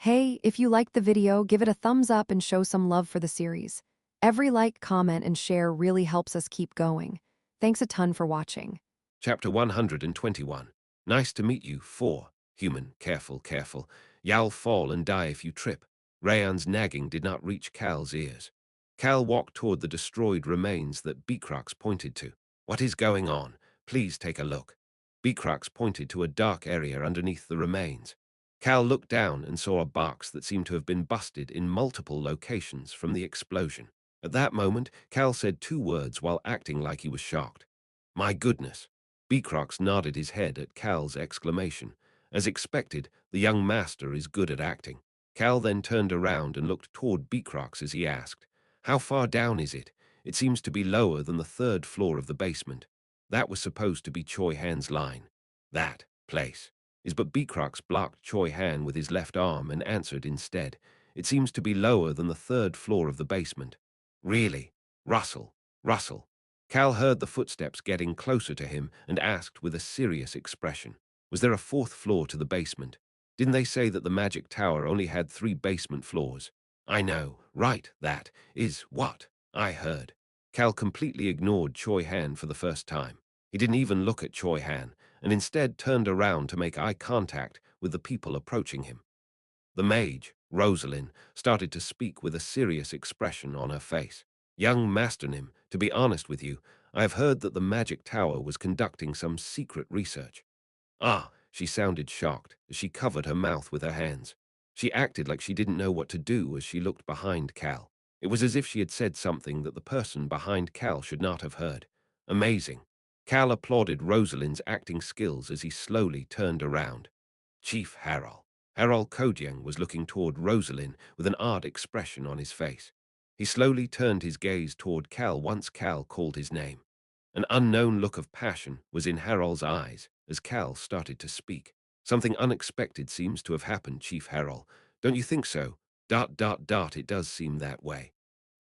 Hey, if you liked the video, give it a thumbs up and show some love for the series. Every like, comment, and share really helps us keep going. Thanks a ton for watching. Chapter 121. Nice to meet you. 4. Human, careful, careful. You'll fall and die if you trip. Rayan's nagging did not reach Cal's ears. Cal walked toward the destroyed remains that Beacrox pointed to. What is going on? Please take a look. Beacrox pointed to a dark area underneath the remains. Cal looked down and saw a box that seemed to have been busted in multiple locations from the explosion. At that moment, Cal said 2 words while acting like he was shocked. My goodness. Beacrox nodded his head at Cal's exclamation. As expected, the young master is good at acting. Cal then turned around and looked toward Beacrox as he asked, "How far down is it? It seems to be lower than the 3rd floor of the basement." That was supposed to be Choi Han's line. That place is, but Beacrox blocked Choi Han with his left arm and answered instead, "It seems to be lower than the 3rd floor of the basement." Really? Russell, Russell. Cal heard the footsteps getting closer to him and asked with a serious expression, "Was there a 4th floor to the basement? Didn't they say that the magic tower only had 3 basement floors?" "I know, right, that is what I heard." Cal completely ignored Choi Han for the first time. He didn't even look at Choi Han, and instead turned around to make eye contact with the people approaching him. The mage, Rosalind, started to speak with a serious expression on her face. "Young Masternim, to be honest with you, I have heard that the magic tower was conducting some secret research." "Ah," she sounded shocked as she covered her mouth with her hands. She acted like she didn't know what to do as she looked behind Cal. It was as if she had said something that the person behind Cal should not have heard. Amazing. Cal applauded Rosalind's acting skills as he slowly turned around. Chief Harold. Harold Kojang was looking toward Rosalind with an odd expression on his face. He slowly turned his gaze toward Cal once Cal called his name. An unknown look of passion was in Harold's eyes as Cal started to speak. "Something unexpected seems to have happened, Chief Harold. Don't you think so? ... It does seem that way."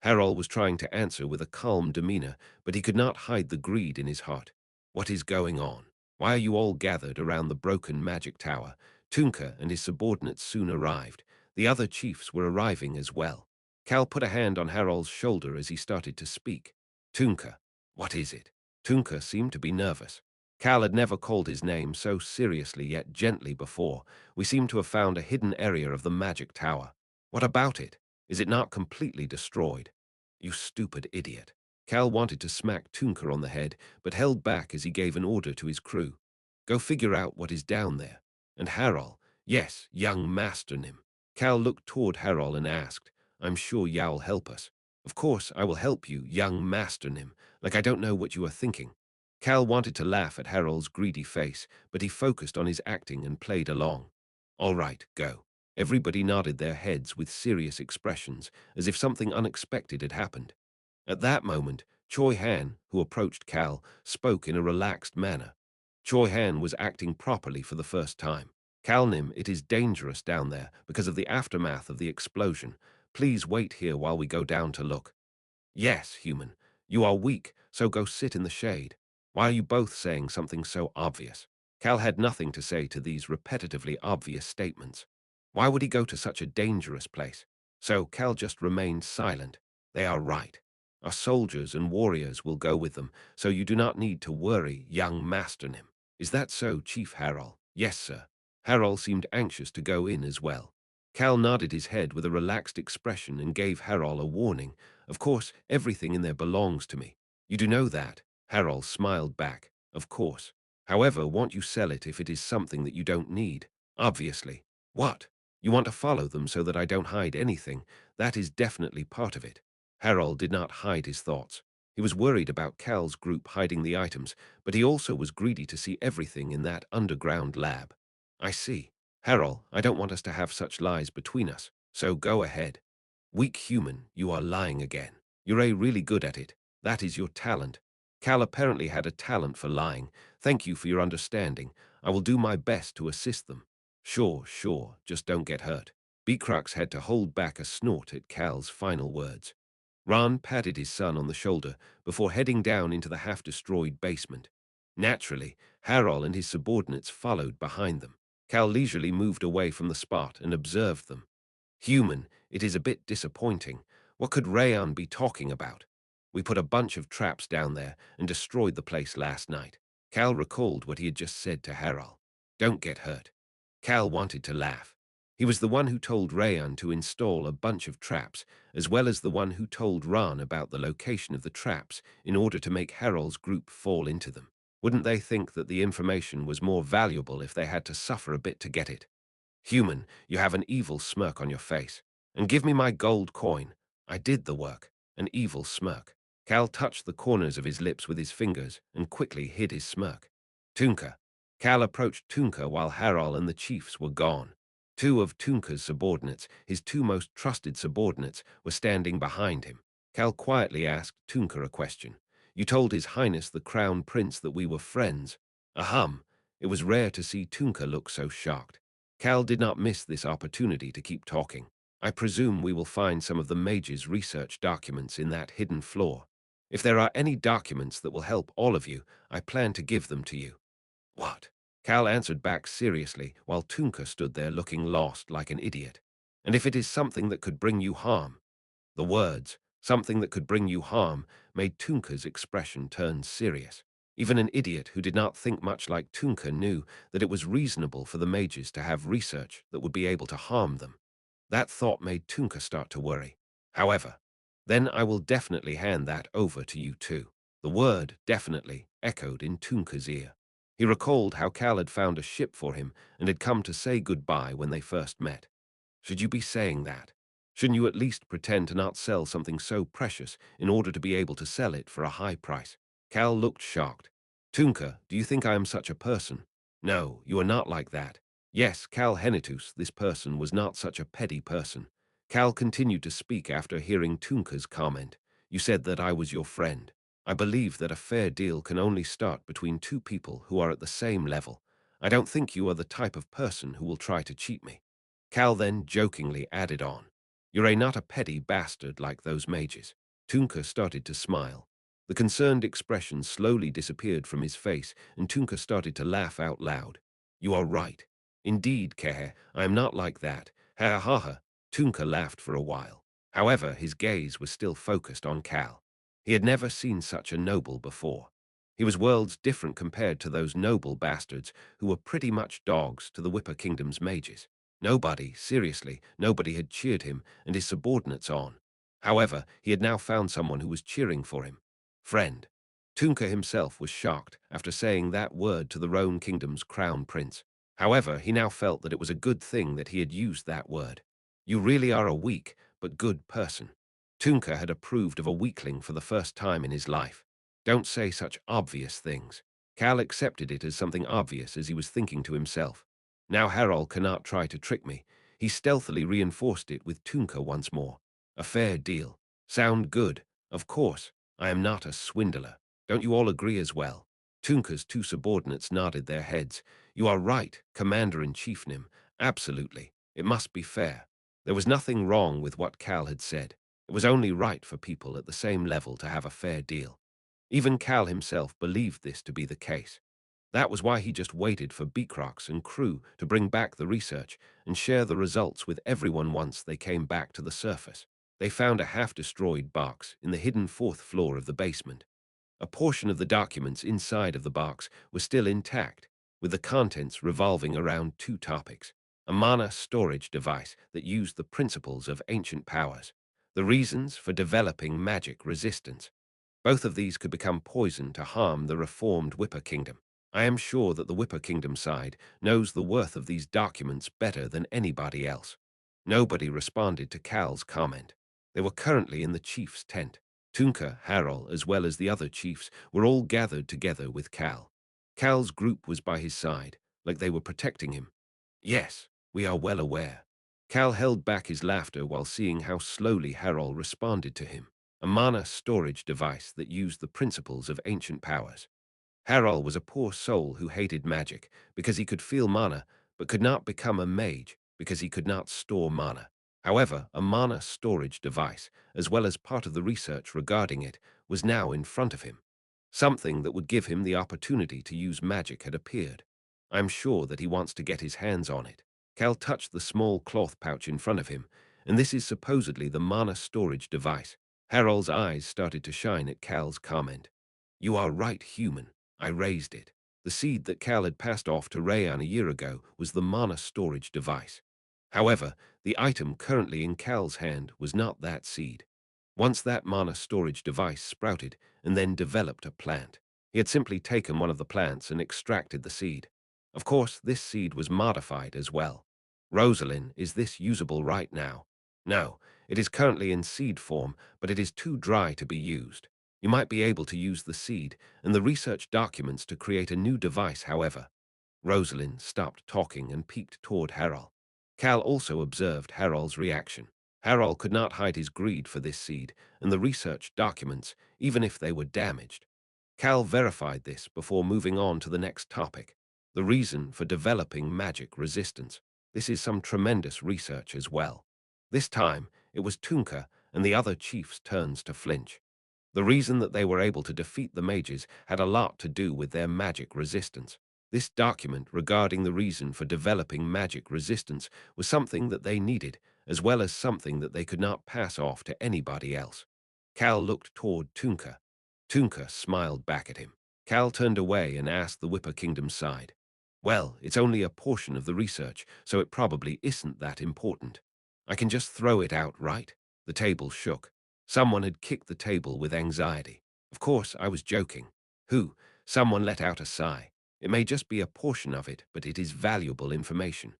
Harold was trying to answer with a calm demeanor, but he could not hide the greed in his heart. "What is going on? Why are you all gathered around the broken magic tower?" Tunka and his subordinates soon arrived. The other chiefs were arriving as well. Cal put a hand on Harold's shoulder as he started to speak. "Tunka, what is it?" Tunka seemed to be nervous. Cal had never called his name so seriously yet gently before. "We seem to have found a hidden area of the magic tower." "What about it? Is it not completely destroyed?" "You stupid idiot." Cal wanted to smack Tunka on the head, but held back as he gave an order to his crew. "Go figure out what is down there." And Harold, "Yes, young Master Nim." Cal looked toward Harold and asked, "I'm sure you'll help us." "Of course I will help you, young Master Nim, like I don't know what you are thinking." Cal wanted to laugh at Harold's greedy face, but he focused on his acting and played along. "All right, go." Everybody nodded their heads with serious expressions, as if something unexpected had happened. At that moment, Choi Han, who approached Cal, spoke in a relaxed manner. Choi Han was acting properly for the first time. "Calnim, it is dangerous down there because of the aftermath of the explosion. Please wait here while we go down to look." "Yes, human. You are weak, so go sit in the shade." "Why are you both saying something so obvious?" Cal had nothing to say to these repetitively obvious statements. Why would he go to such a dangerous place? So Cal just remained silent. "They are right. Our soldiers and warriors will go with them, so you do not need to worry, young Master Nim." "Is that so, Chief Harold?" "Yes, sir." Harold seemed anxious to go in as well. Cal nodded his head with a relaxed expression and gave Harold a warning. "Of course, everything in there belongs to me. You do know that?" Harold smiled back. "Of course. However, won't you sell it if it is something that you don't need?" "Obviously." "What? You want to follow them so that I don't hide anything? That is definitely part of it." Harold did not hide his thoughts. He was worried about Cal's group hiding the items, but he also was greedy to see everything in that underground lab. "I see. Harold, I don't want us to have such lies between us, so go ahead." "Weak human, you are lying again. You're really good at it. That is your talent." Cal apparently had a talent for lying. "Thank you for your understanding. I will do my best to assist them." "Sure, sure, just don't get hurt." Beacrox had to hold back a snort at Cal's final words. Ron patted his son on the shoulder before heading down into the half-destroyed basement. Naturally, Harold and his subordinates followed behind them. Cal leisurely moved away from the spot and observed them. Human, it is a bit disappointing. What could Rayan be talking about? We put a bunch of traps down there and destroyed the place last night. Cal recalled what he had just said to Harold. Don't get hurt. Cal wanted to laugh. He was the one who told Rayan to install a bunch of traps, as well as the one who told Ran about the location of the traps in order to make Harold's group fall into them. Wouldn't they think that the information was more valuable if they had to suffer a bit to get it? Human, you have an evil smirk on your face. And give me my gold coin. I did the work. An evil smirk. Cal touched the corners of his lips with his fingers and quickly hid his smirk. Tunka. Cal approached Tunka while Haral and the chiefs were gone. Two of Tunka's subordinates, his two most trusted subordinates, were standing behind him. Cal quietly asked Tunka a question. You told His Highness the Crown Prince that we were friends. Ahem. It was rare to see Tunka look so shocked. Cal did not miss this opportunity to keep talking. I presume we will find some of the mage's research documents in that hidden floor. If there are any documents that will help all of you, I plan to give them to you. What? Cal answered back seriously while Tunka stood there looking lost like an idiot. And if it is something that could bring you harm? The words, something that could bring you harm, made Tunka's expression turn serious. Even an idiot who did not think much like Tunka knew that it was reasonable for the mages to have research that would be able to harm them. That thought made Tunka start to worry. However, then I will definitely hand that over to you too. The word definitely echoed in Tunka's ear. He recalled how Cal had found a ship for him and had come to say goodbye when they first met. Should you be saying that? Shouldn't you at least pretend to not sell something so precious in order to be able to sell it for a high price? Cal looked shocked. Tunka, do you think I am such a person? No, you are not like that. Yes, Cal Henitus, this person was not such a petty person. Cal continued to speak after hearing Tunka's comment. You said that I was your friend. I believe that a fair deal can only start between two people who are at the same level. I don't think you are the type of person who will try to cheat me. Cal then jokingly added on, You're not a petty bastard like those mages. Tunka started to smile. The concerned expression slowly disappeared from his face, and Tunka started to laugh out loud. You are right. Indeed, Kehe, I am not like that. Ha ha ha. Tunka laughed for a while. However, his gaze was still focused on Cal. He had never seen such a noble before. He was worlds different compared to those noble bastards who were pretty much dogs to the Whipper Kingdom's mages. Nobody, seriously, nobody had cheered him and his subordinates on. However, he had now found someone who was cheering for him. Friend. Tunka himself was shocked after saying that word to the Roan Kingdom's crown prince. However, he now felt that it was a good thing that he had used that word. You really are a weak, but good person. Tunka had approved of a weakling for the first time in his life. Don't say such obvious things. Cal accepted it as something obvious as he was thinking to himself. Now Harold cannot try to trick me. He stealthily reinforced it with Tunka once more. A fair deal. Sound good. Of course. I am not a swindler. Don't you all agree as well? Tunka's two subordinates nodded their heads. You are right, Commander-in-Chief Nim. Absolutely. It must be fair. There was nothing wrong with what Cal had said. It was only right for people at the same level to have a fair deal. Even Cal himself believed this to be the case. That was why he just waited for Beacrox and crew to bring back the research and share the results with everyone once they came back to the surface. They found a half-destroyed box in the hidden fourth floor of the basement. A portion of the documents inside of the box was still intact, with the contents revolving around two topics. A mana storage device that used the principles of ancient powers. The reasons for developing magic resistance. Both of these could become poison to harm the reformed Whipper Kingdom. I am sure that the Whipper Kingdom side knows the worth of these documents better than anybody else. Nobody responded to Cal's comment. They were currently in the chief's tent. Tunka, Harol, as well as the other chiefs, were all gathered together with Cal. Cal's group was by his side, like they were protecting him. Yes, we are well aware. Cal held back his laughter while seeing how slowly Harol responded to him. A mana storage device that used the principles of ancient powers. Harol was a poor soul who hated magic because he could feel mana, but could not become a mage because he could not store mana. However, a mana storage device, as well as part of the research regarding it, was now in front of him. Something that would give him the opportunity to use magic had appeared. I'm sure that he wants to get his hands on it. Cal touched the small cloth pouch in front of him, and this is supposedly the mana storage device. Harold's eyes started to shine at Cal's comment. You are right, human. I raised it. The seed that Cal had passed off to Rayan a year ago was the mana storage device. However, the item currently in Cal's hand was not that seed. Once that mana storage device sprouted and then developed a plant, he had simply taken one of the plants and extracted the seed. Of course, this seed was modified as well. Rosalind, is this usable right now? No, it is currently in seed form, but it is too dry to be used. You might be able to use the seed and the research documents to create a new device, however. Rosalind stopped talking and peeked toward Harold. Cal also observed Harold's reaction. Harold could not hide his greed for this seed and the research documents, even if they were damaged. Cal verified this before moving on to the next topic, the reason for developing magic resistance. This is some tremendous research as well. This time, it was Tunka and the other chiefs' turns to flinch. The reason that they were able to defeat the mages had a lot to do with their magic resistance. This document regarding the reason for developing magic resistance was something that they needed, as well as something that they could not pass off to anybody else. Cal looked toward Tunka. Tunka smiled back at him. Cal turned away and asked the Whipper Kingdom's side. Well, it's only a portion of the research, so it probably isn't that important. I can just throw it out, right? The table shook. Someone had kicked the table with anxiety. Of course, I was joking. Who? Someone let out a sigh. It may just be a portion of it, but it is valuable information.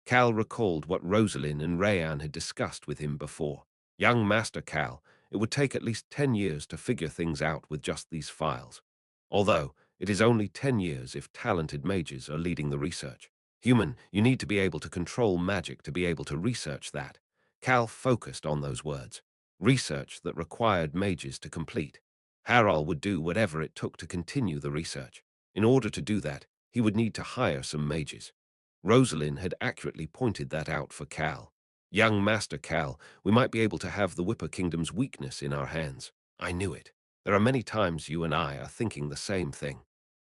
Cal recalled what Rosalind and Rayan had discussed with him before. Young Master Cal, it would take at least 10 years to figure things out with just these files. Although, it is only 10 years if talented mages are leading the research. Human, you need to be able to control magic to be able to research that. Cal focused on those words. Research that required mages to complete. Harold would do whatever it took to continue the research. In order to do that, he would need to hire some mages. Rosalind had accurately pointed that out for Cal. Young Master Cal, we might be able to have the Whipper Kingdom's weakness in our hands. I knew it. There are many times you and I are thinking the same thing.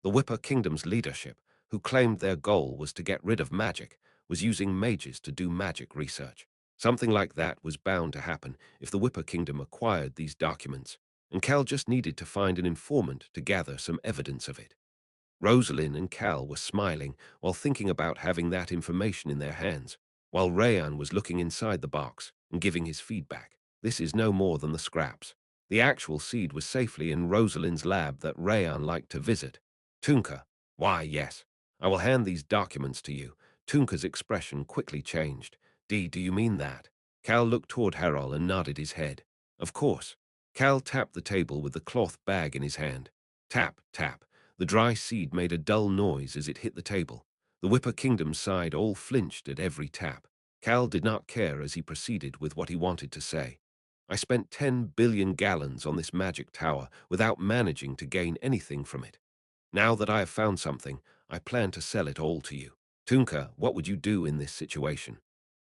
The Whipper Kingdom's leadership, who claimed their goal was to get rid of magic, was using mages to do magic research. Something like that was bound to happen if the Whipper Kingdom acquired these documents, and Cal just needed to find an informant to gather some evidence of it. Rosalind and Cal were smiling while thinking about having that information in their hands, while Rayan was looking inside the box and giving his feedback. This is no more than the scraps. The actual seed was safely in Rosalind's lab that Rayan liked to visit. Tunka, why, yes. I will hand these documents to you. Tunka's expression quickly changed. Do you mean that? Cal looked toward Harold and nodded his head. Of course. Cal tapped the table with the cloth bag in his hand. Tap, tap. The dry seed made a dull noise as it hit the table. The Whipper Kingdom's side all flinched at every tap. Cal did not care as he proceeded with what he wanted to say. I spent 10 billion gallons on this magic tower without managing to gain anything from it. Now that I have found something, I plan to sell it all to you. Tunka, what would you do in this situation?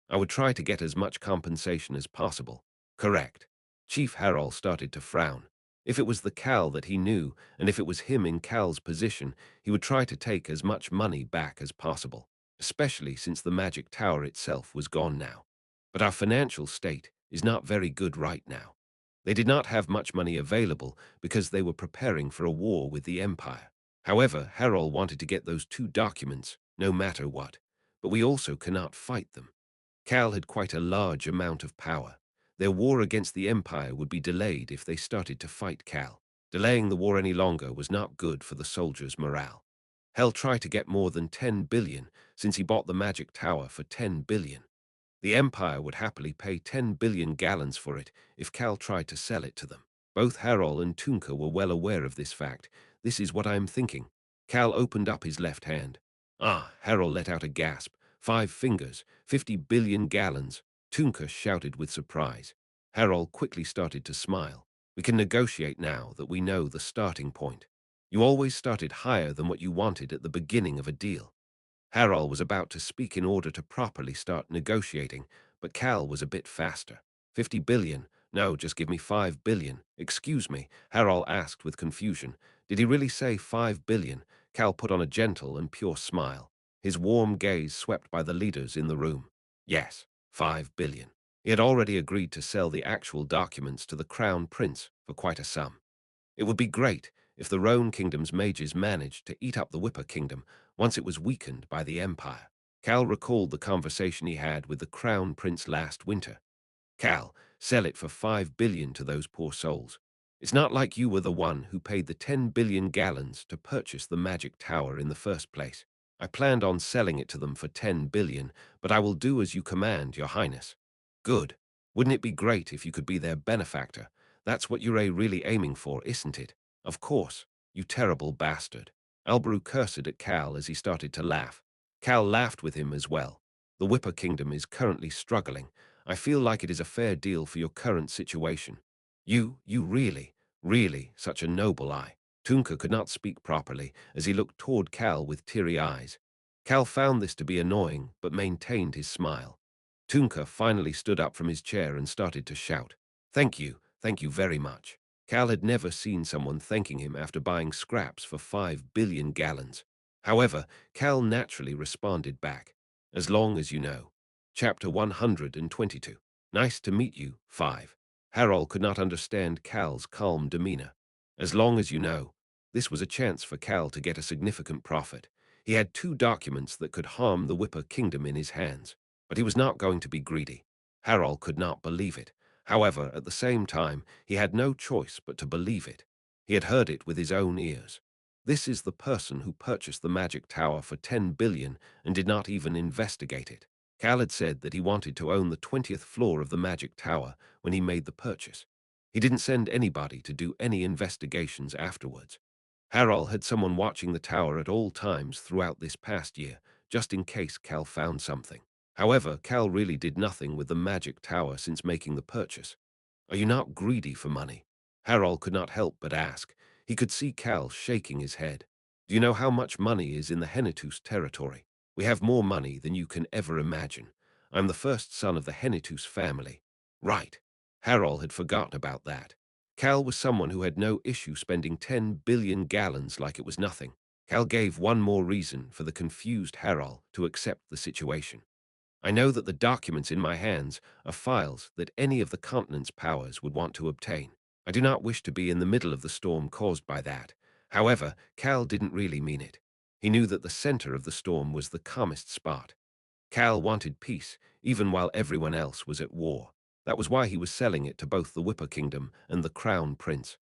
I would try to get as much compensation as possible. Correct. Chief Harold started to frown. If it was the Cal that he knew, and if it was him in Cal's position, he would try to take as much money back as possible, especially since the magic tower itself was gone now. But our financial state is not very good right now. They did not have much money available because they were preparing for a war with the Empire. However, Harold wanted to get those two documents, no matter what, but we also cannot fight them. Cal had quite a large amount of power. Their war against the Empire would be delayed if they started to fight Cal. Delaying the war any longer was not good for the soldiers' morale. Hell tried to get more than 10 billion since he bought the magic tower for 10 billion. The Empire would happily pay 10 billion gallons for it if Cal tried to sell it to them. Both Harold and Tunka were well aware of this fact. This is what I am thinking. Cal opened up his left hand. Ah, Harold let out a gasp. 5 fingers, 50 billion gallons. Tunka shouted with surprise. Harold quickly started to smile. We can negotiate now that we know the starting point. You always started higher than what you wanted at the beginning of a deal. Harold was about to speak in order to properly start negotiating, but Cal was a bit faster. 50 billion? No, just give me 5 billion. Excuse me, Harold asked with confusion. Did he really say 5 billion? Cal put on a gentle and pure smile. His warm gaze swept by the leaders in the room. Yes, 5 billion. He had already agreed to sell the actual documents to the Crown Prince for quite a sum. It would be great if the Roan Kingdom's mages managed to eat up the Whipper Kingdom once it was weakened by the Empire. Cal recalled the conversation he had with the Crown Prince last winter. Cal, sell it for 5 billion to those poor souls. It's not like you were the one who paid the 10 billion gallons to purchase the magic tower in the first place. I planned on selling it to them for 10 billion, but I will do as you command, your highness. Good. Wouldn't it be great if you could be their benefactor? That's what you're really aiming for, isn't it? Of course, you terrible bastard. Albrew cursed at Cal as he started to laugh. Cal laughed with him as well. The Whipper Kingdom is currently struggling. I feel like it is a fair deal for your current situation. You really, such a noble eye. Tunka could not speak properly as he looked toward Cal with teary eyes. Cal found this to be annoying, but maintained his smile. Tunka finally stood up from his chair and started to shout. Thank you very much. Cal had never seen someone thanking him after buying scraps for 5 billion gallons. However, Cal naturally responded back. As long as you know. Chapter 122. Nice to meet you, 5. Harold could not understand Cal's calm demeanor. As long as you know. This was a chance for Cal to get a significant profit. He had 2 documents that could harm the Whipper Kingdom in his hands. But he was not going to be greedy. Harold could not believe it. However, at the same time, he had no choice but to believe it. He had heard it with his own ears. This is the person who purchased the magic tower for 10 billion and did not even investigate it. Cal had said that he wanted to own the 20th floor of the magic tower when he made the purchase. He didn't send anybody to do any investigations afterwards. Harold had someone watching the tower at all times throughout this past year, just in case Cal found something. However, Cal really did nothing with the magic tower since making the purchase. Are you not greedy for money? Harold could not help but ask. He could see Cal shaking his head. Do you know how much money is in the Henitus territory? We have more money than you can ever imagine. I'm the first son of the Henitus family. Right. Harold had forgotten about that. Cal was someone who had no issue spending 10 billion gallons like it was nothing. Cal gave one more reason for the confused Harold to accept the situation. I know that the documents in my hands are files that any of the continent's powers would want to obtain. I do not wish to be in the middle of the storm caused by that. However, Cal didn't really mean it. He knew that the center of the storm was the calmest spot. Cal wanted peace, even while everyone else was at war. That was why he was selling it to both the Whipper Kingdom and the Crown Prince.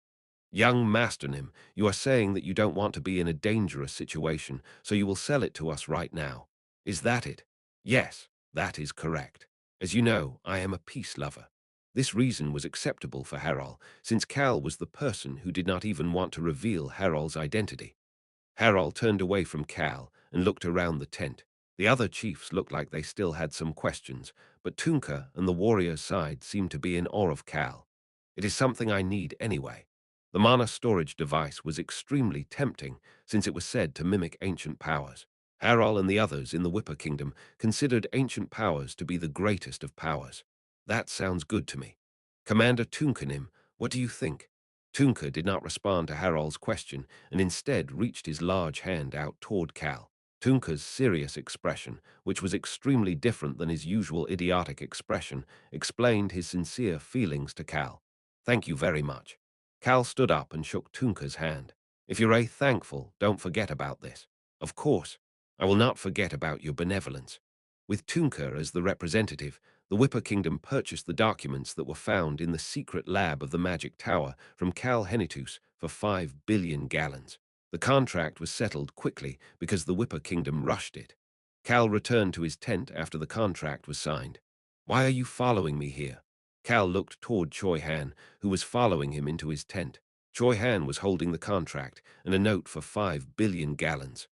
Young Masternim, you are saying that you don't want to be in a dangerous situation, so you will sell it to us right now. Is that it? Yes, that is correct. As you know, I am a peace lover. This reason was acceptable for Harold, since Cal was the person who did not even want to reveal Harold's identity. Harold turned away from Cal and looked around the tent. The other chiefs looked like they still had some questions, but Tunka and the warrior's side seemed to be in awe of Cal. It is something I need anyway. The mana storage device was extremely tempting since it was said to mimic ancient powers. Harold and the others in the Whipper Kingdom considered ancient powers to be the greatest of powers. That sounds good to me. Commander Tunkanim, what do you think? Tunka did not respond to Harold's question and instead reached his large hand out toward Cal. Tunka's serious expression, which was extremely different than his usual idiotic expression, explained his sincere feelings to Cal. Thank you very much. Cal stood up and shook Tunka's hand. If you're thankful, don't forget about this. Of course, I will not forget about your benevolence. With Tunka as the representative, the Whipper Kingdom purchased the documents that were found in the secret lab of the Magic Tower from Cal Henitus for 5 billion gallons. The contract was settled quickly because the Whipper Kingdom rushed it. Cal returned to his tent after the contract was signed. Why are you following me here? Cal looked toward Choi Han, who was following him into his tent. Choi Han was holding the contract and a note for 5 billion gallons.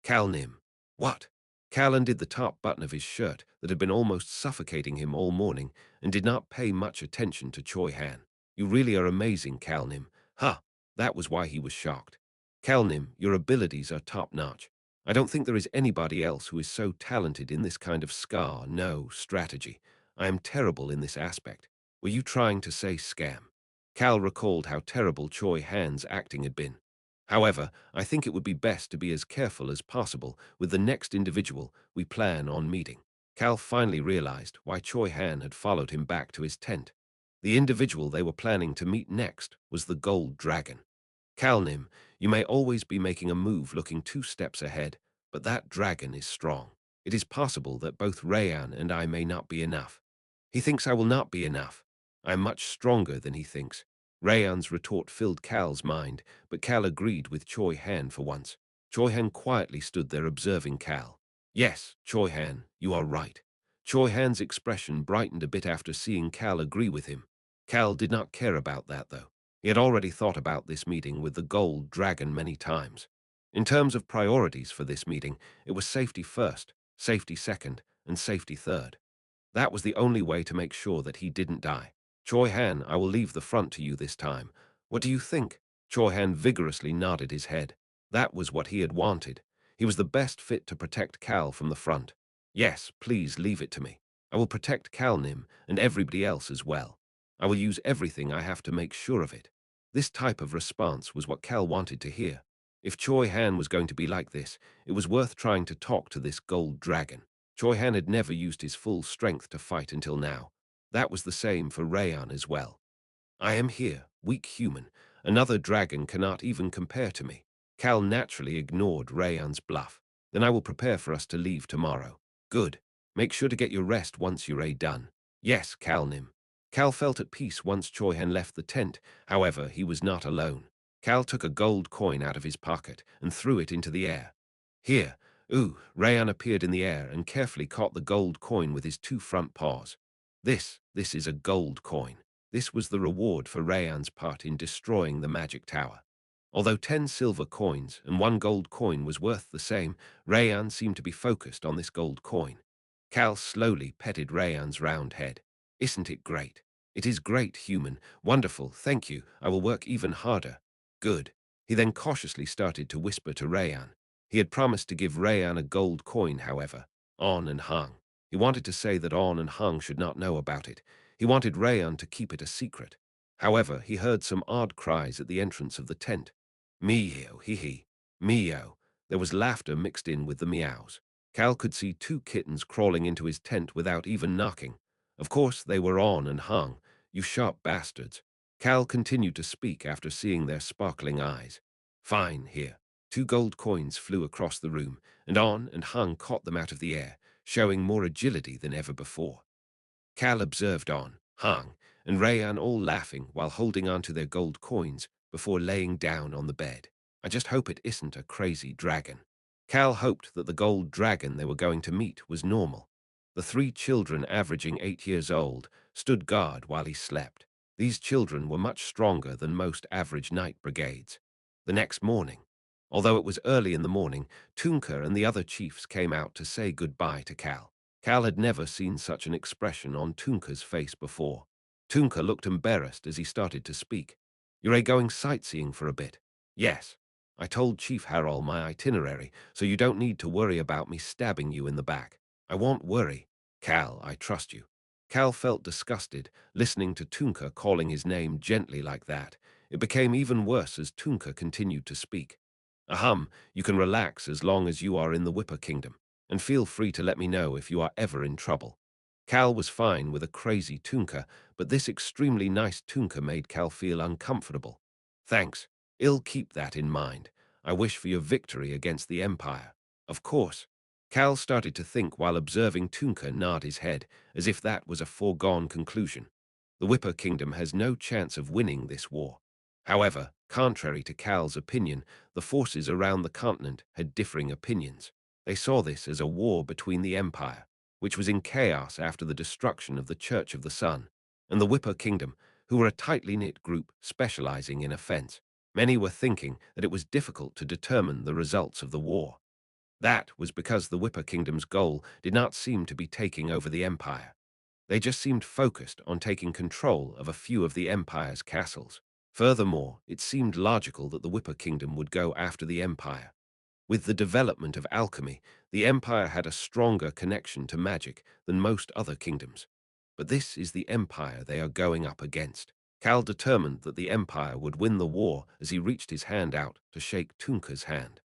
Cal Nim. What? Cal undid the top button of his shirt that had been almost suffocating him all morning and did not pay much attention to Choi Han. You really are amazing, Cal Nim. Ha! That was why he was shocked. Cal Nim, your abilities are top-notch. I don't think there is anybody else who is so talented in this kind of strategy. I am terrible in this aspect. Were you trying to say scam? Cal recalled how terrible Choi Han's acting had been. However, I think it would be best to be as careful as possible with the next individual we plan on meeting. Cal finally realized why Choi Han had followed him back to his tent. The individual they were planning to meet next was the gold dragon. Calnim, you may always be making a move looking 2 steps ahead, but that dragon is strong. It is possible that both Rayan and I may not be enough. He thinks I will not be enough. I am much stronger than he thinks. Rayan's retort filled Cal's mind, but Cal agreed with Choi Han for once. Choi Han quietly stood there observing Cal. Yes, Choi Han, you are right. Choi Han's expression brightened a bit after seeing Cal agree with him. Cal did not care about that, though. He had already thought about this meeting with the gold dragon many times. In terms of priorities for this meeting, it was safety first, safety second, and safety third. That was the only way to make sure that he didn't die. Choi Han, I will leave the front to you this time. What do you think? Choi Han vigorously nodded his head. That was what he had wanted. He was the best fit to protect Cal from the front. Yes, please leave it to me. I will protect Cal Nim and everybody else as well. I will use everything I have to make sure of it. This type of response was what Cal wanted to hear. If Choi Han was going to be like this, it was worth trying to talk to this gold dragon. Choi Han had never used his full strength to fight until now. That was the same for Rayan as well. I am here, weak human. Another dragon cannot even compare to me. Cal naturally ignored Rayan's bluff. Then I will prepare for us to leave tomorrow. Good. Make sure to get your rest once you're done. Yes, Calnim. Cal felt at peace once Choi Han left the tent. However, he was not alone. Cal took a gold coin out of his pocket and threw it into the air. Here. Ooh, Rayan appeared in the air and carefully caught the gold coin with his 2 front paws. This is a gold coin. This was the reward for Rayan's part in destroying the magic tower. Although 10 silver coins and 1 gold coin was worth the same, Rayan seemed to be focused on this gold coin. Cal slowly petted Rayan's round head. Isn't it great? It is great, human. Wonderful, thank you. I will work even harder. Good. He then cautiously started to whisper to Rayan. He had promised to give Rayan a gold coin, however. On and Hung. He wanted to say that On and Hung should not know about it. He wanted Rayan to keep it a secret. However, he heard some odd cries at the entrance of the tent. Meow, hee. Meow. There was laughter mixed in with the meows. Cal could see 2 kittens crawling into his tent without even knocking. Of course, they were On and Hung. You sharp bastards. Cal continued to speak after seeing their sparkling eyes. Fine, here. 2 gold coins flew across the room, and On and Hung caught them out of the air, showing more agility than ever before. Cal observed On, Hung, and Rayan all laughing while holding on to their gold coins before laying down on the bed. I just hope it isn't a crazy dragon. Cal hoped that the gold dragon they were going to meet was normal. The 3 children, averaging 8 years old, stood guard while he slept. These children were much stronger than most average night brigades. The next morning, although it was early in the morning, Tunka and the other chiefs came out to say goodbye to Cal. Cal had never seen such an expression on Tunka's face before. Tunka looked embarrassed as he started to speak. You're going sightseeing for a bit? Yes. I told Chief Harol my itinerary, so you don't need to worry about me stabbing you in the back. I won't worry. Cal, I trust you. Cal felt disgusted, listening to Tunka calling his name gently like that. It became even worse as Tunka continued to speak. Ahem, you can relax as long as you are in the Whipper Kingdom, and feel free to let me know if you are ever in trouble. Cal was fine with a crazy Tunka, but this extremely nice Tunka made Cal feel uncomfortable. Thanks. I'll keep that in mind. I wish for your victory against the Empire. Of course. Cal started to think while observing Tunka nod his head, as if that was a foregone conclusion. The Whipper Kingdom has no chance of winning this war. However, contrary to Cal's opinion, the forces around the continent had differing opinions. They saw this as a war between the Empire, which was in chaos after the destruction of the Church of the Sun, and the Whipper Kingdom, who were a tightly knit group specializing in offense. Many were thinking that it was difficult to determine the results of the war. That was because the Whipper Kingdom's goal did not seem to be taking over the Empire. They just seemed focused on taking control of a few of the Empire's castles. Furthermore, it seemed logical that the Whipper Kingdom would go after the Empire. With the development of alchemy, the Empire had a stronger connection to magic than most other kingdoms. But this is the Empire they are going up against. Cal determined that the Empire would win the war as he reached his hand out to shake Tunka's hand.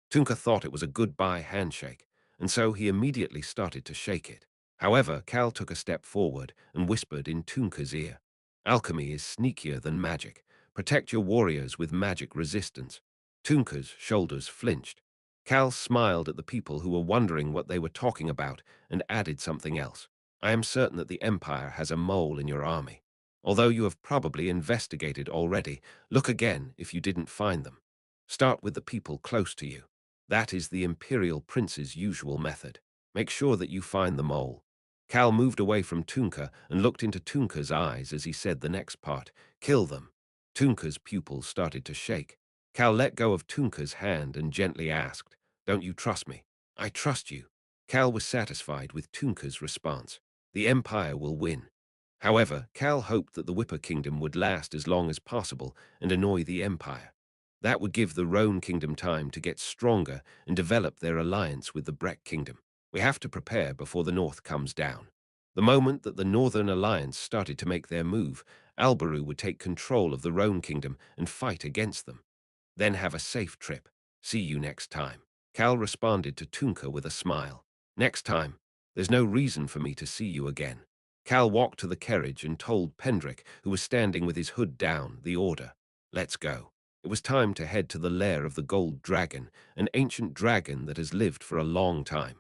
Tunka thought it was a goodbye handshake, and so he immediately started to shake it. However, Cal took a step forward and whispered in Tunka's ear. Alchemy is sneakier than magic. Protect your warriors with magic resistance. Tunka's shoulders flinched. Cal smiled at the people who were wondering what they were talking about and added something else. I am certain that the Empire has a mole in your army. Although you have probably investigated already, look again if you didn't find them. Start with the people close to you. That is the Imperial Prince's usual method. Make sure that you find the mole. Cal moved away from Tunka and looked into Tunka's eyes as he said the next part, kill them. Tunka's pupils started to shake. Cal let go of Tunka's hand and gently asked, don't you trust me? I trust you. Cal was satisfied with Tunka's response. The Empire will win. However, Cal hoped that the Whipper Kingdom would last as long as possible and annoy the Empire. That would give the Roan Kingdom time to get stronger and develop their alliance with the Breck Kingdom. We have to prepare before the North comes down. The moment that the Northern Alliance started to make their move, Albaru would take control of the Roan Kingdom and fight against them. Then have a safe trip. See you next time. Cal responded to Tunka with a smile. Next time. There's no reason for me to see you again. Cal walked to the carriage and told Pendrick, who was standing with his hood down, the order. Let's go. It was time to head to the lair of the Gold Dragon, an ancient dragon that has lived for a long time.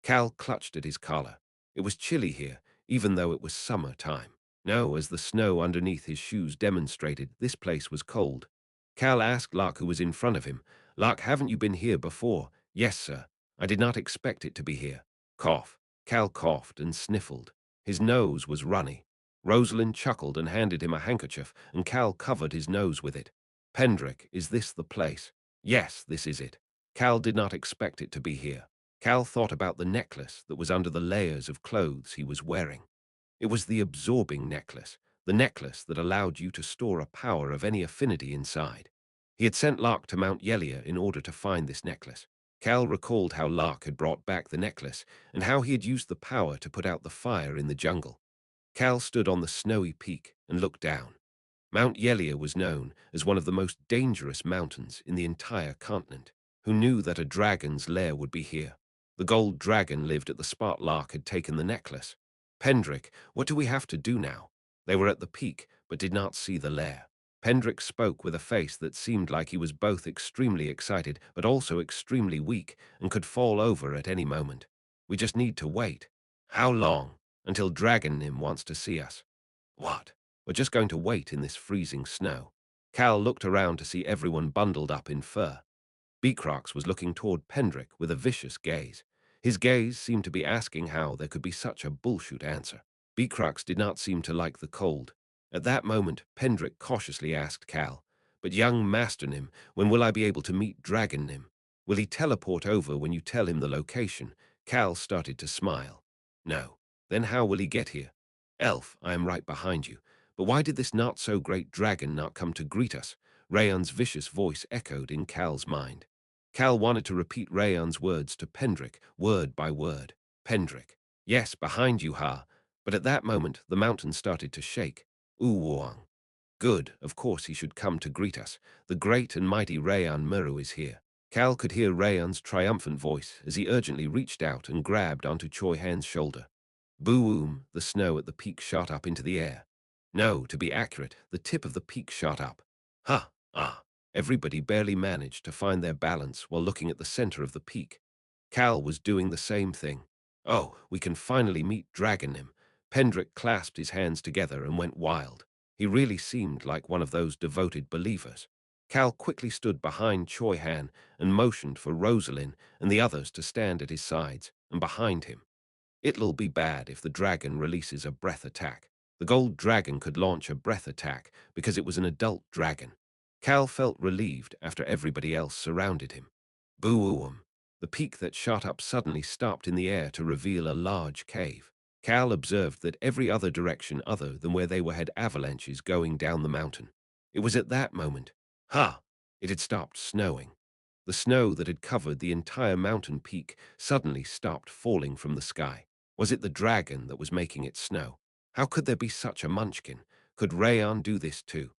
Cal clutched at his collar. It was chilly here, even though it was summer time. No, as the snow underneath his shoes demonstrated, this place was cold. Cal asked Lark, who was in front of him, Lark, haven't you been here before? Yes, sir. I did not expect it to be here. Cough. Cal coughed and sniffled. His nose was runny. Rosalind chuckled and handed him a handkerchief, and Cal covered his nose with it. Pendrick, is this the place? Yes, this is it. Cal did not expect it to be here. Cal thought about the necklace that was under the layers of clothes he was wearing. It was the absorbing necklace, the necklace that allowed you to store a power of any affinity inside. He had sent Lark to Mount Yelia in order to find this necklace. Cal recalled how Lark had brought back the necklace and how he had used the power to put out the fire in the jungle. Cal stood on the snowy peak and looked down. Mount Yelia was known as one of the most dangerous mountains in the entire continent. Who knew that a dragon's lair would be here? The gold dragon lived at the spot Lark had taken the necklace. Pendrick, what do we have to do now? They were at the peak, but did not see the lair. Pendrick spoke with a face that seemed like he was both extremely excited but also extremely weak and could fall over at any moment. We just need to wait. How long? Until Dragon Nim wants to see us. What? We're just going to wait in this freezing snow. Cal looked around to see everyone bundled up in fur. Beecrox was looking toward Pendrick with a vicious gaze. His gaze seemed to be asking how there could be such a bullshit answer. Beecrox did not seem to like the cold. At that moment, Pendrick cautiously asked Cal, but young Master Nim, when will I be able to meet Dragon Nim? Will he teleport over when you tell him the location? Cal started to smile. No. Then how will he get here? Elf, I am right behind you. But why did this not-so-great dragon not come to greet us? Rayon's vicious voice echoed in Cal's mind. Cal wanted to repeat Rayon's words to Pendrick, word by word. Pendrick. Yes, behind you, Ha. But at that moment, the mountain started to shake. Uwang. Good, of course he should come to greet us. The great and mighty Rayon Muru is here. Cal could hear Rayon's triumphant voice as he urgently reached out and grabbed onto Choi Han's shoulder. Boom, the snow at the peak shot up into the air. No, to be accurate, the tip of the peak shot up. Ha, ah. Everybody barely managed to find their balance while looking at the center of the peak. Cal was doing the same thing. Oh, we can finally meet Dragon Nim. Pendrick clasped his hands together and went wild. He really seemed like one of those devoted believers. Cal quickly stood behind Choi Han and motioned for Rosalind and the others to stand at his sides and behind him. It'll be bad if the dragon releases a breath attack. The gold dragon could launch a breath attack because it was an adult dragon. Cal felt relieved after everybody else surrounded him. Boo-oom. The peak that shot up suddenly stopped in the air to reveal a large cave. Cal observed that every other direction other than where they were had avalanches going down the mountain. It was at that moment. Ha! It had stopped snowing. The snow that had covered the entire mountain peak suddenly stopped falling from the sky. Was it the dragon that was making it snow? How could there be such a munchkin? Could Rayon do this too?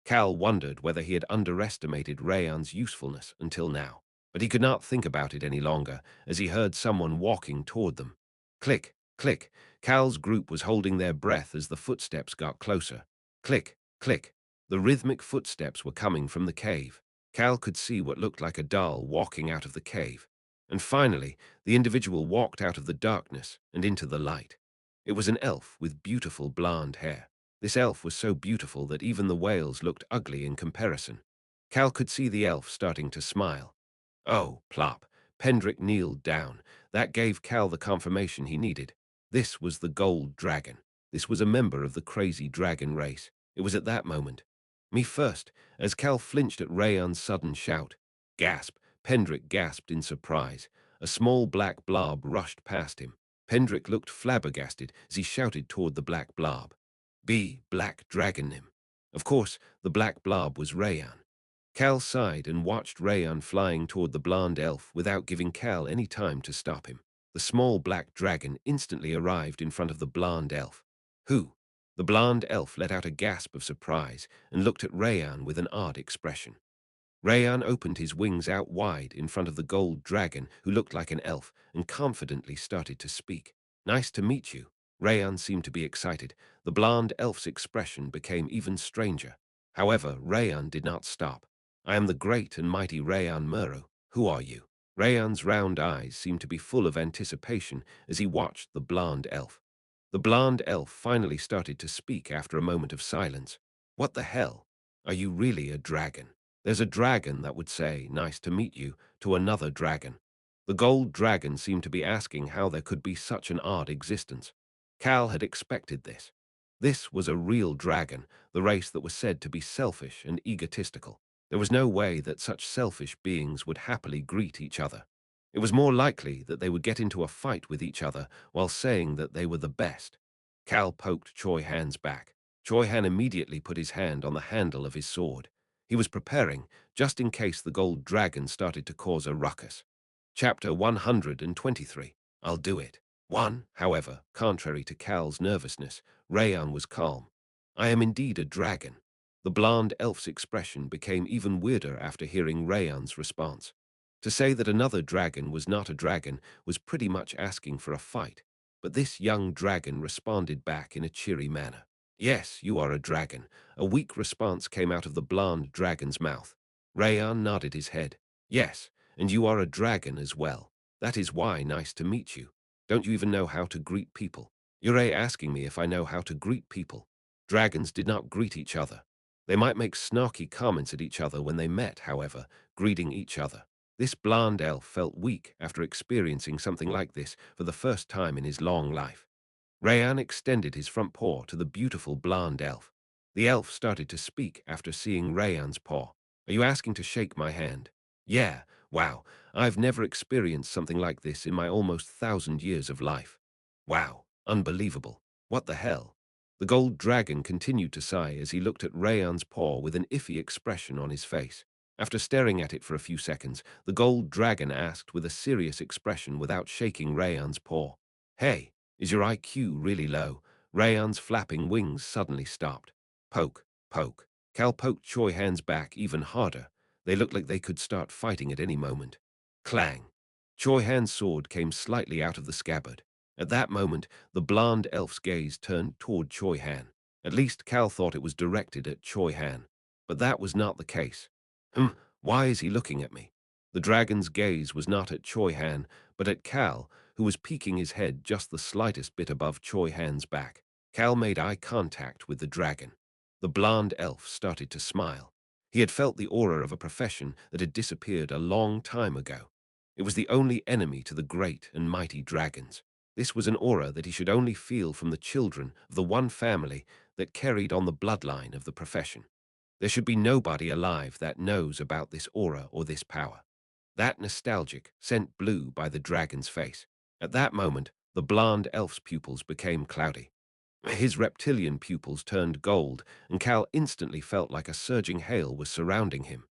Cal wondered whether he had underestimated Rayon's usefulness until now, but he could not think about it any longer as he heard someone walking toward them. Click! Click. Cal's group was holding their breath as the footsteps got closer. Click, click. The rhythmic footsteps were coming from the cave. Cal could see what looked like a doll walking out of the cave. And finally, the individual walked out of the darkness and into the light. It was an elf with beautiful blonde hair. This elf was so beautiful that even the whales looked ugly in comparison. Cal could see the elf starting to smile. Oh, plop. Pendrick kneeled down. That gave Cal the confirmation he needed. This was the gold dragon. This was a member of the crazy dragon race. It was at that moment. Me first, as Cal flinched at Rayon's sudden shout. Gasp! Pendrick gasped in surprise. A small black blob rushed past him. Pendrick looked flabbergasted as he shouted toward the black blob. Black dragon him. Of course, the black blob was Rayon. Cal sighed and watched Rayon flying toward the blonde elf without giving Cal any time to stop him. The small black dragon instantly arrived in front of the blonde elf. Who? The blonde elf let out a gasp of surprise and looked at Rayon with an odd expression. Rayon opened his wings out wide in front of the gold dragon, who looked like an elf, and confidently started to speak. Nice to meet you. Rayon seemed to be excited. The blonde elf's expression became even stranger. However, Rayon did not stop. I am the great and mighty Rayon Muro. Who are you? Rayon's round eyes seemed to be full of anticipation as he watched the blonde elf. The blonde elf finally started to speak after a moment of silence. What the hell? Are you really a dragon? There's a dragon that would say, nice to meet you, to another dragon. The gold dragon seemed to be asking how there could be such an odd existence. Cal had expected this. This was a real dragon, the race that was said to be selfish and egotistical. There was no way that such selfish beings would happily greet each other. It was more likely that they would get into a fight with each other while saying that they were the best. Cal poked Choi Han's back. Choi Han immediately put his hand on the handle of his sword. He was preparing, just in case the gold dragon started to cause a ruckus. Chapter 123. I'll do it. However, contrary to Cal's nervousness, Rayon was calm. I am indeed a dragon. The blonde elf's expression became even weirder after hearing Rayon's response. To say that another dragon was not a dragon was pretty much asking for a fight, but this young dragon responded back in a cheery manner. Yes, you are a dragon. A weak response came out of the blonde dragon's mouth. Rayon nodded his head. Yes, and you are a dragon as well. That is why nice to meet you. Don't you even know how to greet people? You're asking me if I know how to greet people. Dragons did not greet each other. They might make snarky comments at each other when they met, however, greeting each other. This blonde elf felt weak after experiencing something like this for the first time in his long life. Rayan extended his front paw to the beautiful blonde elf. The elf started to speak after seeing Rayan's paw. Are you asking to shake my hand? Yeah, wow, I've never experienced something like this in my almost 1,000 years of life. Wow, unbelievable. What the hell? The gold dragon continued to sigh as he looked at Rayan's paw with an iffy expression on his face. After staring at it for a few seconds, the gold dragon asked with a serious expression without shaking Rayan's paw. Hey, is your IQ really low? Rayan's flapping wings suddenly stopped. Poke, poke. Cal poked Choi Han's back even harder. They looked like they could start fighting at any moment. Clang. Choi Han's sword came slightly out of the scabbard. At that moment, the blonde elf's gaze turned toward Choi Han. At least Cal thought it was directed at Choi Han. But that was not the case. Why is he looking at me? The dragon's gaze was not at Choi Han, but at Cal, who was peeking his head just the slightest bit above Choi Han's back. Cal made eye contact with the dragon. The blonde elf started to smile. He had felt the aura of a profession that had disappeared a long time ago. It was the only enemy to the great and mighty dragons. This was an aura that he should only feel from the children of the one family that carried on the bloodline of the profession. There should be nobody alive that knows about this aura or this power. That nostalgic, sent blue by the dragon's face. At that moment, the blonde elf's pupils became cloudy. His reptilian pupils turned gold, and Cal instantly felt like a surging hail was surrounding him.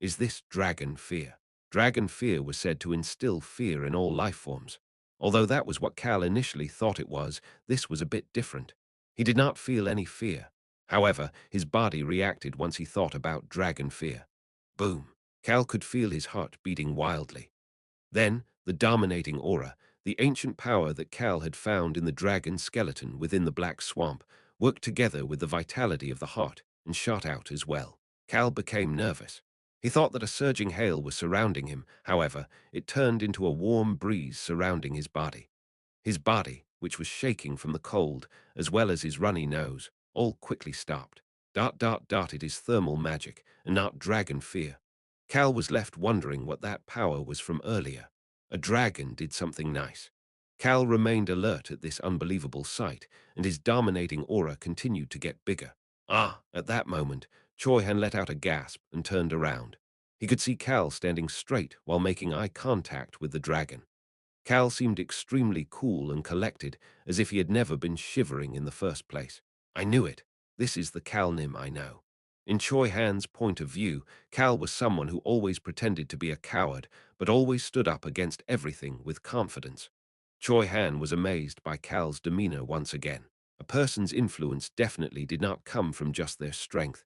Is this dragon fear? Dragon fear was said to instill fear in all life forms. Although that was what Cal initially thought it was, this was a bit different. He did not feel any fear. However, his body reacted once he thought about dragon fear. Boom! Cal could feel his heart beating wildly. Then, the dominating aura, The ancient power that Cal had found in the dragon skeleton within the black swamp worked together with the vitality of the heart and shot out as well. Cal became nervous. He thought that a surging hail was surrounding him. However, it turned into a warm breeze surrounding his body. His body, which was shaking from the cold, as well as his runny nose, all quickly stopped. It is thermal magic, and not dragon fear. Cal was left wondering what that power was from earlier. A dragon did something nice. Cal remained alert at this unbelievable sight, and his dominating aura continued to get bigger. At that moment, Choi Han let out a gasp and turned around. He could see Cal standing straight while making eye contact with the dragon. Cal seemed extremely cool and collected, as if he had never been shivering in the first place. I knew it. This is the Cal Nim I know. In Choi Han's point of view, Cal was someone who always pretended to be a coward, but always stood up against everything with confidence. Choi Han was amazed by Cal's demeanor once again. A person's influence definitely did not come from just their strength.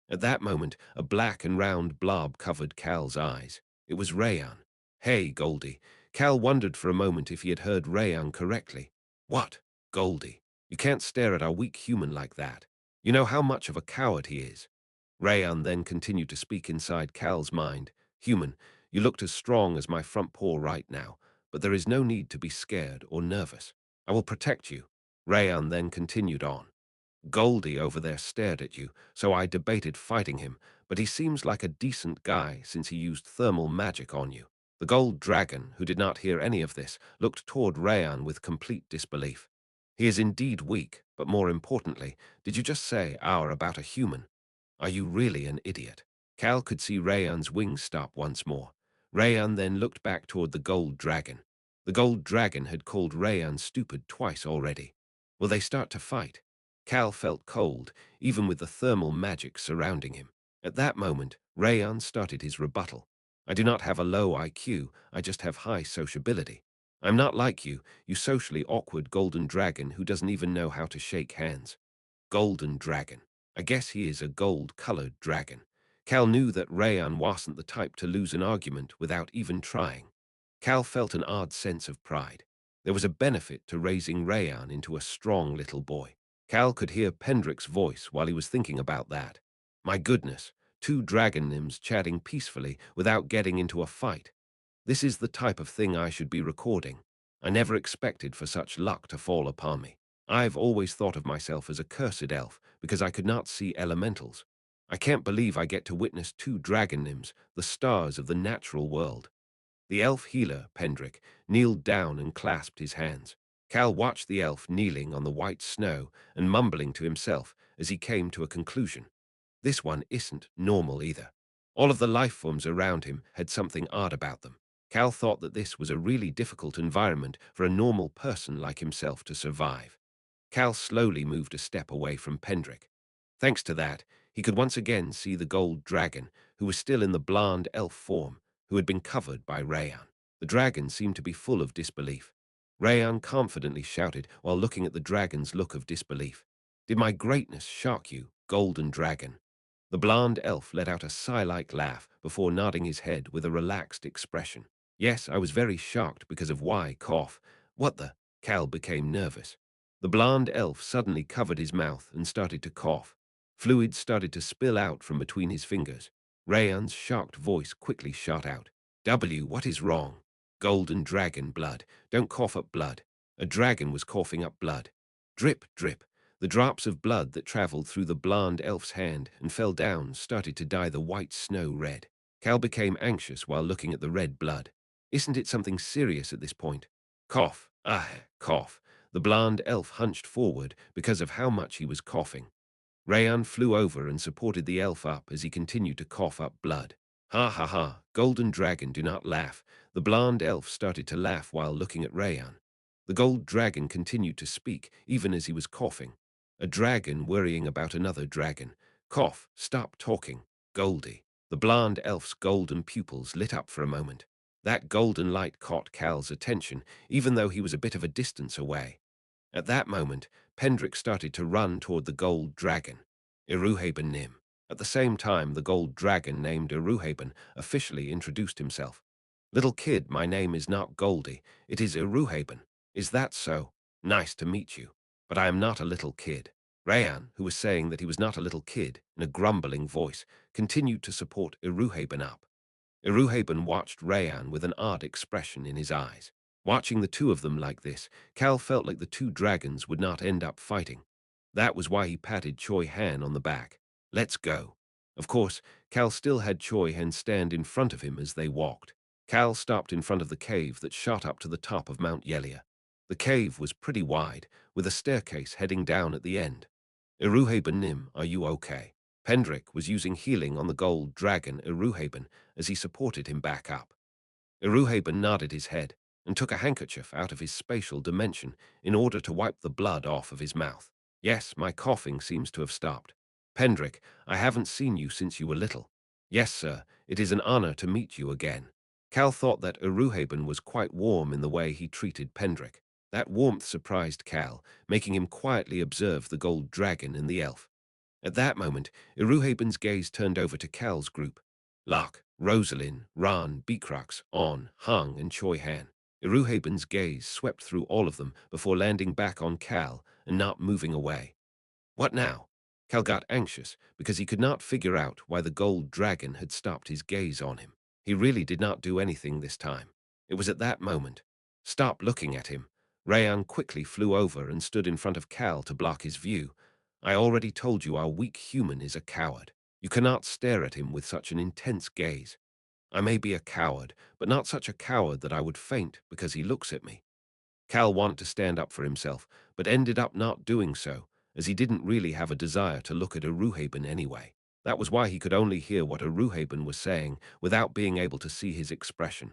At that moment, a black and round blob covered Cal's eyes. It was Rayan. Hey, Goldie. Cal wondered for a moment if he had heard Rayan correctly. What? Goldie, you can't stare at our weak human like that. You know how much of a coward he is. Rayan then continued to speak inside Cal's mind. Human, you looked as strong as my front paw right now, but there is no need to be scared or nervous. I will protect you. Rayan then continued on. Goldie over there stared at you, so I debated fighting him, but he seems like a decent guy since he used thermal magic on you. The gold dragon, who did not hear any of this, looked toward Rayan with complete disbelief. He is indeed weak, but more importantly, did you just say about a human? Are you really an idiot? Cal could see Rayan's wings stop once more. Rayan then looked back toward the gold dragon. The gold dragon had called Rayan stupid twice already. Will they start to fight? Cal felt cold, even with the thermal magic surrounding him. At that moment, Rayan started his rebuttal. I do not have a low IQ, I just have high sociability. I'm not like you socially awkward golden dragon who doesn't even know how to shake hands. Golden dragon. I guess he is a gold-colored dragon. Cal knew that Rayan wasn't the type to lose an argument without even trying. Cal felt an odd sense of pride. There was a benefit to raising Rayan into a strong little boy. Cal could hear Pendrick's voice while he was thinking about that. My goodness, two dragon nymphs chatting peacefully without getting into a fight. This is the type of thing I should be recording. I never expected for such luck to fall upon me. I've always thought of myself as a cursed elf because I could not see elementals. I can't believe I get to witness two dragon nymphs, the stars of the natural world. The elf healer, Pendrick, kneeled down and clasped his hands. Cal watched the elf kneeling on the white snow and mumbling to himself as he came to a conclusion. This one isn't normal either. All of the life forms around him had something odd about them. Cal thought that this was a really difficult environment for a normal person like himself to survive. Cal slowly moved a step away from Pendrick. Thanks to that, he could once again see the gold dragon, who was still in the blonde elf form, who had been covered by Rayan. The dragon seemed to be full of disbelief. Rayan confidently shouted while looking at the dragon's look of disbelief. Did my greatness shock you, golden dragon? The blonde elf let out a sigh-like laugh before nodding his head with a relaxed expression. Yes, I was very shocked because of why cough. What the? Cal became nervous. The blonde elf suddenly covered his mouth and started to cough. Fluid started to spill out from between his fingers. Rayan's shocked voice quickly shot out. What is wrong? Golden dragon blood. Don't cough up blood. A dragon was coughing up blood. Drip, drip. The drops of blood that traveled through the blonde elf's hand and fell down started to dye the white snow red. Cal became anxious while looking at the red blood. Isn't it something serious at this point? Cough. Cough. The blonde elf hunched forward because of how much he was coughing. Rayan flew over and supported the elf up as he continued to cough up blood. Ha ha ha, golden dragon, do not laugh. The blonde elf started to laugh while looking at Rayan. The gold dragon continued to speak, even as he was coughing. A dragon worrying about another dragon. Cough, stop talking. Goldie. The blonde elf's golden pupils lit up for a moment. That golden light caught Cal's attention, even though he was a bit of a distance away. At that moment, Pendrick started to run toward the gold dragon. Iruhaben Nim. At the same time, the gold dragon named Iruhaben officially introduced himself. Little kid, my name is not Goldie. It is Iruhaben. Is that so? Nice to meet you. But I am not a little kid. Rayan, who was saying that he was not a little kid, in a grumbling voice, continued to support Iruhaben up. Iruhaben watched Rayan with an odd expression in his eyes. Watching the two of them like this, Cal felt like the two dragons would not end up fighting. That was why he patted Choi Han on the back. Let's go. Of course, Cal still had Choi Han stand in front of him as they walked. Cal stopped in front of the cave that shot up to the top of Mount Yelia. The cave was pretty wide, with a staircase heading down at the end. Iruhaben Nim, are you okay? Pendrick was using healing on the gold dragon Iruhaben as he supported him back up. Iruhaben nodded his head and took a handkerchief out of his spatial dimension in order to wipe the blood off of his mouth. Yes, my coughing seems to have stopped. Pendrick, I haven't seen you since you were little. Yes, sir, it is an honor to meet you again. Cal thought that Iruhaben was quite warm in the way he treated Pendrick. That warmth surprised Cal, making him quietly observe the gold dragon and the elf. At that moment, Iruhaben's gaze turned over to Cal's group. Locke, Rosalind, Ran, Beacrux, On, Hung, and Choi Han. Iruhaben's gaze swept through all of them before landing back on Cal and not moving away. What now? Cal got anxious because he could not figure out why the gold dragon had stopped his gaze on him. He really did not do anything this time. It was at that moment. Stop looking at him. Rayan quickly flew over and stood in front of Cal to block his view. I already told you our weak human is a coward. You cannot stare at him with such an intense gaze. I may be a coward, but not such a coward that I would faint because he looks at me. Cal wanted to stand up for himself, but ended up not doing so, as he didn't really have a desire to look at Iruhaben anyway. That was why he could only hear what Iruhaben was saying without being able to see his expression.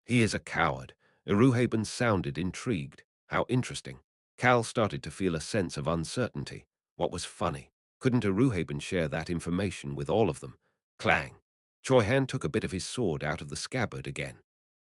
He is a coward. Iruhaben sounded intrigued. How interesting. Cal started to feel a sense of uncertainty. What was funny? Couldn't Iruhaben share that information with all of them? Clang. Choi Han took a bit of his sword out of the scabbard again.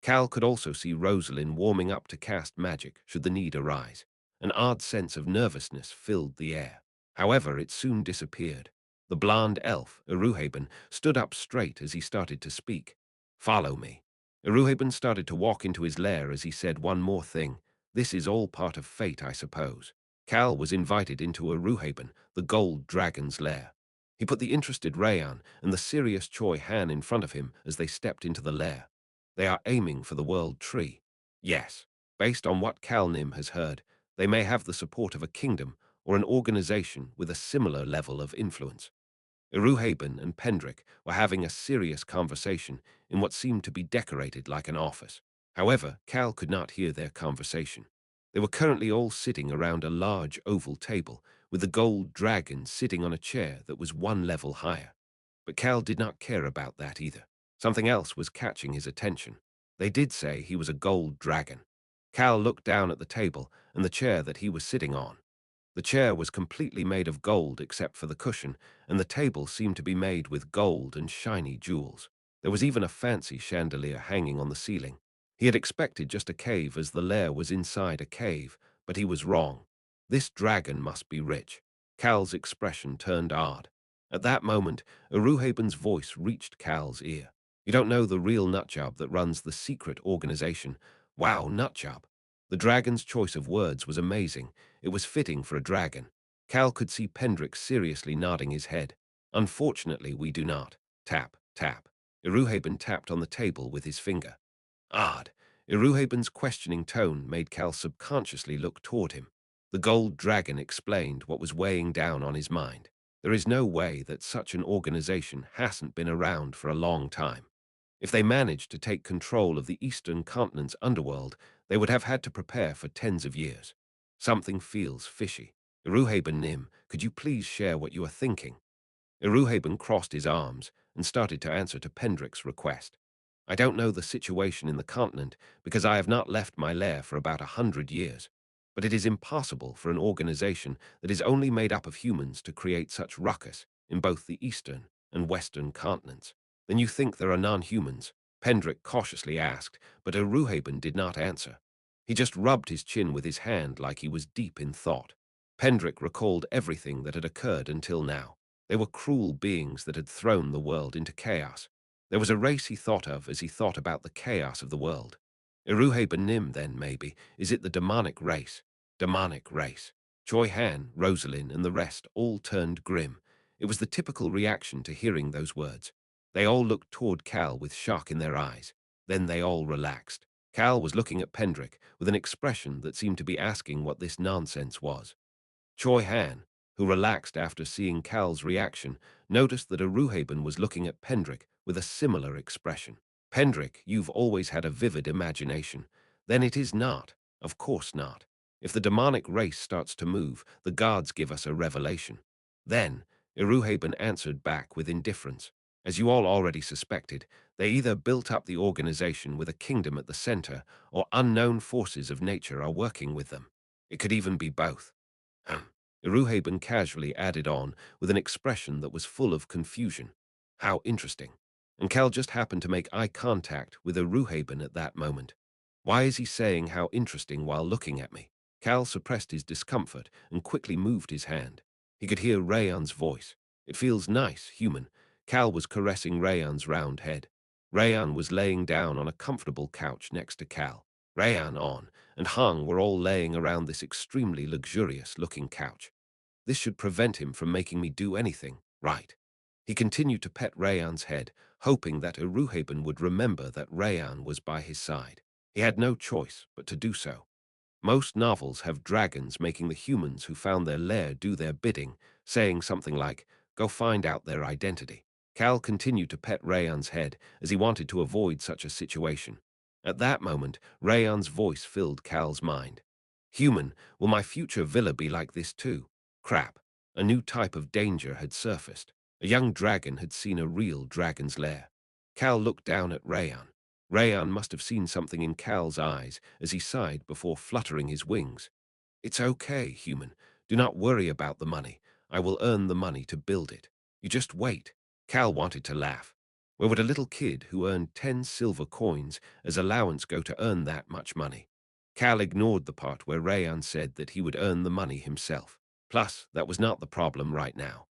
Cal could also see Rosalind warming up to cast magic should the need arise. An odd sense of nervousness filled the air. However, it soon disappeared. The blonde elf, Iruhaben, stood up straight as he started to speak. Follow me. Iruhaben started to walk into his lair as he said one more thing. This is all part of fate, I suppose. Cal was invited into Iruhaben, the gold dragon's lair. He put the interested Rayan and the serious Choi Han in front of him as they stepped into the lair. They are aiming for the world tree. Yes, based on what Cal Nim has heard, they may have the support of a kingdom or an organization with a similar level of influence. Iruhaben and Pendrick were having a serious conversation in what seemed to be decorated like an office. However, Cal could not hear their conversation. They were currently all sitting around a large oval table, with the gold dragon sitting on a chair that was one level higher. But Cal did not care about that either. Something else was catching his attention. They did say he was a gold dragon. Cal looked down at the table and the chair that he was sitting on. The chair was completely made of gold except for the cushion, and the table seemed to be made with gold and shiny jewels. There was even a fancy chandelier hanging on the ceiling. He had expected just a cave as the lair was inside a cave, but he was wrong. This dragon must be rich. Cal's expression turned odd. At that moment, Iruhaben's voice reached Cal's ear. You don't know the real nutjob that runs the secret organization. Wow, nutjob. The dragon's choice of words was amazing. It was fitting for a dragon. Cal could see Pendrick seriously nodding his head. Unfortunately, we do not. Tap, tap. Iruhaben tapped on the table with his finger. Odd. Iruhaben's questioning tone made Cal subconsciously look toward him. The gold dragon explained what was weighing down on his mind. There is no way that such an organization hasn't been around for a long time. If they managed to take control of the eastern continent's underworld, they would have had to prepare for tens of years. Something feels fishy. Iruhaben Nim, could you please share what you are thinking? Iruhaben crossed his arms and started to answer to Pendrick's request. I don't know the situation in the continent because I have not left my lair for about 100 years. But it is impossible for an organization that is only made up of humans to create such ruckus in both the eastern and western continents. Then you think there are non-humans? Pendrick cautiously asked, but Iruhaben did not answer. He just rubbed his chin with his hand like he was deep in thought. Pendrick recalled everything that had occurred until now. They were cruel beings that had thrown the world into chaos. There was a race he thought of as he thought about the chaos of the world. Iruhe Nim, then, maybe. Is it the demonic race? Demonic race. Choi Han, Rosalind, and the rest all turned grim. It was the typical reaction to hearing those words. They all looked toward Cal with shock in their eyes. Then they all relaxed. Cal was looking at Pendrick with an expression that seemed to be asking what this nonsense was. Choi Han, who relaxed after seeing Cal's reaction, noticed that Aruhaben was looking at Pendrick with a similar expression. Pendrick, you've always had a vivid imagination. Then it is not. Of course not. If the demonic race starts to move, the gods give us a revelation. Then, Iruhaben answered back with indifference. As you all already suspected, they either built up the organization with a kingdom at the center, or unknown forces of nature are working with them. It could even be both. Iruhaben casually added on with an expression that was full of confusion. How interesting. And Cal just happened to make eye contact with Iruhaben at that moment. Why is he saying how interesting while looking at me? Cal suppressed his discomfort and quickly moved his hand. He could hear Rayan's voice. It feels nice, human. Cal was caressing Rayan's round head. Rayan was laying down on a comfortable couch next to Cal. Rayan and Hung were all laying around this extremely luxurious-looking couch. This should prevent him from making me do anything, right? He continued to pet Rayan's head, hoping that Iruhaben would remember that Rayan was by his side. He had no choice but to do so. Most novels have dragons making the humans who found their lair do their bidding, saying something like, "Go find out their identity." Cal continued to pet Rayan's head as he wanted to avoid such a situation. At that moment, Rayan's voice filled Cal's mind. Human, will my future villa be like this too? Crap. A new type of danger had surfaced. A young dragon had seen a real dragon's lair. Cal looked down at Rayan. Rayan must have seen something in Cal's eyes as he sighed before fluttering his wings. It's okay, human. Do not worry about the money. I will earn the money to build it. You just wait. Cal wanted to laugh. Where would a little kid who earned 10 silver coins as allowance go to earn that much money? Cal ignored the part where Rayan said that he would earn the money himself. Plus, that was not the problem right now.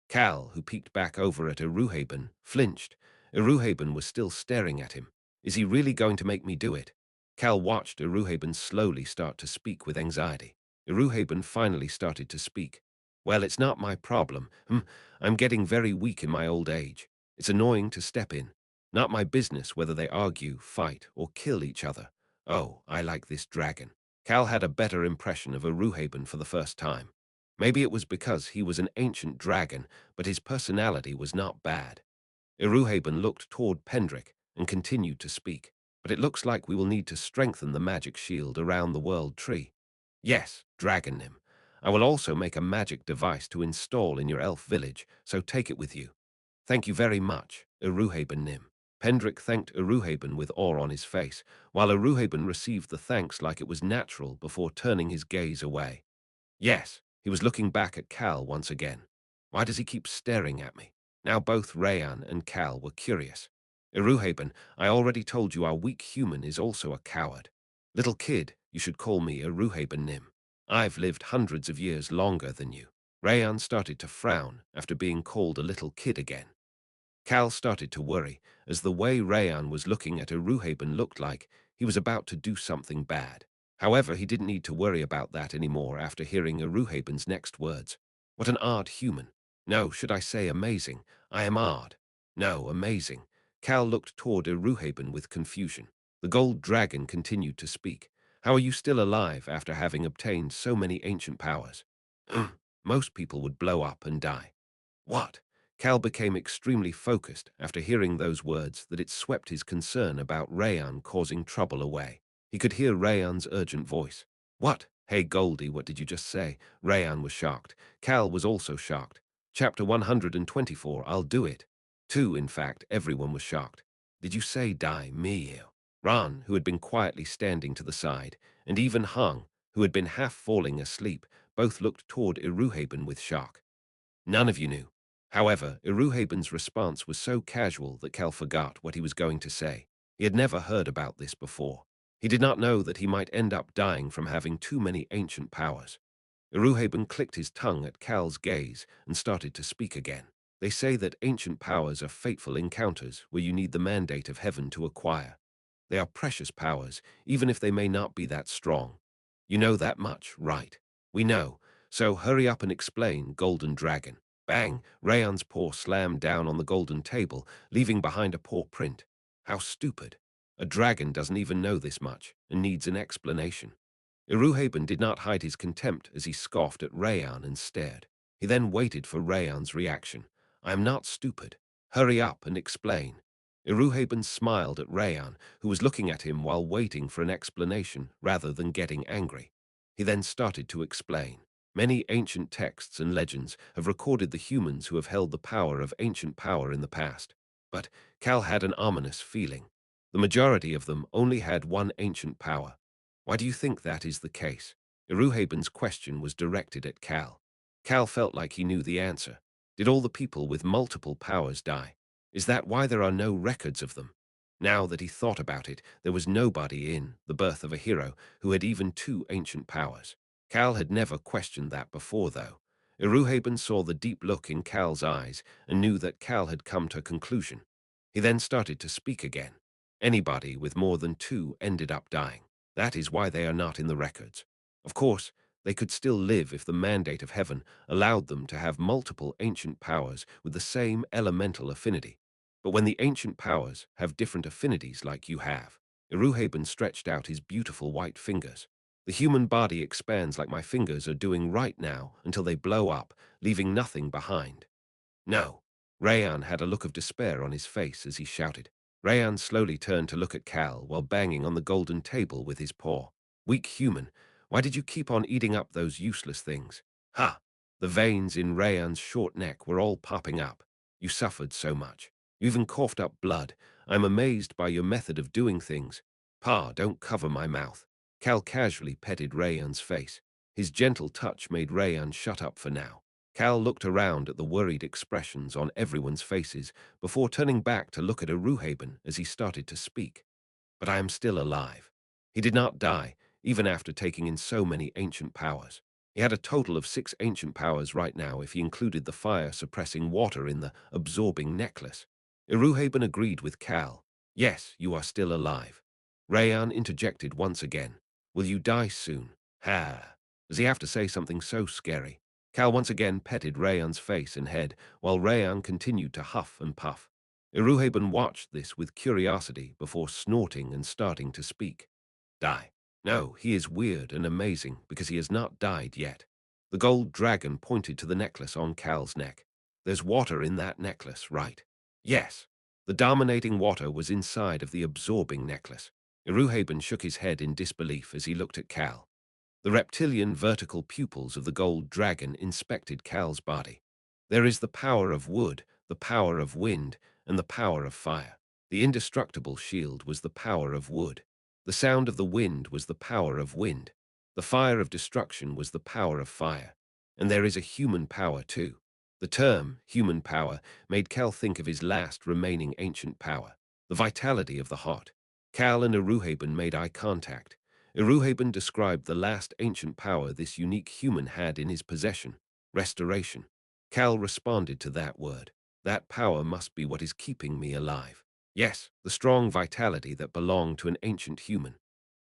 Cal, who peeked back over at Iruhaben, flinched. Iruhaben was still staring at him. Is he really going to make me do it? Cal watched Iruhaben slowly start to speak with anxiety. Iruhaben finally started to speak. Well, it's not my problem. I'm getting very weak in my old age. It's annoying to step in. Not my business whether they argue, fight, or kill each other. Oh, I like this dragon. Cal had a better impression of Iruhaben for the first time. Maybe it was because he was an ancient dragon, but his personality was not bad. Iruhaben looked toward Pendrick and continued to speak. But it looks like we will need to strengthen the magic shield around the world tree. Yes, Dragon Nim. I will also make a magic device to install in your elf village, so take it with you. Thank you very much, Iruhaben Nim. Pendrick thanked Iruhaben with awe on his face, while Iruhaben received the thanks like it was natural before turning his gaze away. Yes, he was looking back at Cal once again. Why does he keep staring at me? Now both Rayan and Cal were curious. Iruhaben, I already told you our weak human is also a coward. Little kid, you should call me Iruhaben Nim. I've lived hundreds of years longer than you. Rayan started to frown after being called a little kid again. Cal started to worry, as the way Rayan was looking at Iruhaben looked like he was about to do something bad. However, he didn't need to worry about that anymore after hearing Iruhaben's next words. What an odd human. No, should I say amazing? I am odd. No, amazing. Cal looked toward Iruhaben with confusion. The gold dragon continued to speak. How are you still alive after having obtained so many ancient powers? Most people would blow up and die. What? Cal became extremely focused after hearing those words that it swept his concern about Rayan causing trouble away. He could hear Rayan's urgent voice. What? Hey Goldie, what did you just say? Rayan was shocked. Cal was also shocked. Chapter 124, I'll do it. Two, in fact, everyone was shocked. Did you say die me? Ran, who had been quietly standing to the side, and even Hung, who had been half falling asleep, both looked toward Iruhaben with shock. None of you knew. However, Iruhaben's response was so casual that Cal forgot what he was going to say. He had never heard about this before. He did not know that he might end up dying from having too many ancient powers. Iruhaben clicked his tongue at Cal's gaze and started to speak again. They say that ancient powers are fateful encounters where you need the mandate of heaven to acquire. They are precious powers, even if they may not be that strong. You know that much, right? We know. So hurry up and explain, Golden Dragon. Bang! Rayon's paw slammed down on the golden table, leaving behind a paw print. How stupid. A dragon doesn't even know this much, and needs an explanation. Iruhaben did not hide his contempt as he scoffed at Rayan and stared. He then waited for Rayan's reaction. I am not stupid. Hurry up and explain. Iruhaben smiled at Rayan, who was looking at him while waiting for an explanation rather than getting angry. He then started to explain. Many ancient texts and legends have recorded the humans who have held the power of ancient power in the past. But Cal had an ominous feeling. The majority of them only had one ancient power. Why do you think that is the case? Iruhaben's question was directed at Cal. Cal felt like he knew the answer. Did all the people with multiple powers die? Is that why there are no records of them? Now that he thought about it, there was nobody in The Birth of a Hero who had even two ancient powers. Cal had never questioned that before, though. Iruhaben saw the deep look in Cal's eyes and knew that Cal had come to a conclusion. He then started to speak again. Anybody with more than two ended up dying. That is why they are not in the records. Of course, they could still live if the mandate of heaven allowed them to have multiple ancient powers with the same elemental affinity. But when the ancient powers have different affinities like you have, Iruhaben stretched out his beautiful white fingers. The human body expands like my fingers are doing right now until they blow up, leaving nothing behind. No. Rayan had a look of despair on his face as he shouted. Rayan slowly turned to look at Cal while banging on the golden table with his paw. Weak human, why did you keep on eating up those useless things? Ha! The veins in Rayan's short neck were all popping up. You suffered so much. You even coughed up blood. I'm amazed by your method of doing things. Pa, don't cover my mouth. Cal casually petted Rayan's face. His gentle touch made Rayan shut up for now. Cal looked around at the worried expressions on everyone's faces before turning back to look at Iruhaben as he started to speak. But I am still alive. He did not die, even after taking in so many ancient powers. He had a total of 6 ancient powers right now if he included the fire-suppressing water in the absorbing necklace. Iruhaben agreed with Cal. Yes, you are still alive. Rayan interjected once again. Will you die soon? Ha! Does he have to say something so scary? Cal once again petted Rayan's face and head, while Rayan continued to huff and puff. Iruhaben watched this with curiosity before snorting and starting to speak. Die. No, he is weird and amazing because he has not died yet. The gold dragon pointed to the necklace on Cal's neck. There's water in that necklace, right? Yes. The dominating water was inside of the absorbing necklace. Iruhaben shook his head in disbelief as he looked at Cal. The reptilian vertical pupils of the gold dragon inspected Cal's body. There is the power of wood, the power of wind, and the power of fire. The indestructible shield was the power of wood. The sound of the wind was the power of wind. The fire of destruction was the power of fire. And there is a human power too. The term, human power, made Cal think of his last remaining ancient power, the vitality of the heart. Cal and Iruhaben made eye contact. Iruhaben described the last ancient power this unique human had in his possession, restoration. Cal responded to that word. That power must be what is keeping me alive. Yes, the strong vitality that belonged to an ancient human.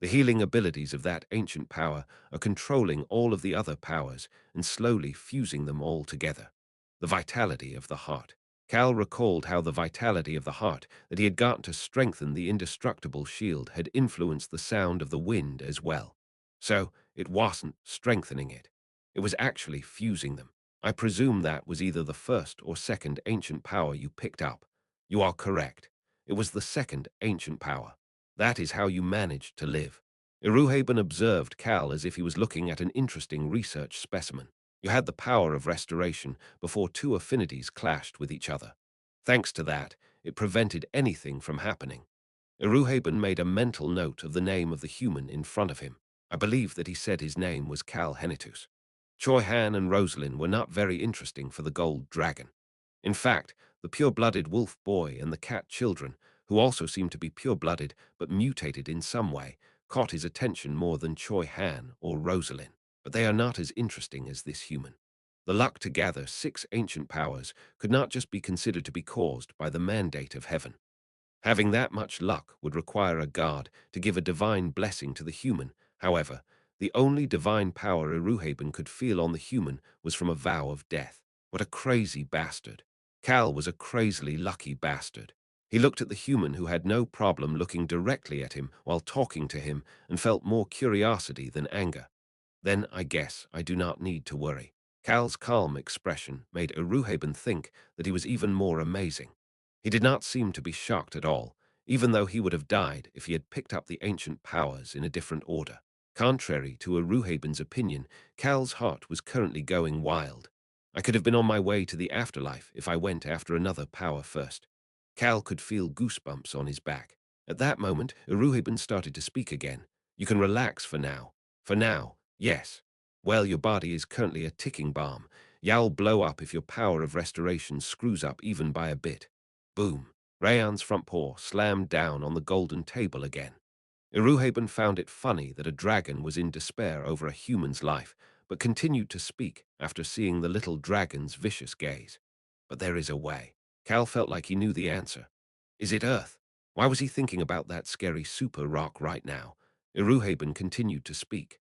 The healing abilities of that ancient power are controlling all of the other powers and slowly fusing them all together. The vitality of the heart. Cal recalled how the vitality of the heart that he had gotten to strengthen the indestructible shield had influenced the sound of the wind as well. So, it wasn't strengthening it. It was actually fusing them. I presume that was either the first or second ancient power you picked up. You are correct. It was the second ancient power. That is how you managed to live. Iruhaben observed Cal as if he was looking at an interesting research specimen. You had the power of restoration before two affinities clashed with each other. Thanks to that, it prevented anything from happening. Iruhaben made a mental note of the name of the human in front of him. I believe that he said his name was Cal Henitus. Choi Han and Rosalind were not very interesting for the gold dragon. In fact, the pure-blooded wolf boy and the cat children, who also seemed to be pure-blooded but mutated in some way, caught his attention more than Choi Han or Rosalind. But they are not as interesting as this human. The luck to gather 6 ancient powers could not just be considered to be caused by the mandate of heaven. Having that much luck would require a god to give a divine blessing to the human. However, the only divine power Eruhaben could feel on the human was from a vow of death. What a crazy bastard. Cal was a crazily lucky bastard. He looked at the human who had no problem looking directly at him while talking to him and felt more curiosity than anger. Then I guess I do not need to worry. Cal's calm expression made Eruhaben think that he was even more amazing. He did not seem to be shocked at all, even though he would have died if he had picked up the ancient powers in a different order. Contrary to Eruhaben's opinion, Cal's heart was currently going wild. I could have been on my way to the afterlife if I went after another power first. Cal could feel goosebumps on his back. At that moment, Eruhaben started to speak again. You can relax for now. For now, yes. Well, your body is currently a ticking bomb. You'll blow up if your power of restoration screws up even by a bit. Boom. Rayan's front paw slammed down on the golden table again. Eruhaben found it funny that a dragon was in despair over a human's life, but continued to speak after seeing the little dragon's vicious gaze. But there is a way. Cal felt like he knew the answer. Is it Earth? Why was he thinking about that scary super rock right now? Eruhaben continued to speak.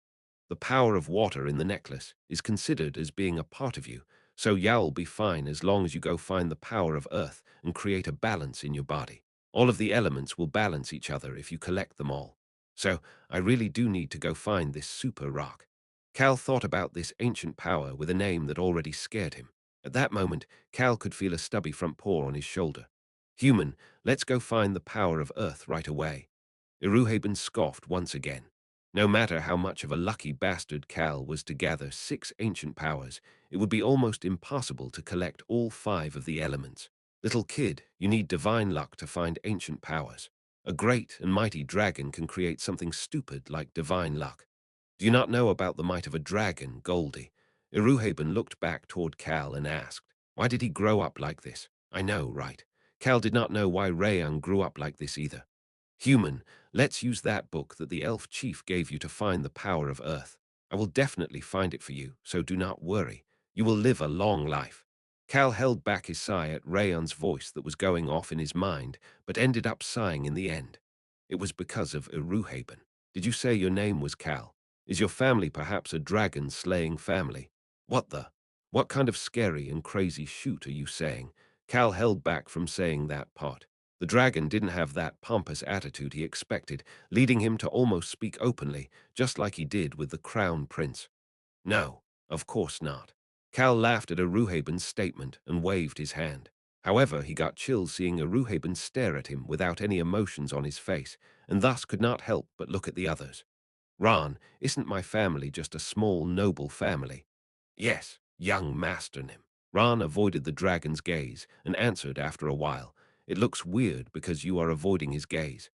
The power of water in the necklace is considered as being a part of you, so you'll be fine as long as you go find the power of Earth and create a balance in your body. All of the elements will balance each other if you collect them all. So, I really do need to go find this super rock. Cal thought about this ancient power with a name that already scared him. At that moment, Cal could feel a stubby front paw on his shoulder. Human, let's go find the power of Earth right away. Eruhaben scoffed once again. No matter how much of a lucky bastard Cal was to gather 6 ancient powers, it would be almost impossible to collect all 5 of the elements. Little kid, you need divine luck to find ancient powers. A great and mighty dragon can create something stupid like divine luck. Do you not know about the might of a dragon, Goldie? Eruhaben looked back toward Cal and asked, why did he grow up like this? I know, right? Cal did not know why Rayan grew up like this either. Human, let's use that book that the elf chief gave you to find the power of Earth. I will definitely find it for you, so do not worry. You will live a long life. Cal held back his sigh at Rayan's voice that was going off in his mind, but ended up sighing in the end. It was because of Eruhaben. Did you say your name was Cal? Is your family perhaps a dragon-slaying family? What the? What kind of scary and crazy shoot are you saying? Cal held back from saying that part. The dragon didn't have that pompous attitude he expected, leading him to almost speak openly, just like he did with the crown prince. No, of course not. Cal laughed at Eruhaben's statement and waved his hand. However, he got chills seeing Eruhaben stare at him without any emotions on his face, and thus could not help but look at the others. Ron, isn't my family just a small, noble family? Yes, young Master Nim. Ron avoided the dragon's gaze and answered after a while. It looks weird because you are avoiding his gaze.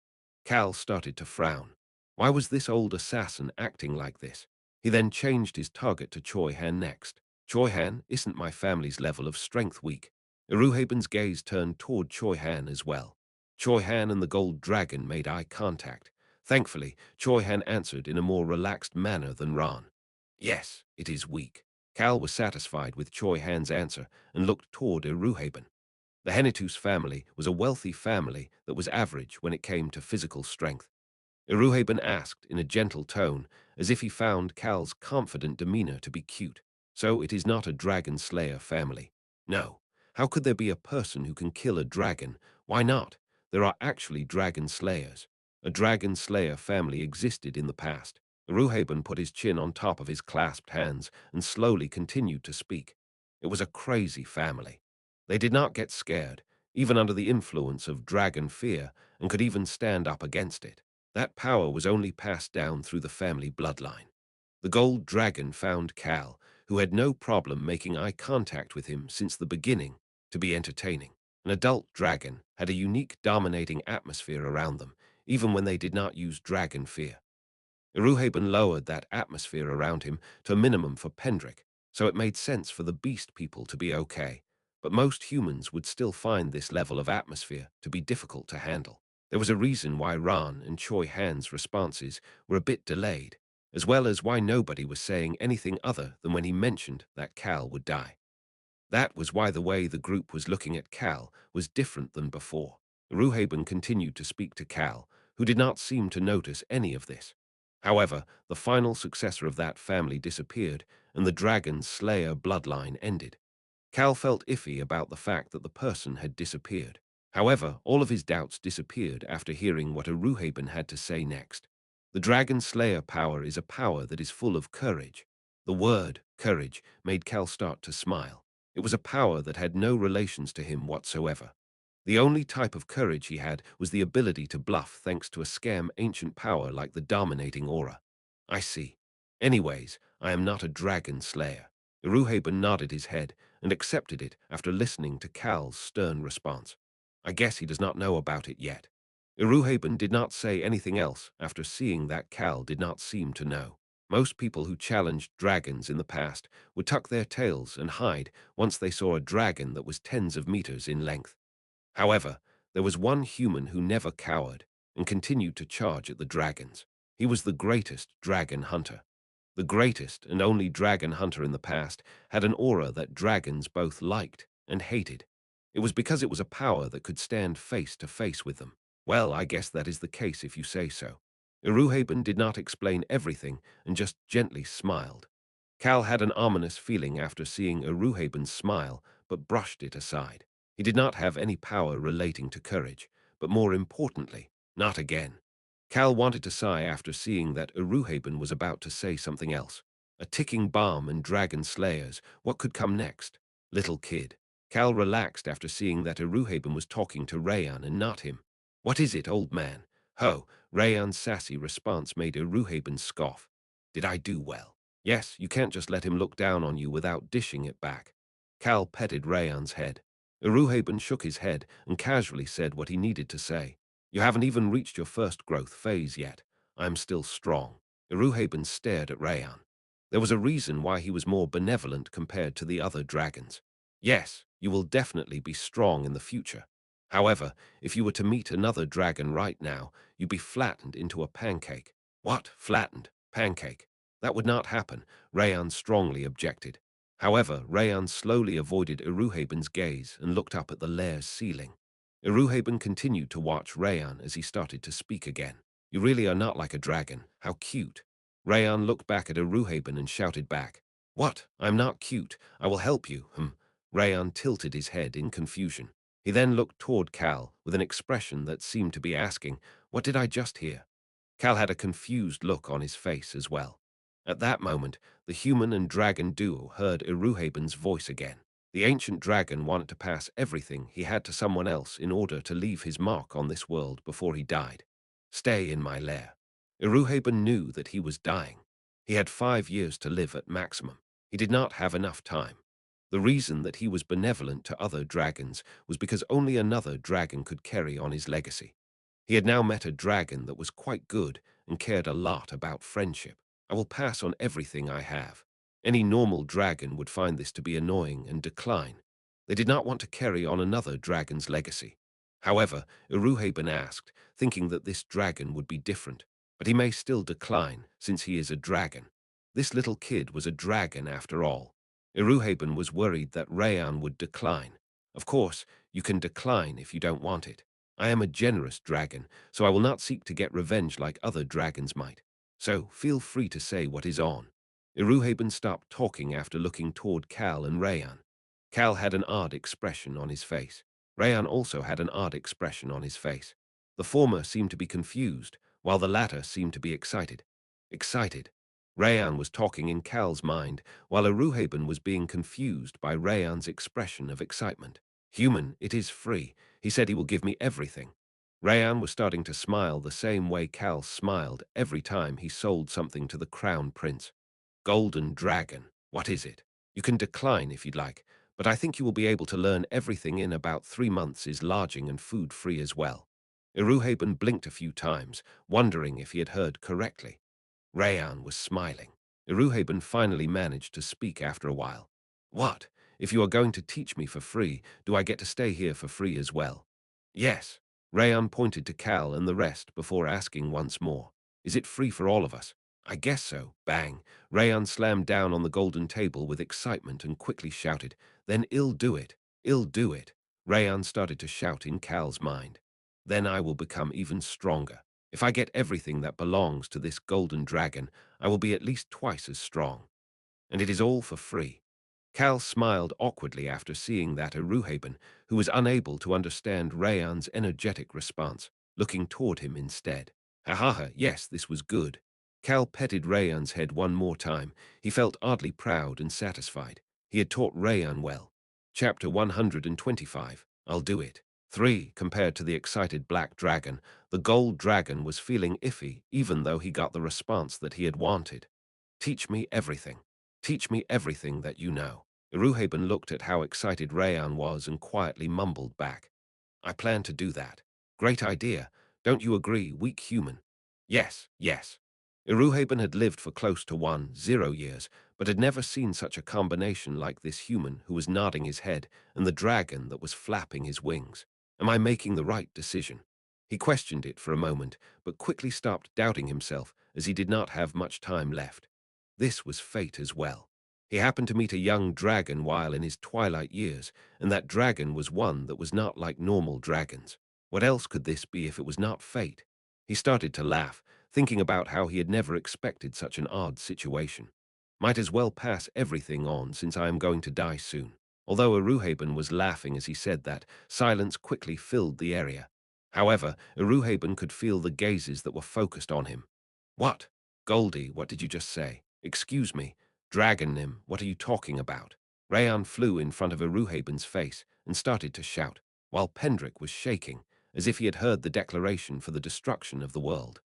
Cal started to frown. Why was this old assassin acting like this? He then changed his target to Choi Han next. Choi Han, isn't my family's level of strength weak? Eruhaben's gaze turned toward Choi Han as well. Choi Han and the gold dragon made eye contact. Thankfully, Choi Han answered in a more relaxed manner than Ron. Yes, it is weak. Cal was satisfied with Choi Han's answer and looked toward Eruhaben. The Henitus family was a wealthy family that was average when it came to physical strength. Eruhaben asked in a gentle tone, as if he found Cal's confident demeanor to be cute. So it is not a dragon slayer family. No. How could there be a person who can kill a dragon? Why not? There are actually dragon slayers. A dragon slayer family existed in the past. Eruhaben put his chin on top of his clasped hands and slowly continued to speak. It was a crazy family. They did not get scared, even under the influence of dragon fear, and could even stand up against it. That power was only passed down through the family bloodline. The gold dragon found Cal, who had no problem making eye contact with him since the beginning, to be entertaining. An adult dragon had a unique dominating atmosphere around them, even when they did not use dragon fear. Eruhaben lowered that atmosphere around him to a minimum for Pendrick, so it made sense for the beast people to be okay. But most humans would still find this level of atmosphere to be difficult to handle. There was a reason why Ran and Choi Han's responses were a bit delayed. as well as why nobody was saying anything other than when he mentioned that Cal would die. That was why the way the group was looking at Cal was different than before. Ruhaben continued to speak to Cal, who did not seem to notice any of this. However, the final successor of that family disappeared, and the Dragon Slayer bloodline ended. Cal felt iffy about the fact that the person had disappeared. However, all of his doubts disappeared after hearing what Aruhaben had to say next. The Dragon Slayer power is a power that is full of courage. The word, courage, made Cal start to smile. It was a power that had no relations to him whatsoever. The only type of courage he had was the ability to bluff thanks to a scam ancient power like the dominating aura. I see. Anyways, I am not a dragon slayer. Iruhaben nodded his head and accepted it after listening to Cal's stern response. I guess he does not know about it yet. Iruhaben did not say anything else after seeing that Cal did not seem to know. Most people who challenged dragons in the past would tuck their tails and hide once they saw a dragon that was tens of meters in length. However, there was one human who never cowered and continued to charge at the dragons. He was the greatest dragon hunter. The greatest and only dragon hunter in the past had an aura that dragons both liked and hated. It was because it was a power that could stand face to face with them. Well, I guess that is the case if you say so. Iruhaben did not explain everything and just gently smiled. Cal had an ominous feeling after seeing Iruhaben's smile, but brushed it aside. He did not have any power relating to courage, but more importantly, not again. Cal wanted to sigh after seeing that Iruhaben was about to say something else. A ticking bomb and dragon slayers, what could come next? Little kid. Cal relaxed after seeing that Iruhaben was talking to Rayan and not him. What is it, old man? Ho, Rayan's sassy response made Iruhaben scoff. Did I do well? Yes, you can't just let him look down on you without dishing it back. Cal petted Rayan's head. Iruhaben shook his head and casually said what he needed to say. You haven't even reached your first growth phase yet. I'm still strong. Iruhaben stared at Rayan. There was a reason why he was more benevolent compared to the other dragons. Yes, you will definitely be strong in the future. However, if you were to meet another dragon right now, you'd be flattened into a pancake. What? Flattened? Pancake? That would not happen, Rayan strongly objected. However, Rayan slowly avoided Iruhaben's gaze and looked up at the lair's ceiling. Iruhaben continued to watch Rayan as he started to speak again. You really are not like a dragon. How cute. Rayan looked back at Iruhaben and shouted back. What? I'm not cute. I will help you. Rayan tilted his head in confusion. He then looked toward Cal with an expression that seemed to be asking, what did I just hear? Cal had a confused look on his face as well. At that moment, the human and dragon duo heard Iruhaben's voice again. The ancient dragon wanted to pass everything he had to someone else in order to leave his mark on this world before he died. Stay in my lair. Iruhaben knew that he was dying. He had 5 years to live at maximum. He did not have enough time. The reason that he was benevolent to other dragons was because only another dragon could carry on his legacy. He had now met a dragon that was quite good and cared a lot about friendship. I will pass on everything I have. Any normal dragon would find this to be annoying and decline. They did not want to carry on another dragon's legacy. However, Iruhaben asked, thinking that this dragon would be different, but he may still decline since he is a dragon. This little kid was a dragon after all. Iruhaben was worried that Rayan would decline. Of course, you can decline if you don't want it. I am a generous dragon, so I will not seek to get revenge like other dragons might. So feel free to say what is on. Iruhaben stopped talking after looking toward Cal and Rayan. Cal had an odd expression on his face. Rayan also had an odd expression on his face. The former seemed to be confused, while the latter seemed to be excited. Excited. Rayan was talking in Cal's mind, while Iruhaben was being confused by Rayan's expression of excitement. Human, it is free. He said he will give me everything. Rayan was starting to smile the same way Cal smiled every time he sold something to the Crown Prince. Golden Dragon, what is it? You can decline if you'd like, but I think you will be able to learn everything in about 3 months is lodging and food free as well. Iruhaben blinked a few times, wondering if he had heard correctly. Rayan was smiling. Iruhaben finally managed to speak after a while. What? If you are going to teach me for free, do I get to stay here for free as well? Yes. Rayan pointed to Cal and the rest before asking once more. Is it free for all of us? I guess so. Bang. Rayan slammed down on the golden table with excitement and quickly shouted, "Then I'll do it. I'll do it." Rayan started to shout in Cal's mind. "Then I will become even stronger. If I get everything that belongs to this golden dragon, I will be at least twice as strong. And it is all for free." Cal smiled awkwardly after seeing that Eruhaben, who was unable to understand Rayan's energetic response, looking toward him instead. Ha ha ha, yes, this was good. Cal petted Rayan's head one more time. He felt oddly proud and satisfied. He had taught Rayan well. Chapter 125, I'll do it. 3. Compared to the excited black dragon, the gold dragon was feeling iffy even though he got the response that he had wanted. Teach me everything. Teach me everything that you know. Eruhaben looked at how excited Rayan was and quietly mumbled back, "I plan to do that. Great idea. Don't you agree, weak human?" "Yes, yes." Eruhaben had lived for close to 10 years, but had never seen such a combination like this human who was nodding his head and the dragon that was flapping his wings. Am I making the right decision? He questioned it for a moment, but quickly stopped doubting himself as he did not have much time left. This was fate as well. He happened to meet a young dragon while in his twilight years, and that dragon was one that was not like normal dragons. What else could this be if it was not fate? He started to laugh, thinking about how he had never expected such an odd situation. Might as well pass everything on since I am going to die soon. Although Eruhaben was laughing as he said that, silence quickly filled the area. However, Eruhaben could feel the gazes that were focused on him. "What? Goldie, what did you just say? Excuse me. Dragonim, what are you talking about?" Rayan flew in front of Eruhaben's face and started to shout, while Pendrick was shaking, as if he had heard the declaration for the destruction of the world.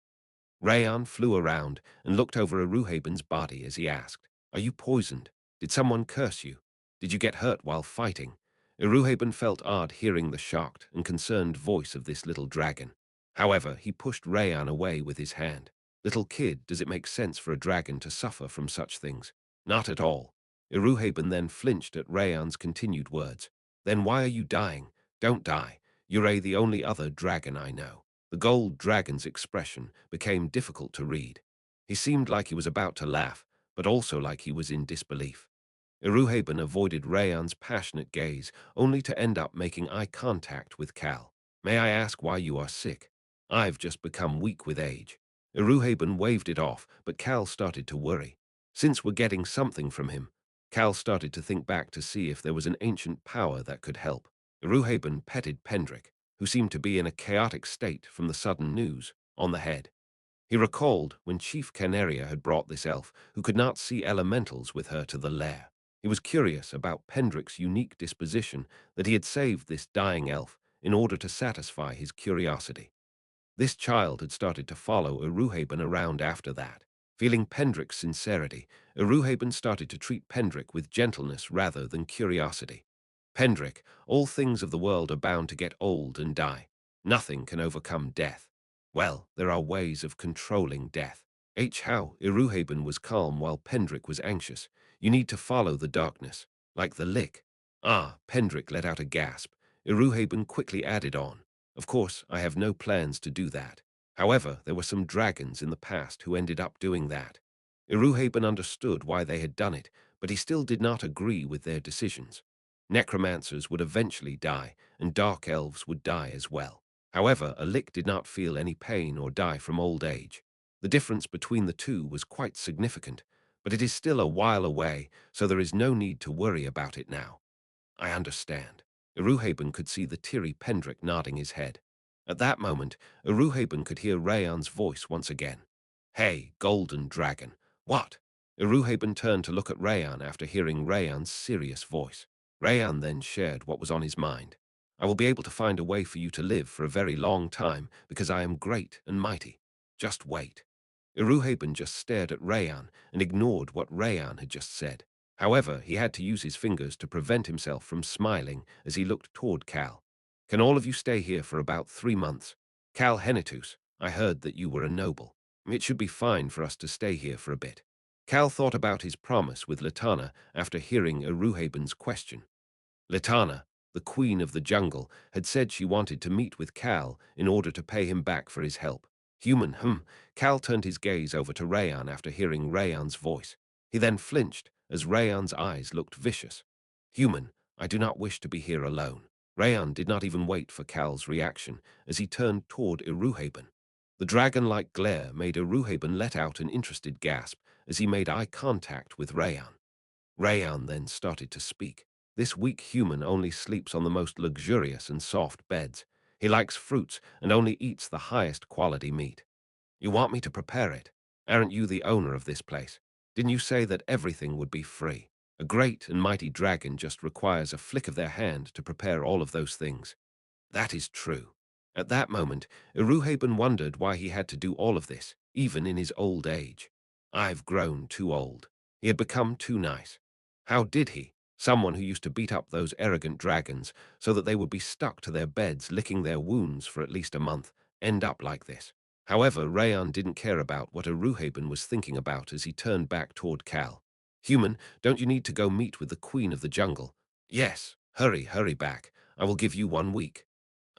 Rayan flew around and looked over Eruhaben's body as he asked, "Are you poisoned? Did someone curse you? Did you get hurt while fighting?" Eruhaben felt odd hearing the shocked and concerned voice of this little dragon. However, he pushed Rayan away with his hand. "Little kid, does it make sense for a dragon to suffer from such things?" "Not at all." Eruhaben then flinched at Rayan's continued words. "Then why are you dying? Don't die. You're the only other dragon I know." The gold dragon's expression became difficult to read. He seemed like he was about to laugh, but also like he was in disbelief. Eruhaben avoided Rayan's passionate gaze, only to end up making eye contact with Cal. "May I ask why you are sick?" "I've just become weak with age." Eruhaben waved it off, but Cal started to worry. Since we're getting something from him, Cal started to think back to see if there was an ancient power that could help. Eruhaben petted Pendrick, who seemed to be in a chaotic state from the sudden news, on the head. He recalled when Chief Canaria had brought this elf, who could not see elementals, with her to the lair. He was curious about Pendrick's unique disposition that he had saved this dying elf in order to satisfy his curiosity. This child had started to follow Eruhaben around after that. Feeling Pendrick's sincerity, Eruhaben started to treat Pendrick with gentleness rather than curiosity. "Pendrick, all things of the world are bound to get old and die. Nothing can overcome death. Well, there are ways of controlling death." How Eruhaben was calm while Pendrick was anxious. "You need to follow the darkness, like the lick." "Ah," Pendrick let out a gasp. Eruhaben quickly added on, "Of course, I have no plans to do that. However, there were some dragons in the past who ended up doing that." Eruhaben understood why they had done it, but he still did not agree with their decisions. Necromancers would eventually die, and dark elves would die as well. However, Alik did not feel any pain or die from old age. The difference between the two was quite significant, but it is still a while away, so there is no need to worry about it now. "I understand." Eruhaben could see the teary Pendrick nodding his head. At that moment, Eruhaben could hear Rayan's voice once again. "Hey, golden dragon, what?" Eruhaben turned to look at Rayan after hearing Rayan's serious voice. Rayan then shared what was on his mind. "I will be able to find a way for you to live for a very long time because I am great and mighty. Just wait." Eruhaben just stared at Rayan and ignored what Rayan had just said. However, he had to use his fingers to prevent himself from smiling as he looked toward Cal. "Can all of you stay here for about 3 months? Cal Henitus, I heard that you were a noble. It should be fine for us to stay here for a bit." Cal thought about his promise with Latana after hearing Eruhaben's question. Latana, the queen of the jungle, had said she wanted to meet with Cal in order to pay him back for his help. Human, Cal turned his gaze over to Rayan after hearing Rayan's voice. He then flinched as Rayan's eyes looked vicious. Human, I do not wish to be here alone. Rayan did not even wait for Cal's reaction as he turned toward Iruhaben. The dragon-like glare made Iruhaben let out an interested gasp as he made eye contact with Rayan. Rayan then started to speak. This weak human only sleeps on the most luxurious and soft beds. He likes fruits and only eats the highest quality meat. You want me to prepare it? Aren't you the owner of this place? Didn't you say that everything would be free? A great and mighty dragon just requires a flick of their hand to prepare all of those things. That is true. At that moment, Iruhaben wondered why he had to do all of this, even in his old age. I've grown too old. He had become too nice. How did he? Someone who used to beat up those arrogant dragons so that they would be stuck to their beds licking their wounds for at least a month, end up like this. However, Rayan didn't care about what Iruhaben was thinking about as he turned back toward Cal. Human, don't you need to go meet with the Queen of the Jungle? Yes, hurry back. I will give you 1 week.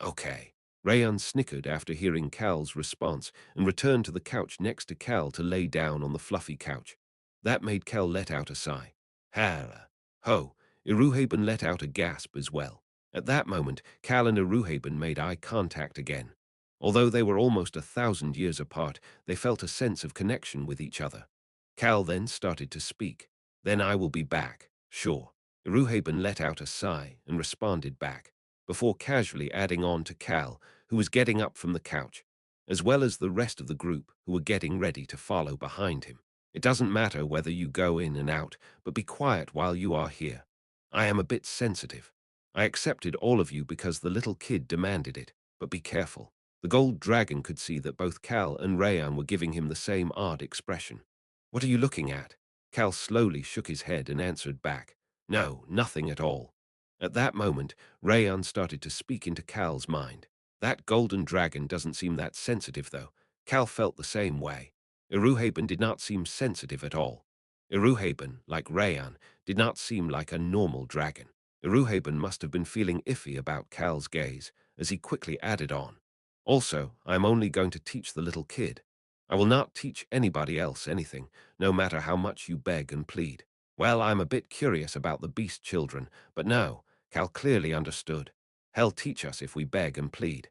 Okay. Rayan snickered after hearing Cal's response and returned to the couch next to Cal to lay down on the fluffy couch. That made Cal let out a sigh. Hara. Ho. Iruhaben let out a gasp as well. At that moment, Cal and Iruhaben made eye contact again. Although they were almost 1,000 years apart, they felt a sense of connection with each other. Cal then started to speak. Then I will be back, sure. Iruhaben let out a sigh and responded back, before casually adding on to Cal, who was getting up from the couch, as well as the rest of the group who were getting ready to follow behind him. It doesn't matter whether you go in and out, but be quiet while you are here. I am a bit sensitive. I accepted all of you because the little kid demanded it, but be careful. The gold dragon could see that both Cal and Rayan were giving him the same odd expression. What are you looking at? Cal slowly shook his head and answered back. No, nothing at all. At that moment, Rayan started to speak into Cal's mind. That golden dragon doesn't seem that sensitive, though. Cal felt the same way. Iruhaben did not seem sensitive at all. Iruhaben, like Rayan, did not seem like a normal dragon. Iruhaben must have been feeling iffy about Cal's gaze, as he quickly added on. Also, I am only going to teach the little kid. I will not teach anybody else anything, no matter how much you beg and plead. Well, I'm a bit curious about the beast children, but no, Cal clearly understood. Hell teach us if we beg and plead.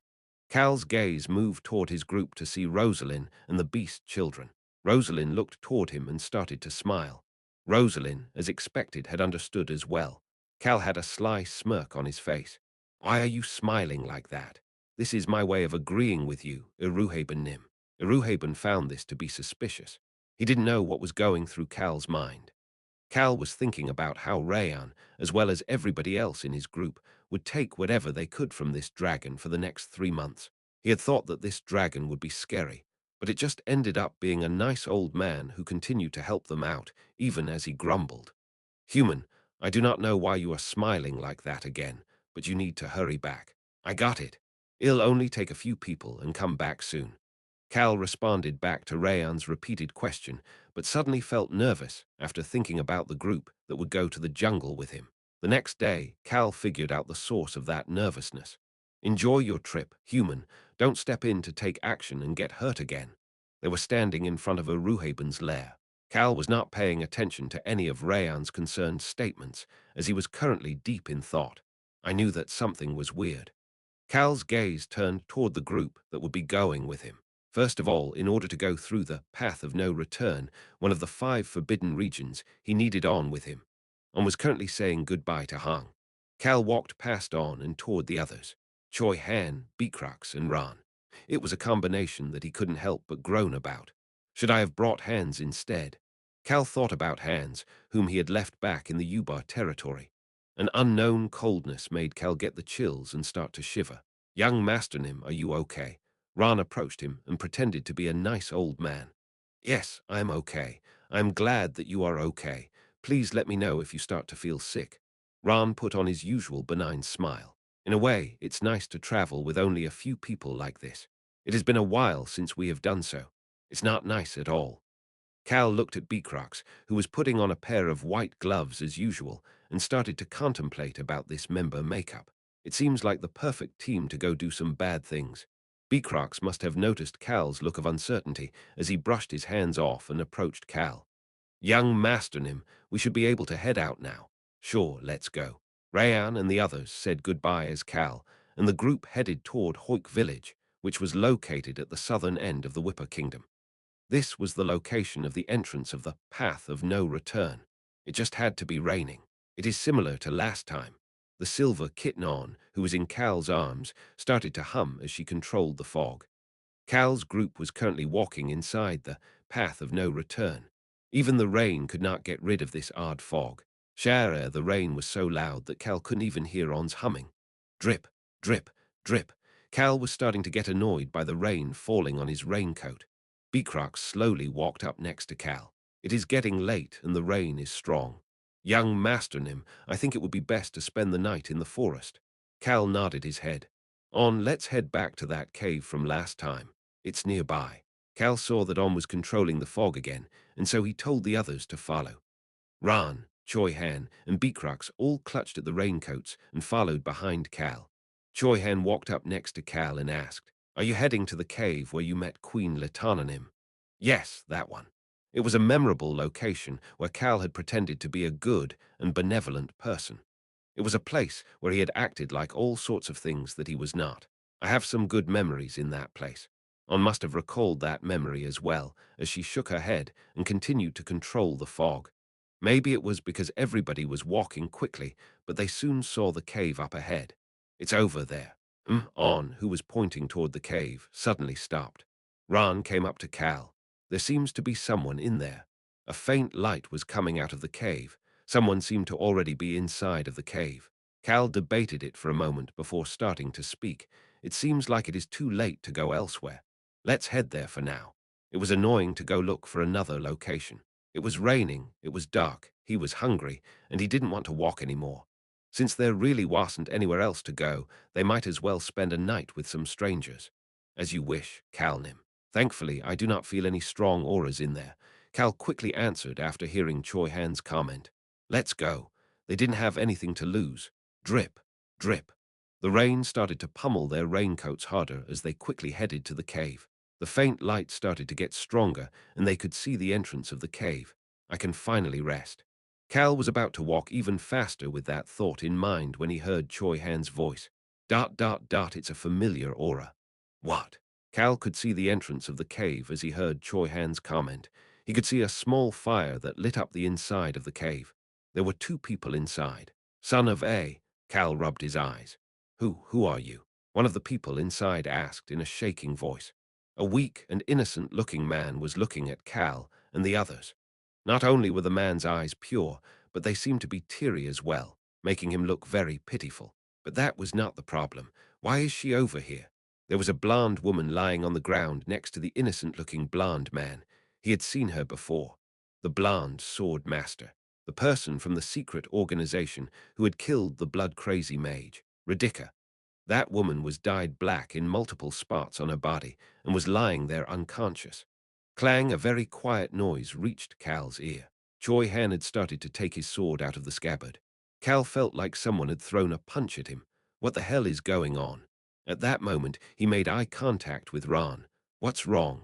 Cal's gaze moved toward his group to see Rosalind and the beast children. Rosalind looked toward him and started to smile. Rosalind, as expected, had understood as well. Cal had a sly smirk on his face. Why are you smiling like that? This is my way of agreeing with you, Iruhaben Nim. Iruhaben found this to be suspicious. He didn't know what was going through Cal's mind. Cal was thinking about how Rayan, as well as everybody else in his group, would take whatever they could from this dragon for the next 3 months. He had thought that this dragon would be scary, but it just ended up being a nice old man who continued to help them out, even as he grumbled. Human, I do not know why you are smiling like that again, but you need to hurry back. I got it. It'll only take a few people and come back soon. Cal responded back to Rayan's repeated question, but suddenly felt nervous after thinking about the group that would go to the jungle with him. The next day, Cal figured out the source of that nervousness. Enjoy your trip, human. Don't step in to take action and get hurt again. They were standing in front of Iruhaben's lair. Cal was not paying attention to any of Rayan's concerned statements, as he was currently deep in thought. I knew that something was weird. Cal's gaze turned toward the group that would be going with him. First of all, in order to go through the path of no return, one of the 5 forbidden regions, he needed on with him, and was currently saying goodbye to Hang. Cal walked past on and toward the others, Choi Han, Beakrux, and Ran. It was a combination that he couldn't help but groan about. Should I have brought Hans instead? Cal thought about Hans, whom he had left back in the Ubar territory. An unknown coldness made Cal get the chills and start to shiver. Young Master Nim, are you okay? Ran approached him and pretended to be a nice old man. Yes, I'm okay. I'm glad that you are okay. Please let me know if you start to feel sick. Ran put on his usual benign smile. In a way, it's nice to travel with only a few people like this. It has been a while since we have done so. It's not nice at all. Cal looked at Beakrux, who was putting on a pair of white gloves as usual, and started to contemplate about this member makeup. It seems like the perfect team to go do some bad things. Beecrox must have noticed Cal's look of uncertainty as he brushed his hands off and approached Cal. Young Master Nim, we should be able to head out now. Sure, let's go. Rayan and the others said goodbye as Cal, and the group headed toward Hoik village, which was located at the southern end of the Whipper Kingdom. This was the location of the entrance of the Path of No Return. It just had to be raining. It is similar to last time. The silver Kitnon, who was in Cal's arms, started to hum as she controlled the fog. Cal's group was currently walking inside the Path of No Return. Even the rain could not get rid of this odd fog. Shara, the rain was so loud that Cal couldn't even hear On's humming. Drip, drip, drip. Cal was starting to get annoyed by the rain falling on his raincoat. Beecrox slowly walked up next to Cal. It is getting late and the rain is strong. Young Master Nim, I think it would be best to spend the night in the forest. Cal nodded his head. Let's head back to that cave from last time. It's nearby. Cal saw that On was controlling the fog again, and so he told the others to follow. Ran, Choi Han, and Beecrox all clutched at the raincoats and followed behind Cal. Choi Han walked up next to Cal and asked, "Are you heading to the cave where you met Queen Letananim?" Yes, that one. It was a memorable location where Cal had pretended to be a good and benevolent person. It was a place where he had acted like all sorts of things that he was not. I have some good memories in that place. On must have recalled that memory as well, as she shook her head and continued to control the fog. Maybe it was because everybody was walking quickly, but they soon saw the cave up ahead. It's over there. On, who was pointing toward the cave, suddenly stopped. Ran came up to Cal. There seems to be someone in there. A faint light was coming out of the cave. Someone seemed to already be inside of the cave. Cal debated it for a moment before starting to speak. It seems like it is too late to go elsewhere. Let's head there for now. It was annoying to go look for another location. It was raining, it was dark, he was hungry, and he didn't want to walk anymore. Since there really wasn't anywhere else to go, they might as well spend a night with some strangers. As you wish, Calnim. Thankfully, I do not feel any strong auras in there. Cal quickly answered after hearing Choi Han's comment. Let's go. They didn't have anything to lose. Drip, drip. The rain started to pummel their raincoats harder as they quickly headed to the cave. The faint light started to get stronger, and they could see the entrance of the cave. I can finally rest. Cal was about to walk even faster with that thought in mind when he heard Choi Han's voice. Dot, dot, dot, it's a familiar aura. What? Cal could see the entrance of the cave as he heard Choi Han's comment. He could see a small fire that lit up the inside of the cave. There were two people inside. Son of A. Cal rubbed his eyes. Who are you? One of the people inside asked in a shaking voice. A weak and innocent-looking man was looking at Cal and the others. Not only were the man's eyes pure, but they seemed to be teary as well, making him look very pitiful. But that was not the problem. Why is she over here? There was a blonde woman lying on the ground next to the innocent-looking blonde man. He had seen her before. The blonde sword master. The person from the secret organization who had killed the blood-crazy mage, Radika. That woman was dyed black in multiple spots on her body and was lying there unconscious. Clang, a very quiet noise reached Cal's ear. Choi Han had started to take his sword out of the scabbard. Cal felt like someone had thrown a punch at him. What the hell is going on? At that moment, he made eye contact with Ran. What's wrong?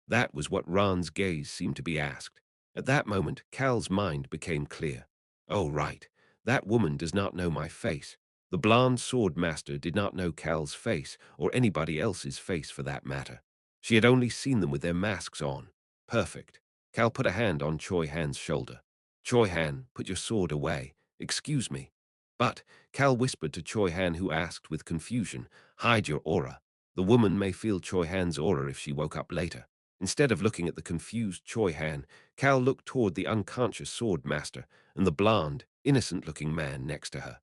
That was what Ran's gaze seemed to be asked. At that moment, Cal's mind became clear. Oh, right. That woman does not know my face. The blonde sword master did not know Cal's face, or anybody else's face for that matter. She had only seen them with their masks on. Perfect. Cal put a hand on Choi Han's shoulder. Choi Han, put your sword away. Excuse me. But, Cal whispered to Choi Han, who asked with confusion, hide your aura. The woman may feel Choi Han's aura if she woke up later. Instead of looking at the confused Choi Han, Cal looked toward the unconscious sword master and the blonde, innocent-looking man next to her.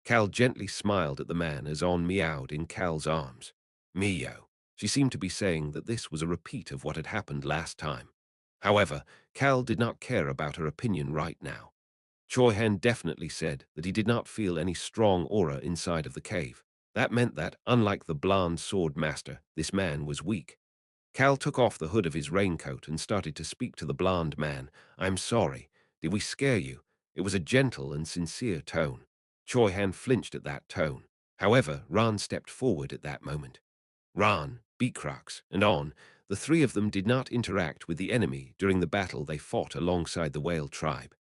Cal gently smiled at the man as On meowed in Cal's arms. Meow. She seemed to be saying that this was a repeat of what had happened last time. However, Cal did not care about her opinion right now. Choi Han definitely said that he did not feel any strong aura inside of the cave. That meant that, unlike the blonde sword master, this man was weak. Cal took off the hood of his raincoat and started to speak to the blonde man. I'm sorry. Did we scare you? It was a gentle and sincere tone. Choi Han flinched at that tone. However, Ran stepped forward at that moment. Ran, Beacrox, and on, the three of them did not interact with the enemy during the battle they fought alongside the whale tribe.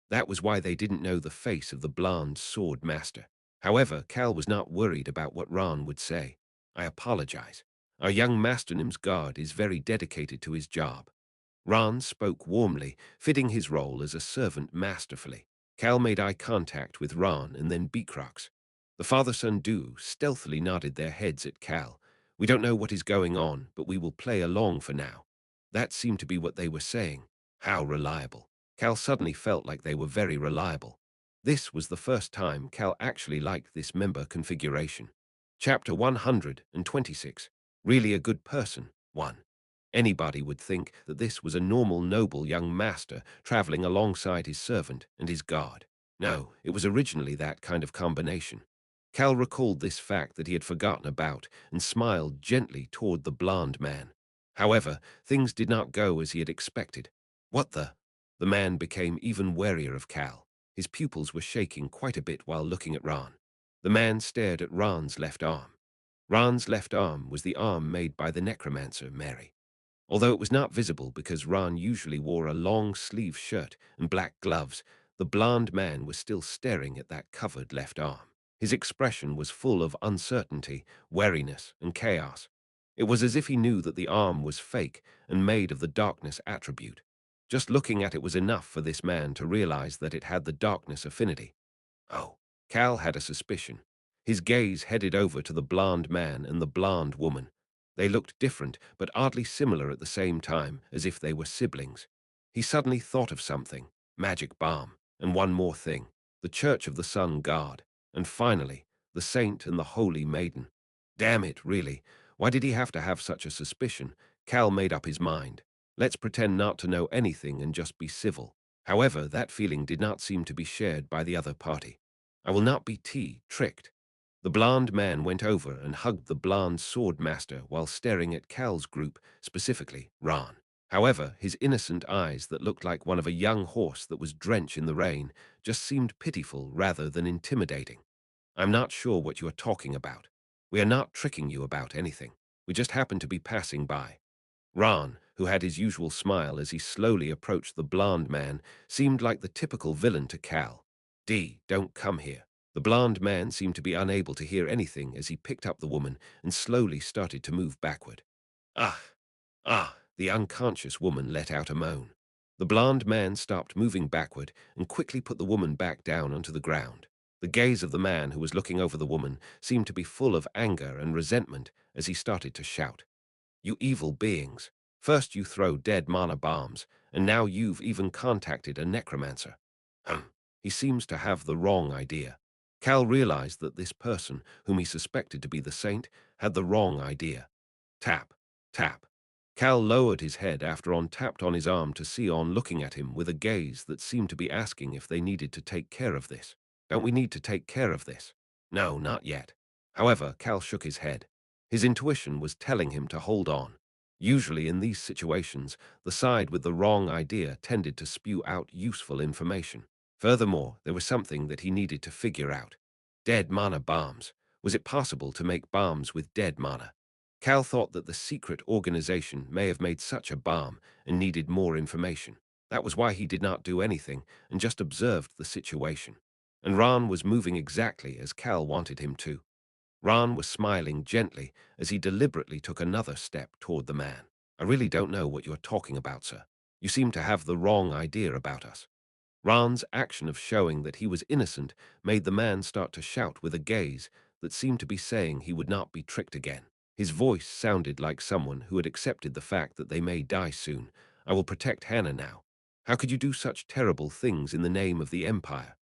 That was why they didn't know the face of the blonde sword master. However, Cal was not worried about what Ron would say. I apologize. Our young Masternim's guard is very dedicated to his job. Ron spoke warmly, fitting his role as a servant masterfully. Cal made eye contact with Ron and then Beacrox. The father-son duo stealthily nodded their heads at Cal. We don't know what is going on, but we will play along for now. That seemed to be what they were saying. How reliable. Cal suddenly felt like they were very reliable. This was the first time Cal actually liked this member configuration. Chapter 126. Really a good person. 1. Anybody would think that this was a normal, noble young master traveling alongside his servant and his guard. No, it was originally that kind of combination. Cal recalled this fact that he had forgotten about and smiled gently toward the blond man. However, things did not go as he had expected. What the? The man became even warier of Cal. His pupils were shaking quite a bit while looking at Ron. The man stared at Ron's left arm. Ron's left arm was the arm made by the necromancer, Mary. Although it was not visible because Ron usually wore a long-sleeve shirt and black gloves, the blond man was still staring at that covered left arm. His expression was full of uncertainty, wariness, and chaos. It was as if he knew that the arm was fake and made of the darkness attribute. Just looking at it was enough for this man to realize that it had the darkness affinity. Oh, Cal had a suspicion. His gaze headed over to the blond man and the blond woman. They looked different, but oddly similar at the same time, as if they were siblings. He suddenly thought of something, magic balm, and one more thing, the Church of the Sun God, and finally, the Saint and the Holy Maiden. Damn it, really. Why did he have to have such a suspicion? Cal made up his mind. Let's pretend not to know anything and just be civil. However, that feeling did not seem to be shared by the other party. I will not be tricked. The blond man went over and hugged the blond sword master while staring at Cal's group, specifically Ron. However, his innocent eyes that looked like one of a young horse that was drenched in the rain just seemed pitiful rather than intimidating. I'm not sure what you are talking about. We are not tricking you about anything. We just happen to be passing by. Ron, who had his usual smile as he slowly approached the blond man, seemed like the typical villain to Cal. Don't come here. The blond man seemed to be unable to hear anything as he picked up the woman and slowly started to move backward. Ah, the unconscious woman let out a moan. The blond man stopped moving backward and quickly put the woman back down onto the ground. The gaze of the man who was looking over the woman seemed to be full of anger and resentment as he started to shout. You evil beings. First you throw dead mana bombs, and now you've even contacted a necromancer. He seems to have the wrong idea. Cal realized that this person, whom he suspected to be the saint, had the wrong idea. Tap, tap. Cal lowered his head after On tapped on his arm to see On looking at him with a gaze that seemed to be asking if they needed to take care of this. Don't we need to take care of this? No, not yet. However, Cal shook his head. His intuition was telling him to hold on. Usually in these situations, the side with the wrong idea tended to spew out useful information. Furthermore, there was something that he needed to figure out. Dead mana bombs. Was it possible to make bombs with dead mana? Cal thought that the secret organization may have made such a bomb and needed more information. That was why he did not do anything and just observed the situation. And Ron was moving exactly as Cal wanted him to. Ron was smiling gently as he deliberately took another step toward the man. I really don't know what you're talking about, sir. You seem to have the wrong idea about us. Ron's action of showing that he was innocent made the man start to shout with a gaze that seemed to be saying he would not be tricked again. His voice sounded like someone who had accepted the fact that they may die soon. I will protect Hannah now. How could you do such terrible things in the name of the Empire?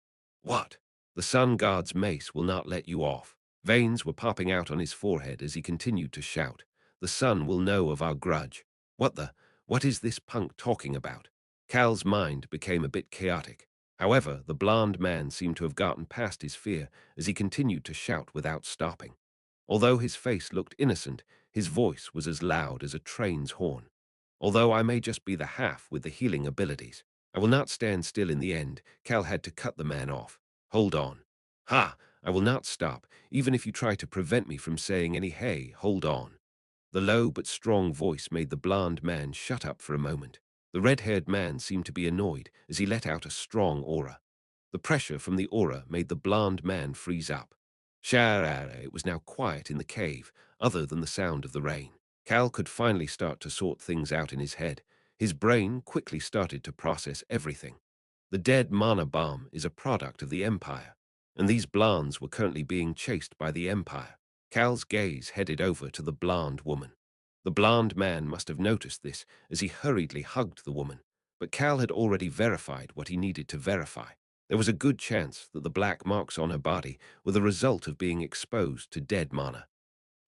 What? The Sun God's mace will not let you off. Veins were popping out on his forehead as he continued to shout. The sun will know of our grudge. What is this punk talking about? Cal's mind became a bit chaotic. However, the blond man seemed to have gotten past his fear as he continued to shout without stopping. Although his face looked innocent, his voice was as loud as a train's horn. Although I may just be the half with the healing abilities, I will not stand still in the end. Cal had to cut the man off. Hold on. Ha! I will not stop, even if you try to prevent me from saying any hey, hold on. The low but strong voice made the blond man shut up for a moment. The red-haired man seemed to be annoyed as he let out a strong aura. The pressure from the aura made the blond man freeze up. Sharara, it was now quiet in the cave, other than the sound of the rain. Cal could finally start to sort things out in his head. His brain quickly started to process everything. The dead mana bomb is a product of the Empire, and these Blondes were currently being chased by the Empire. Cal's gaze headed over to the blonde woman. The blonde man must have noticed this as he hurriedly hugged the woman, but Cal had already verified what he needed to verify. There was a good chance that the black marks on her body were the result of being exposed to dead mana.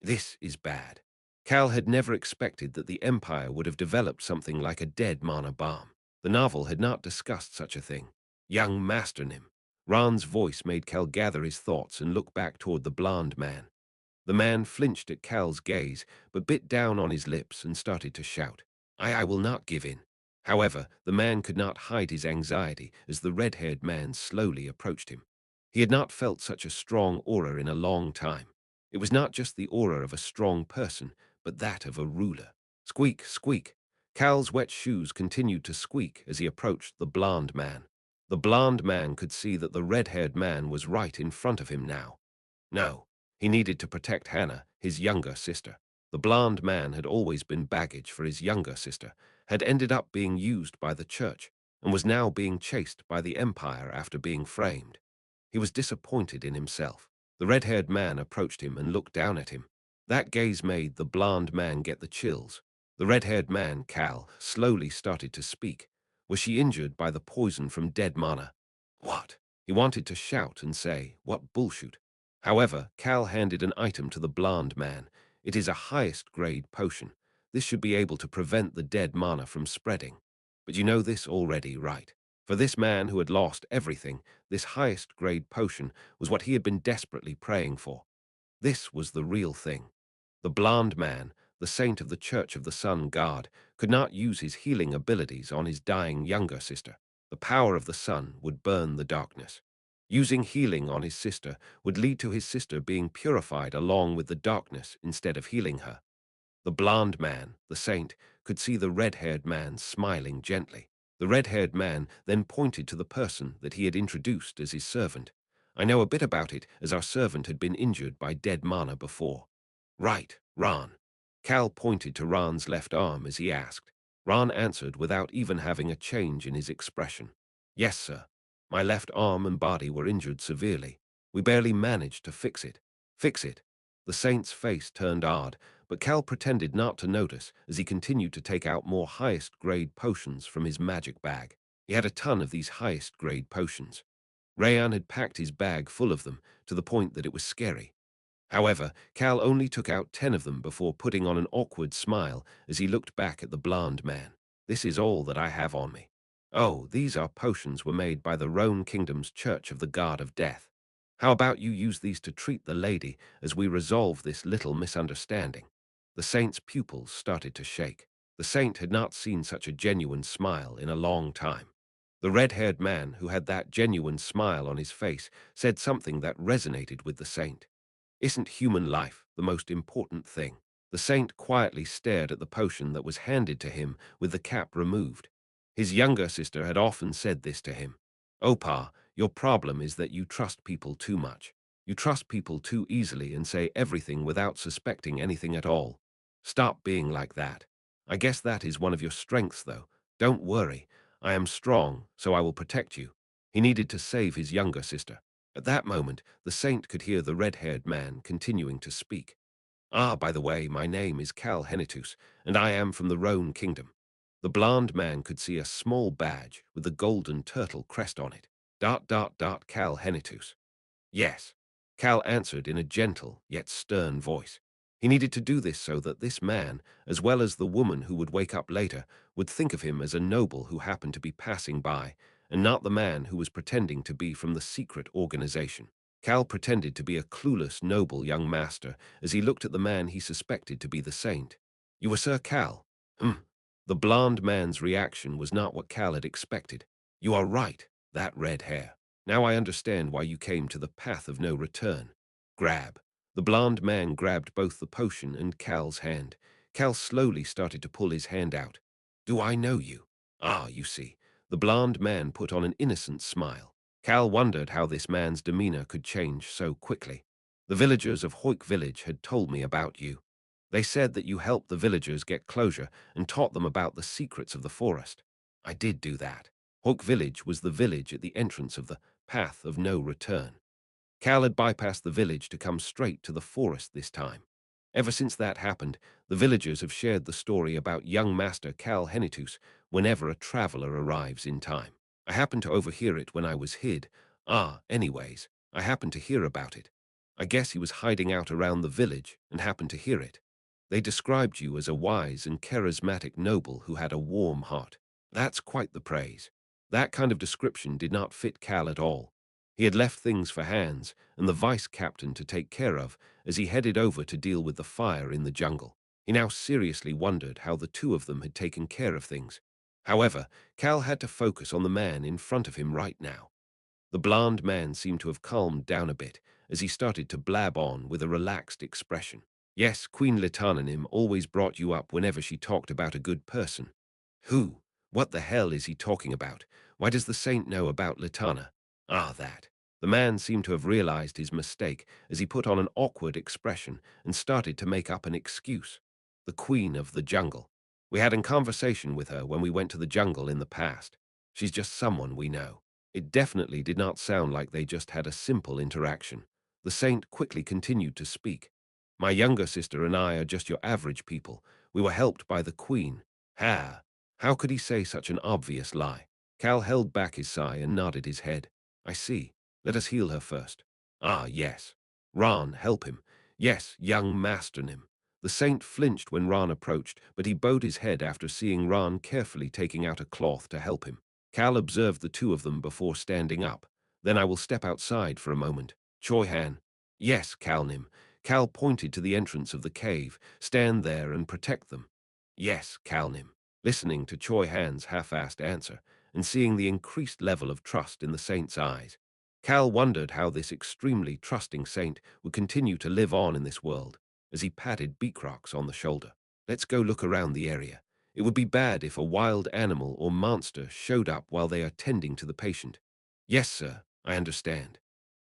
This is bad. Cal had never expected that the Empire would have developed something like a dead mana bomb. The novel had not discussed such a thing. Young Master Nim. Ran's voice made Cal gather his thoughts and look back toward the blond man. The man flinched at Cal's gaze, but bit down on his lips and started to shout, I will not give in. However, the man could not hide his anxiety as the red-haired man slowly approached him. He had not felt such a strong aura in a long time. It was not just the aura of a strong person, but that of a ruler. Squeak, squeak. Cal's wet shoes continued to squeak as he approached the blond man. The blond man could see that the red-haired man was right in front of him now. No, he needed to protect Hannah, his younger sister. The blond man had always been baggage for his younger sister, had ended up being used by the church, and was now being chased by the Empire after being framed. He was disappointed in himself. The red-haired man approached him and looked down at him. That gaze made the blond man get the chills. The red-haired man, Cal, slowly started to speak. Was she injured by the poison from dead mana? What? He wanted to shout and say, what bullshit. However, Cal handed an item to the blond man. It is a highest-grade potion. This should be able to prevent the dead mana from spreading. But you know this already, right? For this man who had lost everything, this highest-grade potion was what he had been desperately praying for. This was the real thing. The blond man, the saint of the Church of the Sun God, could not use his healing abilities on his dying younger sister. The power of the sun would burn the darkness. Using healing on his sister would lead to his sister being purified along with the darkness instead of healing her. The blond man, the saint, could see the red-haired man smiling gently. The red-haired man then pointed to the person that he had introduced as his servant. I know a bit about it, as our servant had been injured by dead mana before. Right, Ran. Cal pointed to Ran's left arm as he asked. Ran answered without even having a change in his expression. Yes, sir. My left arm and body were injured severely. We barely managed to fix it. Fix it? The saint's face turned odd, but Cal pretended not to notice as he continued to take out more highest-grade potions from his magic bag. He had a ton of these highest-grade potions. Rayan had packed his bag full of them to the point that it was scary. However, Cal only took out 10 of them before putting on an awkward smile as he looked back at the blond man. This is all that I have on me. Oh, these are potions were made by the Rhone Kingdom's Church of the God of Death. How about you use these to treat the lady as we resolve this little misunderstanding? The saint's pupils started to shake. The saint had not seen such a genuine smile in a long time. The red-haired man who had that genuine smile on his face said something that resonated with the saint. Isn't human life the most important thing? The saint quietly stared at the potion that was handed to him with the cap removed. His younger sister had often said this to him. Opa, your problem is that you trust people too much. You trust people too easily and say everything without suspecting anything at all. Stop being like that. I guess that is one of your strengths, though. Don't worry. I am strong, so I will protect you. He needed to save his younger sister. At that moment, the saint could hear the red-haired man continuing to speak. Ah, by the way, my name is Cal Henitus, and I am from the Rhone Kingdom. The blond man could see a small badge with the golden turtle crest on it. Cal Henitus. Yes, Cal answered in a gentle yet stern voice. He needed to do this so that this man, as well as the woman who would wake up later, would think of him as a noble who happened to be passing by, and not the man who was pretending to be from the secret organization. Cal pretended to be a clueless, noble young master as he looked at the man he suspected to be the saint. You were Sir Cal? The blond man's reaction was not what Cal had expected. You are right, that red hair. Now I understand why you came to the path of no return. Grab. The blond man grabbed both the potion and Cal's hand. Cal slowly started to pull his hand out. Do I know you? Ah, you see. The blond man put on an innocent smile. Cal wondered how this man's demeanor could change so quickly. The villagers of Hoik village had told me about you. They said that you helped the villagers get closure and taught them about the secrets of the forest. I did do that. Hoik village was the village at the entrance of the path of no return. Cal had bypassed the village to come straight to the forest this time. Ever since that happened, the villagers have shared the story about young Master Cal Henitus whenever a traveler arrives in time. I happened to overhear it when I was hid. Anyways, I happened to hear about it. I guess he was hiding out around the village and happened to hear it. They described you as a wise and charismatic noble who had a warm heart. That's quite the praise. That kind of description did not fit Cal at all. He had left things for Hans and the vice captain to take care of as he headed over to deal with the fire in the jungle. He now seriously wondered how the two of them had taken care of things. However, Cal had to focus on the man in front of him right now. The blond man seemed to have calmed down a bit as he started to blab on with a relaxed expression. Yes, Queen Litananim always brought you up whenever she talked about a good person. Who? What the hell is he talking about? Why does the saint know about Litana? That. The man seemed to have realized his mistake as he put on an awkward expression and started to make up an excuse. The queen of the jungle. We had a conversation with her when we went to the jungle in the past. She's just someone we know. It definitely did not sound like they just had a simple interaction. The saint quickly continued to speak. My younger sister and I are just your average people. We were helped by the queen. How could he say such an obvious lie? Cal held back his sigh and nodded his head. I see. Let us heal her first. Yes. Ron, help him. Yes, young Master Nim. The saint flinched when Ron approached, but he bowed his head after seeing Ron carefully taking out a cloth to help him. Cal observed the two of them before standing up. Then I will step outside for a moment. Choi Han. Yes, Cal Nim. Cal pointed to the entrance of the cave. Stand there and protect them. Yes, Cal Nim. Listening to Choi Han's half-assed answer and seeing the increased level of trust in the saint's eyes, Cal wondered how this extremely trusting saint would continue to live on in this world as he patted Beakrox on the shoulder. Let's go look around the area. It would be bad if a wild animal or monster showed up while they are tending to the patient. Yes, sir, I understand.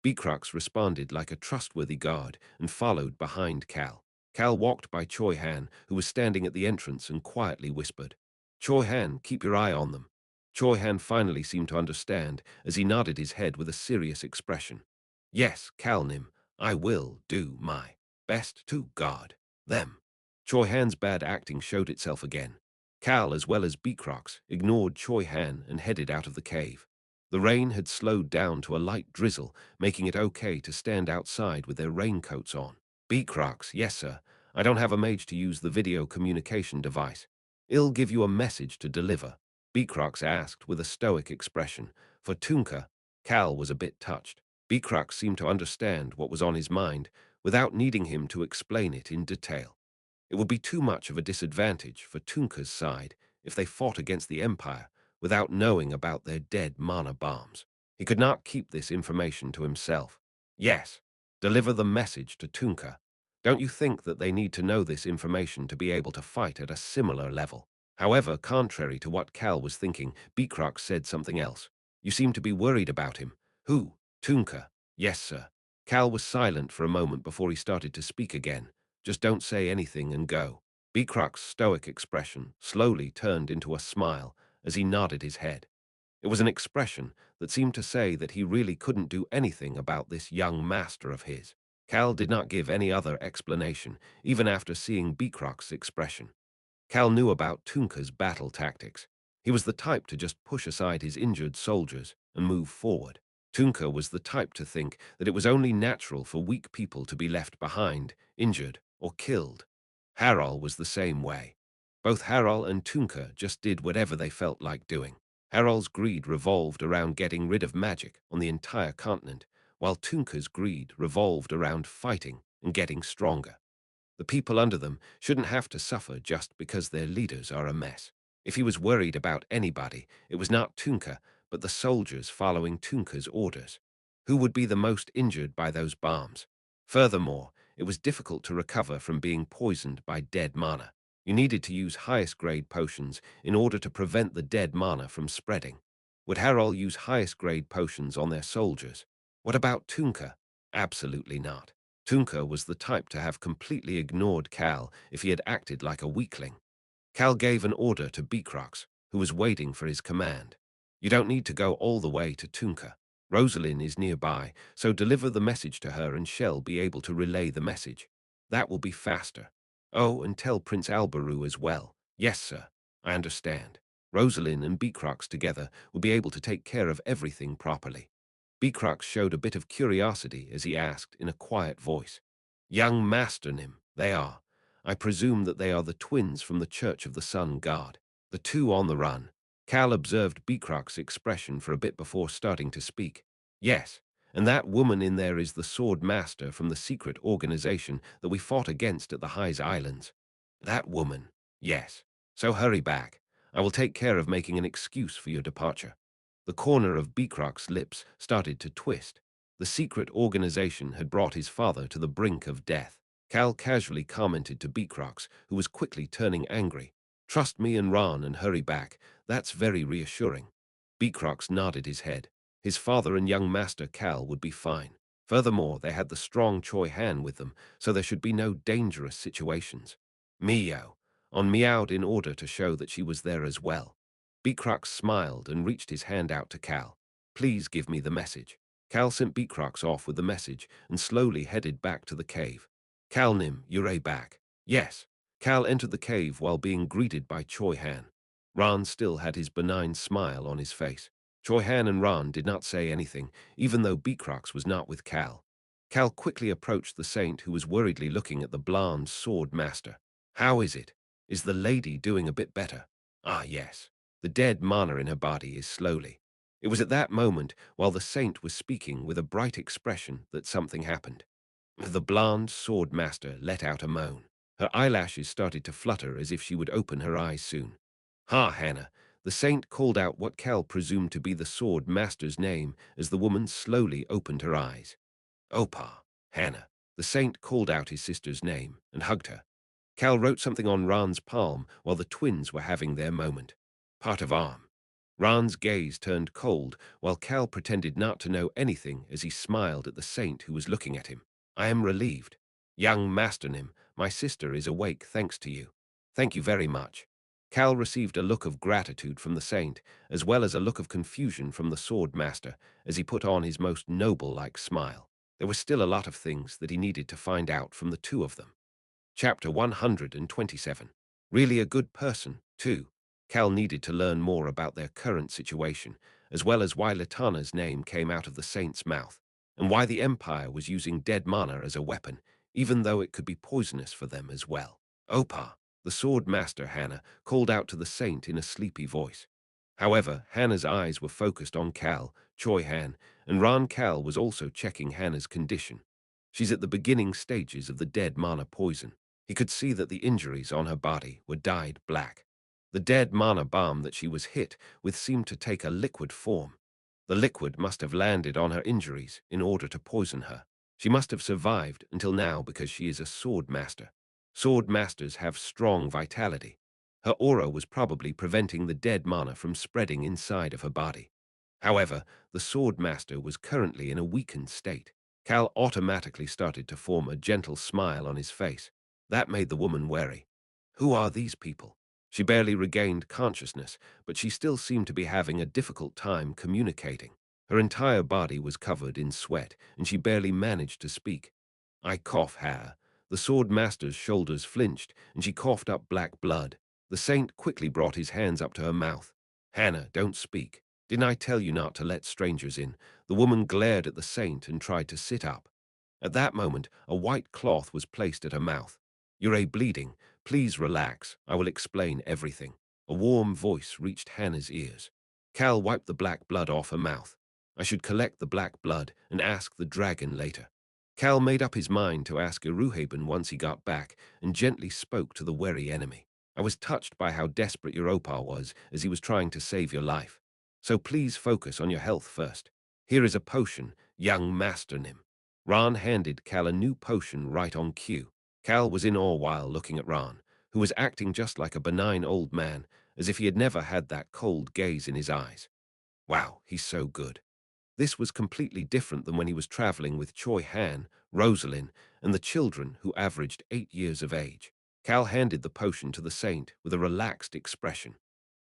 Beakrox responded like a trustworthy guard and followed behind Cal. Cal walked by Choi Han, who was standing at the entrance, and quietly whispered, Choi Han, keep your eye on them. Choi Han finally seemed to understand as he nodded his head with a serious expression. Yes, Cal Nim, I will do my best to guard them. Choi Han's bad acting showed itself again. Cal, as well as Beakrox, ignored Choi Han and headed out of the cave. The rain had slowed down to a light drizzle, making it okay to stand outside with their raincoats on. Beakrox, yes sir, I don't have a mage to use the video communication device. I'll give you a message to deliver. Beakrox asked with a stoic expression. For Tunka, Cal was a bit touched. Beakrox seemed to understand what was on his mind without needing him to explain it in detail. It would be too much of a disadvantage for Tunka's side if they fought against the Empire without knowing about their dead mana bombs. He could not keep this information to himself. Yes, deliver the message to Tunka. Don't you think that they need to know this information to be able to fight at a similar level? However, contrary to what Cal was thinking, Beakrox said something else. You seem to be worried about him. Who? Tunka. Yes, sir. Cal was silent for a moment before he started to speak again. Just don't say anything and go. Beakrox's stoic expression slowly turned into a smile as he nodded his head. It was an expression that seemed to say that he really couldn't do anything about this young master of his. Cal did not give any other explanation, even after seeing Beakrox's expression. Cal knew about Tunka's battle tactics. He was the type to just push aside his injured soldiers and move forward. Tunka was the type to think that it was only natural for weak people to be left behind, injured, or killed. Harol was the same way. Both Harol and Tunka just did whatever they felt like doing. Harol's greed revolved around getting rid of magic on the entire continent, while Tunka's greed revolved around fighting and getting stronger. The people under them shouldn't have to suffer just because their leaders are a mess. If he was worried about anybody, it was not Tunka, but the soldiers following Tunka's orders. Who would be the most injured by those bombs? Furthermore, it was difficult to recover from being poisoned by dead mana. You needed to use highest grade potions in order to prevent the dead mana from spreading. Would Harol use highest grade potions on their soldiers? What about Tunka? Absolutely not. Tunka was the type to have completely ignored Cal if he had acted like a weakling. Cal gave an order to Beecrox, who was waiting for his command. You don't need to go all the way to Tunka. Rosalind is nearby, so deliver the message to her and she'll be able to relay the message. That will be faster. Oh, and tell Prince Albaru as well. Yes, sir. I understand. Rosalind and Beecrox together will be able to take care of everything properly. Beecrox showed a bit of curiosity as he asked in a quiet voice. Young Master Nim, they are. I presume that they are the twins from the Church of the Sun God. The two on the run. Cal observed Beecrox's expression for a bit before starting to speak. Yes, and that woman in there is the Sword Master from the secret organization that we fought against at the Highs Islands. That woman, yes. So hurry back. I will take care of making an excuse for your departure. The corner of Beecrox's lips started to twist. The secret organization had brought his father to the brink of death. Cal casually commented to Beecrox, who was quickly turning angry. Trust me and Ron and hurry back. That's very reassuring. Beecrox nodded his head. His father and young Master Cal would be fine. Furthermore, they had the strong Choi Han with them, so there should be no dangerous situations. Mio. On meowed in order to show that she was there as well. Beecrox smiled and reached his hand out to Cal. Please give me the message. Cal sent Beecrox off with the message and slowly headed back to the cave. Cal Nim, you're back. Yes. Cal entered the cave while being greeted by Choi Han. Ran still had his benign smile on his face. Choi Han and Ran did not say anything, even though Beecrox was not with Cal. Cal quickly approached the saint who was worriedly looking at the blonde sword master. How is it? Is the lady doing a bit better? Ah, yes. The dead mana in her body is slowly. It was at that moment, while the saint was speaking with a bright expression, that something happened. The blonde sword master let out a moan. Her eyelashes started to flutter as if she would open her eyes soon. Ha, Hannah! The saint called out what Cal presumed to be the sword master's name as the woman slowly opened her eyes. Opa, Hannah. The saint called out his sister's name and hugged her. Cal wrote something on Ran's palm while the twins were having their moment. Part of arm. Ran's gaze turned cold while Cal pretended not to know anything as he smiled at the saint who was looking at him. I am relieved. Young Master Nim, my sister is awake thanks to you. Thank you very much. Cal received a look of gratitude from the saint, as well as a look of confusion from the sword master, as he put on his most noble-like smile. There were still a lot of things that he needed to find out from the two of them. Chapter 127. Really a good person, too. Cal needed to learn more about their current situation, as well as why Latana's name came out of the saint's mouth, and why the Empire was using dead mana as a weapon, even though it could be poisonous for them as well. Opa, the sword master Hannah, called out to the saint in a sleepy voice. However, Hannah's eyes were focused on Cal, Choi Han, and Ran Cal was also checking Hannah's condition. She's at the beginning stages of the dead mana poison. He could see that the injuries on her body were dyed black. The dead mana bomb that she was hit with seemed to take a liquid form. The liquid must have landed on her injuries in order to poison her. She must have survived until now because she is a sword master. Sword masters have strong vitality. Her aura was probably preventing the dead mana from spreading inside of her body. However, the sword master was currently in a weakened state. Cal automatically started to form a gentle smile on his face. That made the woman wary. Who are these people? She barely regained consciousness, but she still seemed to be having a difficult time communicating. Her entire body was covered in sweat, and she barely managed to speak. I cough, Hannah. The sword master's shoulders flinched, and she coughed up black blood. The saint quickly brought his hands up to her mouth. Hannah, don't speak. Didn't I tell you not to let strangers in? The woman glared at the saint and tried to sit up. At that moment, a white cloth was placed at her mouth. You're bleeding. Please relax. I will explain everything. A warm voice reached Hannah's ears. Cal wiped the black blood off her mouth. I should collect the black blood and ask the dragon later. Cal made up his mind to ask Iruhaben once he got back and gently spoke to the wary enemy. I was touched by how desperate your Opar was as he was trying to save your life. So please focus on your health first. Here is a potion, young Master Nim. Ran handed Cal a new potion right on cue. Cal was in awe while looking at Ran, who was acting just like a benign old man, as if he had never had that cold gaze in his eyes. Wow, he's so good. This was completely different than when he was traveling with Choi Han, Rosalind, and the children who averaged 8 years of age. Cal handed the potion to the saint with a relaxed expression.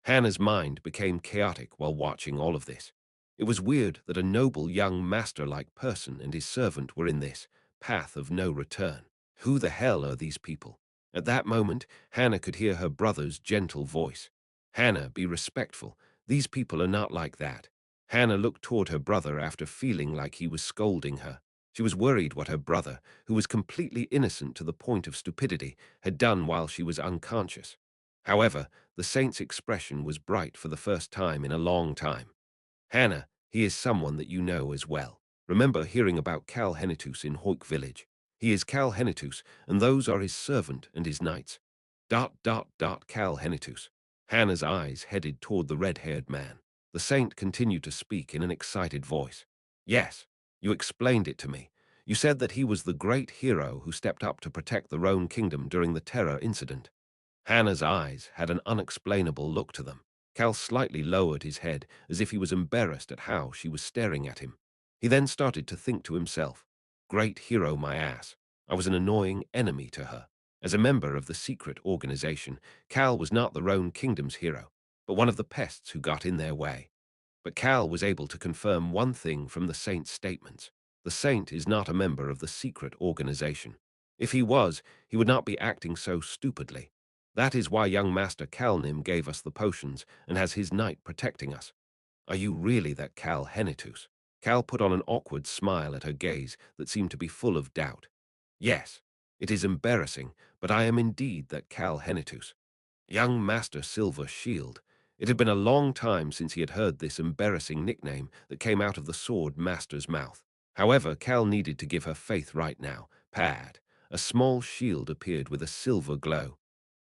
Hannah's mind became chaotic while watching all of this. It was weird that a noble young master-like person and his servant were in this path of no return. Who the hell are these people? At that moment, Hannah could hear her brother's gentle voice. Hannah, be respectful. These people are not like that. Hannah looked toward her brother after feeling like he was scolding her. She was worried what her brother, who was completely innocent to the point of stupidity, had done while she was unconscious. However, the saint's expression was bright for the first time in a long time. Hannah, he is someone that you know as well. Remember hearing about Cal Henitus in Hoik village. He is Cal Henitus, and those are his servant and his knights. Cal Henitus. Hannah's eyes headed toward the red-haired man. The saint continued to speak in an excited voice. Yes, you explained it to me. You said that he was the great hero who stepped up to protect the Rhone kingdom during the terror incident. Hannah's eyes had an unexplainable look to them. Cal slightly lowered his head as if he was embarrassed at how she was staring at him. He then started to think to himself, "Great hero, my ass. I was an annoying enemy to her." As a member of the secret organization, Cal was not the Rhone Kingdom's hero, but one of the pests who got in their way. But Cal was able to confirm one thing from the Saint's statements. The Saint is not a member of the secret organization. If he was, he would not be acting so stupidly. That is why young Master Calnim gave us the potions and has his knight protecting us. Are you really that Cal Henitus? Cal put on an awkward smile at her gaze that seemed to be full of doubt. Yes, it is embarrassing, but I am indeed that Cal Henitus. Young Master Silver Shield. It had been a long time since he had heard this embarrassing nickname that came out of the sword master's mouth. However, Cal needed to give her faith right now. Pad. A small shield appeared with a silver glow.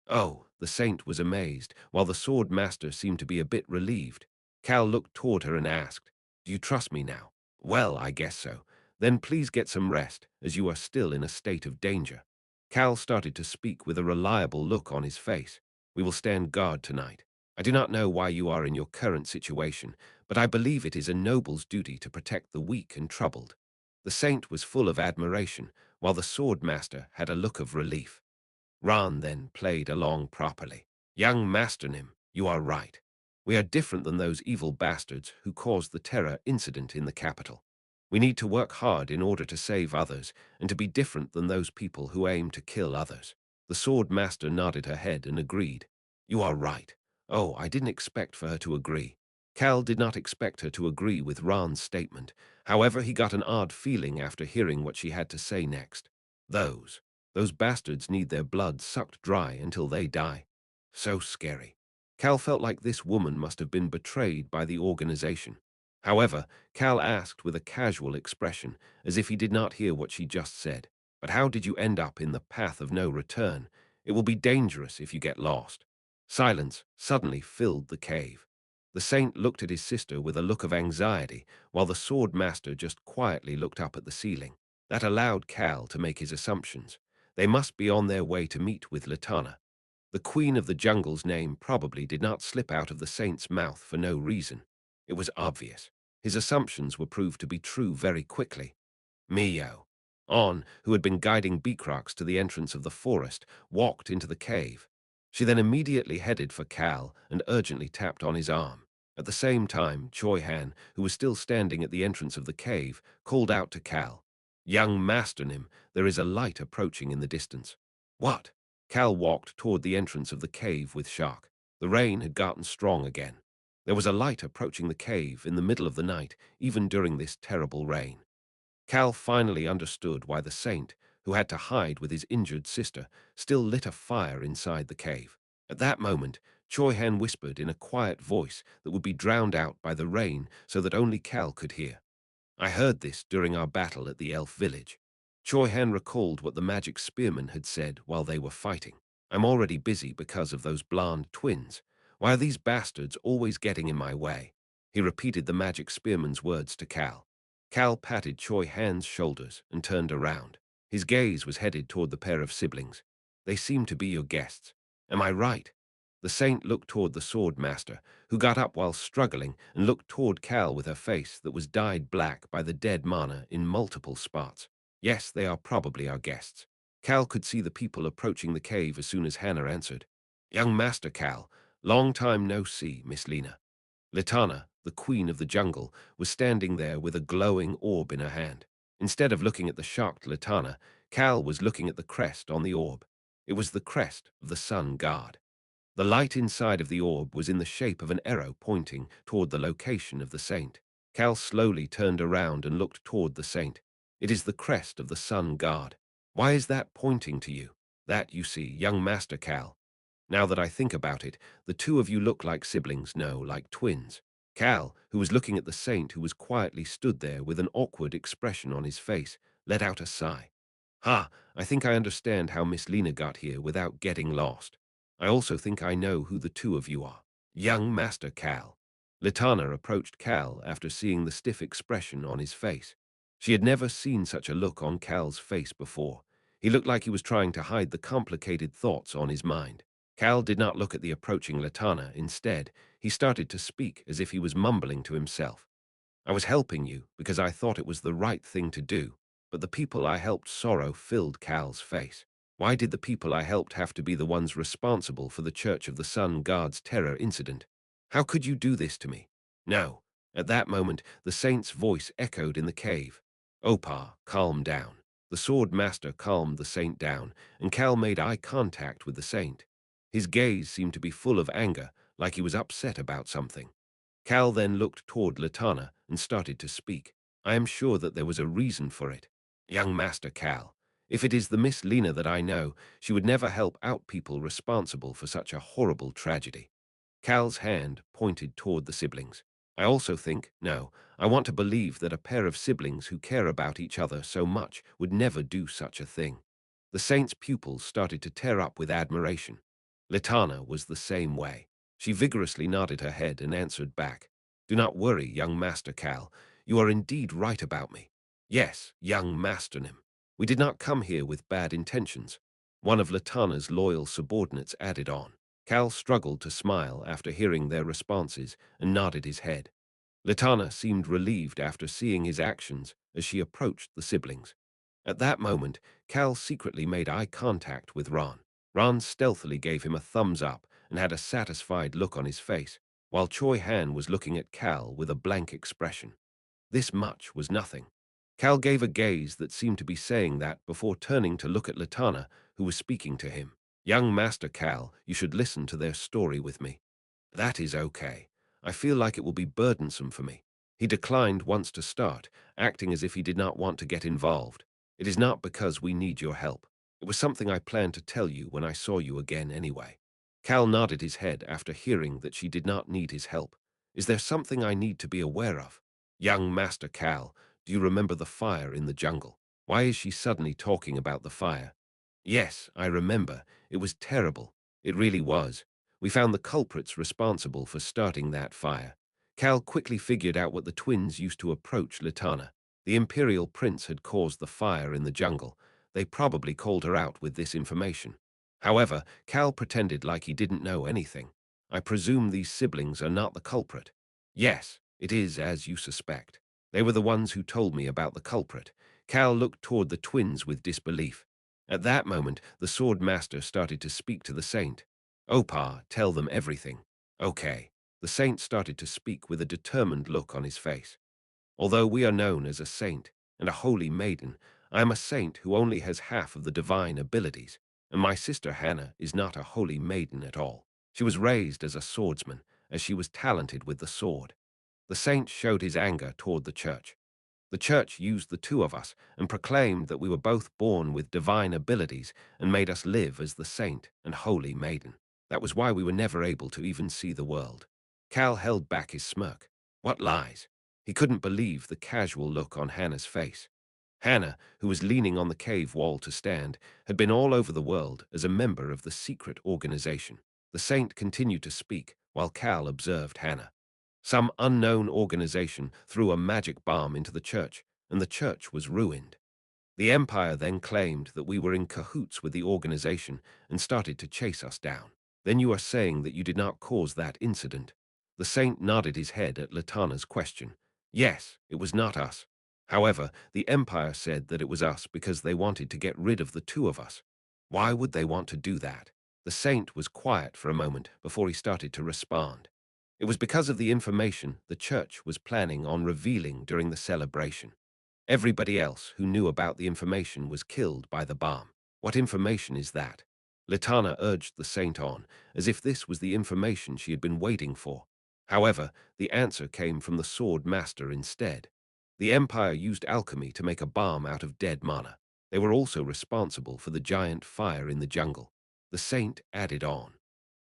Oh, the saint was amazed, while the sword master seemed to be a bit relieved. Cal looked toward her and asked, "Do you trust me now?" "Well, I guess so. Then please get some rest, as you are still in a state of danger." Cal started to speak with a reliable look on his face. "We will stand guard tonight. I do not know why you are in your current situation, but I believe it is a noble's duty to protect the weak and troubled." The saint was full of admiration, while the sword master had a look of relief. Ran then played along properly. "Young Masternim, you are right. We are different than those evil bastards who caused the terror incident in the capital. We need to work hard in order to save others and to be different than those people who aim to kill others." The sword master nodded her head and agreed. "You are right." Oh, I didn't expect for her to agree. Cal did not expect her to agree with Ran's statement. However, he got an odd feeling after hearing what she had to say next. Those. Those bastards need their blood sucked dry until they die. So scary. Cal felt like this woman must have been betrayed by the organization. However, Cal asked with a casual expression, as if he did not hear what she just said, "But how did you end up in the path of no return? It will be dangerous if you get lost." Silence suddenly filled the cave. The saint looked at his sister with a look of anxiety, while the sword master just quietly looked up at the ceiling. That allowed Cal to make his assumptions. They must be on their way to meet with Latana. The queen of the jungle's name probably did not slip out of the saint's mouth for no reason. It was obvious. His assumptions were proved to be true very quickly. Mio, On, who had been guiding Beacrox to the entrance of the forest, walked into the cave. She then immediately headed for Cal and urgently tapped on his arm. At the same time, Choi Han, who was still standing at the entrance of the cave, called out to Cal, "Young Masternim, there is a light approaching in the distance." "What?" Cal walked toward the entrance of the cave with shock. The rain had gotten strong again. There was a light approaching the cave in the middle of the night, even during this terrible rain. Cal finally understood why the saint, who had to hide with his injured sister, still lit a fire inside the cave. At that moment, Choi Han whispered in a quiet voice that would be drowned out by the rain so that only Cal could hear. "I heard this during our battle at the elf village." Choi Han recalled what the magic spearman had said while they were fighting. "I'm already busy because of those blonde twins. Why are these bastards always getting in my way?" He repeated the magic spearman's words to Cal. Cal patted Choi Han's shoulders and turned around. His gaze was headed toward the pair of siblings. They seem to be your guests. Am I right? The saint looked toward the sword master, who got up while struggling and looked toward Cal with her face that was dyed black by the dead mana in multiple spots. Yes, they are probably our guests. Cal could see the people approaching the cave as soon as Hannah answered. Young Master Cal, long time no see, Miss Lena. Litana, the queen of the jungle, was standing there with a glowing orb in her hand. Instead of looking at the shocked Litana, Cal was looking at the crest on the orb. It was the crest of the sun god. The light inside of the orb was in the shape of an arrow pointing toward the location of the saint. Cal slowly turned around and looked toward the saint. It is the crest of the sun god. Why is that pointing to you? That, you see, young Master Cal. Now that I think about it, the two of you look like siblings, no, like twins. Cal, who was looking at the saint who was quietly stood there with an awkward expression on his face, let out a sigh. Ha, I think I understand how Miss Lena got here without getting lost. I also think I know who the two of you are. Young Master Cal. Litana approached Cal after seeing the stiff expression on his face. She had never seen such a look on Cal's face before. He looked like he was trying to hide the complicated thoughts on his mind. Cal did not look at the approaching Latana. Instead, he started to speak as if he was mumbling to himself. I was helping you because I thought it was the right thing to do, but the people I helped sorrow filled Cal's face. Why did the people I helped have to be the ones responsible for the Church of the Sun God's terror incident? How could you do this to me? No. At that moment, the saint's voice echoed in the cave. Opa, calm down. The sword master calmed the saint down, and Cal made eye contact with the saint. His gaze seemed to be full of anger, like he was upset about something. Cal then looked toward Latana and started to speak. I am sure that there was a reason for it. Young Master Cal, if it is the Miss Lena that I know, she would never help out people responsible for such a horrible tragedy. Cal's hand pointed toward the siblings. I also think, no, I want to believe that a pair of siblings who care about each other so much would never do such a thing. The saint's pupils started to tear up with admiration. Litana was the same way. She vigorously nodded her head and answered back. Do not worry, young Master Cal. You are indeed right about me. Yes, young Master Nim. We did not come here with bad intentions. One of Latana's loyal subordinates added on. Cal struggled to smile after hearing their responses and nodded his head. Latana seemed relieved after seeing his actions as she approached the siblings. At that moment, Cal secretly made eye contact with Ron. Ron stealthily gave him a thumbs up and had a satisfied look on his face, while Choi Han was looking at Cal with a blank expression. This much was nothing. Cal gave a gaze that seemed to be saying that before turning to look at Latana, who was speaking to him. Young Master Cal, you should listen to their story with me. That is okay. I feel like it will be burdensome for me. He declined once to start, acting as if he did not want to get involved. It is not because we need your help. It was something I planned to tell you when I saw you again anyway. Cal nodded his head after hearing that she did not need his help. Is there something I need to be aware of? Young Master Cal, do you remember the fire in the jungle? Why is she suddenly talking about the fire? Yes, I remember. It was terrible. It really was. We found the culprits responsible for starting that fire. Cal quickly figured out what the twins used to approach Litana. The Imperial Prince had caused the fire in the jungle. They probably called her out with this information. However, Cal pretended like he didn't know anything. I presume these siblings are not the culprit. Yes, it is as you suspect. They were the ones who told me about the culprit. Cal looked toward the twins with disbelief. At that moment, the sword master started to speak to the saint. Opa, tell them everything. Okay. The saint started to speak with a determined look on his face. Although we are known as a saint and a holy maiden, I am a saint who only has half of the divine abilities, and my sister Hannah is not a holy maiden at all. She was raised as a swordsman, as she was talented with the sword. The saint showed his anger toward the church. The church used the two of us and proclaimed that we were both born with divine abilities and made us live as the saint and holy maiden. That was why we were never able to even see the world. Cal held back his smirk. What lies? He couldn't believe the casual look on Hannah's face. Hannah, who was leaning on the cave wall to stand, had been all over the world as a member of the secret organization. The saint continued to speak while Cal observed Hannah. Some unknown organization threw a magic bomb into the church, and the church was ruined. The Empire then claimed that we were in cahoots with the organization and started to chase us down. Then you are saying that you did not cause that incident. The saint nodded his head at Latana's question. Yes, it was not us. However, the Empire said that it was us because they wanted to get rid of the two of us. Why would they want to do that? The saint was quiet for a moment before he started to respond. It was because of the information the church was planning on revealing during the celebration. Everybody else who knew about the information was killed by the bomb. What information is that? Latana urged the saint on, as if this was the information she had been waiting for. However, the answer came from the sword master instead. The Empire used alchemy to make a bomb out of dead mana. They were also responsible for the giant fire in the jungle. The saint added on.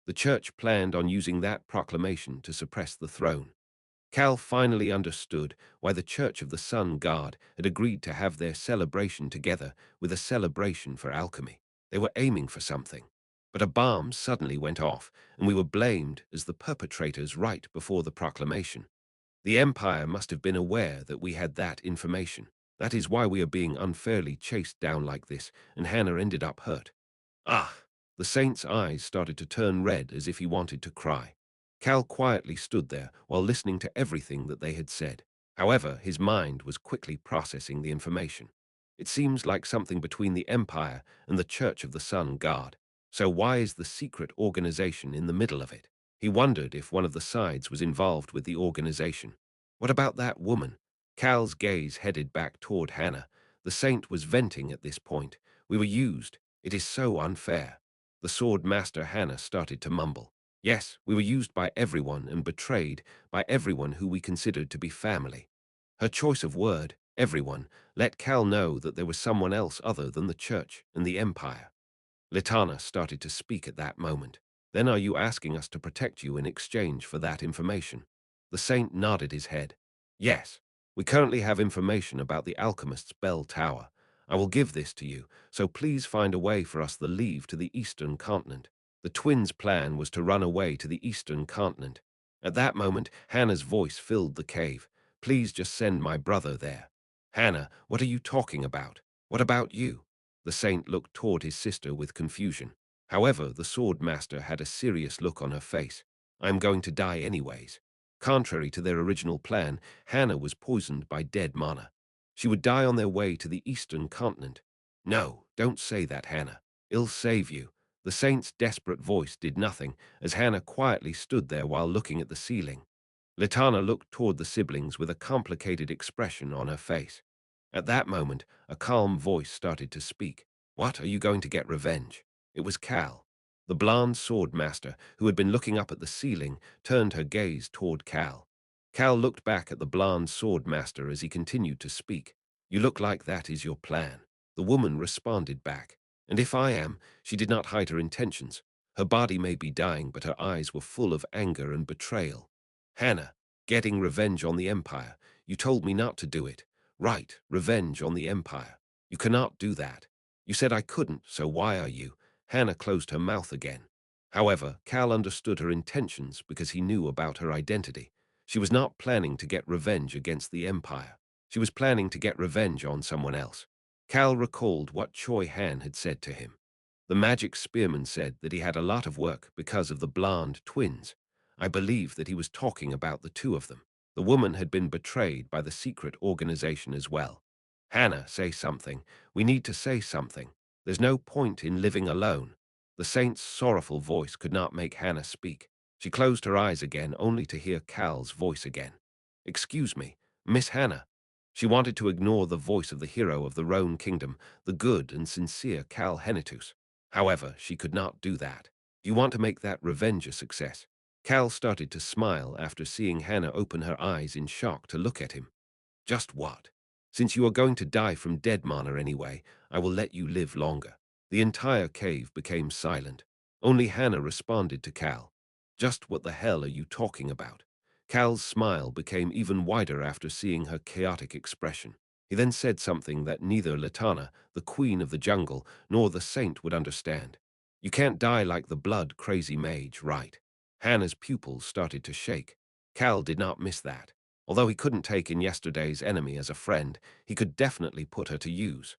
The church planned on using that proclamation to suppress the throne. Cal finally understood why the Church of the Sun God had agreed to have their celebration together with a celebration for alchemy. They were aiming for something. But a bomb suddenly went off, and we were blamed as the perpetrators right before the proclamation. The Empire must have been aware that we had that information. That is why we are being unfairly chased down like this, and Hannah ended up hurt. Ah! The saint's eyes started to turn red as if he wanted to cry. Cal quietly stood there while listening to everything that they had said. However, his mind was quickly processing the information. It seems like something between the Empire and the Church of the Sun God. So why is the secret organization in the middle of it? He wondered if one of the sides was involved with the organization. What about that woman? Cal's gaze headed back toward Hannah. The saint was venting at this point. We were used. It is so unfair. The sword master Hannah started to mumble. Yes, we were used by everyone and betrayed by everyone who we considered to be family. Her choice of word, everyone, let Cal know that there was someone else other than the church and the empire. Litana started to speak at that moment. Then are you asking us to protect you in exchange for that information? The saint nodded his head. Yes, we currently have information about the alchemist's bell tower. I will give this to you, so please find a way for us to leave to the eastern continent. The twins' plan was to run away to the eastern continent. At that moment, Hannah's voice filled the cave. Please just send my brother there. Hannah, what are you talking about? What about you? The saint looked toward his sister with confusion. However, the sword master had a serious look on her face. I am going to die anyways. Contrary to their original plan, Hannah was poisoned by dead mana. She would die on their way to the eastern continent. No, don't say that, Hannah. It'll save you. The saint's desperate voice did nothing, as Hannah quietly stood there while looking at the ceiling. Litana looked toward the siblings with a complicated expression on her face. At that moment, a calm voice started to speak. What, are you going to get revenge? It was Cal. The blonde sword master, who had been looking up at the ceiling, turned her gaze toward Cal. Cal looked back at the blonde sword master as he continued to speak. You look like that is your plan. The woman responded back. And if I am, she did not hide her intentions. Her body may be dying, but her eyes were full of anger and betrayal. Hannah, getting revenge on the Empire. You told me not to do it. Right, revenge on the Empire. You cannot do that. You said I couldn't, so why are you? Hannah closed her mouth again. However, Cal understood her intentions because he knew about her identity. She was not planning to get revenge against the Empire. She was planning to get revenge on someone else. Cal recalled what Choi Han had said to him. The magic spearman said that he had a lot of work because of the blonde twins. I believe that he was talking about the two of them. The woman had been betrayed by the secret organization as well. Hannah, say something. We need to say something. There's no point in living alone. The saint's sorrowful voice could not make Hannah speak. She closed her eyes again only to hear Cal's voice again. Excuse me, Miss Hannah. She wanted to ignore the voice of the hero of the Roan kingdom, the good and sincere Cal Henitus. However, she could not do that. You want to make that revenge a success. Cal started to smile after seeing Hannah open her eyes in shock to look at him. Just what? Since you are going to die from dead mana anyway, I will let you live longer. The entire cave became silent. Only Hannah responded to Cal. Just what the hell are you talking about? Cal's smile became even wider after seeing her chaotic expression. He then said something that neither Latana, the queen of the jungle, nor the saint would understand. You can't die like the blood-crazy mage, right? Hannah's pupils started to shake. Cal did not miss that. Although he couldn't take in yesterday's enemy as a friend, he could definitely put her to use.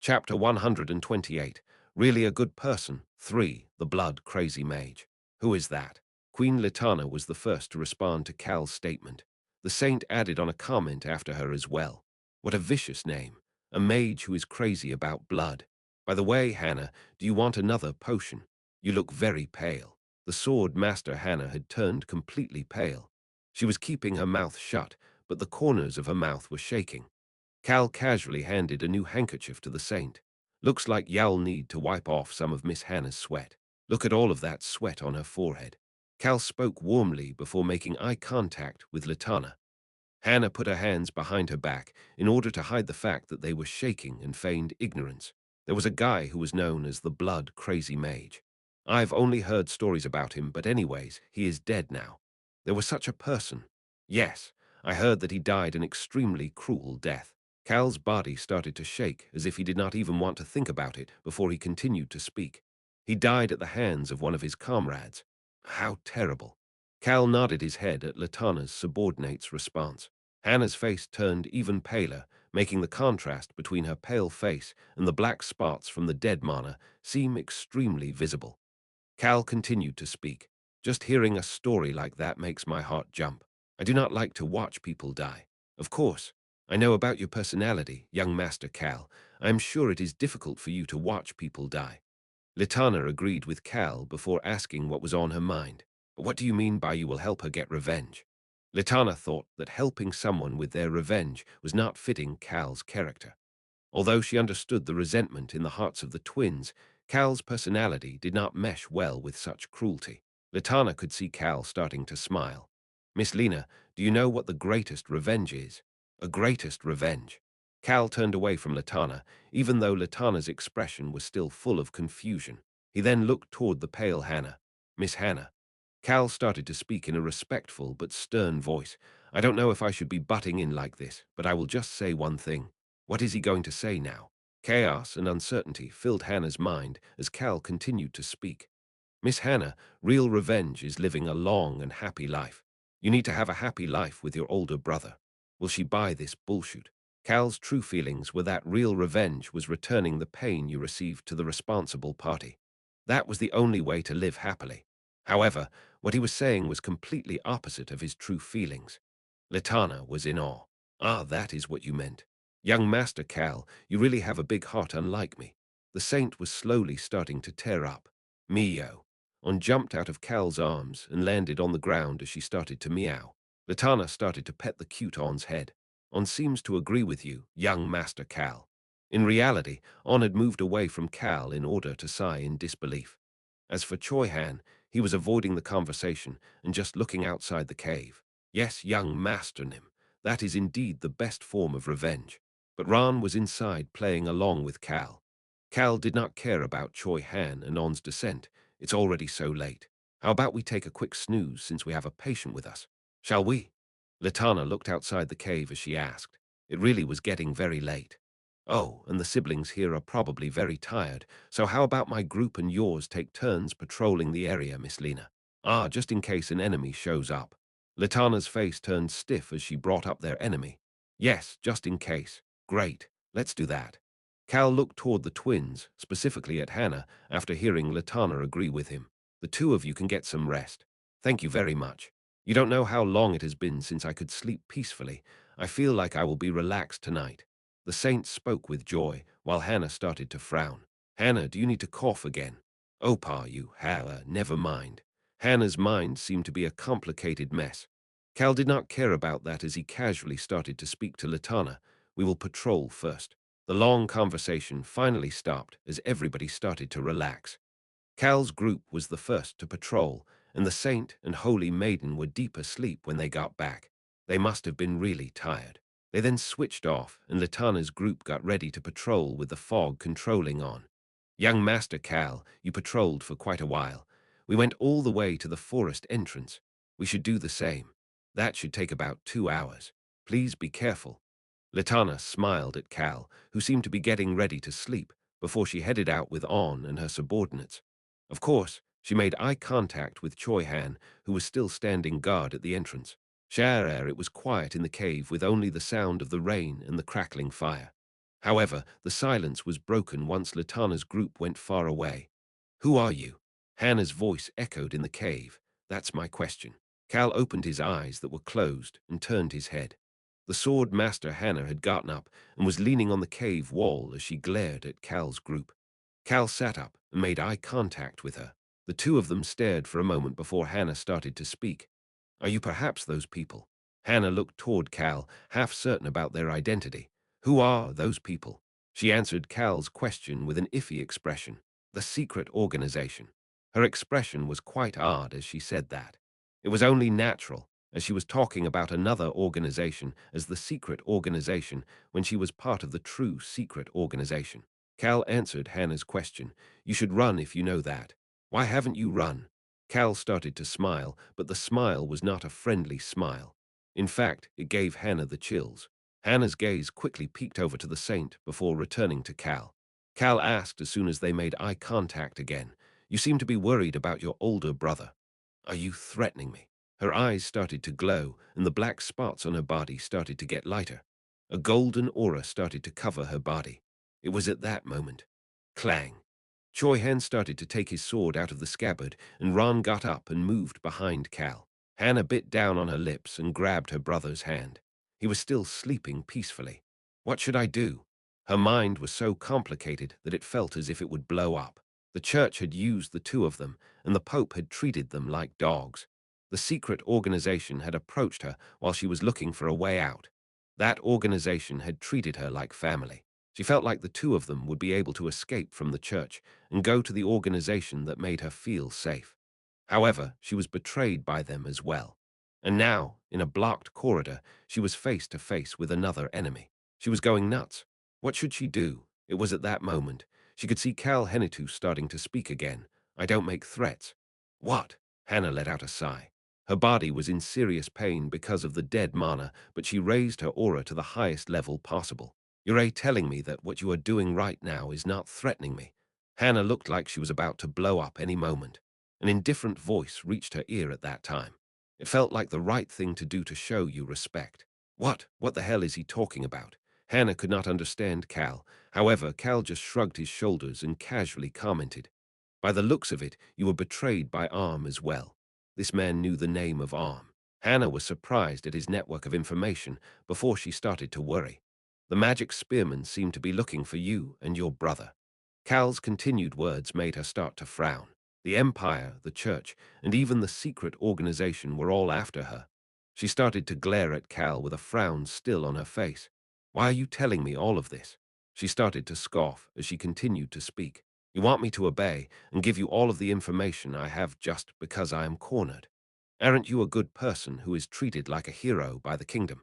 Chapter 128. Really a good person. 3. The blood-crazy mage. Who is that? Queen Litana was the first to respond to Cal's statement. The saint added on a comment after her as well. What a vicious name. A mage who is crazy about blood. By the way, Hannah, do you want another potion? You look very pale. The sword master Hannah had turned completely pale. She was keeping her mouth shut, but the corners of her mouth were shaking. Cal casually handed a new handkerchief to the saint. Looks like you'll need to wipe off some of Miss Hannah's sweat. Look at all of that sweat on her forehead. Cal spoke warmly before making eye contact with Latana. Hannah put her hands behind her back in order to hide the fact that they were shaking and feigned ignorance. There was a guy who was known as the blood-crazy mage. I've only heard stories about him, but anyways, he is dead now. There was such a person. Yes, I heard that he died an extremely cruel death. Cal's body started to shake as if he did not even want to think about it before he continued to speak. He died at the hands of one of his comrades. How terrible. Cal nodded his head at Latana's subordinate's response. Hannah's face turned even paler, making the contrast between her pale face and the black spots from the dead mana seem extremely visible. Cal continued to speak. Just hearing a story like that makes my heart jump. I do not like to watch people die. Of course, I know about your personality, young Master Cal. I am sure it is difficult for you to watch people die. Litana agreed with Cal before asking what was on her mind. What do you mean by you will help her get revenge? Litana thought that helping someone with their revenge was not fitting Cal's character. Although she understood the resentment in the hearts of the twins, Cal's personality did not mesh well with such cruelty. Litana could see Cal starting to smile. Miss Lena, do you know what the greatest revenge is? A greatest revenge. Cal turned away from Litana, even though Litana's expression was still full of confusion. He then looked toward the pale Hannah. Miss Hannah. Cal started to speak in a respectful but stern voice. I don't know if I should be butting in like this, but I will just say one thing. What is he going to say now? Chaos and uncertainty filled Hannah's mind as Cal continued to speak. Miss Hannah, real revenge is living a long and happy life. You need to have a happy life with your older brother. Will she buy this bullshit? Cal's true feelings were that real revenge was returning the pain you received to the responsible party. That was the only way to live happily. However, what he was saying was completely opposite of his true feelings. Litana was in awe. Ah, that is what you meant. Young Master Cal, you really have a big heart unlike me. The saint was slowly starting to tear up. Mio. On jumped out of Cal's arms and landed on the ground as she started to meow. Latana started to pet the cute On's head. On seems to agree with you, young Master Cal. In reality, On had moved away from Cal in order to sigh in disbelief. As for Choi Han, he was avoiding the conversation and just looking outside the cave. Yes, young Master Nim, that is indeed the best form of revenge. But Ran was inside playing along with Cal. Cal did not care about Choi Han and On's descent. It's already so late. How about we take a quick snooze since we have a patient with us? Shall we? Latana looked outside the cave as she asked. It really was getting very late. Oh, and the siblings here are probably very tired, so how about my group and yours take turns patrolling the area, Miss Lena? Ah, just in case an enemy shows up. Latana's face turned stiff as she brought up their enemy. Yes, just in case. Great, let's do that. Cal looked toward the twins, specifically at Hannah, after hearing Latana agree with him. The two of you can get some rest. Thank you very much. You don't know how long it has been since I could sleep peacefully. I feel like I will be relaxed tonight. The saint spoke with joy, while Hannah started to frown. Hannah, do you need to cough again? Oh, Pa, you, never mind. Hannah's mind seemed to be a complicated mess. Cal did not care about that as he casually started to speak to Latana. We will patrol first. The long conversation finally stopped as everybody started to relax. Cal's group was the first to patrol, and the saint and holy maiden were deep asleep when they got back. They must have been really tired. They then switched off, and Latana's group got ready to patrol with the fog controlling on. Young Master Cal, you patrolled for quite a while. We went all the way to the forest entrance. We should do the same. That should take about 2 hours. Please be careful. Latana smiled at Cal, who seemed to be getting ready to sleep, before she headed out with On and her subordinates. Of course, she made eye contact with Choi Han, who was still standing guard at the entrance. Share it was quiet in the cave with only the sound of the rain and the crackling fire. However, the silence was broken once Latana's group went far away. Who are you? Hannah's voice echoed in the cave. That's my question. Cal opened his eyes that were closed and turned his head. The sword master Hannah had gotten up and was leaning on the cave wall as she glared at Cal's group. Cal sat up and made eye contact with her. The two of them stared for a moment before Hannah started to speak. Are you perhaps those people? Hannah looked toward Cal, half certain about their identity. Who are those people? She answered Cal's question with an iffy expression. The secret organization. Her expression was quite odd as she said that. It was only natural, as she was talking about another organization as the secret organization when she was part of the true secret organization. Cal answered Hannah's question. You should run if you know that. Why haven't you run? Cal started to smile, but the smile was not a friendly smile. In fact, it gave Hannah the chills. Hannah's gaze quickly peeked over to the saint before returning to Cal. Cal asked as soon as they made eye contact again, You seem to be worried about your older brother. Are you threatening me? Her eyes started to glow, and the black spots on her body started to get lighter. A golden aura started to cover her body. It was at that moment. Clang! Choi Han started to take his sword out of the scabbard, and Ron got up and moved behind Cal. Hannah bit down on her lips and grabbed her brother's hand. He was still sleeping peacefully. What should I do? Her mind was so complicated that it felt as if it would blow up. The church had used the two of them, and the Pope had treated them like dogs. The secret organization had approached her while she was looking for a way out. That organization had treated her like family. She felt like the two of them would be able to escape from the church and go to the organization that made her feel safe. However, she was betrayed by them as well. And now, in a blocked corridor, she was face to face with another enemy. She was going nuts. What should she do? It was at that moment. She could see Cal Henitu starting to speak again. I don't make threats. What? Hannah let out a sigh. Her body was in serious pain because of the dead mana, but she raised her aura to the highest level possible. You're telling me that what you are doing right now is not threatening me. Hannah looked like she was about to blow up any moment. An indifferent voice reached her ear at that time. It felt like the right thing to do to show you respect. What the hell is he talking about? Hannah could not understand Cal. However, Cal just shrugged his shoulders and casually commented, By the looks of it, you were betrayed by Arm as well. This man knew the name of Arm. Hannah was surprised at his network of information before she started to worry. The magic spearman seemed to be looking for you and your brother. Cal's continued words made her start to frown. The Empire, the Church, and even the secret organization were all after her. She started to glare at Cal with a frown still on her face. Why are you telling me all of this? She started to scoff as she continued to speak. You want me to obey and give you all of the information I have just because I am cornered. Aren't you a good person who is treated like a hero by the kingdom?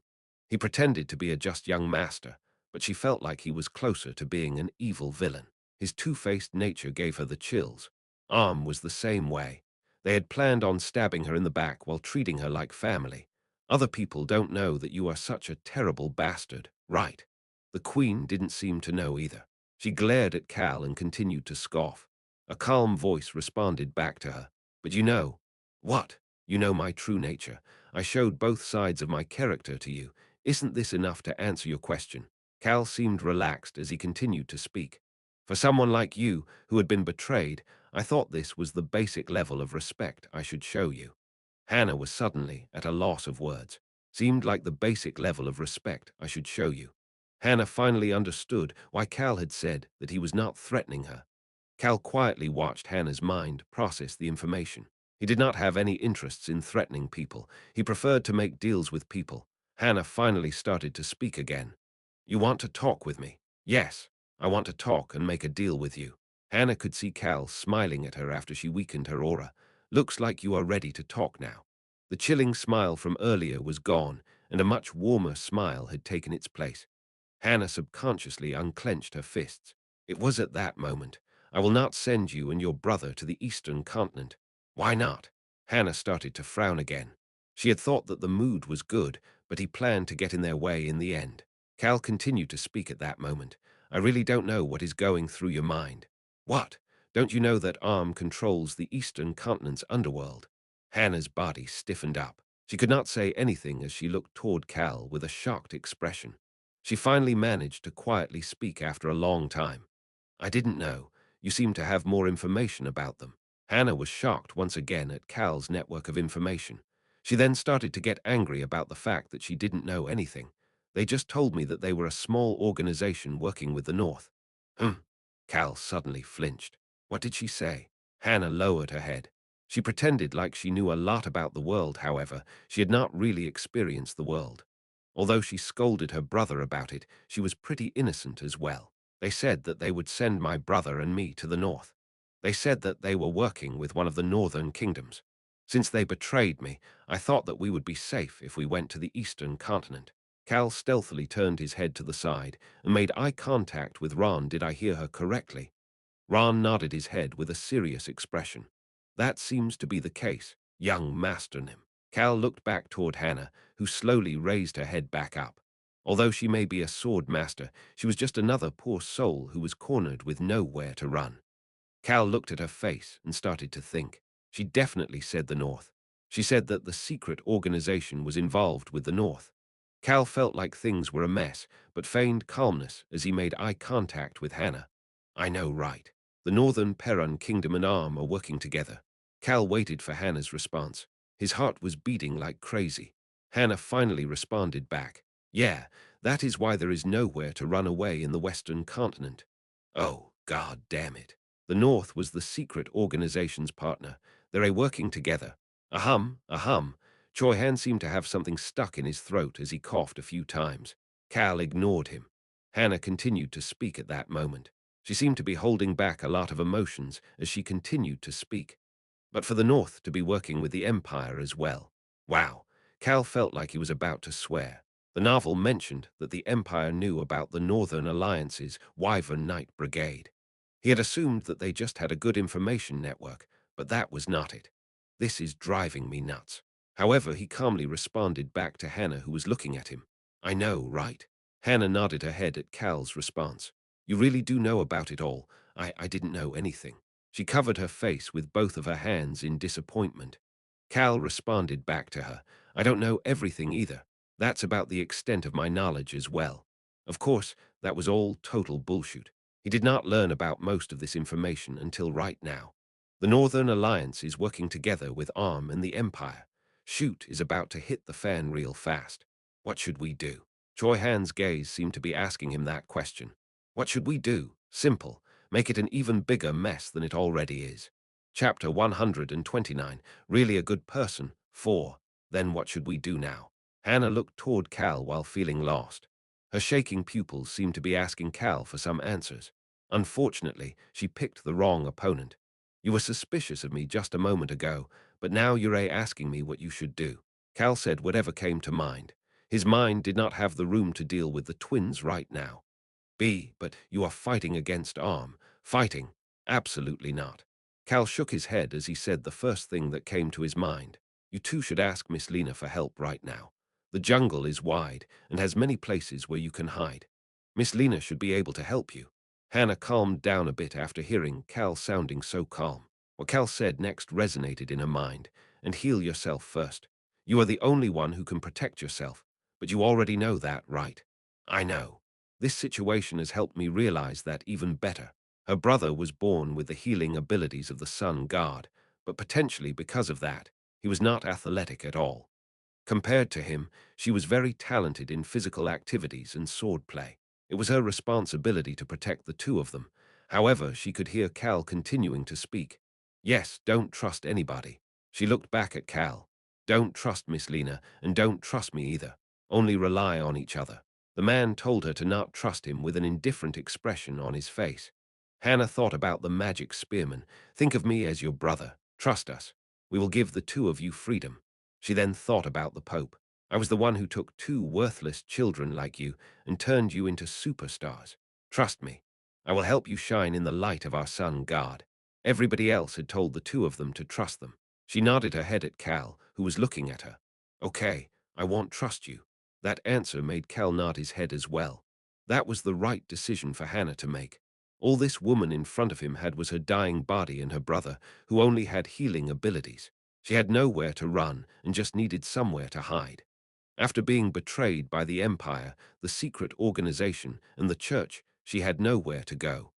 He pretended to be a just young master, but she felt like he was closer to being an evil villain. His two-faced nature gave her the chills. Arm was the same way. They had planned on stabbing her in the back while treating her like family. Other people don't know that you are such a terrible bastard, right? The queen didn't seem to know either. She glared at Cal and continued to scoff. A calm voice responded back to her. But you know. What? You know my true nature. I showed both sides of my character to you. Isn't this enough to answer your question? Cal seemed relaxed as he continued to speak. For someone like you, who had been betrayed, I thought this was the basic level of respect I should show you. Hannah was suddenly at a loss of words. Seemed like the basic level of respect I should show you. Hannah finally understood why Cal had said that he was not threatening her. Cal quietly watched Hannah's mind process the information. He did not have any interests in threatening people. He preferred to make deals with people. Hannah finally started to speak again. You want to talk with me? Yes, I want to talk and make a deal with you. Hannah could see Cal smiling at her after she weakened her aura. Looks like you are ready to talk now. The chilling smile from earlier was gone, and a much warmer smile had taken its place. Hannah subconsciously unclenched her fists. It was at that moment. I will not send you and your brother to the eastern continent. Why not? Hannah started to frown again. She had thought that the mood was good, but he planned to get in their way in the end. Cal continued to speak at that moment. I really don't know what is going through your mind. What? Don't you know that Arm controls the eastern continent's underworld? Hannah's body stiffened up. She could not say anything as she looked toward Cal with a shocked expression. She finally managed to quietly speak after a long time. I didn't know. You seem to have more information about them. Hannah was shocked once again at Cal's network of information. She then started to get angry about the fact that she didn't know anything. They just told me that they were a small organization working with the North. Hmm. Cal suddenly flinched. What did she say? Hannah lowered her head. She pretended like she knew a lot about the world, however, she had not really experienced the world. Although she scolded her brother about it, she was pretty innocent as well. They said that they would send my brother and me to the north. They said that they were working with one of the northern kingdoms. Since they betrayed me, I thought that we would be safe if we went to the eastern continent. Cal stealthily turned his head to the side and made eye contact with Ron. Did I hear her correctly? Ron nodded his head with a serious expression. That seems to be the case, young Master Nim. Cal looked back toward Hannah, who slowly raised her head back up. Although she may be a sword master, she was just another poor soul who was cornered with nowhere to run. Cal looked at her face and started to think. She definitely said the North. She said that the secret organization was involved with the North. Cal felt like things were a mess, but feigned calmness as he made eye contact with Hannah. I know, right. The Northern Perun Kingdom and Arm are working together. Cal waited for Hannah's response. His heart was beating like crazy. Hannah finally responded back. Yeah, that is why there is nowhere to run away in the Western continent. Oh, God damn it. The North was the secret organization's partner. They're working together. Ahum, ahum. Choi Han seemed to have something stuck in his throat as he coughed a few times. Cal ignored him. Hannah continued to speak at that moment. She seemed to be holding back a lot of emotions as she continued to speak. But for the North to be working with the Empire as well. Wow, Cal felt like he was about to swear. The novel mentioned that the Empire knew about the Northern Alliance's Wyvern Knight Brigade. He had assumed that they just had a good information network, but that was not it. This is driving me nuts. However, he calmly responded back to Hannah, who was looking at him. I know, right? Hannah nodded her head at Cal's response. You really do know about it all. I didn't know anything. She covered her face with both of her hands in disappointment. Cal responded back to her. I don't know everything either. That's about the extent of my knowledge as well. Of course, that was all total bullshit. He did not learn about most of this information until right now. The Northern Alliance is working together with Arm and the Empire. Shoot is about to hit the fan real fast. What should we do? Choi Han's gaze seemed to be asking him that question. What should we do? Simple. Make it an even bigger mess than it already is. Chapter 129. Really a good person. 4. Then what should we do now? Hannah looked toward Cal while feeling lost. Her shaking pupils seemed to be asking Cal for some answers. Unfortunately, she picked the wrong opponent. You were suspicious of me just a moment ago, but now you're asking me what you should do. Cal said whatever came to mind. His mind did not have the room to deal with the twins right now. But you are fighting against Arm. Fighting? Absolutely not. Cal shook his head as he said the first thing that came to his mind. You two should ask Miss Lena for help right now. The jungle is wide and has many places where you can hide. Miss Lena should be able to help you. Hannah calmed down a bit after hearing Cal sounding so calm. What Cal said next resonated in her mind. And heal yourself first. You are the only one who can protect yourself, but you already know that, right? I know. This situation has helped me realize that even better. Her brother was born with the healing abilities of the sun god, but potentially because of that, he was not athletic at all. Compared to him, she was very talented in physical activities and swordplay. It was her responsibility to protect the two of them. However, she could hear Cal continuing to speak. Yes, don't trust anybody. She looked back at Cal. Don't trust Miss Lena, and don't trust me either. Only rely on each other. The man told her to not trust him with an indifferent expression on his face. Hannah thought about the magic spearman. Think of me as your brother. Trust us. We will give the two of you freedom. She then thought about the Pope. I was the one who took two worthless children like you and turned you into superstars. Trust me. I will help you shine in the light of our sun god. Everybody else had told the two of them to trust them. She nodded her head at Cal, who was looking at her. Okay, I won't trust you. That answer made Cal nod his head as well. That was the right decision for Hannah to make. All this woman in front of him had was her dying body and her brother, who only had healing abilities. She had nowhere to run and just needed somewhere to hide. After being betrayed by the Empire, the secret organization, and the church, she had nowhere to go.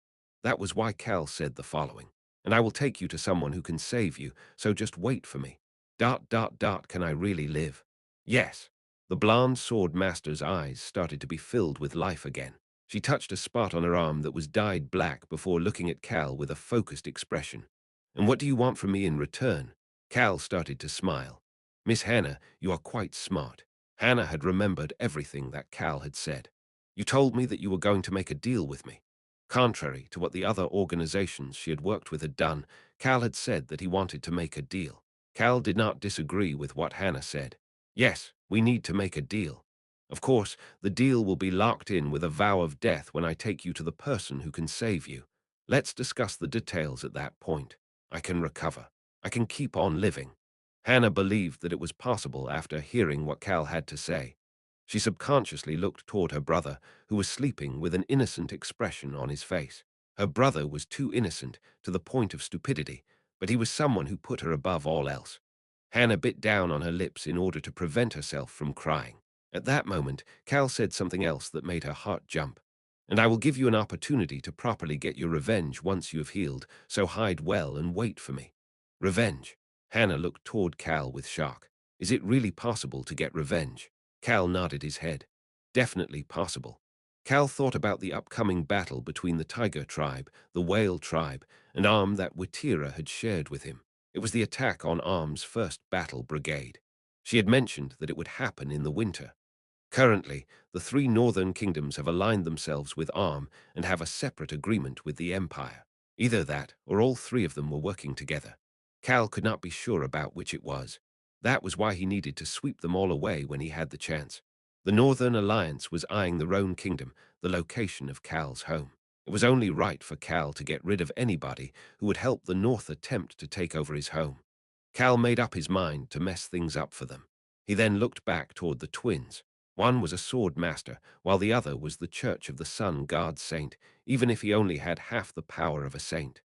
That was why Cal said the following: "And I will take you to someone who can save you, so just wait for me. Can I really live?" Yes. The blonde sword master's eyes started to be filled with life again. She touched a spot on her arm that was dyed black before looking at Cal with a focused expression. "And what do you want from me in return?" Cal started to smile. "Miss Hannah, you are quite smart." Hannah had remembered everything that Cal had said. "You told me that you were going to make a deal with me." Contrary to what the other organizations she had worked with had done, Cal had said that he wanted to make a deal. Cal did not disagree with what Hannah said. "Yes, we need to make a deal. Of course, the deal will be locked in with a vow of death when I take you to the person who can save you. Let's discuss the details at that point. I can recover. I can keep on living." Hannah believed that it was possible after hearing what Cal had to say. She subconsciously looked toward her brother, who was sleeping with an innocent expression on his face. Her brother was too innocent, to the point of stupidity, but he was someone who put her above all else. Hannah bit down on her lips in order to prevent herself from crying. At that moment, Cal said something else that made her heart jump. "And I will give you an opportunity to properly get your revenge once you have healed, so hide well and wait for me." Revenge. Hannah looked toward Cal with shock. "Is it really possible to get revenge?" Cal nodded his head. "Definitely possible." Cal thought about the upcoming battle between the Tiger tribe, the Whale tribe, and Arm that Watira had shared with him. It was the attack on Arm's first battle brigade. She had mentioned that it would happen in the winter. Currently, the three northern kingdoms have aligned themselves with Arm and have a separate agreement with the Empire. Either that, or all three of them were working together. Cal could not be sure about which it was. That was why he needed to sweep them all away when he had the chance. The Northern Alliance was eyeing the Roan Kingdom, the location of Cal's home. It was only right for Cal to get rid of anybody who would help the North attempt to take over his home. Cal made up his mind to mess things up for them. He then looked back toward the twins. One was a sword master, while the other was the Church of the Sun God Saint, even if he only had half the power of a saint.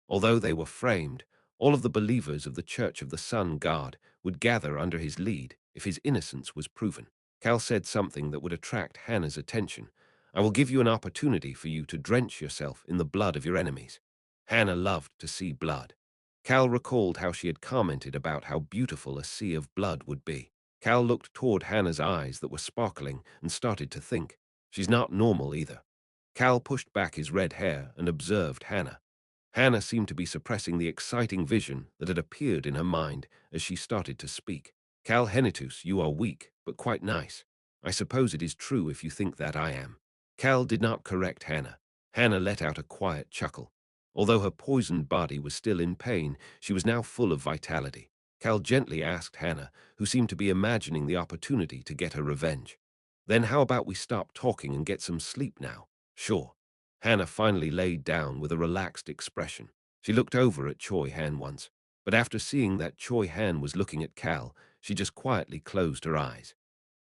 Although they were framed, all of the believers of the Church of the Sun God would gather under his lead if his innocence was proven. Cal said something that would attract Hannah's attention. "I will give you an opportunity for you to drench yourself in the blood of your enemies." Hannah loved to see blood. Cal recalled how she had commented about how beautiful a sea of blood would be. Cal looked toward Hannah's eyes that were sparkling and started to think, "She's not normal either." Cal pushed back his red hair and observed Hannah. Hannah seemed to be suppressing the exciting vision that had appeared in her mind as she started to speak. "Cal Henitus, you are weak, but quite nice. I suppose it is true if you think that I am." Cal did not correct Hannah. Hannah let out a quiet chuckle. Although her poisoned body was still in pain, she was now full of vitality. Cal gently asked Hannah, who seemed to be imagining the opportunity to get her revenge. "Then how about we stop talking and get some sleep now?" "Sure." Hannah finally laid down with a relaxed expression. She looked over at Choi Han once, but after seeing that Choi Han was looking at Cal, she just quietly closed her eyes.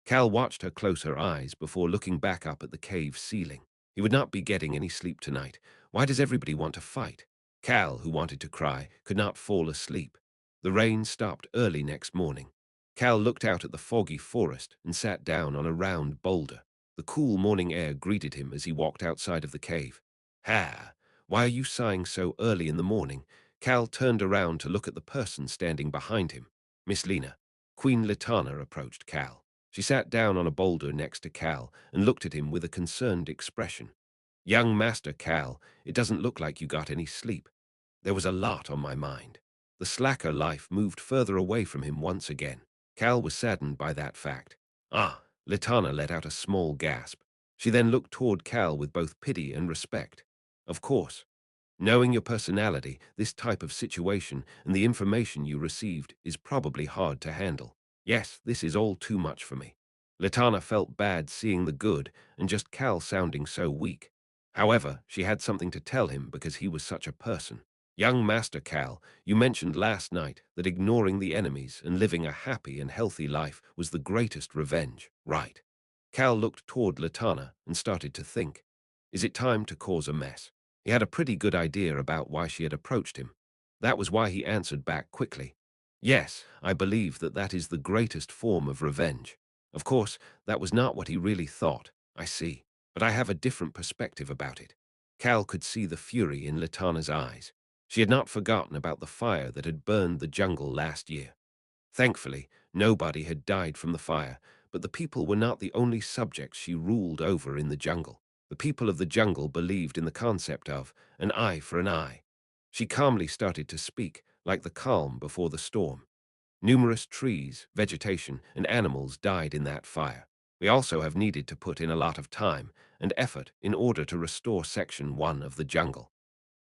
Cal watched her close her eyes before looking back up at the cave ceiling. He would not be getting any sleep tonight. Why does everybody want to fight? Cal, who wanted to cry, could not fall asleep. The rain stopped early next morning. Cal looked out at the foggy forest and sat down on a round boulder. The cool morning air greeted him as he walked outside of the cave. "Ha! Why are you sighing so early in the morning?" Cal turned around to look at the person standing behind him. Miss Lena. Queen Latana approached Cal. She sat down on a boulder next to Cal and looked at him with a concerned expression. "Young Master Cal, it doesn't look like you got any sleep." There was a lot on my mind. The slacker life moved further away from him once again. Cal was saddened by that fact. "Ah," Latana let out a small gasp. She then looked toward Cal with both pity and respect. "Of course. Knowing your personality, this type of situation, and the information you received is probably hard to handle. Yes, this is all too much for me." Latana felt bad seeing the good and just Cal sounding so weak. However, she had something to tell him because he was such a person. "Young Master Cal, you mentioned last night that ignoring the enemies and living a happy and healthy life was the greatest revenge, right?" Cal looked toward Latana and started to think. Is it time to cause a mess? He had a pretty good idea about why she had approached him. That was why he answered back quickly. Yes, I believe that that is the greatest form of revenge. Of course, that was not what he really thought, I see, but I have a different perspective about it. Cal could see the fury in Latana's eyes. She had not forgotten about the fire that had burned the jungle last year. Thankfully, nobody had died from the fire, but the people were not the only subjects she ruled over in the jungle. The people of the jungle believed in the concept of an eye for an eye. She calmly started to speak, like the calm before the storm. Numerous trees, vegetation, and animals died in that fire. We also have needed to put in a lot of time and effort in order to restore Section 1 of the jungle.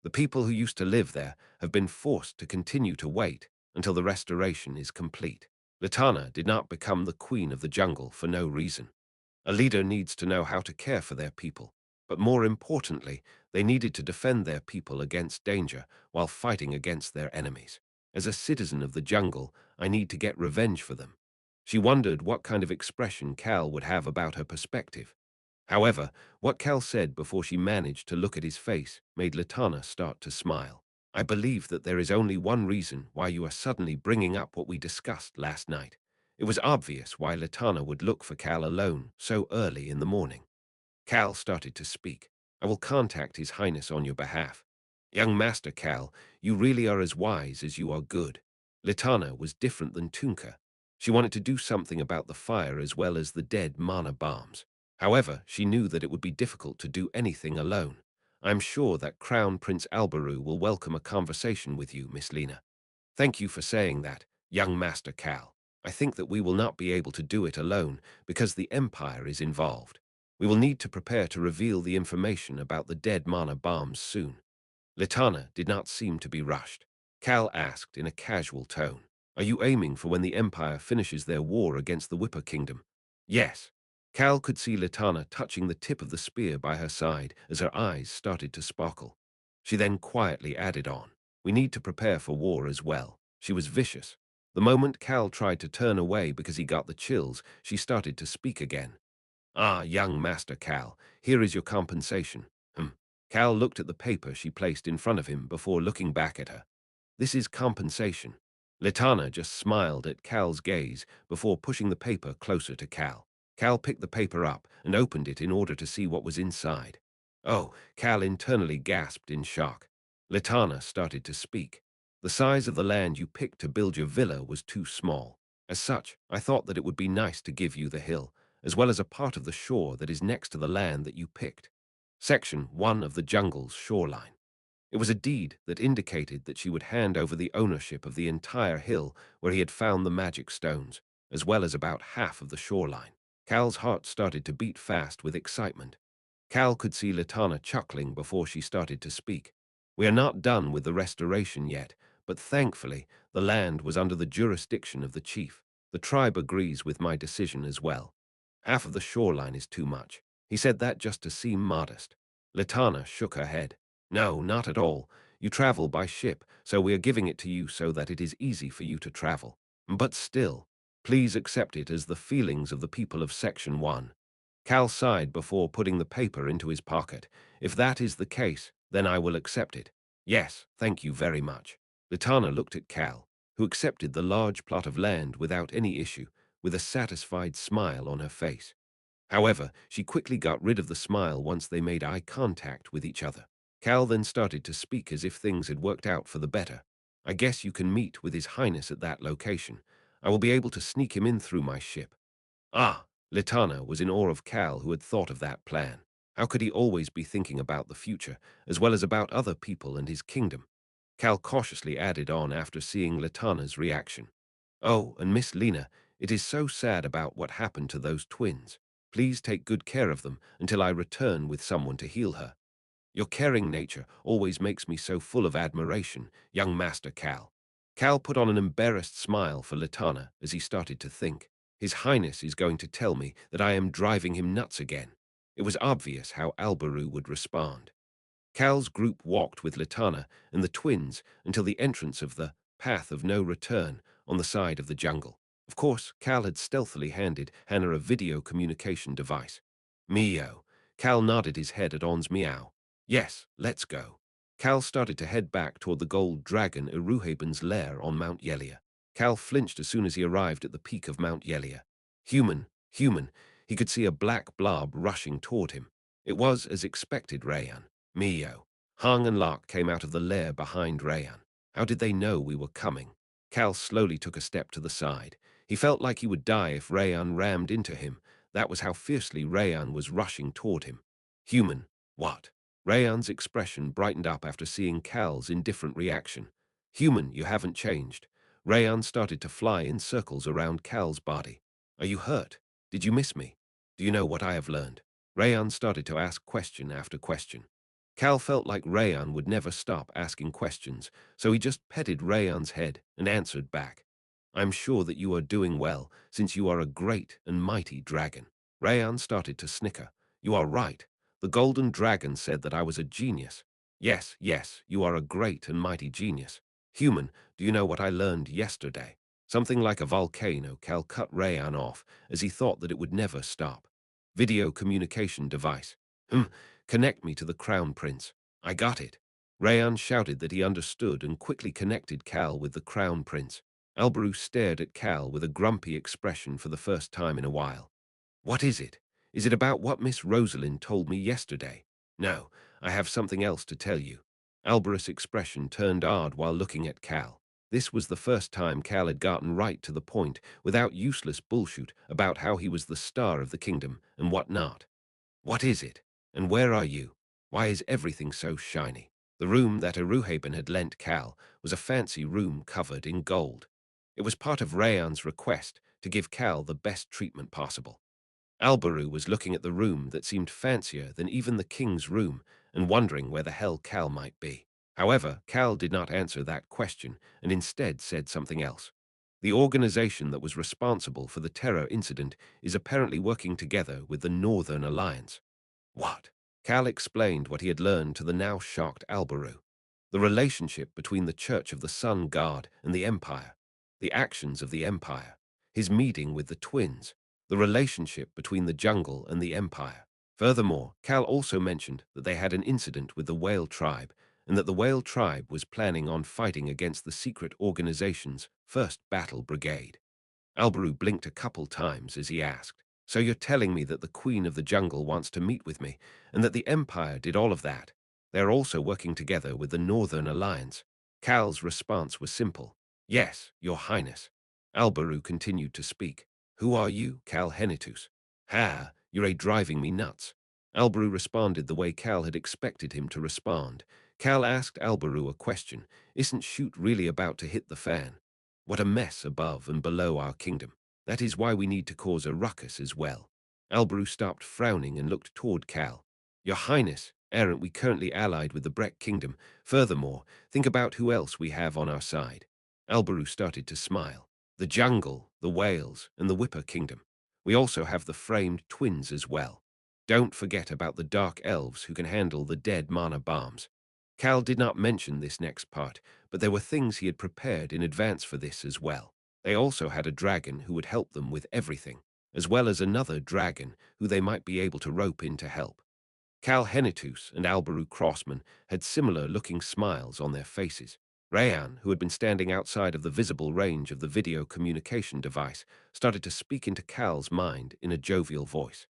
The people who used to live there have been forced to continue to wait until the restoration is complete. Latana did not become the queen of the jungle for no reason. A leader needs to know how to care for their people, but more importantly, they needed to defend their people against danger while fighting against their enemies. As a citizen of the jungle, I need to get revenge for them. She wondered what kind of expression Cal would have about her perspective. However, what Cal said before she managed to look at his face made Latana start to smile. I believe that there is only one reason why you are suddenly bringing up what we discussed last night. It was obvious why Latana would look for Cal alone so early in the morning. Cal started to speak. I will contact His Highness on your behalf. Young Master Cal, you really are as wise as you are good. Litana was different than Tunka. She wanted to do something about the fire as well as the dead mana bombs. However, she knew that it would be difficult to do anything alone. I'm sure that Crown Prince Albaru will welcome a conversation with you, Miss Lena. Thank you for saying that, young Master Cal. I think that we will not be able to do it alone because the Empire is involved. We will need to prepare to reveal the information about the dead mana bombs soon. Litana did not seem to be rushed. Cal asked in a casual tone, are you aiming for when the Empire finishes their war against the Whipper Kingdom? Yes. Cal could see Litana touching the tip of the spear by her side as her eyes started to sparkle. She then quietly added on, we need to prepare for war as well. She was vicious. The moment Cal tried to turn away because he got the chills, she started to speak again. Ah, young Master Cal, here is your compensation. Cal looked at the paper she placed in front of him before looking back at her. This is compensation. Litana just smiled at Cal's gaze before pushing the paper closer to Cal. Cal picked the paper up and opened it in order to see what was inside. Oh, Cal internally gasped in shock. Litana started to speak. The size of the land you picked to build your villa was too small. As such, I thought that it would be nice to give you the hill, as well as a part of the shore that is next to the land that you picked. Section 1 of the jungle's shoreline. It was a deed that indicated that she would hand over the ownership of the entire hill where he had found the magic stones, as well as about half of the shoreline. Cal's heart started to beat fast with excitement. Cal could see Latana chuckling before she started to speak. We are not done with the restoration yet, but thankfully the land was under the jurisdiction of the chief. The tribe agrees with my decision as well. Half of the shoreline is too much. He said that just to seem modest. Latana shook her head. No, not at all. You travel by ship, so we are giving it to you so that it is easy for you to travel. But still, please accept it as the feelings of the people of Section 1. Cal sighed before putting the paper into his pocket. If that is the case, then I will accept it. Yes, thank you very much. Latana looked at Cal, who accepted the large plot of land without any issue, with a satisfied smile on her face. However, she quickly got rid of the smile once they made eye contact with each other. Cal then started to speak as if things had worked out for the better. I guess you can meet with His Highness at that location. I will be able to sneak him in through my ship. Ah, Litana was in awe of Cal, who had thought of that plan. How could he always be thinking about the future, as well as about other people and his kingdom? Cal cautiously added on after seeing Latana's reaction. Oh, and Miss Lena, it is so sad about what happened to those twins. Please take good care of them until I return with someone to heal her. Your caring nature always makes me so full of admiration, young Master Cal. Cal put on an embarrassed smile for Latana as he started to think. His Highness is going to tell me that I am driving him nuts again. It was obvious how Albaru would respond. Cal's group walked with Latana and the twins until the entrance of the Path of No Return on the side of the jungle. Of course, Cal had stealthily handed Hannah a video communication device. Meow. Cal nodded his head at On's meow. Yes, let's go. Cal started to head back toward the gold dragon Iruhaben's lair on Mount Yelia. Cal flinched as soon as he arrived at the peak of Mount Yelia. Human, human, he could see a black blob rushing toward him. It was as expected, Rayan. Mio. Hung and Lark came out of the lair behind Rayan. How did they know we were coming? Cal slowly took a step to the side. He felt like he would die if Rayan rammed into him. That was how fiercely Rayan was rushing toward him. Human. What? Rayan's expression brightened up after seeing Cal's indifferent reaction. Human, you haven't changed. Rayan started to fly in circles around Cal's body. Are you hurt? Did you miss me? Do you know what I have learned? Rayan started to ask question after question. Cal felt like Rayan would never stop asking questions, so he just petted Rayan's head and answered back. I'm sure that you are doing well, since you are a great and mighty dragon. Rayan started to snicker. You are right. The golden dragon said that I was a genius. Yes, yes, you are a great and mighty genius. Human, do you know what I learned yesterday? Something like a volcano. Cal cut Rayan off, as he thought that it would never stop. Video communication device. Connect me to the Crown Prince. I got it. Rayan shouted that he understood and quickly connected Cal with the Crown Prince. Alberu stared at Cal with a grumpy expression for the first time in a while. What is it? Is it about what Miss Rosalind told me yesterday? No, I have something else to tell you. Alberus' expression turned odd while looking at Cal. This was the first time Cal had gotten right to the point without useless bullshit about how he was the star of the kingdom and what not. What is it? And where are you? Why is everything so shiny? The room that Aruhaben had lent Cal was a fancy room covered in gold. It was part of Rayan's request to give Cal the best treatment possible. Alberu was looking at the room that seemed fancier than even the king's room and wondering where the hell Cal might be. However, Cal did not answer that question and instead said something else. The organization that was responsible for the terror incident is apparently working together with the Northern Alliance. What? Cal explained what he had learned to the now shocked Alberu. The relationship between the Church of the Sun God and the Empire, the actions of the Empire, his meeting with the twins, the relationship between the jungle and the Empire. Furthermore, Cal also mentioned that they had an incident with the Whale Tribe and that the Whale Tribe was planning on fighting against the secret organization's 1st Battle Brigade. Alberu blinked a couple times as he asked, So you're telling me that the Queen of the Jungle wants to meet with me, and that the Empire did all of that? They're also working together with the Northern Alliance. Cal's response was simple. Yes, Your Highness. Alberu continued to speak. Who are you, Cal Henitus? Ha, you're driving me nuts. Alberu responded the way Cal had expected him to respond. Cal asked Alberu a question. Isn't shoot really about to hit the fan? What a mess above and below our kingdom. That is why we need to cause a ruckus as well. Alberu stopped frowning and looked toward Cal. Your Highness, aren't we currently allied with the Breck Kingdom? Furthermore, think about who else we have on our side. Alberu started to smile. The jungle, the whales, and the Whipper Kingdom. We also have the framed twins as well. Don't forget about the dark elves who can handle the dead mana bombs. Cal did not mention this next part, but there were things he had prepared in advance for this as well. They also had a dragon who would help them with everything, as well as another dragon who they might be able to rope in to help. Cal Henitus and Alberu Crossman had similar-looking smiles on their faces. Rayan, who had been standing outside of the visible range of the video communication device, started to speak into Cal's mind in a jovial voice.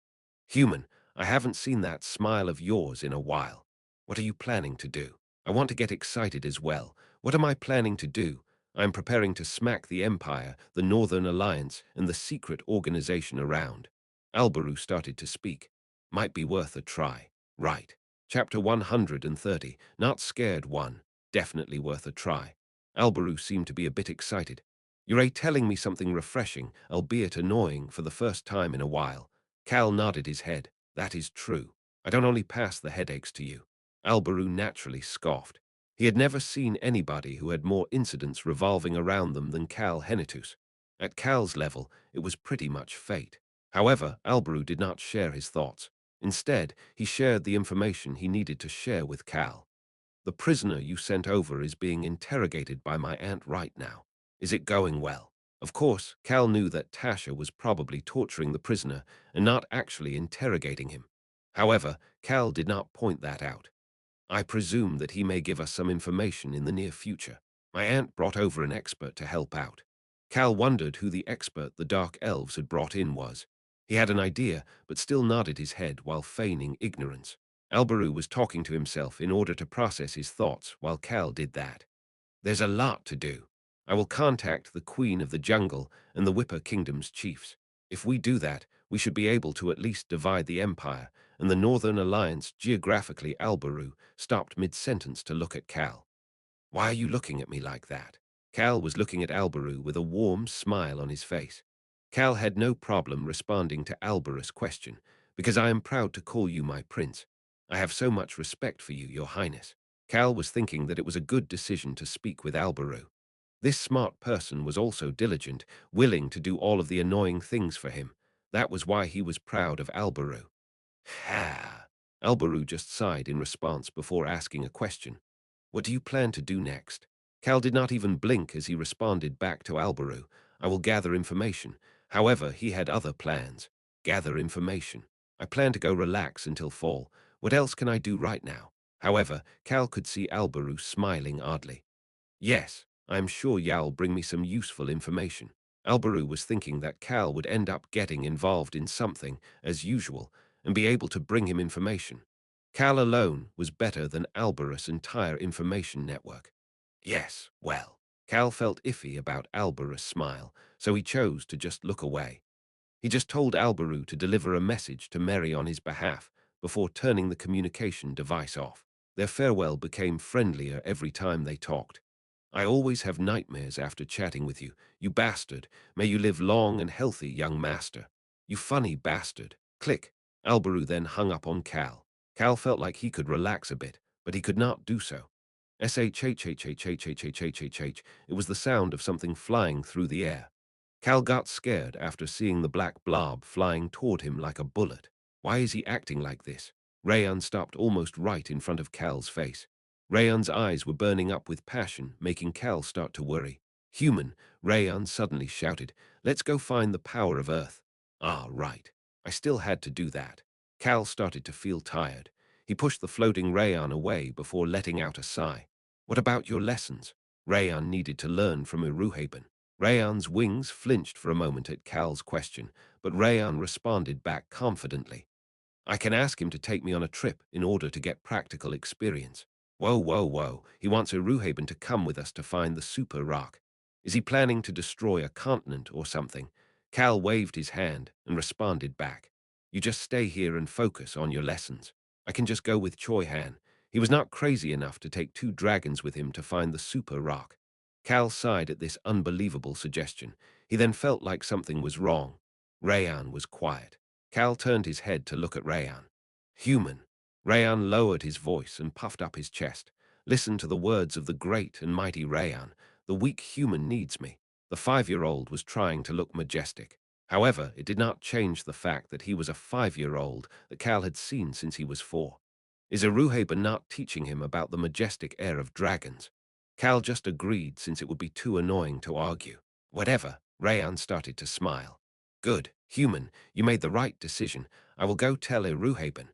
Human, I haven't seen that smile of yours in a while. What are you planning to do? I want to get excited as well. What am I planning to do? I'm preparing to smack the Empire, the Northern Alliance, and the secret organization around. Alberu started to speak. Might be worth a try. Right. Chapter 130. Not scared one. Definitely worth a try. Alberu seemed to be a bit excited. You're telling me something refreshing, albeit annoying for the first time in a while. Cal nodded his head. That is true. I don't only pass the headaches to you. Alberu naturally scoffed. He had never seen anybody who had more incidents revolving around them than Cal Henitus. At Cal's level, it was pretty much fate. However, Alberu did not share his thoughts. Instead, he shared the information he needed to share with Cal. The prisoner you sent over is being interrogated by my aunt right now. Is it going well? Of course, Cal knew that Tasha was probably torturing the prisoner and not actually interrogating him. However, Cal did not point that out. I presume that he may give us some information in the near future. My aunt brought over an expert to help out. Cal wondered who the expert the Dark Elves had brought in was. He had an idea, but still nodded his head while feigning ignorance. Alberu was talking to himself in order to process his thoughts while Cal did that. There's a lot to do. I will contact the Queen of the Jungle and the Whipper Kingdom's chiefs. If we do that, we should be able to at least divide the Empire, and the Northern Alliance geographically. Alberu stopped mid-sentence to look at Cal. Why are you looking at me like that? Cal was looking at Alberu with a warm smile on his face. Cal had no problem responding to Alberu's question, because I am proud to call you my prince. I have so much respect for you, your highness. Cal was thinking that it was a good decision to speak with Alberu. This smart person was also diligent, willing to do all of the annoying things for him. That was why he was proud of Alberu. Ha! Alberu just sighed in response before asking a question. What do you plan to do next? Cal did not even blink as he responded back to Alberu. I will gather information. However, he had other plans. Gather information. I plan to go relax until fall. What else can I do right now? However, Cal could see Alberu smiling oddly. Yes, I am sure Ya'll bring me some useful information. Alberu was thinking that Cal would end up getting involved in something, as usual, and be able to bring him information. Cal alone was better than Alberus' entire information network. Yes, well, Cal felt iffy about Alberus' smile, so he chose to just look away. He just told Alberu to deliver a message to Mary on his behalf before turning the communication device off. Their farewell became friendlier every time they talked. I always have nightmares after chatting with you, you bastard. May you live long and healthy, young master. You funny bastard. Click. Alberu then hung up on Cal. Cal felt like he could relax a bit, but he could not do so. Shhhhhhhhhhhh. It was the sound of something flying through the air. Cal got scared after seeing the black blob flying toward him like a bullet. Why is he acting like this? Rayan stopped almost right in front of Cal's face. Rayan's eyes were burning up with passion, making Cal start to worry. Human, Rayan suddenly shouted, let's go find the power of Earth. Ah, right. I still had to do that. Cal started to feel tired. He pushed the floating Rayan away before letting out a sigh. What about your lessons? Rayan needed to learn from Iruhaben. Rayan's wings flinched for a moment at Cal's question, but Rayan responded back confidently. I can ask him to take me on a trip in order to get practical experience. Whoa, whoa, whoa. He wants Iruhaben to come with us to find the super rock. Is he planning to destroy a continent or something? Cal waved his hand and responded back. You just stay here and focus on your lessons. I can just go with Choi Han. He was not crazy enough to take 2 dragons with him to find the super rock. Cal sighed at this unbelievable suggestion. He then felt like something was wrong. Rayan was quiet. Cal turned his head to look at Rayan. Human. Rayan lowered his voice and puffed up his chest. Listen to the words of the great and mighty Rayan. The weak human needs me. The 5-year-old was trying to look majestic. However, it did not change the fact that he was a 5-year-old that Cal had seen since he was 4. Is Iruhaben not teaching him about the majestic air of dragons? Cal just agreed since it would be too annoying to argue. Whatever, Rayan started to smile. Good, human, you made the right decision. I will go tell Iruhaben.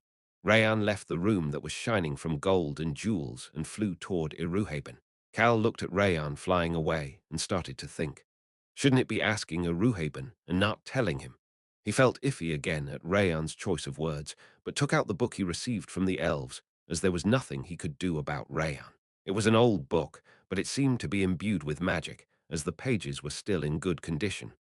Rayan left the room that was shining from gold and jewels and flew toward Iruhaben. Cal looked at Rayan flying away and started to think. Shouldn't it be asking Iruhaben and not telling him? He felt iffy again at Rayan's choice of words, but took out the book he received from the elves, as there was nothing he could do about Rayan. It was an old book, but it seemed to be imbued with magic, as the pages were still in good condition.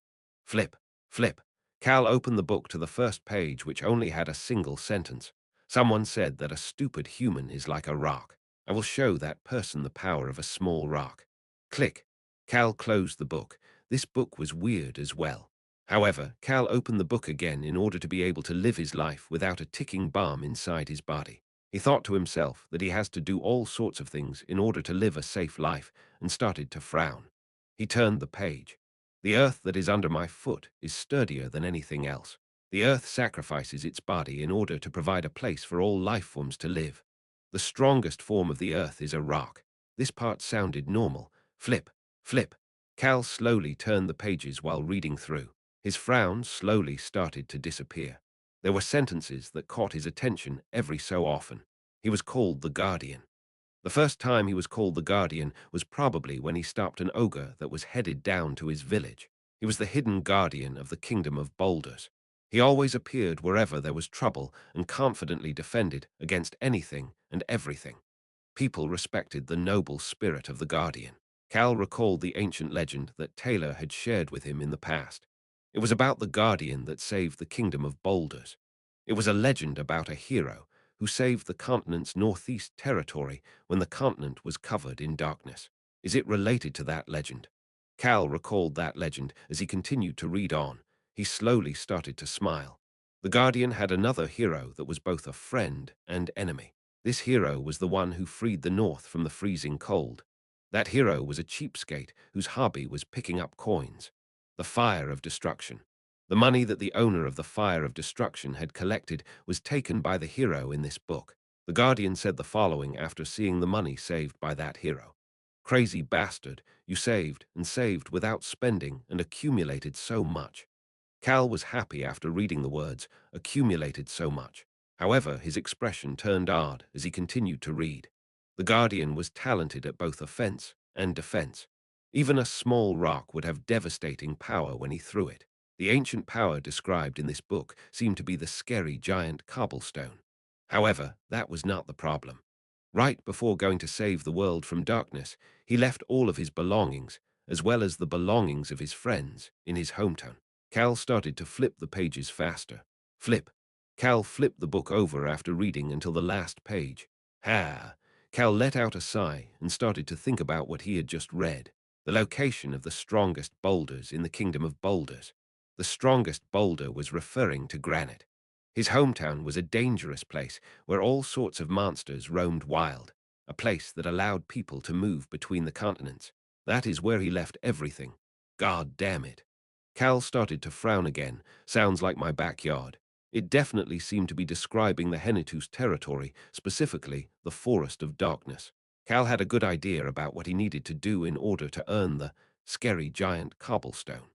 Flip, flip. Cal opened the book to the first page, which only had a single sentence. Someone said that a stupid human is like a rock. I will show that person the power of a small rock. Click. Cal closed the book. This book was weird as well. However, Cal opened the book again in order to be able to live his life without a ticking bomb inside his body. He thought to himself that he has to do all sorts of things in order to live a safe life and started to frown. He turned the page. The earth that is under my foot is sturdier than anything else. The earth sacrifices its body in order to provide a place for all life forms to live. The strongest form of the earth is a rock. This part sounded normal. Flip, flip. Cal slowly turned the pages while reading through. His frown slowly started to disappear. There were sentences that caught his attention every so often. He was called the Guardian. The first time he was called the Guardian was probably when he stopped an ogre that was headed down to his village. He was the hidden guardian of the kingdom of boulders. He always appeared wherever there was trouble and confidently defended against anything and everything. People respected the noble spirit of the Guardian. Cal recalled the ancient legend that Taylor had shared with him in the past. It was about the Guardian that saved the kingdom of boulders. It was a legend about a hero who saved the continent's northeast territory when the continent was covered in darkness. Is it related to that legend? Cal recalled that legend as he continued to read on. He slowly started to smile. The Guardian had another hero that was both a friend and enemy. This hero was the one who freed the North from the freezing cold. That hero was a cheapskate whose hobby was picking up coins. The Fire of Destruction. The money that the owner of the Fire of Destruction had collected was taken by the hero in this book. The Guardian said the following after seeing the money saved by that hero. Crazy bastard, you saved and saved without spending and accumulated so much. Cal was happy after reading the words, accumulated so much. However, his expression turned odd as he continued to read. The Guardian was talented at both offense and defense. Even a small rock would have devastating power when he threw it. The ancient power described in this book seemed to be the scary giant cobblestone. However, that was not the problem. Right before going to save the world from darkness, he left all of his belongings, as well as the belongings of his friends, in his hometown. Cal started to flip the pages faster. Flip. Cal flipped the book over after reading until the last page. Ha! Cal let out a sigh and started to think about what he had just read. The location of the strongest boulders in the kingdom of boulders. The strongest boulder was referring to granite. His hometown was a dangerous place where all sorts of monsters roamed wild, a place that allowed people to move between the continents. That is where he left everything. God damn it. Cal started to frown again. Sounds like my backyard. It definitely seemed to be describing the Henitu's territory, specifically the Forest of Darkness. Cal had a good idea about what he needed to do in order to earn the scary giant cobblestone.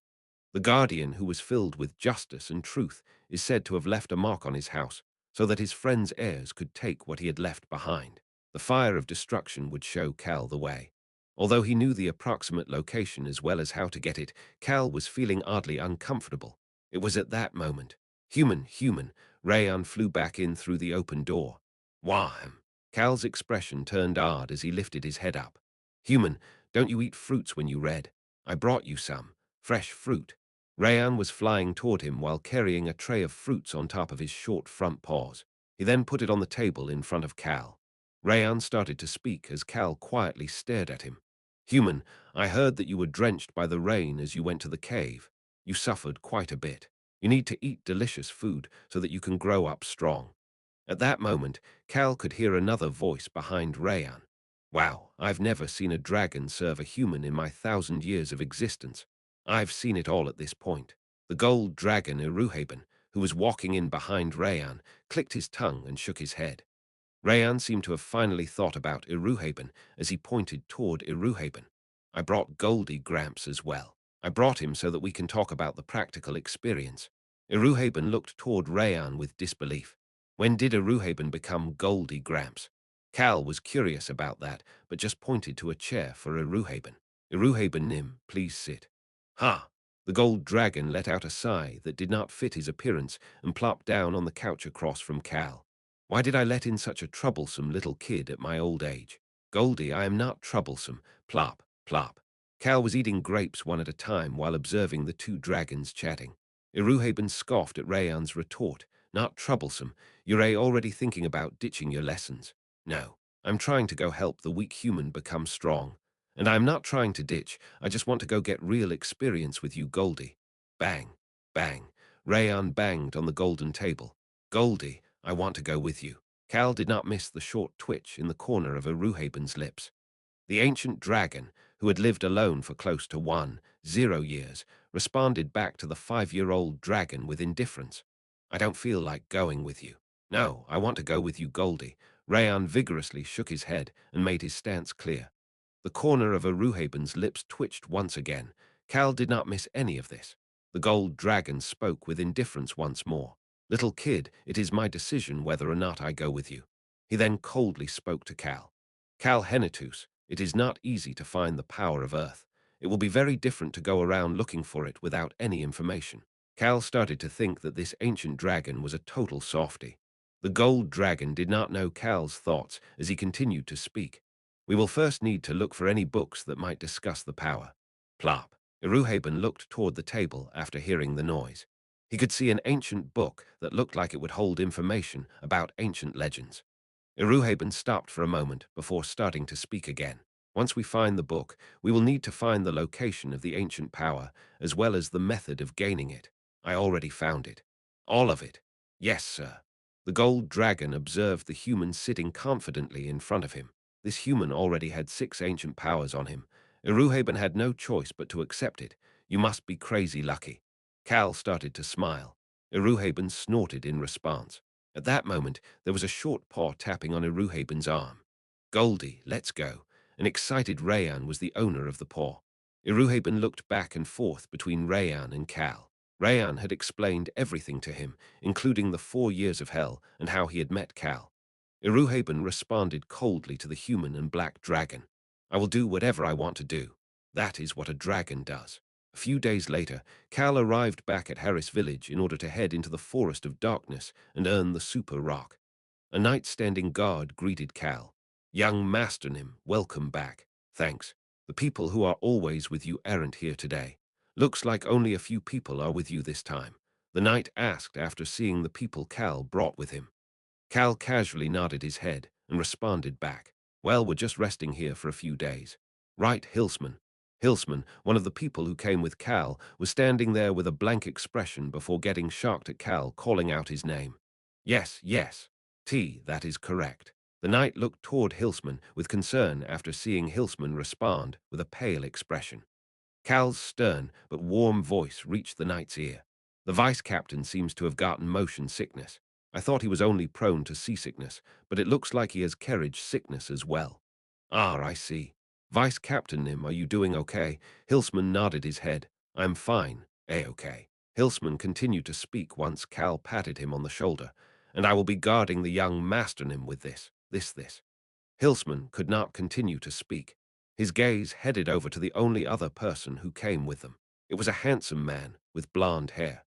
The Guardian, who was filled with justice and truth, is said to have left a mark on his house so that his friend's heirs could take what he had left behind. The Fire of Destruction would show Cal the way. Although he knew the approximate location as well as how to get it, Cal was feeling oddly uncomfortable. It was at that moment. Human, Rayan flew back in through the open door. Wham! Cal's expression turned odd as he lifted his head up. Human, don't you eat fruits when you read? I brought you some. Fresh fruit. Rayan was flying toward him while carrying a tray of fruits on top of his short front paws. He then put it on the table in front of Cal. Rayan started to speak as Cal quietly stared at him. Human, I heard that you were drenched by the rain as you went to the cave. You suffered quite a bit. You need to eat delicious food so that you can grow up strong. At that moment, Cal could hear another voice behind Rayan. Wow, I've never seen a dragon serve a human in my 1,000 years of existence. I've seen it all at this point. The gold dragon Iruhaben, who was walking in behind Rayan, clicked his tongue and shook his head. Rayan seemed to have finally thought about Iruhaben as he pointed toward Iruhaben. I brought Goldie Gramps as well. I brought him so that we can talk about the practical experience. Iruhaben looked toward Rayan with disbelief. When did Iruhaben become Goldie Gramps? Cal was curious about that, but just pointed to a chair for Iruhaben. Iruhaben Nim, please sit. Ha! The gold dragon let out a sigh that did not fit his appearance and plopped down on the couch across from Cal. Why did I let in such a troublesome little kid at my old age? Goldie, I am not troublesome. Plop, plop. Cal was eating grapes one at a time while observing the two dragons chatting. Iruhaben scoffed at Rayan's retort. Not troublesome. You're already thinking about ditching your lessons. No, I'm trying to go help the weak human become strong. And I'm not trying to ditch. I just want to go get real experience with you, Goldie. Bang, bang. Rayan banged on the golden table. Goldie, I want to go with you. Cal did not miss the short twitch in the corner of Iruhaben's lips. The ancient dragon, who had lived alone for close to 10 years, responded back to the 5-year-old dragon with indifference. I don't feel like going with you. No, I want to go with you, Goldie. Rayan vigorously shook his head and made his stance clear. The corner of Iruhaben's lips twitched once again. Cal did not miss any of this. The gold dragon spoke with indifference once more. Little kid, it is my decision whether or not I go with you. He then coldly spoke to Cal. Cal Henitus, it is not easy to find the power of Earth. It will be very different to go around looking for it without any information. Cal started to think that this ancient dragon was a total softy. The gold dragon did not know Cal's thoughts as he continued to speak. We will first need to look for any books that might discuss the power. Plop. Iruhaben looked toward the table after hearing the noise. He could see an ancient book that looked like it would hold information about ancient legends. Iruhaben stopped for a moment before starting to speak again. Once we find the book, we will need to find the location of the ancient power, as well as the method of gaining it. I already found it. All of it. Yes, sir. The gold dragon observed the human sitting confidently in front of him. This human already had 6 ancient powers on him. Iruhaben had no choice but to accept it. You must be crazy lucky. Cal started to smile. Iruhaben snorted in response. At that moment, there was a short paw tapping on Iruhaben's arm. Goldie, let's go. An excited Rayan was the owner of the paw. Iruhaben looked back and forth between Rayan and Cal. Rayan had explained everything to him, including the 4 years of hell and how he had met Cal. Iruhaben responded coldly to the human and black dragon. I will do whatever I want to do. That is what a dragon does. A few days later, Cal arrived back at Harris Village in order to head into the Forest of Darkness and earn the Super Rock. A knight standing guard greeted Cal. Young Master Nim, welcome back. Thanks. The people who are always with you aren't here today. Looks like only a few people are with you this time. The knight asked after seeing the people Cal brought with him. Cal casually nodded his head and responded back. Well, we're just resting here for a few days. Right, Hilsman. Hilsman, one of the people who came with Cal, was standing there with a blank expression before getting shocked at Cal calling out his name. Yes, yes. That is correct. The knight looked toward Hilsman with concern after seeing Hilsman respond with a pale expression. Cal's stern but warm voice reached the knight's ear. The vice captain seems to have gotten motion sickness. I thought he was only prone to seasickness, but it looks like he has carriage sickness as well. Ah, I see. Vice Captain Nim, are you doing okay? Hilsman nodded his head. I'm fine. A-okay. Hilsman continued to speak once Cal patted him on the shoulder. And I will be guarding the young Master Nim with this. Hilsman could not continue to speak. His gaze headed over to the only other person who came with them. It was a handsome man with blonde hair.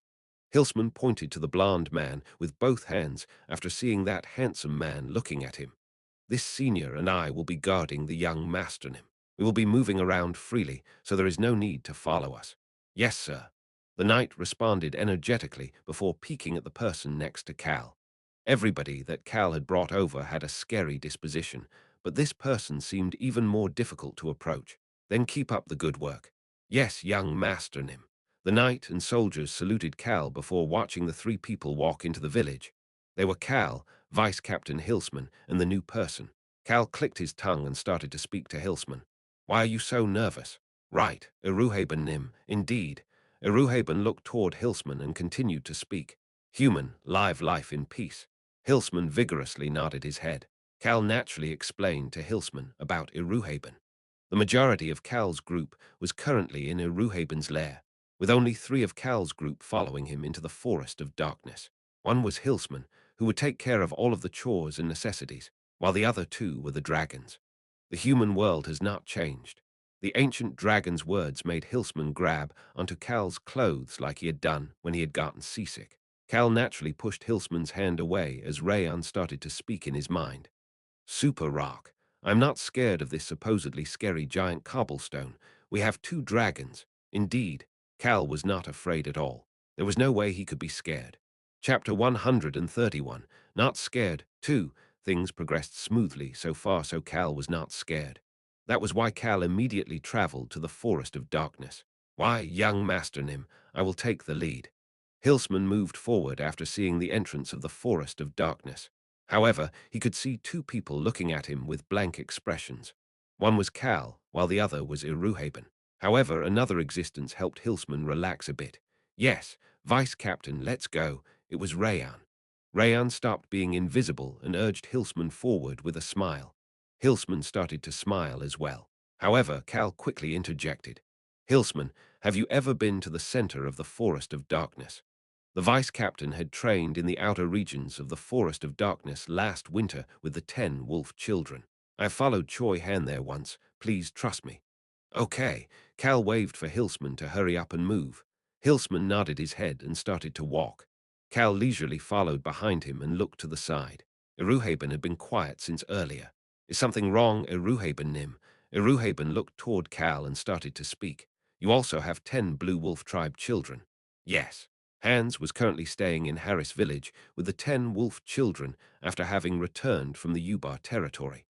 Hilsman pointed to the blonde man with both hands after seeing that handsome man looking at him. This senior and I will be guarding the young Masternim. We will be moving around freely, so there is no need to follow us. Yes, sir. The knight responded energetically before peeking at the person next to Cal. Everybody that Cal had brought over had a scary disposition, but this person seemed even more difficult to approach. Then keep up the good work. Yes, young Masternim. The knight and soldiers saluted Cal before watching the 3 people walk into the village. They were Cal, Vice Captain Hilsman, and the new person. Cal clicked his tongue and started to speak to Hilsman. Why are you so nervous? Right, Iruhaben Nim, indeed. Iruhaben looked toward Hilsman and continued to speak. Human, live life in peace. Hilsman vigorously nodded his head. Cal naturally explained to Hilsman about Iruhaben. The majority of Cal's group was currently in Iruhaben's lair, with only 3 of Cal's group following him into the Forest of Darkness. One was Hilsman, who would take care of all of the chores and necessities, while the other 2 were the dragons. The human world has not changed. The ancient dragon's words made Hilsman grab onto Cal's clothes like he had done when he had gotten seasick. Cal naturally pushed Hilsman's hand away as Rayan started to speak in his mind. Super Rock. I'm not scared of this supposedly scary giant cobblestone. We have 2 dragons. Indeed, Cal was not afraid at all. There was no way he could be scared. Chapter 131. Not scared. 2. Things progressed smoothly so far so Cal was not scared. That was why Cal immediately traveled to the Forest of Darkness. Why, young Master Nim, I will take the lead. Hilsman moved forward after seeing the entrance of the Forest of Darkness. However, he could see 2 people looking at him with blank expressions. One was Cal, while the other was Iruhaben. However, another existence helped Hilsman relax a bit. Yes, Vice Captain, let's go. It was Rayan. Rayan stopped being invisible and urged Hilsman forward with a smile. Hilsman started to smile as well. However, Cal quickly interjected. Hilsman, have you ever been to the center of the Forest of Darkness? The vice captain had trained in the outer regions of the Forest of Darkness last winter with the 10 wolf children. I followed Choi Han there once. Please trust me. Okay. Cal waved for Hilsman to hurry up and move. Hilsman nodded his head and started to walk. Cal leisurely followed behind him and looked to the side. Eruhaben had been quiet since earlier. Is something wrong, Eruhaben Nim? Eruhaben looked toward Cal and started to speak. You also have 10 Blue Wolf Tribe children. Yes. Hans was currently staying in Harris Village with the 10 wolf children after having returned from the Ubar territory.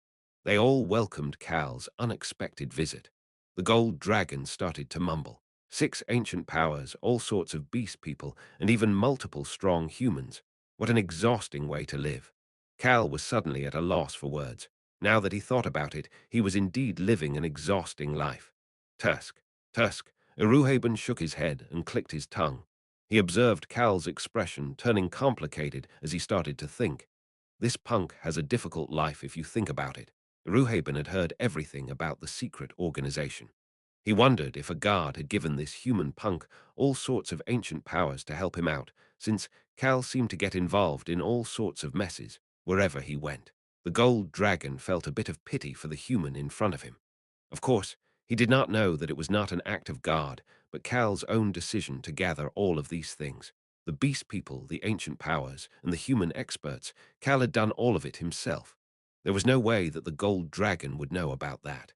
They all welcomed Cal's unexpected visit. The gold dragon started to mumble. 6 ancient powers, all sorts of beast people, and even multiple strong humans. What an exhausting way to live. Cal was suddenly at a loss for words. Now that he thought about it, he was indeed living an exhausting life. Tusk, Tusk. Eruhaben shook his head and clicked his tongue. He observed Cal's expression turning complicated as he started to think. This punk has a difficult life if you think about it. Eruhaben had heard everything about the secret organization. He wondered if a guard had given this human punk all sorts of ancient powers to help him out, since Cal seemed to get involved in all sorts of messes wherever he went. The gold dragon felt a bit of pity for the human in front of him. Of course, he did not know that it was not an act of God, but Cal's own decision to gather all of these things. The beast people, the ancient powers, and the human experts. Cal had done all of it himself. There was no way that the gold dragon would know about that.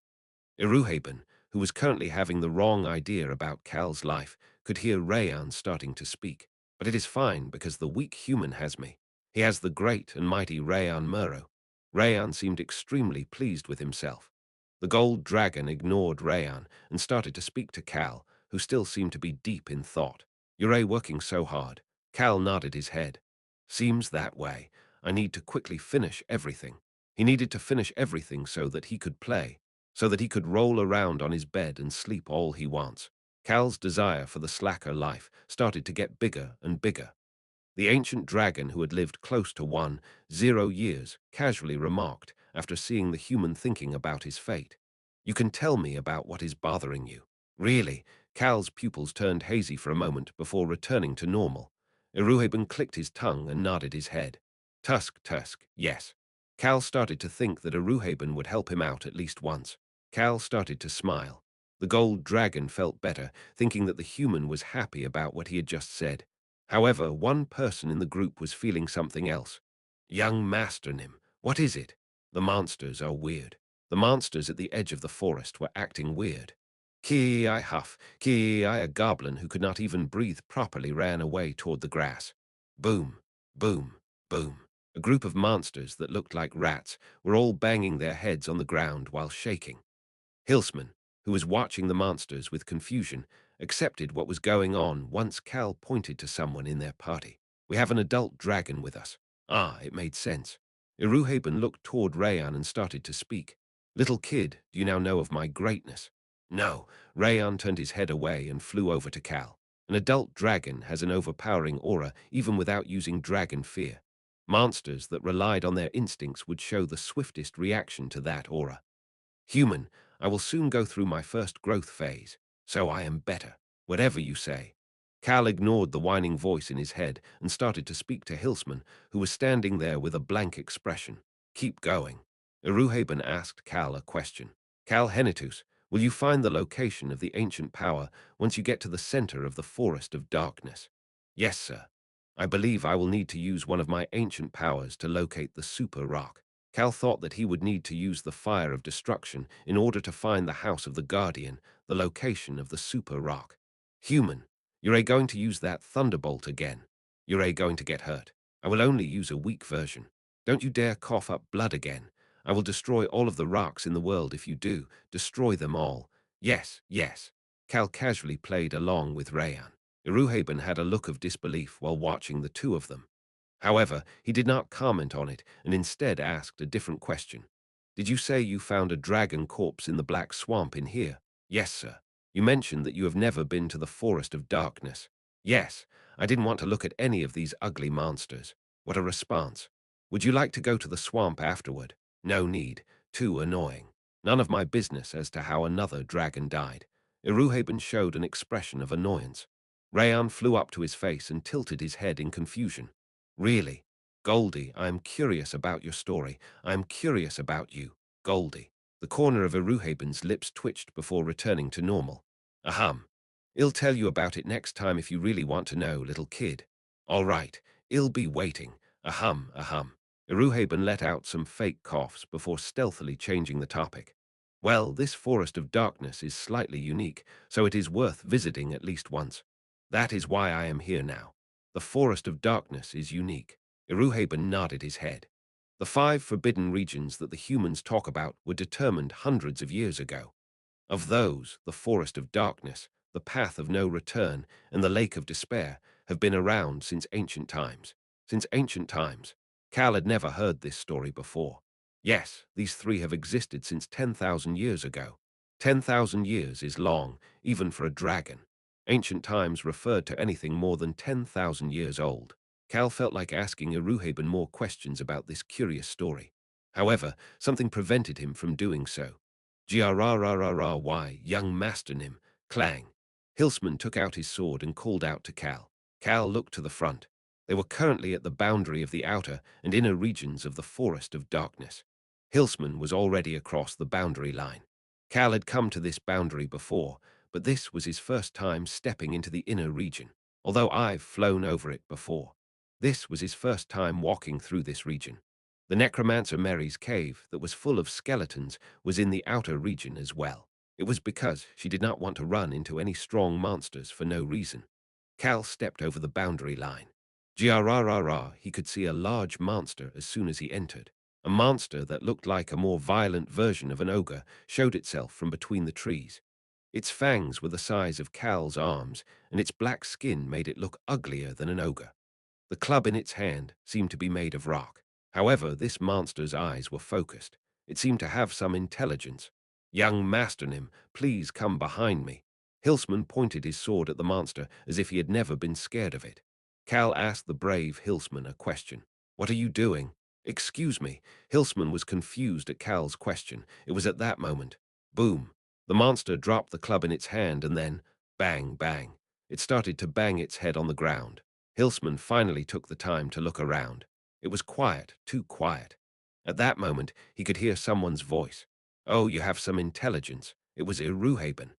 Eruhaben, who was currently having the wrong idea about Cal's life, could hear Rayan starting to speak. But it is fine because the weak human has me. He has the great and mighty Rayan Muro. Rayan seemed extremely pleased with himself. The gold dragon ignored Rayan and started to speak to Cal, who still seemed to be deep in thought. You're working so hard. Cal nodded his head. Seems that way. I need to quickly finish everything. He needed to finish everything so that he could play, so that he could roll around on his bed and sleep all he wants. Cal's desire for the slacker life started to get bigger and bigger. The ancient dragon who had lived close to 10 years casually remarked after seeing the human thinking about his fate. You can tell me about what is bothering you. Really? Cal's pupils turned hazy for a moment before returning to normal. Eruhaben clicked his tongue and nodded his head. Tusk, yes. Cal started to think that Eruhaben would help him out at least once. Cal started to smile. The gold dragon felt better, thinking that the human was happy about what he had just said. However, one person in the group was feeling something else. Young Master Nim, what is it? The monsters are weird. The monsters at the edge of the forest were acting weird. Ki-I huff, Ki-I a goblin who could not even breathe properly ran away toward the grass. Boom, boom, boom. A group of monsters that looked like rats were all banging their heads on the ground while shaking. Hilsman, who was watching the monsters with confusion, accepted what was going on once Cal pointed to someone in their party. We have an adult dragon with us. Ah, it made sense. Eruhaben looked toward Rayan and started to speak. Little kid, do you now know of my greatness? No. Rayan turned his head away and flew over to Cal. An adult dragon has an overpowering aura even without using dragon fear. Monsters that relied on their instincts would show the swiftest reaction to that aura. Human, I will soon go through my first growth phase, so I am better, whatever you say. Cal ignored the whining voice in his head and started to speak to Hilsman, who was standing there with a blank expression. Keep going. Eruhaben asked Cal a question. Cal Henitus, will you find the location of the ancient power once you get to the center of the forest of darkness? Yes, sir. I believe I will need to use one of my ancient powers to locate the super rock. Cal thought that he would need to use the fire of destruction in order to find the house of the Guardian, the location of the super rock. Human, you're going to use that thunderbolt again. You're going to get hurt. I will only use a weak version. Don't you dare cough up blood again. I will destroy all of the rocks in the world if you do. Destroy them all. Yes, yes. Cal casually played along with Rayan. Eruhaben had a look of disbelief while watching the two of them. However, he did not comment on it and instead asked a different question. Did you say you found a dragon corpse in the black swamp in here? Yes, sir. You mentioned that you have never been to the forest of darkness. Yes, I didn't want to look at any of these ugly monsters. What a response. Would you like to go to the swamp afterward? No need. Too annoying. None of my business as to how another dragon died. Eruhaben showed an expression of annoyance. Rayan flew up to his face and tilted his head in confusion. Really? Goldie, I am curious about your story. I am curious about you. Goldie. The corner of Eruhaben's lips twitched before returning to normal. Ahem. I'll tell you about it next time if you really want to know, little kid. All right, I'll be waiting. Ahem, ahem. Eruhaben let out some fake coughs before stealthily changing the topic. Well, this forest of darkness is slightly unique, so it is worth visiting at least once. That is why I am here now. The forest of darkness is unique. Eruhaben nodded his head. The 5 forbidden regions that the humans talk about were determined hundreds of years ago. Of those, the forest of darkness, the path of no return, and the lake of despair have been around since ancient times. Since ancient times. Cal had never heard this story before. Yes, these 3 have existed since 10,000 years ago. 10,000 years is long, even for a dragon. Ancient times referred to anything more than 10,000 years old. Cal felt like asking Eruhaben more questions about this curious story. However, something prevented him from doing so. Grrrrrrry, young Master Nim, clang. Hilsman took out his sword and called out to Cal. Cal looked to the front. They were currently at the boundary of the outer and inner regions of the forest of darkness. Hilsman was already across the boundary line. Cal had come to this boundary before, but this was his first time stepping into the inner region, although I've flown over it before. This was his first time walking through this region. The necromancer Mary's cave, that was full of skeletons, was in the outer region as well. It was because she did not want to run into any strong monsters for no reason. Cal stepped over the boundary line. Grrrrrrr, he could see a large monster as soon as he entered. A monster that looked like a more violent version of an ogre showed itself from between the trees. Its fangs were the size of Cal's arms, and its black skin made it look uglier than an ogre. The club in its hand seemed to be made of rock. However, this monster's eyes were focused. It seemed to have some intelligence. Young Master Nim, please come behind me. Hilsman pointed his sword at the monster as if he had never been scared of it. Cal asked the brave Hilsman a question. What are you doing? Excuse me. Hilsman was confused at Cal's question. It was at that moment. Boom. The monster dropped the club in its hand and then, bang, bang. It started to bang its head on the ground. Hilsman finally took the time to look around. It was quiet, too quiet. At that moment, he could hear someone's voice. Oh, you have some intelligence. It was Eruhaben.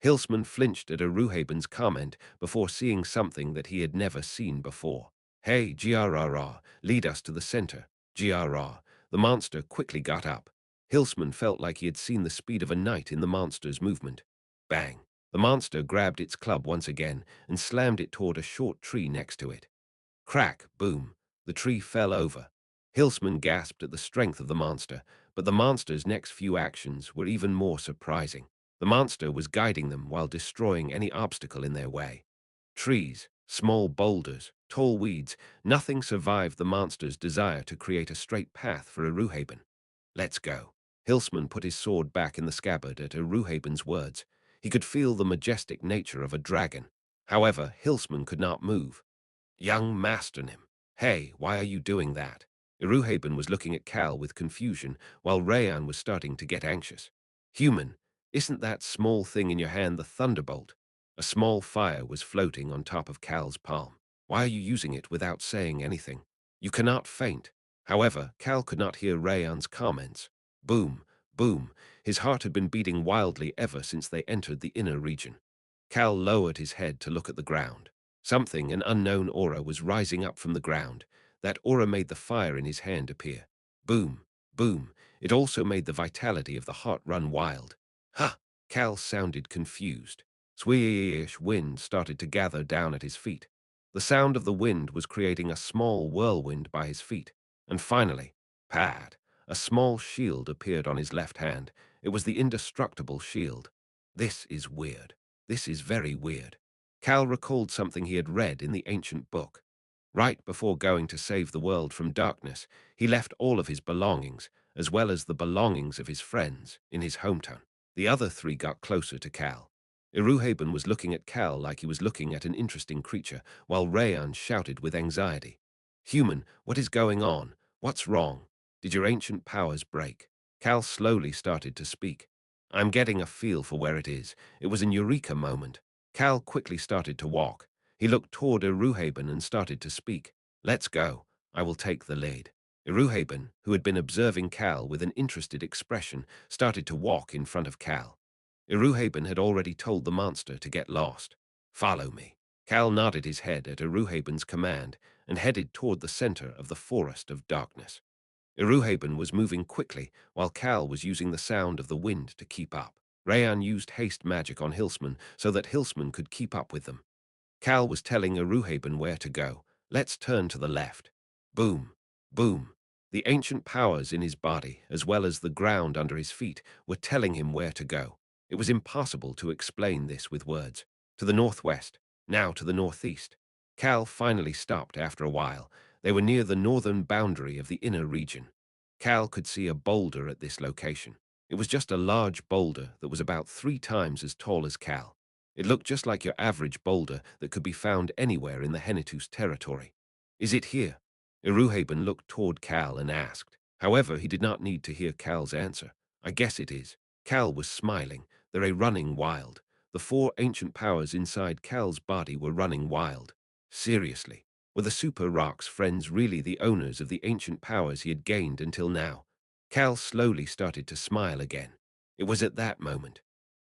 Hilsman flinched at Eruhaben's comment before seeing something that he had never seen before. Hey, grrrr, lead us to the center. Grrrr. The monster quickly got up. Hilsman felt like he had seen the speed of a knight in the monster's movement. Bang. The monster grabbed its club once again and slammed it toward a short tree next to it. Crack, boom. The tree fell over. Hilsman gasped at the strength of the monster, but the monster's next few actions were even more surprising. The monster was guiding them while destroying any obstacle in their way. Trees, small boulders, tall weeds, nothing survived the monster's desire to create a straight path for Eruhaben. Let's go. Hilsman put his sword back in the scabbard at Eruhaben's words. He could feel the majestic nature of a dragon. However, Hilsman could not move. Young Master Nim. Hey, why are you doing that? Eruhaben was looking at Cal with confusion, while Rayan was starting to get anxious. Human, isn't that small thing in your hand the thunderbolt? A small fire was floating on top of Cal's palm. Why are you using it without saying anything? You cannot faint. However, Cal could not hear Rayan's comments. Boom, boom. His heart had been beating wildly ever since they entered the inner region. Cal lowered his head to look at the ground. Something, an unknown aura, was rising up from the ground. That aura made the fire in his hand appear. Boom, boom. It also made the vitality of the heart run wild. Ha! Cal sounded confused. Swish wind started to gather down at his feet. The sound of the wind was creating a small whirlwind by his feet. And finally, pad, a small shield appeared on his left hand. It was the indestructible shield. This is weird. This is very weird. Cal recalled something he had read in the ancient book. Right before going to save the world from darkness, he left all of his belongings, as well as the belongings of his friends, in his hometown. The other 3 got closer to Cal. Eruhaben was looking at Cal like he was looking at an interesting creature, while Rayan shouted with anxiety. Human, what is going on? What's wrong? Did your ancient powers break? Cal slowly started to speak. I'm getting a feel for where it is. It was an eureka moment. Cal quickly started to walk. He looked toward Eruhaben and started to speak. Let's go. I will take the lead. Iruhaben, who had been observing Cal with an interested expression, started to walk in front of Cal. Iruhaben had already told the monster to get lost. Follow me. Cal nodded his head at Iruhaben's command and headed toward the center of the forest of darkness. Iruhaben was moving quickly while Cal was using the sound of the wind to keep up. Rayan used haste magic on Hilsman so that Hilsman could keep up with them. Cal was telling Iruhaben where to go. Let's turn to the left. Boom, boom. The ancient powers in his body, as well as the ground under his feet, were telling him where to go. It was impossible to explain this with words. To the northwest, now to the northeast. Cal finally stopped after a while. They were near the northern boundary of the inner region. Cal could see a boulder at this location. It was just a large boulder that was about 3 times as tall as Cal. It looked just like your average boulder that could be found anywhere in the Henitus territory. Is it here? Iruhaben looked toward Cal and asked. However, he did not need to hear Cal's answer. I guess it is. Cal was smiling. They're running wild. The 4 ancient powers inside Cal's body were running wild. Seriously, were the Super Rock's friends really the owners of the ancient powers he had gained until now? Cal slowly started to smile again. It was at that moment.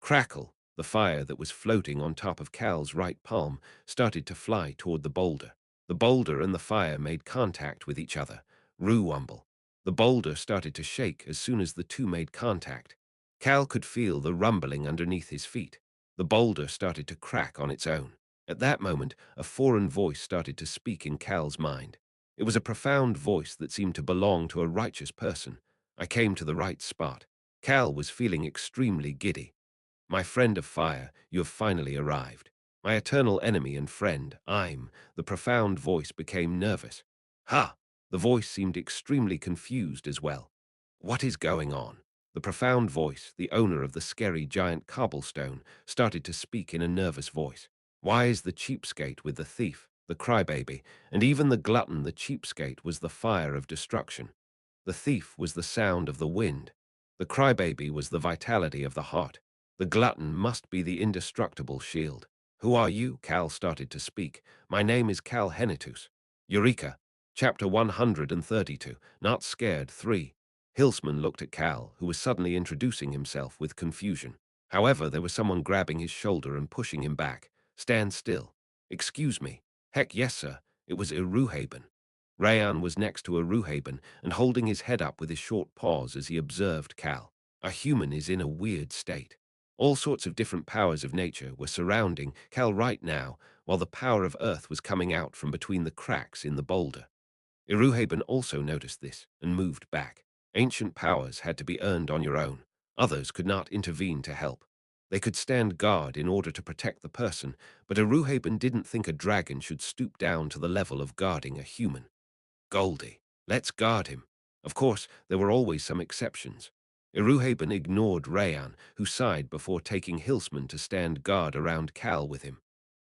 Crackle, the fire that was floating on top of Cal's right palm, started to fly toward the boulder. The boulder and the fire made contact with each other. Roo-wumble. The boulder started to shake as soon as the two made contact. Cal could feel the rumbling underneath his feet. The boulder started to crack on its own. At that moment, a foreign voice started to speak in Cal's mind. It was a profound voice that seemed to belong to a righteous person. I came to the right spot. Cal was feeling extremely giddy. My friend of fire, you have finally arrived. My eternal enemy and friend, the profound voice became nervous. Ha! The voice seemed extremely confused as well. What is going on? The profound voice, the owner of the scary giant cobblestone, started to speak in a nervous voice. Why is the cheapskate with the thief, the crybaby, and even the glutton the cheapskate was the fire of destruction? The thief was the sound of the wind. The crybaby was the vitality of the heart. The glutton must be the indestructible shield. Who are you? Cal started to speak. My name is Cal Henitus. Eureka. Chapter 132. Not Scared 3. Hilsman looked at Cal, who was suddenly introducing himself with confusion. However, there was someone grabbing his shoulder and pushing him back. Stand still. Excuse me. Heck yes, sir. It was Iruhaben. Rayan was next to Iruhaben and holding his head up with his short paws as he observed Cal. A human is in a weird state. All sorts of different powers of nature were surrounding Cal right now, while the power of Earth was coming out from between the cracks in the boulder. Iruhaben also noticed this and moved back. Ancient powers had to be earned on your own. Others could not intervene to help. They could stand guard in order to protect the person, but Iruhaben didn't think a dragon should stoop down to the level of guarding a human. Goldie, let's guard him. Of course, there were always some exceptions. Iruhaben ignored Rayan, who sighed before taking Hilsman to stand guard around Cal with him.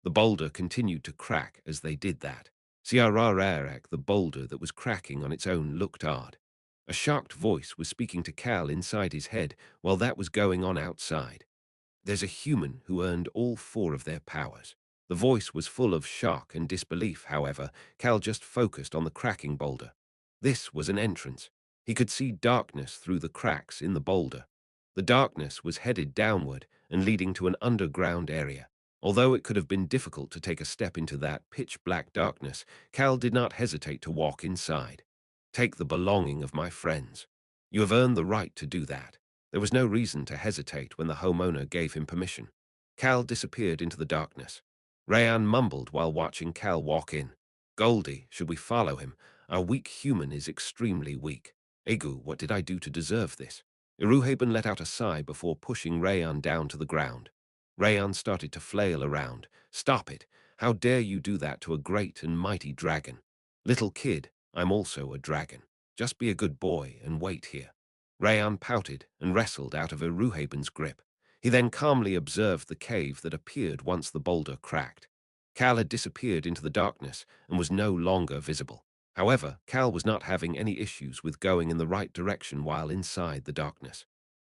The boulder continued to crack as they did that. Siararak, the boulder that was cracking on its own, looked odd. A shocked voice was speaking to Cal inside his head while that was going on outside. There's a human who earned all 4 of their powers. The voice was full of shock and disbelief, however. Cal just focused on the cracking boulder. This was an entrance. He could see darkness through the cracks in the boulder. The darkness was headed downward and leading to an underground area. Although it could have been difficult to take a step into that pitch-black darkness, Cal did not hesitate to walk inside. Take the belonging of my friends. You have earned the right to do that. There was no reason to hesitate when the homeowner gave him permission. Cal disappeared into the darkness. Rayan mumbled while watching Cal walk in. Goldie, should we follow him? Our weak human is extremely weak. Egu, what did I do to deserve this? Iruhaben let out a sigh before pushing Rayan down to the ground. Rayan started to flail around. Stop it! How dare you do that to a great and mighty dragon? Little kid, I'm also a dragon. Just be a good boy and wait here. Rayan pouted and wrestled out of Iruhaben's grip. He then calmly observed the cave that appeared once the boulder cracked. Cal had disappeared into the darkness and was no longer visible. However, Cal was not having any issues with going in the right direction while inside the darkness.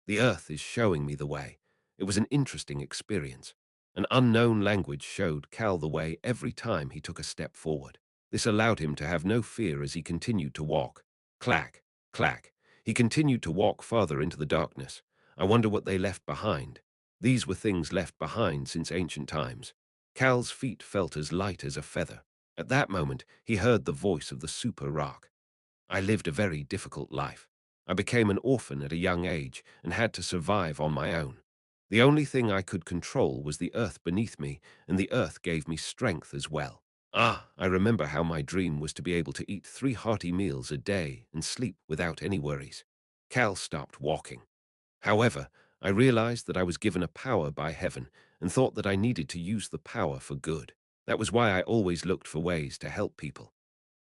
The earth is showing me the way. It was an interesting experience. An unknown language showed Cal the way every time he took a step forward. This allowed him to have no fear as he continued to walk. Clack, clack. He continued to walk farther into the darkness. I wonder what they left behind. These were things left behind since ancient times. Cal's feet felt as light as a feather. At that moment, he heard the voice of the super rock. I lived a very difficult life. I became an orphan at a young age and had to survive on my own. The only thing I could control was the earth beneath me, and the earth gave me strength as well. Ah, I remember how my dream was to be able to eat 3 hearty meals a day and sleep without any worries. Cal stopped walking. However, I realized that I was given a power by heaven and thought that I needed to use the power for good. That was why I always looked for ways to help people.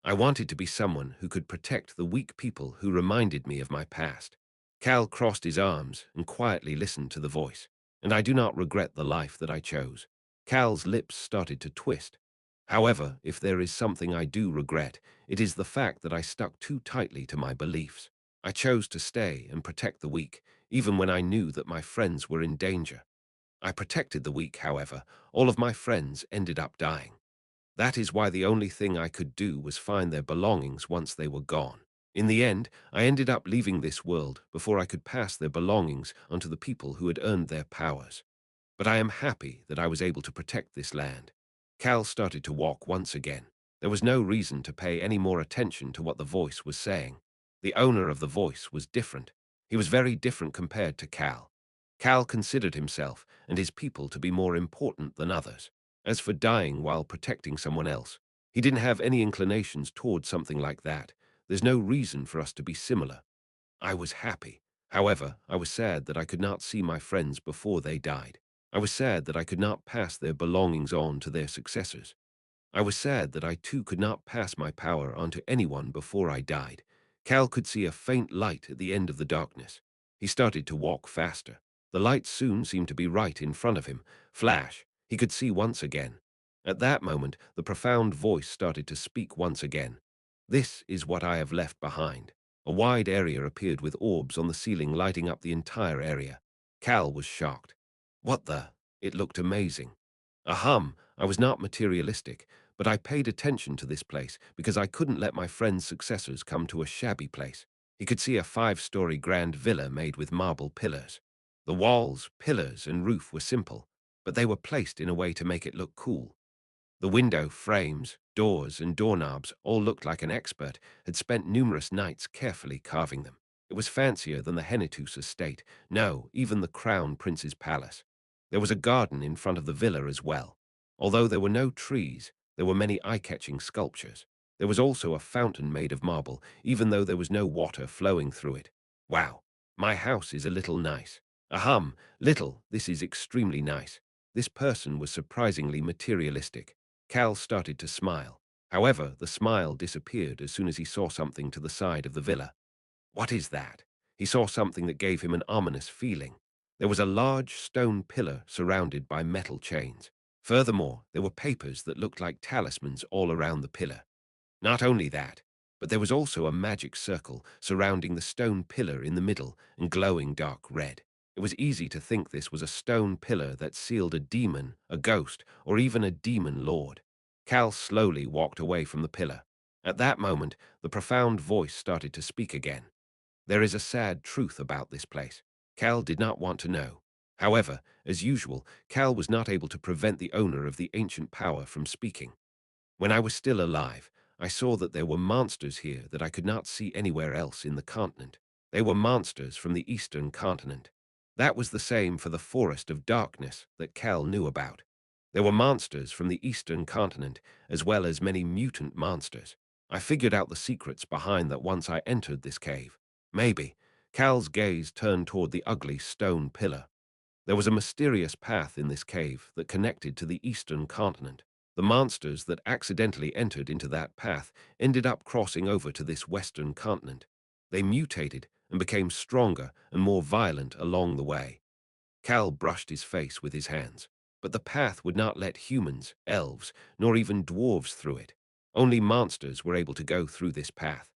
I wanted to be someone who could protect the weak people who reminded me of my past. Cal crossed his arms and quietly listened to the voice. And I do not regret the life that I chose. Cal's lips started to twist. However, if there is something I do regret, it is the fact that I stuck too tightly to my beliefs. I chose to stay and protect the weak, even when I knew that my friends were in danger. I protected the weak, however. All of my friends ended up dying. That is why the only thing I could do was find their belongings once they were gone. In the end, I ended up leaving this world before I could pass their belongings onto the people who had earned their powers. But I am happy that I was able to protect this land. Cal started to walk once again. There was no reason to pay any more attention to what the voice was saying. The owner of the voice was different. He was very different compared to Cal. Cal considered himself and his people to be more important than others. As for dying while protecting someone else, he didn't have any inclinations toward something like that. There's no reason for us to be similar. I was happy. However, I was sad that I could not see my friends before they died. I was sad that I could not pass their belongings on to their successors. I was sad that I too could not pass my power on to anyone before I died. Cal could see a faint light at the end of the darkness. He started to walk faster. The light soon seemed to be right in front of him. Flash, he could see once again. At that moment, the profound voice started to speak once again. This is what I have left behind. A wide area appeared with orbs on the ceiling lighting up the entire area. Cal was shocked. What the? It looked amazing. Ahem, I was not materialistic, but I paid attention to this place because I couldn't let my friend's successors come to a shabby place. He could see a 5-story grand villa made with marble pillars. The walls, pillars, and roof were simple, but they were placed in a way to make it look cool. The window frames, doors, and doorknobs all looked like an expert had spent numerous nights carefully carving them. It was fancier than the Hennetus estate, no, even the Crown Prince's palace. There was a garden in front of the villa as well. Although there were no trees, there were many eye-catching sculptures. There was also a fountain made of marble, even though there was no water flowing through it. Wow, my house is a little nice. Ahem, little, this is extremely nice. This person was surprisingly materialistic. Cal started to smile. However, the smile disappeared as soon as he saw something to the side of the villa. What is that? He saw something that gave him an ominous feeling. There was a large stone pillar surrounded by metal chains. Furthermore, there were papers that looked like talismans all around the pillar. Not only that, but there was also a magic circle surrounding the stone pillar in the middle and glowing dark red. It was easy to think this was a stone pillar that sealed a demon, a ghost, or even a demon lord. Cal slowly walked away from the pillar. At that moment, the profound voice started to speak again. There is a sad truth about this place. Cal did not want to know. However, as usual, Cal was not able to prevent the owner of the ancient power from speaking. When I was still alive, I saw that there were monsters here that I could not see anywhere else in the continent. They were monsters from the eastern continent. That was the same for the Forest of Darkness that Cal knew about. There were monsters from the eastern continent, as well as many mutant monsters. I figured out the secrets behind that once I entered this cave. Maybe. Cal's gaze turned toward the ugly stone pillar. There was a mysterious path in this cave that connected to the eastern continent. The monsters that accidentally entered into that path ended up crossing over to this western continent. They mutated and became stronger and more violent along the way. Cal brushed his face with his hands, but the path would not let humans, elves, nor even dwarves through it. Only monsters were able to go through this path.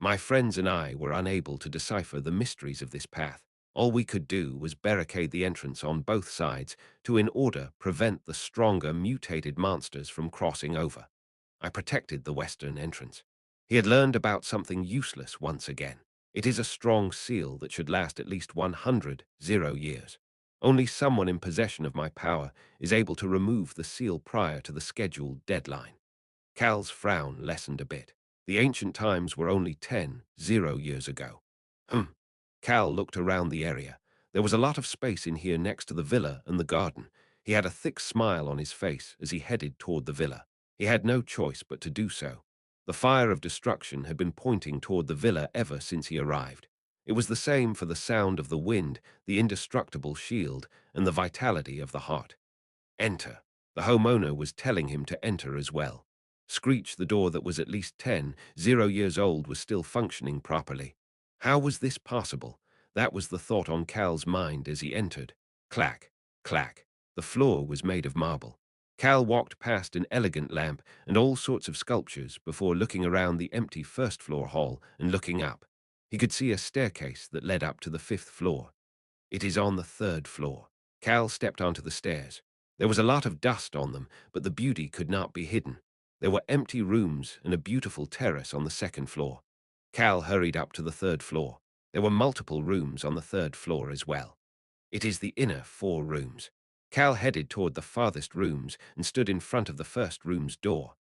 My friends and I were unable to decipher the mysteries of this path. All we could do was barricade the entrance on both sides to in order prevent the stronger mutated monsters from crossing over. I protected the western entrance. He had learned about something useless once again. It is a strong seal that should last at least 100 years. Only someone in possession of my power is able to remove the seal prior to the scheduled deadline. Cal's frown lessened a bit. The ancient times were only 10 years ago. Hmm. Cal looked around the area. There was a lot of space in here next to the villa and the garden. He had a thick smile on his face as he headed toward the villa. He had no choice but to do so. The fire of destruction had been pointing toward the villa ever since he arrived. It was the same for the sound of the wind, the indestructible shield, and the vitality of the heart. Enter. The homeowner was telling him to enter as well. Screech, the door that was at least 10 years old, was still functioning properly. How was this possible? That was the thought on Cal's mind as he entered. Clack, clack. The floor was made of marble. Cal walked past an elegant lamp and all sorts of sculptures before looking around the empty first-floor hall and looking up. He could see a staircase that led up to the 5th floor. It is on the 3rd floor. Cal stepped onto the stairs. There was a lot of dust on them, but the beauty could not be hidden. There were empty rooms and a beautiful terrace on the 2nd floor. Cal hurried up to the 3rd floor. There were multiple rooms on the 3rd floor as well. It is the inner 4 rooms. Cal headed toward the farthest rooms and stood in front of the first room's door.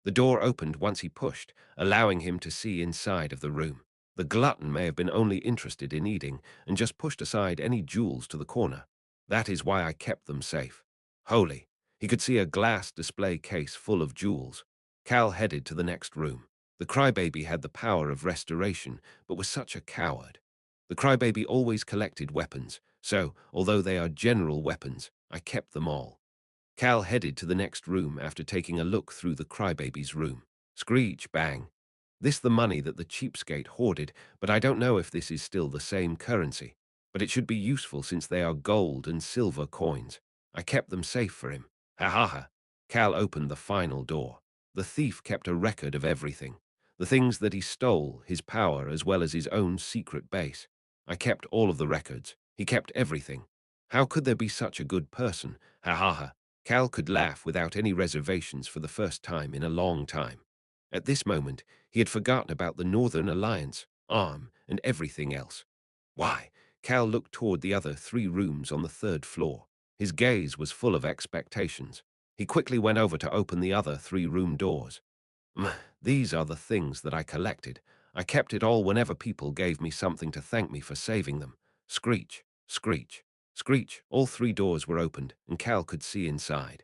The door opened once he pushed, allowing him to see inside of the room. The glutton may have been only interested in eating and just pushed aside any jewels to the corner. That is why I kept them safe. Holy. He could see a glass display case full of jewels. Cal headed to the next room. The crybaby had the power of restoration, but was such a coward. The crybaby always collected weapons, so, although they are general weapons, I kept them all. Cal headed to the next room after taking a look through the crybaby's room. Screech, bang. This the money that the cheapskate hoarded, but I don't know if this is still the same currency. But it should be useful since they are gold and silver coins. I kept them safe for him. Ha ha ha. Cal opened the final door. The thief kept a record of everything. The things that he stole, his power, as well as his own secret base. I kept all of the records. He kept everything. How could there be such a good person? Ha ha ha. Cal could laugh without any reservations for the first time in a long time. At this moment, he had forgotten about the Northern Alliance, arm, and everything else. Why? Cal looked toward the other 3 rooms on the 3rd floor. His gaze was full of expectations. He quickly went over to open the other 3 room doors. These are the things that I collected. I kept it all whenever people gave me something to thank me for saving them. Screech, screech, screech. All 3 doors were opened, and Cal could see inside.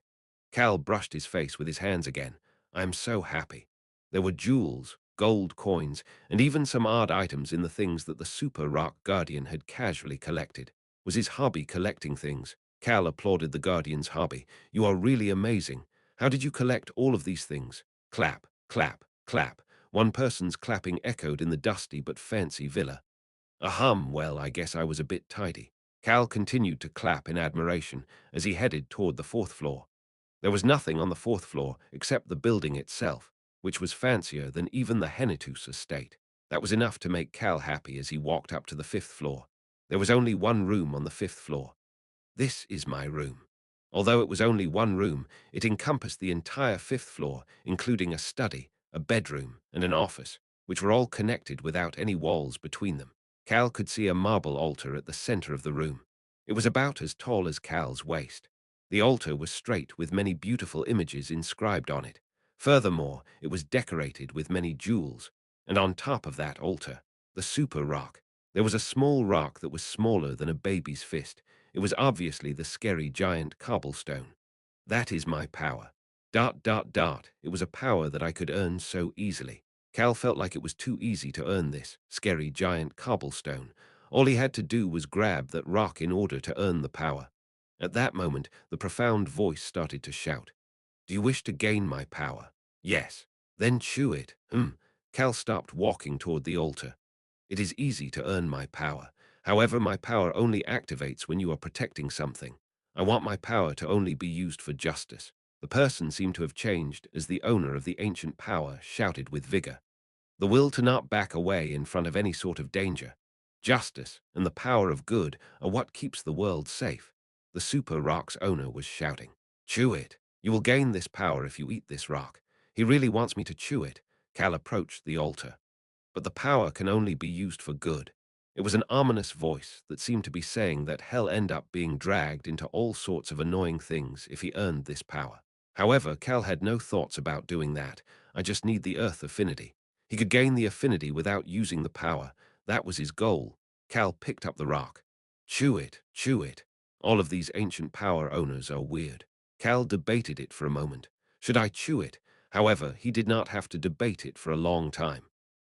Cal brushed his face with his hands again. I am so happy. There were jewels, gold coins, and even some odd items in the things that the Super Rock Guardian had casually collected. Was his hobby collecting things? Cal applauded the Guardian's hobby. You are really amazing. How did you collect all of these things? Clap, clap, clap. One person's clapping echoed in the dusty but fancy villa. Well, I guess I was a bit tidy. Cal continued to clap in admiration as he headed toward the 4th floor. There was nothing on the 4th floor except the building itself, which was fancier than even the Henitus estate. That was enough to make Cal happy as he walked up to the 5th floor. There was only one room on the 5th floor. This is my room. Although it was only one room, it encompassed the entire 5th floor, including a study, a bedroom, and an office, which were all connected without any walls between them. Cal could see a marble altar at the center of the room. It was about as tall as Cal's waist. The altar was straight with many beautiful images inscribed on it. Furthermore, it was decorated with many jewels, and on top of that altar, the super rock. There was a small rock that was smaller than a baby's fist. It was obviously the scary giant cobblestone. That is my power. Dot, dot, dot. It was a power that I could earn so easily. Cal felt like it was too easy to earn this scary giant cobblestone. All he had to do was grab that rock in order to earn the power. At that moment, the profound voice started to shout. Do you wish to gain my power? Yes. Then chew it. Cal stopped walking toward the altar. It is easy to earn my power. However, my power only activates when you are protecting something. I want my power to only be used for justice. The person seemed to have changed as the owner of the ancient power shouted with vigor. The will to not back away in front of any sort of danger. Justice and the power of good are what keeps the world safe. The super rock's owner was shouting. Chew it. You will gain this power if you eat this rock. He really wants me to chew it. Cal approached the altar. But the power can only be used for good. It was an ominous voice that seemed to be saying that he'll end up being dragged into all sorts of annoying things if he earned this power. However, Cal had no thoughts about doing that. I just need the Earth affinity. He could gain the affinity without using the power. That was his goal. Cal picked up the rock. Chew it, chew it. All of these ancient power owners are weird. Cal debated it for a moment. Should I chew it? However, he did not have to debate it for a long time.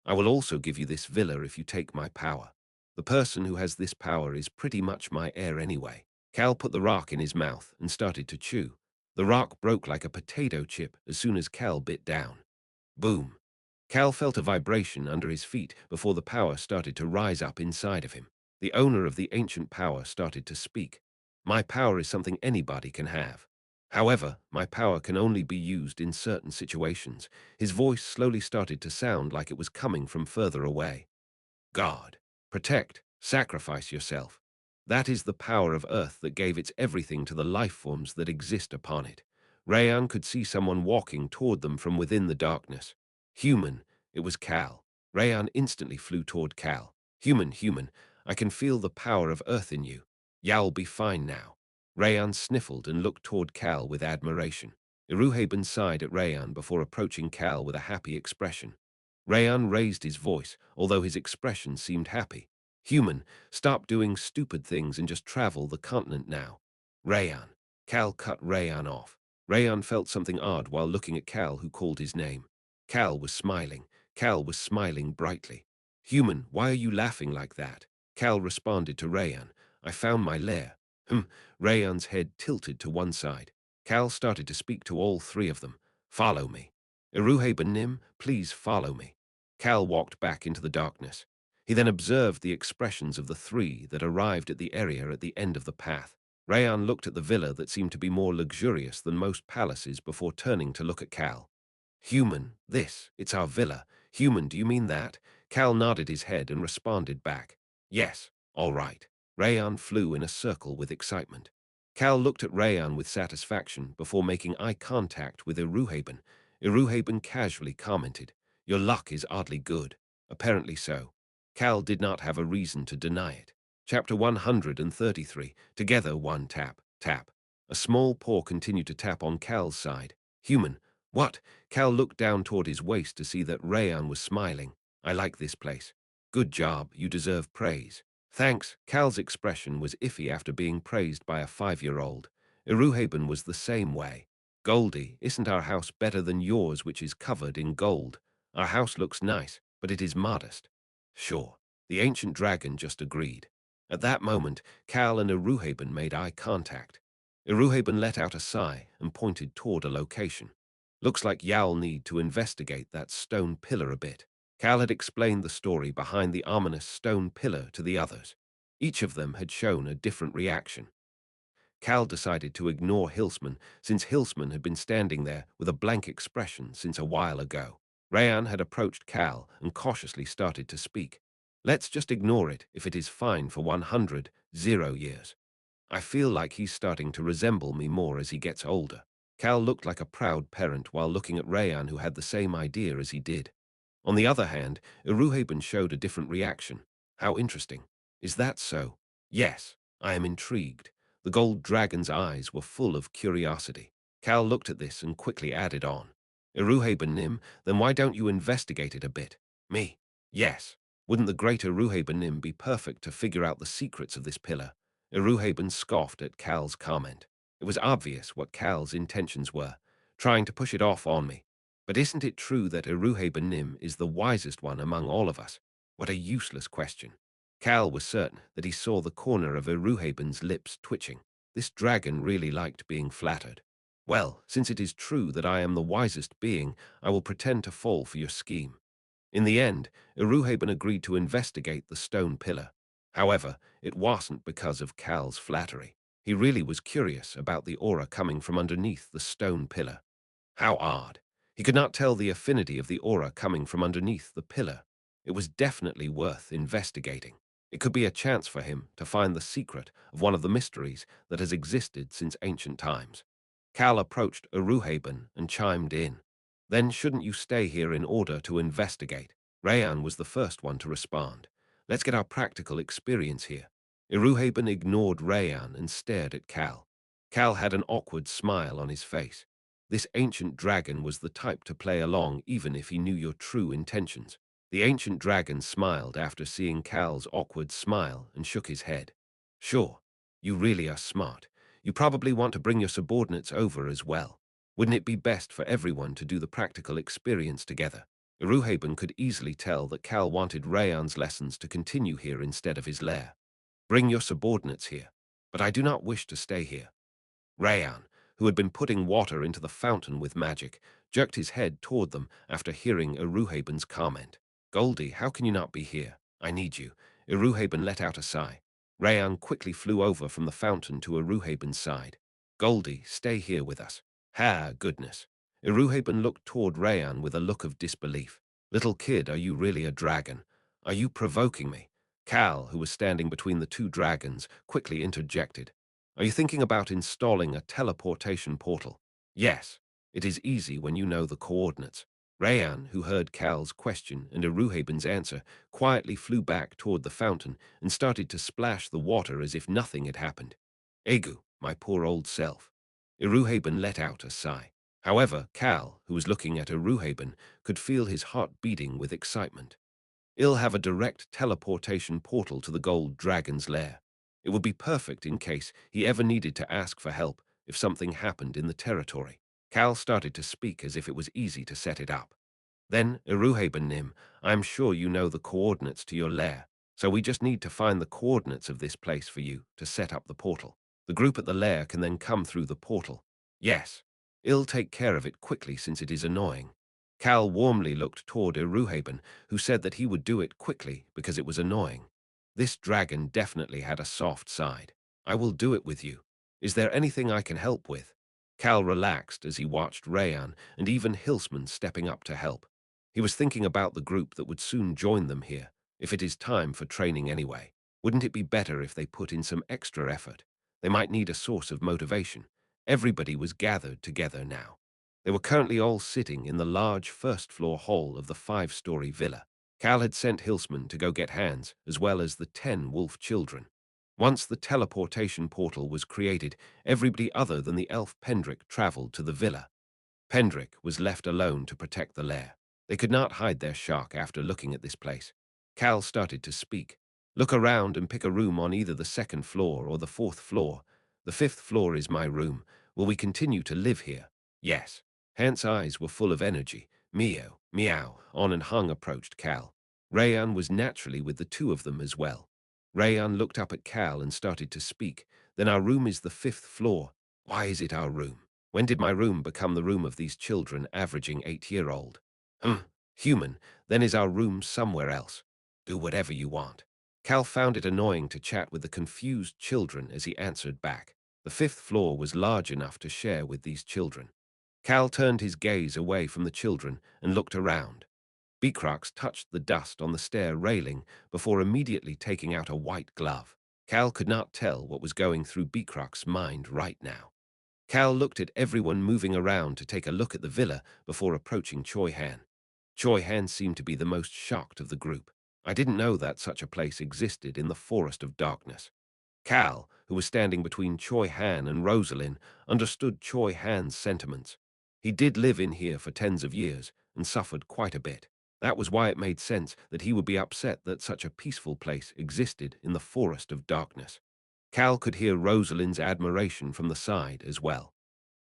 I will also give you this villa if you take my power. The person who has this power is pretty much my heir anyway. Cal put the rock in his mouth and started to chew. The rock broke like a potato chip as soon as Cal bit down. Boom. Cal felt a vibration under his feet before the power started to rise up inside of him. The owner of the ancient power started to speak. My power is something anybody can have. However, my power can only be used in certain situations. His voice slowly started to sound like it was coming from further away. God, protect, sacrifice yourself. That is the power of Earth that gave its everything to the life forms that exist upon it. Rayan could see someone walking toward them from within the darkness. Human, it was Cal. Rayan instantly flew toward Cal. Human, I can feel the power of Earth in you. You'll be fine now. Rayan sniffled and looked toward Cal with admiration. Iruhaben sighed at Rayan before approaching Cal with a happy expression. Rayan raised his voice, although his expression seemed happy. Human, stop doing stupid things and just travel the continent now. Rayan. Cal cut Rayan off. Rayan felt something odd while looking at Cal, who called his name. Cal was smiling. Cal was smiling brightly. Human, why are you laughing like that? Cal responded to Rayan. I found my lair. Rayan's head tilted to one side. Cal started to speak to all three of them. Follow me. Iruhaben Nim, please follow me. Cal walked back into the darkness. He then observed the expressions of the three that arrived at the area at the end of the path. Rayan looked at the villa that seemed to be more luxurious than most palaces before turning to look at Cal. Human, it's our villa. Human, do you mean that? Cal nodded his head and responded back. Yes, all right. Rayan flew in a circle with excitement. Cal looked at Rayan with satisfaction before making eye contact with Iruhaben. Iruhaben casually commented, your luck is oddly good. Apparently so. Cal did not have a reason to deny it. Chapter 133. Together one tap, tap. A small paw continued to tap on Cal's side. Human. What? Cal looked down toward his waist to see that Rayan was smiling. I like this place. Good job, you deserve praise. Thanks. Cal's expression was iffy after being praised by a 5-year-old. Iruhaben was the same way. Goldie, isn't our house better than yours, which is covered in gold? Our house looks nice, but it is modest. Sure. The ancient dragon just agreed. At that moment, Cal and Iruhaben made eye contact. Iruhaben let out a sigh and pointed toward a location. Looks like Ya'll need to investigate that stone pillar a bit. Cal had explained the story behind the ominous stone pillar to the others. Each of them had shown a different reaction. Cal decided to ignore Hilsman, since Hilsman had been standing there with a blank expression since a while ago. Rayan had approached Cal and cautiously started to speak. Let's just ignore it if it is fine for 100 years. I feel like he's starting to resemble me more as he gets older. Cal looked like a proud parent while looking at Rayan, who had the same idea as he did. On the other hand, Iruhaben showed a different reaction. How interesting. Is that so? Yes, I am intrigued. The gold dragon's eyes were full of curiosity. Cal looked at this and quickly added on. Iruhaben Nim, then why don't you investigate it a bit? Me? Yes. Wouldn't the great Iruhaben Nim be perfect to figure out the secrets of this pillar? Iruhaben scoffed at Cal's comment. It was obvious what Cal's intentions were, trying to push it off on me. But isn't it true that Iruhaben Nim is the wisest one among all of us? What a useless question. Cal was certain that he saw the corner of Iruhaben's lips twitching. This dragon really liked being flattered. Well, since it is true that I am the wisest being, I will pretend to fall for your scheme. In the end, Iruhaben agreed to investigate the stone pillar. However, it wasn't because of Cal's flattery. He really was curious about the aura coming from underneath the stone pillar. How odd. He could not tell the affinity of the aura coming from underneath the pillar. It was definitely worth investigating. It could be a chance for him to find the secret of one of the mysteries that has existed since ancient times. Cal approached Iruhaben and chimed in. Then shouldn't you stay here in order to investigate? Rayan was the first one to respond. Let's get our practical experience here. Iruhaben ignored Rayan and stared at Cal. Cal had an awkward smile on his face. This ancient dragon was the type to play along even if he knew your true intentions. The ancient dragon smiled after seeing Cal's awkward smile and shook his head. Sure, you really are smart. You probably want to bring your subordinates over as well. Wouldn't it be best for everyone to do the practical experience together? Iruhaben could easily tell that Cal wanted Rayan's lessons to continue here instead of his lair. Bring your subordinates here, but I do not wish to stay here. Rayan, who had been putting water into the fountain with magic, jerked his head toward them after hearing Iruhaben's comment. Goldie, how can you not be here? I need you. Iruhaben let out a sigh. Rayan quickly flew over from the fountain to Iruhaben's side. Goldie, stay here with us. Ha, goodness. Iruhaben looked toward Rayan with a look of disbelief. Little kid, are you really a dragon? Are you provoking me? Cal, who was standing between the two dragons, quickly interjected. Are you thinking about installing a teleportation portal? Yes. It is easy when you know the coordinates. Rayan, who heard Cal's question and Iruhaben's answer, quietly flew back toward the fountain and started to splash the water as if nothing had happened. Egu, my poor old self. Iruhaben let out a sigh. However, Cal, who was looking at Iruhaben, could feel his heart beating with excitement. He'll have a direct teleportation portal to the gold dragon's lair. It would be perfect in case he ever needed to ask for help if something happened in the territory. Cal started to speak as if it was easy to set it up. Then, Iruhaben Nim, I am sure you know the coordinates to your lair, so we just need to find the coordinates of this place for you to set up the portal. The group at the lair can then come through the portal. Yes, I'll take care of it quickly since it is annoying. Cal warmly looked toward Iruhaben, who said that he would do it quickly because it was annoying. This dragon definitely had a soft side. I will do it with you. Is there anything I can help with? Cal relaxed as he watched Rayan and even Hilsman stepping up to help. He was thinking about the group that would soon join them here, if it is time for training anyway. Wouldn't it be better if they put in some extra effort? They might need a source of motivation. Everybody was gathered together now. They were currently all sitting in the large first-floor hall of the 5-story villa. Cal had sent Hilsman to go get Hans, as well as the 10 wolf children. Once the teleportation portal was created, everybody other than the elf Pendrick traveled to the villa. Pendrick was left alone to protect the lair. They could not hide their shock after looking at this place. Cal started to speak. Look around and pick a room on either the 2nd floor or the 4th floor. The 5th floor is my room. Will we continue to live here? Yes. Hans's eyes were full of energy. Meow, meow, on and Hung approached Cal. Rayan was naturally with the two of them as well. Rayan looked up at Cal and started to speak. Then our room is the 5th floor. Why is it our room? When did my room become the room of these children averaging 8-year-old? Human, then is our room somewhere else. Do whatever you want. Cal found it annoying to chat with the confused children as he answered back. The 5th floor was large enough to share with these children. Cal turned his gaze away from the children and looked around. Beecrox touched the dust on the stair railing before immediately taking out a white glove. Cal could not tell what was going through Beecrox's mind right now. Cal looked at everyone moving around to take a look at the villa before approaching Choi Han. Choi Han seemed to be the most shocked of the group. I didn't know that such a place existed in the Forest of Darkness. Cal, who was standing between Choi Han and Rosalind, understood Choi Han's sentiments. He did live in here for tens of years and suffered quite a bit. That was why it made sense that he would be upset that such a peaceful place existed in the Forest of Darkness. Cal could hear Rosalind's admiration from the side as well.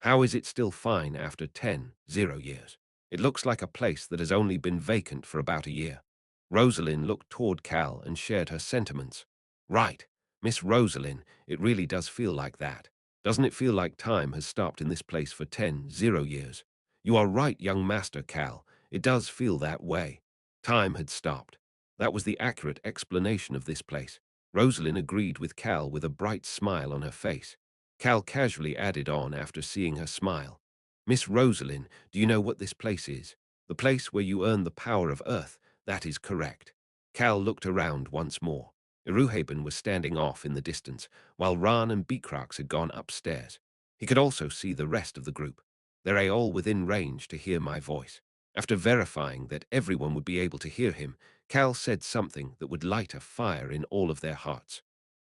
How is it still fine after 10 years? It looks like a place that has only been vacant for about a year. Rosalind looked toward Cal and shared her sentiments. Right, Miss Rosalind, it really does feel like that. Doesn't it feel like time has stopped in this place for 10 years? You are right, young Master Cal. It does feel that way. Time had stopped. That was the accurate explanation of this place. Rosalind agreed with Cal with a bright smile on her face. Cal casually added on after seeing her smile. Miss Rosalind, do you know what this place is? The place where you earn the power of Earth. That is correct. Cal looked around once more. Iruhaben was standing off in the distance, while Ran and Beecrox had gone upstairs. He could also see the rest of the group. They're all within range to hear my voice. After verifying that everyone would be able to hear him, Cal said something that would light a fire in all of their hearts.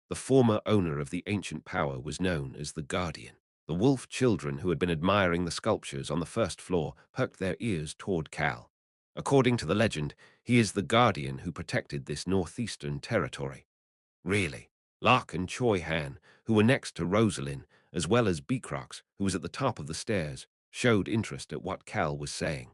The former owner of the ancient power was known as the Guardian. The wolf children who had been admiring the sculptures on the first floor perked their ears toward Cal. According to the legend, he is the Guardian who protected this northeastern territory. Really? Lark and Choi Han, who were next to Rosalind, as well as Beecrox, who was at the top of the stairs, showed interest at what Cal was saying.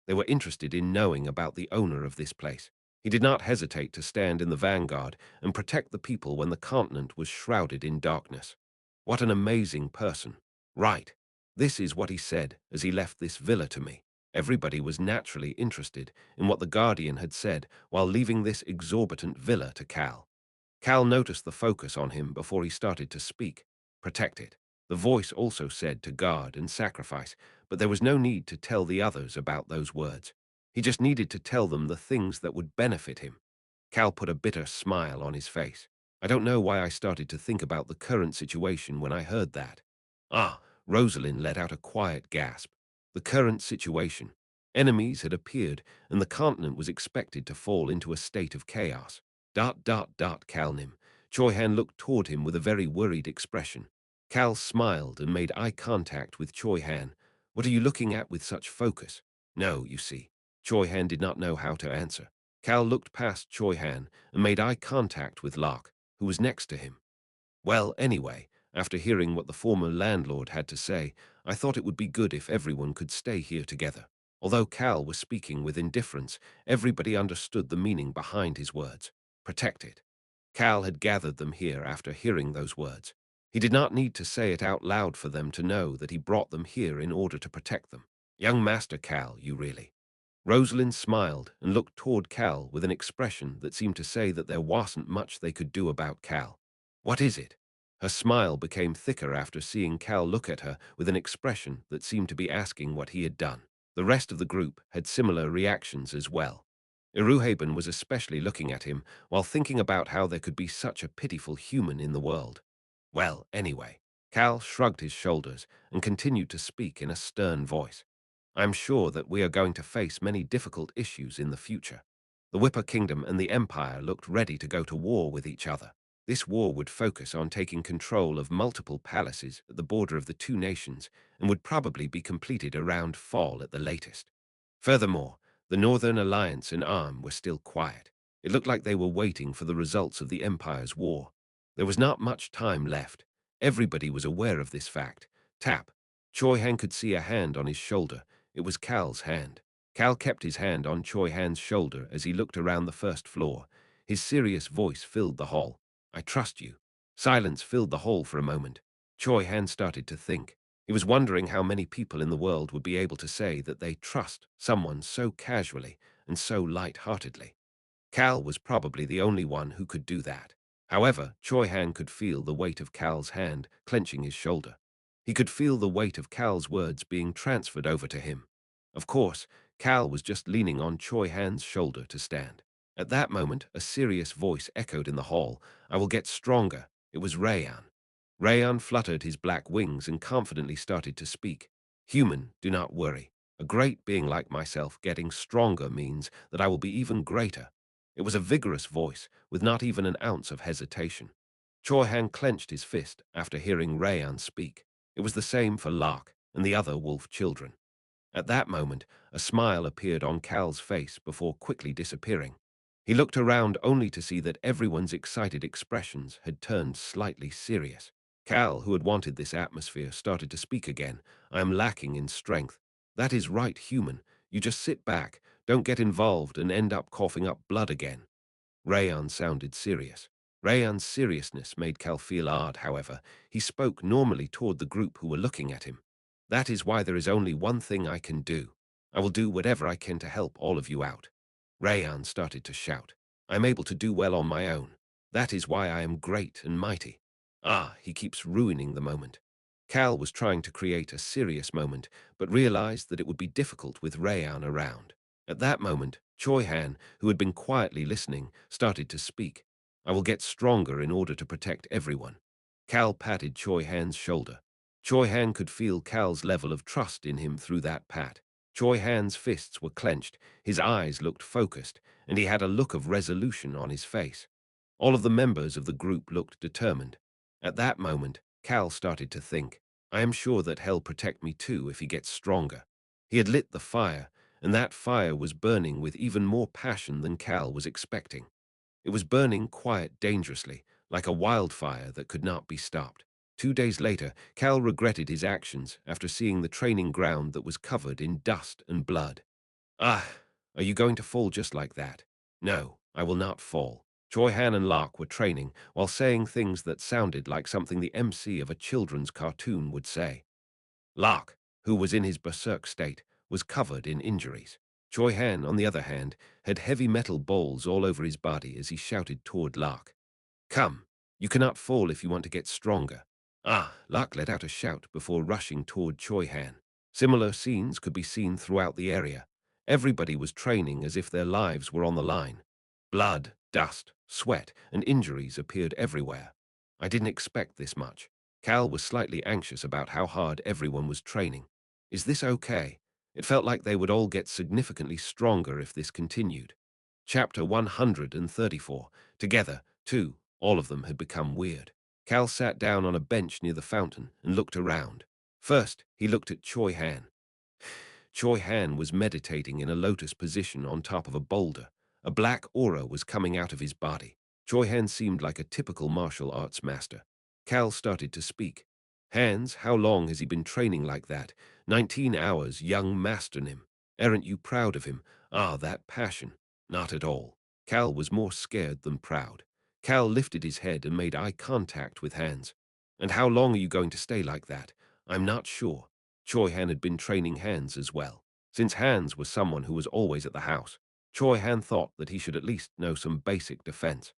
They were interested in knowing about the owner of this place. He did not hesitate to stand in the vanguard and protect the people when the continent was shrouded in darkness. What an amazing person. Right. This is what he said as he left this villa to me. Everybody was naturally interested in what the Guardian had said while leaving this exorbitant villa to Cal. Cal noticed the focus on him before he started to speak. Protect it. The voice also said to guard and sacrifice, but there was no need to tell the others about those words. He just needed to tell them the things that would benefit him. Cal put a bitter smile on his face. I don't know why I started to think about the current situation when I heard that. Ah, Rosalind let out a quiet gasp. The current situation. Enemies had appeared, and the continent was expected to fall into a state of chaos. Calnim. Choi Han looked toward him with a very worried expression. Cal smiled and made eye contact with Choi Han. What are you looking at with such focus? No, you see. Choi Han did not know how to answer. Cal looked past Choi Han and made eye contact with Lark, who was next to him. Well, anyway, after hearing what the former landlord had to say, I thought it would be good if everyone could stay here together. Although Cal was speaking with indifference, everybody understood the meaning behind his words. Protect it. Cal had gathered them here after hearing those words. He did not need to say it out loud for them to know that he brought them here in order to protect them. Young Master Cal, you really. Rosalind smiled and looked toward Cal with an expression that seemed to say that there wasn't much they could do about Cal. What is it? Her smile became thicker after seeing Cal look at her with an expression that seemed to be asking what he had done. The rest of the group had similar reactions as well. Iruhaben was especially looking at him while thinking about how there could be such a pitiful human in the world. Well, anyway, Cal shrugged his shoulders and continued to speak in a stern voice. I'm sure that we are going to face many difficult issues in the future. The Whipper Kingdom and the Empire looked ready to go to war with each other. This war would focus on taking control of multiple palaces at the border of the two nations and would probably be completed around fall at the latest. Furthermore, the Northern Alliance and Arm were still quiet. It looked like they were waiting for the results of the Empire's war. There was not much time left. Everybody was aware of this fact. Tap. Choi Han could see a hand on his shoulder. It was Cal's hand. Cal kept his hand on Choi Han's shoulder as he looked around the first floor. His serious voice filled the hall. I trust you. Silence filled the hall for a moment. Choi Han started to think. He was wondering how many people in the world would be able to say that they trust someone so casually and so light-heartedly. Cal was probably the only one who could do that. However, Choi Han could feel the weight of Cal's hand clenching his shoulder. He could feel the weight of Cal's words being transferred over to him. Of course, Cal was just leaning on Choi Han's shoulder to stand. At that moment, a serious voice echoed in the hall. I will get stronger. It was Rayan. Rayan fluttered his black wings and confidently started to speak. Human, do not worry. A great being like myself getting stronger means that I will be even greater. It was a vigorous voice, with not even an ounce of hesitation. Choi Han clenched his fist after hearing Rayan speak. It was the same for Lark and the other wolf children. At that moment, a smile appeared on Cal's face before quickly disappearing. He looked around only to see that everyone's excited expressions had turned slightly serious. Cal, who had wanted this atmosphere, started to speak again. I am lacking in strength. That is right, human. You just sit back, don't get involved and end up coughing up blood again. Rayan sounded serious. Rayan's seriousness made Cal feel odd, however. He spoke normally toward the group who were looking at him. That is why there is only one thing I can do. I will do whatever I can to help all of you out. Rayan started to shout. I am able to do well on my own. That is why I am great and mighty. Ah, he keeps ruining the moment. Cal was trying to create a serious moment, but realized that it would be difficult with Rayan around. At that moment, Choi Han, who had been quietly listening, started to speak. I will get stronger in order to protect everyone. Cal patted Choi Han's shoulder. Choi Han could feel Cal's level of trust in him through that pat. Choi Han's fists were clenched, his eyes looked focused, and he had a look of resolution on his face. All of the members of the group looked determined. At that moment, Cal started to think, I am sure that he'll protect me too if he gets stronger. He had lit the fire, and that fire was burning with even more passion than Cal was expecting. It was burning quiet dangerously, like a wildfire that could not be stopped. 2 days later, Cal regretted his actions after seeing the training ground that was covered in dust and blood. Ah, are you going to fall just like that? No, I will not fall. Choi Han and Lark were training while saying things that sounded like something the MC of a children's cartoon would say. Lark, who was in his berserk state, was covered in injuries. Choi Han, on the other hand, had heavy metal balls all over his body as he shouted toward Lark. Come, you cannot fall if you want to get stronger. Ah, Lark let out a shout before rushing toward Choi Han. Similar scenes could be seen throughout the area. Everybody was training as if their lives were on the line. Blood, dust, sweat, and injuries appeared everywhere. I didn't expect this much. Cal was slightly anxious about how hard everyone was training. Is this okay? It felt like they would all get significantly stronger if this continued. Chapter 134. Together, too, all of them had become weird. Cal sat down on a bench near the fountain and looked around. First, he looked at Choi Han. Choi Han was meditating in a lotus position on top of a boulder. A black aura was coming out of his body. Choi Han seemed like a typical martial arts master. Cal started to speak. Hans, how long has he been training like that? 19 hours, young master Nim. Aren't you proud of him? Ah, that passion. Not at all. Cal was more scared than proud. Cal lifted his head and made eye contact with Hans. And how long are you going to stay like that? I'm not sure. Choi Han had been training Hans as well. Since Hans was someone who was always at the house, Choi Han thought that he should at least know some basic defense.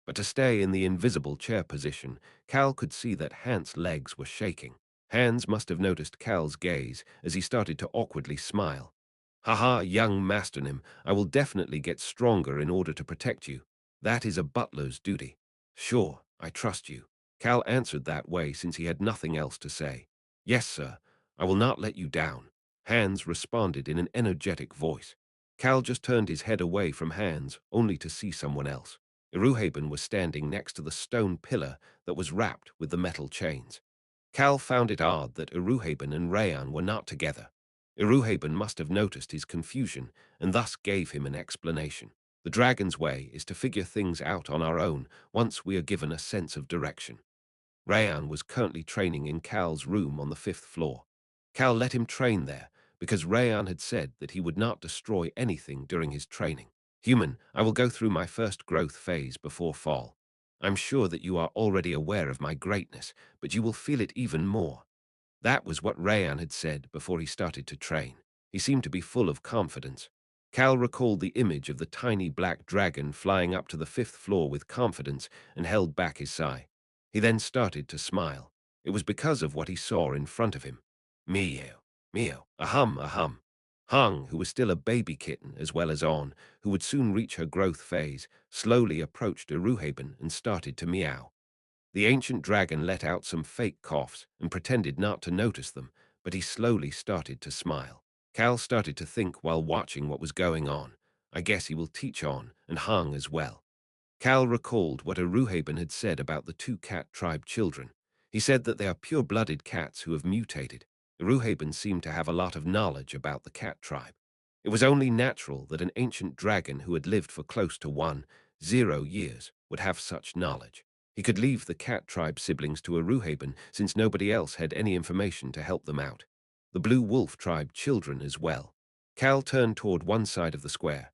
But to stay in the invisible chair position, Cal could see that Hans' legs were shaking. Hans must have noticed Cal's gaze as he started to awkwardly smile. Haha, young Masternim, I will definitely get stronger in order to protect you. That is a butler's duty. Sure, I trust you. Cal answered that way since he had nothing else to say. Yes, sir. I will not let you down. Hans responded in an energetic voice. Cal just turned his head away from Hans, only to see someone else. Iruhaben was standing next to the stone pillar that was wrapped with the metal chains. Cal found it odd that Iruhaben and Rayan were not together. Iruhaben must have noticed his confusion and thus gave him an explanation. The dragon's way is to figure things out on our own once we are given a sense of direction. Rayan was currently training in Cal's room on the 5th floor. Cal let him train there because Rayan had said that he would not destroy anything during his training. Human, I will go through my first growth phase before fall. I'm sure that you are already aware of my greatness, but you will feel it even more. That was what Rayan had said before he started to train. He seemed to be full of confidence. Cal recalled the image of the tiny black dragon flying up to the 5th floor with confidence and held back his sigh. He then started to smile. It was because of what he saw in front of him. Meow, meow, ahum, ahum. Hung, who was still a baby kitten as well as On, who would soon reach her growth phase, slowly approached Iruhaben and started to meow. The ancient dragon let out some fake coughs and pretended not to notice them, but he slowly started to smile. Cal started to think while watching what was going on. I guess he will teach On and Hung as well. Cal recalled what Iruhaben had said about the two cat tribe children. He said that they are pure-blooded cats who have mutated. Iruhaben seemed to have a lot of knowledge about the cat tribe. It was only natural that an ancient dragon who had lived for close to 10 years would have such knowledge. He could leave the cat tribe siblings to Iruhaben since nobody else had any information to help them out. The blue wolf tribe children as well. Cal turned toward one side of the square.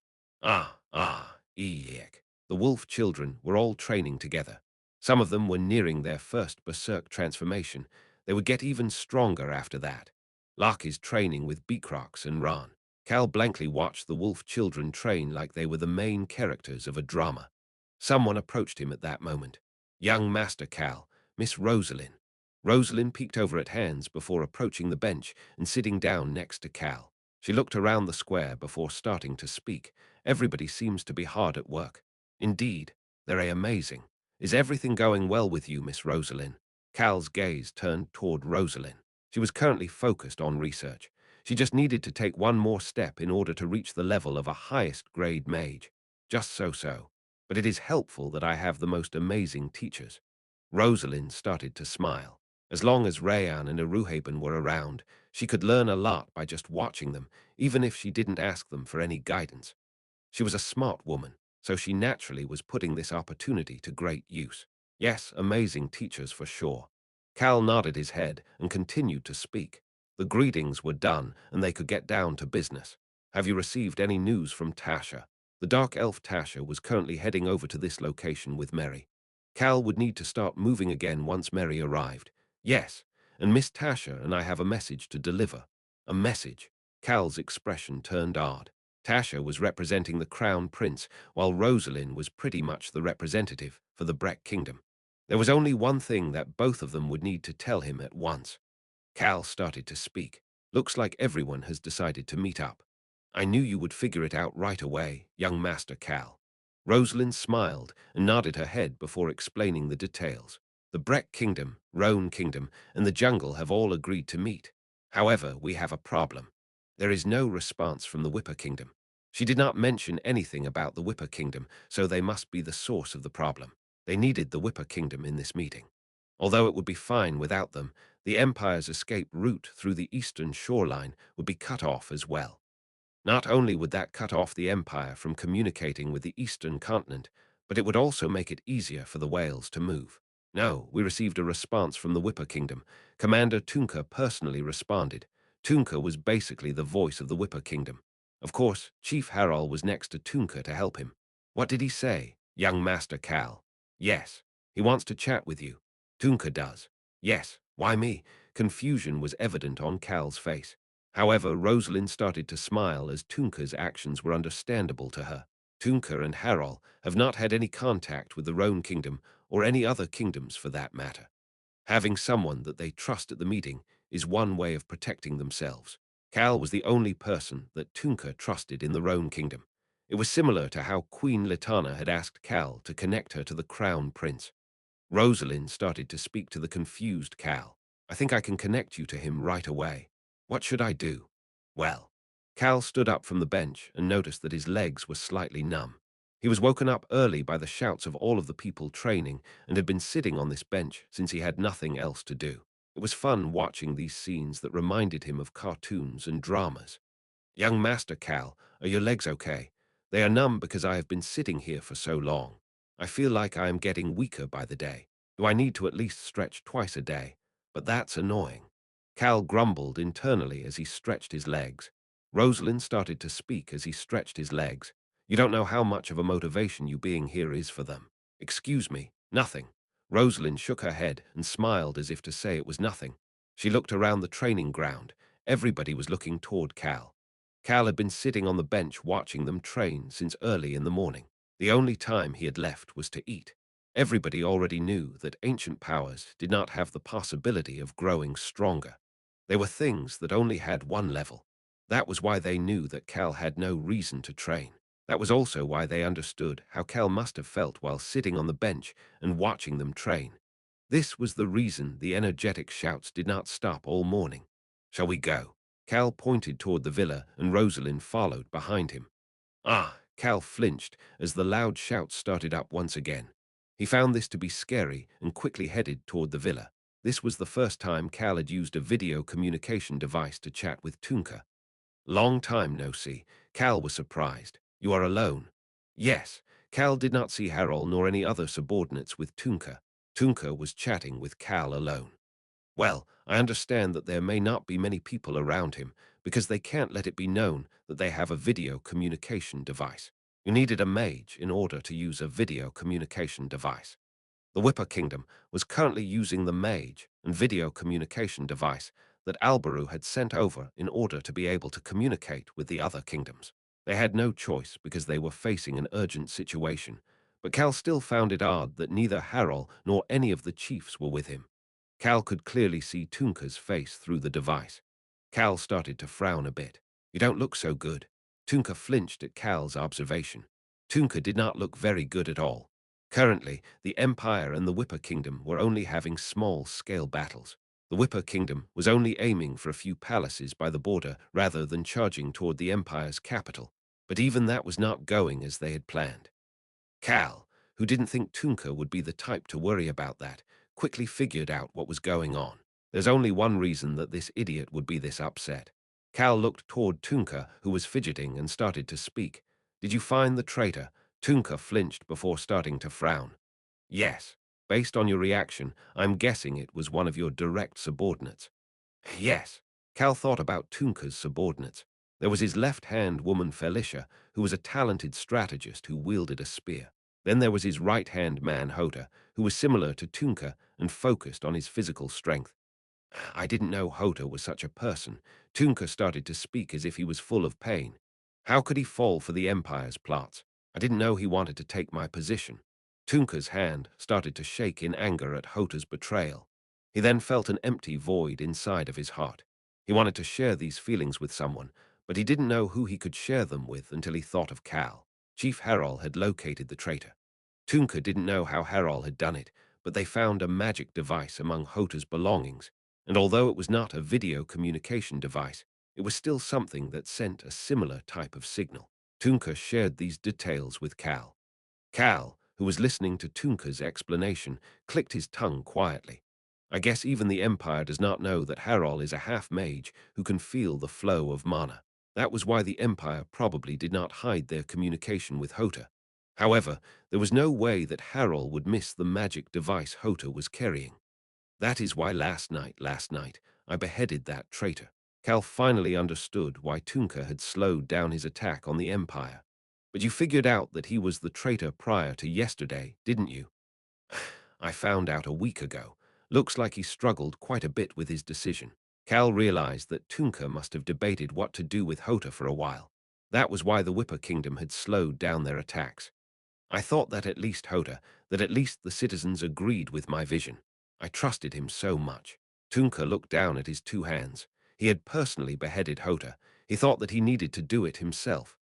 Eek. The wolf children were all training together. Some of them were nearing their first berserk transformation. They would get even stronger after that. Lark is training with Beakrox and Ran. Cal blankly watched the wolf children train like they were the main characters of a drama. Someone approached him at that moment. Young Master Cal, Miss Rosalind. Rosalind peeked over at Hans before approaching the bench and sitting down next to Cal. She looked around the square before starting to speak. Everybody seems to be hard at work. Indeed, they're amazing. Is everything going well with you, Miss Rosalind? Cal's gaze turned toward Rosalind. She was currently focused on research. She just needed to take one more step in order to reach the level of a highest-grade mage. Just so. But it is helpful that I have the most amazing teachers. Rosalind started to smile. As long as Rayan and Aruhaben were around, she could learn a lot by just watching them, even if she didn't ask them for any guidance. She was a smart woman, so she naturally was putting this opportunity to great use. Yes, amazing teachers for sure. Cal nodded his head and continued to speak. The greetings were done, and they could get down to business. Have you received any news from Tasha? The dark elf Tasha was currently heading over to this location with Mary. Cal would need to start moving again once Mary arrived. Yes, and Miss Tasha and I have a message to deliver. A message? Cal's expression turned odd. Tasha was representing the Crown Prince, while Rosalind was pretty much the representative for the Breck Kingdom. There was only one thing that both of them would need to tell him at once. Cal started to speak. Looks like everyone has decided to meet up. I knew you would figure it out right away, young Master Cal. Rosalind smiled and nodded her head before explaining the details. The Breck Kingdom, Roan Kingdom, and the jungle have all agreed to meet. However, we have a problem. There is no response from the Whipper Kingdom. She did not mention anything about the Whipper Kingdom, so they must be the source of the problem. They needed the Whipper Kingdom in this meeting. Although it would be fine without them, the Empire's escape route through the eastern shoreline would be cut off as well. Not only would that cut off the Empire from communicating with the eastern continent, but it would also make it easier for the whales to move. No, we received a response from the Whipper Kingdom. Commander Tunka personally responded. Tunka was basically the voice of the Whipper Kingdom. Of course, Chief Harol was next to Tunka to help him. What did he say, young Master Cal? Yes, he wants to chat with you. Tunka does. Yes, why me? Confusion was evident on Cal's face. However, Rosalind started to smile as Tunka's actions were understandable to her. Tunka and Harol have not had any contact with the Roan Kingdom or any other kingdoms for that matter. Having someone that they trust at the meeting is one way of protecting themselves. Cal was the only person that Tunka trusted in the Roan Kingdom. It was similar to how Queen Litana had asked Cal to connect her to the Crown Prince. Rosalind started to speak to the confused Cal. I think I can connect you to him right away. What should I do? Well, Cal stood up from the bench and noticed that his legs were slightly numb. He was woken up early by the shouts of all of the people training and had been sitting on this bench since he had nothing else to do. It was fun watching these scenes that reminded him of cartoons and dramas. Young Master Cal, are your legs okay? They are numb because I have been sitting here for so long. I feel like I am getting weaker by the day. Do I need to at least stretch twice a day? But that's annoying. Cal grumbled internally as he stretched his legs. Rosalind started to speak as he stretched his legs. You don't know how much of a motivation you being here is for them. Excuse me, nothing. Rosalind shook her head and smiled as if to say it was nothing. She looked around the training ground. Everybody was looking toward Cal. Cal had been sitting on the bench watching them train since early in the morning. The only time he had left was to eat. Everybody already knew that ancient powers did not have the possibility of growing stronger. They were things that only had one level. That was why they knew that Cal had no reason to train. That was also why they understood how Cal must have felt while sitting on the bench and watching them train. This was the reason the energetic shouts did not stop all morning. Shall we go? Cal pointed toward the villa and Rosalind followed behind him. Ah, Cal flinched as the loud shouts started up once again. He found this to be scary and quickly headed toward the villa. This was the first time Cal had used a video communication device to chat with Tunka. Long time no see. Cal was surprised. You are alone? Yes. Cal did not see Harol nor any other subordinates with Tunka. Tunka was chatting with Cal alone. Well, I understand that there may not be many people around him because they can't let it be known that they have a video communication device. You needed a mage in order to use a video communication device. The Whipper Kingdom was currently using the mage and video communication device that Albaru had sent over in order to be able to communicate with the other kingdoms. They had no choice because they were facing an urgent situation, but Cal still found it odd that neither Harol nor any of the chiefs were with him. Cal could clearly see Tunka's face through the device. Cal started to frown a bit. You don't look so good. Tunka flinched at Cal's observation. Tunka did not look very good at all. Currently, the Empire and the Whipper Kingdom were only having small-scale battles. The Whipper Kingdom was only aiming for a few palaces by the border rather than charging toward the Empire's capital. But even that was not going as they had planned. Cal, who didn't think Tunka would be the type to worry about that, quickly figured out what was going on. There's only one reason that this idiot would be this upset. Cal looked toward Tunka, who was fidgeting, and started to speak. Did you find the traitor? Tunka flinched before starting to frown. Yes. Based on your reaction, I'm guessing it was one of your direct subordinates. Yes. Cal thought about Tunka's subordinates. There was his left-hand woman Felicia, who was a talented strategist who wielded a spear. Then there was his right-hand man Hoda, who was similar to Tunka and focused on his physical strength. I didn't know Hoda was such a person. Tunka started to speak as if he was full of pain. How could he fall for the Empire's plots? I didn't know he wanted to take my position. Tunka's hand started to shake in anger at Hota's betrayal. He then felt an empty void inside of his heart. He wanted to share these feelings with someone, but he didn't know who he could share them with until he thought of Cal. Chief Harol had located the traitor. Tunka didn't know how Harol had done it, but they found a magic device among Hota's belongings, and although it was not a video communication device, it was still something that sent a similar type of signal. Tunka shared these details with Cal. Cal, who was listening to Tunka's explanation, clicked his tongue quietly. I guess even the Empire does not know that Harol is a half-mage who can feel the flow of mana. That was why the Empire probably did not hide their communication with Hota. However, there was no way that Harol would miss the magic device Hota was carrying. That is why last night, I beheaded that traitor. Cal finally understood why Tunka had slowed down his attack on the Empire. But you figured out that he was the traitor prior to yesterday, didn't you? I found out a week ago. Looks like he struggled quite a bit with his decision. Cal realized that Tunka must have debated what to do with Hota for a while. That was why the Whipper Kingdom had slowed down their attacks. I thought that at least that at least the citizens agreed with my vision. I trusted him so much. Tunka looked down at his two hands. He had personally beheaded Hota. He thought that he needed to do it himself.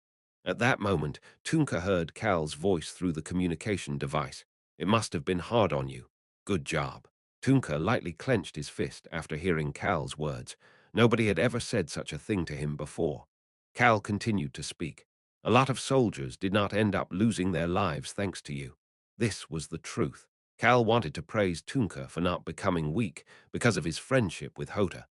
At that moment, Tunka heard Cal's voice through the communication device. It must have been hard on you. Good job. Tunka lightly clenched his fist after hearing Cal's words. Nobody had ever said such a thing to him before. Cal continued to speak. A lot of soldiers did not end up losing their lives thanks to you. This was the truth. Cal wanted to praise Tunka for not becoming weak because of his friendship with Hota.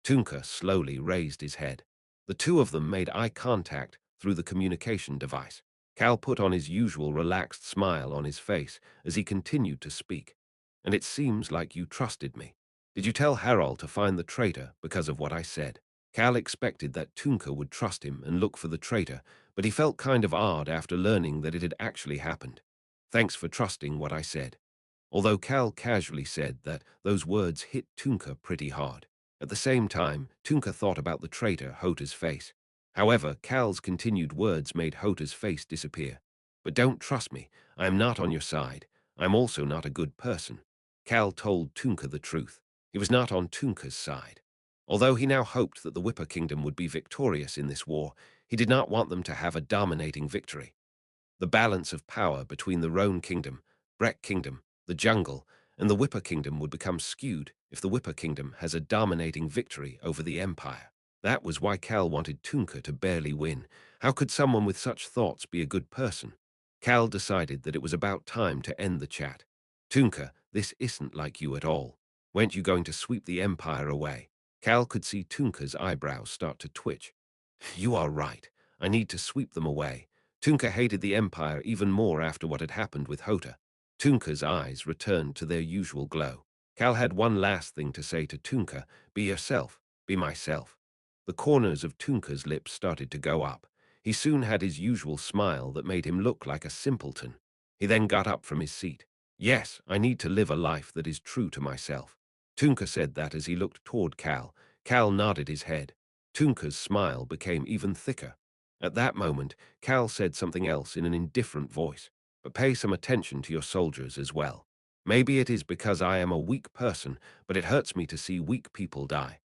Tunka slowly raised his head. The two of them made eye contact through the communication device. Cal put on his usual relaxed smile on his face as he continued to speak. And it seems like you trusted me. Did you tell Harol to find the traitor because of what I said? Cal expected that Tunka would trust him and look for the traitor, but he felt kind of odd after learning that it had actually happened. Thanks for trusting what I said. Although Cal casually said that, those words hit Tunka pretty hard. At the same time, Tunka thought about the traitor, Hota's face. However, Cal's continued words made Hota's face disappear. But don't trust me. I am not on your side. I am also not a good person. Cal told Tunka the truth. He was not on Tunka's side. Although he now hoped that the Whipper Kingdom would be victorious in this war, he did not want them to have a dominating victory. The balance of power between the Roan Kingdom, Breck Kingdom, the Jungle, and the Whipper Kingdom would become skewed if the Whipper Kingdom has a dominating victory over the Empire. That was why Cal wanted Tunka to barely win. How could someone with such thoughts be a good person? Cal decided that it was about time to end the chat. Tunka, this isn't like you at all. Weren't you going to sweep the Empire away? Cal could see Tunka's eyebrows start to twitch. You are right. I need to sweep them away. Tunka hated the Empire even more after what had happened with Hota. Tunka's eyes returned to their usual glow. Cal had one last thing to say to Tunka: be yourself, be myself. The corners of Tunka's lips started to go up. He soon had his usual smile that made him look like a simpleton. He then got up from his seat. Yes, I need to live a life that is true to myself. Tunka said that as he looked toward Cal. Cal nodded his head. Tunka's smile became even thicker. At that moment, Cal said something else in an indifferent voice. But pay some attention to your soldiers as well. Maybe it is because I am a weak person, but it hurts me to see weak people die.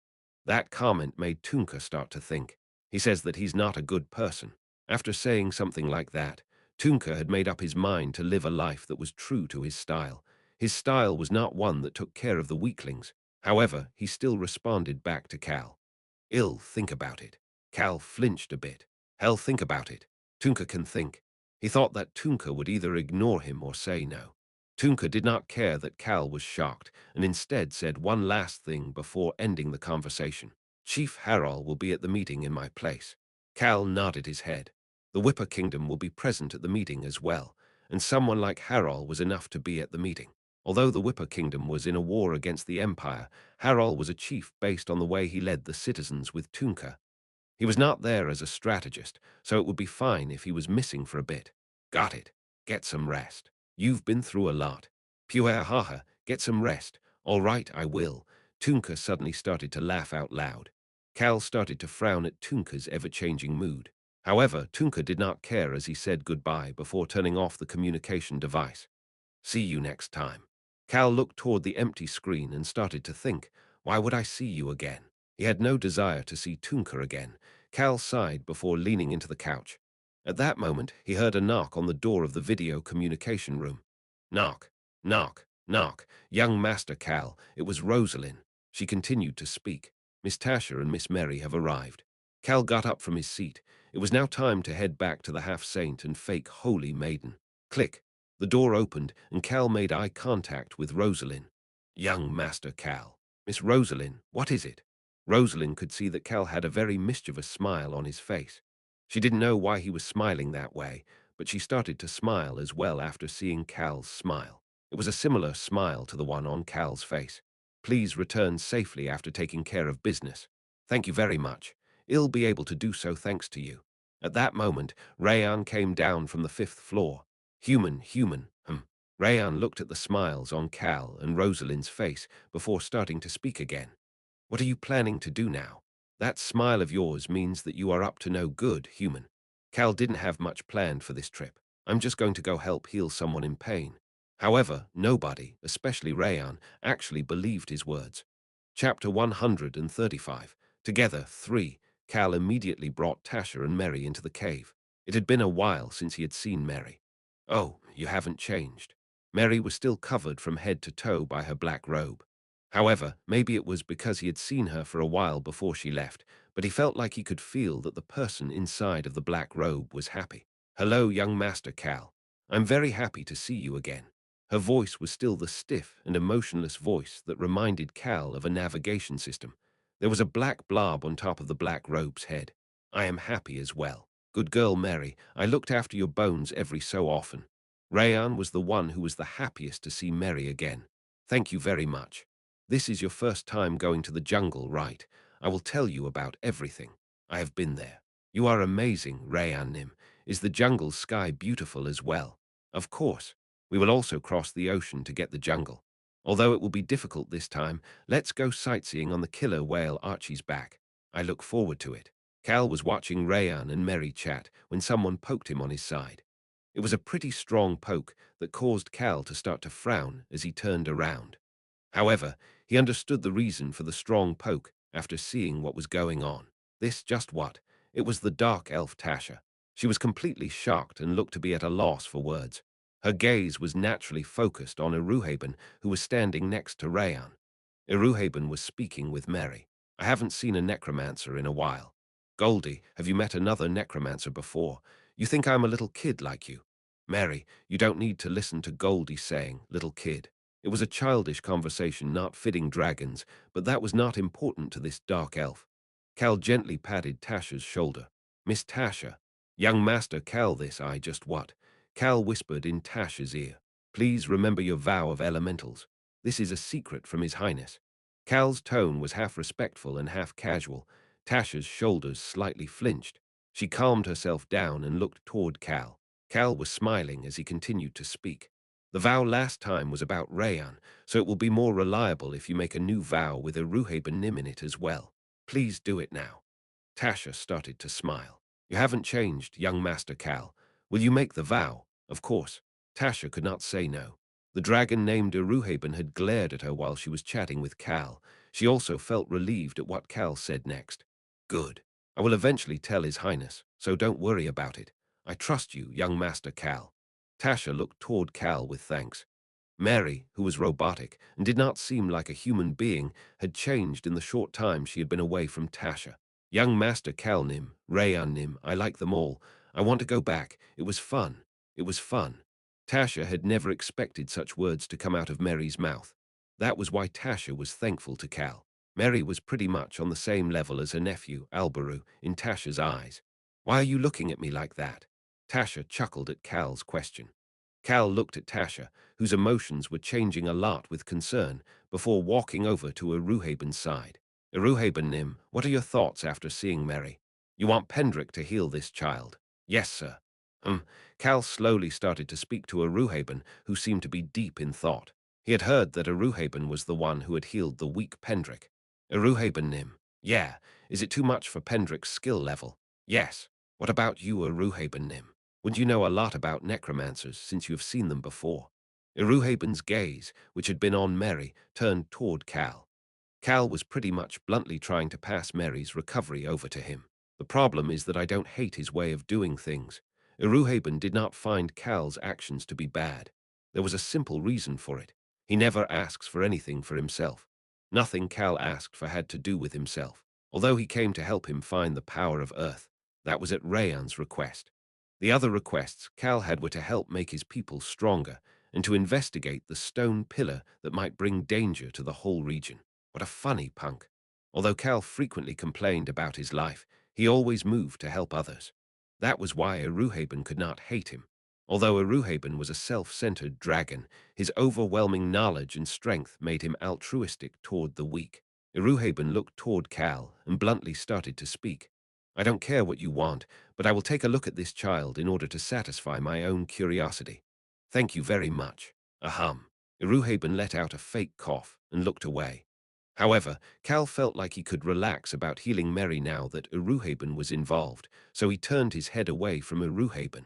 That comment made Tunka start to think. He says that he's not a good person. After saying something like that, Tunka had made up his mind to live a life that was true to his style. His style was not one that took care of the weaklings. However, he still responded back to Cal. Ill, think about it. Cal flinched a bit. Hell, think about it. Tunka can think. He thought that Tunka would either ignore him or say no. Tunka did not care that Cal was shocked, and instead said one last thing before ending the conversation. Chief Harol will be at the meeting in my place. Cal nodded his head. The Whipper Kingdom will be present at the meeting as well, and someone like Harol was enough to be at the meeting. Although the Whipper Kingdom was in a war against the Empire, Harol was a chief based on the way he led the citizens with Tunka. He was not there as a strategist, so it would be fine if he was missing for a bit. Got it. Get some rest. You've been through a lot. Puahaha, get some rest. All right, I will. Tunka suddenly started to laugh out loud. Cal started to frown at Tunka's ever-changing mood. However, Tunka did not care as he said goodbye before turning off the communication device. See you next time. Cal looked toward the empty screen and started to think, why would I see you again? He had no desire to see Tunka again. Cal sighed before leaning into the couch. At that moment, he heard a knock on the door of the video communication room. Knock, knock, knock. Young Master Cal, it was Rosalind. She continued to speak. Miss Tasha and Miss Mary have arrived. Cal got up from his seat. It was now time to head back to the half-saint and fake holy maiden. Click. The door opened, and Cal made eye contact with Rosalind. Young Master Cal. Miss Rosalind, what is it? Rosalind could see that Cal had a very mischievous smile on his face. She didn't know why he was smiling that way, but she started to smile as well after seeing Cal's smile. It was a similar smile to the one on Cal's face. Please return safely after taking care of business. Thank you very much. I'll be able to do so thanks to you. At that moment, Rayan came down from the 5th floor. Human. Rayan looked at the smiles on Cal and Rosalind's face before starting to speak again. What are you planning to do now? That smile of yours means that you are up to no good, human. Cal didn't have much planned for this trip. I'm just going to go help heal someone in pain. However, nobody, especially Rayan, actually believed his words. Chapter 135. Together, 3. Cal immediately brought Tasha and Mary into the cave. It had been a while since he had seen Mary. Oh, you haven't changed. Mary was still covered from head to toe by her black robe. However, maybe it was because he had seen her for a while before she left, but he felt like he could feel that the person inside of the black robe was happy. Hello, young Master Cal. I'm very happy to see you again. Her voice was still the stiff and emotionless voice that reminded Cal of a navigation system. There was a black blob on top of the black robe's head. I am happy as well. Good girl, Mary. I looked after your bones every so often. Rayan was the one who was the happiest to see Mary again. Thank you very much. This is your first time going to the jungle, right? I will tell you about everything. I have been there. You are amazing, Rayanim. Is the jungle sky beautiful as well? Of course. We will also cross the ocean to get the jungle. Although it will be difficult this time, let's go sightseeing on the killer whale Archie's back. I look forward to it. Cal was watching Rayan and Mary chat when someone poked him on his side. It was a pretty strong poke that caused Cal to start to frown as he turned around. However, he understood the reason for the strong poke after seeing what was going on. This just what? It was the dark elf Tasha. She was completely shocked and looked to be at a loss for words. Her gaze was naturally focused on Iruhaben, who was standing next to Rayan. Iruhaben was speaking with Mary. I haven't seen a necromancer in a while. Goldie, have you met another necromancer before? You think I'm a little kid like you? Mary, you don't need to listen to Goldie saying, little kid. It was a childish conversation not fitting dragons, but that was not important to this dark elf. Cal gently patted Tasha's shoulder. Miss Tasha. Young Master Cal, this I just what? Cal whispered in Tasha's ear. Please remember your vow of elementals. This is a secret from His Highness. Cal's tone was half respectful and half casual. Tasha's shoulders slightly flinched. She calmed herself down and looked toward Cal. Cal was smiling as he continued to speak. The vow last time was about Rayan, so it will be more reliable if you make a new vow with Iruhabenim in it as well. Please do it now. Tasha started to smile. You haven't changed, young Master Cal. Will you make the vow? Of course. Tasha could not say no. The dragon named Iruhaben had glared at her while she was chatting with Cal. She also felt relieved at what Cal said next. Good. I will eventually tell His Highness, so don't worry about it. I trust you, young Master Cal. Tasha looked toward Cal with thanks. Mary, who was robotic and did not seem like a human being, had changed in the short time she had been away from Tasha. Young Master Cal Nim, Rayan Nim, I like them all. I want to go back. It was fun. It was fun. Tasha had never expected such words to come out of Mary's mouth. That was why Tasha was thankful to Cal. Mary was pretty much on the same level as her nephew, Albaru, in Tasha's eyes. Why are you looking at me like that? Tasha chuckled at Cal's question. Cal looked at Tasha, whose emotions were changing a lot with concern, before walking over to Eruhaben's side. Eruhaben Nim, what are your thoughts after seeing Mary? You want Pendrick to heal this child? Yes, sir. Cal slowly started to speak to Eruhaben, who seemed to be deep in thought. He had heard that Eruhaben was the one who had healed the weak Pendrick. Eruhaben Nim, yeah. Is it too much for Pendrick's skill level? Yes. What about you, Eruhaben Nim? Would you know a lot about necromancers since you have seen them before? Eruhaben's gaze, which had been on Mary, turned toward Cal. Cal was pretty much bluntly trying to pass Mary's recovery over to him. The problem is that I don't hate his way of doing things. Eruhaben did not find Cal's actions to be bad. There was a simple reason for it. He never asks for anything for himself. Nothing Cal asked for had to do with himself. Although he came to help him find the power of Earth, that was at Rayan's request. The other requests Cal had were to help make his people stronger and to investigate the stone pillar that might bring danger to the whole region. What a funny punk. Although Cal frequently complained about his life, he always moved to help others. That was why Eruhaben could not hate him. Although Eruhaben was a self-centered dragon, his overwhelming knowledge and strength made him altruistic toward the weak. Eruhaben looked toward Cal and bluntly started to speak. I don't care what you want, but I will take a look at this child in order to satisfy my own curiosity. Thank you very much. Ahem. Eruhaben let out a fake cough and looked away. However, Cal felt like he could relax about healing Mary now that Eruhaben was involved, so he turned his head away from Eruhaben.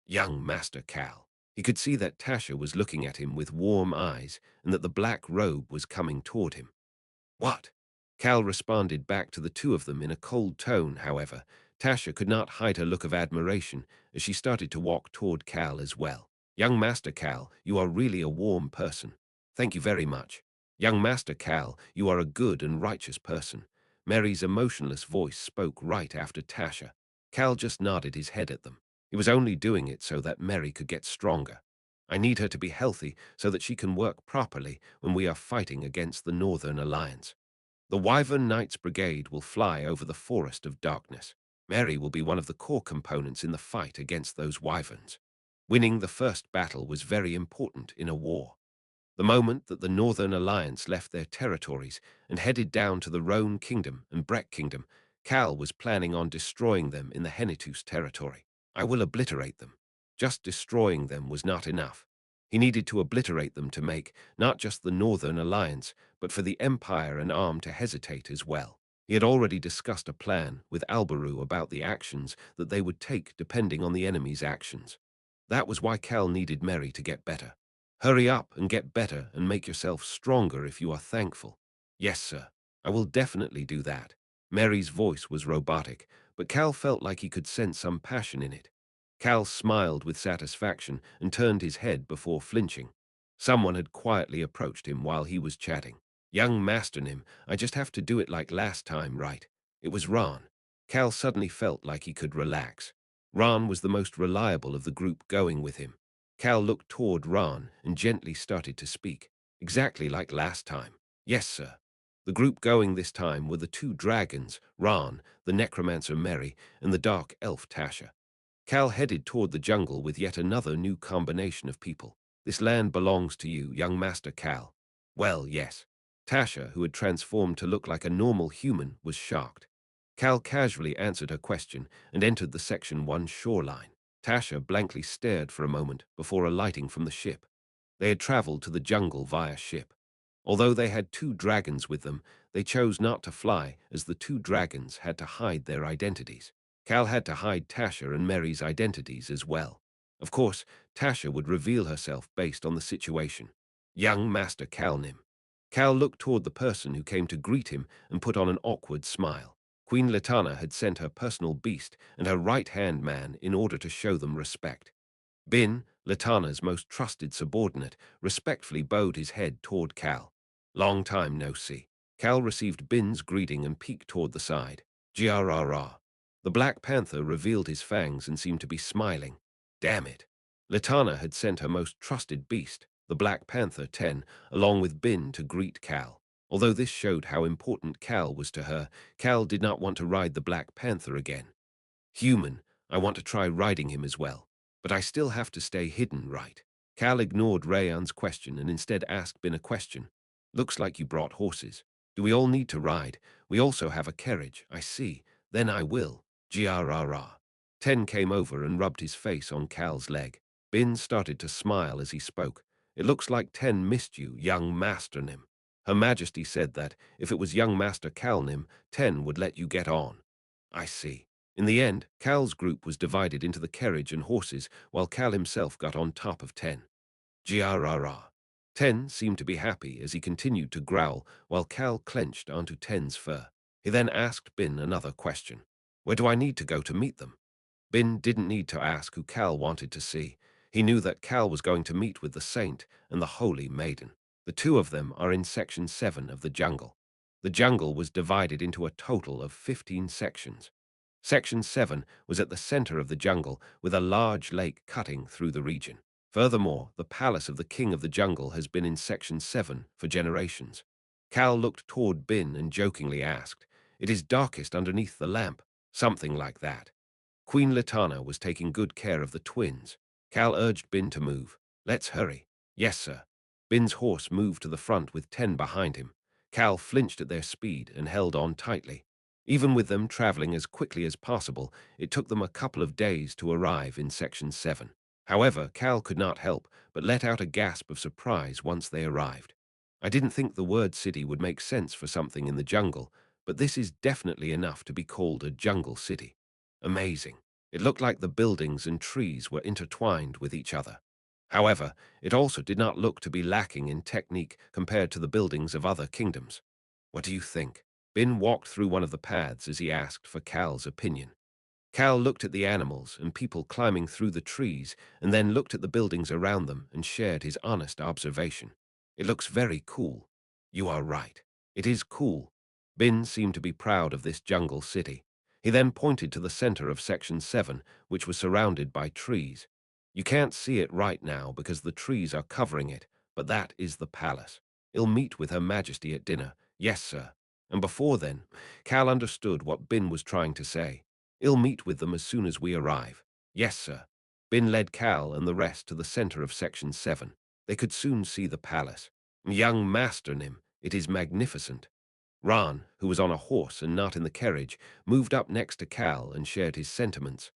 Young Master Cal. He could see that Tasha was looking at him with warm eyes and that the black robe was coming toward him. What? Cal responded back to the two of them in a cold tone, however. Tasha could not hide her look of admiration as she started to walk toward Cal as well. Young Master Cal, you are really a warm person. Thank you very much. Young Master Cal, you are a good and righteous person. Mary's emotionless voice spoke right after Tasha. Cal just nodded his head at them. He was only doing it so that Mary could get stronger. I need her to be healthy so that she can work properly when we are fighting against the Northern Alliance. The Wyvern Knights Brigade will fly over the Forest of Darkness. Mary will be one of the core components in the fight against those wyverns. Winning the first battle was very important in a war. The moment that the Northern Alliance left their territories and headed down to the Roan Kingdom and Breck Kingdom, Cal was planning on destroying them in the Henitus territory. I will obliterate them. Just destroying them was not enough. He needed to obliterate them to make not just the Northern Alliance, but for the Empire and Arm to hesitate as well. He had already discussed a plan with Albaru about the actions that they would take depending on the enemy's actions. That was why Cal needed Mary to get better. Hurry up and get better and make yourself stronger if you are thankful. Yes, sir. I will definitely do that. Mary's voice was robotic, but Cal felt like he could sense some passion in it. Cal smiled with satisfaction and turned his head before flinching. Someone had quietly approached him while he was chatting. Young Master Nim, I just have to do it like last time, right? It was Ron. Cal suddenly felt like he could relax. Ron was the most reliable of the group going with him. Cal looked toward Ron and gently started to speak. Exactly like last time. Yes, sir. The group going this time were the two dragons, Ron, the necromancer Mary, and the dark elf Tasha. Cal headed toward the jungle with yet another new combination of people. This land belongs to you, young Master Cal. Well, yes. Tasha, who had transformed to look like a normal human, was shocked. Cal casually answered her question and entered the Section 1 shoreline. Tasha blankly stared for a moment before alighting from the ship. They had traveled to the jungle via ship. Although they had two dragons with them, they chose not to fly as the two dragons had to hide their identities. Cal had to hide Tasha and Mary's identities as well. Of course, Tasha would reveal herself based on the situation. Young Master Calnim. Cal looked toward the person who came to greet him and put on an awkward smile. Queen Latana had sent her personal beast and her right-hand man in order to show them respect. Bin, Latana's most trusted subordinate, respectfully bowed his head toward Cal. Long time no see. Cal received Bin's greeting and peeked toward the side. Grrrr. The Black Panther revealed his fangs and seemed to be smiling. Damn it. Latana had sent her most trusted beast, the Black Panther 10, along with Bin to greet Cal. Although this showed how important Cal was to her, Cal did not want to ride the Black Panther again. Human, I want to try riding him as well. But I still have to stay hidden, right? Cal ignored Rayan's question and instead asked Bin a question. Looks like you brought horses. Do we all need to ride? We also have a carriage, I see. Then I will. Grrrr. Ten came over and rubbed his face on Cal's leg. Bin started to smile as he spoke. It looks like Ten missed you, young Master Nim. Her Majesty said that if it was young Master Cal Nim, Ten would let you get on. I see. In the end, Cal's group was divided into the carriage and horses, while Cal himself got on top of Ten. Grrrr. Ten seemed to be happy as he continued to growl, while Cal clenched onto Ten's fur. He then asked Bin another question. Where do I need to go to meet them? Bin didn't need to ask who Cal wanted to see. He knew that Cal was going to meet with the Saint and the Holy Maiden. The two of them are in Section 7 of the jungle. The jungle was divided into a total of 15 sections. Section 7 was at the center of the jungle, with a large lake cutting through the region. Furthermore, the palace of the king of the jungle has been in Section 7 for generations. Cal looked toward Bin and jokingly asked, "It is darkest underneath the lamp." Something like that. Queen Latana was taking good care of the twins. Cal urged Bin to move. "Let's hurry." "Yes, sir." Bin's horse moved to the front with 10 behind him. Cal flinched at their speed and held on tightly. Even with them traveling as quickly as possible, it took them a couple of days to arrive in Section 7. However, Cal could not help but let out a gasp of surprise once they arrived. I didn't think the word city would make sense for something in the jungle, but this is definitely enough to be called a jungle city. Amazing. It looked like the buildings and trees were intertwined with each other. However, it also did not look to be lacking in technique compared to the buildings of other kingdoms. What do you think? Bin walked through one of the paths as he asked for Cal's opinion. Cal looked at the animals and people climbing through the trees and then looked at the buildings around them and shared his honest observation. It looks very cool. You are right. It is cool. Bin seemed to be proud of this jungle city. He then pointed to the center of Section 7, which was surrounded by trees. You can't see it right now because the trees are covering it, but that is the palace. I'll meet with Her Majesty at dinner. Yes, sir. And before then, Cal understood what Bin was trying to say. I'll meet with them as soon as we arrive. Yes, sir. Bin led Cal and the rest to the center of Section 7. They could soon see the palace. Young Master Nim, it is magnificent. Ran, who was on a horse and not in the carriage, moved up next to Cal and shared his sentiments.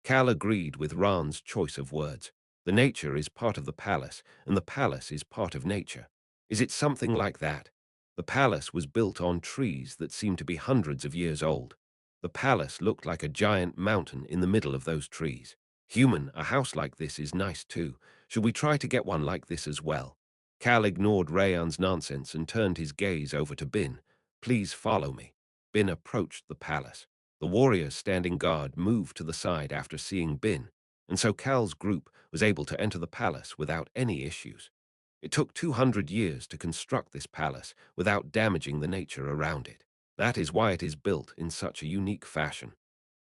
Cal agreed with Ran's choice of words. The nature is part of the palace, and the palace is part of nature. Is it something like that? The palace was built on trees that seemed to be hundreds of years old. The palace looked like a giant mountain in the middle of those trees. Human, a house like this is nice too. Should we try to get one like this as well? Cal ignored Rayan's nonsense and turned his gaze over to Bin. Please follow me. Bin approached the palace. The warriors standing guard moved to the side after seeing Bin, and so Cal's group was able to enter the palace without any issues. It took 200 years to construct this palace without damaging the nature around it. That is why it is built in such a unique fashion.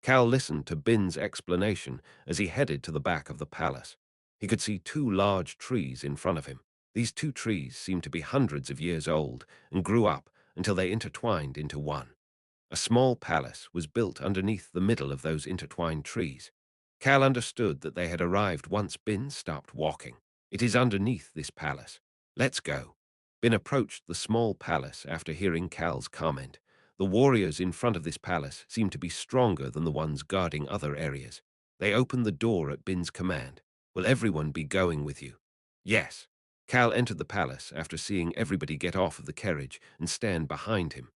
Cal listened to Bin's explanation as he headed to the back of the palace. He could see two large trees in front of him. These two trees seemed to be hundreds of years old and grew up until they intertwined into one. A small palace was built underneath the middle of those intertwined trees. Cal understood that they had arrived once Bin stopped walking. It is underneath this palace. Let's go. Bin approached the small palace after hearing Cal's comment. The warriors in front of this palace seemed to be stronger than the ones guarding other areas. They opened the door at Bin's command. Will everyone be going with you? Yes. Cal entered the palace after seeing everybody get off of the carriage and stand behind him.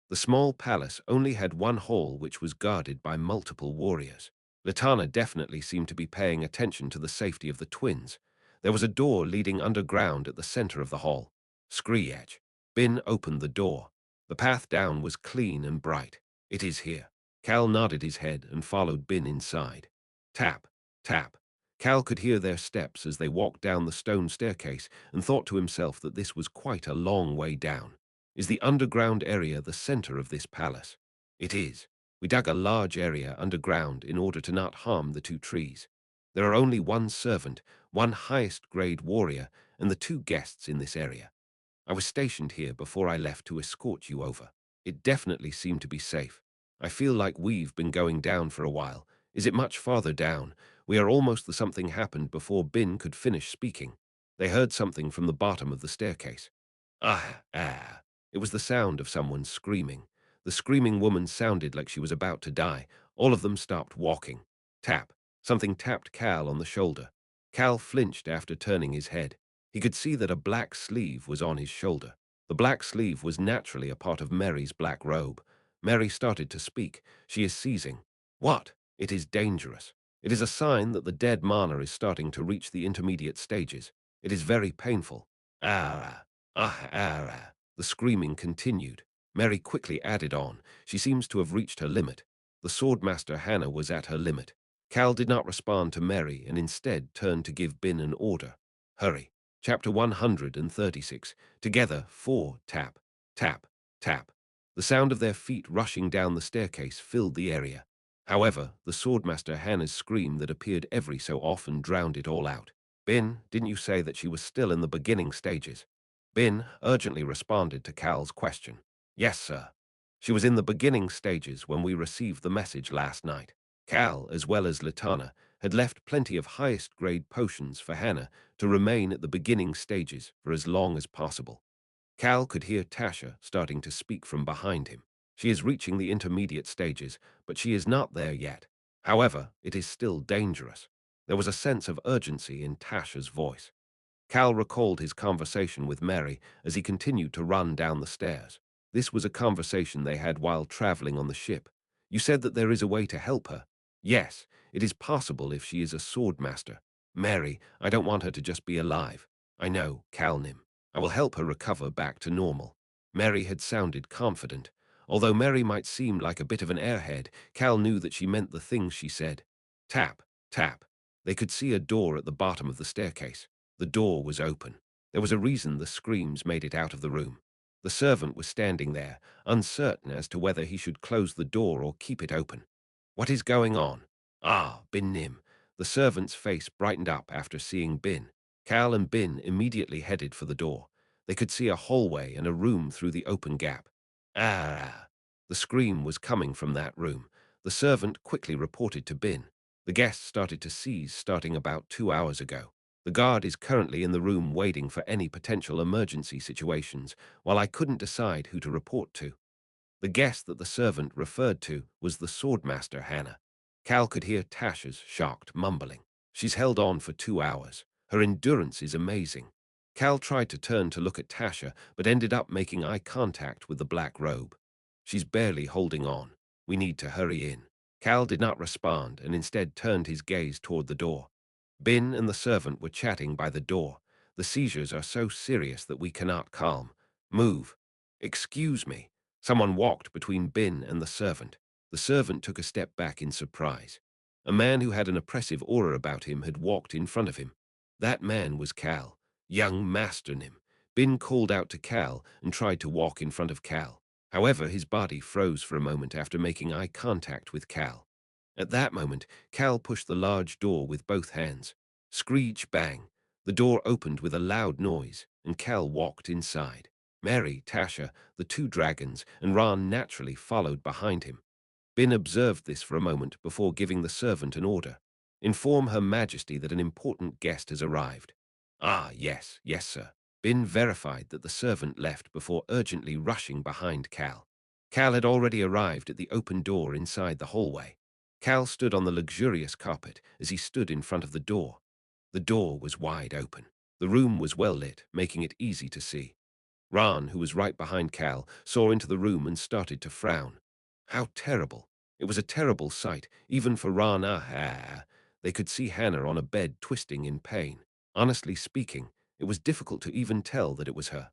The small palace only had one hall which was guarded by multiple warriors. Latana definitely seemed to be paying attention to the safety of the twins. There was a door leading underground at the center of the hall. Screech. Bin opened the door. The path down was clean and bright. It is here. Cal nodded his head and followed Bin inside. Tap, tap. Cal could hear their steps as they walked down the stone staircase and thought to himself that this was quite a long way down. Is the underground area the center of this palace? It is. We dug a large area underground in order to not harm the two trees. There are only one servant, one highest grade warrior, and the two guests in this area. I was stationed here before I left to escort you over. It definitely seemed to be safe. I feel like we've been going down for a while. Is it much farther down? We are almost the something happened before Bin could finish speaking. They heard something from the bottom of the staircase. Ah, ah. It was the sound of someone screaming. The screaming woman sounded like she was about to die. All of them stopped walking. Tap. Something tapped Cal on the shoulder. Cal flinched after turning his head. He could see that a black sleeve was on his shoulder. The black sleeve was naturally a part of Mary's black robe. Mary started to speak. She is seizing. What? It is dangerous. It is a sign that the dead mana is starting to reach the intermediate stages. It is very painful. Ah, ah, ah. The screaming continued. Mary quickly added on. She seems to have reached her limit. The swordmaster Hannah was at her limit. Cal did not respond to Mary and instead turned to give Bin an order. Hurry. Chapter 136. Together, 4, tap, tap, tap. The sound of their feet rushing down the staircase filled the area. However, the swordmaster Hannah's scream that appeared every so often drowned it all out. Bin, didn't you say that she was still in the beginning stages? Bin urgently responded to Cal's question. Yes, sir. She was in the beginning stages when we received the message last night. Cal, as well as Latana, had left plenty of highest-grade potions for Hannah to remain at the beginning stages for as long as possible. Cal could hear Tasha starting to speak from behind him. She is reaching the intermediate stages, but she is not there yet. However, it is still dangerous. There was a sense of urgency in Tasha's voice. Cal recalled his conversation with Mary as he continued to run down the stairs. This was a conversation they had while traveling on the ship. You said that there is a way to help her. Yes, it is possible if she is a swordmaster. Mary, I don't want her to just be alive. I know, Calnim. I will help her recover back to normal. Mary had sounded confident. Although Mary might seem like a bit of an airhead, Cal knew that she meant the things she said. Tap, tap. They could see a door at the bottom of the staircase. The door was open. There was a reason the screams made it out of the room. The servant was standing there, uncertain as to whether he should close the door or keep it open. What is going on? Ah, Bin Nim. The servant's face brightened up after seeing Bin. Cal and Bin immediately headed for the door. They could see a hallway and a room through the open gap. Ah! The scream was coming from that room. The servant quickly reported to Bin. The guests started to seize starting about 2 hours ago. The guard is currently in the room waiting for any potential emergency situations, while I couldn't decide who to report to. The guest that the servant referred to was the swordmaster Hannah. Cal could hear Tasha's shocked mumbling. She's held on for 2 hours. Her endurance is amazing. Cal tried to turn to look at Tasha, but ended up making eye contact with the black robe. She's barely holding on. We need to hurry in. Cal did not respond and instead turned his gaze toward the door. Bin and the servant were chatting by the door. The seizures are so serious that we cannot calm. Move. Excuse me. Someone walked between Bin and the servant. The servant took a step back in surprise. A man who had an oppressive aura about him had walked in front of him. That man was Cal, young Master Nim. Bin called out to Cal and tried to walk in front of Cal. However, his body froze for a moment after making eye contact with Cal. At that moment, Cal pushed the large door with both hands. Screech bang. The door opened with a loud noise, and Cal walked inside. Mary, Tasha, the two dragons, and Ran naturally followed behind him. Bin observed this for a moment before giving the servant an order. Inform Her Majesty that an important guest has arrived. Ah, yes, yes, sir. Bin verified that the servant left before urgently rushing behind Cal. Cal had already arrived at the open door inside the hallway. Cal stood on the luxurious carpet as he stood in front of the door. The door was wide open. The room was well lit, making it easy to see. Ran, who was right behind Cal, saw into the room and started to frown. How terrible. It was a terrible sight, even for Ran. They could see Hannah on a bed twisting in pain. Honestly speaking, it was difficult to even tell that it was her.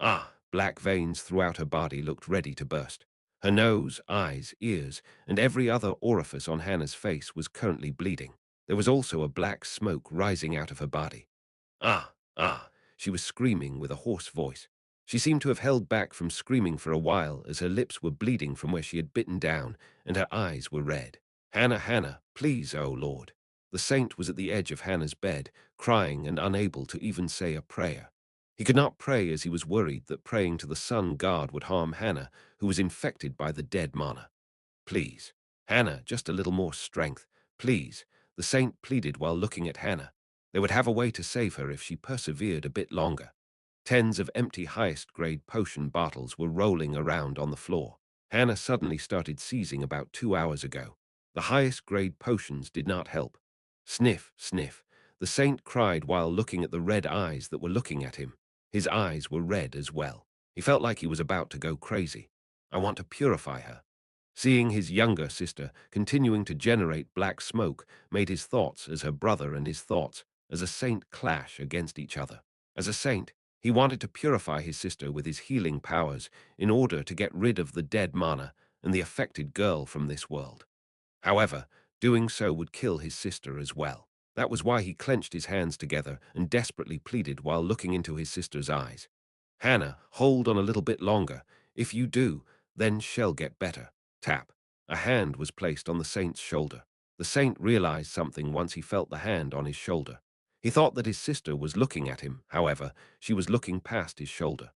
Ah, black veins throughout her body looked ready to burst. Her nose, eyes, ears, and every other orifice on Hannah's face was currently bleeding. There was also a black smoke rising out of her body. Ah, ah, she was screaming with a hoarse voice. She seemed to have held back from screaming for a while as her lips were bleeding from where she had bitten down and her eyes were red. Hannah, Hannah, please, oh Lord. The saint was at the edge of Hannah's bed, crying and unable to even say a prayer. He could not pray as he was worried that praying to the sun god would harm Hannah, who was infected by the dead mana. Please. Hannah, just a little more strength. Please. The saint pleaded while looking at Hannah. They would have a way to save her if she persevered a bit longer. Tens of empty highest-grade potion bottles were rolling around on the floor. Hannah suddenly started seizing about 2 hours ago. The highest-grade potions did not help. Sniff, sniff. The saint cried while looking at the red eyes that were looking at him. His eyes were red as well. He felt like he was about to go crazy. I want to purify her. Seeing his younger sister continuing to generate black smoke made his thoughts as her brother and his thoughts as a saint clash against each other. As a saint, he wanted to purify his sister with his healing powers in order to get rid of the dead mana and the affected girl from this world. However, doing so would kill his sister as well. That was why he clenched his hands together and desperately pleaded while looking into his sister's eyes. Hannah, hold on a little bit longer. If you do, then she'll get better. Tap. A hand was placed on the saint's shoulder. The saint realized something once he felt the hand on his shoulder. He thought that his sister was looking at him, however, she was looking past his shoulder.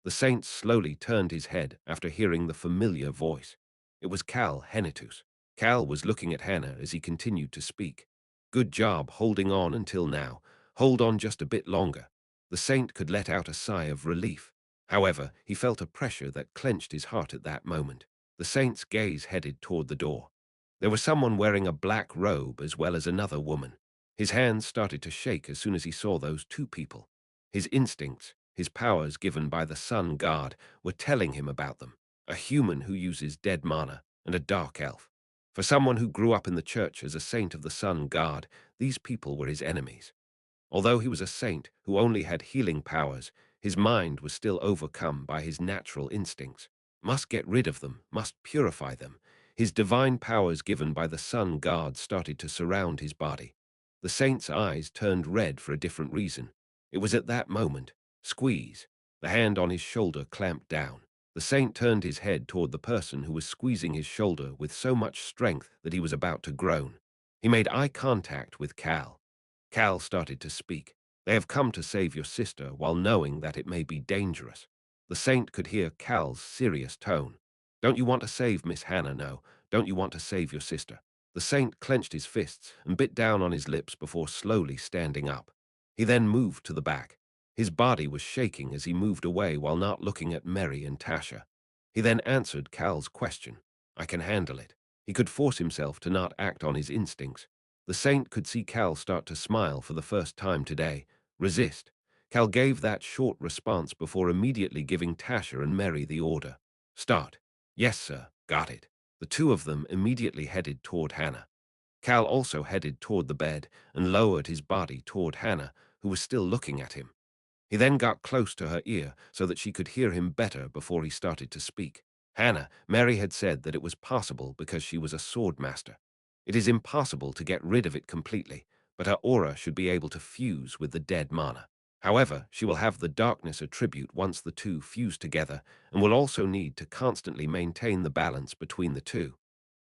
The saint slowly turned his head after hearing the familiar voice. It was Cal Henitus. Cal was looking at Hannah as he continued to speak. Good job holding on until now. Hold on just a bit longer. The saint could let out a sigh of relief. However, he felt a pressure that clenched his heart at that moment. The saint's gaze headed toward the door. There was someone wearing a black robe as well as another woman. His hands started to shake as soon as he saw those two people. His instincts, his powers given by the sun god, were telling him about them. A human who uses dead mana, and a dark elf. For someone who grew up in the church as a saint of the sun god, these people were his enemies. Although he was a saint who only had healing powers, his mind was still overcome by his natural instincts. Must get rid of them, must purify them. His divine powers given by the sun god started to surround his body. The saint's eyes turned red for a different reason. It was at that moment. Squeeze. The hand on his shoulder clamped down. The saint turned his head toward the person who was squeezing his shoulder with so much strength that he was about to groan. He made eye contact with Cal. Cal started to speak. They have come to save your sister while knowing that it may be dangerous. The saint could hear Cal's serious tone. Don't you want to save Miss Hannah? No. Don't you want to save your sister? The saint clenched his fists and bit down on his lips before slowly standing up. He then moved to the back. His body was shaking as he moved away while not looking at Mary and Tasha. He then answered Cal's question. I can handle it. He could force himself to not act on his instincts. The saint could see Cal start to smile for the first time today. Resist. Cal gave that short response before immediately giving Tasha and Mary the order. Start. Yes, sir. Got it. The two of them immediately headed toward Hannah. Cal also headed toward the bed and lowered his body toward Hannah, who was still looking at him. He then got close to her ear so that she could hear him better before he started to speak. Hannah, Mary had said that it was possible because she was a sword master. It is impossible to get rid of it completely, but her aura should be able to fuse with the dead mana. However, she will have the darkness attribute once the two fuse together and will also need to constantly maintain the balance between the two.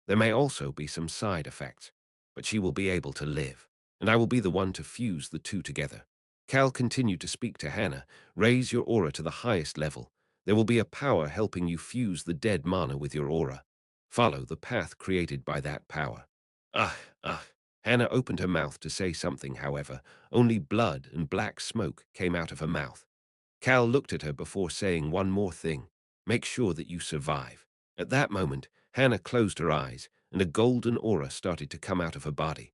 There may also be some side effects, but she will be able to live, and I will be the one to fuse the two together. Cal continued to speak to Hannah. Raise your aura to the highest level. There will be a power helping you fuse the dead mana with your aura. Follow the path created by that power. Ah, ah. Hannah opened her mouth to say something, however. Only blood and black smoke came out of her mouth. Cal looked at her before saying one more thing. Make sure that you survive. At that moment, Hannah closed her eyes, and a golden aura started to come out of her body.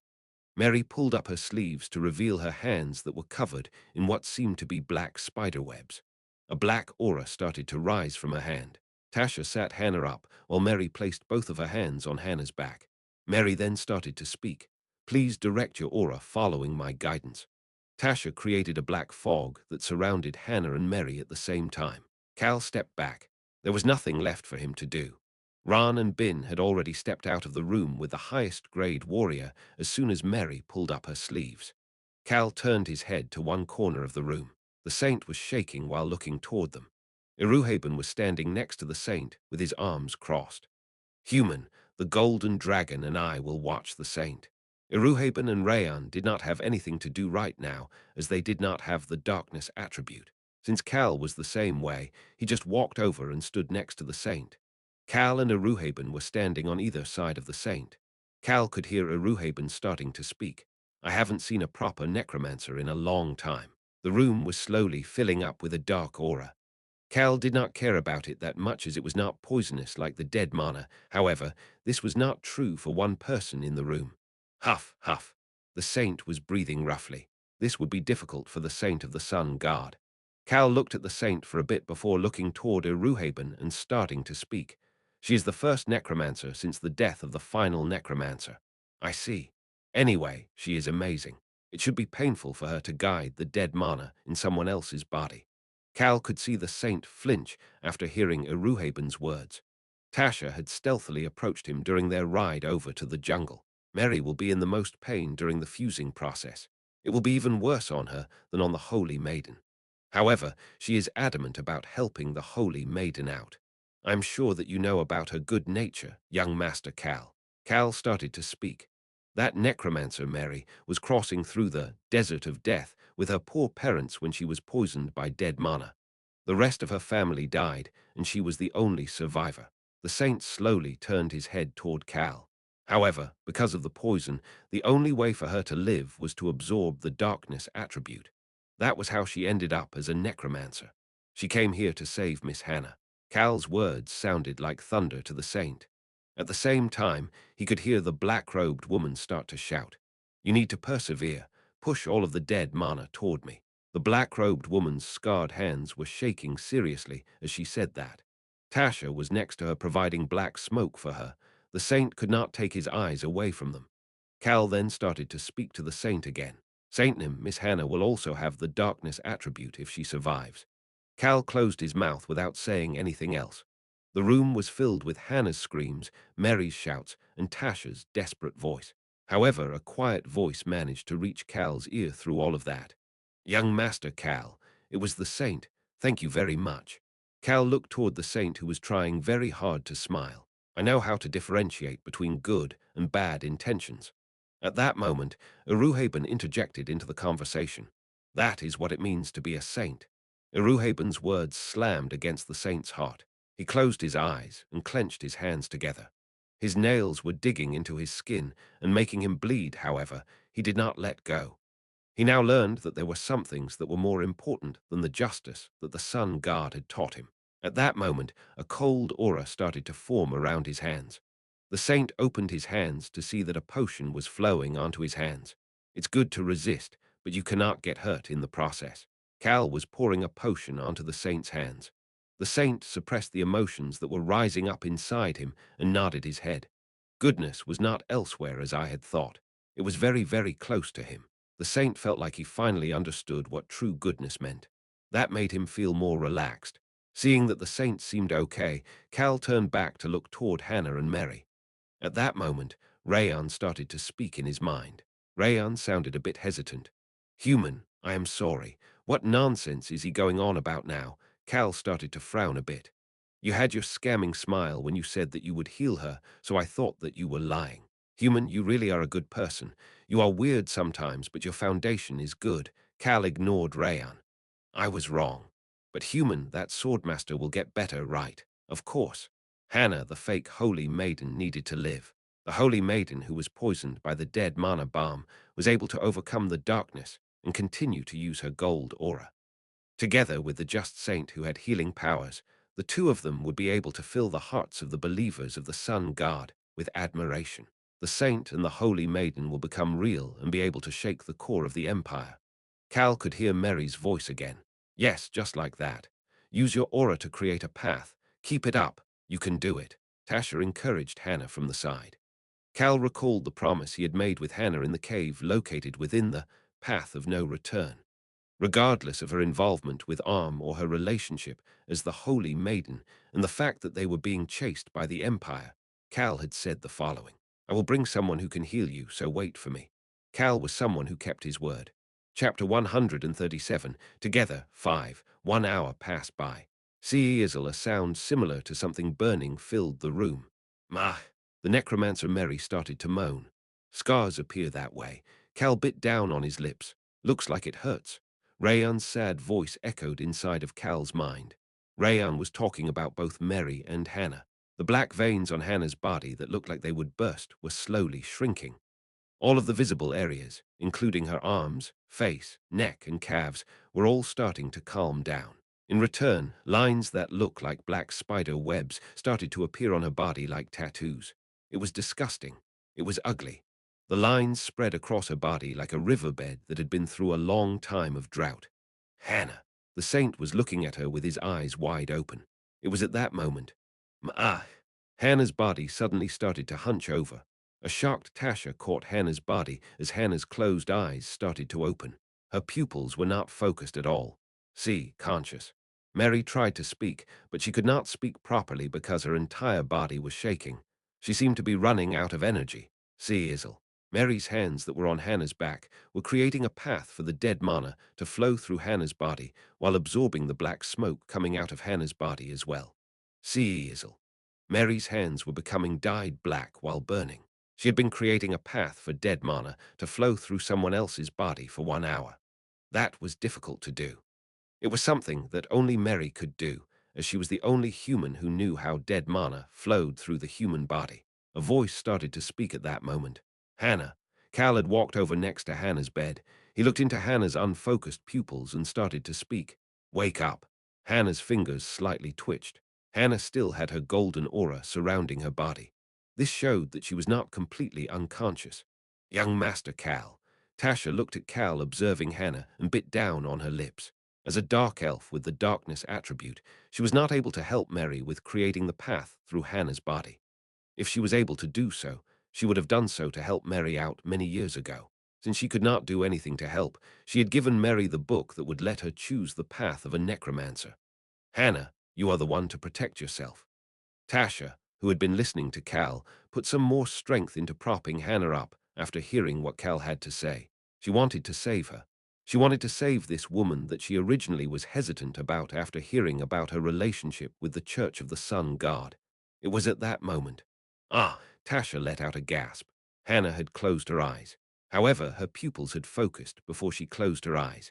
Mary pulled up her sleeves to reveal her hands that were covered in what seemed to be black spider webs. A black aura started to rise from her hand. Tasha sat Hannah up while Mary placed both of her hands on Hannah's back. Mary then started to speak. Please direct your aura following my guidance. Tasha created a black fog that surrounded Hannah and Mary at the same time. Cal stepped back. There was nothing left for him to do. Ran and Bin had already stepped out of the room with the highest-grade warrior as soon as Mary pulled up her sleeves. Cal turned his head to one corner of the room. The saint was shaking while looking toward them. Iruhaben was standing next to the saint with his arms crossed. Human, the golden dragon and I will watch the saint. Iruhaben and Rayan did not have anything to do right now, as they did not have the darkness attribute. Since Cal was the same way, he just walked over and stood next to the saint. Cal and Iruhaben were standing on either side of the saint. Cal could hear Iruhaben starting to speak. I haven't seen a proper necromancer in a long time. The room was slowly filling up with a dark aura. Cal did not care about it that much as it was not poisonous like the dead mana. However, this was not true for one person in the room. Huff, huff. The saint was breathing roughly. This would be difficult for the saint of the sun god. Cal looked at the saint for a bit before looking toward Iruhaben and starting to speak. She is the first necromancer since the death of the final necromancer. I see. Anyway, she is amazing. It should be painful for her to guide the dead mana in someone else's body. Cal could see the saint flinch after hearing Iruhaben's words. Tasha had stealthily approached him during their ride over to the jungle. Mary will be in the most pain during the fusing process. It will be even worse on her than on the Holy Maiden. However, she is adamant about helping the Holy Maiden out. I'm sure that you know about her good nature, young Master Cal. Cal started to speak. That necromancer, Mary, was crossing through the desert of death with her poor parents when she was poisoned by dead mana. The rest of her family died, and she was the only survivor. The saint slowly turned his head toward Cal. However, because of the poison, the only way for her to live was to absorb the darkness attribute. That was how she ended up as a necromancer. She came here to save Miss Hannah. Cal's words sounded like thunder to the saint. At the same time, he could hear the black-robed woman start to shout, "You need to persevere. Push all of the dead mana toward me." The black-robed woman's scarred hands were shaking seriously as she said that. Tasha was next to her providing black smoke for her. The saint could not take his eyes away from them. Cal then started to speak to the saint again. Saintnim, Miss Hannah will also have the darkness attribute if she survives. Cal closed his mouth without saying anything else. The room was filled with Hannah's screams, Mary's shouts, and Tasha's desperate voice. However, a quiet voice managed to reach Cal's ear through all of that. "Young Master Cal, it was the saint. Thank you very much." Cal looked toward the saint who was trying very hard to smile. "I know how to differentiate between good and bad intentions." At that moment, Iruhaben interjected into the conversation. "That is what it means to be a saint." Iruhaben's words slammed against the saint's heart. He closed his eyes and clenched his hands together. His nails were digging into his skin and making him bleed. However, he did not let go. He now learned that there were some things that were more important than the justice that the sun god had taught him. At that moment, a cold aura started to form around his hands. The saint opened his hands to see that a potion was flowing onto his hands. It's good to resist, but you cannot get hurt in the process. Cal was pouring a potion onto the saint's hands. The saint suppressed the emotions that were rising up inside him and nodded his head. Goodness was not elsewhere as I had thought. It was very, very close to him. The saint felt like he finally understood what true goodness meant. That made him feel more relaxed. Seeing that the saint seemed okay, Cal turned back to look toward Hannah and Mary. At that moment, Rayan started to speak in his mind. Rayan sounded a bit hesitant. "Human, I am sorry. What nonsense is he going on about now?" Cal started to frown a bit. "You had your scamming smile when you said that you would heal her, so I thought that you were lying. Human, you really are a good person. You are weird sometimes, but your foundation is good." Cal ignored Rayan. "I was wrong. But human, that swordmaster will get better, right? Of course." Hannah, the fake holy maiden, needed to live. The holy maiden, who was poisoned by the dead mana bomb, was able to overcome the darkness and continue to use her gold aura. Together with the just saint who had healing powers, the two of them would be able to fill the hearts of the believers of the sun god with admiration. The saint and the holy maiden will become real and be able to shake the core of the empire. Cal could hear Mary's voice again. "Yes, just like that. Use your aura to create a path. Keep it up. You can do it." Tasha encouraged Hannah from the side. Cal recalled the promise he had made with Hannah in the cave located within the path of no return. Regardless of her involvement with Arm or her relationship as the Holy Maiden and the fact that they were being chased by the Empire, Cal had said the following: "I will bring someone who can heal you, so wait for me." Cal was someone who kept his word. Chapter 137. Together, 5. 1 hour passed by. See Isle, a sound similar to something burning filled the room. "Mah!" The necromancer Mary started to moan. "Scars appear that way." Cal bit down on his lips. "Looks like it hurts." Rayan's sad voice echoed inside of Cal's mind. Rayan was talking about both Mary and Hannah. The black veins on Hannah's body that looked like they would burst were slowly shrinking. All of the visible areas, including her arms, face, neck, and calves, were all starting to calm down. In return, lines that looked like black spider webs started to appear on her body like tattoos. It was disgusting. It was ugly. The lines spread across her body like a riverbed that had been through a long time of drought. Hannah. The saint was looking at her with his eyes wide open. It was at that moment. Ma'ah. Hannah's body suddenly started to hunch over. A shocked Tasha caught Hannah's body as Hannah's closed eyes started to open. Her pupils were not focused at all. See, conscious. Mary tried to speak, but she could not speak properly because her entire body was shaking. She seemed to be running out of energy. See, Isle. Mary's hands that were on Hannah's back were creating a path for the dead mana to flow through Hannah's body while absorbing the black smoke coming out of Hannah's body as well. See, Isle. Mary's hands were becoming dyed black while burning. She had been creating a path for dead mana to flow through someone else's body for 1 hour. That was difficult to do. It was something that only Mary could do, as she was the only human who knew how dead mana flowed through the human body. A voice started to speak at that moment. Hannah. Cal had walked over next to Hannah's bed. He looked into Hannah's unfocused pupils and started to speak. "Wake up." Hannah's fingers slightly twitched. Hannah still had her golden aura surrounding her body. This showed that she was not completely unconscious. "Young Master Cal." Tasha looked at Cal observing Hannah and bit down on her lips. As a dark elf with the darkness attribute, she was not able to help Mary with creating the path through Hannah's body. If she was able to do so, she would have done so to help Mary out many years ago. Since she could not do anything to help, she had given Mary the book that would let her choose the path of a necromancer. "Hannah, you are the one to protect yourself." Tasha, who had been listening to Cal, put some more strength into propping Hannah up after hearing what Cal had to say. She wanted to save her. She wanted to save this woman that she originally was hesitant about after hearing about her relationship with the Church of the Sun God. It was at that moment. "Ah!" Tasha let out a gasp. Hannah had closed her eyes. However, her pupils had focused before she closed her eyes.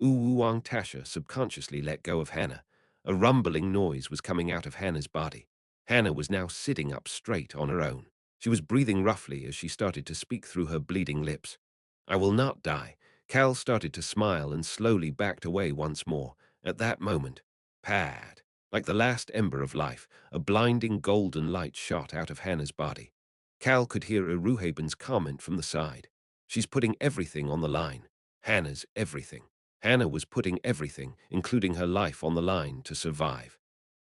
Ooh-wong. Tasha subconsciously let go of Hannah. A rumbling noise was coming out of Hannah's body. Hannah was now sitting up straight on her own. She was breathing roughly as she started to speak through her bleeding lips. "I will not die." Cal started to smile and slowly backed away once more. At that moment, pad, like the last ember of life, a blinding golden light shot out of Hannah's body. Cal could hear Iruhaben's comment from the side. "She's putting everything on the line." Hannah's everything. Hannah was putting everything, including her life, on the line to survive.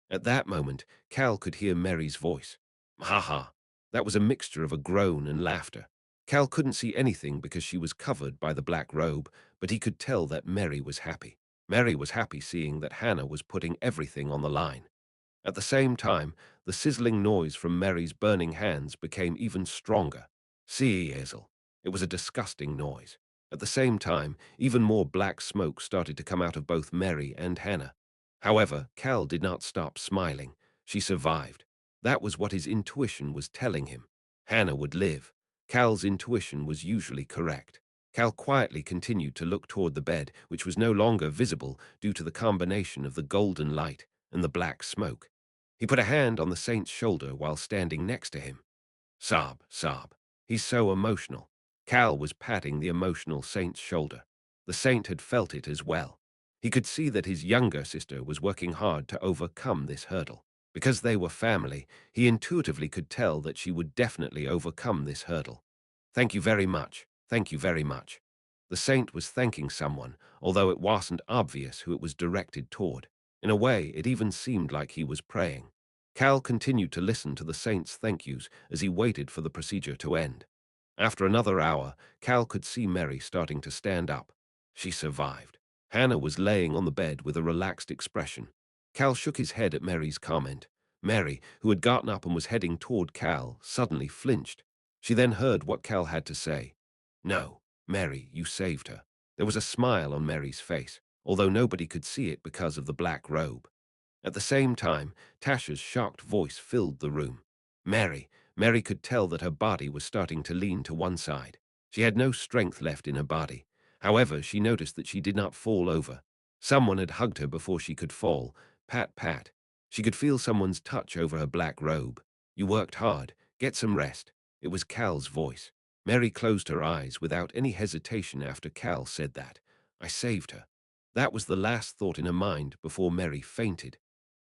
At that moment, Cal could hear Mary's voice. "Ha ha." That was a mixture of a groan and laughter. Cal couldn't see anything because she was covered by the black robe, but he could tell that Mary was happy. Mary was happy seeing that Hannah was putting everything on the line. At the same time, the sizzling noise from Mary's burning hands became even stronger. See, Hazel. It was a disgusting noise. At the same time, even more black smoke started to come out of both Mary and Hannah. However, Cal did not stop smiling. She survived. That was what his intuition was telling him. Hannah would live. Cal's intuition was usually correct. Cal quietly continued to look toward the bed, which was no longer visible due to the combination of the golden light and the black smoke. He put a hand on the saint's shoulder while standing next to him. Sob, sob. He's so emotional. Cal was patting the emotional saint's shoulder. The saint had felt it as well. He could see that his younger sister was working hard to overcome this hurdle. Because they were family, he intuitively could tell that she would definitely overcome this hurdle. "Thank you very much. Thank you very much." The saint was thanking someone, although it wasn't obvious who it was directed toward. In a way, it even seemed like he was praying. Cal continued to listen to the saint's thank yous as he waited for the procedure to end. After another hour, Cal could see Mary starting to stand up. She survived. Hannah was laying on the bed with a relaxed expression. Cal shook his head at Mary's comment. Mary, who had gotten up and was heading toward Cal, suddenly flinched. She then heard what Cal had to say. No, Mary, you saved her. There was a smile on Mary's face, although nobody could see it because of the black robe. At the same time, Tasha's shocked voice filled the room. Mary could tell that her body was starting to lean to one side. She had no strength left in her body. However, she noticed that she did not fall over. Someone had hugged her before she could fall. Pat, pat. She could feel someone's touch over her black robe. You worked hard. Get some rest. It was Cal's voice. Mary closed her eyes without any hesitation after Cal said that. I saved her. That was the last thought in her mind before Mary fainted.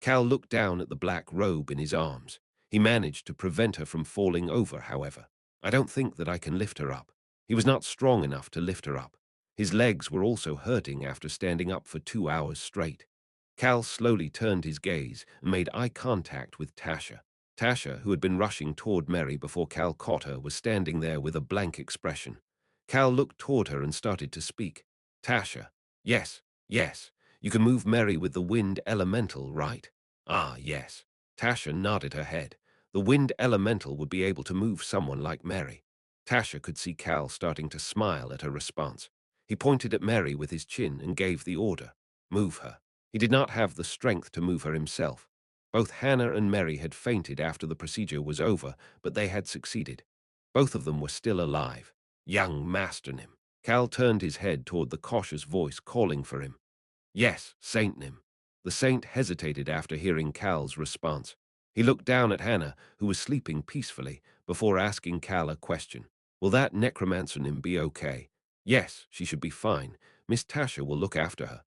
Cal looked down at the black robe in his arms. He managed to prevent her from falling over, however. I don't think that I can lift her up. He was not strong enough to lift her up. His legs were also hurting after standing up for 2 hours straight. Cal slowly turned his gaze and made eye contact with Tasha. Tasha, who had been rushing toward Mary before Cal caught her, was standing there with a blank expression. Cal looked toward her and started to speak. Tasha, yes, yes, you can move Mary with the wind elemental, right? Ah, yes. Tasha nodded her head. The wind elemental would be able to move someone like Mary. Tasha could see Cal starting to smile at her response. He pointed at Mary with his chin and gave the order. Move her. He did not have the strength to move her himself. Both Hannah and Mary had fainted after the procedure was over, but they had succeeded. Both of them were still alive. Young Master Nim. Cal turned his head toward the cautious voice calling for him. Yes, Saint Nim. The saint hesitated after hearing Cal's response. He looked down at Hannah, who was sleeping peacefully, before asking Cal a question. Will that necromancer Nim be okay? Yes, she should be fine. Miss Tasha will look after her.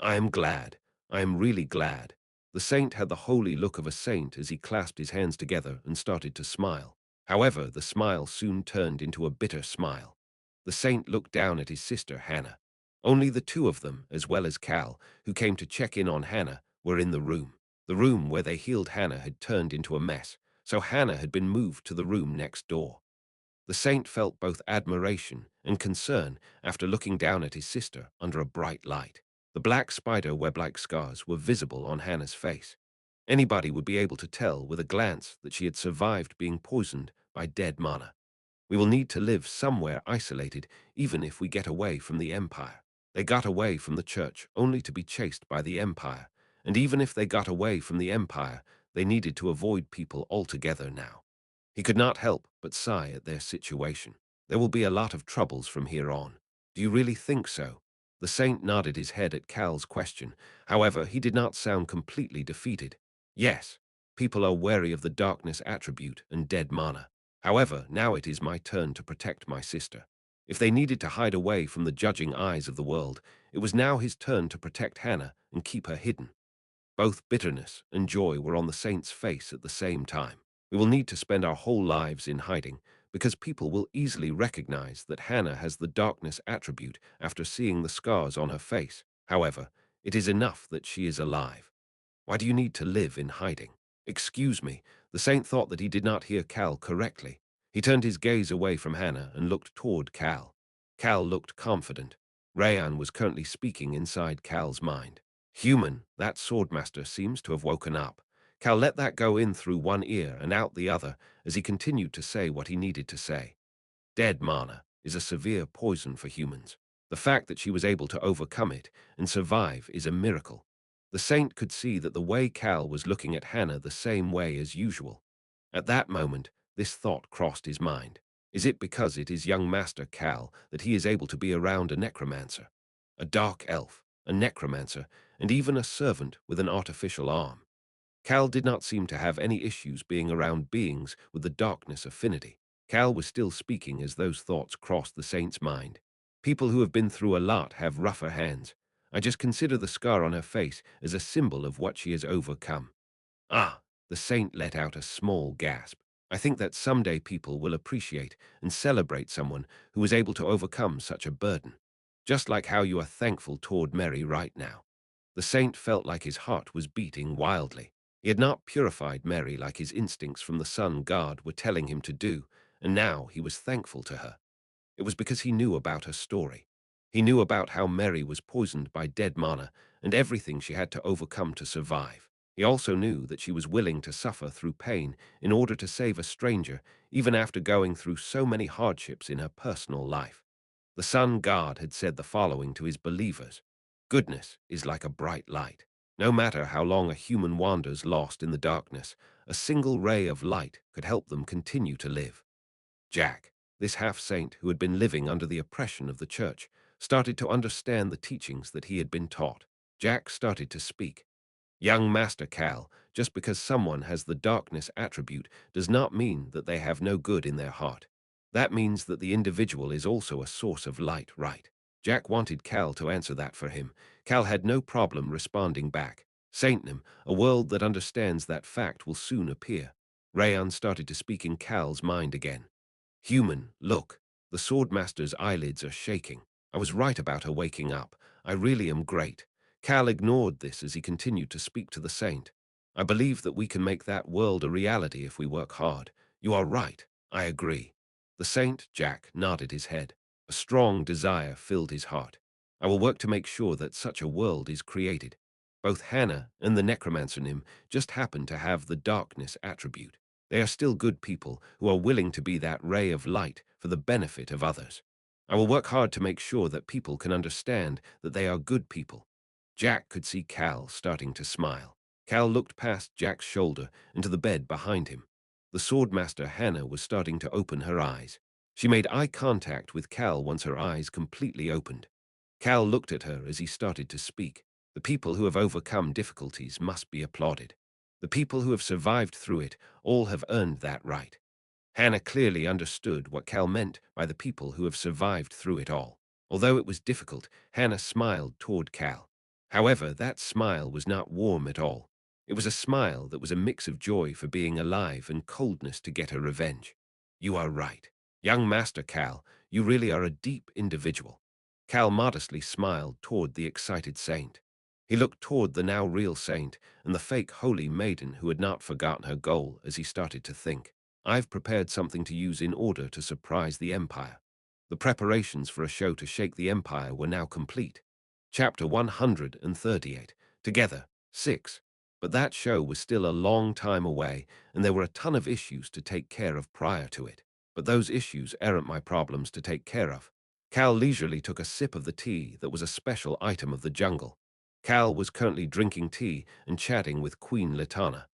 I am glad. I am really glad. The saint had the holy look of a saint as he clasped his hands together and started to smile. However, the smile soon turned into a bitter smile. The saint looked down at his sister, Hannah. Only the two of them, as well as Cal, who came to check in on Hannah, were in the room. The room where they healed Hannah had turned into a mess, so Hannah had been moved to the room next door. The saint felt both admiration and concern after looking down at his sister under a bright light. The black spider web-like scars were visible on Hannah's face. Anybody would be able to tell with a glance that she had survived being poisoned by dead mana. We will need to live somewhere isolated, even if we get away from the Empire. They got away from the church only to be chased by the Empire, and even if they got away from the Empire, they needed to avoid people altogether now. He could not help but sigh at their situation. There will be a lot of troubles from here on. Do you really think so? The saint nodded his head at Cal's question. However, he did not sound completely defeated. Yes, people are wary of the darkness attribute and dead mana. However, now it is my turn to protect my sister. If they needed to hide away from the judging eyes of the world, it was now his turn to protect Hannah and keep her hidden. Both bitterness and joy were on the saint's face at the same time. We will need to spend our whole lives in hiding, because people will easily recognize that Hannah has the darkness attribute after seeing the scars on her face. However, it is enough that she is alive. Why do you need to live in hiding? Excuse me, the saint thought that he did not hear Cal correctly. He turned his gaze away from Hannah and looked toward Cal. Cal looked confident. Rayan was currently speaking inside Cal's mind. Human, that swordmaster seems to have woken up. Cal let that go in through one ear and out the other as he continued to say what he needed to say. Dead mana is a severe poison for humans. The fact that she was able to overcome it and survive is a miracle. The saint could see that the way Cal was looking at Hannah the same way as usual. At that moment, this thought crossed his mind. Is it because it is young Master Cal that he is able to be around a necromancer? A dark elf, a necromancer, and even a servant with an artificial arm. Cal did not seem to have any issues being around beings with the darkness affinity. Cal was still speaking as those thoughts crossed the saint's mind. People who have been through a lot have rougher hands. I just consider the scar on her face as a symbol of what she has overcome. Ah, the saint let out a small gasp. I think that someday people will appreciate and celebrate someone who was able to overcome such a burden. Just like how you are thankful toward Mary right now. The saint felt like his heart was beating wildly. He had not purified Mary like his instincts from the sun god were telling him to do, and now he was thankful to her. It was because he knew about her story. He knew about how Mary was poisoned by dead mana and everything she had to overcome to survive. He also knew that she was willing to suffer through pain in order to save a stranger, even after going through so many hardships in her personal life. The Sun God had said the following to his believers: "Goodness is like a bright light. No matter how long a human wanders lost in the darkness, a single ray of light could help them continue to live." Jack, this half-saint who had been living under the oppression of the church, started to understand the teachings that he had been taught. Jack started to speak. "Young Master Cal, just because someone has the darkness attribute does not mean that they have no good in their heart. That means that the individual is also a source of light, right?" Jack wanted Cal to answer that for him. Cal had no problem responding back. "Saintnam, a world that understands that fact will soon appear." Rayan started to speak in Cal's mind again. "Human, look. The Swordmaster's eyelids are shaking. I was right about her waking up. I really am great." Cal ignored this as he continued to speak to the saint. "I believe that we can make that world a reality if we work hard." "You are right. I agree." The saint, Jack, nodded his head. A strong desire filled his heart. "I will work to make sure that such a world is created." Both Hannah and the necromancer Nim just happened to have the darkness attribute. They are still good people who are willing to be that ray of light for the benefit of others. "I will work hard to make sure that people can understand that they are good people." Jack could see Cal starting to smile. Cal looked past Jack's shoulder into the bed behind him. The swordmaster Hannah was starting to open her eyes. She made eye contact with Cal once her eyes completely opened. Cal looked at her as he started to speak. "The people who have overcome difficulties must be applauded. The people who have survived through it all have earned that right." Hannah clearly understood what Cal meant by the people who have survived through it all. Although it was difficult, Hannah smiled toward Cal. However, that smile was not warm at all. It was a smile that was a mix of joy for being alive and coldness to get her revenge. "You are right. Young Master Cal, you really are a deep individual." Cal modestly smiled toward the excited saint. He looked toward the now real saint and the fake holy maiden who had not forgotten her goal as he started to think. "I've prepared something to use in order to surprise the Empire." The preparations for a show to shake the Empire were now complete. Chapter 138. Together, 6. But that show was still a long time away, and there were a ton of issues to take care of prior to it. But those issues aren't my problems to take care of. Cal leisurely took a sip of the tea that was a special item of the jungle. Cal was currently drinking tea and chatting with Queen Latana.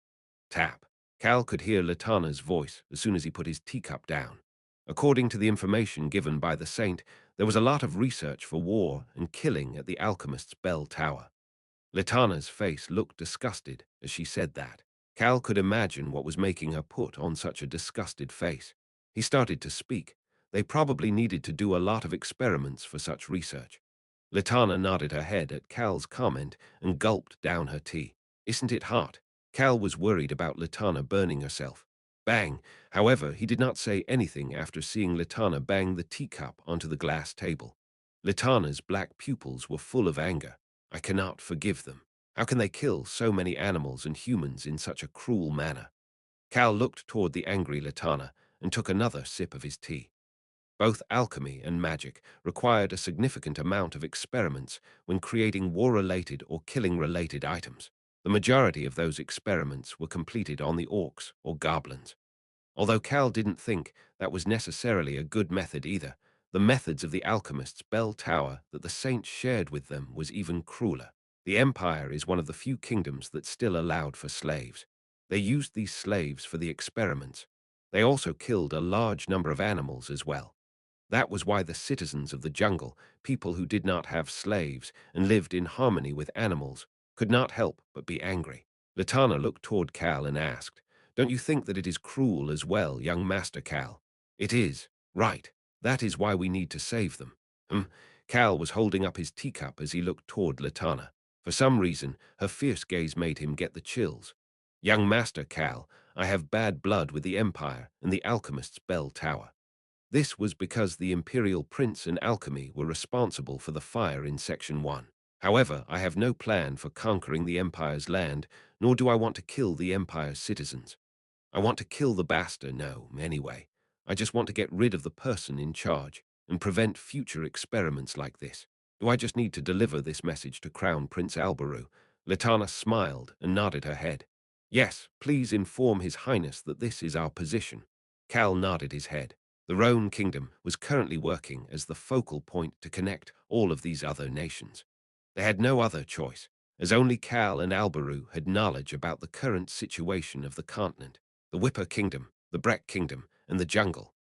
Tap. Cal could hear Latana's voice as soon as he put his teacup down. According to the information given by the saint, there was a lot of research for war and killing at the alchemist's bell tower. Latana's face looked disgusted as she said that. Cal could imagine what was making her put on such a disgusted face. He started to speak. They probably needed to do a lot of experiments for such research. Latana nodded her head at Cal's comment and gulped down her tea. "Isn't it hot?" Cal was worried about Latana burning herself. Bang! However, he did not say anything after seeing Latana bang the teacup onto the glass table. Latana's black pupils were full of anger. "I cannot forgive them. How can they kill so many animals and humans in such a cruel manner?" Cal looked toward the angry Latana and took another sip of his tea. Both alchemy and magic required a significant amount of experiments when creating war-related or killing-related items. The majority of those experiments were completed on the orcs or goblins. Although Cal didn't think that was necessarily a good method either, the methods of the alchemist's bell tower that the saints shared with them was even crueler. The Empire is one of the few kingdoms that still allowed for slaves. They used these slaves for the experiments. They also killed a large number of animals as well. That was why the citizens of the jungle, people who did not have slaves and lived in harmony with animals, could not help but be angry. Latana looked toward Cal and asked, "Don't you think that it is cruel as well, young Master Cal?" "It is. Right. That is why we need to save them." Cal was holding up his teacup as he looked toward Latana. For some reason, her fierce gaze made him get the chills. "Young Master Cal, I have bad blood with the Empire and the Alchemist's bell tower." This was because the Imperial Prince and Alchemy were responsible for the fire in Section 1. However, I have no plan for conquering the Empire's land, nor do I want to kill the Empire's citizens. I want to kill the bastard, no, anyway. I just want to get rid of the person in charge, and prevent future experiments like this. Do I just need to deliver this message to Crown Prince Albaru? Latana smiled and nodded her head. Yes, please inform His Highness that this is our position. Cal nodded his head. The Roan Kingdom was currently working as the focal point to connect all of these other nations. They had no other choice, as only Cal and Albaru had knowledge about the current situation of the continent, the Whipper Kingdom, the Breck Kingdom, and the Jungle.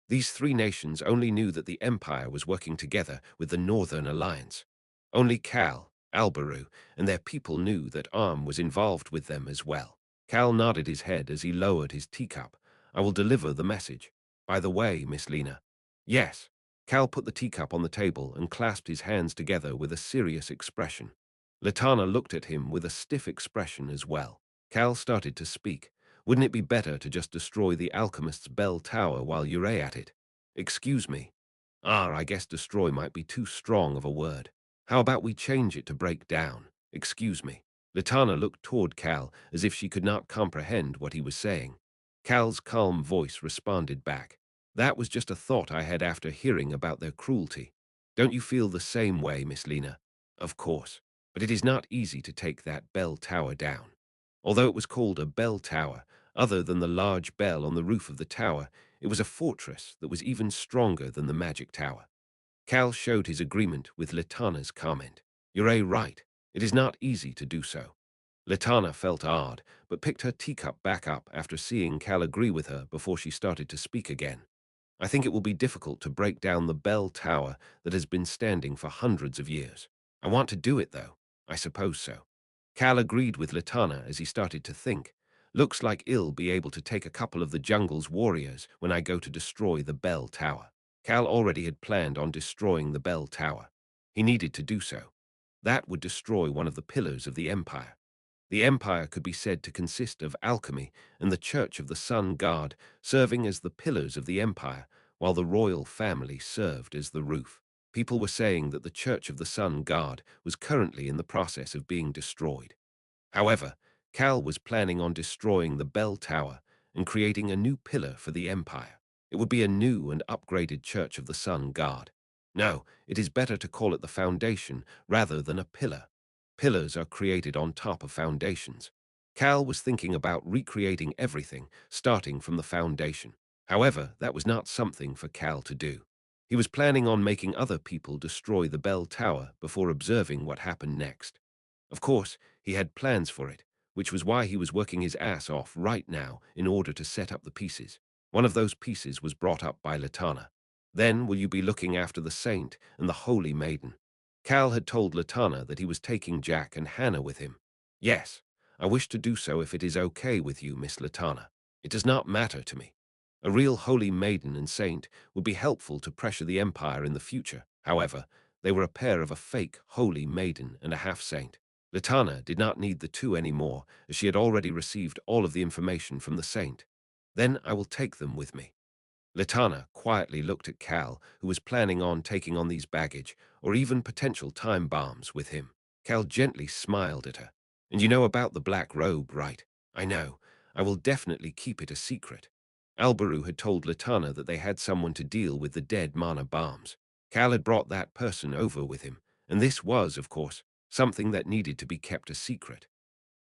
These three nations only knew that the Empire was working together with the Northern Alliance. Only Cal, Albaru, and their people knew that Arm was involved with them as well. Cal nodded his head as he lowered his teacup. I will deliver the message. By the way, Miss Lena. Yes. Cal put the teacup on the table and clasped his hands together with a serious expression. Latana looked at him with a stiff expression as well. Cal started to speak. Wouldn't it be better to just destroy the alchemist's bell tower while you're at it? Excuse me. I guess destroy might be too strong of a word. How about we change it to break down? Excuse me. Latana looked toward Cal as if she could not comprehend what he was saying. Cal's calm voice responded back. That was just a thought I had after hearing about their cruelty. Don't you feel the same way, Miss Lena? Of course. But it is not easy to take that bell tower down. Although it was called a bell tower, other than the large bell on the roof of the tower, it was a fortress that was even stronger than the magic tower. Cal showed his agreement with Latana's comment. You're right. It is not easy to do so. Latana felt odd, but picked her teacup back up after seeing Cal agree with her before she started to speak again. I think it will be difficult to break down the bell tower that has been standing for hundreds of years. I want to do it, though. I suppose so. Cal agreed with Latana as he started to think. Looks like I'll be able to take a couple of the jungle's warriors when I go to destroy the bell tower. Cal already had planned on destroying the bell tower. He needed to do so. That would destroy one of the pillars of the Empire. The Empire could be said to consist of alchemy and the Church of the Sun God serving as the pillars of the Empire, while the royal family served as the roof. People were saying that the Church of the Sun God was currently in the process of being destroyed. However, Cal was planning on destroying the bell tower and creating a new pillar for the Empire. It would be a new and upgraded Church of the Sun God. No, it is better to call it the foundation rather than a pillar. Pillars are created on top of foundations. Cal was thinking about recreating everything, starting from the foundation. However, that was not something for Cal to do. He was planning on making other people destroy the bell tower before observing what happened next. Of course, he had plans for it, which was why he was working his ass off right now in order to set up the pieces. One of those pieces was brought up by Latana. Then will you be looking after the saint and the holy maiden? Cal had told Latana that he was taking Jack and Hannah with him. Yes, I wish to do so if it is okay with you, Miss Latana. It does not matter to me. A real holy maiden and saint would be helpful to pressure the Empire in the future. However, they were a pair of a fake holy maiden and a half-saint. Latana did not need the two anymore, as she had already received all of the information from the saint. Then I will take them with me. Latana quietly looked at Cal, who was planning on taking on these baggage, or even potential time bombs, with him. Cal gently smiled at her. And you know about the black robe, right? I know. I will definitely keep it a secret. Albaru had told Latana that they had someone to deal with the dead mana bombs. Cal had brought that person over with him, and this was, of course, something that needed to be kept a secret.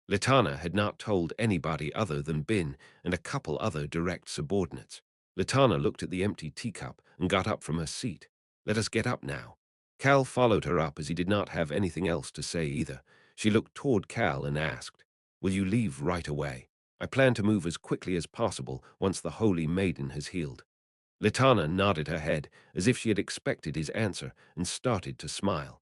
Latana had not told anybody other than Bin and a couple other direct subordinates. Latana looked at the empty teacup and got up from her seat. Let us get up now. Cal followed her up as he did not have anything else to say either. She looked toward Cal and asked, Will you leave right away? I plan to move as quickly as possible once the Holy Maiden has healed. Latana nodded her head as if she had expected his answer and started to smile.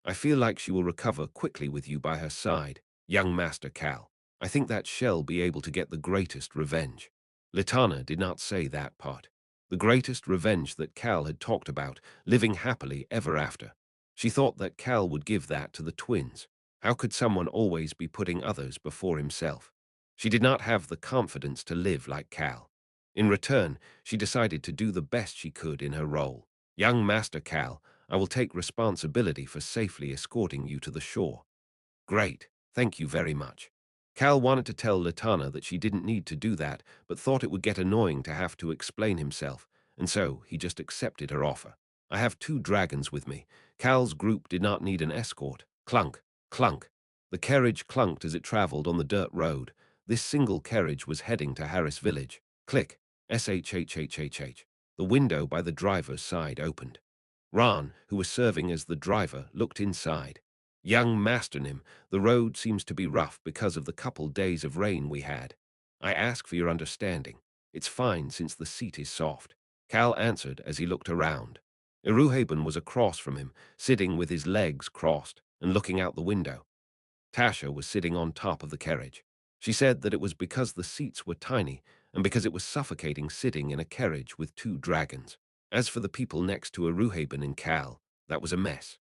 I feel like she will recover quickly with you by her side, young Master Cal. I think that shall be able to get the greatest revenge. Latana did not say that part. The greatest revenge that Cal had talked about, living happily ever after. She thought that Cal would give that to the twins. How could someone always be putting others before himself? She did not have the confidence to live like Cal. In return, she decided to do the best she could in her role. Young Master Cal, I will take responsibility for safely escorting you to the shore. Great, thank you very much. Cal wanted to tell Latana that she didn't need to do that, but thought it would get annoying to have to explain himself, and so he just accepted her offer. I have 2 dragons with me. Cal's group did not need an escort. Clunk, clunk. The carriage clunked as it traveled on the dirt road. This single carriage was heading to Harris Village. Click. SHHHHH. The window by the driver's side opened. Ran, who was serving as the driver, looked inside. Young Masternim, the road seems to be rough because of the couple days of rain we had. I ask for your understanding. It's fine since the seat is soft. Cal answered as he looked around. Iruhaben was across from him, sitting with his legs crossed and looking out the window. Tasha was sitting on top of the carriage. She said that it was because the seats were tiny and because it was suffocating sitting in a carriage with 2 dragons. As for the people next to Iruhaben and Cal, that was a mess.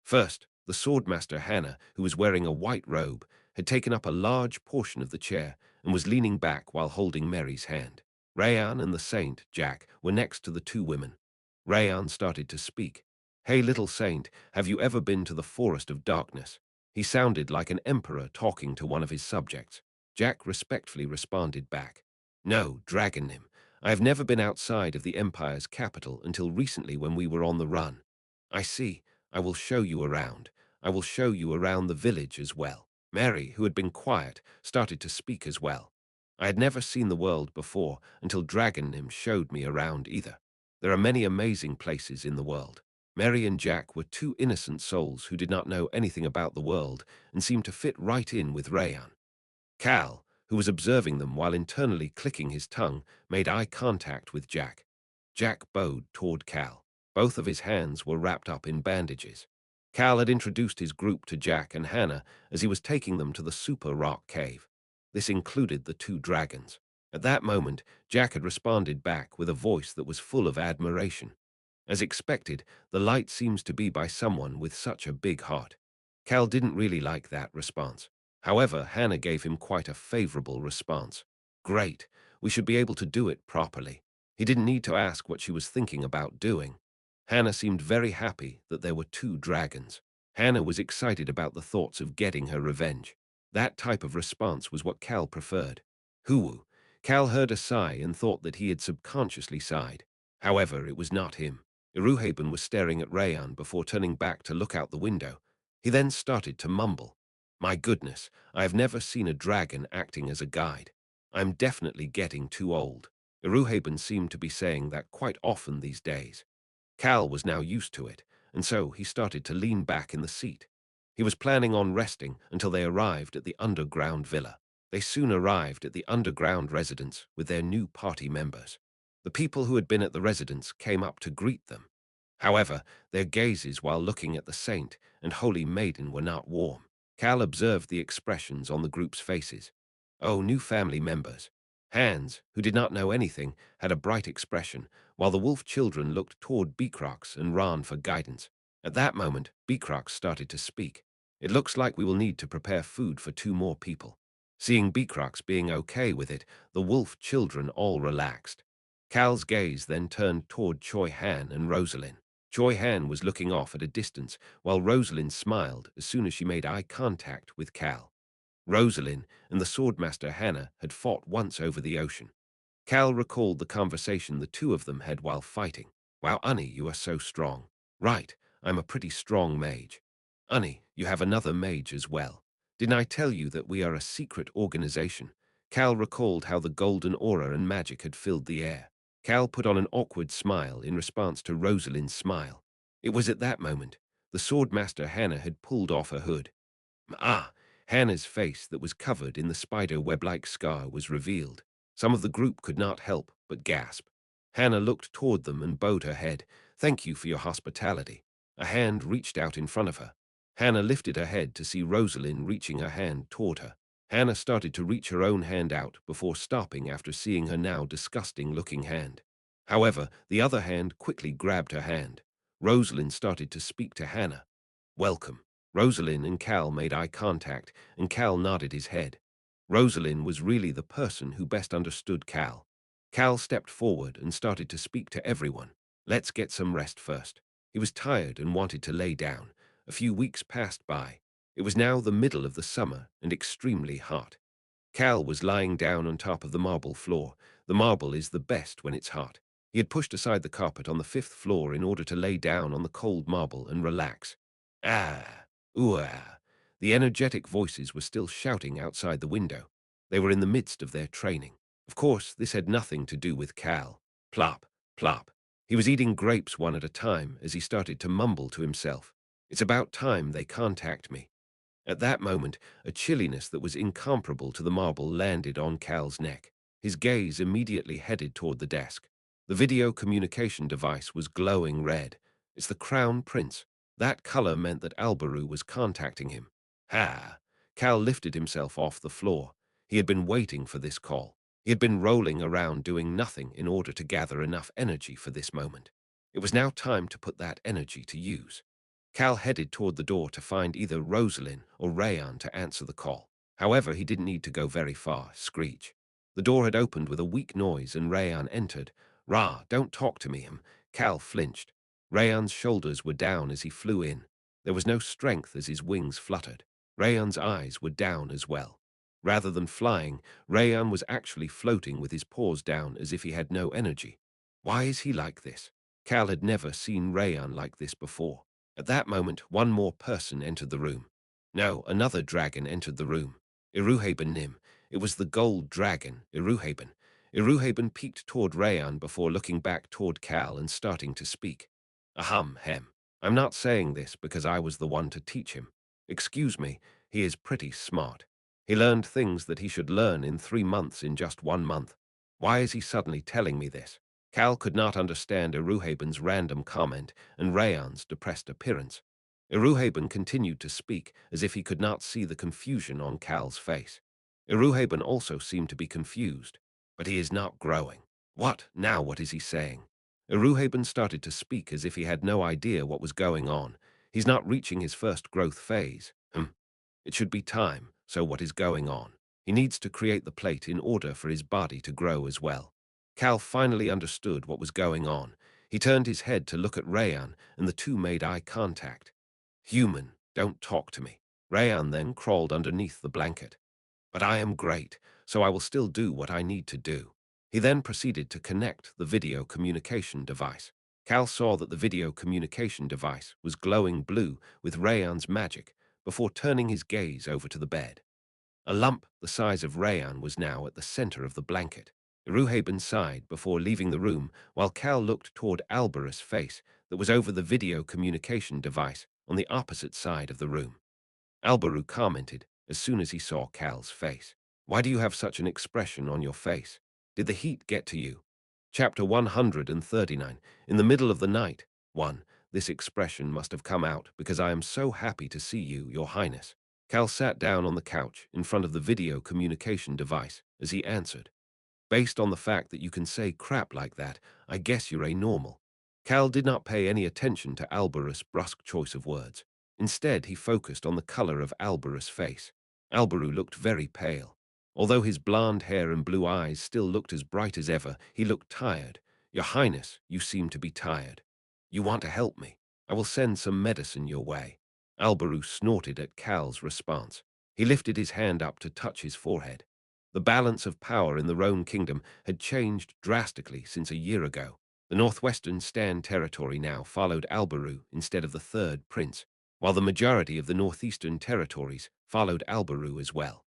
First, the swordmaster Hannah, who was wearing a white robe, had taken up a large portion of the chair and was leaning back while holding Mary's hand. Rayan and the saint, Jack, were next to the 2 women. Rayan started to speak. "Hey, little saint, have you ever been to the forest of darkness?" He sounded like an emperor talking to one of his subjects. Jack respectfully responded back. "No, Dragonim. I have never been outside of the Empire's capital until recently when we were on the run." "I see. I will show you around. I will show you around the village as well." Mary, who had been quiet, started to speak as well. "I had never seen the world before until Dragonim showed me around either. There are many amazing places in the world." Mary and Jack were 2 innocent souls who did not know anything about the world and seemed to fit right in with Rayan. Cal, who was observing them while internally clicking his tongue, made eye contact with Jack. Jack bowed toward Cal. Both of his hands were wrapped up in bandages. Cal had introduced his group to Jack and Hannah as he was taking them to the super rock cave. This included the 2 dragons. At that moment, Jack had responded back with a voice that was full of admiration. As expected, the light seems to be by someone with such a big heart. Cal didn't really like that response. However, Hannah gave him quite a favorable response. "Great, we should be able to do it properly." He didn't need to ask what she was thinking about doing. Hannah seemed very happy that there were 2 dragons. Hannah was excited about the thoughts of getting her revenge. That type of response was what Cal preferred. Hoo-woo. Cal heard a sigh and thought that he had subconsciously sighed. However, it was not him. Iruhaben was staring at Rayan before turning back to look out the window. He then started to mumble. "My goodness, I have never seen a dragon acting as a guide. I'm definitely getting too old." Iruhaben seemed to be saying that quite often these days. Cal was now used to it, and so he started to lean back in the seat. He was planning on resting until they arrived at the underground villa. They soon arrived at the underground residence with their new party members. The people who had been at the residence came up to greet them. However, their gazes while looking at the saint and holy maiden were not warm. Cal observed the expressions on the group's faces. Oh, new family members. Hans, who did not know anything, had a bright expression, while the wolf children looked toward Beacrox and Ran for guidance. At that moment, Beacrox started to speak. "It looks like we will need to prepare food for 2 more people." Seeing Beacrox being okay with it, the wolf children all relaxed. Cal's gaze then turned toward Choi Han and Rosalind. Choi Han was looking off at a distance, while Rosalind smiled as soon as she made eye contact with Cal. Rosalind and the swordmaster Hannah had fought once over the ocean. Cal recalled the conversation the 2 of them had while fighting. "Wow, Unny, you are so strong." "Right, I'm a pretty strong mage." "Unny, you have another mage as well. Didn't I tell you that we are a secret organization?" Cal recalled how the golden aura and magic had filled the air. Cal put on an awkward smile in response to Rosalind's smile. It was at that moment the swordmaster Hannah had pulled off her hood. Ah! Hannah's face that was covered in the spider web-like scar was revealed. Some of the group could not help but gasp. Hannah looked toward them and bowed her head. "Thank you for your hospitality." A hand reached out in front of her. Hannah lifted her head to see Rosalind reaching her hand toward her. Hannah started to reach her own hand out before stopping after seeing her now disgusting-looking hand. However, the other hand quickly grabbed her hand. Rosalind started to speak to Hannah. "Welcome." Rosalind and Cal made eye contact, and Cal nodded his head. Rosalind was really the person who best understood Cal. Cal stepped forward and started to speak to everyone. "Let's get some rest first." He was tired and wanted to lay down. A few weeks passed by. It was now the middle of the summer and extremely hot. Cal was lying down on top of the marble floor. The marble is the best when it's hot. He had pushed aside the carpet on the fifth floor in order to lay down on the cold marble and relax. Ah, ooh-ah. The energetic voices were still shouting outside the window. They were in the midst of their training. Of course, this had nothing to do with Cal. Plop, plop. He was eating grapes one at a time as he started to mumble to himself. It's about time they contact me. At that moment, a chilliness that was incomparable to the marble landed on Cal's neck. His gaze immediately headed toward the desk. The video communication device was glowing red. It's the Crown Prince. That color meant that Albaru was contacting him. Ha! Cal lifted himself off the floor. He had been waiting for this call. He had been rolling around doing nothing in order to gather enough energy for this moment. It was now time to put that energy to use. Cal headed toward the door to find either Rosalind or Rayan to answer the call. However, he didn't need to go very far. Screech. The door had opened with a weak noise and Rayan entered. Rah, don't talk to me, him. Cal flinched. Rayan's shoulders were down as he flew in. There was no strength as his wings fluttered. Rayan's eyes were down as well. Rather than flying, Rayan was actually floating with his paws down as if he had no energy. Why is he like this? Cal had never seen Rayan like this before. At that moment, one more person entered the room. No, another dragon entered the room. Iruhaben Nim. It was the gold dragon, Iruhaben. Iruhaben peeked toward Rayan before looking back toward Cal and starting to speak. Ahem, hem. I'm not saying this because I was the one to teach him. Excuse me, he is pretty smart. He learned things that he should learn in 3 months in just 1 month. Why is he suddenly telling me this? Cal could not understand Iruhaben's random comment and Rayan's depressed appearance. Iruhaben continued to speak as if he could not see the confusion on Cal's face. Iruhaben also seemed to be confused, but he is not growing. What? Now what is he saying? Iruhaben started to speak as if he had no idea what was going on. He's not reaching his first growth phase. It should be time, so what is going on? He needs to create the plate in order for his body to grow as well. Cal finally understood what was going on. He turned his head to look at Rayan, and the two made eye contact. Human, don't talk to me. Rayan then crawled underneath the blanket. But I am great, so I will still do what I need to do. He then proceeded to connect the video communication device. Cal saw that the video communication device was glowing blue with Rayan's magic before turning his gaze over to the bed. A lump the size of Rayan was now at the center of the blanket. Iruhaben sighed before leaving the room while Cal looked toward Albarus' face that was over the video communication device on the opposite side of the room. Albaru commented as soon as he saw Cal's face. Why do you have such an expression on your face? Did the heat get to you? Chapter 139. In the middle of the night. 1. This expression must have come out because I am so happy to see you, Your Highness. Cal sat down on the couch in front of the video communication device as he answered. Based on the fact that you can say crap like that, I guess you're a normal. Cal did not pay any attention to Albarus' brusque choice of words. Instead, he focused on the color of Albarus' face. Albaru looked very pale. Although his blonde hair and blue eyes still looked as bright as ever, he looked tired. Your Highness, you seem to be tired. You want to help me? I will send some medicine your way. Albaru snorted at Cal's response. He lifted his hand up to touch his forehead. The balance of power in the Roan Kingdom had changed drastically since a year ago. The northwestern Stan territory now followed Albaru instead of the third prince, while the majority of the northeastern territories followed Albaru as well.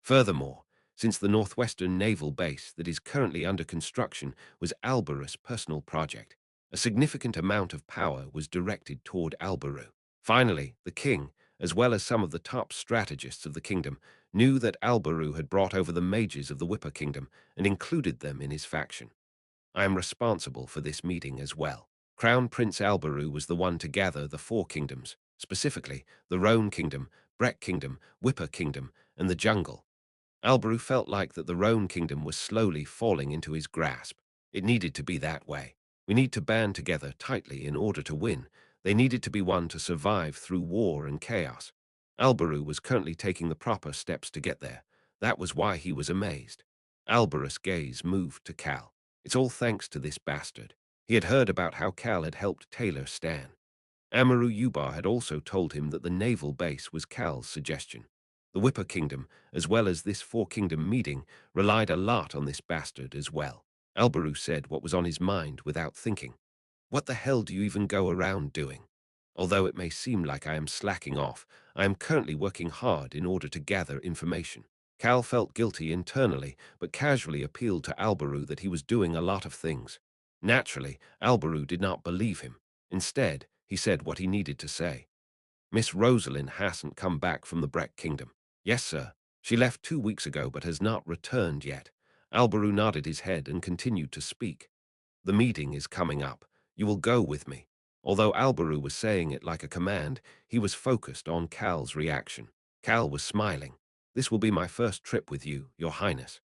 Furthermore, since the northwestern naval base that is currently under construction was Albarus' personal project, a significant amount of power was directed toward Albaru. Finally, the king, as well as some of the top strategists of the kingdom, knew that Albaru had brought over the mages of the Whipper Kingdom and included them in his faction. I am responsible for this meeting as well. Crown Prince Albaru was the one to gather the 4 kingdoms, specifically the Roan Kingdom, Breck Kingdom, Whipper Kingdom, and the Jungle. Albaru felt like that the Roan Kingdom was slowly falling into his grasp. It needed to be that way. We need to band together tightly in order to win. They needed to be one to survive through war and chaos. Albaru was currently taking the proper steps to get there. That was why he was amazed. Albarus' gaze moved to Cal. It's all thanks to this bastard. He had heard about how Cal had helped Taylor Stan. Amaru Yubar had also told him that the naval base was Cal's suggestion. The Whipper Kingdom, as well as this 4-kingdom meeting, relied a lot on this bastard as well. Alberu said what was on his mind without thinking. What the hell do you even go around doing? Although it may seem like I am slacking off, I am currently working hard in order to gather information. Cal felt guilty internally, but casually appealed to Alberu that he was doing a lot of things. Naturally, Alberu did not believe him. Instead, he said what he needed to say. Miss Rosalind hasn't come back from the Breck Kingdom. Yes, sir. She left 2 weeks ago but has not returned yet. Alberu nodded his head and continued to speak. The meeting is coming up. You will go with me. Although Alberu was saying it like a command, he was focused on Cal's reaction. Cal was smiling. This will be my first trip with you, Your Highness.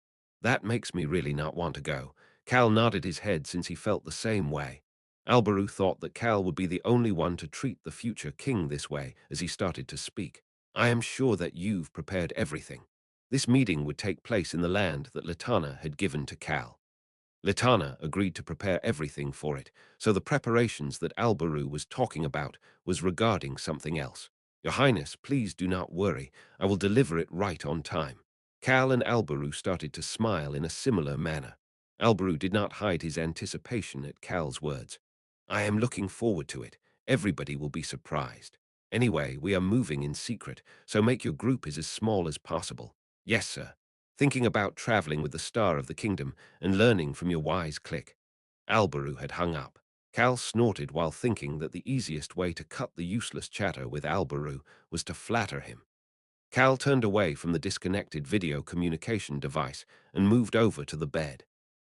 That makes me really not want to go. Cal nodded his head since he felt the same way. Alberu thought that Cal would be the only one to treat the future king this way as he started to speak. I am sure that you've prepared everything. This meeting would take place in the land that Latana had given to Cal. Latana agreed to prepare everything for it, so the preparations that Alberu was talking about was regarding something else. Your Highness, please do not worry. I will deliver it right on time. Cal and Alberu started to smile in a similar manner. Alberu did not hide his anticipation at Cal's words. I am looking forward to it. Everybody will be surprised. Anyway, we are moving in secret, so make your group as small as possible. Yes, sir. Thinking about traveling with the Star of the Kingdom and learning from your wise click. Alberu had hung up. Cal snorted while thinking that the easiest way to cut the useless chatter with Alberu was to flatter him. Cal turned away from the disconnected video communication device and moved over to the bed.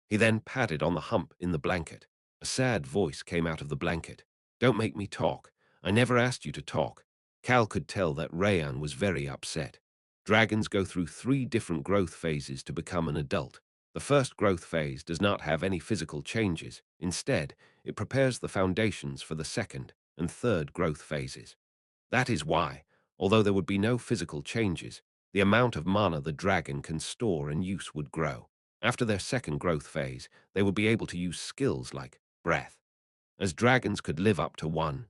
He then patted on the hump in the blanket. A sad voice came out of the blanket. Don't make me talk. I never asked you to talk. Cal could tell that Rayan was very upset. Dragons go through 3 different growth phases to become an adult. The first growth phase does not have any physical changes. Instead, it prepares the foundations for the second and third growth phases. That is why, although there would be no physical changes, the amount of mana the dragon can store and use would grow. After their second growth phase, they would be able to use skills like breath. As dragons could live up to 10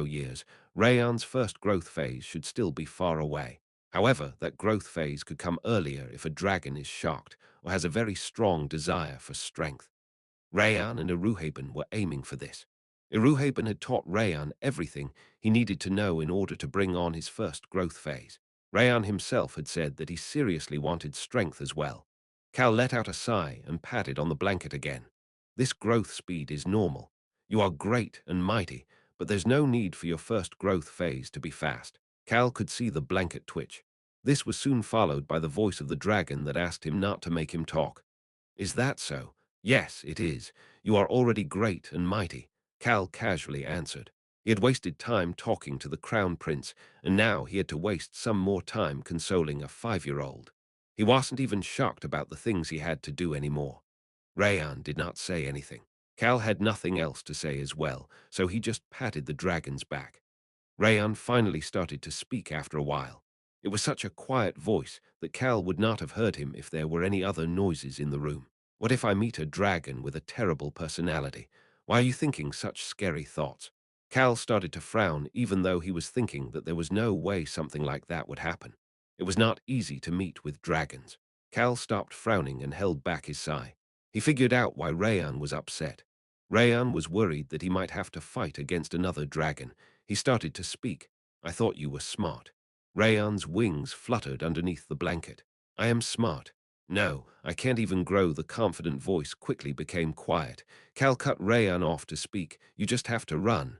years, Rayan's first growth phase should still be far away. However, that growth phase could come earlier if a dragon is shocked or has a very strong desire for strength. Rayan and Iruhaben were aiming for this. Iruhaben had taught Rayan everything he needed to know in order to bring on his first growth phase. Rayan himself had said that he seriously wanted strength as well. Cal let out a sigh and patted on the blanket again. This growth speed is normal. You are great and mighty, but there's no need for your first growth phase to be fast. Cal could see the blanket twitch. This was soon followed by the voice of the dragon that asked him not to make him talk. Is that so? Yes, it is. You are already great and mighty, Cal casually answered. He had wasted time talking to the crown prince, and now he had to waste some more time consoling a 5-year-old. He wasn't even shocked about the things he had to do anymore. Rayan did not say anything. Cal had nothing else to say as well, so he just patted the dragon's back. Rayan finally started to speak after a while. It was such a quiet voice that Cal would not have heard him if there were any other noises in the room. What if I meet a dragon with a terrible personality? Why are you thinking such scary thoughts? Cal started to frown even though he was thinking that there was no way something like that would happen. It was not easy to meet with dragons. Cal stopped frowning and held back his sigh. He figured out why Rayan was upset. Rayan was worried that he might have to fight against another dragon. He started to speak. I thought you were smart. Rayan's wings fluttered underneath the blanket. I am smart. No, I can't even grow. The confident voice quickly became quiet. Cal cut Rayan off to speak. You just have to run.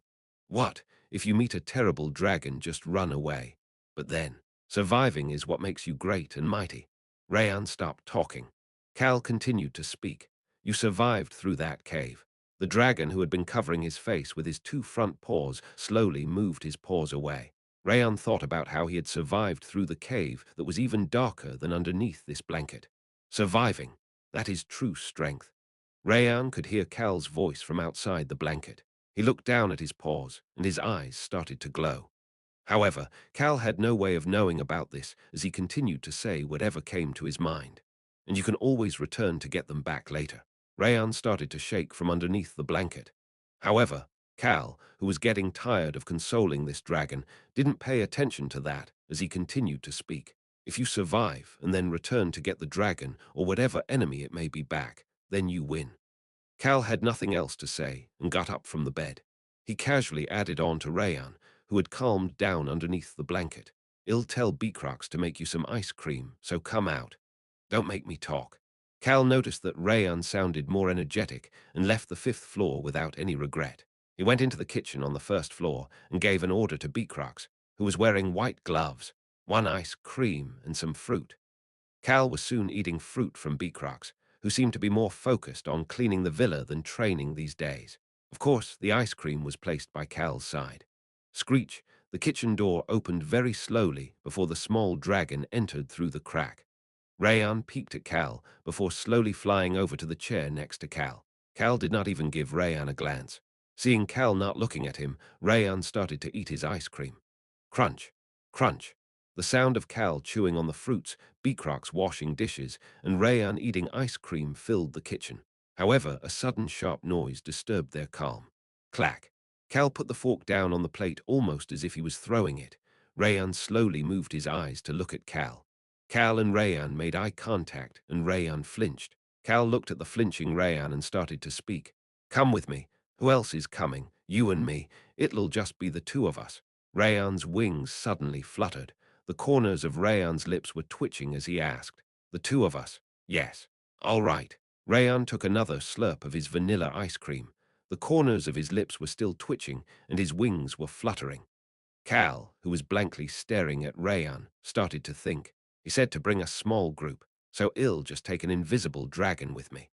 What? If you meet a terrible dragon, just run away. But then, surviving is what makes you great and mighty. Rayan stopped talking. Cal continued to speak. You survived through that cave. The dragon, who had been covering his face with his 2 front paws, slowly moved his paws away. Rayan thought about how he had survived through the cave that was even darker than underneath this blanket. Surviving, that is true strength. Rayan could hear Cal's voice from outside the blanket. He looked down at his paws, and his eyes started to glow. However, Cal had no way of knowing about this as he continued to say whatever came to his mind. And you can always return to get them back later. Rayan started to shake from underneath the blanket. However, Cal, who was getting tired of consoling this dragon, didn't pay attention to that as he continued to speak. If you survive and then return to get the dragon or whatever enemy it may be back, then you win. Cal had nothing else to say and got up from the bed. He casually added on to Rayan, who had calmed down underneath the blanket. "I'll tell Beecrox to make you some ice cream, so come out. Don't make me talk." Cal noticed that Rayan sounded more energetic and left the fifth floor without any regret. He went into the kitchen on the first floor and gave an order to Beecrox, who was wearing white gloves, one ice cream and some fruit. Cal was soon eating fruit from Beecrox, who seemed to be more focused on cleaning the villa than training these days. Of course, the ice cream was placed by Cal's side. Screech, the kitchen door opened very slowly before the small dragon entered through the crack. Rayan peeked at Cal before slowly flying over to the chair next to Cal. Cal did not even give Rayan a glance. Seeing Cal not looking at him, Rayan started to eat his ice cream. Crunch, crunch. The sound of Cal chewing on the fruits, Beecrox washing dishes, and Rayan eating ice cream filled the kitchen. However, a sudden sharp noise disturbed their calm. Clack. Cal put the fork down on the plate almost as if he was throwing it. Rayan slowly moved his eyes to look at Cal. Cal and Rayan made eye contact, and Rayan flinched. Cal looked at the flinching Rayan and started to speak. "Come with me. Who else is coming? You and me. It'll just be the two of us." Rayan's wings suddenly fluttered. The corners of Rayan's lips were twitching as he asked, "The two of us?" "Yes." "All right." Rayan took another slurp of his vanilla ice cream. The corners of his lips were still twitching, and his wings were fluttering. Cal, who was blankly staring at Rayan, started to think. He said to bring a small group, so I'll just take an invisible dragon with me.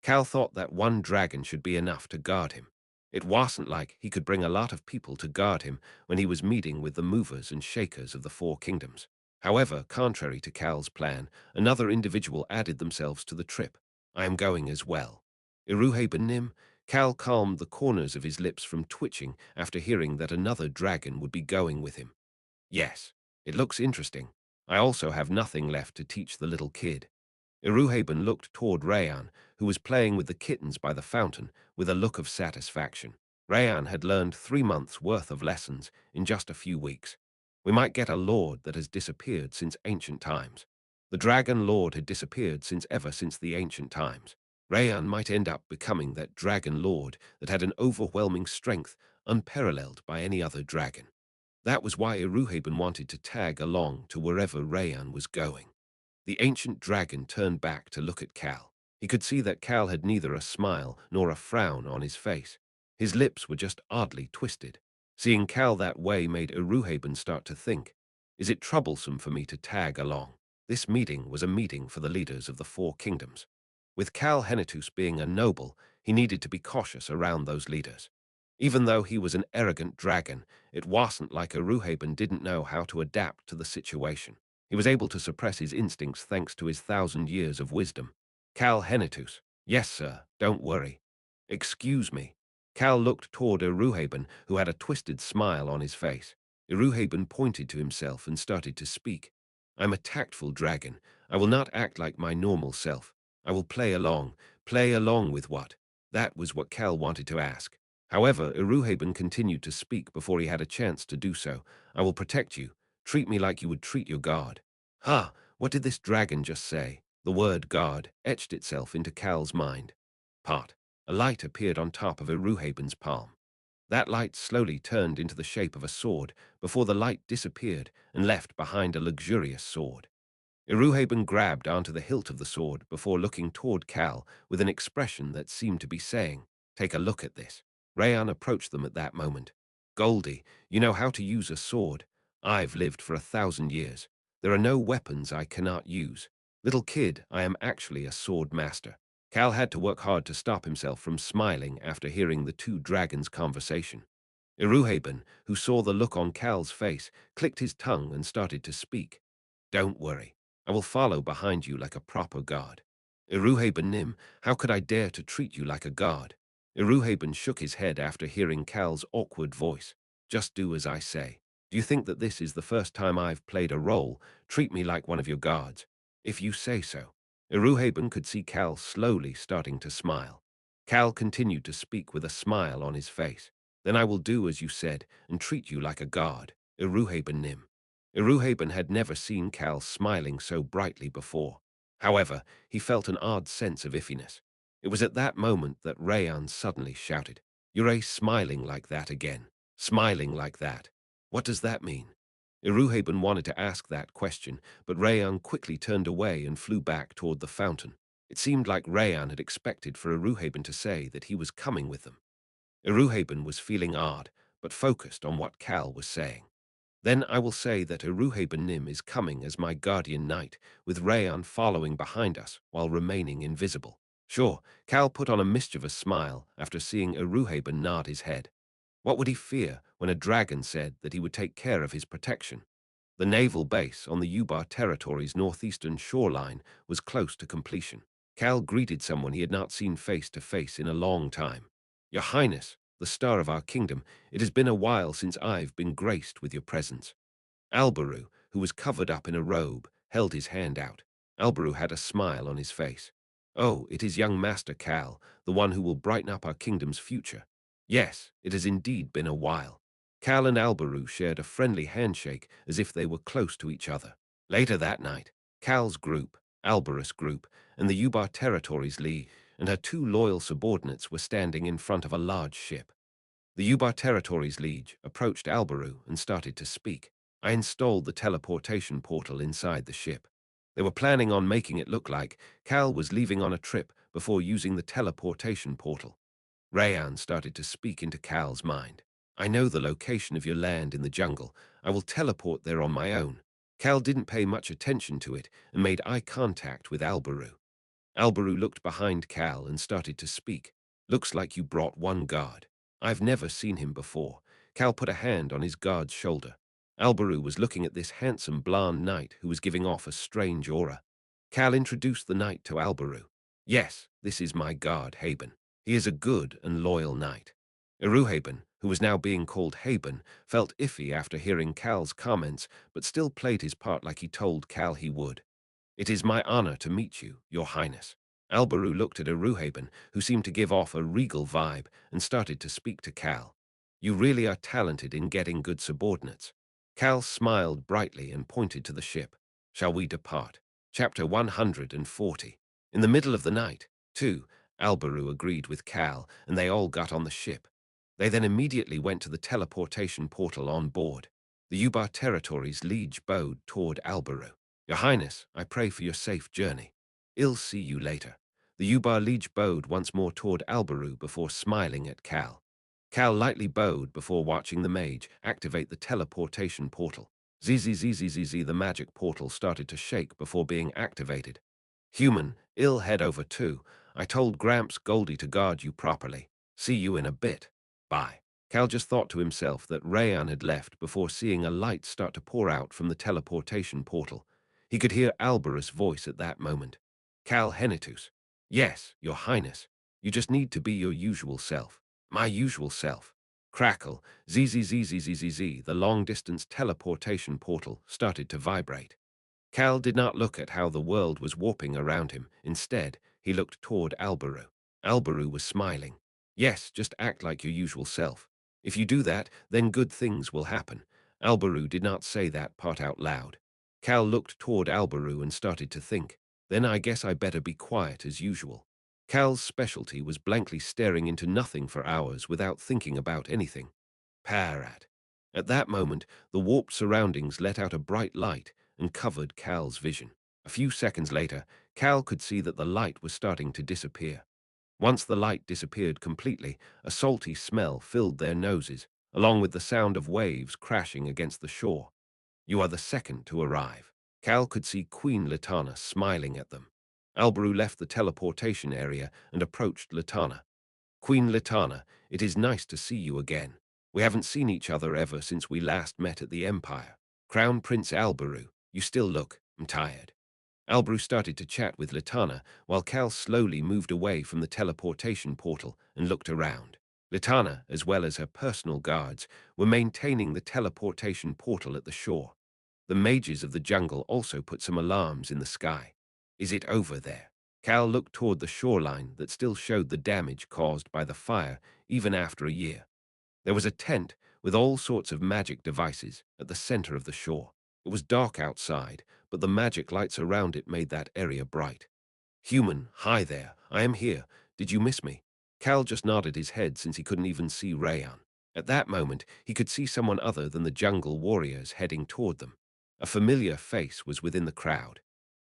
Cal thought that one dragon should be enough to guard him. It wasn't like he could bring a lot of people to guard him when he was meeting with the movers and shakers of the Four Kingdoms. However, contrary to Cal's plan, another individual added themselves to the trip. "I am going as well." Iruhe Cal calmed the corners of his lips from twitching after hearing that another dragon would be going with him. "Yes, it looks interesting. I also have nothing left to teach the little kid." Iruhaben looked toward Rayan, who was playing with the kittens by the fountain, with a look of satisfaction. Rayan had learned 3 months' worth of lessons in just a few weeks. "We might get a lord that has disappeared since ancient times." The dragon lord had disappeared since the ancient times. Rayan might end up becoming that dragon lord that had an overwhelming strength unparalleled by any other dragon. That was why Iruhaben wanted to tag along to wherever Rayan was going. The ancient dragon turned back to look at Cal. He could see that Cal had neither a smile nor a frown on his face. His lips were just oddly twisted. Seeing Cal that way made Iruhaben start to think, "Is it troublesome for me to tag along?" This meeting was a meeting for the leaders of the Four Kingdoms. With Cal Henitus being a noble, he needed to be cautious around those leaders. Even though he was an arrogant dragon, it wasn't like Iruhaben didn't know how to adapt to the situation. He was able to suppress his instincts thanks to his 1,000 years of wisdom. "Cal Henitus." "Yes, sir, don't worry." "Excuse me." Cal looked toward Iruhaben, who had a twisted smile on his face. Iruhaben pointed to himself and started to speak. "I'm a tactful dragon. I will not act like my normal self. I will play along." Play along with what? That was what Cal wanted to ask. However, Iruhaben continued to speak before he had a chance to do so. "I will protect you. Treat me like you would treat your god." "Ha! What did this dragon just say?" The word god etched itself into Cal's mind. Pot. A light appeared on top of Iruhaben's palm. That light slowly turned into the shape of a sword before the light disappeared and left behind a luxurious sword. Iruhaben grabbed onto the hilt of the sword before looking toward Cal with an expression that seemed to be saying, "Take a look at this." Rayan approached them at that moment. "Goldie, you know how to use a sword. I've lived for 1,000 years. There are no weapons I cannot use. Little kid, I am actually a sword master." Cal had to work hard to stop himself from smiling after hearing the two dragons' conversation. Iruhaben, who saw the look on Cal's face, clicked his tongue and started to speak. "Don't worry. I will follow behind you like a proper god." "Iruhaben, how could I dare to treat you like a god?" Iruhaben shook his head after hearing Cal's awkward voice. "Just do as I say. Do you think that this is the first time I've played a role? Treat me like one of your gods. If you say so." Iruhaben could see Cal slowly starting to smile. Cal continued to speak with a smile on his face. "Then I will do as you said and treat you like a god, Iruhaben." Iruhaben had never seen Cal smiling so brightly before. However, he felt an odd sense of iffiness. It was at that moment that Rayan suddenly shouted, "You're smiling like that again. Smiling like that. What does that mean?" Iruhaben wanted to ask that question, but Rayan quickly turned away and flew back toward the fountain. It seemed like Rayan had expected for Iruhaben to say that he was coming with them. Iruhaben was feeling odd, but focused on what Cal was saying. "Then I will say that Iruhaben Nim is coming as my guardian knight, with Rayan following behind us while remaining invisible." Sure, Cal put on a mischievous smile after seeing Iruhaben nod his head. What would he fear when a dragon said that he would take care of his protection? The naval base on the Ubar territory's northeastern shoreline was close to completion. Cal greeted someone he had not seen face to face in a long time. "Your Highness, the star of our kingdom, it has been a while since I've been graced with your presence." Albaru, who was covered up in a robe, held his hand out. Albaru had a smile on his face. "Oh, it is young Master Cal, the one who will brighten up our kingdom's future. Yes, it has indeed been a while." Cal and Albaru shared a friendly handshake as if they were close to each other. Later that night, Cal's group, Albarus' group, and the Ubar Territories League and her two loyal subordinates were standing in front of a large ship. The Ubar Territories Liege approached Albaru and started to speak. "I installed the teleportation portal inside the ship." They were planning on making it look like Cal was leaving on a trip before using the teleportation portal. Rayan started to speak into Cal's mind. "I know the location of your land in the jungle. I will teleport there on my own." Cal didn't pay much attention to it and made eye contact with Albaru. Albaru looked behind Cal and started to speak. "Looks like you brought one guard. I've never seen him before." Cal put a hand on his guard's shoulder. Albaru was looking at this handsome blonde knight who was giving off a strange aura. Cal introduced the knight to Albaru. "Yes, this is my guard, Haben. He is a good and loyal knight." Iruhaben, who was now being called Haben, felt iffy after hearing Cal's comments, but still played his part like he told Cal he would. "It is my honor to meet you, your highness." Albaru looked at Iruhaben, who seemed to give off a regal vibe, and started to speak to Cal. "You really are talented in getting good subordinates." Cal smiled brightly and pointed to the ship. "Shall we depart?" Chapter 140. In the middle of the night, too, Albaru agreed with Cal, and they all got on the ship. They then immediately went to the teleportation portal on board. The Ubar Territories Liege bowed toward Albaru. "Your Highness, I pray for your safe journey. I'll see you later." The Ubar Liege bowed once more toward Albaru before smiling at Cal. Cal lightly bowed before watching the mage activate the teleportation portal. Zzzzzzz, the magic portal started to shake before being activated. "Human, I'll head over too. I told Gramps Goldie to guard you properly. See you in a bit. Bye." Cal just thought to himself that Rayan had left before seeing a light start to pour out from the teleportation portal. He could hear Albarus' voice at that moment. "Cal Henitus." "Yes, your highness. You just need to be your usual self." "My usual self." Crackle, zzzzzzz, the long-distance teleportation portal started to vibrate. Cal did not look at how the world was warping around him. Instead, he looked toward Albaru. Albaru was smiling. "Yes, just act like your usual self. If you do that, then good things will happen." Albaru did not say that part out loud. Cal looked toward Albaru and started to think. "Then I guess I better be quiet as usual." Cal's specialty was blankly staring into nothing for hours without thinking about anything. Parat. At that moment, the warped surroundings let out a bright light and covered Cal's vision. A few seconds later, Cal could see that the light was starting to disappear. Once the light disappeared completely, a salty smell filled their noses, along with the sound of waves crashing against the shore. "You are the second to arrive." Cal could see Queen Latana smiling at them. Albaru left the teleportation area and approached Latana. "Queen Latana, it is nice to see you again. We haven't seen each other ever since we last met at the Empire." "Crown Prince Albaru, you still look tired." Albaru started to chat with Latana while Cal slowly moved away from the teleportation portal and looked around. Latana, as well as her personal guards, were maintaining the teleportation portal at the shore. The mages of the jungle also put some alarms in the sky. "Is it over there?" Cal looked toward the shoreline that still showed the damage caused by the fire even after a year. There was a tent with all sorts of magic devices at the center of the shore. It was dark outside, but the magic lights around it made that area bright. "Human, hi there, I am here. Did you miss me? Cal just nodded his head since he couldn't even see Rayan. At that moment, he could see someone other than the jungle warriors heading toward them. A familiar face was within the crowd.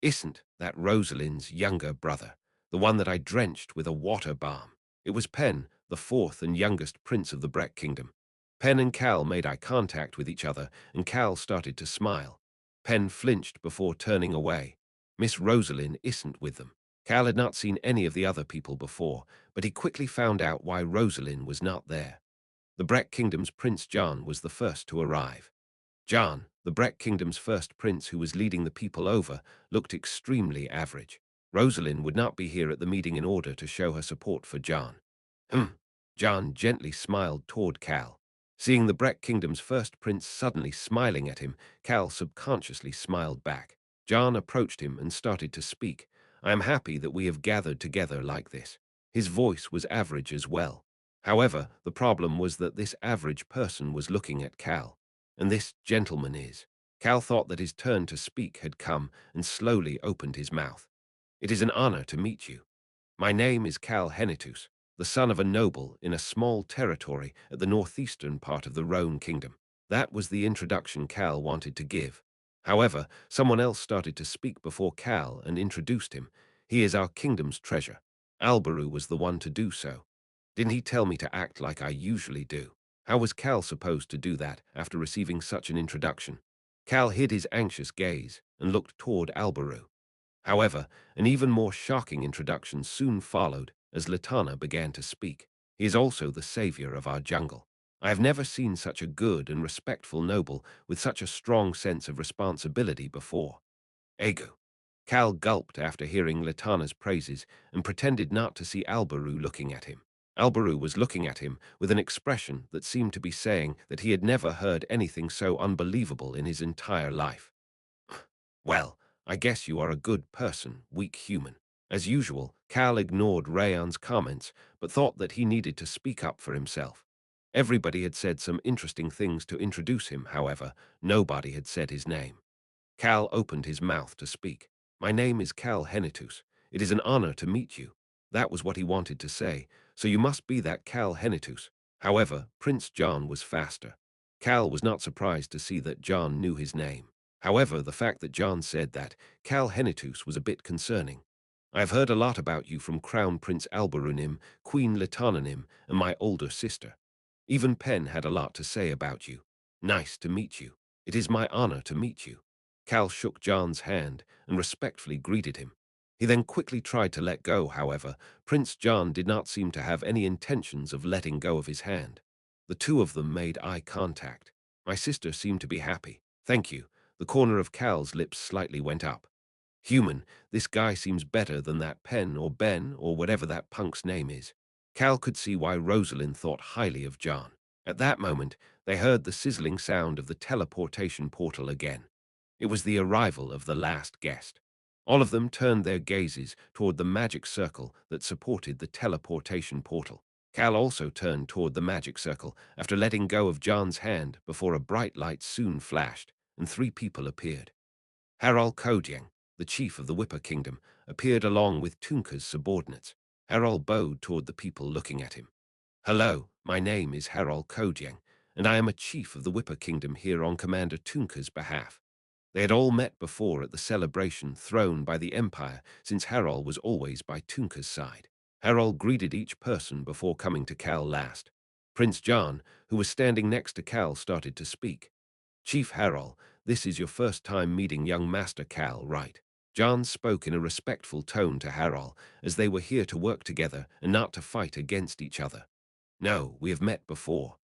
Isn't that Rosalind's younger brother, the one that I drenched with a water balm? It was Pen, the fourth and youngest prince of the Breck Kingdom. Pen and Cal made eye contact with each other, and Cal started to smile. Pen flinched before turning away. Miss Rosalind isn't with them. Cal had not seen any of the other people before, but he quickly found out why Rosalind was not there. The Breck Kingdom's Prince John was the first to arrive. John, the Breck Kingdom's first prince who was leading the people over, looked extremely average. Rosalind would not be here at the meeting in order to show her support for John. Hmm. John gently smiled toward Cal. Seeing the Breck Kingdom's first prince suddenly smiling at him, Cal subconsciously smiled back. John approached him and started to speak. I am happy that we have gathered together like this. His voice was average as well. However, the problem was that this average person was looking at Cal. And this gentleman is. Cal thought that his turn to speak had come and slowly opened his mouth. It is an honor to meet you. My name is Cal Henitus, the son of a noble in a small territory at the northeastern part of the Roan Kingdom. That was the introduction Cal wanted to give. However, someone else started to speak before Cal and introduced him. He is our kingdom's treasure. Albaru was the one to do so. Didn't he tell me to act like I usually do? How was Cal supposed to do that after receiving such an introduction? Cal hid his anxious gaze and looked toward Albaru. However, an even more shocking introduction soon followed as Latana began to speak. He is also the savior of our jungle. I have never seen such a good and respectful noble with such a strong sense of responsibility before. Egu. Cal gulped after hearing Latana's praises and pretended not to see Albaru looking at him. Albaru was looking at him with an expression that seemed to be saying that he had never heard anything so unbelievable in his entire life. Well, I guess you are a good person, weak human. As usual, Cal ignored Rayan's comments, but thought that he needed to speak up for himself. Everybody had said some interesting things to introduce him, however, nobody had said his name. Cal opened his mouth to speak. My name is Cal Henitus. It is an honor to meet you. That was what he wanted to say, so you must be that Cal Henitus. However, Prince John was faster. Cal was not surprised to see that John knew his name. However, the fact that John said that Cal Henitus was a bit concerning. I have heard a lot about you from Crown Prince Albarunim, Queen Litananim, and my older sister. Even Pen had a lot to say about you. Nice to meet you. It is my honor to meet you. Cal shook John's hand and respectfully greeted him. He then quickly tried to let go, however, Prince John did not seem to have any intentions of letting go of his hand. The two of them made eye contact. My sister seemed to be happy. Thank you. The corner of Cal's lips slightly went up. Human, this guy seems better than that Pen or Ben or whatever that punk's name is. Cal could see why Rosalind thought highly of John. At that moment, they heard the sizzling sound of the teleportation portal again. It was the arrival of the last guest. All of them turned their gazes toward the magic circle that supported the teleportation portal. Cal also turned toward the magic circle after letting go of John's hand before a bright light soon flashed, and three people appeared. Harol Kodyang, the chief of the Whipper Kingdom, appeared along with Tunka's subordinates. Harol bowed toward the people looking at him. Hello, my name is Harol Kodyang, and I am a chief of the Whipper Kingdom here on Commander Tunka's behalf. They had all met before at the celebration thrown by the Empire, since Harol was always by Tunka's side. Harol greeted each person before coming to Cal last. Prince John, who was standing next to Cal, started to speak. Chief Harol, this is your first time meeting young Master Cal, right? John spoke in a respectful tone to Harol, as they were here to work together and not to fight against each other. No, we have met before.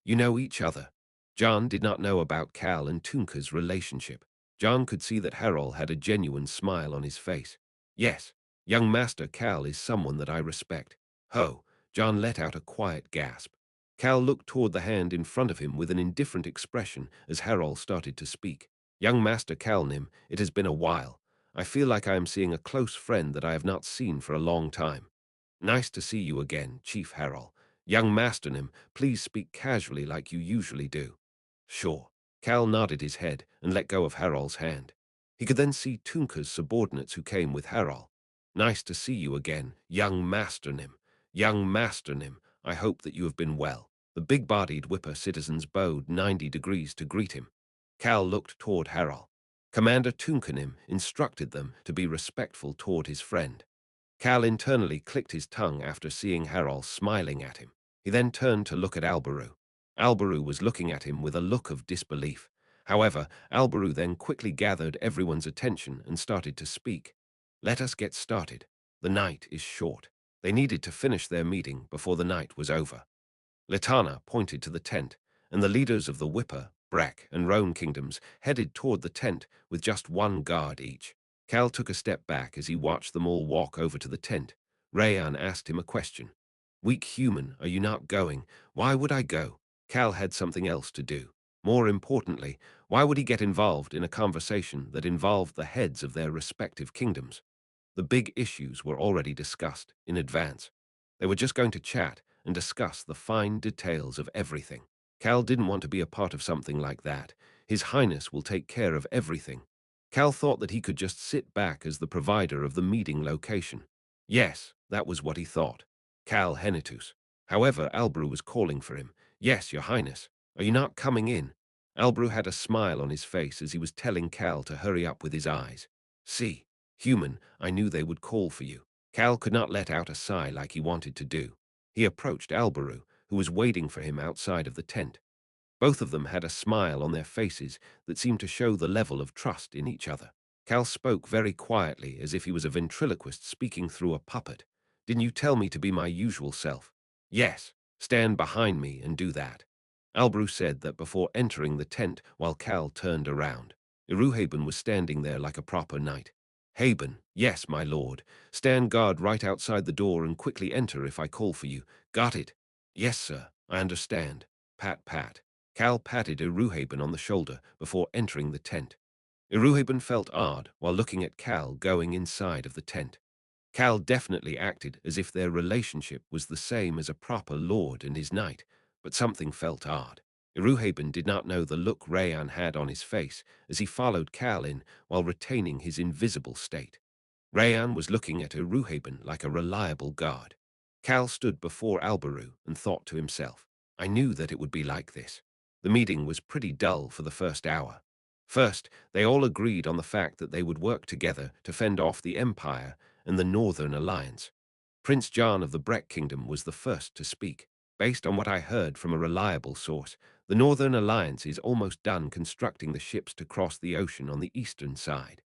You know each other. John did not know about Cal and Tunka's relationship. John could see that Harol had a genuine smile on his face. Yes, young Master Cal is someone that I respect. Ho, John let out a quiet gasp. Cal looked toward the hand in front of him with an indifferent expression as Harol started to speak. Young Master Calnim, it has been a while. I feel like I am seeing a close friend that I have not seen for a long time. Nice to see you again, Chief Harol. Young Masternim, please speak casually like you usually do. Sure. Cal nodded his head and let go of Harol's hand. He could then see Tunka's subordinates who came with Harol. Nice to see you again, young Master Nim. Young Master Nim, I hope that you have been well. The big-bodied whipper citizens bowed 90 degrees to greet him. Cal looked toward Harol. Commander Tunkanim instructed them to be respectful toward his friend. Cal internally clicked his tongue after seeing Harol smiling at him. He then turned to look at Albaru. Albaru was looking at him with a look of disbelief. However, Albaru then quickly gathered everyone's attention and started to speak. Let us get started. The night is short. They needed to finish their meeting before the night was over. Letana pointed to the tent, and the leaders of the Whipper, Brack, and Roan kingdoms headed toward the tent with just one guard each. Cal took a step back as he watched them all walk over to the tent. Rayan asked him a question. Weak human, are you not going? Why would I go? Cal had something else to do. More importantly, why would he get involved in a conversation that involved the heads of their respective kingdoms? The big issues were already discussed in advance. They were just going to chat and discuss the fine details of everything. Cal didn't want to be a part of something like that. His Highness will take care of everything. Cal thought that he could just sit back as the provider of the meeting location. Yes, that was what he thought. Cal Henitus. However, Albrew was calling for him. Yes, Your Highness. Are you not coming in? Albrew had a smile on his face as he was telling Cal to hurry up with his eyes. See, human, I knew they would call for you. Cal could not let out a sigh like he wanted to do. He approached Albaru, who was waiting for him outside of the tent. Both of them had a smile on their faces that seemed to show the level of trust in each other. Cal spoke very quietly, as if he was a ventriloquist speaking through a puppet. Didn't you tell me to be my usual self? Yes, stand behind me and do that. Albrew said that before entering the tent while Cal turned around. Iruhaben was standing there like a proper knight. Haben, yes, my lord. Stand guard right outside the door and quickly enter if I call for you. Got it? Yes, sir, I understand. Pat, pat. Cal patted Iruhaben on the shoulder before entering the tent. Iruhaben felt odd while looking at Cal going inside of the tent. Cal definitely acted as if their relationship was the same as a proper lord and his knight, but something felt odd. Iruhaben did not know the look Rayan had on his face as he followed Cal in while retaining his invisible state. Rayan was looking at Iruhaben like a reliable guard. Cal stood before Albaru and thought to himself, I knew that it would be like this. The meeting was pretty dull for the first hour. First, they all agreed on the fact that they would work together to fend off the Empire and the Northern Alliance. Prince John of the Breck Kingdom was the first to speak. Based on what I heard from a reliable source, the Northern Alliance is almost done constructing the ships to cross the ocean on the eastern side.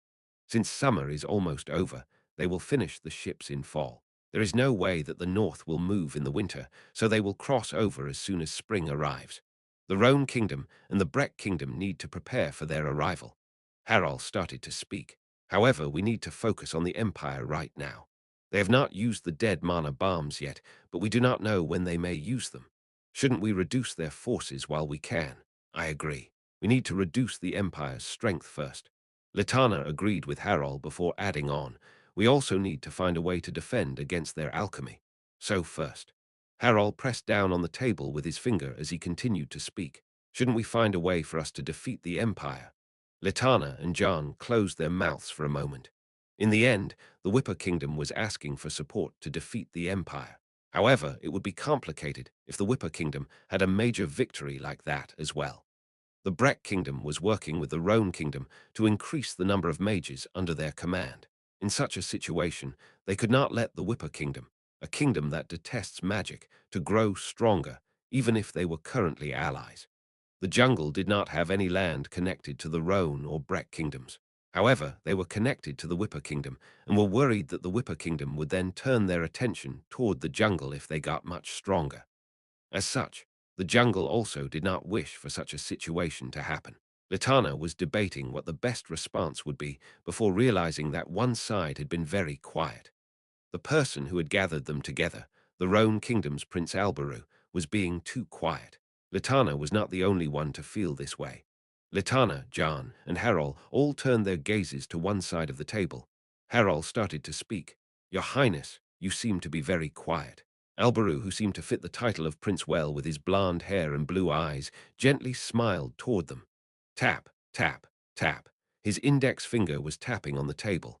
Since summer is almost over, they will finish the ships in fall. There is no way that the North will move in the winter, so they will cross over as soon as spring arrives. The Roan Kingdom and the Breck Kingdom need to prepare for their arrival. Harald started to speak. However, we need to focus on the Empire right now. They have not used the dead mana bombs yet, but we do not know when they may use them. Shouldn't we reduce their forces while we can? I agree. We need to reduce the Empire's strength first. Letana agreed with Harald before adding on, we also need to find a way to defend against their alchemy. So first, Harald pressed down on the table with his finger as he continued to speak. Shouldn't we find a way for us to defeat the Empire? Letana and John closed their mouths for a moment. In the end, the Whipper Kingdom was asking for support to defeat the Empire. However, it would be complicated if the Whipper Kingdom had a major victory like that as well. The Breck Kingdom was working with the Roan Kingdom to increase the number of mages under their command. In such a situation, they could not let the Whipper Kingdom, a kingdom that detests magic, to grow stronger, even if they were currently allies. The jungle did not have any land connected to the Roan or Breck kingdoms. However, they were connected to the Whipper Kingdom and were worried that the Whipper Kingdom would then turn their attention toward the jungle if they got much stronger. As such, the jungle also did not wish for such a situation to happen. Litana was debating what the best response would be before realizing that one side had been very quiet. The person who had gathered them together, the Roan Kingdom's Prince Albaru, was being too quiet. Litana was not the only one to feel this way. Litana, John, and Harol all turned their gazes to one side of the table. Harol started to speak. Your Highness, you seem to be very quiet. Albaru, who seemed to fit the title of Prince well with his blonde hair and blue eyes, gently smiled toward them. Tap, tap, tap. His index finger was tapping on the table.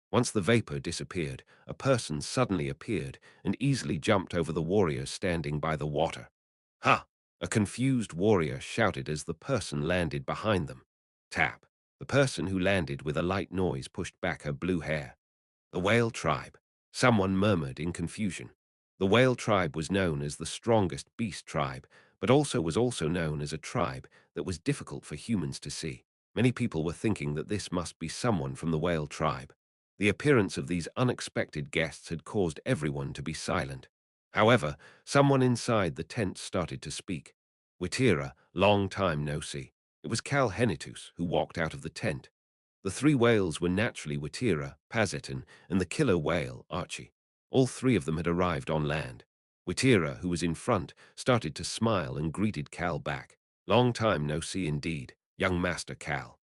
Once the vapor disappeared, a person suddenly appeared and easily jumped over the warriors standing by the water. Ha! A confused warrior shouted as the person landed behind them. Tap. The person who landed with a light noise pushed back her blue hair. The whale tribe. Someone murmured in confusion. The whale tribe was known as the strongest beast tribe, but was also known as a tribe that was difficult for humans to see. Many people were thinking that this must be someone from the whale tribe. The appearance of these unexpected guests had caused everyone to be silent. However, someone inside the tent started to speak. Witira, long time no see. It was Cal Henitus who walked out of the tent. The three whales were naturally Witira, Pazetin, and the killer whale, Archie. All three of them had arrived on land. Witira, who was in front, started to smile and greeted Cal back. Long time no see indeed, young Master Cal.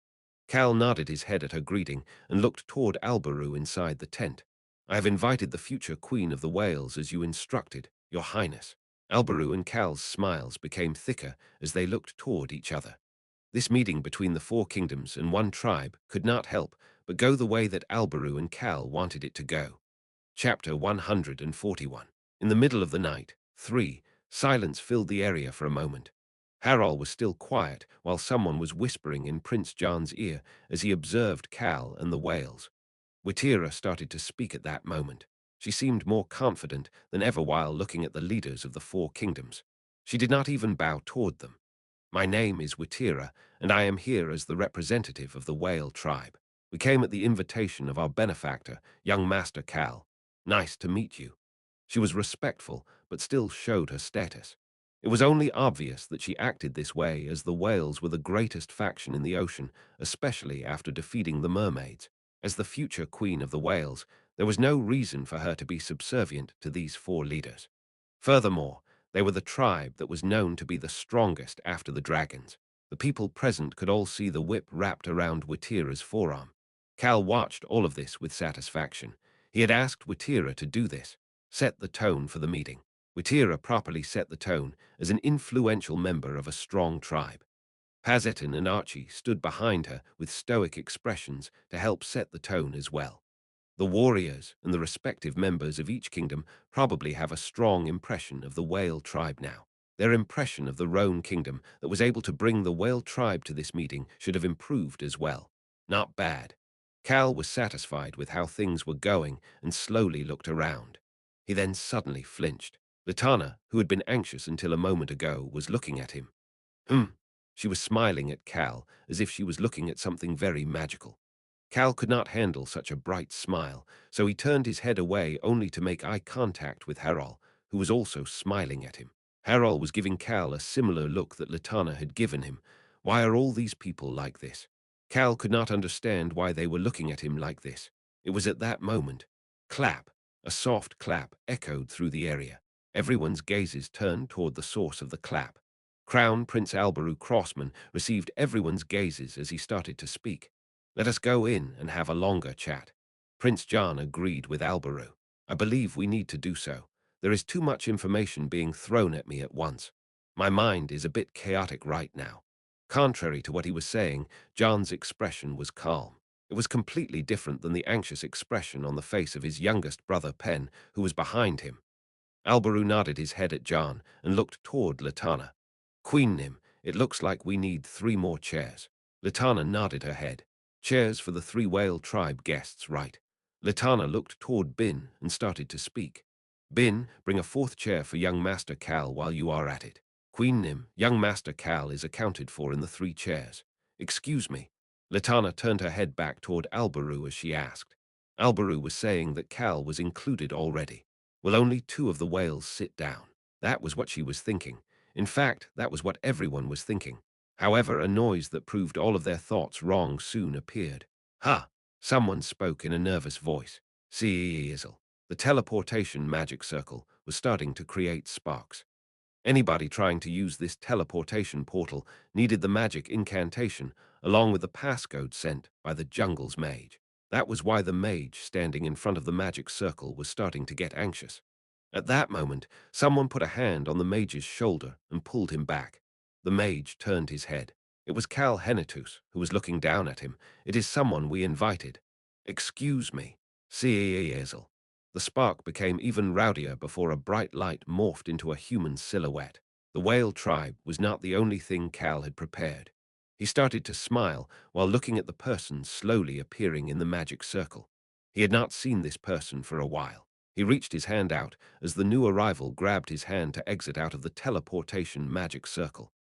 Cal nodded his head at her greeting and looked toward Albaru inside the tent. I have invited the future queen of the whales as you instructed, your highness. Albaru and Cal's smiles became thicker as they looked toward each other. This meeting between the four kingdoms and one tribe could not help but go the way that Albaru and Cal wanted it to go. Chapter 141. In the middle of the night, 3. Silence filled the area for a moment. Harol was still quiet while someone was whispering in Prince John's ear as he observed Cal and the whales. Witira started to speak at that moment. She seemed more confident than ever while looking at the leaders of the four kingdoms. She did not even bow toward them. My name is Witira, and I am here as the representative of the whale tribe. We came at the invitation of our benefactor, young Master Cal. Nice to meet you. She was respectful, but still showed her status. It was only obvious that she acted this way as the whales were the greatest faction in the ocean, especially after defeating the mermaids. As the future queen of the whales, there was no reason for her to be subservient to these four leaders. Furthermore, they were the tribe that was known to be the strongest after the dragons. The people present could all see the whip wrapped around Watira's forearm. Cal watched all of this with satisfaction. He had asked Watira to do this, set the tone for the meeting. Watira properly set the tone as an influential member of a strong tribe. Pazetin and Archie stood behind her with stoic expressions to help set the tone as well. The warriors and the respective members of each kingdom probably have a strong impression of the whale tribe now. Their impression of the Roan kingdom that was able to bring the whale tribe to this meeting should have improved as well. Not bad. Cal was satisfied with how things were going and slowly looked around. He then suddenly flinched. Latana, who had been anxious until a moment ago, was looking at him. Hmm. She was smiling at Cal as if she was looking at something very magical. Cal could not handle such a bright smile, so he turned his head away only to make eye contact with Harol, who was also smiling at him. Harol was giving Cal a similar look that Latana had given him. Why are all these people like this? Cal could not understand why they were looking at him like this. It was at that moment. Clap! A soft clap echoed through the area. Everyone's gazes turned toward the source of the clap. Crown Prince Albaru Crossman received everyone's gazes as he started to speak. Let us go in and have a longer chat. Prince John agreed with Albaru. I believe we need to do so. There is too much information being thrown at me at once. My mind is a bit chaotic right now. Contrary to what he was saying, John's expression was calm. It was completely different than the anxious expression on the face of his youngest brother Pen, who was behind him. Albaru nodded his head at John and looked toward Latana. Queen Nim, it looks like we need 3 more chairs. Latana nodded her head. Chairs for the 3 whale tribe guests, right? Latana looked toward Bin and started to speak. Bin, bring a 4th chair for young Master Cal while you are at it. Queen Nim, young Master Cal is accounted for in the 3 chairs. Excuse me. Latana turned her head back toward Albaru as she asked. Albaru was saying that Cal was included already. Will only 2 of the whales sit down? That was what she was thinking. In fact, that was what everyone was thinking. However, a noise that proved all of their thoughts wrong soon appeared. Ha! Someone spoke in a nervous voice. See, Izzle. The teleportation magic circle was starting to create sparks. Anybody trying to use this teleportation portal needed the magic incantation along with the passcode sent by the jungle's mage. That was why the mage standing in front of the magic circle was starting to get anxious. At that moment, someone put a hand on the mage's shoulder and pulled him back. The mage turned his head. It was Cal Henetus, who was looking down at him. It is someone we invited. Excuse me. See, Ezel. The spark became even rowdier before a bright light morphed into a human silhouette. The whale tribe was not the only thing Cal had prepared. He started to smile while looking at the person slowly appearing in the magic circle. He had not seen this person for a while. He reached his hand out as the new arrival grabbed his hand to exit out of the teleportation magic circle.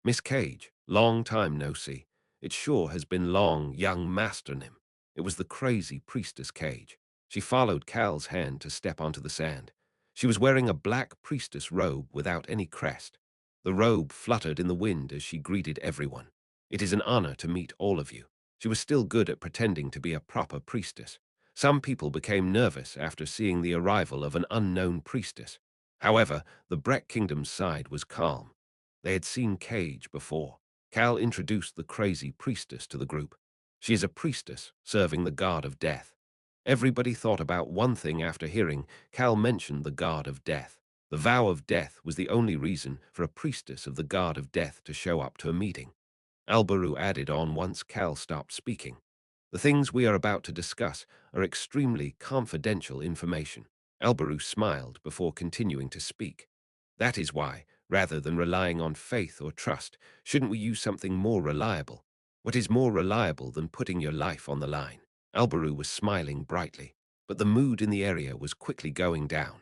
Miss Cage, long time no see. It sure has been long, young Master Nim. It was the crazy priestess Cage. She followed Cal's hand to step onto the sand. She was wearing a black priestess robe without any crest. The robe fluttered in the wind as she greeted everyone. It is an honor to meet all of you. She was still good at pretending to be a proper priestess. Some people became nervous after seeing the arrival of an unknown priestess. However, the Breck Kingdom's side was calm. They had seen Cage before. Cal introduced the crazy priestess to the group. She is a priestess serving the god of death. Everybody thought about one thing after hearing Cal mention the god of death. The vow of death was the only reason for a priestess of the god of death to show up to a meeting. Albaru added on once Cal stopped speaking. The things we are about to discuss are extremely confidential information. Albaru smiled before continuing to speak. That is why, rather than relying on faith or trust, shouldn't we use something more reliable? What is more reliable than putting your life on the line? Albaru was smiling brightly, but the mood in the area was quickly going down.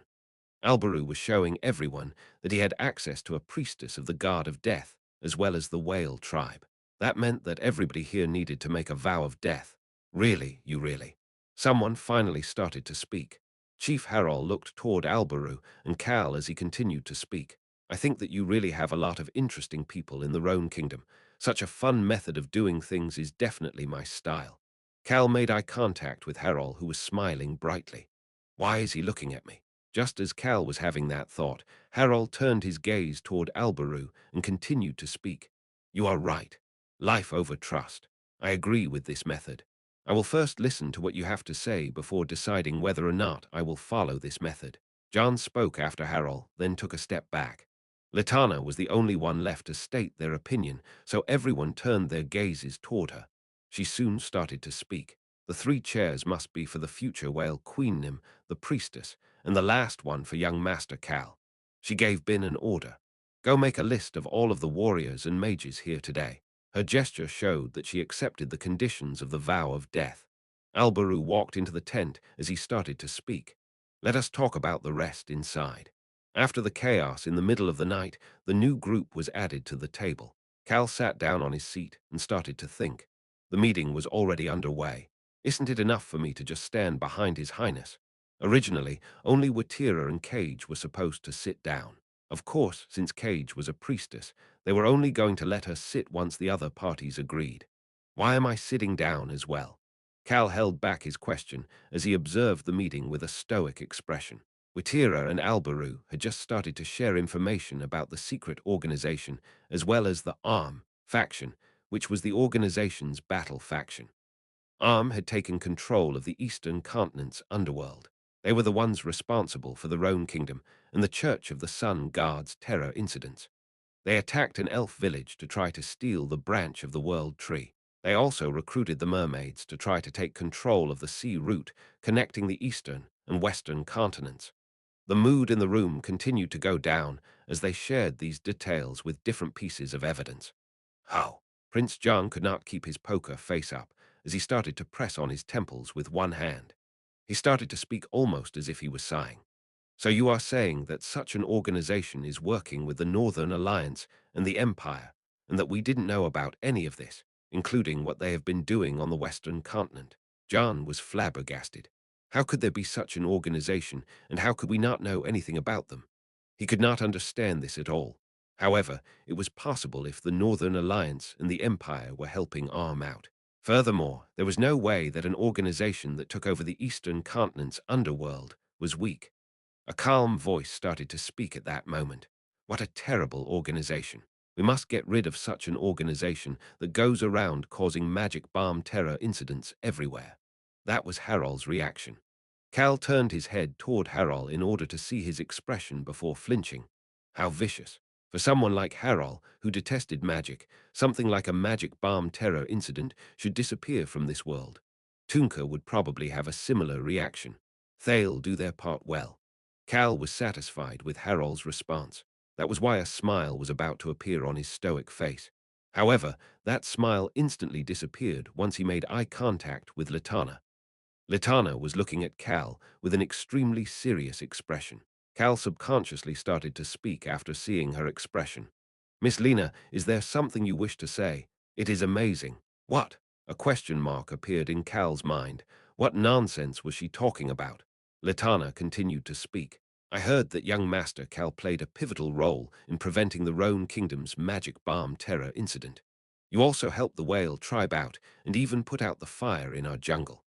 Albaru was showing everyone that he had access to a priestess of the god of death, as well as the whale tribe. That meant that everybody here needed to make a vow of death. Really, you really. Someone finally started to speak. Chief Harol looked toward Albaru and Cal as he continued to speak. I think that you really have a lot of interesting people in the Roan Kingdom. Such a fun method of doing things is definitely my style. Cal made eye contact with Harol, who was smiling brightly. Why is he looking at me? Just as Cal was having that thought, Harol turned his gaze toward Albaru and continued to speak. You are right. Life over trust. I agree with this method. I will first listen to what you have to say before deciding whether or not I will follow this method. John spoke after Harol, then took a step back. Latana was the only one left to state their opinion, so everyone turned their gazes toward her. She soon started to speak. The 3 chairs must be for the future whale Queen Nim, the priestess, and the last one for young Master Cal. She gave Bin an order. Go make a list of all of the warriors and mages here today. Her gesture showed that she accepted the conditions of the vow of death. Albaru walked into the tent as he started to speak. Let us talk about the rest inside. After the chaos in the middle of the night, the new group was added to the table. Cal sat down on his seat and started to think. The meeting was already underway. Isn't it enough for me to just stand behind His Highness? Originally, only Watira and Cage were supposed to sit down. Of course, since Cage was a priestess, they were only going to let her sit once the other parties agreed. Why am I sitting down as well? Cal held back his question as he observed the meeting with a stoic expression. Watira and Albaru had just started to share information about the secret organization as well as the Arm faction, which was the organization's battle faction. Arm had taken control of the eastern continent's underworld. They were the ones responsible for the Roan Kingdom and the Church of the Sun God's terror incidents. They attacked an elf village to try to steal the branch of the world tree. They also recruited the mermaids to try to take control of the sea route connecting the eastern and western continents. The mood in the room continued to go down as they shared these details with different pieces of evidence. How? Prince John could not keep his poker face up as he started to press on his temples with one hand. He started to speak almost as if he was sighing. So you are saying that such an organization is working with the Northern Alliance and the Empire, and that we didn't know about any of this, including what they have been doing on the Western continent? John was flabbergasted. How could there be such an organization, and how could we not know anything about them? He could not understand this at all. However, it was possible if the Northern Alliance and the Empire were helping Arm out. Furthermore, there was no way that an organization that took over the Eastern continent's underworld was weak. A calm voice started to speak at that moment. What a terrible organization. We must get rid of such an organization that goes around causing magic bomb terror incidents everywhere. That was Harol's reaction. Cal turned his head toward Harol in order to see his expression before flinching. How vicious. For someone like Harol, who detested magic, something like a magic bomb terror incident should disappear from this world. Tunka would probably have a similar reaction. They'll do their part well. Cal was satisfied with Harol's response. That was why a smile was about to appear on his stoic face. However, that smile instantly disappeared once he made eye contact with Latana. Latana was looking at Cal with an extremely serious expression. Cal subconsciously started to speak after seeing her expression. Miss Lena, is there something you wish to say? It is amazing. What? A question mark appeared in Cal's mind. What nonsense was she talking about? Latana continued to speak. I heard that young Master Cal played a pivotal role in preventing the Roan Kingdom's magic bomb terror incident. You also helped the whale tribe out and even put out the fire in our jungle.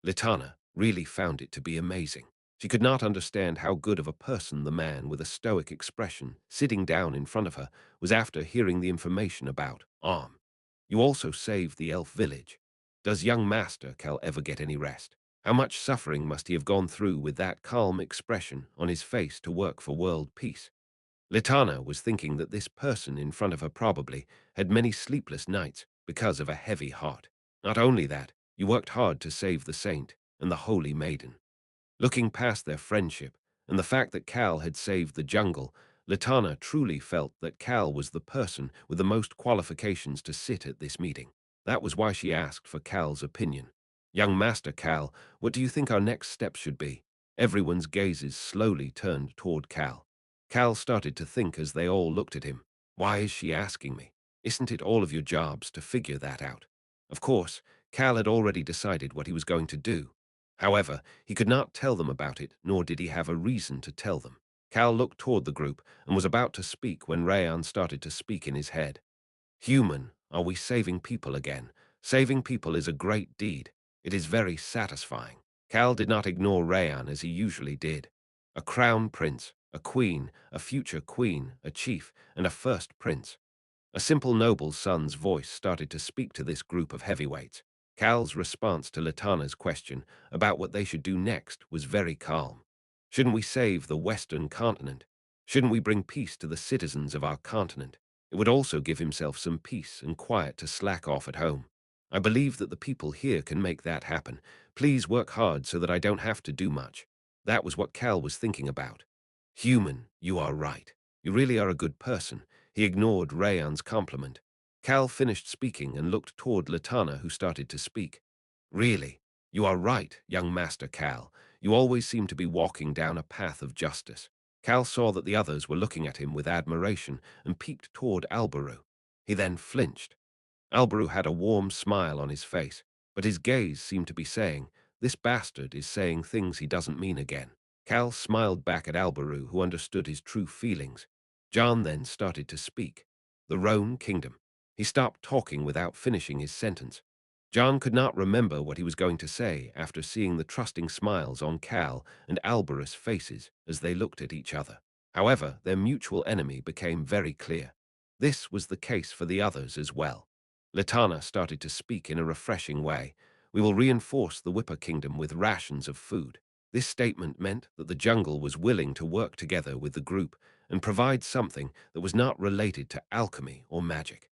Litana really found it to be amazing. She could not understand how good of a person the man with a stoic expression sitting down in front of her was after hearing the information about Arm. You also saved the elf village. Does young Master Cal ever get any rest? How much suffering must he have gone through with that calm expression on his face to work for world peace? Litana was thinking that this person in front of her probably had many sleepless nights because of a heavy heart. Not only that, you worked hard to save the saint and the holy maiden. Looking past their friendship and the fact that Cal had saved the jungle, Latana truly felt that Cal was the person with the most qualifications to sit at this meeting. That was why she asked for Cal's opinion. Young Master Cal, what do you think our next step should be? Everyone's gazes slowly turned toward Cal. Cal started to think as they all looked at him. Why is she asking me? Isn't it all of your jobs to figure that out? Of course, Cal had already decided what he was going to do. However, he could not tell them about it, nor did he have a reason to tell them. Cal looked toward the group and was about to speak when Rayan started to speak in his head. Human, are we saving people again? Saving people is a great deed. It is very satisfying. Cal did not ignore Rayan as he usually did. A crown prince, a queen, a future queen, a chief, and a first prince. A simple noble's son's voice started to speak to this group of heavyweights. Cal's response to Latana's question about what they should do next was very calm. Shouldn't we save the Western continent? Shouldn't we bring peace to the citizens of our continent? It would also give himself some peace and quiet to slack off at home. I believe that the people here can make that happen. Please work hard so that I don't have to do much. That was what Cal was thinking about. Human, you are right. You really are a good person. He ignored Rayan's compliment. Cal finished speaking and looked toward Latana, who started to speak. Really, you are right, young Master Cal. You always seem to be walking down a path of justice. Cal saw that the others were looking at him with admiration and peeked toward Albaru. He then flinched. Albaru had a warm smile on his face, but his gaze seemed to be saying, "This bastard is saying things he doesn't mean again." Cal smiled back at Albaru, who understood his true feelings. John then started to speak. The Roan Kingdom. He stopped talking without finishing his sentence. John could not remember what he was going to say after seeing the trusting smiles on Cal and Albarus' faces as they looked at each other. However, their mutual enemy became very clear. This was the case for the others as well. Latana started to speak in a refreshing way. "We will reinforce the Whipper Kingdom with rations of food." This statement meant that the jungle was willing to work together with the group and provide something that was not related to alchemy or magic.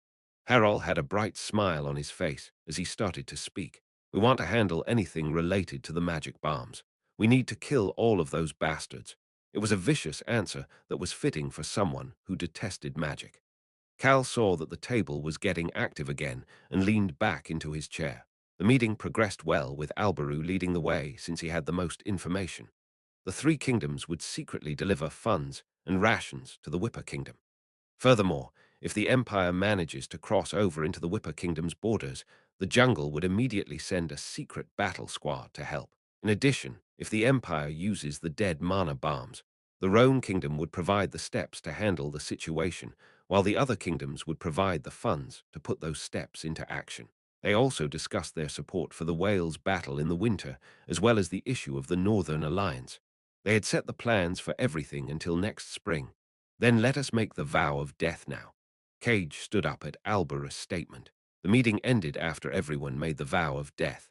Harol had a bright smile on his face as he started to speak. "We want to handle anything related to the magic bombs. We need to kill all of those bastards." It was a vicious answer that was fitting for someone who detested magic. Cal saw that the table was getting active again and leaned back into his chair. The meeting progressed well, with Albaru leading the way since he had the most information. The three kingdoms would secretly deliver funds and rations to the Whipper Kingdom. Furthermore, if the Empire manages to cross over into the Whipper Kingdom's borders, the jungle would immediately send a secret battle squad to help. In addition, if the Empire uses the dead mana bombs, the Roan Kingdom would provide the steps to handle the situation, while the other kingdoms would provide the funds to put those steps into action. They also discussed their support for the Wales battle in the winter, as well as the issue of the Northern Alliance. They had set the plans for everything until next spring. "Then let us make the vow of death now." Cage stood up at Albarus' statement. The meeting ended after everyone made the vow of death.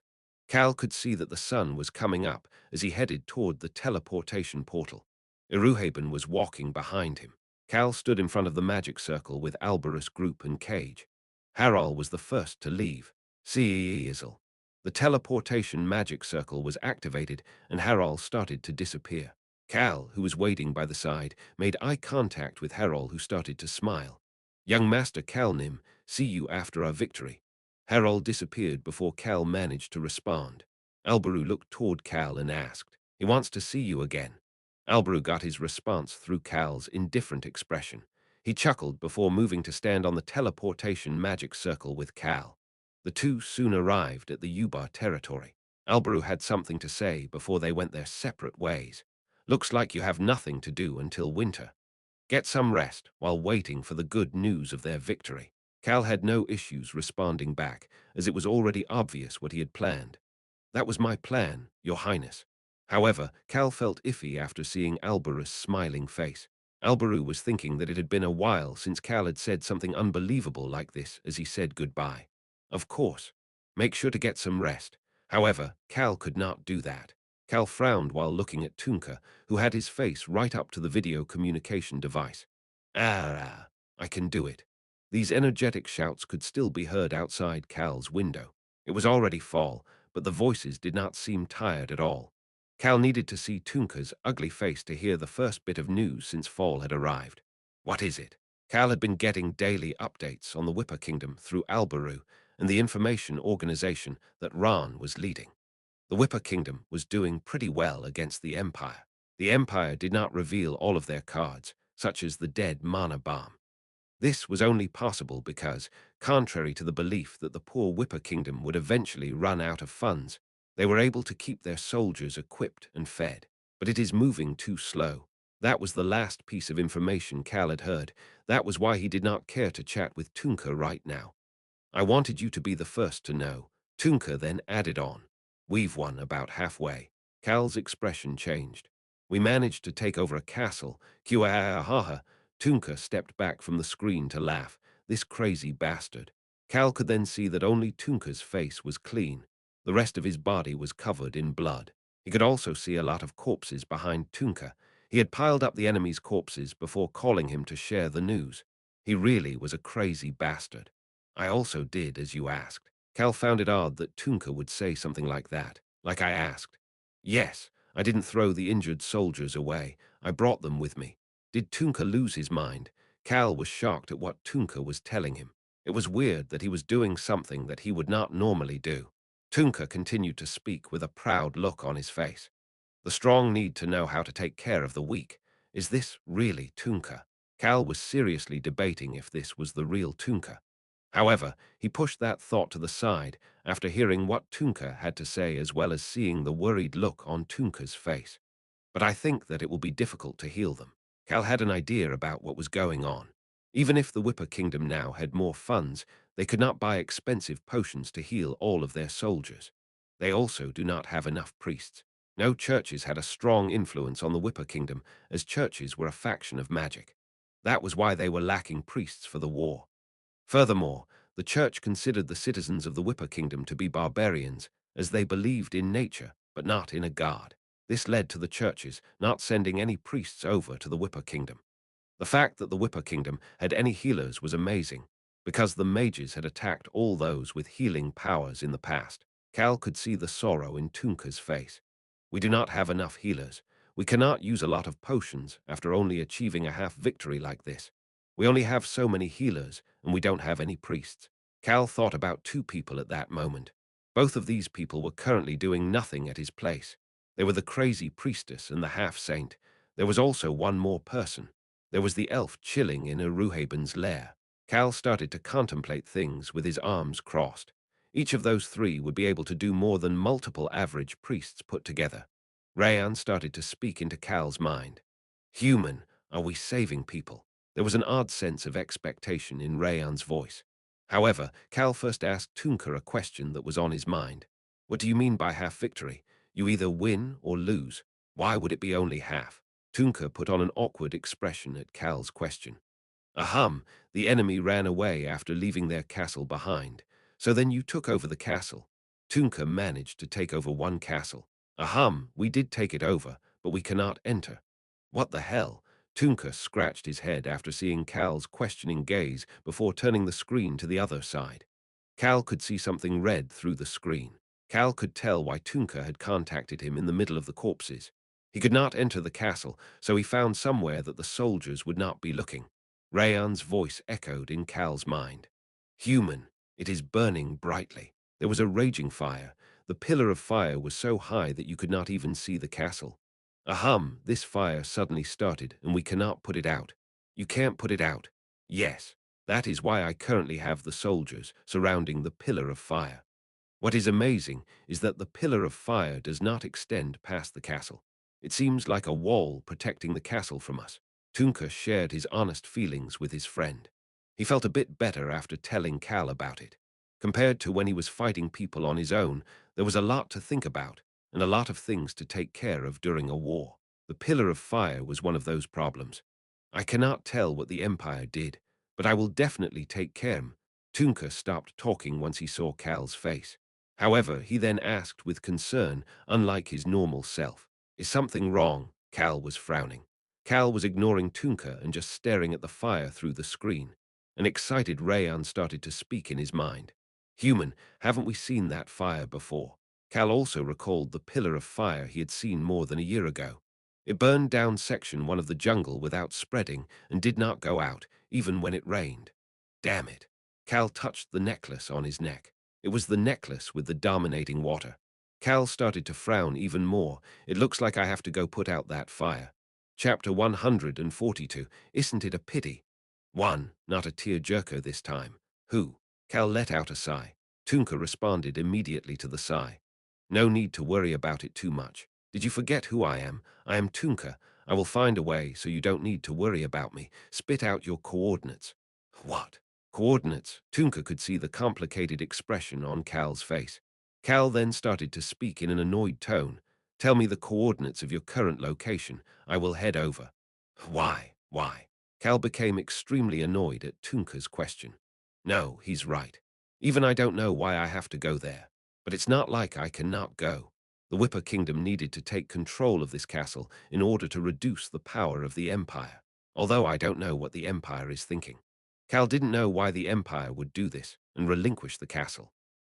Cal could see that the sun was coming up as he headed toward the teleportation portal. Iruhaben was walking behind him. Cal stood in front of the magic circle with Albarus' group and Cage. Harol was the first to leave. Ceezel. The teleportation magic circle was activated and Harol started to disappear. Cal, who was waiting by the side, made eye contact with Harol, who started to smile. "Young Master Calnim, see you after our victory." Harol disappeared before Cal managed to respond. Albaru looked toward Cal and asked, "He wants to see you again." Albaru got his response through Cal's indifferent expression. He chuckled before moving to stand on the teleportation magic circle with Cal. The two soon arrived at the Ubar territory. Albaru had something to say before they went their separate ways. "Looks like you have nothing to do until winter. Get some rest while waiting for the good news of their victory." Cal had no issues responding back, as it was already obvious what he had planned. "That was my plan, Your Highness." However, Cal felt iffy after seeing Albarus' smiling face. Albaru was thinking that it had been a while since Cal had said something unbelievable like this as he said goodbye. Of course, make sure to get some rest. However, Cal could not do that. Cal frowned while looking at Tunka, who had his face right up to the video communication device. "Ah, I can do it." These energetic shouts could still be heard outside Cal's window. It was already fall, but the voices did not seem tired at all. Cal needed to see Tunka's ugly face to hear the first bit of news since fall had arrived. What is it? Cal had been getting daily updates on the Whipper Kingdom through Albaru and the information organization that Ran was leading. The Whipper Kingdom was doing pretty well against the Empire. The Empire did not reveal all of their cards, such as the dead mana bomb. This was only possible because, contrary to the belief that the poor Whipper Kingdom would eventually run out of funds, They were able to keep their soldiers equipped and fed, but it is moving too slow. That was the last piece of information Cal had heard. That was why he did not care to chat with Tunka right now. I wanted you to be the first to know. Tunka then added on. We've won about halfway. Cal's expression changed. We managed to take over a castle. Kuahaha. Tunka stepped back from the screen to laugh. This crazy bastard. Cal could then see that only Tunka's face was clean. The rest of his body was covered in blood. He could also see a lot of corpses behind Tunka. He had piled up the enemy's corpses before calling him to share the news. He really was a crazy bastard. I also did as you asked. Cal found it odd that Tunka would say something like that, like I asked. Yes, I didn't throw the injured soldiers away. I brought them with me. Did Tunka lose his mind? Cal was shocked at what Tunka was telling him. It was weird that he was doing something that he would not normally do. Tunka continued to speak with a proud look on his face. The strong need to know how to take care of the weak. Is this really Tunka? Cal was seriously debating if this was the real Tunka. However, he pushed that thought to the side after hearing what Tunka had to say as well as seeing the worried look on Tunka's face. But I think that it will be difficult to heal them. Cal had an idea about what was going on. Even if the Whipper Kingdom now had more funds, they could not buy expensive potions to heal all of their soldiers. They also do not have enough priests. No churches had a strong influence on the Whipper Kingdom, as churches were a faction of magic. That was why they were lacking priests for the war. Furthermore, the church considered the citizens of the Whipper Kingdom to be barbarians, as they believed in nature, but not in a god. This led to the churches not sending any priests over to the Whipper Kingdom. The fact that the Whipper Kingdom had any healers was amazing, because the mages had attacked all those with healing powers in the past. Cal could see the sorrow in Tunka's face. We do not have enough healers. We cannot use a lot of potions after only achieving a half victory like this. We only have so many healers, and we don't have any priests. Cal thought about two people at that moment. Both of these people were currently doing nothing at his place. They were the crazy priestess and the half-saint. There was also one more person. There was the elf chilling in Aruhaben's lair. Cal started to contemplate things with his arms crossed. Each of those three would be able to do more than multiple average priests put together. Rayan started to speak into Cal's mind. Human, are we saving people? There was an odd sense of expectation in Rayan's voice. However, Cal first asked Tunka a question that was on his mind. What do you mean by half victory? You either win or lose. Why would it be only half? Tunka put on an awkward expression at Cal's question. Ahem, the enemy ran away after leaving their castle behind. So then you took over the castle. Tunka managed to take over one castle. Ahem, we did take it over, but we cannot enter. What the hell? Tunka scratched his head after seeing Cal's questioning gaze before turning the screen to the other side. Cal could see something red through the screen. Cal could tell why Tunka had contacted him in the middle of the corpses. He could not enter the castle, so he found somewhere that the soldiers would not be looking. Rayan's voice echoed in Cal's mind. Human, it is burning brightly. There was a raging fire. The pillar of fire was so high that you could not even see the castle. Ahem, this fire suddenly started and we cannot put it out. You can't put it out. Yes, that is why I currently have the soldiers surrounding the pillar of fire. What is amazing is that the pillar of fire does not extend past the castle. It seems like a wall protecting the castle from us. Tunka shared his honest feelings with his friend. He felt a bit better after telling Cal about it. Compared to when he was fighting people on his own, there was a lot to think about and a lot of things to take care of during a war. The pillar of fire was one of those problems. I cannot tell what the Empire did, but I will definitely take care. Tunka stopped talking once he saw Cal's face. However, he then asked with concern, unlike his normal self. Is something wrong? Cal was frowning. Cal was ignoring Tunka and just staring at the fire through the screen. An excited Rayan started to speak in his mind. Human, haven't we seen that fire before? Cal also recalled the pillar of fire he had seen more than a year ago. It burned down section 1 of the jungle without spreading and did not go out, even when it rained. Damn it. Cal touched the necklace on his neck. It was the necklace with the dominating water. Cal started to frown even more. It looks like I have to go put out that fire. Chapter 142. Isn't it a pity? 1. Not a tear-jerker this time. Who? Cal let out a sigh. Tunka responded immediately to the sigh. No need to worry about it too much. Did you forget who I am? I am Tunka. I will find a way so you don't need to worry about me. Spit out your coordinates. What? Coordinates? Tunka could see the complicated expression on Cal's face. Cal then started to speak in an annoyed tone. Tell me the coordinates of your current location. I will head over. Why? Why? Cal became extremely annoyed at Tunka's question. No, he's right. Even I don't know why I have to go there. But it's not like I cannot go. The Whipper Kingdom needed to take control of this castle in order to reduce the power of the Empire. Although I don't know what the Empire is thinking. Cal didn't know why the Empire would do this and relinquish the castle.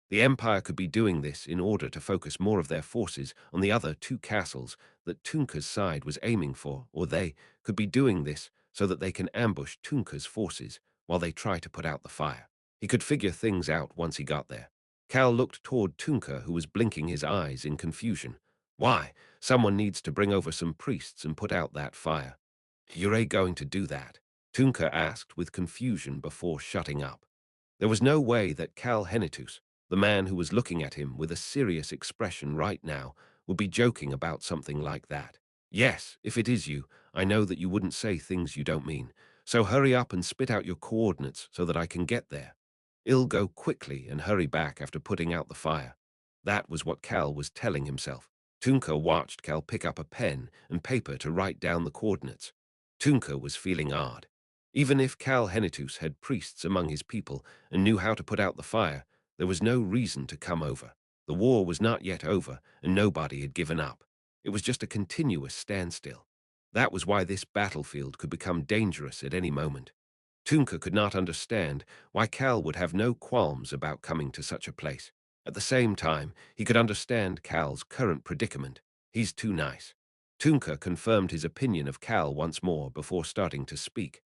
The Empire could be doing this in order to focus more of their forces on the other two castles that Tunka's side was aiming for, or they could be doing this so that they can ambush Tunka's forces while they try to put out the fire. He could figure things out once he got there. Cal looked toward Tunka, who was blinking his eyes in confusion. Why? Someone needs to bring over some priests and put out that fire. You're going to do that? Tunka asked with confusion before shutting up. There was no way that Cal Henitus, the man who was looking at him with a serious expression right now, would be joking about something like that. Yes, if it is you, I know that you wouldn't say things you don't mean. So hurry up and spit out your coordinates so that I can get there. I'll go quickly and hurry back after putting out the fire. That was what Cal was telling himself. Tunka watched Cal pick up a pen and paper to write down the coordinates. Tunka was feeling odd. Even if Cal Henitus had priests among his people and knew how to put out the fire, there was no reason to come over. The war was not yet over, and nobody had given up. It was just a continuous standstill. That was why this battlefield could become dangerous at any moment. Tunka could not understand why Cal would have no qualms about coming to such a place. At the same time, he could understand Cal's current predicament. He's too nice. Tunka confirmed his opinion of Cal once more before starting to speak.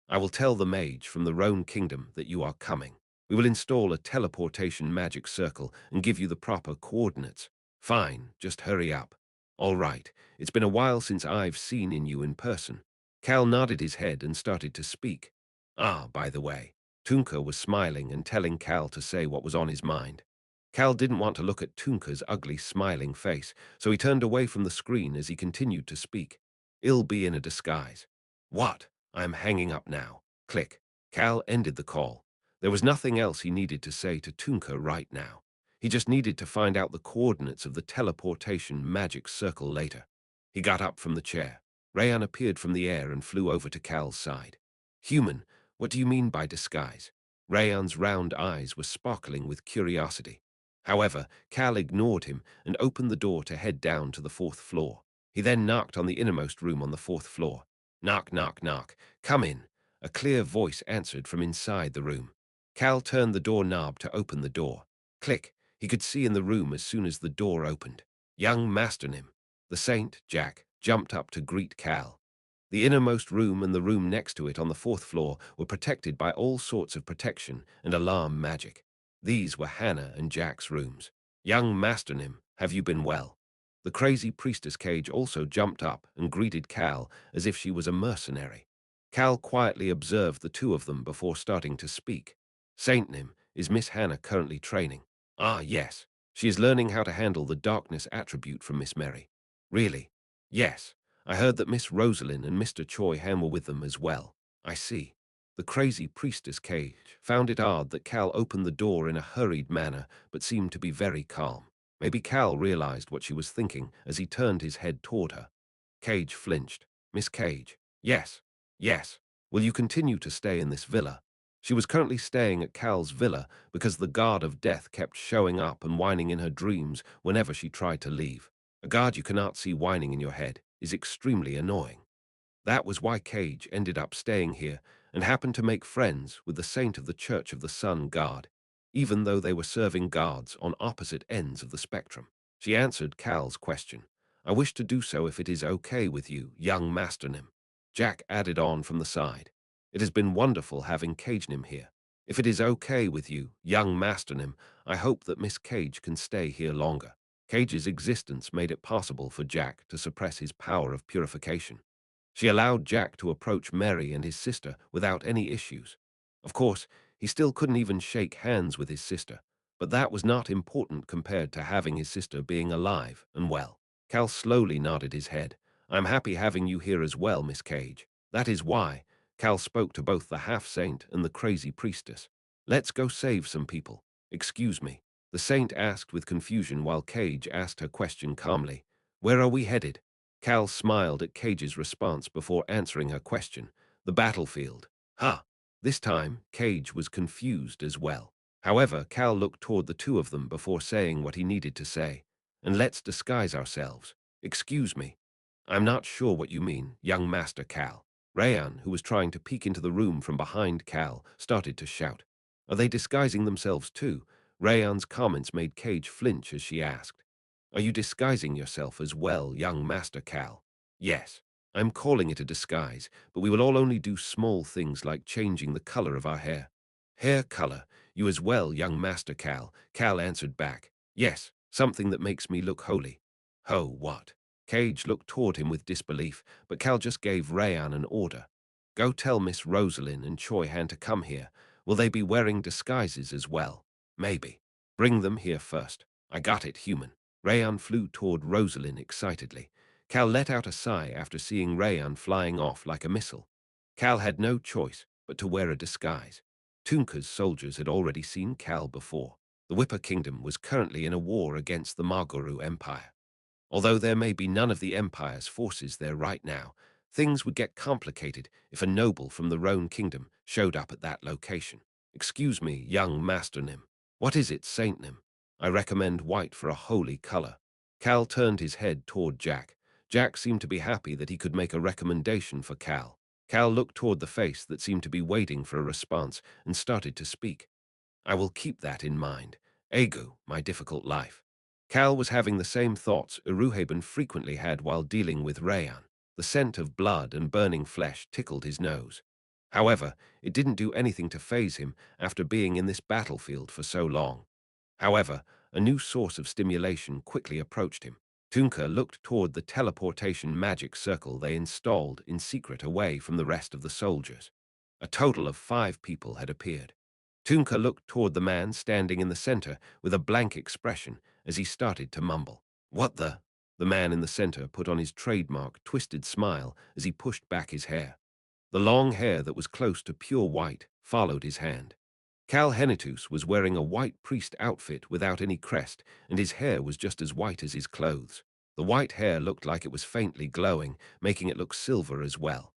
I will tell the mage from the Roan Kingdom that you are coming. We will install a teleportation magic circle and give you the proper coordinates. Fine, just hurry up. All right, it's been a while since I've seen you in person. Cal nodded his head and started to speak. Ah, by the way, Tunka was smiling and telling Cal to say what was on his mind. Cal didn't want to look at Tunka's ugly, smiling face, so he turned away from the screen as he continued to speak. I'll be in a disguise. What? I'm hanging up now. Click. Cal ended the call. There was nothing else he needed to say to Tunka right now. He just needed to find out the coordinates of the teleportation magic circle later. He got up from the chair. Rayan appeared from the air and flew over to Cal's side. Human, what do you mean by disguise? Rayan's round eyes were sparkling with curiosity. However, Cal ignored him and opened the door to head down to the fourth floor. He then knocked on the innermost room on the fourth floor. Knock, knock, knock. Come in. A clear voice answered from inside the room. Cal turned the doorknob to open the door. Click. He could see in the room as soon as the door opened. Young Masternim. The Saint, Jack, jumped up to greet Cal. The innermost room and the room next to it on the fourth floor were protected by all sorts of protection and alarm magic. These were Hannah and Jack's rooms. Young Masternim, have you been well? The crazy priestess Cage also jumped up and greeted Cal as if she was a mercenary. Cal quietly observed the two of them before starting to speak. Saint Nim, is Miss Hannah currently training? Ah, yes. She is learning how to handle the darkness attribute from Miss Mary. Really? Yes. I heard that Miss Rosalind and Mr. Choi Han were with them as well. I see. The crazy priestess Cage found it odd that Cal opened the door in a hurried manner but seemed to be very calm. Maybe Cal realized what she was thinking as he turned his head toward her. Cage flinched. Miss Cage. Yes. Yes. Will you continue to stay in this villa? She was currently staying at Cal's villa because the guard of death kept showing up and whining in her dreams whenever she tried to leave. A guard you cannot see whining in your head is extremely annoying. That was why Cage ended up staying here and happened to make friends with the saint of the Church of the Sun guard, even though they were serving guards on opposite ends of the spectrum. She answered Cal's question. I wish to do so if it is okay with you, young Masternim. Jack added on from the side. It has been wonderful having Cagenim here. If it is okay with you, young Masternim, I hope that Miss Cage can stay here longer. Cage's existence made it possible for Jack to suppress his power of purification. She allowed Jack to approach Mary and his sister without any issues. Of course, he still couldn't even shake hands with his sister, But that was not important compared to having his sister being alive and well. Cal slowly nodded his head. I'm happy having you here as well, Miss Cage. That is why. Cal spoke to both the half-saint and the crazy priestess. Let's go save some people. Excuse me. The saint asked with confusion while Cage asked her question calmly. Where are we headed? Cal smiled at Cage's response before answering her question. The battlefield. Ha! This time, Cage was confused as well. However, Cal looked toward the two of them before saying what he needed to say. And let's disguise ourselves. Excuse me. I'm not sure what you mean, young Master Cal. Rayan, who was trying to peek into the room from behind Cal, started to shout. Are they disguising themselves too? Rayan's comments made Cage flinch as she asked. Are you disguising yourself as well, young Master Cal? Yes. I'm calling it a disguise, but we will all only do small things like changing the color of our hair. Hair color? You as well, young Master Cal. Cal answered back. Yes, something that makes me look holy. Ho, what? Cage looked toward him with disbelief, but Cal just gave Rayan an order. Go tell Miss Rosalind and Choi Han to come here. Will they be wearing disguises as well? Maybe. Bring them here first. I got it, human. Rayan flew toward Rosalind excitedly. Cal let out a sigh after seeing Rayan flying off like a missile. Cal had no choice but to wear a disguise. Tunka's soldiers had already seen Cal before. The Whipper Kingdom was currently in a war against the Margoru Empire. Although there may be none of the Empire's forces there right now, things would get complicated if a noble from the Roan Kingdom showed up at that location. Excuse me, young Master Nim. What is it, Saint Nim? I recommend white for a holy color. Cal turned his head toward Jack. Jack seemed to be happy that he could make a recommendation for Cal. Cal looked toward the face that seemed to be waiting for a response and started to speak. I will keep that in mind. Egu, my difficult life. Cal was having the same thoughts Uruhaben frequently had while dealing with Rayan. The scent of blood and burning flesh tickled his nose. However, it didn't do anything to faze him after being in this battlefield for so long. However, a new source of stimulation quickly approached him. Tunka looked toward the teleportation magic circle they installed in secret away from the rest of the soldiers. A total of 5 people had appeared. Tunka looked toward the man standing in the center with a blank expression as he started to mumble. What the? The man in the center put on his trademark twisted smile as he pushed back his hair. The long hair that was close to pure white followed his hand. Cal Henitus was wearing a white priest outfit without any crest, and his hair was just as white as his clothes. The white hair looked like it was faintly glowing, making it look silver as well.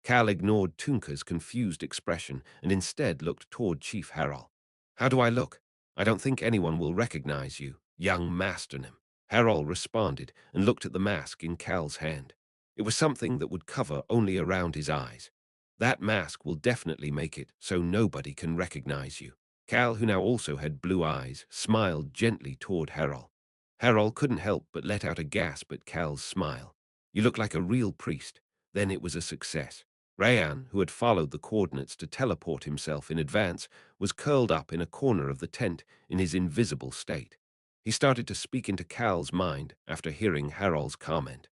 Cal ignored Tunka's confused expression and instead looked toward Chief Harol. How do I look? I don't think anyone will recognize you, young Masternim. Harol responded and looked at the mask in Cal's hand. It was something that would cover only around his eyes. That mask will definitely make it so nobody can recognize you. Cal, who now also had blue eyes, smiled gently toward Harol. Harol couldn't help but let out a gasp at Cal's smile. You look like a real priest. Then it was a success. Rayan, who had followed the coordinates to teleport himself in advance, was curled up in a corner of the tent in his invisible state. He started to speak into Cal's mind after hearing Harol's comment.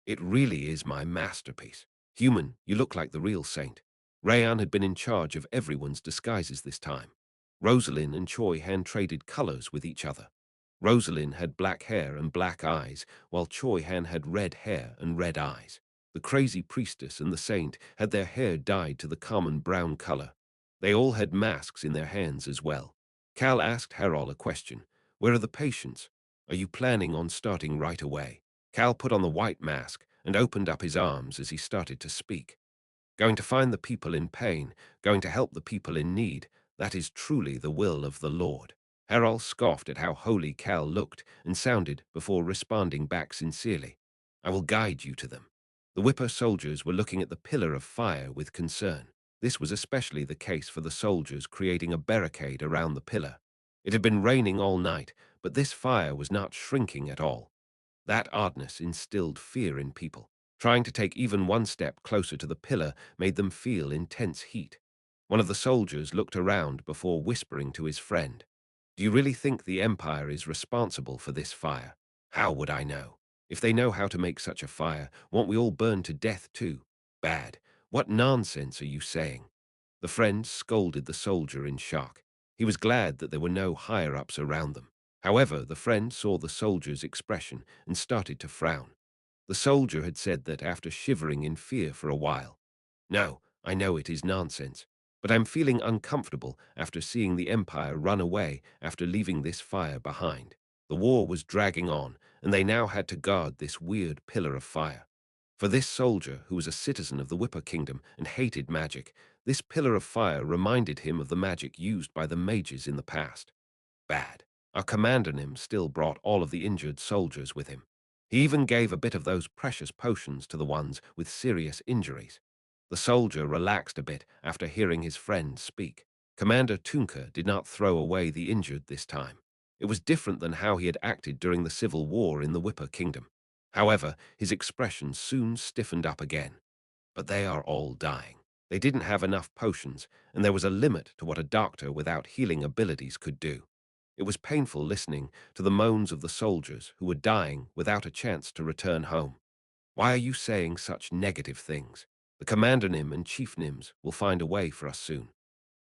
It really is my masterpiece. Human, you look like the real saint. Rayan had been in charge of everyone's disguises this time. Rosalind and Choi Han traded colors with each other. Rosalind had black hair and black eyes, while Choi Han had red hair and red eyes. The crazy priestess and the saint had their hair dyed to the common brown color. They all had masks in their hands as well. Cal asked Harol a question. Where are the patients? Are you planning on starting right away? Cal put on the white mask and opened up his arms as he started to speak. Going to find the people in pain, going to help the people in need, that is truly the will of the Lord. Harol scoffed at how holy Cal looked and sounded before responding back sincerely. I will guide you to them. The Whipper soldiers were looking at the pillar of fire with concern. This was especially the case for the soldiers creating a barricade around the pillar. It had been raining all night, but this fire was not shrinking at all. That oddness instilled fear in people. Trying to take even one step closer to the pillar made them feel intense heat. One of the soldiers looked around before whispering to his friend. Do you really think the Empire is responsible for this fire? How would I know? If they know how to make such a fire, won't we all burn to death too? Bad. What nonsense are you saying? The friend scolded the soldier in shock. He was glad that there were no higher-ups around them. However, the friend saw the soldier's expression and started to frown. The soldier had said that after shivering in fear for a while. "No, I know it is nonsense, but I'm feeling uncomfortable after seeing the Empire run away after leaving this fire behind." The war was dragging on, and they now had to guard this weird pillar of fire. For this soldier, who was a citizen of the Whipper Kingdom and hated magic, this pillar of fire reminded him of the magic used by the mages in the past. Bad. Our commander Nim still brought all of the injured soldiers with him. He even gave a bit of those precious potions to the ones with serious injuries. The soldier relaxed a bit after hearing his friend speak. Commander Tunka did not throw away the injured this time. It was different than how he had acted during the civil war in the Whipper Kingdom. However, his expression soon stiffened up again. But they are all dying. They didn't have enough potions, and there was a limit to what a doctor without healing abilities could do. It was painful listening to the moans of the soldiers who were dying without a chance to return home. "Why are you saying such negative things? The Commander Nim and Chief Nims will find a way for us soon."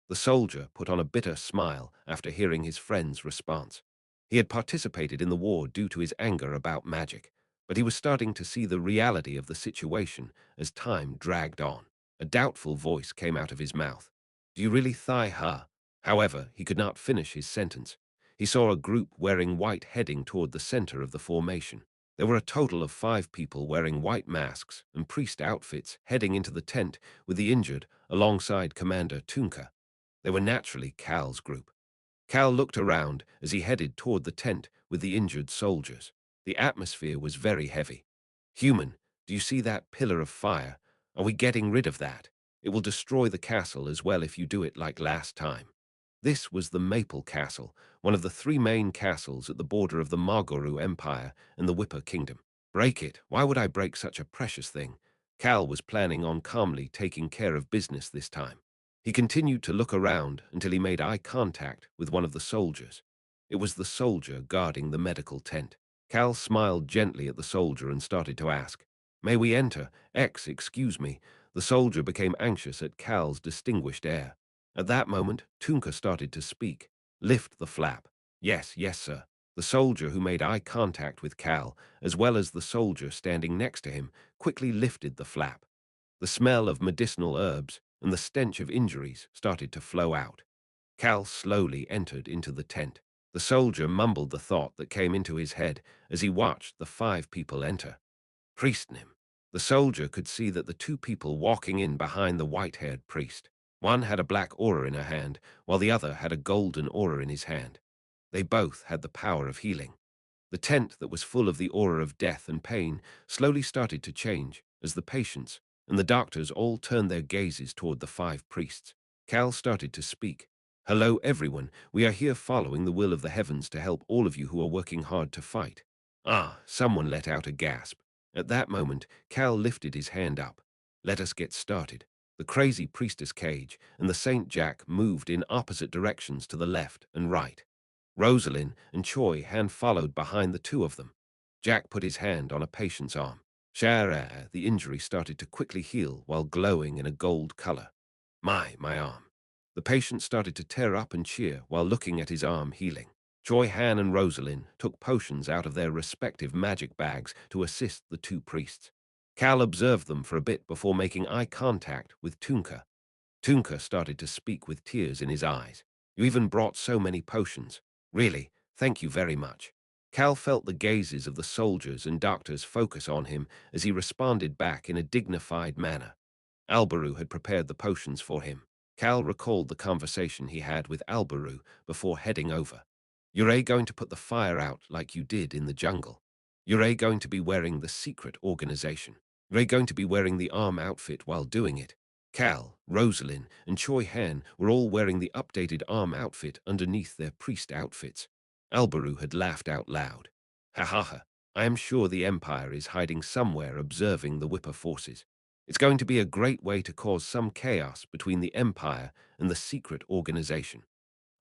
The soldier put on a bitter smile after hearing his friend's response. He had participated in the war due to his anger about magic, but he was starting to see the reality of the situation as time dragged on. A doubtful voice came out of his mouth. "Do you really thigh her?" However, he could not finish his sentence. He saw a group wearing white heading toward the center of the formation. There were a total of 5 people wearing white masks and priest outfits heading into the tent with the injured alongside Commander Tunka. They were naturally Cal's group. Cal looked around as he headed toward the tent with the injured soldiers. The atmosphere was very heavy. "Human, do you see that pillar of fire? Are we getting rid of that? It will destroy the castle as well if you do it like last time." This was the Maple Castle, one of the 3 main castles at the border of the Margoru Empire and the Whipper Kingdom. "Break it. Why would I break such a precious thing?" Cal was planning on calmly taking care of business this time. He continued to look around until he made eye contact with one of the soldiers. It was the soldier guarding the medical tent. Cal smiled gently at the soldier and started to ask, "May we enter? Excuse me." The soldier became anxious at Cal's distinguished air. At that moment, Tunka started to speak. "Lift the flap." "Yes, yes, sir." The soldier who made eye contact with Cal, as well as the soldier standing next to him, quickly lifted the flap. The smell of medicinal herbs and the stench of injuries started to flow out. Cal slowly entered into the tent. The soldier mumbled the thought that came into his head as he watched the 5 people enter. "Priestnim." The soldier could see that the 2 people walking in behind the white-haired priest. One had a black aura in her hand, while the other had a golden aura in his hand. They both had the power of healing. The tent that was full of the aura of death and pain slowly started to change as the patients and the doctors all turned their gazes toward the 5 priests. Cal started to speak. "Hello, everyone. We are here following the will of the heavens to help all of you who are working hard to fight." Someone let out a gasp. At that moment, Cal lifted his hand up. "Let us get started." The crazy priestess Cage and the Saint Jack moved in opposite directions to the left and right. Rosalind and Choi Han followed behind the 2 of them. Jack put his hand on a patient's arm. The injury started to quickly heal while glowing in a gold color. My arm." The patient started to tear up and cheer while looking at his arm healing. Choi Han and Rosalind took potions out of their respective magic bags to assist the 2 priests. Cal observed them for a bit before making eye contact with Tunka. Tunka started to speak with tears in his eyes. "You even brought so many potions. Really, thank you very much." Cal felt the gazes of the soldiers and doctors focus on him as he responded back in a dignified manner. Albaru had prepared the potions for him. Cal recalled the conversation he had with Albaru before heading over. "You're going to put the fire out like you did in the jungle. You're going to be wearing the secret organization. You're going to be wearing the arm outfit while doing it." Cal, Rosalind, and Choi Han were all wearing the updated arm outfit underneath their priest outfits. Albaru had laughed out loud. "Ha ha ha, I am sure the Empire is hiding somewhere observing the Whipper forces. It's going to be a great way to cause some chaos between the Empire and the secret organization.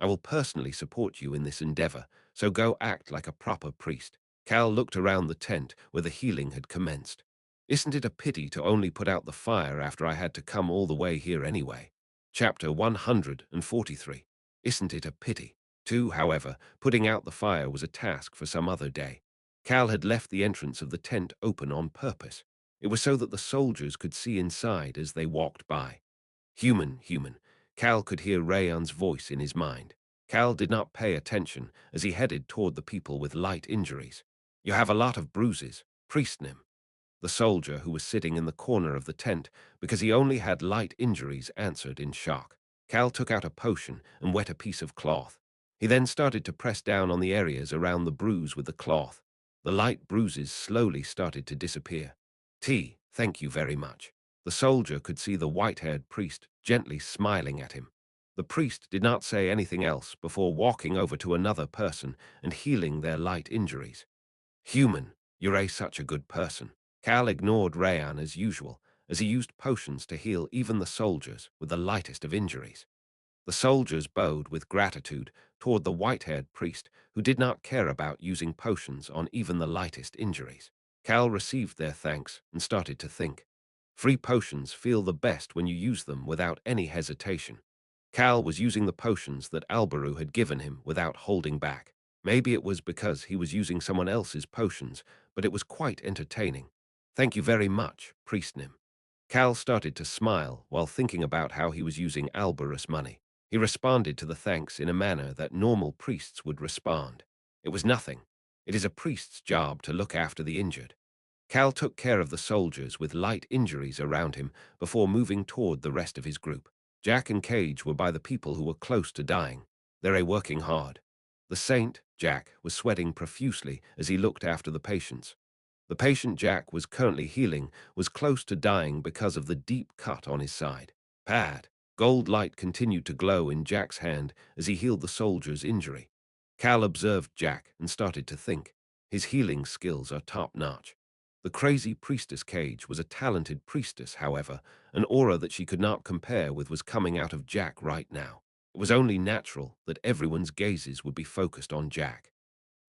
I will personally support you in this endeavor, so go act like a proper priest." Cal looked around the tent where the healing had commenced. "Isn't it a pity to only put out the fire after I had to come all the way here anyway?" Chapter 143. Isn't it a pity? Two, however, putting out the fire was a task for some other day. Cal had left the entrance of the tent open on purpose. It was so that the soldiers could see inside as they walked by. Human. Cal could hear Rayan's voice in his mind. Cal did not pay attention as he headed toward the people with light injuries. You have a lot of bruises, Priestnim. The soldier who was sitting in the corner of the tent because he only had light injuries answered in shock. Cal took out a potion and wet a piece of cloth. He then started to press down on the areas around the bruise with the cloth. The light bruises slowly started to disappear. Thank you very much. The soldier could see the white-haired priest gently smiling at him. The priest did not say anything else before walking over to another person and healing their light injuries. Human, you're such a good person. Cal ignored Rayan as usual, as he used potions to heal even the soldiers with the lightest of injuries. The soldiers bowed with gratitude toward the white-haired priest who did not care about using potions on even the lightest injuries. Cal received their thanks and started to think. Free potions feel the best when you use them without any hesitation. Cal was using the potions that Albaru had given him without holding back. Maybe it was because he was using someone else's potions, but it was quite entertaining. Thank you very much, Priestnim. Cal started to smile while thinking about how he was using Albarus money. He responded to the thanks in a manner that normal priests would respond. It was nothing. It is a priest's job to look after the injured. Cal took care of the soldiers with light injuries around him before moving toward the rest of his group. Jack and Cage were by the people who were close to dying. They were working hard. The saint, Jack, was sweating profusely as he looked after the patients. The patient Jack was currently healing was close to dying because of the deep cut on his side. Gold light continued to glow in Jack's hand as he healed the soldier's injury. Cal observed Jack and started to think. His healing skills are top-notch. The crazy priestess Cage was a talented priestess, however, an aura that she could not compare with was coming out of Jack right now. It was only natural that everyone's gazes would be focused on Jack.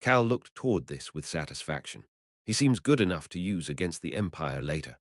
Cal looked toward this with satisfaction. He seems good enough to use against the Empire later.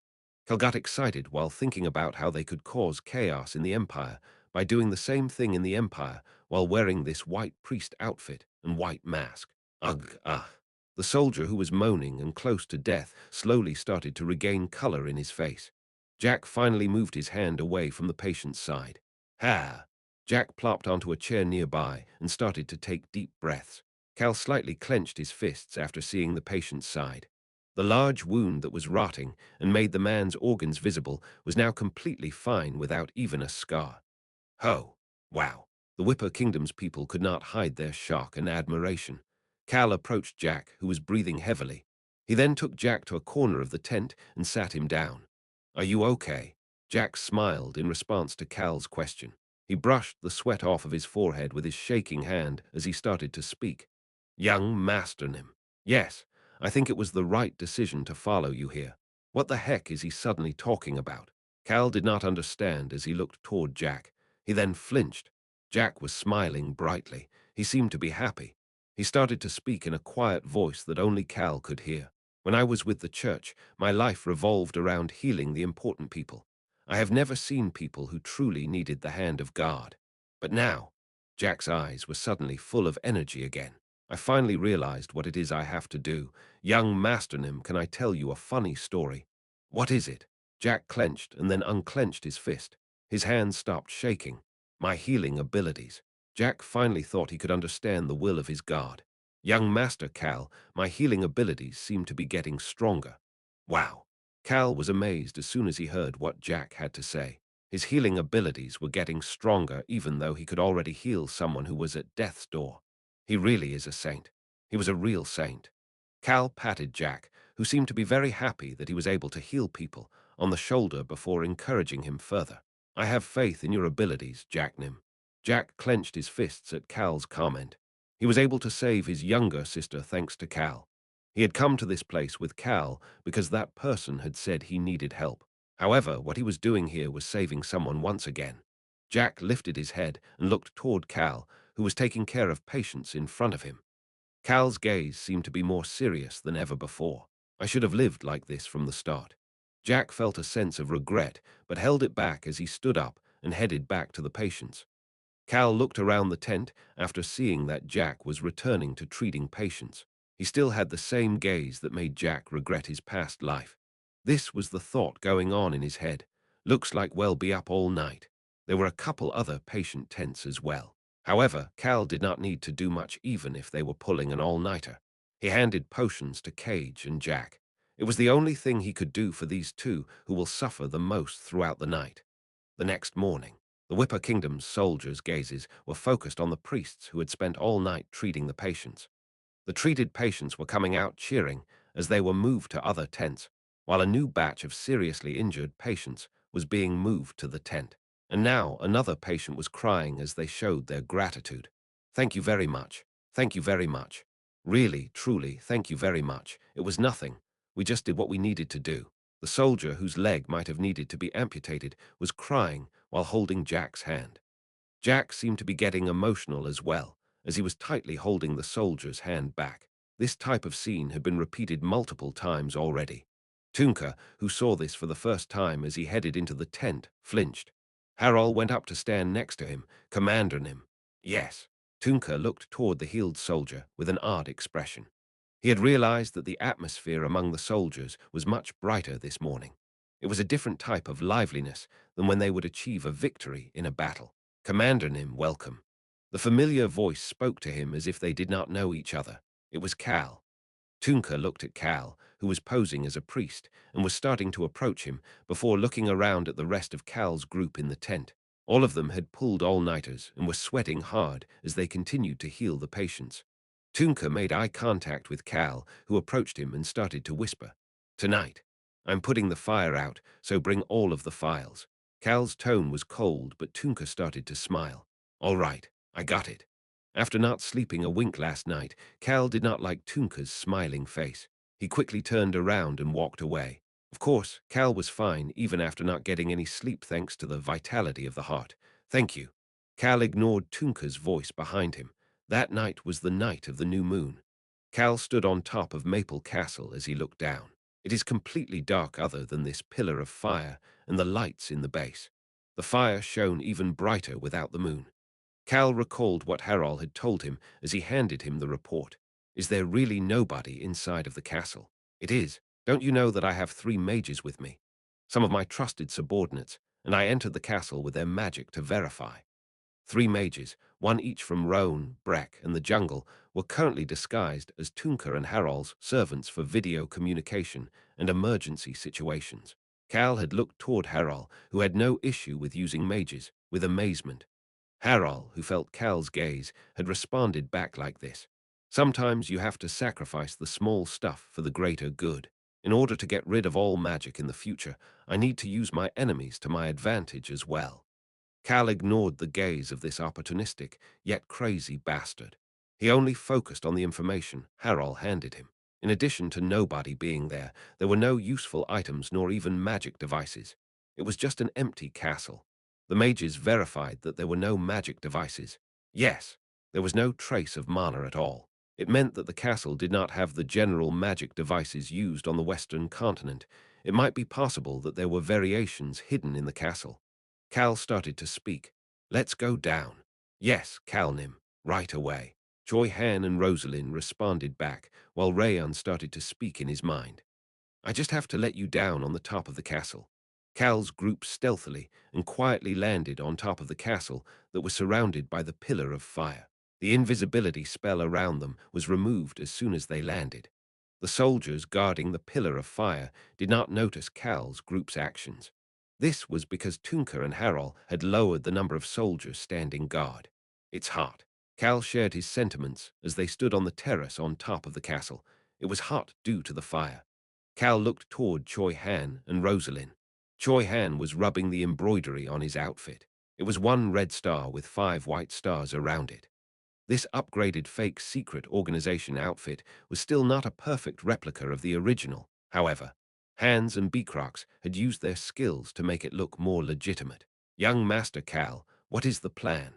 Cal got excited while thinking about how they could cause chaos in the Empire by doing the same thing in the Empire while wearing this white priest outfit and white mask. Ugh, ah. The soldier who was moaning and close to death slowly started to regain color in his face. Jack finally moved his hand away from the patient's side. Ha! Jack plopped onto a chair nearby and started to take deep breaths. Cal slightly clenched his fists after seeing the patient's side. The large wound that was rotting and made the man's organs visible was now completely fine without even a scar. Ho! Wow! The Whipper Kingdom's people could not hide their shock and admiration. Cal approached Jack, who was breathing heavily. He then took Jack to a corner of the tent and sat him down. Are you okay? Jack smiled in response to Cal's question. He brushed the sweat off of his forehead with his shaking hand as he started to speak. Young Masternim. Yes, I think it was the right decision to follow you here. What the heck is he suddenly talking about? Cal did not understand as he looked toward Jack. He then flinched. Jack was smiling brightly. He seemed to be happy. He started to speak in a quiet voice that only Cal could hear. When I was with the church, my life revolved around healing the important people. I have never seen people who truly needed the hand of God. But now, Jack's eyes were suddenly full of energy again. I finally realized what it is I have to do. Young Masternim, can I tell you a funny story? What is it? Jack clenched and then unclenched his fist. His hands stopped shaking. My healing abilities. Jack finally thought he could understand the will of his God. Young Master Cal, my healing abilities seem to be getting stronger. Wow. Cal was amazed as soon as he heard what Jack had to say. His healing abilities were getting stronger even though he could already heal someone who was at death's door. He really is a saint. He was a real saint. Cal patted Jack, who seemed to be very happy that he was able to heal people, on the shoulder before encouraging him further. I have faith in your abilities, Jacknim. Jack clenched his fists at Cal's comment. He was able to save his younger sister thanks to Cal. He had come to this place with Cal because that person had said he needed help. However, what he was doing here was saving someone once again. Jack lifted his head and looked toward Cal, who was taking care of patients in front of him. Cal's gaze seemed to be more serious than ever before. I should have lived like this from the start. Jack felt a sense of regret, but held it back as he stood up and headed back to the patients. Cal looked around the tent after seeing that Jack was returning to treating patients. He still had the same gaze that made Jack regret his past life. This was the thought going on in his head. Looks like we'll be up all night. There were a couple other patient tents as well. However, Cal did not need to do much even if they were pulling an all-nighter. He handed potions to Cage and Jack. It was the only thing he could do for these two who will suffer the most throughout the night. The next morning, the Whipper Kingdom's soldiers' gazes were focused on the priests who had spent all night treating the patients. The treated patients were coming out cheering as they were moved to other tents, while a new batch of seriously injured patients was being moved to the tent. And now another patient was crying as they showed their gratitude. "Thank you very much. Thank you very much. Really, truly, thank you very much. It was nothing. We just did what we needed to do." The soldier whose leg might have needed to be amputated was crying while holding Jack's hand. Jack seemed to be getting emotional as well, as he was tightly holding the soldier's hand back. This type of scene had been repeated multiple times already. Tunka, who saw this for the first time as he headed into the tent, flinched. Harol went up to stand next to him, commanding him. "Yes." Tunka looked toward the healed soldier with an odd expression. He had realized that the atmosphere among the soldiers was much brighter this morning. It was a different type of liveliness than when they would achieve a victory in a battle. "Commander Nim, welcome." The familiar voice spoke to him as if they did not know each other. It was Cal. Tunka looked at Cal, who was posing as a priest, and was starting to approach him before looking around at the rest of Cal's group in the tent. All of them had pulled all-nighters and were sweating hard as they continued to heal the patients. Tunka made eye contact with Cal, who approached him and started to whisper. "Tonight, I'm putting the fire out, so bring all of the files." Cal's tone was cold, but Tunka started to smile. "All right, I got it." After not sleeping a wink last night, Cal did not like Tunka's smiling face. He quickly turned around and walked away. Of course, Cal was fine even after not getting any sleep thanks to the vitality of the heart. "Thank you." Cal ignored Tunka's voice behind him. That night was the night of the new moon. Cal stood on top of Maple Castle as he looked down. It is completely dark other than this pillar of fire and the lights in the base. The fire shone even brighter without the moon. Cal recalled what Harol had told him as he handed him the report. "Is there really nobody inside of the castle?" "It is. Don't you know that I have 3 mages with me? Some of my trusted subordinates, and I entered the castle with their magic to verify." 3 mages, one each from Roan, Breck, and the jungle, were currently disguised as Tunka and Harol's servants for video communication and emergency situations. Cal had looked toward Harol, who had no issue with using mages, with amazement. Harol, who felt Cal's gaze, had responded back like this. "Sometimes you have to sacrifice the small stuff for the greater good. In order to get rid of all magic in the future, I need to use my enemies to my advantage as well." Cal ignored the gaze of this opportunistic, yet crazy bastard. He only focused on the information Harol handed him. In addition to nobody being there were no useful items nor even magic devices. It was just an empty castle. The mages verified that there were no magic devices. Yes, there was no trace of mana at all. It meant that the castle did not have the general magic devices used on the Western continent. It might be possible that there were variations hidden in the castle. Cal started to speak. "Let's go down." "Yes, Calnim, right away." Choi Han and Rosalind responded back, while Rayan started to speak in his mind. "I just have to let you down on the top of the castle." Cal's group stealthily and quietly landed on top of the castle that was surrounded by the pillar of fire. The invisibility spell around them was removed as soon as they landed. The soldiers guarding the pillar of fire did not notice Cal's group's actions. This was because Tunka and Harol had lowered the number of soldiers standing guard. "It's hot." Cal shared his sentiments as they stood on the terrace on top of the castle. It was hot due to the fire. Cal looked toward Choi Han and Rosalind. Choi Han was rubbing the embroidery on his outfit. It was 1 red star with 5 white stars around it. This upgraded fake secret organization outfit was still not a perfect replica of the original. However, Hans and Beecrox had used their skills to make it look more legitimate. "Young Master Cal, what is the plan?"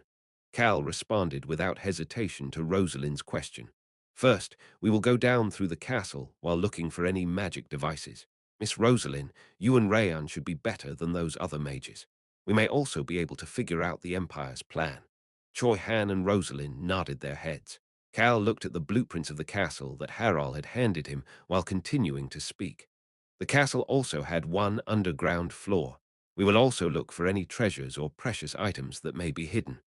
Cal responded without hesitation to Rosalind's question. "First, we will go down through the castle while looking for any magic devices. Miss Rosalind, you and Rayan should be better than those other mages. We may also be able to figure out the Empire's plan." Choi Han and Rosalind nodded their heads. Cal looked at the blueprints of the castle that Harald had handed him while continuing to speak. The castle also had one underground floor. We will also look for any treasures or precious items that may be hidden.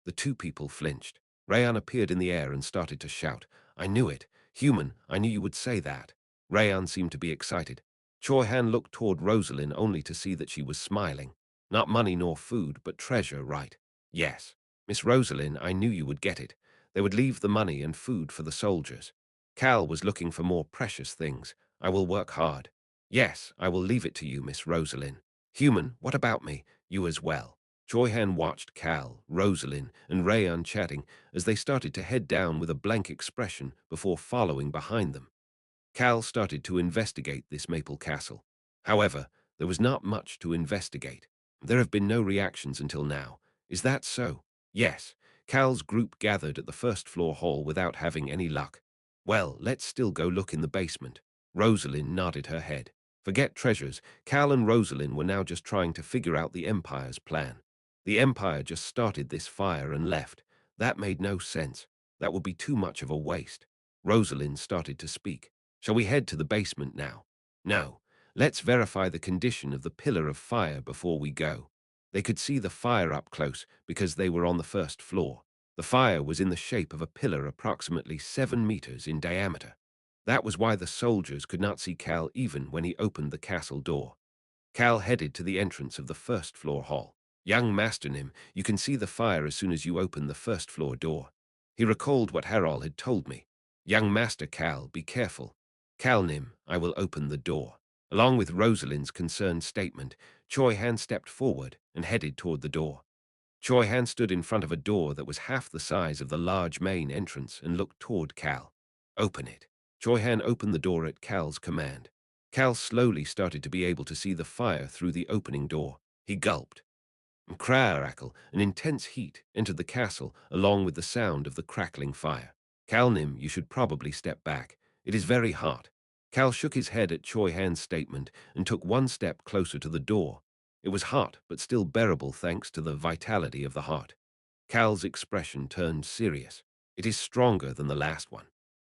The two people flinched. Rayan appeared in the air and started to shout. I knew it. Human, I knew you would say that. Rayan seemed to be excited. Choi Han looked toward Rosalind only to see that she was smiling. Not money nor food, but treasure, right? Yes. Miss Rosalind, I knew you would get it. They would leave the money and food for the soldiers. Cal was looking for more precious things. I will work hard. Yes, I will leave it to you, Miss Rosalind. Human, what about me? You as well. Choi Han watched Cal, Rosalind, and Rayan chatting as they started to head down with a blank expression before following behind them. Cal started to investigate this maple castle. However, there was not much to investigate. There have been no reactions until now. Is that so? Yes. Cal's group gathered at the first floor hall without having any luck. Well, let's still go look in the basement. Rosalind nodded her head. Forget treasures. Cal and Rosalind were now just trying to figure out the Empire's plan. The Empire just started this fire and left. That made no sense. That would be too much of a waste. Rosalind started to speak. Shall we head to the basement now? No. Let's verify the condition of the pillar of fire before we go. They could see the fire up close because they were on the first floor. The fire was in the shape of a pillar approximately 7 meters in diameter. That was why the soldiers could not see Cal even when he opened the castle door. Cal headed to the entrance of the first floor hall. Young Master Nim, you can see the fire as soon as you open the first floor door. He recalled what Harald had told me. Young Master Cal, be careful. Cal Nim, I will open the door. Along with Rosalind's concerned statement, Choi Han stepped forward and headed toward the door. Choi Han stood in front of a door that was half the size of the large main entrance and looked toward Cal. Open it. Choi Han opened the door at Cal's command. Cal slowly started to be able to see the fire through the opening door. He gulped. Crackle, an intense heat entered the castle along with the sound of the crackling fire. Cal Nim, you should probably step back. It is very hot. Cal shook his head at Choi Han's statement and took one step closer to the door. It was hot, but still bearable thanks to the vitality of the heart. Cal's expression turned serious. It is stronger than the last one.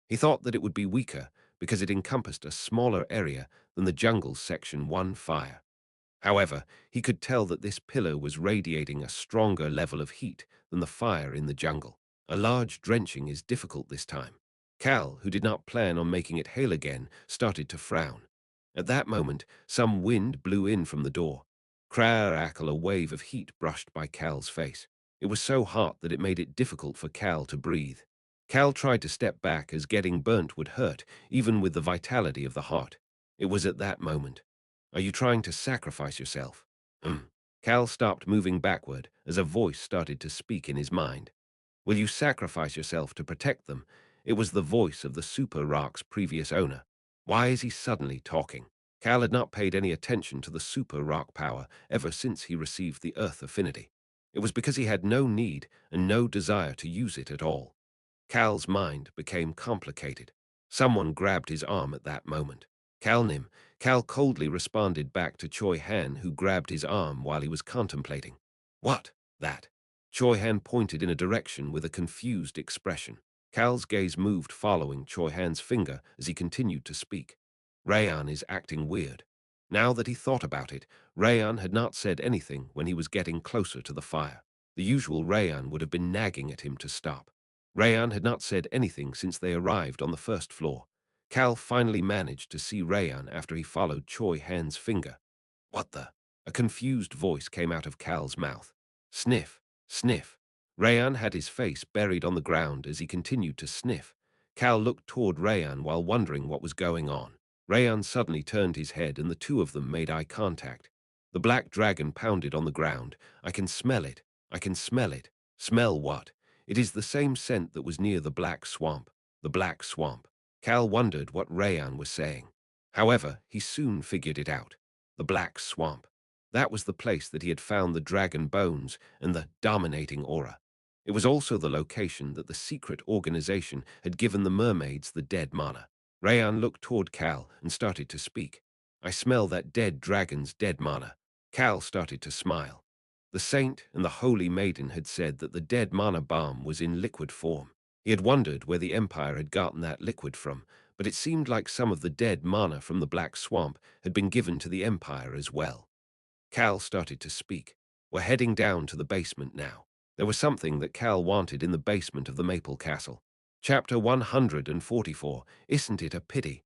He thought that it would be weaker because it encompassed a smaller area than the jungle's Section 1 fire. However, he could tell that this pillar was radiating a stronger level of heat than the fire in the jungle. A large drenching is difficult this time. Cal, who did not plan on making it hail again, started to frown. At that moment, some wind blew in from the door. Crackle, a wave of heat brushed by Cal's face. It was so hot that it made it difficult for Cal to breathe. Cal tried to step back as getting burnt would hurt, even with the vitality of the heart. It was at that moment. Are you trying to sacrifice yourself? Cal stopped moving backward as a voice started to speak in his mind. Will you sacrifice yourself to protect them? It was the voice of the Super Rock's previous owner. Why is he suddenly talking? Cal had not paid any attention to the Super Rock power ever since he received the Earth Affinity. It was because he had no need and no desire to use it at all. Cal's mind became complicated. Someone grabbed his arm at that moment. Cal Nim. Cal coldly responded back to Choi Han, who grabbed his arm while he was contemplating. What? That? Choi Han pointed in a direction with a confused expression. Cal's gaze moved following Choi Han's finger as he continued to speak. Rayan is acting weird. Now that he thought about it, Rayan had not said anything when he was getting closer to the fire. The usual Rayan would have been nagging at him to stop. Rayan had not said anything since they arrived on the first floor. Cal finally managed to see Rayan after he followed Choi Han's finger. What the? A confused voice came out of Cal's mouth. Sniff, sniff. Rayan had his face buried on the ground as he continued to sniff. Cal looked toward Rayan while wondering what was going on. Rayan suddenly turned his head and the two of them made eye contact. The black dragon pounded on the ground. I can smell it. I can smell it. Smell what? It is the same scent that was near the black swamp. The black swamp. Cal wondered what Rayan was saying. However, he soon figured it out. The Black Swamp. That was the place that he had found the dragon bones and the dominating aura. It was also the location that the secret organization had given the mermaids the dead mana. Rayan looked toward Cal and started to speak. I smell that dead dragon's dead mana. Cal started to smile. The saint and the holy maiden had said that the dead mana balm was in liquid form. He had wondered where the Empire had gotten that liquid from, but it seemed like some of the dead mana from the Black Swamp had been given to the Empire as well. Cal started to speak. We're heading down to the basement now. There was something that Cal wanted in the basement of the Maple Castle. Chapter 144, Isn't It a Pity?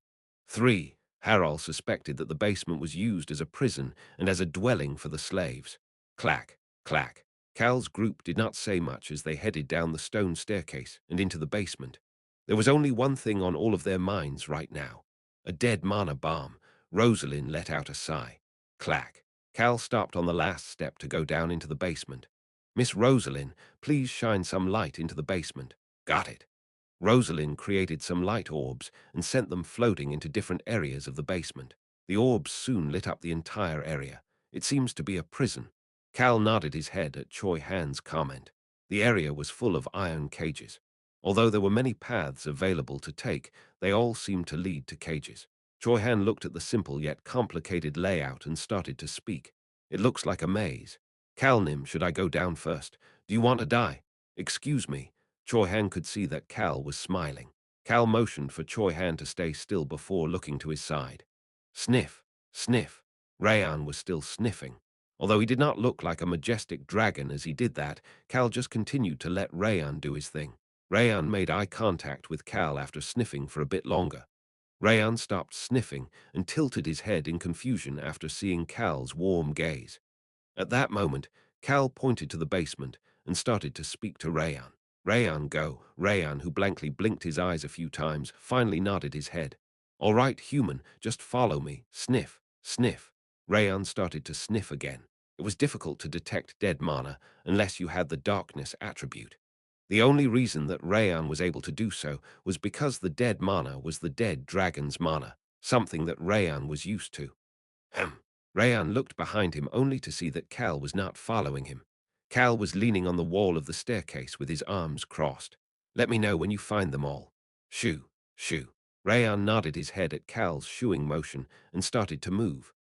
3. Harold suspected that the basement was used as a prison and as a dwelling for the slaves. Clack, clack. Cal's group did not say much as they headed down the stone staircase and into the basement. There was only one thing on all of their minds right now. A dead mana balm. Rosalind let out a sigh. Clack. Cal stopped on the last step to go down into the basement. Miss Rosalind, please shine some light into the basement. Got it. Rosalind created some light orbs and sent them floating into different areas of the basement. The orbs soon lit up the entire area. It seems to be a prison. Cal nodded his head at Choi Han's comment. The area was full of iron cages. Although there were many paths available to take, they all seemed to lead to cages. Choi Han looked at the simple yet complicated layout and started to speak. It looks like a maze. Calnim, should I go down first? Do you want to die? Excuse me. Choi Han could see that Cal was smiling. Cal motioned for Choi Han to stay still before looking to his side. Sniff, sniff. Rayan was still sniffing. Although he did not look like a majestic dragon as he did that, Cal just continued to let Rayan do his thing. Rayan made eye contact with Cal after sniffing for a bit longer. Rayan stopped sniffing and tilted his head in confusion after seeing Cal's warm gaze. At that moment, Cal pointed to the basement and started to speak to Rayan. Rayan, go. Rayan, who blankly blinked his eyes a few times, finally nodded his head. All right, human, just follow me. Sniff, sniff. Rayan started to sniff again. It was difficult to detect dead mana unless you had the darkness attribute. The only reason that Rayan was able to do so was because the dead mana was the dead dragon's mana, something that Rayan was used to. Rayan looked behind him only to see that Cal was not following him. Cal was leaning on the wall of the staircase with his arms crossed. Let me know when you find them all. Shoo, shoo. Rayan nodded his head at Cal's shooing motion and started to move.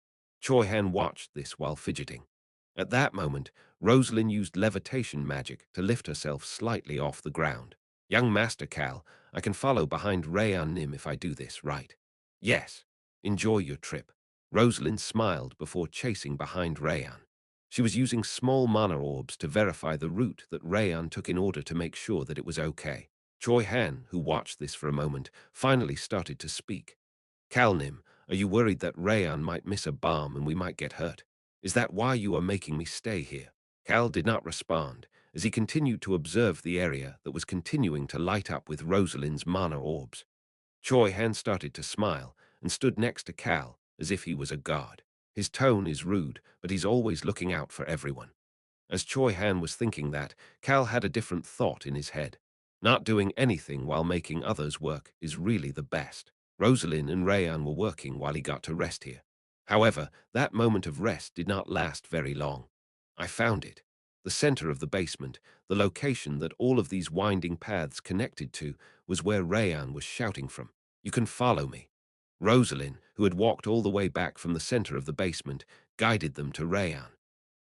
Choi Han watched this while fidgeting. At that moment, Rosalind used levitation magic to lift herself slightly off the ground. Young Master Cal, I can follow behind Rayan Nim if I do this right. Yes. Enjoy your trip. Rosalind smiled before chasing behind Rayan. She was using small mana orbs to verify the route that Rayan took in order to make sure that it was okay. Choi Han, who watched this for a moment, finally started to speak. Calnim, are you worried that Rayan might miss a bomb and we might get hurt? Is that why you are making me stay here? Cal did not respond, as he continued to observe the area that was continuing to light up with Rosalind's mana orbs. Choi Han started to smile and stood next to Cal as if he was a god. His tone is rude, but he's always looking out for everyone. As Choi Han was thinking that, Cal had a different thought in his head. Not doing anything while making others work is really the best. Rosalind and Rayan were working while he got to rest here. However, that moment of rest did not last very long. I found it. The center of the basement, the location that all of these winding paths connected to, was where Rayan was shouting from. You can follow me. Rosalind, who had walked all the way back from the center of the basement, guided them to Rayan.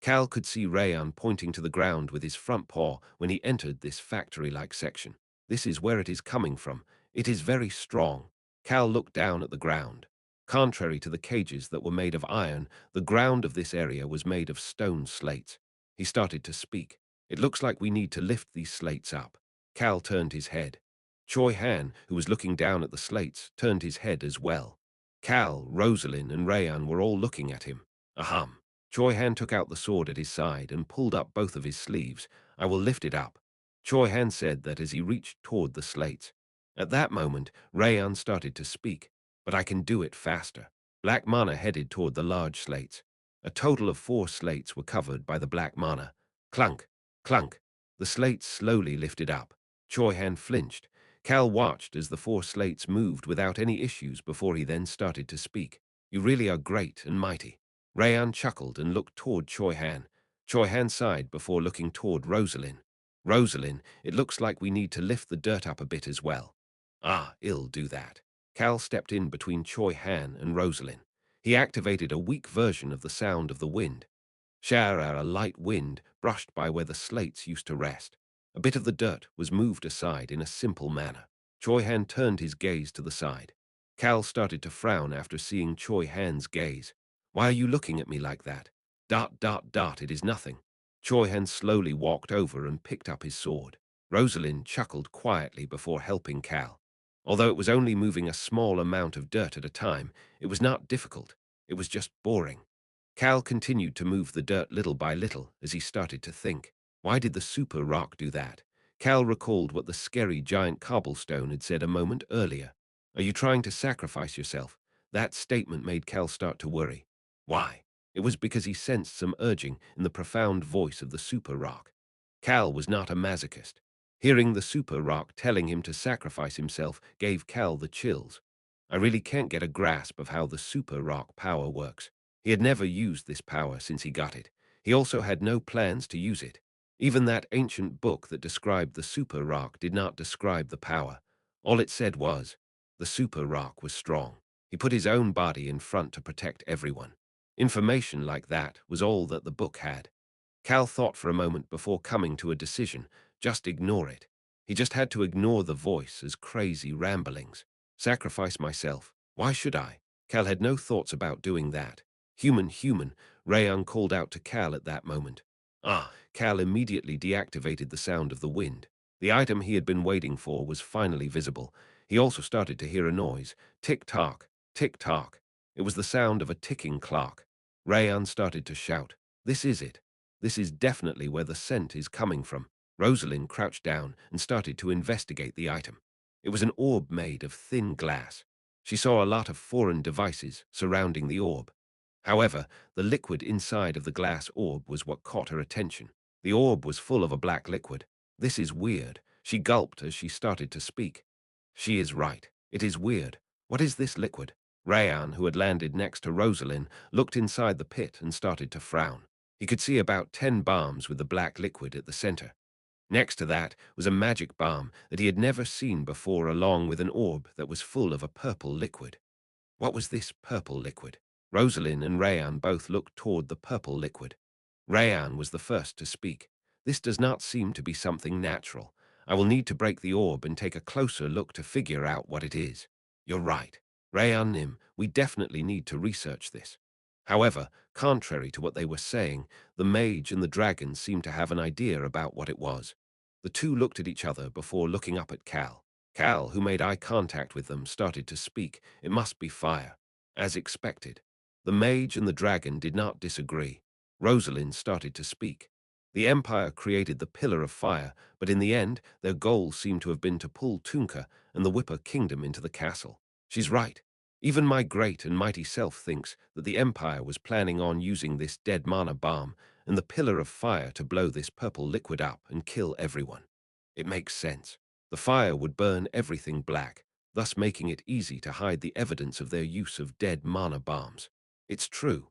Cal could see Rayan pointing to the ground with his front paw when he entered this factory-like section. This is where it is coming from. It is very strong. Cal looked down at the ground. Contrary to the cages that were made of iron, the ground of this area was made of stone slates. He started to speak. It looks like we need to lift these slates up. Cal turned his head. Choi Han, who was looking down at the slates, turned his head as well. Cal, Rosalind, and Rayan were all looking at him. Ahem. Choi Han took out the sword at his side and pulled up both of his sleeves. I will lift it up. Choi Han said that as he reached toward the slates. At that moment, Rayan started to speak, but I can do it faster. Black mana headed toward the large slates. A total of 4 slates were covered by the black mana. Clunk, clunk. The slates slowly lifted up. Choi Han flinched. Cal watched as the 4 slates moved without any issues before he then started to speak. You really are great and mighty. Rayan chuckled and looked toward Choi Han. Choi Han sighed before looking toward Rosalind. Rosalind, it looks like we need to lift the dirt up a bit as well. Ah, I'll do that. Cal stepped in between Choi Han and Rosalind. He activated a weak version of the sound of the wind. Shara, a light wind brushed by where the slates used to rest. A bit of the dirt was moved aside in a simple manner. Choi Han turned his gaze to the side. Cal started to frown after seeing Choi Han's gaze. "Why are you looking at me like that?" It is nothing." Choi Han slowly walked over and picked up his sword. Rosalind chuckled quietly before helping Cal. Although it was only moving a small amount of dirt at a time, it was not difficult. It was just boring. Cal continued to move the dirt little by little as he started to think. Why did the super rock do that? Cal recalled what the scary giant cobblestone had said a moment earlier. "Are you trying to sacrifice yourself?" That statement made Cal start to worry. Why? It was because he sensed some urging in the profound voice of the super rock. Cal was not a masochist. Hearing the super rock telling him to sacrifice himself gave Cal the chills. I really can't get a grasp of how the super rock power works. He had never used this power since he got it. He also had no plans to use it. Even that ancient book that described the super rock did not describe the power. All it said was, the super rock was strong. He put his own body in front to protect everyone. Information like that was all that the book had. Cal thought for a moment before coming to a decision. Just ignore it. He just had to ignore the voice as crazy ramblings. Sacrifice myself. Why should I? Cal had no thoughts about doing that. Human, Rayan called out to Cal at that moment. Cal immediately deactivated the sound of the wind. The item he had been waiting for was finally visible. He also started to hear a noise. Tick-tock, tick-tock. It was the sound of a ticking clock. Rayan started to shout, "This is it. This is definitely where the scent is coming from." Rosalind crouched down and started to investigate the item. It was an orb made of thin glass. She saw a lot of foreign devices surrounding the orb. However, the liquid inside of the glass orb was what caught her attention. The orb was full of a black liquid. "This is weird." She gulped as she started to speak. "She is right. It is weird. What is this liquid?" Rayan, who had landed next to Rosalind, looked inside the pit and started to frown. He could see about 10 bombs with the black liquid at the center. Next to that was a magic bomb that he had never seen before, along with an orb that was full of a purple liquid. What was this purple liquid? Rosalind and Rayan both looked toward the purple liquid. Rayan was the first to speak. "This does not seem to be something natural. I will need to break the orb and take a closer look to figure out what it is." "You're right. Rayan Nim, we definitely need to research this." However, contrary to what they were saying, the mage and the dragon seemed to have an idea about what it was. The two looked at each other before looking up at Cal. Cal, who made eye contact with them, started to speak. "It must be fire." As expected. The mage and the dragon did not disagree. Rosalind started to speak. "The Empire created the Pillar of Fire, but in the end, their goal seemed to have been to pull Tunka and the Whipper Kingdom into the castle." She's right. Even my great and mighty self thinks that the Empire was planning on using this dead mana bomb and the Pillar of Fire to blow this purple liquid up and kill everyone. It makes sense. The fire would burn everything black, thus making it easy to hide the evidence of their use of dead mana bombs. It's true.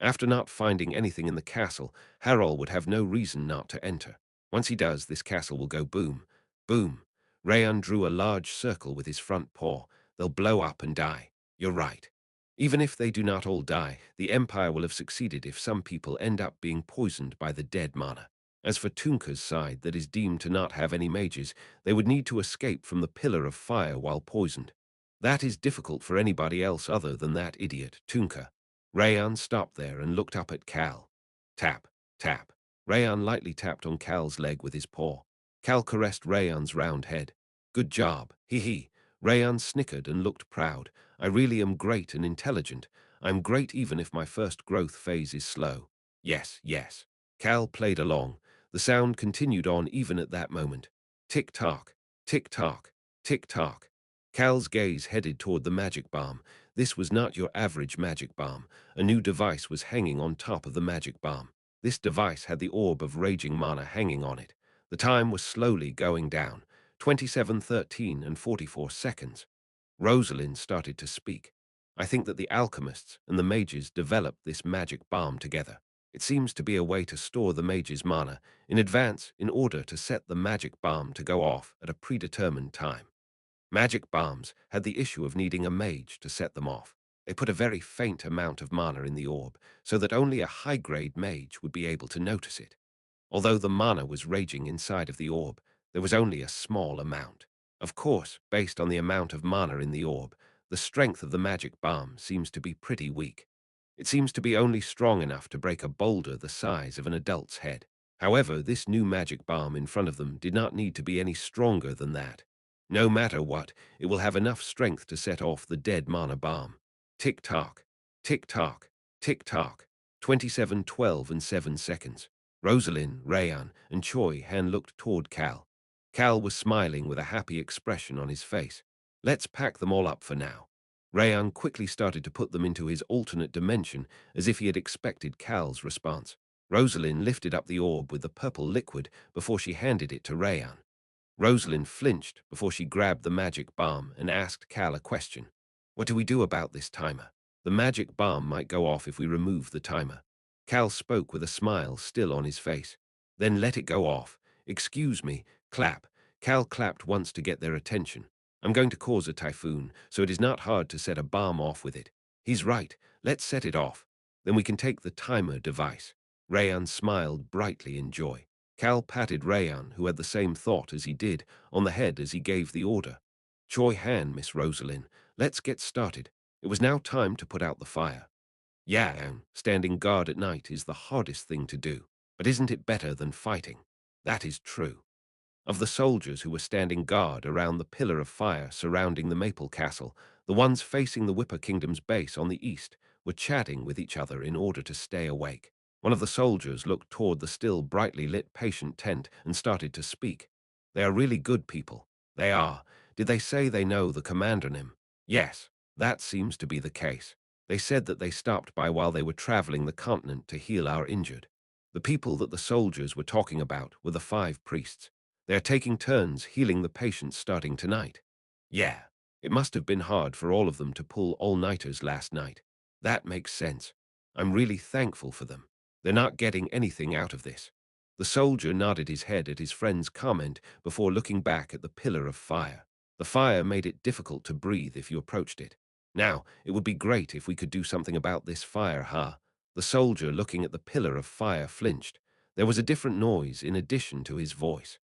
After not finding anything in the castle, Harold would have no reason not to enter. Once he does, this castle will go boom, boom. Rayan drew a large circle with his front paw. "They'll blow up and die." "You're right. Even if they do not all die, the Empire will have succeeded if some people end up being poisoned by the dead mana. As for Tunka's side that is deemed to not have any mages, they would need to escape from the Pillar of Fire while poisoned. That is difficult for anybody else other than that idiot, Tunka." Rayan stopped there and looked up at Cal. Tap, tap. Rayan lightly tapped on Cal's leg with his paw. Cal caressed Rayan's round head. "Good job, hee." Rayan snickered and looked proud. "I really am great and intelligent. I'm great even if my first growth phase is slow." "Yes, yes." Cal played along. The sound continued on even at that moment. Tick-tock, tick-tock, tick-tock. Cal's gaze headed toward the magic bomb. This was not your average magic bomb. A new device was hanging on top of the magic bomb. This device had the orb of raging mana hanging on it. The time was slowly going down. 27:13 and 44 seconds. Rosalind started to speak. "I think that the alchemists and the mages developed this magic bomb together. It seems to be a way to store the mage's mana in advance in order to set the magic bomb to go off at a predetermined time. Magic bombs had the issue of needing a mage to set them off. They put a very faint amount of mana in the orb, so that only a high-grade mage would be able to notice it. Although the mana was raging inside of the orb, there was only a small amount. Of course, based on the amount of mana in the orb, the strength of the magic bomb seems to be pretty weak. It seems to be only strong enough to break a boulder the size of an adult's head. However, this new magic bomb in front of them did not need to be any stronger than that. No matter what, it will have enough strength to set off the dead mana bomb. Tick-tock, tick-tock, tick-tock, 27, 12, and 7 seconds. Rosalind, Rayan, and Choi Han looked toward Cal. Cal was smiling with a happy expression on his face. Let's pack them all up for now. Rayan quickly started to put them into his alternate dimension as if he had expected Cal's response. Rosalind lifted up the orb with the purple liquid before she handed it to Rayan. Rosalind flinched before she grabbed the magic bomb and asked Cal a question. What do we do about this timer? The magic bomb might go off if we remove the timer. Cal spoke with a smile still on his face. Then let it go off. Excuse me, clap. Cal clapped once to get their attention. I'm going to cause a typhoon, so it is not hard to set a bomb off with it. He's right. Let's set it off. Then we can take the timer device. Rayan smiled brightly in joy. Cal patted Rayan, who had the same thought as he did, on the head as he gave the order. Choi Han, Miss Rosalind. Let's get started. It was now time to put out the fire. Yeah, standing guard at night is the hardest thing to do. But isn't it better than fighting? That is true. Of the soldiers who were standing guard around the pillar of fire surrounding the Maple Castle, the ones facing the Whipper Kingdom's base on the east were chatting with each other in order to stay awake. One of the soldiers looked toward the still brightly lit patient tent and started to speak. They are really good people. They are. Did they say they know the commander Nim? Yes, that seems to be the case. They said that they stopped by while they were traveling the continent to heal our injured. The people that the soldiers were talking about were the 5 priests. They are taking turns healing the patients starting tonight. Yeah, it must have been hard for all of them to pull all-nighters last night. That makes sense. I'm really thankful for them. They're not getting anything out of this. The soldier nodded his head at his friend's comment before looking back at the pillar of fire. The fire made it difficult to breathe if you approached it. Now, it would be great if we could do something about this fire, huh? The soldier looking at the pillar of fire flinched. There was a different noise in addition to his voice.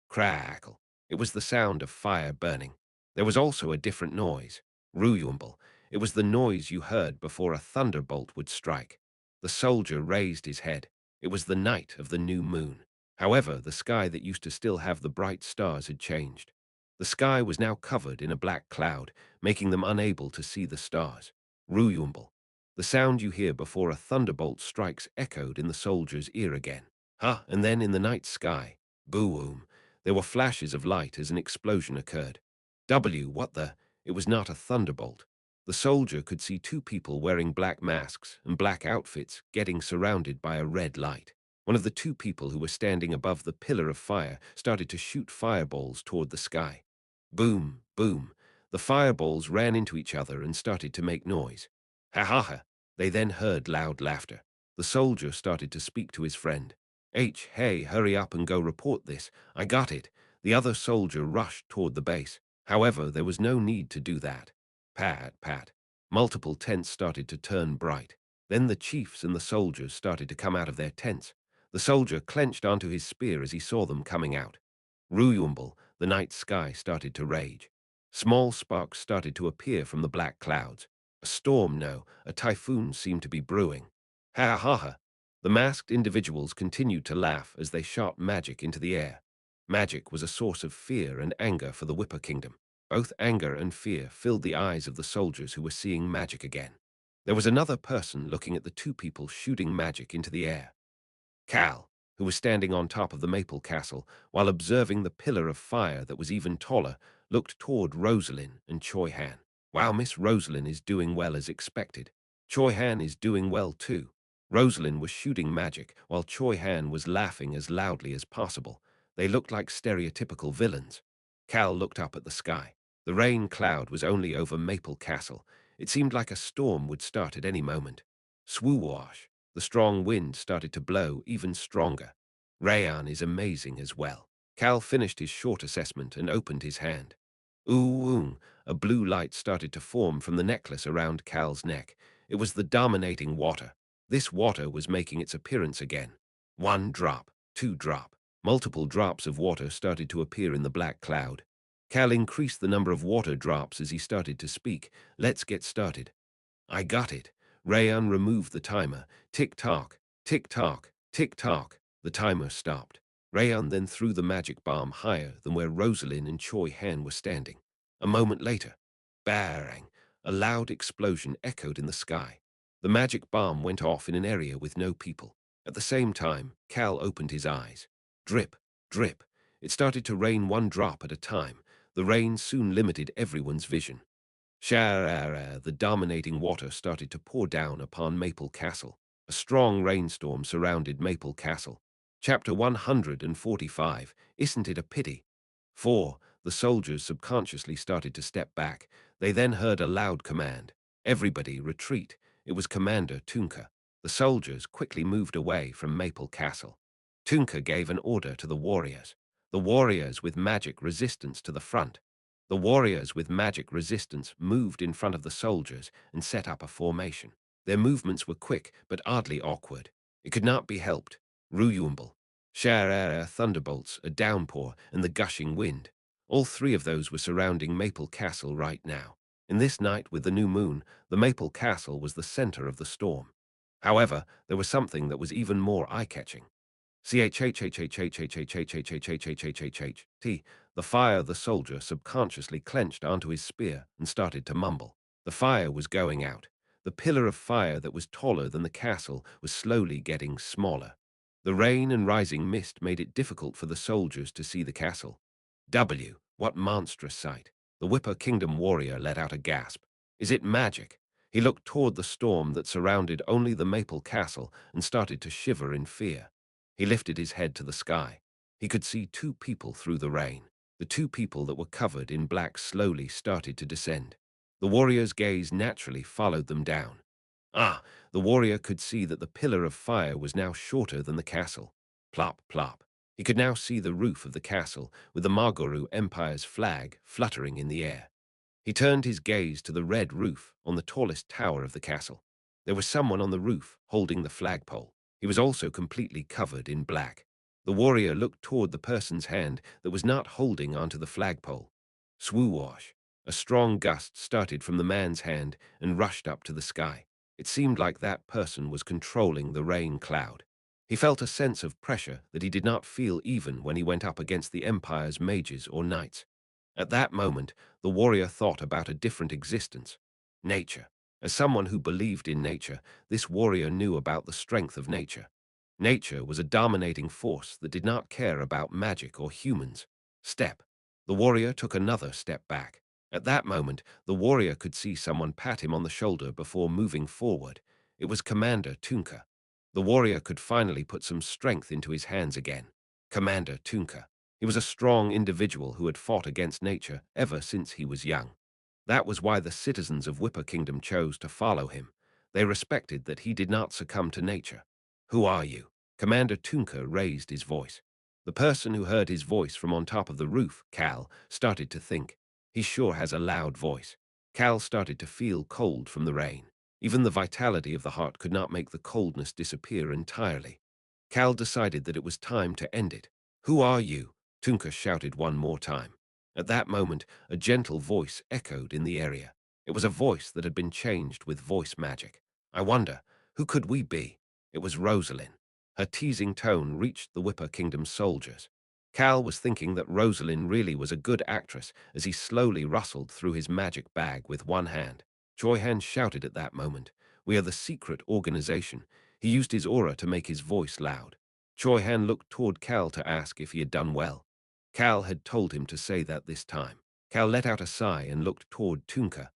Crackle. It was the sound of fire burning. There was also a different noise. Ruyumble. It was the noise you heard before a thunderbolt would strike. The soldier raised his head. It was the night of the new moon. However, the sky that used to still have the bright stars had changed. The sky was now covered in a black cloud, making them unable to see the stars. Ruyumble. The sound you hear before a thunderbolt strikes echoed in the soldier's ear again. And then in the night sky, boom. There were flashes of light as an explosion occurred. What the? It was not a thunderbolt. The soldier could see 2 people wearing black masks and black outfits getting surrounded by a red light. One of the 2 people who were standing above the pillar of fire started to shoot fireballs toward the sky. Boom, boom. The fireballs ran into each other and started to make noise. Ha ha ha. They then heard loud laughter. The soldier started to speak to his friend. Hey, hurry up and go report this. I got it. The other soldier rushed toward the base. However, there was no need to do that. Pat. Multiple tents started to turn bright. Then the chiefs and the soldiers started to come out of their tents. The soldier clenched onto his spear as he saw them coming out. Ruyumble, the night sky started to rage. Small sparks started to appear from the black clouds. A storm, no, a typhoon seemed to be brewing. Ha ha ha. The masked individuals continued to laugh as they shot magic into the air. Magic was a source of fear and anger for the Whipper Kingdom. Both anger and fear filled the eyes of the soldiers who were seeing magic again. There was another person looking at the 2 people shooting magic into the air. Cal, who was standing on top of the Maple Castle while observing the pillar of fire that was even taller, looked toward Rosalind and Choi Han. Wow, Miss Rosalind is doing well as expected. Choi Han is doing well too. Rosalind was shooting magic while Choi Han was laughing as loudly as possible. They looked like stereotypical villains. Cal looked up at the sky. The rain cloud was only over Maple Castle. It seemed like a storm would start at any moment. Swoosh. The strong wind started to blow even stronger. Rayan is amazing as well. Cal finished his short assessment and opened his hand. Ooh, a blue light started to form from the necklace around Cal's neck. It was the dominating water. This water was making its appearance again. One drop, two drop. Multiple drops of water started to appear in the black cloud. Cal increased the number of water drops as he started to speak. Let's get started. I got it. Rayan removed the timer. Tick-tock, tick-tock, tick-tock. The timer stopped. Rayan then threw the magic bomb higher than where Rosalind and Choi Han were standing. A moment later, bang! A loud explosion echoed in the sky. The magic bomb went off in an area with no people. At the same time, Cal opened his eyes. Drip, drip. It started to rain one drop at a time. The rain soon limited everyone's vision. Sharara, the dominating water started to pour down upon Maple Castle. A strong rainstorm surrounded Maple Castle. Chapter 145, Isn't It a Pity? 4. The soldiers subconsciously started to step back. They then heard a loud command. Everybody retreat. It was Commander Tunka. The soldiers quickly moved away from Maple Castle. Tunka gave an order to the warriors. The warriors with magic resistance to the front. The warriors with magic resistance moved in front of the soldiers and set up a formation. Their movements were quick but oddly awkward. It could not be helped. Ruyumble, Sharara, thunderbolts, a downpour, and the gushing wind. All three of those were surrounding Maple Castle right now. In this night with the new moon, the Maple Castle was the center of the storm. However, there was something that was even more eye-catching. The fire the soldier subconsciously clenched onto his spear and started to mumble. The fire was going out. The pillar of fire that was taller than the castle was slowly getting smaller. The rain and rising mist made it difficult for the soldiers to see the castle. What monstrous sight! The Whipper Kingdom warrior let out a gasp. Is it magic? He looked toward the storm that surrounded only the Maple Castle and started to shiver in fear. He lifted his head to the sky. He could see two people through the rain. The two people that were covered in black slowly started to descend. The warrior's gaze naturally followed them down. The warrior could see that the pillar of fire was now shorter than the castle. Plop, plop. He could now see the roof of the castle, with the Margoru Empire's flag fluttering in the air. He turned his gaze to the red roof on the tallest tower of the castle. There was someone on the roof holding the flagpole. He was also completely covered in black. The warrior looked toward the person's hand that was not holding onto the flagpole. Swoosh! A strong gust started from the man's hand and rushed up to the sky. It seemed like that person was controlling the rain cloud. He felt a sense of pressure that he did not feel even when he went up against the Empire's mages or knights. At that moment, the warrior thought about a different existence. Nature. As someone who believed in nature, this warrior knew about the strength of nature. Nature was a dominating force that did not care about magic or humans. Step. The warrior took another step back. At that moment, the warrior could see someone pat him on the shoulder before moving forward. It was Commander Tunka. The warrior could finally put some strength into his hands again. Commander Tunka. He was a strong individual who had fought against nature ever since he was young. That was why the citizens of Whipper Kingdom chose to follow him. They respected that he did not succumb to nature. Who are you? Commander Tunka raised his voice. The person who heard his voice from on top of the roof, Cal, started to think. He sure has a loud voice. Cal started to feel cold from the rain. Even the vitality of the heart could not make the coldness disappear entirely. Cal decided that it was time to end it. Who are you? Tunka shouted one more time. At that moment, a gentle voice echoed in the area. It was a voice that had been changed with voice magic. I wonder, who could we be? It was Rosalind. Her teasing tone reached the Whipper Kingdom soldiers. Cal was thinking that Rosalind really was a good actress as he slowly rustled through his magic bag with one hand. Choi Han shouted at that moment, "We are the secret organization." He used his aura to make his voice loud. Choi Han looked toward Cal to ask if he had done well. Cal had told him to say that this time. Cal let out a sigh and looked toward Tunka.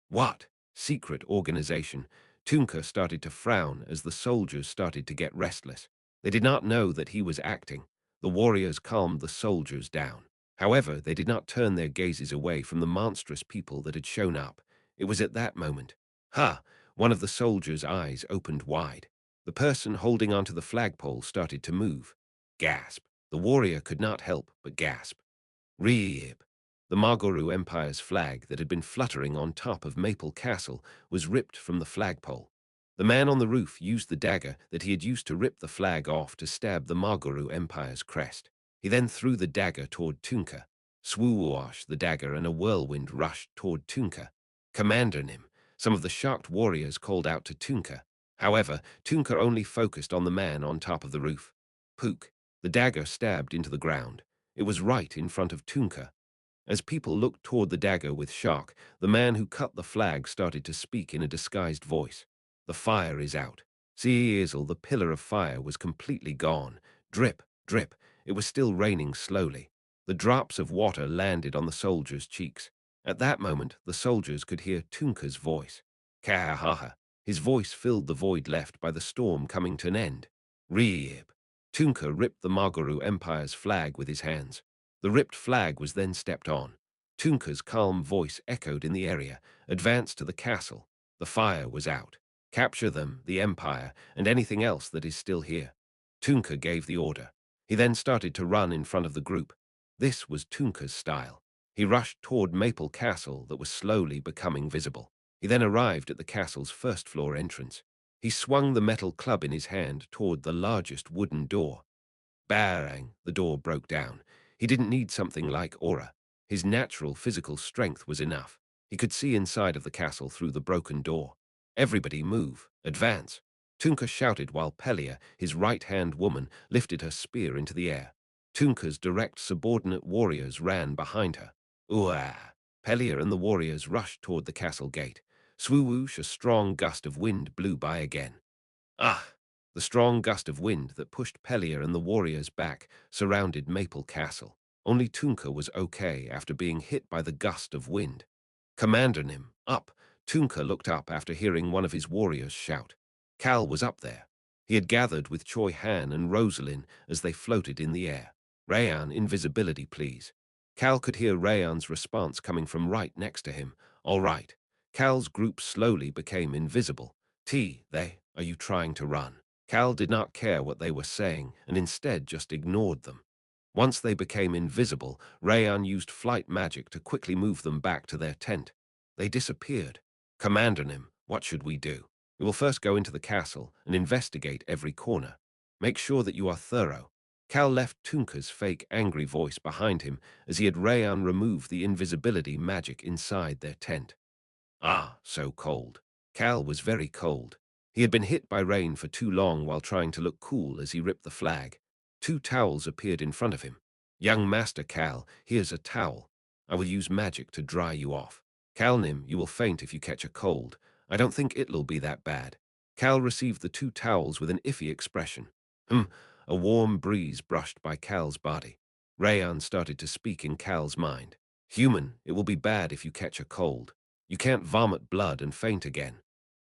What? Secret organization? Tunka started to frown as the soldiers started to get restless. They did not know that he was acting. The warriors calmed the soldiers down. However, they did not turn their gazes away from the monstrous people that had shown up. It was at that moment. Ha! One of the soldiers' eyes opened wide. The person holding onto the flagpole started to move. Gasp. The warrior could not help but gasp. Reeb. The Margoru Empire's flag that had been fluttering on top of Maple Castle was ripped from the flagpole. The man on the roof used the dagger that he had used to rip the flag off to stab the Margoru Empire's crest. He then threw the dagger toward Tunka. Swoosh, the dagger, and a whirlwind rushed toward Tunka. Commander Nim, some of the shocked warriors called out to Tunka. However, Tunka only focused on the man on top of the roof. Pook, the dagger stabbed into the ground. It was right in front of Tunka. As people looked toward the dagger with shock, the man who cut the flag started to speak in a disguised voice. The fire is out. See, Isel, the pillar of fire was completely gone. Drip, drip. It was still raining slowly. The drops of water landed on the soldiers' cheeks. At that moment, the soldiers could hear Tunka's voice. Kahaha. His voice filled the void left by the storm coming to an end. Reeb. Tunka ripped the Margoru Empire's flag with his hands. The ripped flag was then stepped on. Tunka's calm voice echoed in the area. Advance to the castle. The fire was out. Capture them, the Empire, and anything else that is still here. Tunka gave the order. He then started to run in front of the group. This was Tunka's style. He rushed toward Maple Castle that was slowly becoming visible. He then arrived at the castle's first-floor entrance. He swung the metal club in his hand toward the largest wooden door. Bang! The door broke down. He didn't need something like aura. His natural physical strength was enough. He could see inside of the castle through the broken door. Everybody move, advance. Tunka shouted while Pelia, his right-hand woman, lifted her spear into the air. Tunka's direct subordinate warriors ran behind her. Ooah! Pelia and the warriors rushed toward the castle gate. Swoosh, a strong gust of wind blew by again. Ah! The strong gust of wind that pushed Pelia and the warriors back surrounded Maple Castle. Only Tunka was okay after being hit by the gust of wind. Commander Nim, up! Tunka looked up after hearing one of his warriors shout. Cal was up there. He had gathered with Choi Han and Rosalind as they floated in the air. Rayan, invisibility, please. Cal could hear Rayan's response coming from right next to him. All right. Cal's group slowly became invisible. Are you trying to run? Cal did not care what they were saying and instead just ignored them. Once they became invisible, Rayan used flight magic to quickly move them back to their tent. They disappeared. Commander Nim, what should we do? We will first go into the castle and investigate every corner. Make sure that you are thorough. Cal left Tunka's fake angry voice behind him as he had Rayan remove the invisibility magic inside their tent. Ah, so cold. Cal was very cold. He had been hit by rain for too long while trying to look cool as he ripped the flag. 2 towels appeared in front of him. Young Master Cal, here's a towel. I will use magic to dry you off. Calnim, you will faint if you catch a cold. I don't think it'll be that bad. Cal received the 2 towels with an iffy expression. A warm breeze brushed by Cal's body. Rayan started to speak in Cal's mind. Human, it will be bad if you catch a cold. You can't vomit blood and faint again.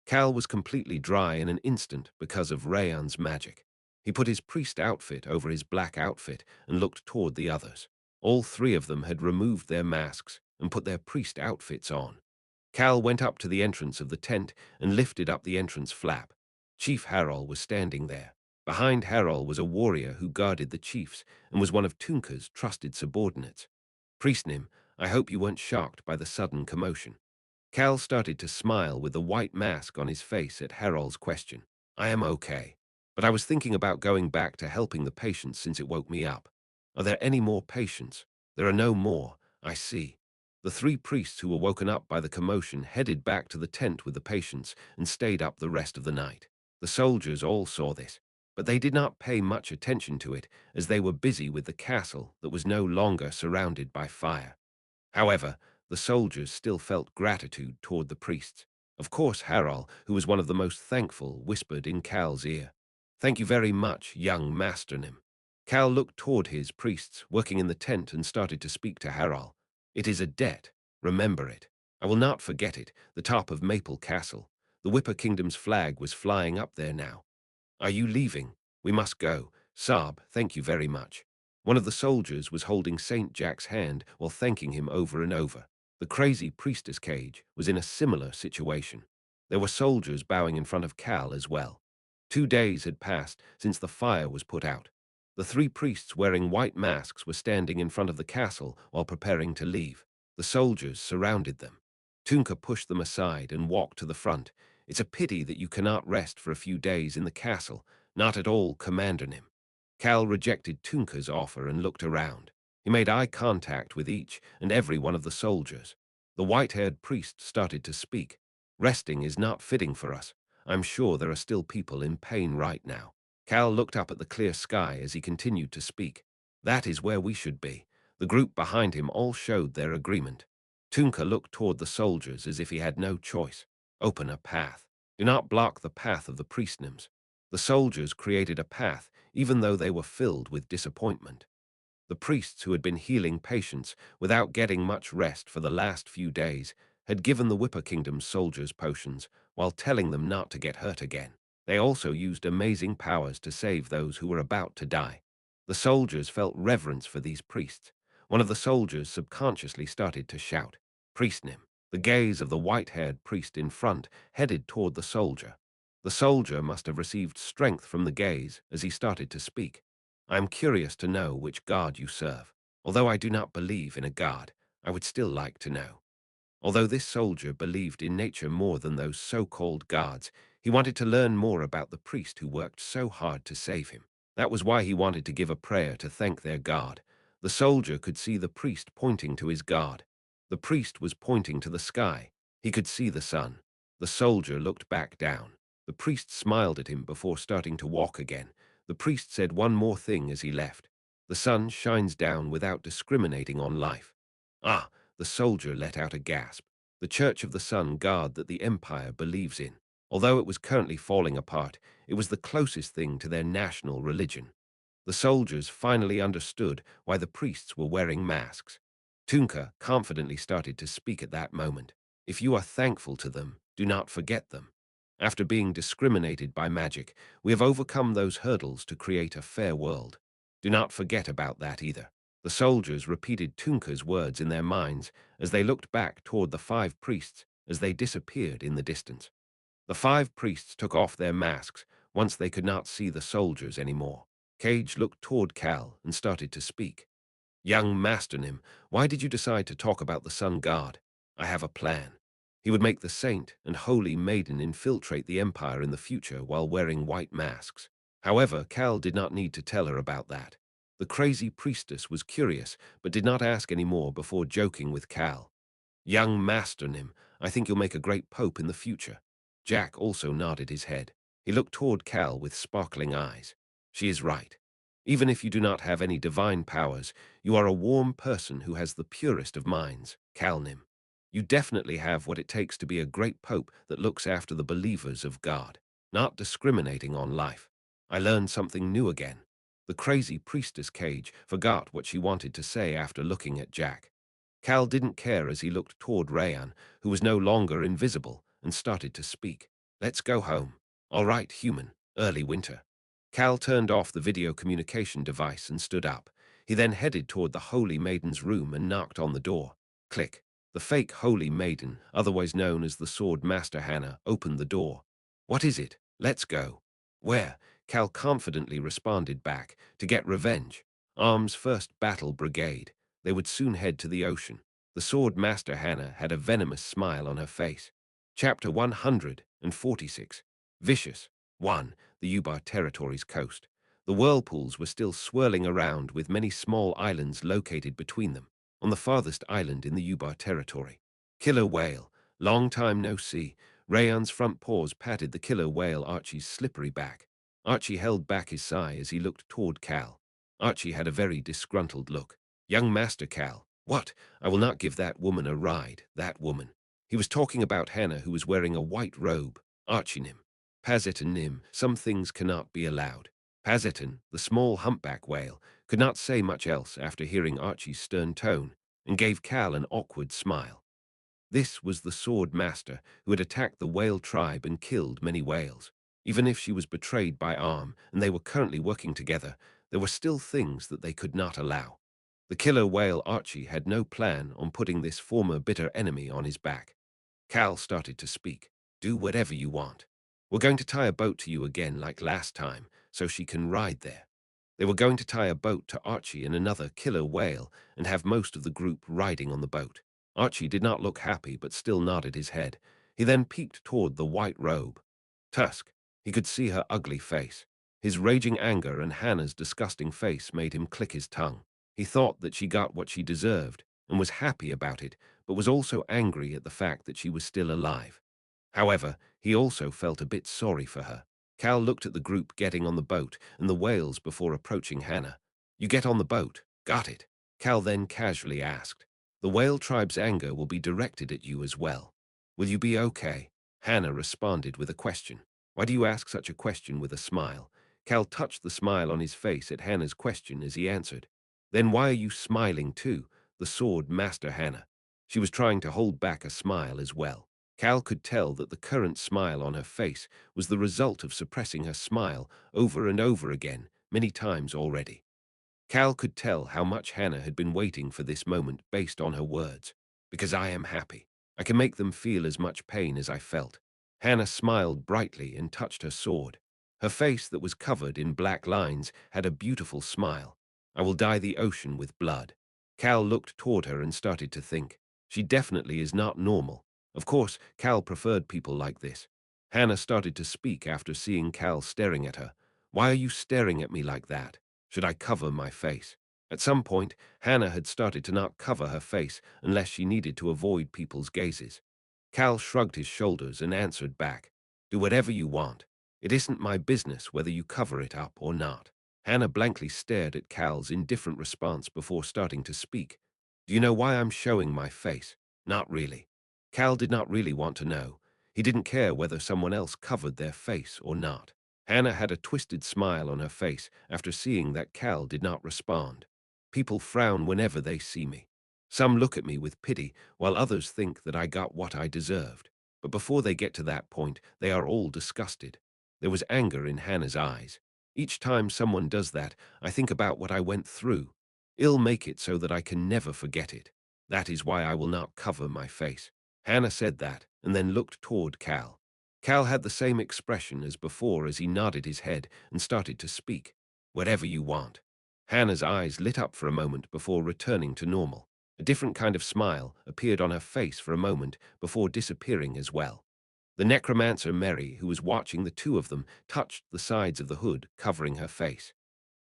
Cal was completely dry in an instant because of Rayan's magic. He put his priest outfit over his black outfit and looked toward the others. All 3 of them had removed their masks and put their priest outfits on. Cal went up to the entrance of the tent and lifted up the entrance flap. Chief Harol was standing there. Behind Harol was a warrior who guarded the chiefs and was one of Tunka's trusted subordinates. Priestnim, I hope you weren't shocked by the sudden commotion. Cal started to smile with the white mask on his face at Harol's question. I am okay, but I was thinking about going back to helping the patients since it woke me up. Are there any more patients? There are no more, I see. The 3 priests who were woken up by the commotion headed back to the tent with the patients and stayed up the rest of the night. The soldiers all saw this, but they did not pay much attention to it as they were busy with the castle that was no longer surrounded by fire. However, the soldiers still felt gratitude toward the priests. Of course, Harol, who was one of the most thankful, whispered in Cal's ear, Thank you very much, young Master Nim. Cal looked toward his priests working in the tent and started to speak to Harol. It is a debt. Remember it. I will not forget it. The top of Maple Castle. The Whipper Kingdom's flag was flying up there now. Are you leaving? We must go. Saab, thank you very much. One of the soldiers was holding St. Jack's hand while thanking him over and over. The crazy priestess cage was in a similar situation. There were soldiers bowing in front of Cal as well. 2 days had passed since the fire was put out. The 3 priests wearing white masks were standing in front of the castle while preparing to leave. The soldiers surrounded them. Tunka pushed them aside and walked to the front. "It's a pity that you cannot rest for a few days in the castle. Not at all, Commander Nim." Cal rejected Tunka's offer and looked around. He made eye contact with each and every one of the soldiers. The white-haired priest started to speak. "Resting is not fitting for us. I'm sure there are still people in pain right now." Cal looked up at the clear sky as he continued to speak. "That is where we should be." The group behind him all showed their agreement. Tunka looked toward the soldiers as if he had no choice. "Open a path. Do not block the path of the priestnims." The soldiers created a path, even though they were filled with disappointment. The priests who had been healing patients without getting much rest for the last few days had given the Whipper Kingdom's soldiers potions while telling them not to get hurt again. They also used amazing powers to save those who were about to die. The soldiers felt reverence for these priests. One of the soldiers subconsciously started to shout, "Priestnim." The gaze of the white-haired priest in front headed toward the soldier. The soldier must have received strength from the gaze as he started to speak. "I am curious to know which god you serve. Although I do not believe in a god, I would still like to know." Although this soldier believed in nature more than those so-called gods, he wanted to learn more about the priest who worked so hard to save him. That was why he wanted to give a prayer to thank their god. The soldier could see the priest pointing to his god. The priest was pointing to the sky. He could see the sun. The soldier looked back down. The priest smiled at him before starting to walk again. The priest said one more thing as he left. "The sun shines down without discriminating on life." Ah, the soldier let out a gasp. The Church of the Sun God that the Empire believes in. Although it was currently falling apart, it was the closest thing to their national religion. The soldiers finally understood why the priests were wearing masks. Tunka confidently started to speak at that moment. "If you are thankful to them, do not forget them. After being discriminated by magic, we have overcome those hurdles to create a fair world. Do not forget about that either." The soldiers repeated Tunka's words in their minds as they looked back toward the 5 priests as they disappeared in the distance. The 5 priests took off their masks once they could not see the soldiers anymore. Cage looked toward Cal and started to speak. "Young Master Nim, why did you decide to talk about the sun god?" "I have a plan." He would make the saint and holy maiden infiltrate the Empire in the future while wearing white masks. However, Cal did not need to tell her about that. The crazy priestess was curious, but did not ask any more before joking with Cal. "Young Master Nim, I think you'll make a great pope in the future." Jack also nodded his head. He looked toward Cal with sparkling eyes. "She is right. Even if you do not have any divine powers, you are a warm person who has the purest of minds, Cal Nim. You definitely have what it takes to be a great pope that looks after the believers of God, not discriminating on life." I learned something new again. The crazy priestess Cage forgot what she wanted to say after looking at Jack. Cal didn't care as he looked toward Rayan, who was no longer invisible, and started to speak. "Let's go home." "All right, human. Early winter." Cal turned off the video communication device and stood up. He then headed toward the Holy Maiden's room and knocked on the door. Click. The fake Holy Maiden, otherwise known as the Sword Master Hannah, opened the door. "What is it? Let's go." "Where?" Cal confidently responded back. "To get revenge. Arm's first battle brigade. They would soon head to the ocean." The Sword Master Hannah had a venomous smile on her face. Chapter 146. Vicious. 1. The Ubar Territory's coast. The whirlpools were still swirling around with many small islands located between them. On the farthest island in the Ubar Territory. Killer whale. Long time no see. Rayan's front paws patted the killer whale Archie's slippery back. Archie held back his sigh as he looked toward Cal. Archie had a very disgruntled look. "Young Master Cal." "What? I will not give that woman a ride, that woman." He was talking about Hannah, who was wearing a white robe. "Archie Nim. Pazetan Nim, some things cannot be allowed." Pazetan, the small humpback whale, could not say much else after hearing Archie's stern tone, and gave Cal an awkward smile. This was the sword master who had attacked the whale tribe and killed many whales. Even if she was betrayed by Arm and they were currently working together, there were still things that they could not allow. The killer whale Archie had no plan on putting this former bitter enemy on his back. Cal started to speak. "Do whatever you want. We're going to tie a boat to you again like last time, so she can ride there." They were going to tie a boat to Archie and another killer whale and have most of the group riding on the boat. Archie did not look happy but still nodded his head. He then peeked toward the white robe. Tusk, he could see her ugly face. His raging anger and Hannah's disgusting face made him click his tongue. He thought that she got what she deserved and was happy about it, but was also angry at the fact that she was still alive. However, he also felt a bit sorry for her. Cal looked at the group getting on the boat and the whales before approaching Hannah. You get on the boat. Got it. Cal then casually asked. The whale tribe's anger will be directed at you as well. Will you be okay? Hannah responded with a question. Why do you ask such a question with a smile? Cal touched the smile on his face at Hannah's question as he answered. Then why are you smiling too? The sword master Hannah. She was trying to hold back a smile as well. Cal could tell that the current smile on her face was the result of suppressing her smile over and over again, many times already. Cal could tell how much Hannah had been waiting for this moment based on her words. Because I am happy. I can make them feel as much pain as I felt. Hannah smiled brightly and touched her sword. Her face that was covered in black lines had a beautiful smile. I will dye the ocean with blood. Cal looked toward her and started to think. She definitely is not normal. Of course, Cal preferred people like this. Hannah started to speak after seeing Cal staring at her. Why are you staring at me like that? Should I cover my face? At some point, Hannah had started to not cover her face unless she needed to avoid people's gazes. Cal shrugged his shoulders and answered back, do whatever you want. It isn't my business whether you cover it up or not. Hannah blankly stared at Cal's indifferent response before starting to speak. Do you know why I'm showing my face? Not really. Cal did not really want to know. He didn't care whether someone else covered their face or not. Hannah had a twisted smile on her face after seeing that Cal did not respond. People frown whenever they see me. Some look at me with pity, while others think that I got what I deserved. But before they get to that point, they are all disgusted. There was anger in Hannah's eyes. Each time someone does that, I think about what I went through. It'll make it so that I can never forget it. That is why I will not cover my face. Hannah said that, and then looked toward Cal. Cal had the same expression as before as he nodded his head and started to speak. Whatever you want. Hannah's eyes lit up for a moment before returning to normal. A different kind of smile appeared on her face for a moment before disappearing as well. The necromancer Mary, who was watching the two of them, touched the sides of the hood, covering her face.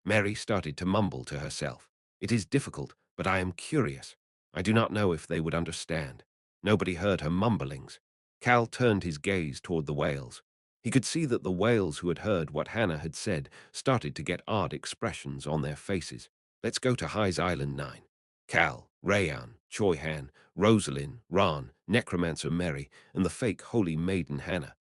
Mary started to mumble to herself. It is difficult, but I am curious. I do not know if they would understand. Nobody heard her mumblings. Cal turned his gaze toward the whales. He could see that the whales who had heard what Hannah had said started to get odd expressions on their faces. Let's go to High's Island 9. Cal, Rayan, Choi Han, Rosalind, Ron, Necromancer Mary, and the fake Holy Maiden Hannah.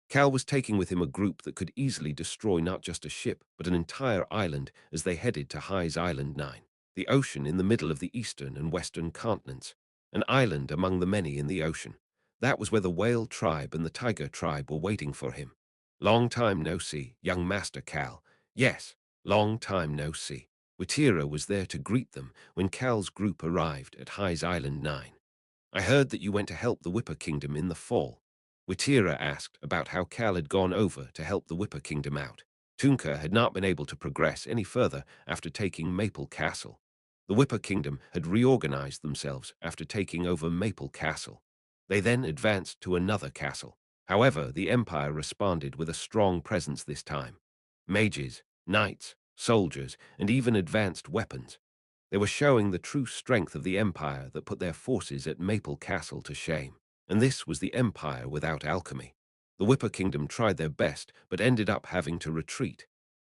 Cal was taking with him a group that could easily destroy not just a ship, but an entire island as they headed to High's Island 9, the ocean in the middle of the eastern and western continents, an island among the many in the ocean. That was where the whale tribe and the tiger tribe were waiting for him. Long time no see, young Master Cal. Yes, long time no see. Watira was there to greet them when Cal's group arrived at High's Island 9. I heard that you went to help the Whipper Kingdom in the fall. Watira asked about how Cal had gone over to help the Whipper Kingdom out. Tunka had not been able to progress any further after taking Maple Castle. The Whipper Kingdom had reorganized themselves after taking over Maple Castle. They then advanced to another castle. However, the Empire responded with a strong presence this time. Mages, knights, soldiers, and even advanced weapons. They were showing the true strength of the Empire that put their forces at Maple Castle to shame. And this was the Empire without alchemy. The Whipper Kingdom tried their best, but ended up having to retreat.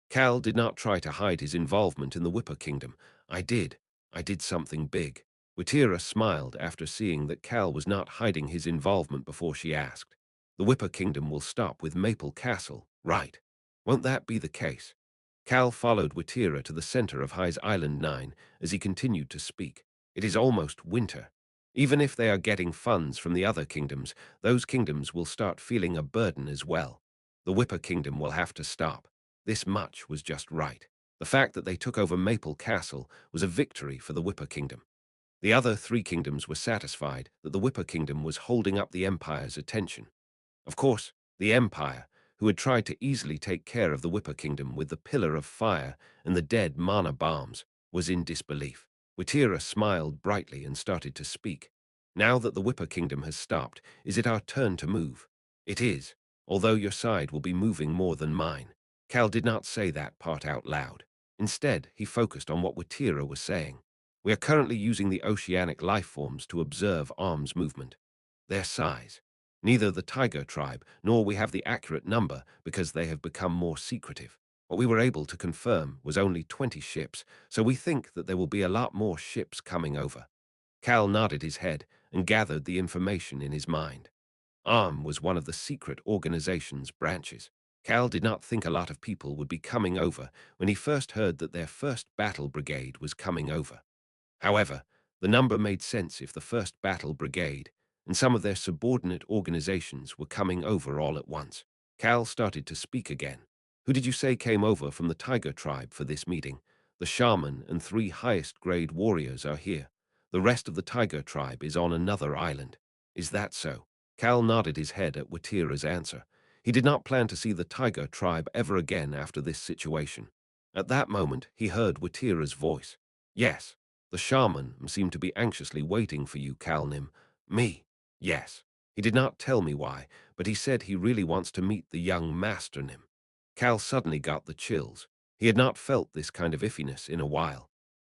Cal did not try to hide his involvement in the Whipper Kingdom. I did. I did something big. Watira smiled after seeing that Cal was not hiding his involvement before she asked. The Whipper Kingdom will stop with Maple Castle, right? Won't that be the case? Cal followed Watira to the center of High's Island 9 as he continued to speak. It is almost winter. Even if they are getting funds from the other kingdoms, those kingdoms will start feeling a burden as well. The Whipper Kingdom will have to stop. This much was just right. The fact that they took over Maple Castle was a victory for the Whipper Kingdom. The other three kingdoms were satisfied that the Whipper Kingdom was holding up the Empire's attention. Of course, the Empire, who had tried to easily take care of the Whipper Kingdom with the Pillar of Fire and the dead mana bombs, was in disbelief. Watira smiled brightly and started to speak. Now that the Whipper Kingdom has stopped, is it our turn to move? It is, although your side will be moving more than mine. Cal did not say that part out loud. Instead, he focused on what Watira was saying. We are currently using the oceanic life forms to observe arms movement. Their size. Neither the tiger tribe nor we have the accurate number because they have become more secretive. What we were able to confirm was only 20 ships, so we think that there will be a lot more ships coming over. Cal nodded his head and gathered the information in his mind. ARM was one of the secret organization's branches. Cal did not think a lot of people would be coming over when he first heard that their first battle brigade was coming over. However, the number made sense if the 1st Battle Brigade and some of their subordinate organizations were coming over all at once. Cal started to speak again. Who did you say came over from the Tiger tribe for this meeting? The shaman and 3 highest-grade warriors are here. The rest of the Tiger tribe is on another island. Is that so? Cal nodded his head at Watira's answer. He did not plan to see the Tiger tribe ever again after this situation. At that moment, he heard Watira's voice. Yes. The shaman seemed to be anxiously waiting for you, Calnim. Me? Yes. He did not tell me why, but he said he really wants to meet the young master Nim. Cal suddenly got the chills. He had not felt this kind of iffiness in a while.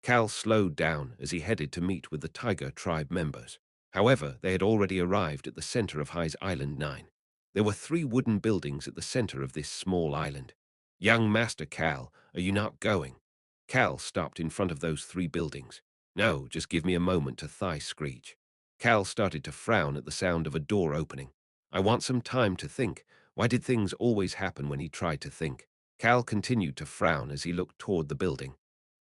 Cal slowed down as he headed to meet with the Tiger tribe members. However, they had already arrived at the center of High's Island 9. There were 3 wooden buildings at the center of this small island. Young Master Cal, are you not going? Cal stopped in front of those 3 buildings. No, just give me a moment to thigh screech. Cal started to frown at the sound of a door opening. I want some time to think. Why did things always happen when he tried to think? Cal continued to frown as he looked toward the building.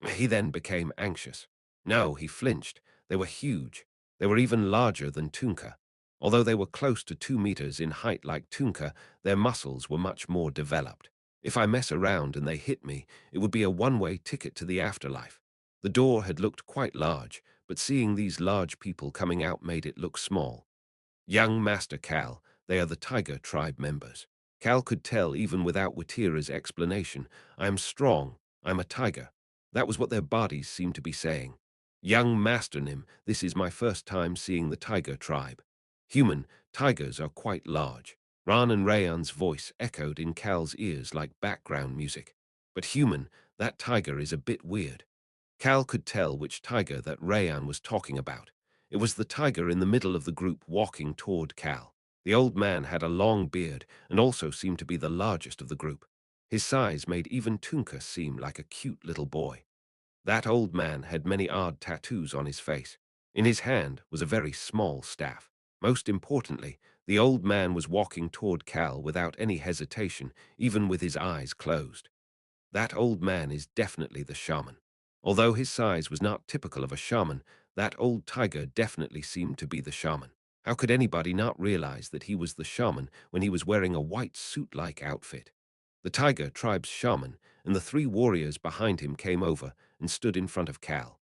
He then became anxious. No, he flinched. They were huge. They were even larger than Tunka. Although they were close to 2 meters in height like Tunka, their muscles were much more developed. If I mess around and they hit me, it would be a one-way ticket to the afterlife. The door had looked quite large, but seeing these large people coming out made it look small. Young Master Cal, they are the Tiger tribe members. Cal could tell even without Watira's explanation, I am strong, I'm a tiger. That was what their bodies seemed to be saying. Young Master Nim, this is my first time seeing the Tiger tribe. Human, tigers are quite large. Ran and Rayan's voice echoed in Cal's ears like background music. But human, that tiger is a bit weird. Cal could tell which tiger that Rayan was talking about. It was the tiger in the middle of the group walking toward Cal. The old man had a long beard and also seemed to be the largest of the group. His size made even Tunka seem like a cute little boy. That old man had many odd tattoos on his face. In his hand was a very small staff. Most importantly, the old man was walking toward Cal without any hesitation, even with his eyes closed. That old man is definitely the shaman. Although his size was not typical of a shaman, that old tiger definitely seemed to be the shaman. How could anybody not realize that he was the shaman when he was wearing a white suit-like outfit? The tiger tribe's shaman and the 3 warriors behind him came over and stood in front of Cal.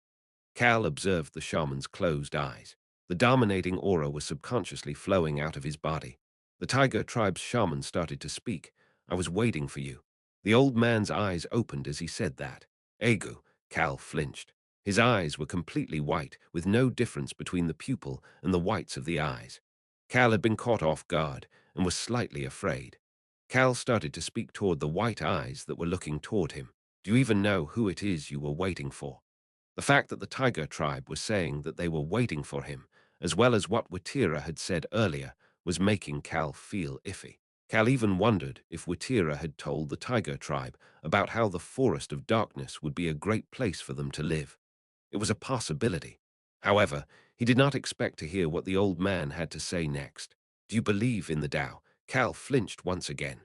Cal observed the shaman's closed eyes. The dominating aura was subconsciously flowing out of his body. The tiger tribe's shaman started to speak. I was waiting for you. The old man's eyes opened as he said that. Egu, Cal flinched. His eyes were completely white, with no difference between the pupil and the whites of the eyes. Cal had been caught off guard and was slightly afraid. Cal started to speak toward the white eyes that were looking toward him. Do you even know who it is you were waiting for? The fact that the Tiger tribe was saying that they were waiting for him, as well as what Watira had said earlier, was making Cal feel iffy. Cal even wondered if Watira had told the Tiger tribe about how the Forest of Darkness would be a great place for them to live. It was a possibility. However, he did not expect to hear what the old man had to say next. Do you believe in the Tao? Cal flinched once again.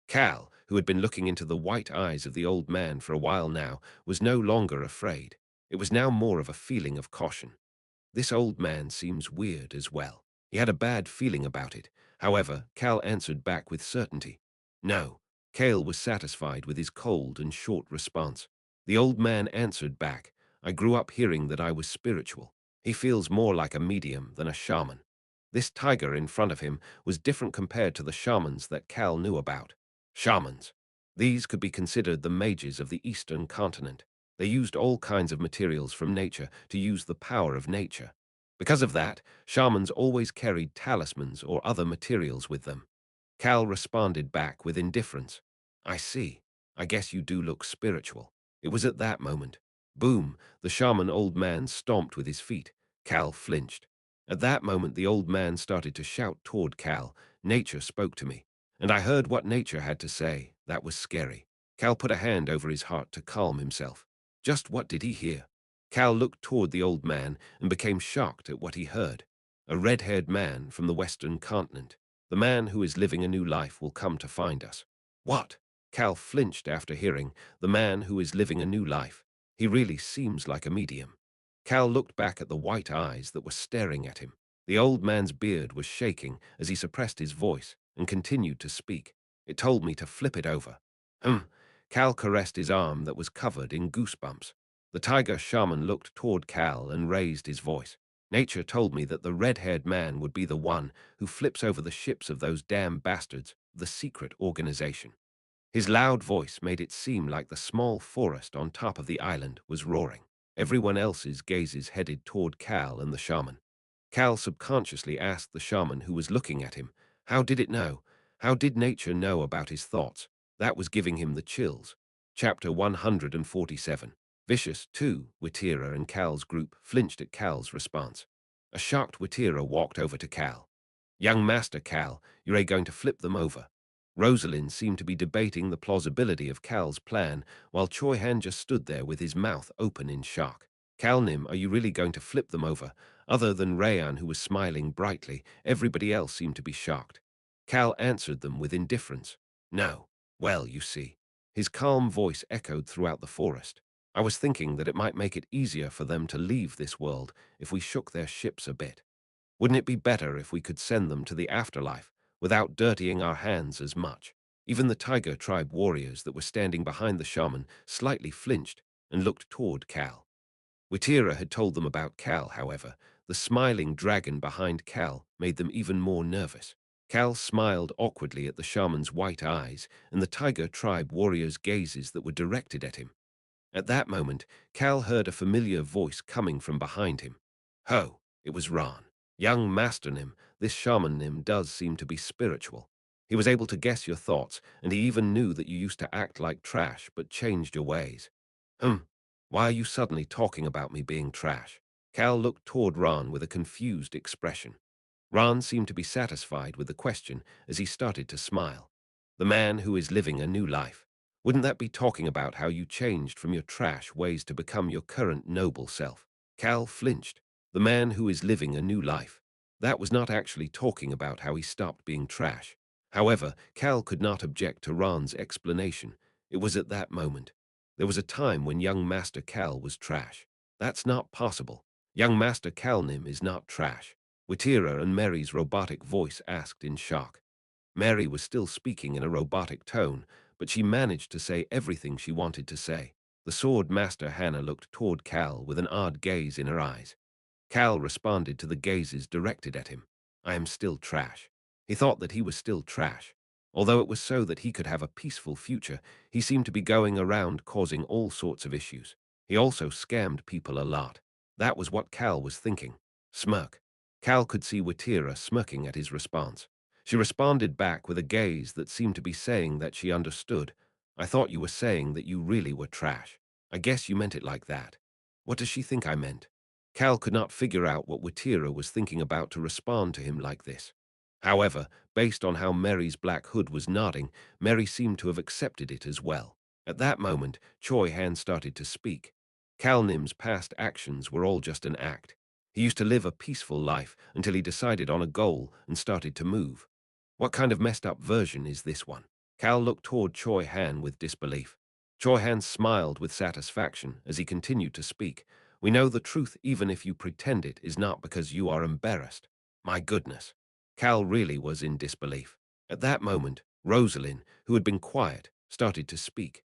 Cal, who had been looking into the white eyes of the old man for a while now, was no longer afraid. It was now more of a feeling of caution. This old man seems weird as well. He had a bad feeling about it. However, Cal answered back with certainty. No. Cal was satisfied with his cold and short response. The old man answered back. I grew up hearing that I was spiritual. He feels more like a medium than a shaman. This tiger in front of him was different compared to the shamans that Cal knew about. Shamans. These could be considered the mages of the eastern continent. They used all kinds of materials from nature to use the power of nature. Because of that, shamans always carried talismans or other materials with them. Cal responded back with indifference. I see. I guess you do look spiritual. It was at that moment. Boom, the shaman old man stomped with his feet. Cal flinched. At that moment, the old man started to shout toward Cal. Nature spoke to me, and I heard what nature had to say. That was scary. Cal put a hand over his heart to calm himself. Just what did he hear? Cal looked toward the old man and became shocked at what he heard. A red-haired man from the western continent. The man who is living a new life will come to find us. What? Cal flinched after hearing, the man who is living a new life. He really seems like a medium. Cal looked back at the white eyes that were staring at him. The old man's beard was shaking as he suppressed his voice and continued to speak. It told me to flip it over. Cal caressed his arm that was covered in goosebumps. The tiger shaman looked toward Cal and raised his voice. Nature told me that the red-haired man would be the one who flips over the ships of those damn bastards, the secret organization. His loud voice made it seem like the small forest on top of the island was roaring. Everyone else's gazes headed toward Cal and the shaman. Cal subconsciously asked the shaman who was looking at him, how did it know? How did nature know about his thoughts? That was giving him the chills. Chapter 147. Vicious, too, Witira and Cal's group flinched at Cal's response. A shocked Witira walked over to Cal. Young Master Cal, you're going to flip them over. Rosalind seemed to be debating the plausibility of Cal's plan, while Choi Han just stood there with his mouth open in shock. Cal Nim, are you really going to flip them over? Other than Rayan, who was smiling brightly, everybody else seemed to be shocked. Cal answered them with indifference. No. Well, you see. His calm voice echoed throughout the forest. I was thinking that it might make it easier for them to leave this world if we shook their ships a bit. Wouldn't it be better if we could send them to the afterlife without dirtying our hands as much? Even the tiger tribe warriors that were standing behind the shaman slightly flinched and looked toward Cal. Witira had told them about Cal, however. The smiling dragon behind Cal made them even more nervous. Cal smiled awkwardly at the shaman's white eyes and the tiger tribe warriors' gazes that were directed at him. At that moment, Cal heard a familiar voice coming from behind him. Ho, it was Ron. Young Master Nim, this shaman Nim does seem to be spiritual. He was able to guess your thoughts, and he even knew that you used to act like trash but changed your ways. Why are you suddenly talking about me being trash? Cal looked toward Ron with a confused expression. Ron seemed to be satisfied with the question as he started to smile. The man who is living a new life. Wouldn't that be talking about how you changed from your trash ways to become your current noble self? Cal flinched. The man who is living a new life. That was not actually talking about how he stopped being trash. However, Cal could not object to Ron's explanation. It was at that moment. There was a time when young Master Cal was trash. That's not possible. Young Master Calnim is not trash. Witira and Mary's robotic voice asked in shock. Mary was still speaking in a robotic tone, but she managed to say everything she wanted to say. The sword master Hannah looked toward Cal with an odd gaze in her eyes. Cal responded to the gazes directed at him. I am still trash. He thought that he was still trash. Although it was so that he could have a peaceful future, he seemed to be going around causing all sorts of issues. He also scammed people a lot. That was what Cal was thinking. Smirk. Cal could see Witira smirking at his response. She responded back with a gaze that seemed to be saying that she understood. I thought you were saying that you really were trash. I guess you meant it like that. What does she think I meant? Cal could not figure out what Witira was thinking about to respond to him like this. However, based on how Mary's black hood was nodding, Mary seemed to have accepted it as well. At that moment, Choi Han started to speak. Cal Nim's past actions were all just an act. He used to live a peaceful life until he decided on a goal and started to move. What kind of messed up version is this one? Cal looked toward Choi Han with disbelief. Choi Han smiled with satisfaction as he continued to speak. We know the truth even if you pretend it is not because you are embarrassed. My goodness. Cal really was in disbelief. At that moment, Rosalind, who had been quiet, started to speak.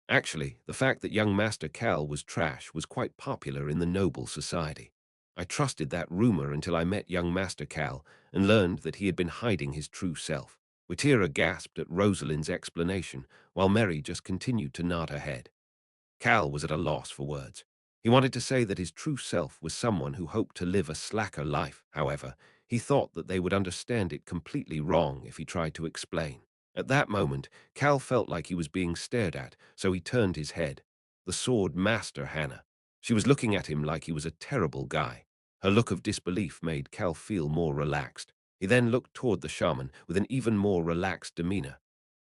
Actually, the fact that young Master Cal was trash was quite popular in the noble society. I trusted that rumor until I met young Master Cal and learned that he had been hiding his true self. Witira gasped at Rosalind's explanation, while Mary just continued to nod her head. Cal was at a loss for words. He wanted to say that his true self was someone who hoped to live a slacker life. However, he thought that they would understand it completely wrong if he tried to explain. At that moment, Cal felt like he was being stared at, so he turned his head. The sword master, Hannah. She was looking at him like he was a terrible guy. Her look of disbelief made Cal feel more relaxed. He then looked toward the shaman with an even more relaxed demeanor.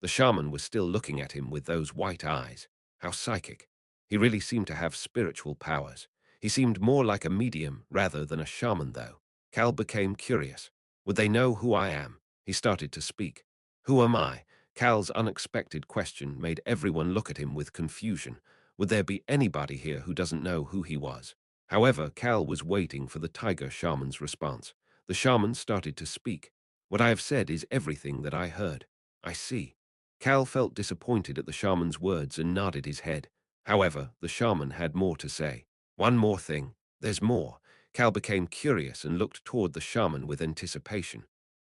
The shaman was still looking at him with those white eyes. How psychic. He really seemed to have spiritual powers. He seemed more like a medium rather than a shaman, though. Cal became curious. Would they know who I am? He started to speak. Who am I? Cal's unexpected question made everyone look at him with confusion. Would there be anybody here who doesn't know who he was? However, Cal was waiting for the tiger shaman's response. The shaman started to speak. What I have said is everything that I heard. I see. Cal felt disappointed at the shaman's words and nodded his head. However, the shaman had more to say. One more thing. There's more. Cal became curious and looked toward the shaman with anticipation.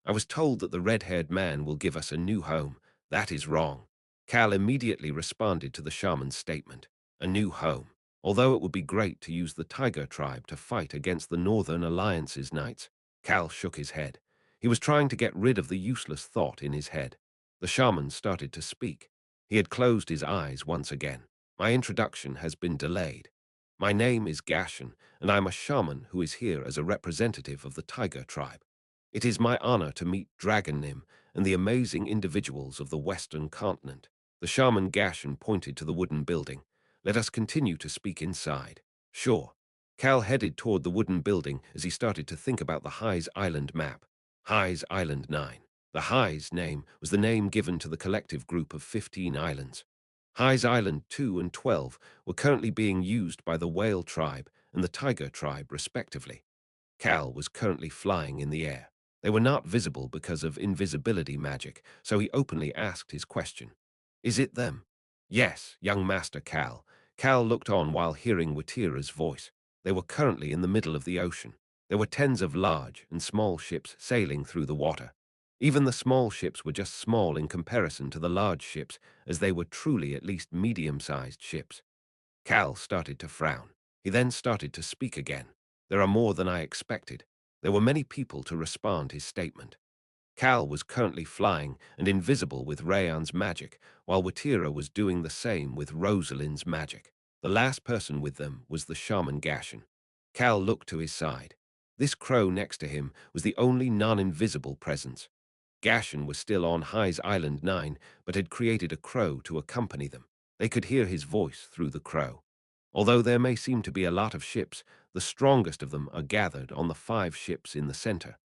I was told that the red-haired man will give us a new home. That is wrong. Cal immediately responded to the shaman's statement. A new home. Although it would be great to use the tiger tribe to fight against the Northern Alliance's knights, Cal shook his head. He was trying to get rid of the useless thought in his head. The shaman started to speak. He had closed his eyes once again. My introduction has been delayed. My name is Gashan, and I'm a shaman who is here as a representative of the tiger tribe. It is my honor to meet Dragon Nim and the amazing individuals of the Western continent. The shaman Gashan pointed to the wooden building. Let us continue to speak inside. Sure. Cal headed toward the wooden building as he started to think about the Highs Island map. Highs Island 9. The Highs name was the name given to the collective group of 15 islands. Highs Island 2 and 12 were currently being used by the Whale tribe and the Tiger tribe, respectively. Cal was currently flying in the air. They were not visible because of invisibility magic, so he openly asked his question. Is it them? Yes, young Master Cal. Cal looked on while hearing Watira's voice. They were currently in the middle of the ocean. There were tens of large and small ships sailing through the water. Even the small ships were just small in comparison to the large ships, as they were truly at least medium-sized ships. Cal started to frown. He then started to speak again. There are more than I expected. There were many people to respond his statement. Cal was currently flying and invisible with Rayan's magic, while Watira was doing the same with Rosalind's magic. The last person with them was the shaman Gashan. Cal looked to his side. This crow next to him was the only non-invisible presence. Gashan was still on Highs Island 9, but had created a crow to accompany them. They could hear his voice through the crow. Although there may seem to be a lot of ships, the strongest of them are gathered on the 5 ships in the center.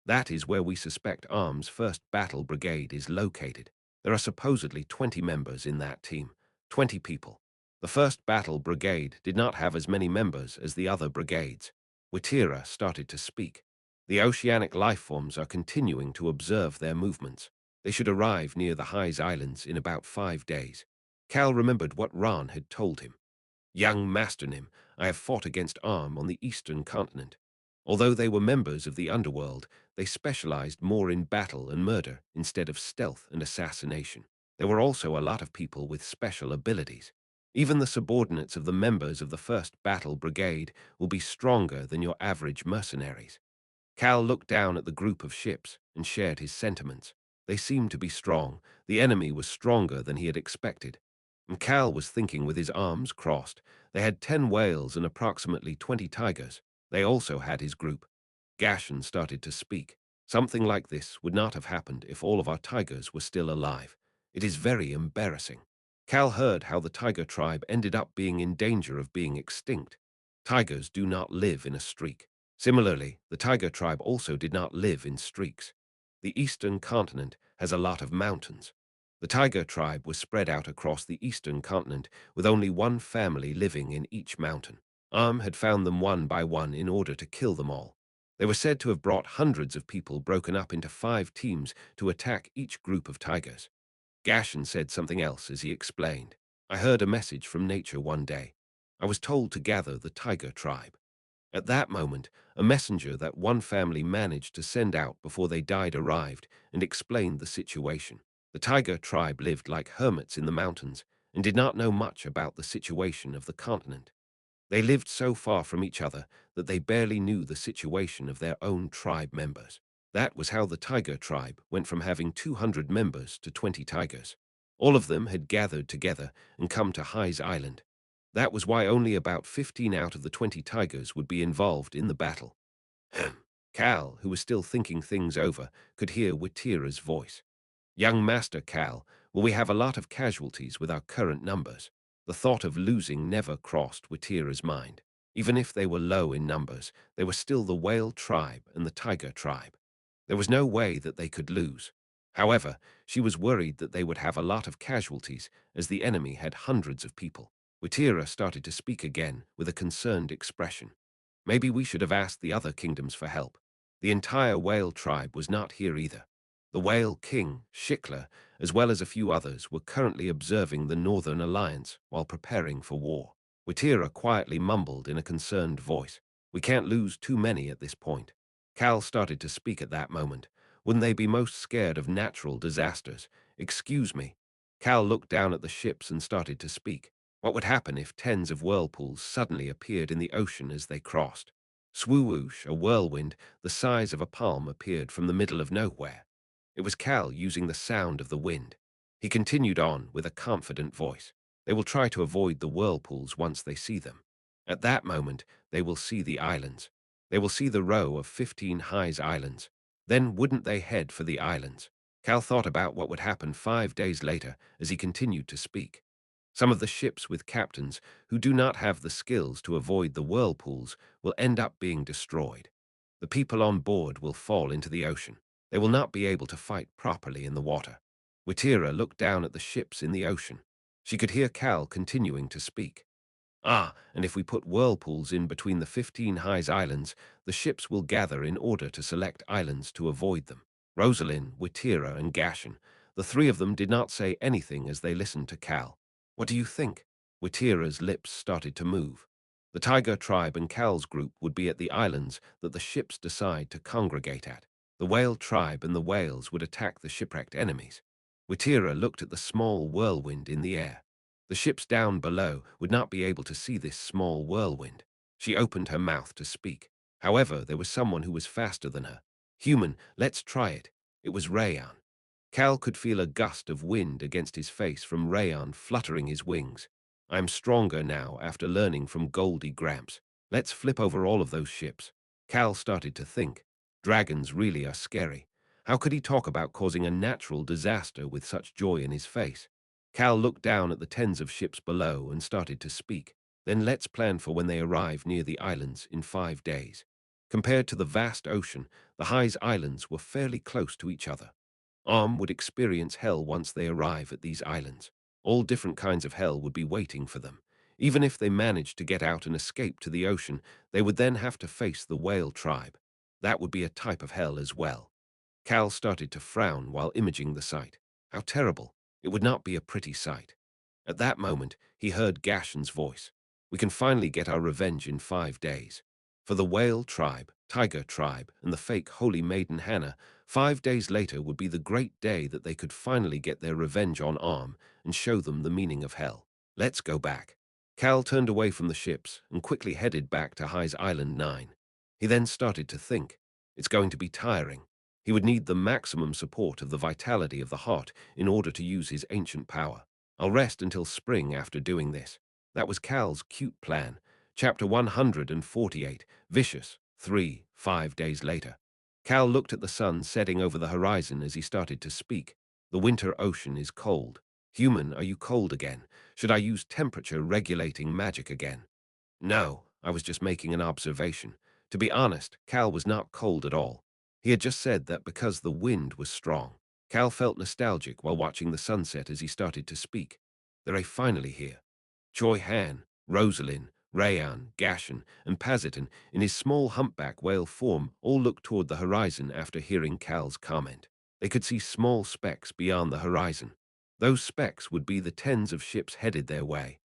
That is where we suspect Arm's 1st Battle Brigade is located. There are supposedly 20 members in that team. 20 people. The 1st Battle Brigade did not have as many members as the other brigades. Watira started to speak. The oceanic lifeforms are continuing to observe their movements. They should arrive near the Highs Islands in about 5 days. Cal remembered what Ran had told him. Young Master Nim, I have fought against Arm on the eastern continent. Although they were members of the underworld, they specialized more in battle and murder instead of stealth and assassination. There were also a lot of people with special abilities. Even the subordinates of the members of the 1st Battle Brigade will be stronger than your average mercenaries. Cal looked down at the group of ships and shared his sentiments. They seemed to be strong. The enemy was stronger than he had expected. And Cal was thinking with his arms crossed. They had 10 whales and approximately 20 tigers. They also had his group. Gashan started to speak. Something like this would not have happened if all of our tigers were still alive. It is very embarrassing. Cal heard how the tiger tribe ended up being in danger of being extinct. Tigers do not live in a streak. Similarly, the tiger tribe also did not live in streaks. The eastern continent has a lot of mountains. The tiger tribe was spread out across the eastern continent with only one family living in each mountain. Arm had found them one by one in order to kill them all. They were said to have brought hundreds of people broken up into 5 teams to attack each group of tigers. Gashan said something else as he explained. I heard a message from nature one day. I was told to gather the tiger tribe. At that moment, a messenger that one family managed to send out before they died arrived and explained the situation. The tiger tribe lived like hermits in the mountains and did not know much about the situation of the continent. They lived so far from each other that they barely knew the situation of their own tribe members. That was how the tiger tribe went from having 200 members to 20 tigers. All of them had gathered together and come to Hai's Island. That was why only about 15 out of the 20 tigers would be involved in the battle. Cal, who was still thinking things over, could hear Witira's voice. Young Master Cal, will we have a lot of casualties with our current numbers? The thought of losing never crossed Witira's mind. Even if they were low in numbers, they were still the whale tribe and the tiger tribe. There was no way that they could lose. However, she was worried that they would have a lot of casualties, as the enemy had hundreds of people. Witira started to speak again with a concerned expression. Maybe we should have asked the other kingdoms for help. The entire whale tribe was not here either. The whale king, Shikler, as well as a few others, were currently observing the Northern Alliance while preparing for war. Witira quietly mumbled in a concerned voice, "We can't lose too many at this point." Cal started to speak at that moment. Wouldn't they be most scared of natural disasters? Excuse me. Cal looked down at the ships and started to speak. What would happen if tens of whirlpools suddenly appeared in the ocean as they crossed? Swoowoosh, a whirlwind the size of a palm appeared from the middle of nowhere. It was Cal using the sound of the wind. He continued on with a confident voice. They will try to avoid the whirlpools once they see them. At that moment, they will see the islands. They will see the row of 15 Hai's islands. Then wouldn't they head for the islands? Cal thought about what would happen 5 days later as he continued to speak. Some of the ships with captains who do not have the skills to avoid the whirlpools will end up being destroyed. The people on board will fall into the ocean. They will not be able to fight properly in the water. Witira looked down at the ships in the ocean. She could hear Cal continuing to speak. And if we put whirlpools in between the 15 Hai's islands, the ships will gather in order to select islands to avoid them. Rosalind, Witira, and Gashan, the three of them did not say anything as they listened to Cal. What do you think? Witira's lips started to move. The tiger tribe and Cal's group would be at the islands that the ships decide to congregate at. The whale tribe and the whales would attack the shipwrecked enemies. Witira looked at the small whirlwind in the air. The ships down below would not be able to see this small whirlwind. She opened her mouth to speak. However, there was someone who was faster than her. Human, let's try it. It was Rayan. Cal could feel a gust of wind against his face from Rayan fluttering his wings. I'm stronger now after learning from Goldie Gramps. Let's flip over all of those ships. Cal started to think. Dragons really are scary. How could he talk about causing a natural disaster with such joy in his face? Cal looked down at the tens of ships below and started to speak. Then let's plan for when they arrive near the islands in 5 days. Compared to the vast ocean, the Hai's islands were fairly close to each other. Would experience hell once they arrive at these islands. All different kinds of hell would be waiting for them. Even if they managed to get out and escape to the ocean, they would then have to face the whale tribe. That would be a type of hell as well. Cal started to frown while imaging the sight. How terrible. It would not be a pretty sight. At that moment, he heard Gashan's voice. We can finally get our revenge in 5 days. For the whale tribe, tiger tribe, and the fake holy maiden Hannah, 5 days later would be the great day that they could finally get their revenge on and show them the meaning of hell. Let's go back. Cal turned away from the ships and quickly headed back to Hai's Island 9. He then started to think. It's going to be tiring. He would need the maximum support of the vitality of the heart in order to use his ancient power. I'll rest until spring after doing this. That was Cal's cute plan. Chapter 148, Vicious, 5 days later. Cal looked at the sun setting over the horizon as he started to speak. The winter ocean is cold. Human, are you cold again? Should I use temperature regulating magic again? No, I was just making an observation. To be honest, Cal was not cold at all. He had just said that because the wind was strong. Cal felt nostalgic while watching the sunset as he started to speak. They're finally here. Choi Han, Rosalind, Rayan, Gashan, and Pazitan, in his small humpback whale form, all looked toward the horizon after hearing Cal's comment. They could see small specks beyond the horizon. Those specks would be the tens of ships headed their way.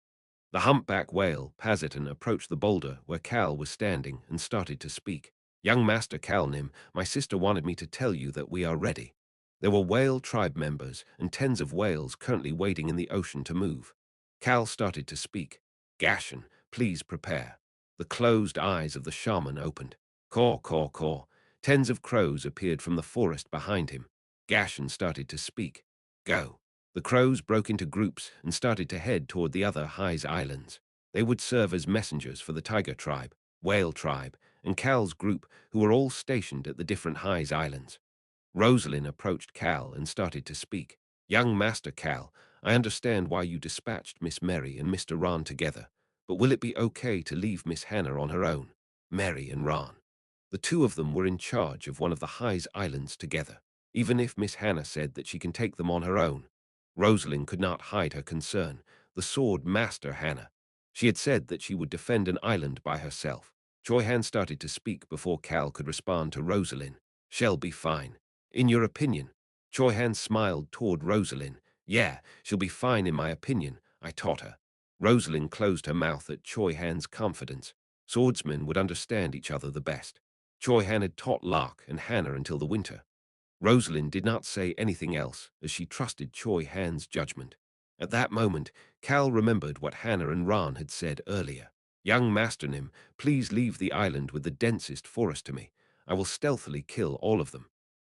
The humpback whale, Pazitan, approached the boulder where Cal was standing and started to speak. Young Master Calnim, my sister wanted me to tell you that we are ready. There were whale tribe members and tens of whales currently waiting in the ocean to move. Cal started to speak. Gashan, please prepare. The closed eyes of the shaman opened. Caw, caw, caw. Tens of crows appeared from the forest behind him. Gashan started to speak. Go. The crows broke into groups and started to head toward the other Highs Islands. They would serve as messengers for the Tiger Tribe, Whale Tribe, and Cal's group, who were all stationed at the different Highs Islands. Rosalind approached Cal and started to speak. Young Master Cal, I understand why you dispatched Miss Mary and Mr. Ron together, but will it be okay to leave Miss Hannah on her own? Mary and Ron. The two of them were in charge of one of the Highs Islands together, even if Miss Hannah said that she can take them on her own. Rosalind could not hide her concern. The sword master Hannah. She had said that she would defend an island by herself. Choi Han started to speak before Cal could respond to Rosalind. She'll be fine. In your opinion? Choi Han smiled toward Rosalind. Yeah, she'll be fine in my opinion. I taught her. Rosalind closed her mouth at Choi Han's confidence. Swordsmen would understand each other the best. Choi Han had taught Lark and Hannah until the winter. Rosalind did not say anything else as she trusted Choi Han's judgment. At that moment, Cal remembered what Hannah and Ran had said earlier. Young Master Nim, please leave the island with the densest forest to me. I will stealthily kill all of them.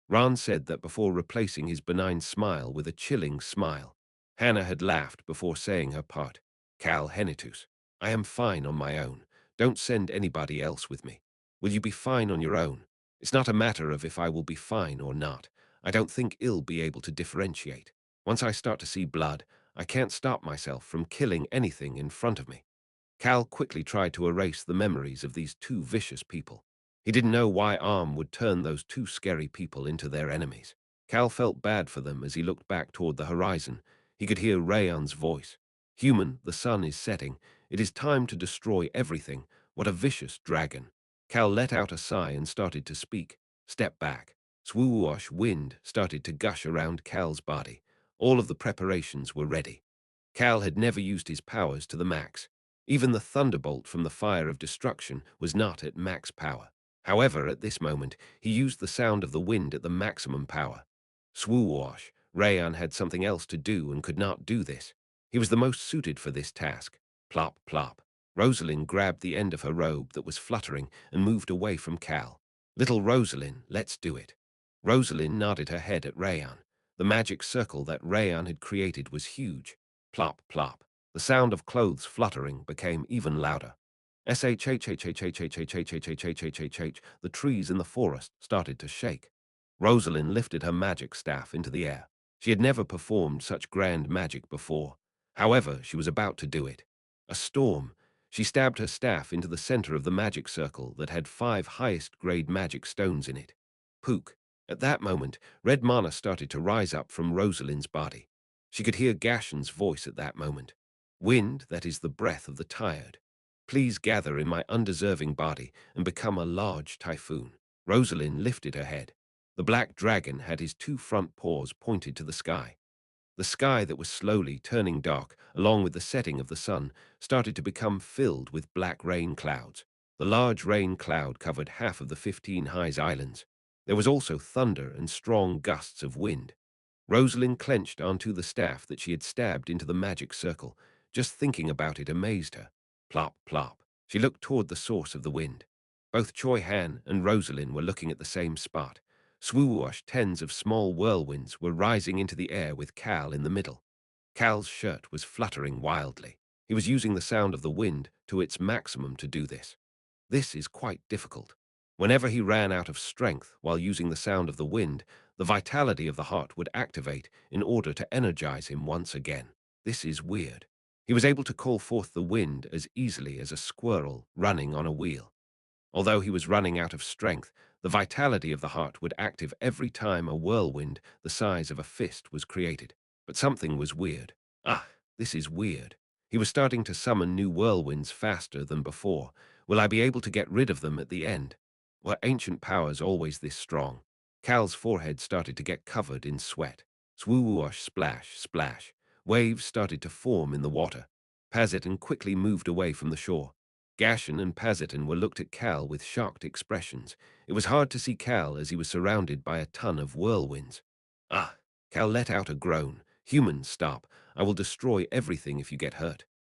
Ran said that before replacing his benign smile with a chilling smile. Hannah had laughed before saying her part. Cal Henitus, I am fine on my own. Don't send anybody else with me. Will you be fine on your own? It's not a matter of if I will be fine or not. I don't think I'll be able to differentiate. Once I start to see blood, I can't stop myself from killing anything in front of me. Cal quickly tried to erase the memories of these two vicious people. He didn't know why Arm would turn those two scary people into their enemies. Cal felt bad for them as he looked back toward the horizon. He could hear Rayon's voice. Human, the sun is setting. It is time to destroy everything. What a vicious dragon. Cal let out a sigh and started to speak. Step back. Swoosh wind started to gush around Cal's body. All of the preparations were ready. Cal had never used his powers to the max. Even the thunderbolt from the fire of destruction was not at max power. However, at this moment, he used the sound of the wind at the maximum power. Swoosh, Rayan had something else to do and could not do this. He was the most suited for this task. Plop, plop. Rosalind grabbed the end of her robe that was fluttering and moved away from Cal. Little Rosalind, let's do it. Rosalind nodded her head at Rayan. The magic circle that Rayan had created was huge. Plop, plop. The sound of clothes fluttering became even louder. Shh. The trees in the forest started to shake. Rosalind lifted her magic staff into the air. She had never performed such grand magic before. However, she was about to do it. A storm. She stabbed her staff into the center of the magic circle that had 5 highest-grade magic stones in it. Pook. At that moment, red mana started to rise up from Rosalind's body. She could hear Gashan's voice at that moment. Wind, that is the breath of the tired. Please gather in my undeserving body and become a large typhoon. Rosalind lifted her head. The black dragon had his 2 front paws pointed to the sky. The sky that was slowly turning dark, along with the setting of the sun, started to become filled with black rain clouds. The large rain cloud covered half of the 15 Highs Islands. There was also thunder and strong gusts of wind. Rosalind clenched onto the staff that she had stabbed into the magic circle. Just thinking about it amazed her. Plop, plop. She looked toward the source of the wind. Both Choi Han and Rosalind were looking at the same spot. Swoosh, tens of small whirlwinds were rising into the air with Cal in the middle. Cal's shirt was fluttering wildly. He was using the sound of the wind to its maximum to do this. This is quite difficult. Whenever he ran out of strength while using the sound of the wind, the vitality of the heart would activate in order to energize him once again. This is weird. He was able to call forth the wind as easily as a squirrel running on a wheel. Although he was running out of strength, the vitality of the heart would active every time a whirlwind the size of a fist was created. But something was weird. Ah, this is weird. He was starting to summon new whirlwinds faster than before. Will I be able to get rid of them at the end? Were ancient powers always this strong? Cal's forehead started to get covered in sweat. Swoosh, splash, splash. Waves started to form in the water. Pazitan quickly moved away from the shore. Gashan and Pazitan were looked at Cal with shocked expressions. It was hard to see Cal as he was surrounded by a ton of whirlwinds. Ah! Cal let out a groan. Humans, stop. I will destroy everything if you get hurt.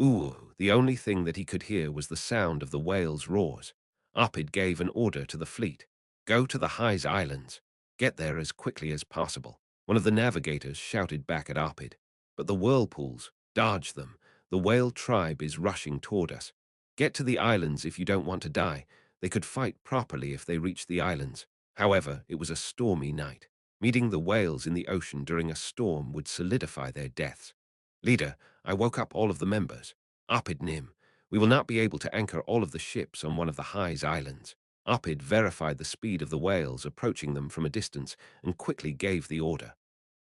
Ooh, the only thing that he could hear was the sound of the whale's roars. Upid gave an order to the fleet. Go to the Highs Islands. Get there as quickly as possible. One of the navigators shouted back at Upid. But the whirlpools, dodge them. The whale tribe is rushing toward us. Get to the islands if you don't want to die. They could fight properly if they reached the islands. However, it was a stormy night. Meeting the whales in the ocean during a storm would solidify their deaths. Leader, I woke up all of the members. Upid Nim, we will not be able to anchor all of the ships on one of the Highs Islands. Upid verified the speed of the whales approaching them from a distance and quickly gave the order.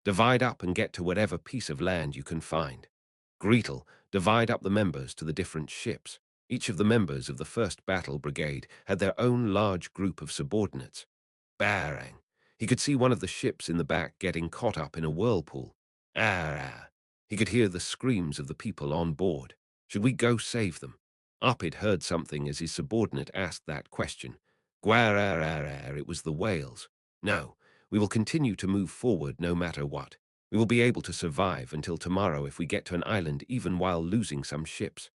Divide up and get to whatever piece of land you can find. Greetle, divide up the members to the different ships. Each of the members of the 1st Battle Brigade had their own large group of subordinates. Barang. He could see one of the ships in the back getting caught up in a whirlpool. Ah. He could hear the screams of the people on board. Should we go save them? Upid heard something as his subordinate asked that question. Guararara, it was the whales. No, we will continue to move forward no matter what. We will be able to survive until tomorrow if we get to an island even while losing some ships.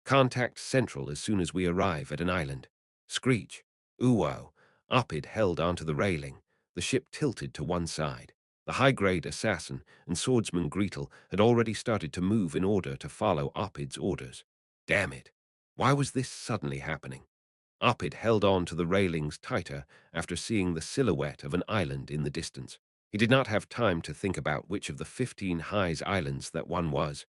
Contact Central as soon as we arrive at an island. Screech. Ooh-oh. Upid held onto the railing. The ship tilted to one side. The high-grade assassin and swordsman Greetle had already started to move in order to follow Upid's orders. Damn it. Why was this suddenly happening? Upid held on to the railings tighter after seeing the silhouette of an island in the distance. He did not have time to think about which of the 15 Highs Islands that one was.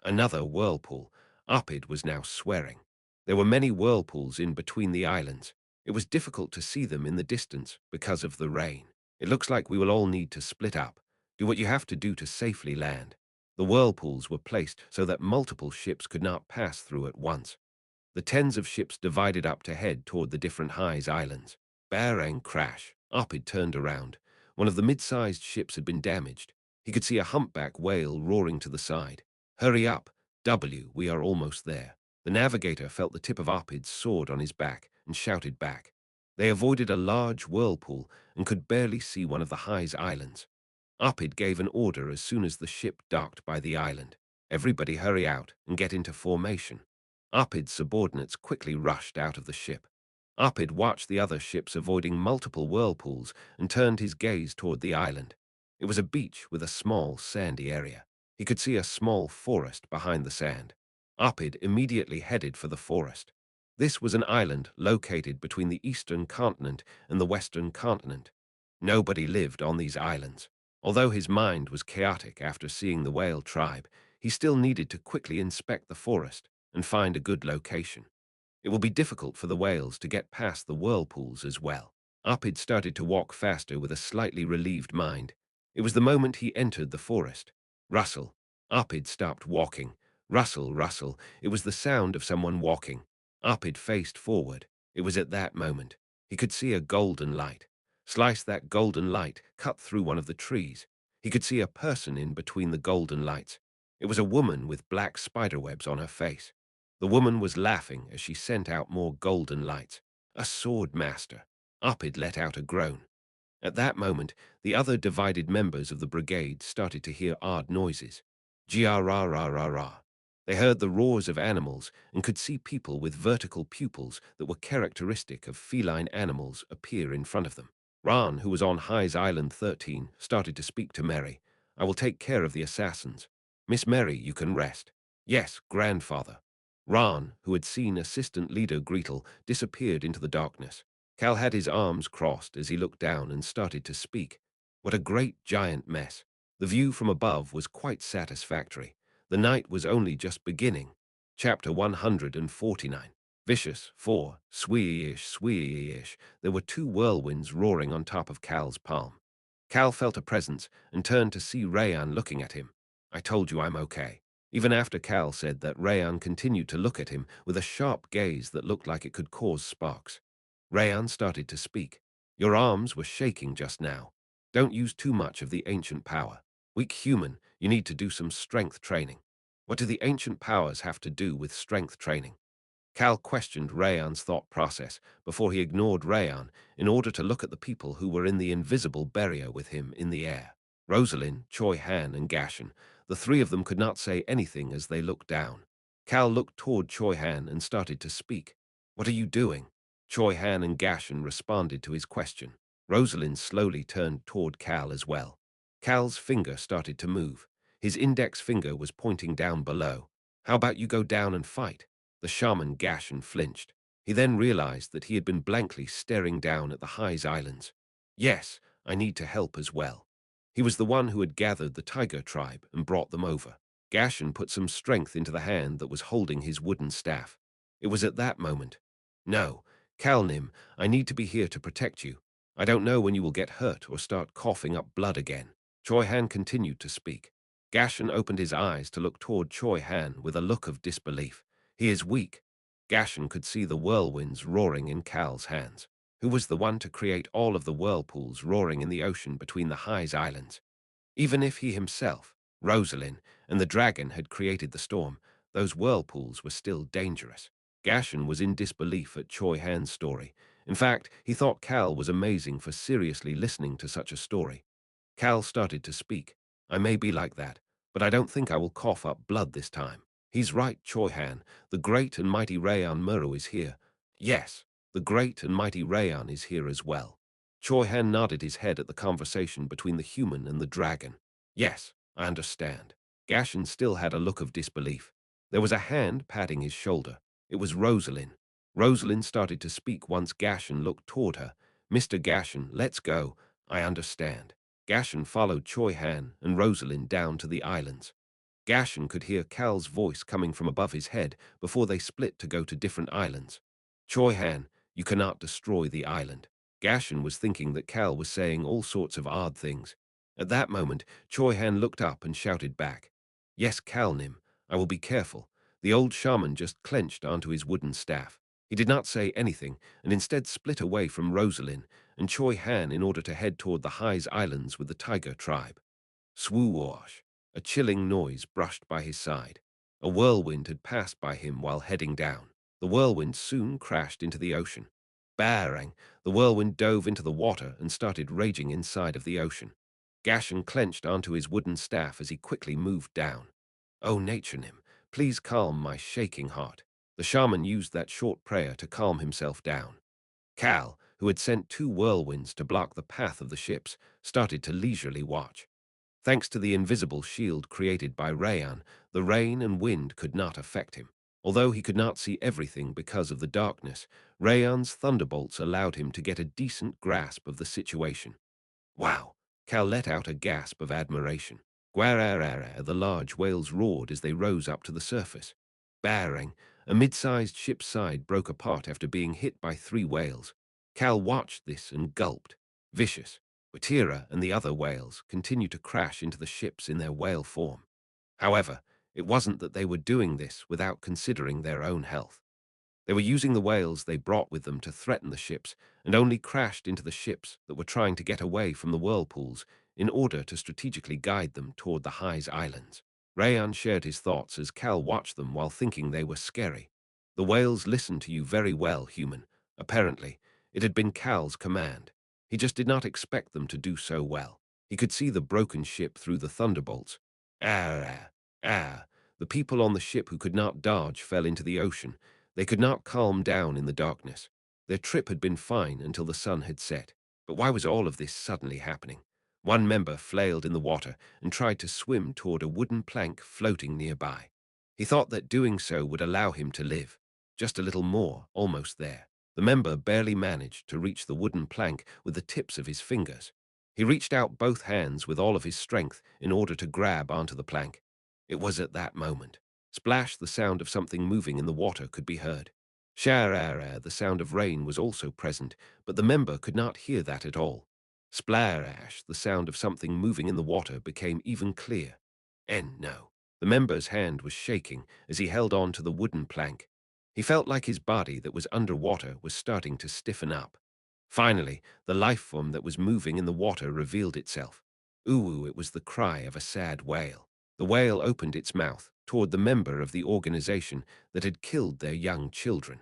Another whirlpool. Upid was now swearing. There were many whirlpools in between the islands. It was difficult to see them in the distance because of the rain. It looks like we will all need to split up. Do what you have to do to safely land. The whirlpools were placed so that multiple ships could not pass through at once. The tens of ships divided up to head toward the different Highs Islands. Barang crash. Upid turned around. One of the mid-sized ships had been damaged. He could see a humpback whale roaring to the side. Hurry up. W, we are almost there. The navigator felt the tip of Upid's sword on his back and shouted back. They avoided a large whirlpool and could barely see one of the Highs Islands. Upid gave an order as soon as the ship docked by the island. Everybody hurry out and get into formation. Upid's subordinates quickly rushed out of the ship. Upid watched the other ships avoiding multiple whirlpools and turned his gaze toward the island. It was a beach with a small sandy area. He could see a small forest behind the sand. Upid immediately headed for the forest. This was an island located between the eastern continent and the western continent. Nobody lived on these islands. Although his mind was chaotic after seeing the whale tribe, he still needed to quickly inspect the forest and find a good location. It will be difficult for the whales to get past the whirlpools as well. Upid started to walk faster with a slightly relieved mind. It was the moment he entered the forest. Rustle. Upid stopped walking. Rustle, rustle. It was the sound of someone walking. Upid faced forward. It was at that moment. He could see a golden light. Slice that golden light, cut through one of the trees. He could see a person in between the golden lights. It was a woman with black spiderwebs on her face. The woman was laughing as she sent out more golden lights. A sword master. Upid let out a groan. At that moment, the other divided members of the brigade started to hear odd noises. Gia-ra-ra-ra-ra. They heard the roars of animals and could see people with vertical pupils that were characteristic of feline animals appear in front of them. Ran, who was on Highs Island 13, started to speak to Mary. I will take care of the assassins. Miss Mary, you can rest. Yes, grandfather. Ran, who had seen assistant leader Greetle, disappeared into the darkness. Cal had his arms crossed as he looked down and started to speak. What a great giant mess. The view from above was quite satisfactory. The night was only just beginning. Chapter 149. Vicious, 4, swee-ish, swee-ish. There were two whirlwinds roaring on top of Cal's palm. Cal felt a presence and turned to see Rayan looking at him. I told you I'm okay. Even after Cal said that, Rayan continued to look at him with a sharp gaze that looked like it could cause sparks. Rayan started to speak. Your arms were shaking just now. Don't use too much of the ancient power. Weak human, you need to do some strength training. What do the ancient powers have to do with strength training? Cal questioned Rayan's thought process before he ignored Rayan in order to look at the people who were in the invisible barrier with him in the air. Rosalind, Choi Han, and Gashan. The three of them could not say anything as they looked down. Cal looked toward Choi Han and started to speak. What are you doing? Choi Han and Gashan responded to his question. Rosalind slowly turned toward Cal as well. Cal's finger started to move. His index finger was pointing down below. How about you go down and fight? The shaman Gashan flinched. He then realized that he had been blankly staring down at the Highs Islands. Yes, I need to help as well. He was the one who had gathered the tiger tribe and brought them over. Gashan put some strength into the hand that was holding his wooden staff. It was at that moment. No, Kalnim, I need to be here to protect you. I don't know when you will get hurt or start coughing up blood again. Choi Han continued to speak. Gashan opened his eyes to look toward Choi Han with a look of disbelief. He is weak. Gashan could see the whirlwinds roaring in Cal's hands. Who was the one to create all of the whirlpools roaring in the ocean between the Highs Islands? Even if he himself, Rosalind, and the dragon had created the storm, those whirlpools were still dangerous. Gashan was in disbelief at Choi Han's story. In fact, he thought Cal was amazing for seriously listening to such a story. Cal started to speak. I may be like that, but I don't think I will cough up blood this time. He's right, Choi Han. The great and mighty Rayan Muru is here. Yes, the great and mighty Rayan is here as well. Choi Han nodded his head at the conversation between the human and the dragon. Yes, I understand. Gashan still had a look of disbelief. There was a hand patting his shoulder. It was Rosalind. Rosalind started to speak once Gashan looked toward her. Mr. Gashan, let's go. I understand. Gashan followed Choi Han and Rosalind down to the islands. Gashan could hear Cal's voice coming from above his head before they split to go to different islands. Choi Han, you cannot destroy the island. Gashan was thinking that Cal was saying all sorts of odd things. At that moment, Choi Han looked up and shouted back, Yes, Calnim, I will be careful. The old shaman just clenched onto his wooden staff. He did not say anything and instead split away from Rosalind and Choi Han in order to head toward the Highs Islands with the tiger tribe. Swoosh! A chilling noise brushed by his side. A whirlwind had passed by him while heading down. The whirlwind soon crashed into the ocean. Bang! The whirlwind dove into the water and started raging inside of the ocean. Gashan clenched onto his wooden staff as he quickly moved down. Oh, Naturenim, please calm my shaking heart. The shaman used that short prayer to calm himself down. Cal, who had sent 2 whirlwinds to block the path of the ships, started to leisurely watch. Thanks to the invisible shield created by Rayan, the rain and wind could not affect him. Although he could not see everything because of the darkness, Rayan's thunderbolts allowed him to get a decent grasp of the situation. Wow! Cal let out a gasp of admiration. Guararara, the large whales roared as they rose up to the surface. Barang, a mid-sized ship's side broke apart after being hit by 3 whales. Cal watched this and gulped. Vicious. Watira and the other whales continued to crash into the ships in their whale form. However, it wasn't that they were doing this without considering their own health. They were using the whales they brought with them to threaten the ships and only crashed into the ships that were trying to get away from the whirlpools in order to strategically guide them toward the Highs Islands. Rayan shared his thoughts as Cal watched them while thinking they were scary. The whales listened to you very well, human. Apparently, it had been Cal's command. He just did not expect them to do so well. He could see the broken ship through the thunderbolts. Ah, the people on the ship who could not dodge fell into the ocean. They could not calm down in the darkness. Their trip had been fine until the sun had set. But why was all of this suddenly happening? One member flailed in the water and tried to swim toward a wooden plank floating nearby. He thought that doing so would allow him to live. Just a little more, almost there. The member barely managed to reach the wooden plank with the tips of his fingers. He reached out both hands with all of his strength in order to grab onto the plank. It was at that moment. Splash, the sound of something moving in the water could be heard. Sharara, the sound of rain was also present, but the member could not hear that at all. Splash, the sound of something moving in the water became even clear. And no, the member's hand was shaking as he held on to the wooden plank. He felt like his body that was underwater was starting to stiffen up. Finally, the life form that was moving in the water revealed itself. Ooh, it was the cry of a sad whale. The whale opened its mouth toward the member of the organization that had killed their young children.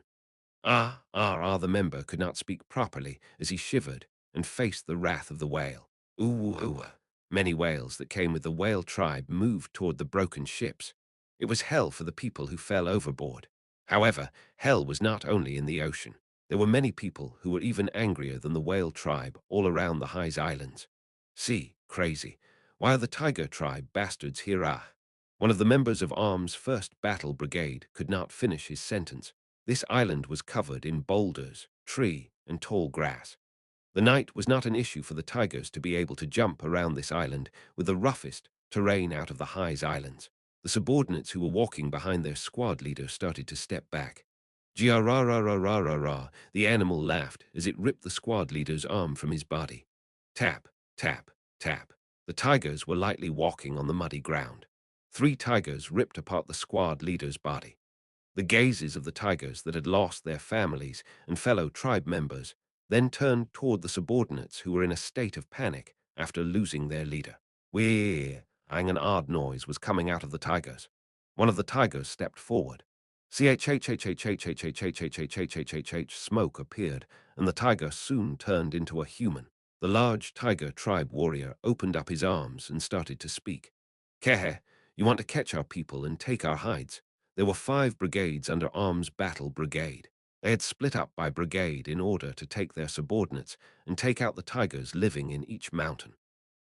The member could not speak properly as he shivered and faced the wrath of the whale. Ooh. Many whales that came with the whale tribe moved toward the broken ships. It was hell for the people who fell overboard. However, hell was not only in the ocean. There were many people who were even angrier than the whale tribe all around the Highs Islands. See, crazy. Why are the tiger tribe bastards here? Ah. One of the members of Arm's 1st Battle Brigade could not finish his sentence. This island was covered in boulders, tree, and tall grass. The night was not an issue for the tigers to be able to jump around this island with the roughest terrain out of the Highs Islands. The subordinates who were walking behind their squad leader started to step back. Gia-ra-ra-ra-ra-ra-ra, the animal laughed as it ripped the squad leader's arm from his body. Tap, tap, tap. The tigers were lightly walking on the muddy ground. 3 tigers ripped apart the squad leader's body. The gazes of the tigers that had lost their families and fellow tribe members then turned toward the subordinates who were in a state of panic after losing their leader. Wee! An odd noise was coming out of the tigers. One of the tigers stepped forward. Smoke appeared, and the tiger soon turned into a human. The large tiger tribe warrior opened up his arms and started to speak. Kehe, you want to catch our people and take our hides? There were 5 brigades under Arm's Battle Brigade. They had split up by brigade in order to take their subordinates and take out the tigers living in each mountain.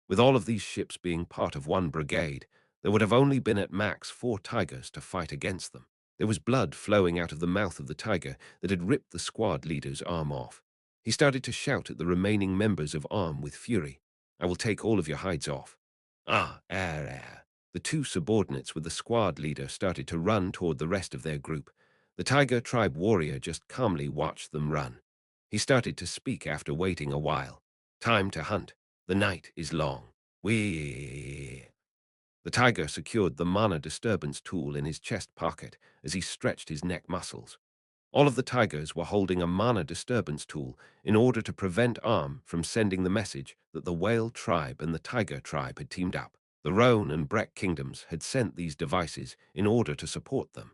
With all of these ships being part of one brigade, there would have only been at max 4 tigers to fight against them. There was blood flowing out of the mouth of the tiger that had ripped the squad leader's arm off. He started to shout at the remaining members of Arm with fury. I will take all of your hides off. The 2 subordinates with the squad leader started to run toward the rest of their group. The tiger tribe warrior just calmly watched them run. He started to speak after waiting a while. Time to hunt. The night is long. Wee. The tiger secured the mana disturbance tool in his chest pocket as he stretched his neck muscles. All of the tigers were holding a mana disturbance tool in order to prevent Arm from sending the message that the whale tribe and the tiger tribe had teamed up. The Roan and Breck kingdoms had sent these devices in order to support them.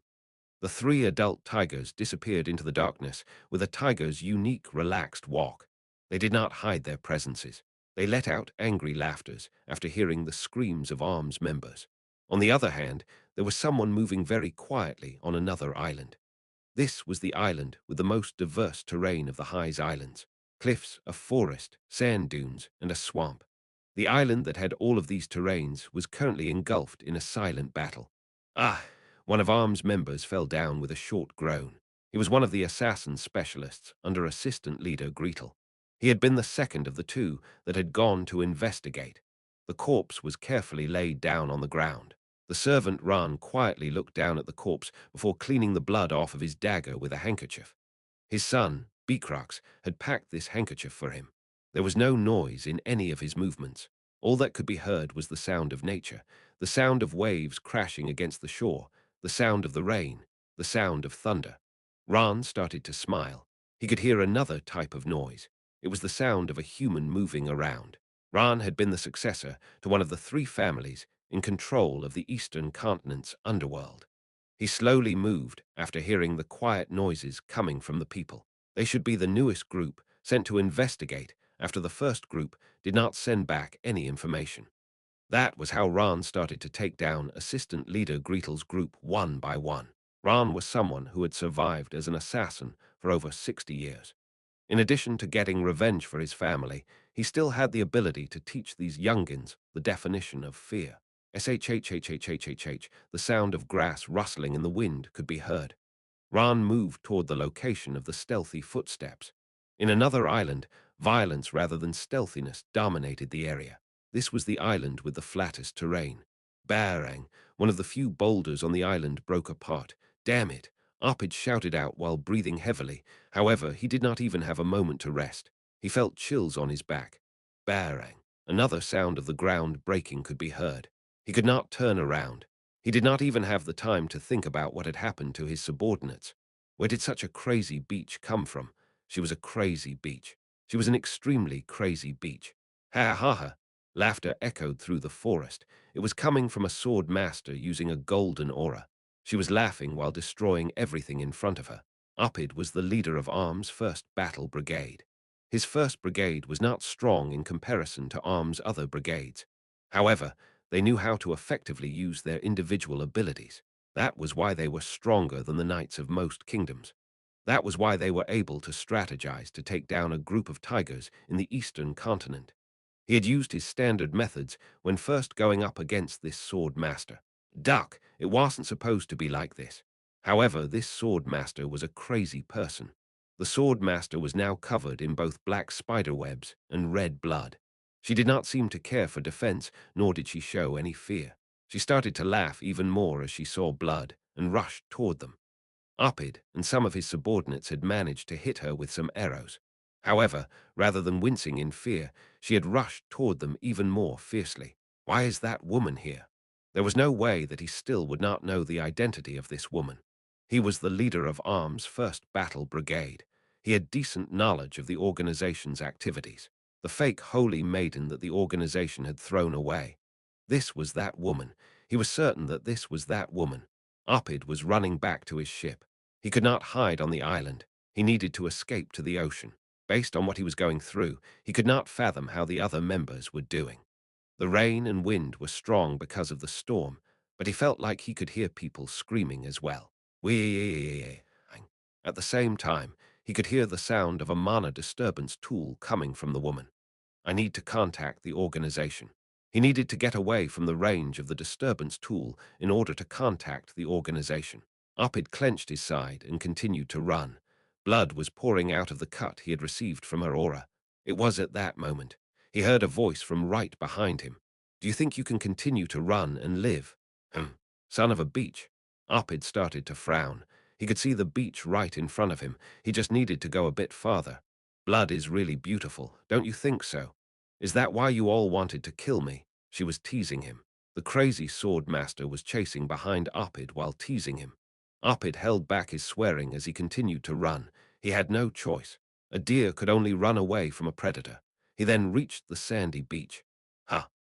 The 3 adult tigers disappeared into the darkness with a tiger's unique, relaxed walk. They did not hide their presences. They let out angry laughters after hearing the screams of Arm's members. On the other hand, there was someone moving very quietly on another island. This was the island with the most diverse terrain of the Highs Islands. Cliffs, a forest, sand dunes, and a swamp. The island that had all of these terrains was currently engulfed in a silent battle. One of Arm's members fell down with a short groan. He was one of the assassin specialists under assistant leader Gretel. He had been the second of the 2 that had gone to investigate. The corpse was carefully laid down on the ground. The servant Ran quietly looked down at the corpse before cleaning the blood off of his dagger with a handkerchief. His son, Beacrox, had packed this handkerchief for him. There was no noise in any of his movements. All that could be heard was the sound of nature, the sound of waves crashing against the shore, the sound of the rain, the sound of thunder. Ran started to smile. He could hear another type of noise. It was the sound of a human moving around. Ran had been the successor to one of the 3 families in control of the eastern continent's underworld. He slowly moved after hearing the quiet noises coming from the people. They should be the newest group sent to investigate after the first group did not send back any information. That was how Ran started to take down assistant leader Gretel's group one by one. Ran was someone who had survived as an assassin for over 60 years. In addition to getting revenge for his family, he still had the ability to teach these youngins the definition of fear. Shhhhhhhh, the sound of grass rustling in the wind could be heard. Ran moved toward the location of the stealthy footsteps. In another island, violence rather than stealthiness dominated the area. This was the island with the flattest terrain. Barang, one of the few boulders on the island, broke apart. Damn it! Upid shouted out while breathing heavily. However, he did not even have a moment to rest. He felt chills on his back. Barang. Another sound of the ground breaking could be heard. He could not turn around. He did not even have the time to think about what had happened to his subordinates. Where did such a crazy beach come from? She was a crazy beach. She was an extremely crazy beach. Ha ha ha! Laughter echoed through the forest. It was coming from a sword master using a golden aura. She was laughing while destroying everything in front of her. Upid was the leader of Arm's 1st Battle Brigade. His 1st Brigade was not strong in comparison to Arm's other brigades. However, they knew how to effectively use their individual abilities. That was why they were stronger than the knights of most kingdoms. That was why they were able to strategize to take down a group of tigers in the eastern continent. He had used his standard methods when first going up against this sword master. Duck, it wasn't supposed to be like this. However, this sword master was a crazy person. The sword master was now covered in both black spider webs and red blood. She did not seem to care for defense, nor did she show any fear. She started to laugh even more as she saw blood and rushed toward them. Upid and some of his subordinates had managed to hit her with some arrows. However, rather than wincing in fear, she had rushed toward them even more fiercely. Why is that woman here? There was no way that he still would not know the identity of this woman. He was the leader of Arm's 1st Battle Brigade. He had decent knowledge of the organization's activities. The fake holy maiden that the organization had thrown away. This was that woman. He was certain that this was that woman. Upid was running back to his ship. He could not hide on the island. He needed to escape to the ocean. Based on what he was going through, he could not fathom how the other members were doing. The rain and wind were strong because of the storm, but he felt like he could hear people screaming as well. Wee. At the same time, he could hear the sound of a mana disturbance tool coming from the woman. I need to contact the organization. He needed to get away from the range of the disturbance tool in order to contact the organization. Upid clenched his side and continued to run. Blood was pouring out of the cut he had received from her aura. It was at that moment he heard a voice from right behind him. Do you think you can continue to run and live? Son of a beach. Upid started to frown. He could see the beach right in front of him. He just needed to go a bit farther. Blood is really beautiful, don't you think so? Is that why you all wanted to kill me? She was teasing him. The crazy sword master was chasing behind Upid while teasing him. Upid held back his swearing as he continued to run. He had no choice. A deer could only run away from a predator. He then reached the sandy beach.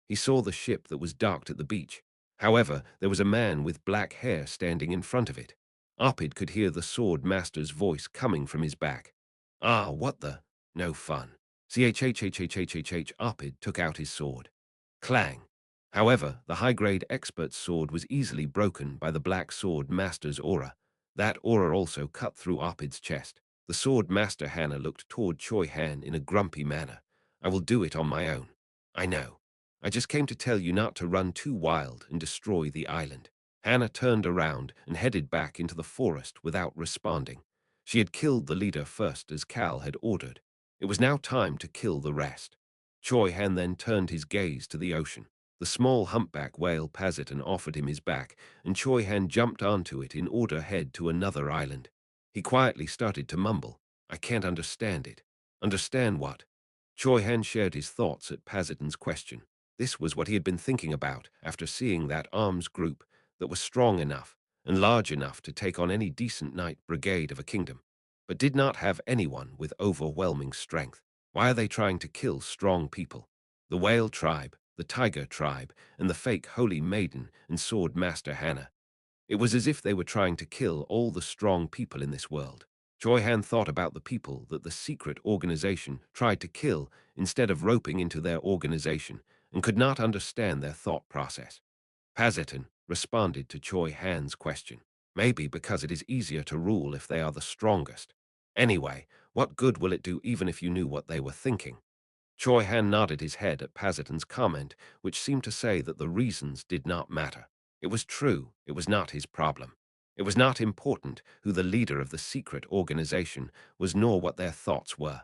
He saw the ship that was docked at the beach. However, there was a man with black hair standing in front of it. Upid could hear the sword master's voice coming from his back. What the? No fun. Upid took out his sword. Clang. However, the high-grade expert's sword was easily broken by the black sword master's aura. That aura also cut through Upid's chest. The sword master Hannah looked toward Choi Han in a grumpy manner. I will do it on my own. I know. I just came to tell you not to run too wild and destroy the island. Hannah turned around and headed back into the forest without responding. She had killed the leader first as Cal had ordered. It was now time to kill the rest. Choi Han then turned his gaze to the ocean. The small humpback whale Pazitan offered him his back, and Choi Han jumped onto it in order to head to another island. He quietly started to mumble, I can't understand it. Understand what? Choi Han shared his thoughts at Pazitan's question. This was what he had been thinking about after seeing that arms group that was strong enough and large enough to take on any decent knight brigade of a kingdom, but did not have anyone with overwhelming strength. Why are they trying to kill strong people? The whale tribe, the tiger tribe, and the fake holy maiden and sword master Hannah. It was as if they were trying to kill all the strong people in this world. Choi Han thought about the people that the secret organization tried to kill instead of roping into their organization and could not understand their thought process. Pazitan responded to Choi Han's question. Maybe because it is easier to rule if they are the strongest. Anyway, what good will it do even if you knew what they were thinking? Choi Han nodded his head at Pazitan's comment, which seemed to say that the reasons did not matter. It was true, it was not his problem. It was not important who the leader of the secret organization was nor what their thoughts were.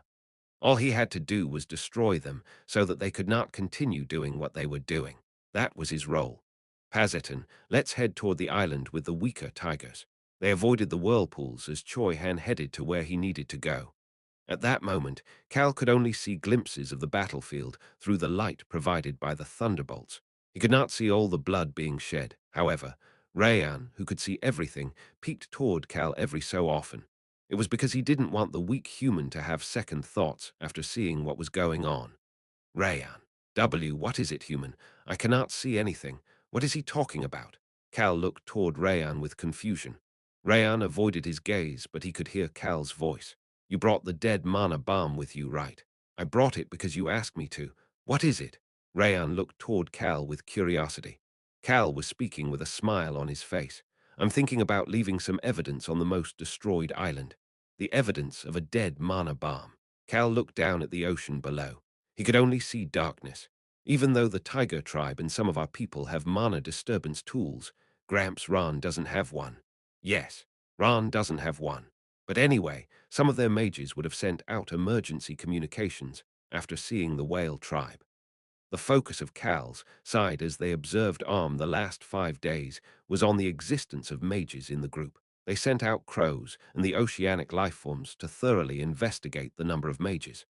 All he had to do was destroy them so that they could not continue doing what they were doing. That was his role. Pazitan, let's head toward the island with the weaker tigers. They avoided the whirlpools as Choi Han headed to where he needed to go. At that moment, Cal could only see glimpses of the battlefield through the light provided by the thunderbolts. He could not see all the blood being shed. However, Rayan, who could see everything, peeked toward Cal every so often. It was because he didn't want the weak human to have second thoughts after seeing what was going on. Rayan. What is it, human? I cannot see anything. What is he talking about? Cal looked toward Rayan with confusion. Rayan avoided his gaze, but he could hear Cal's voice. You brought the dead mana bomb with you, right? I brought it because you asked me to. What is it? Rayan looked toward Cal with curiosity. Cal was speaking with a smile on his face. I'm thinking about leaving some evidence on the most destroyed island. The evidence of a dead mana bomb. Cal looked down at the ocean below. He could only see darkness. Even though the Tiger tribe and some of our people have mana disturbance tools, Gramps Ran doesn't have one. Yes, Ran doesn't have one. But anyway, some of their mages would have sent out emergency communications after seeing the whale tribe. The focus of Cal's side as they observed Arm the last 5 days was on the existence of mages in the group. They sent out crows and the oceanic lifeforms to thoroughly investigate the number of mages.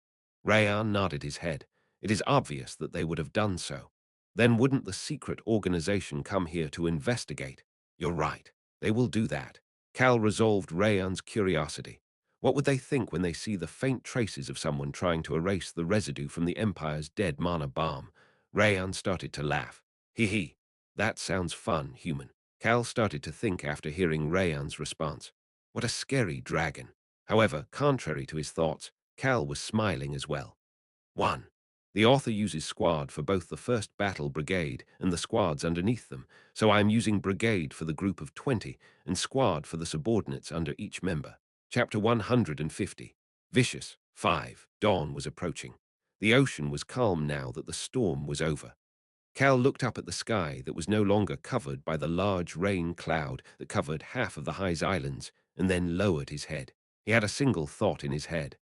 Rayan nodded his head. It is obvious that they would have done so. Then wouldn't the secret organization come here to investigate? You're right. They will do that. Cal resolved Rayan's curiosity. What would they think when they see the faint traces of someone trying to erase the residue from the Empire's dead mana bomb? Rayan started to laugh. Hee hee. That sounds fun, human. Cal started to think after hearing Rayan's response. What a scary dragon. However, contrary to his thoughts, Cal was smiling as well. 1. The author uses squad for both the first battle brigade and the squads underneath them, so I am using brigade for the group of 20 and squad for the subordinates under each member. Chapter 150. Vicious. 5. Dawn was approaching. The ocean was calm now that the storm was over. Cal looked up at the sky that was no longer covered by the large rain cloud that covered half of the High's islands, and then lowered his head. He had a single thought in his head.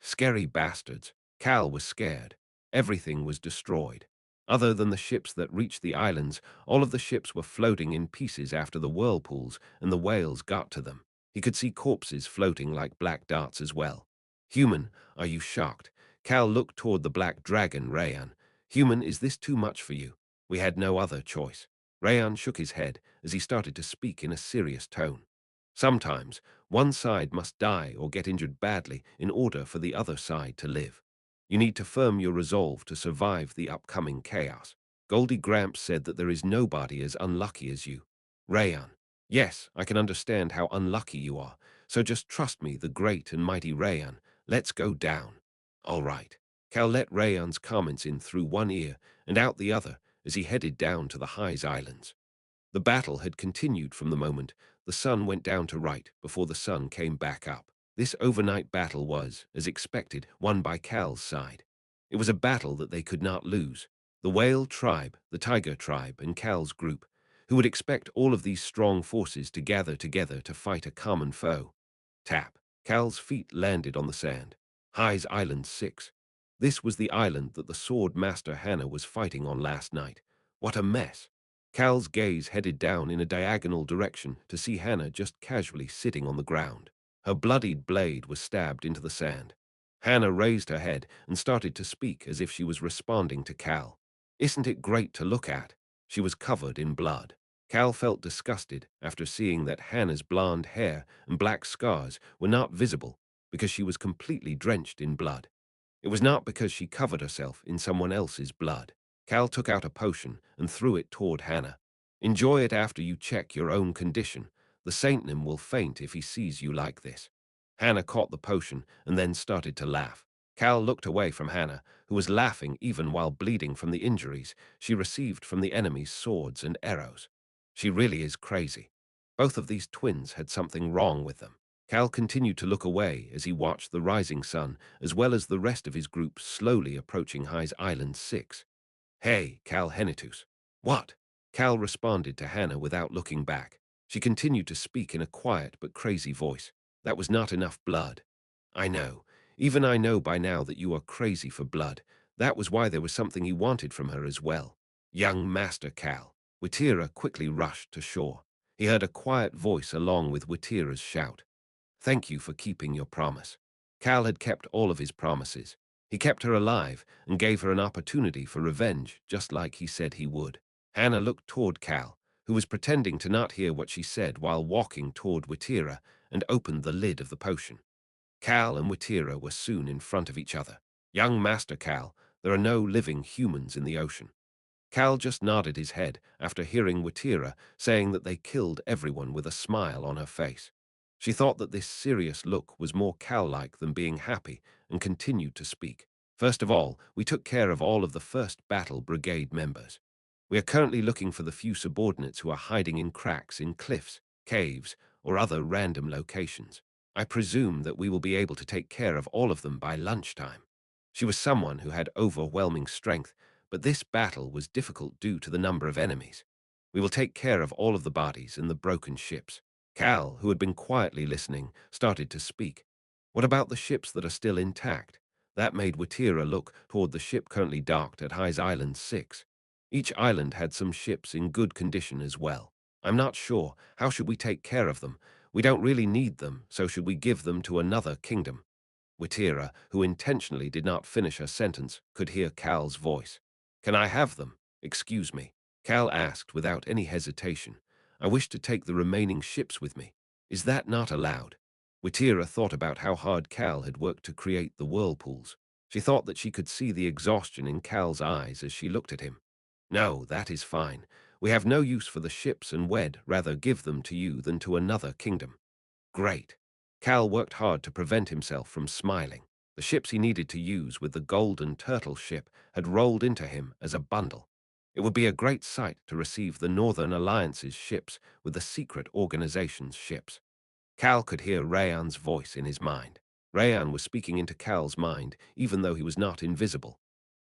Scary bastards. Cal was scared. Everything was destroyed. Other than the ships that reached the islands, all of the ships were floating in pieces after the whirlpools and the whales got to them. He could see corpses floating like black darts as well. Human, are you shocked? Cal looked toward the black dragon, Rayan. Human, is this too much for you? We had no other choice. Rayan shook his head as he started to speak in a serious tone. Sometimes, one side must die or get injured badly in order for the other side to live. You need to firm your resolve to survive the upcoming chaos. Goldie Gramps said that there is nobody as unlucky as you. Rayan, yes, I can understand how unlucky you are, so just trust me, the great and mighty Rayan. Let's go down. All right. Cal let Rayan's comments in through one ear and out the other as he headed down to the Highs Islands. The battle had continued from the moment the sun went down to right before the sun came back up. This overnight battle was, as expected, won by Cal's side. It was a battle that they could not lose. The Whale tribe, the Tiger tribe, and Cal's group, who would expect all of these strong forces to gather together to fight a common foe. Tap. Cal's feet landed on the sand. High's Island 6. This was the island that the sword master Hannah was fighting on last night. What a mess. Cal's gaze headed down in a diagonal direction to see Hannah just casually sitting on the ground. Her bloodied blade was stabbed into the sand. Hannah raised her head and started to speak as if she was responding to Cal. Isn't it great to look at? She was covered in blood. Cal felt disgusted after seeing that Hannah's blonde hair and black scars were not visible because she was completely drenched in blood. It was not because she covered herself in someone else's blood. Cal took out a potion and threw it toward Hannah. Enjoy it after you check your own condition. The Saintnim will faint if he sees you like this. Hannah caught the potion and then started to laugh. Cal looked away from Hannah, who was laughing even while bleeding from the injuries she received from the enemy's swords and arrows. She really is crazy. Both of these twins had something wrong with them. Cal continued to look away as he watched the rising sun, as well as the rest of his group slowly approaching High's Island 6. Hey, Cal Henitus. What? Cal responded to Hannah without looking back. She continued to speak in a quiet but crazy voice. That was not enough blood. I know. Even I know by now that you are crazy for blood. That was why there was something he wanted from her as well. Young Master Cal. Witira quickly rushed to shore. He heard a quiet voice along with Witira's shout. Thank you for keeping your promise. Cal had kept all of his promises. He kept her alive and gave her an opportunity for revenge, just like he said he would. Hannah looked toward Cal, who was pretending to not hear what she said while walking toward Witira, and opened the lid of the potion. Cal and Witira were soon in front of each other. Young Master Cal, there are no living humans in the ocean. Cal just nodded his head after hearing Witira saying that they killed everyone with a smile on her face. She thought that this serious look was more Cal-like than being happy and continued to speak. First of all, we took care of all of the 1st Battle Brigade members. We are currently looking for the few subordinates who are hiding in cracks in cliffs. caves, or other random locations. I presume that we will be able to take care of all of them by lunchtime. She was someone who had overwhelming strength, but this battle was difficult due to the number of enemies. We will take care of all of the bodies and the broken ships. Cal, who had been quietly listening, started to speak. What about the ships that are still intact? That made Watira look toward the ship currently docked at Hy's Island 6. Each island had some ships in good condition as well. I'm not sure. How should we take care of them? We don't really need them, so should we give them to another kingdom? Watira, who intentionally did not finish her sentence, could hear Cal's voice. Can I have them? Excuse me. Cal asked without any hesitation. I wish to take the remaining ships with me. Is that not allowed? Watira thought about how hard Cal had worked to create the whirlpools. She thought that she could see the exhaustion in Cal's eyes as she looked at him. No, that is fine. We have no use for the ships and would rather give them to you than to another kingdom. Great. Cal worked hard to prevent himself from smiling. The ships he needed to use with the golden turtle ship had rolled into him as a bundle. It would be a great sight to receive the Northern Alliance's ships with the secret organization's ships. Cal could hear Rayan's voice in his mind. Rayan was speaking into Cal's mind, even though he was not invisible.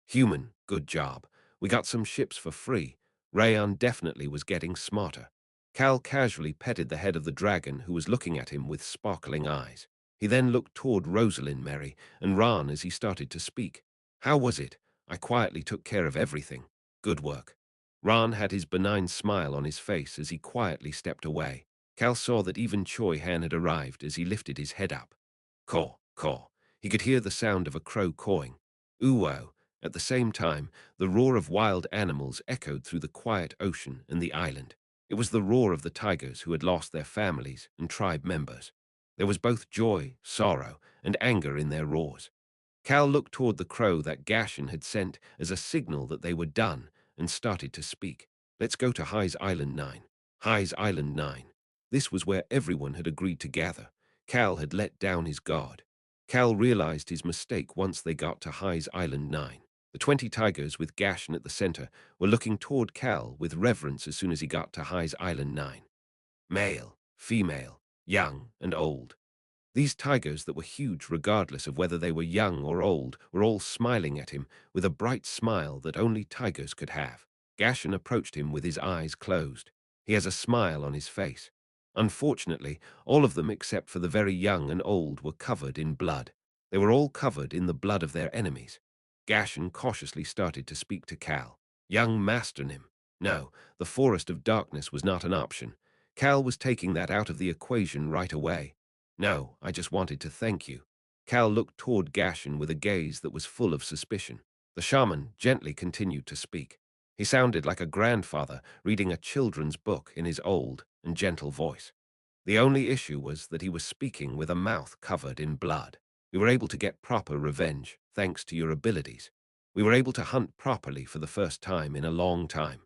Human, good job. We got some ships for free. Rayan definitely was getting smarter. Cal casually petted the head of the dragon who was looking at him with sparkling eyes. He then looked toward Rosalind Mary and Ran as he started to speak. How was it? I quietly took care of everything. Good work. Ran had his benign smile on his face as he quietly stepped away. Cal saw that even Choi Han had arrived as he lifted his head up. Caw, caw. He could hear the sound of a crow cawing. Ooh-oh. At the same time, the roar of wild animals echoed through the quiet ocean and the island. It was the roar of the tigers who had lost their families and tribe members. There was both joy, sorrow, and anger in their roars. Cal looked toward the crow that Gashan had sent as a signal that they were done and started to speak. Let's go to Hy's Island 9. Hy's Island 9. This was where everyone had agreed to gather. Cal had let down his guard. Cal realized his mistake once they got to Hy's Island 9. The 20 tigers with Gashan at the center were looking toward Cal with reverence as soon as he got to Hy's Island 9. Male, female, young, and old. These tigers that were huge regardless of whether they were young or old were all smiling at him with a bright smile that only tigers could have. Gashan approached him with his eyes closed. He has a smile on his face. Unfortunately, all of them except for the very young and old were covered in blood. They were all covered in the blood of their enemies. Gashan cautiously started to speak to Cal. Young Masternim. No, the Forest of Darkness was not an option. Cal was taking that out of the equation right away. No, I just wanted to thank you. Cal looked toward Gashan with a gaze that was full of suspicion. The shaman gently continued to speak. He sounded like a grandfather reading a children's book in his old and gentle voice. The only issue was that he was speaking with a mouth covered in blood. We were able to get proper revenge, thanks to your abilities. We were able to hunt properly for the first time in a long time.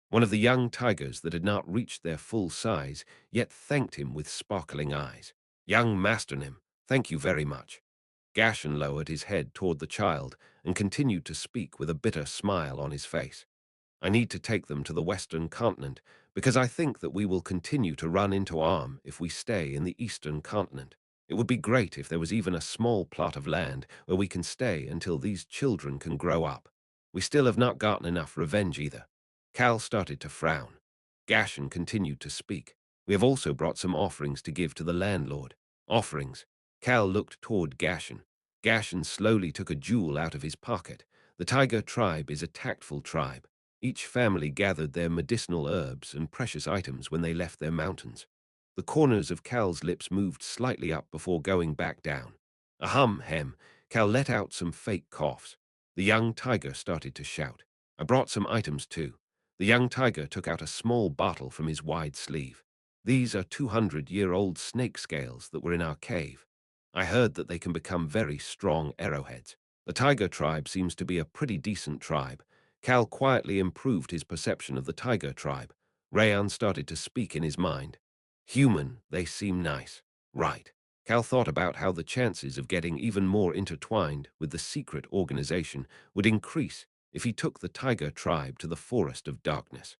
One of the young tigers that had not reached their full size yet thanked him with sparkling eyes. Young Masternim, thank you very much. Gashan lowered his head toward the child and continued to speak with a bitter smile on his face. I need to take them to the Western continent because I think that we will continue to run into harm if we stay in the Eastern continent. It would be great if there was even a small plot of land where we can stay until these children can grow up. We still have not gotten enough revenge either. Cal started to frown. Gashan continued to speak. We have also brought some offerings to give to the landlord. Offerings. Cal looked toward Gashan. Gashan slowly took a jewel out of his pocket. The tiger tribe is a tactful tribe. Each family gathered their medicinal herbs and precious items when they left their mountains. The corners of Cal's lips moved slightly up before going back down. Ahem. Cal let out some fake coughs. The young tiger started to shout. I brought some items too. The young tiger took out a small bottle from his wide sleeve. These are 200-year-old snake scales that were in our cave. I heard that they can become very strong arrowheads. The tiger tribe seems to be a pretty decent tribe. Cal quietly improved his perception of the tiger tribe. Rayan started to speak in his mind. Human, they seem nice. Right. Cal thought about how the chances of getting even more intertwined with the secret organization would increase if he took the tiger tribe to the Forest of Darkness.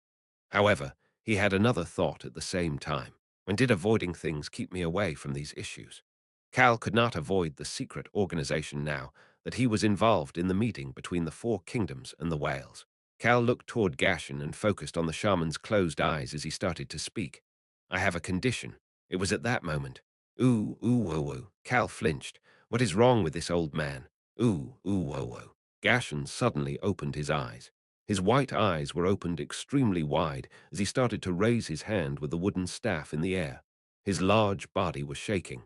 However, he had another thought at the same time. And did avoiding things keep me away from these issues? Cal could not avoid the secret organization now that he was involved in the meeting between the four kingdoms and the whales. Cal looked toward Gashin and focused on the shaman's closed eyes as he started to speak. I have a condition. It was at that moment. Ooh, ooh, woo, woo. Cal flinched. What is wrong with this old man? Ooh, ooh, woo, woo. Gashin suddenly opened his eyes. His white eyes were opened extremely wide as he started to raise his hand with the wooden staff in the air. His large body was shaking.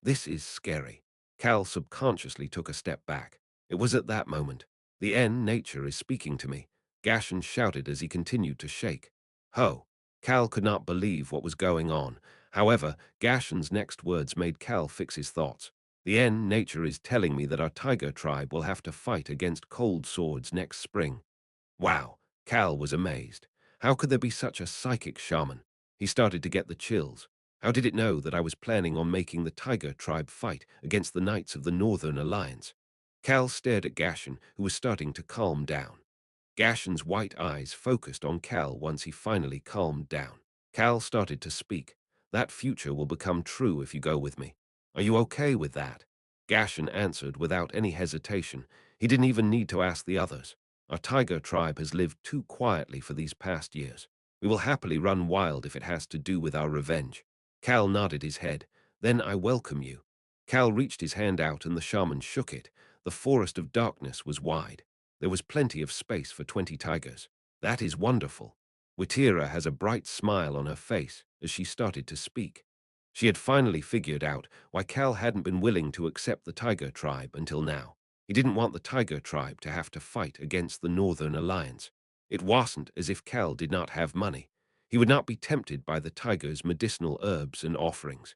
This is scary. Cal subconsciously took a step back. It was at that moment. The N nature is speaking to me. Gashin shouted as he continued to shake. Ho! Cal could not believe what was going on. However, Gashin's next words made Cal fix his thoughts. The N nature is telling me that our tiger tribe will have to fight against cold swords next spring. Wow, Cal was amazed. How could there be such a psychic shaman? He started to get the chills. How did it know that I was planning on making the tiger tribe fight against the knights of the Northern Alliance? Cal stared at Gashin, who was starting to calm down. Gashin's white eyes focused on Cal once he finally calmed down. Cal started to speak. That future will become true if you go with me. Are you okay with that? Gashin answered without any hesitation. He didn't even need to ask the others. Our tiger tribe has lived too quietly for these past years. We will happily run wild if it has to do with our revenge. Cal nodded his head. Then I welcome you. Cal reached his hand out and the shaman shook it. The forest of darkness was wide. There was plenty of space for 20 tigers. That is wonderful. Witira has a bright smile on her face as she started to speak. She had finally figured out why Cal hadn't been willing to accept the tiger tribe until now. He didn't want the tiger tribe to have to fight against the Northern Alliance. It wasn't as if Cal did not have money. He would not be tempted by the tiger's medicinal herbs and offerings.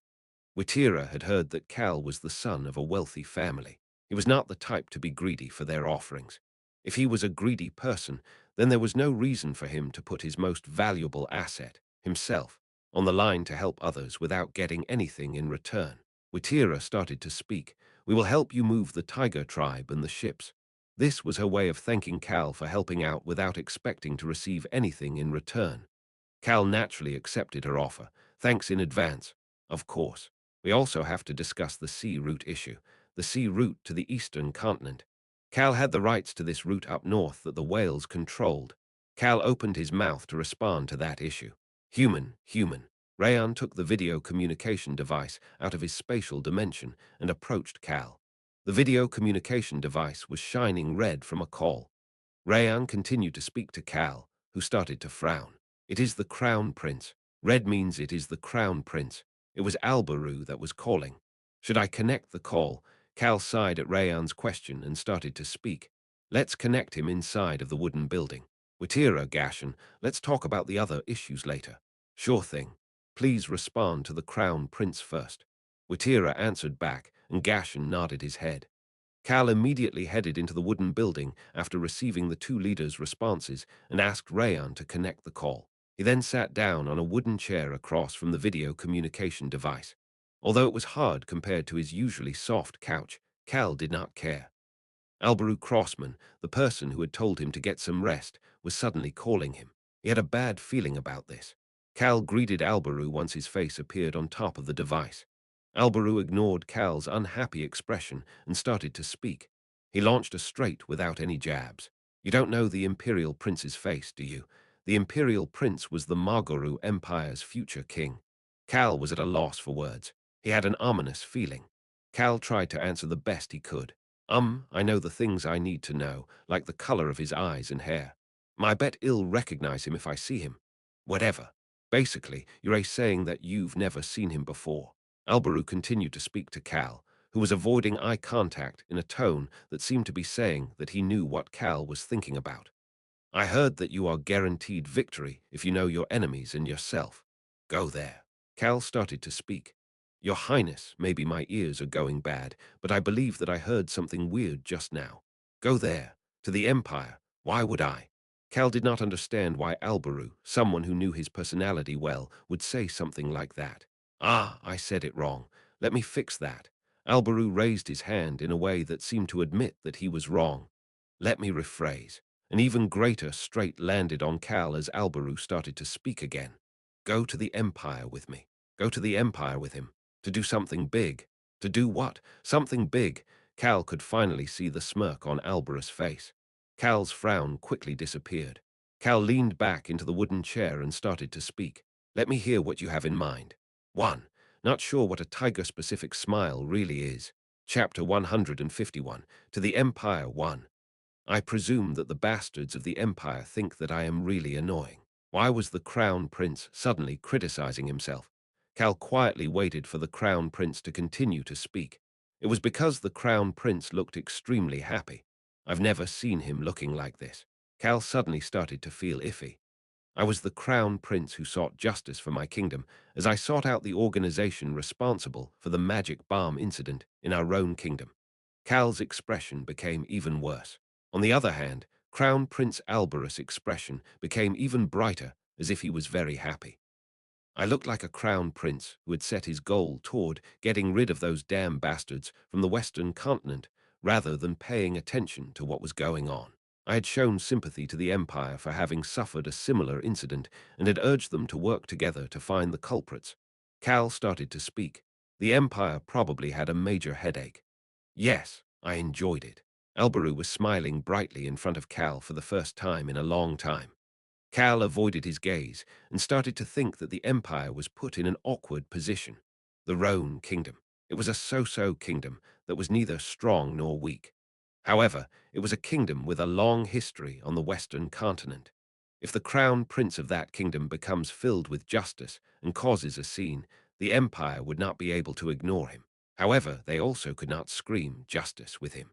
Witira had heard that Cal was the son of a wealthy family. He was not the type to be greedy for their offerings. If he was a greedy person, then there was no reason for him to put his most valuable asset, himself, on the line to help others without getting anything in return. Witira started to speak. We will help you move the tiger tribe and the ships. This was her way of thanking Cal for helping out without expecting to receive anything in return. Cal naturally accepted her offer. Thanks in advance. Of course. We also have to discuss the sea route issue, the sea route to the eastern continent. Cal had the rights to this route up north that the whales controlled. Cal opened his mouth to respond to that issue. Human. Rayan took the video communication device out of his spatial dimension and approached Cal. The video communication device was shining red from a call. Rayan continued to speak to Cal, who started to frown. It is the Crown Prince. Red means it is the Crown Prince. It was Albaru that was calling. Should I connect the call? Cal sighed at Rayan's question and started to speak. Let's connect him inside of the wooden building. Witira, Gashin, let's talk about the other issues later. Sure thing. Please respond to the Crown Prince first. Witira answered back, and Gashin nodded his head. Cal immediately headed into the wooden building after receiving the two leaders' responses and asked Rayan to connect the call. He then sat down on a wooden chair across from the video communication device. Although it was hard compared to his usually soft couch, Cal did not care. Albaru Crossman, the person who had told him to get some rest, was suddenly calling him. He had a bad feeling about this. Cal greeted Albaru once his face appeared on top of the device. Albaru ignored Cal's unhappy expression and started to speak. He launched a straight without any jabs. You don't know the Imperial Prince's face, do you? The Imperial Prince was the Margoru Empire's future king. Cal was at a loss for words. He had an ominous feeling. Cal tried to answer the best he could. I know the things I need to know, like the color of his eyes and hair. I bet I'll recognize him if I see him. Whatever. Basically, you're saying that you've never seen him before. Albaru continued to speak to Cal, who was avoiding eye contact in a tone that seemed to be saying that he knew what Cal was thinking about. I heard that you are guaranteed victory if you know your enemies and yourself. Go there. Cal started to speak. Your Highness, maybe my ears are going bad, but I believe that I heard something weird just now. Go there. To the Empire. Why would I? Cal did not understand why Albaru, someone who knew his personality well, would say something like that. Ah, I said it wrong. Let me fix that. Albaru raised his hand in a way that seemed to admit that he was wrong. Let me rephrase. An even greater straight landed on Cal as Albaru started to speak again. Go to the Empire with me. Go to the Empire with him. To do something big. To do what? Something big. Cal could finally see the smirk on Alberus' face. Cal's frown quickly disappeared. Cal leaned back into the wooden chair and started to speak. Let me hear what you have in mind. 1. Not sure what a tiger-specific smile really is. Chapter 151. To the Empire 1. I presume that the bastards of the Empire think that I am really annoying. Why was the Crown Prince suddenly criticizing himself? Cal quietly waited for the Crown Prince to continue to speak. It was because the Crown Prince looked extremely happy. I've never seen him looking like this. Cal suddenly started to feel iffy. I was the Crown Prince who sought justice for my kingdom, as I sought out the organization responsible for the magic bomb incident in our own kingdom. Cal's expression became even worse. On the other hand, Crown Prince Alberus' expression became even brighter, as if he was very happy. I looked like a crown prince who had set his goal toward getting rid of those damn bastards from the Western continent, rather than paying attention to what was going on. I had shown sympathy to the Empire for having suffered a similar incident and had urged them to work together to find the culprits. Cal started to speak. The Empire probably had a major headache. Yes, I enjoyed it. Alberu was smiling brightly in front of Cal for the first time in a long time. Cal avoided his gaze and started to think that the Empire was put in an awkward position. The Roan kingdom. It was a so-so kingdom that was neither strong nor weak. However, it was a kingdom with a long history on the Western continent. If the crown prince of that kingdom becomes filled with justice and causes a scene, the Empire would not be able to ignore him. However, they also could not scream justice with him,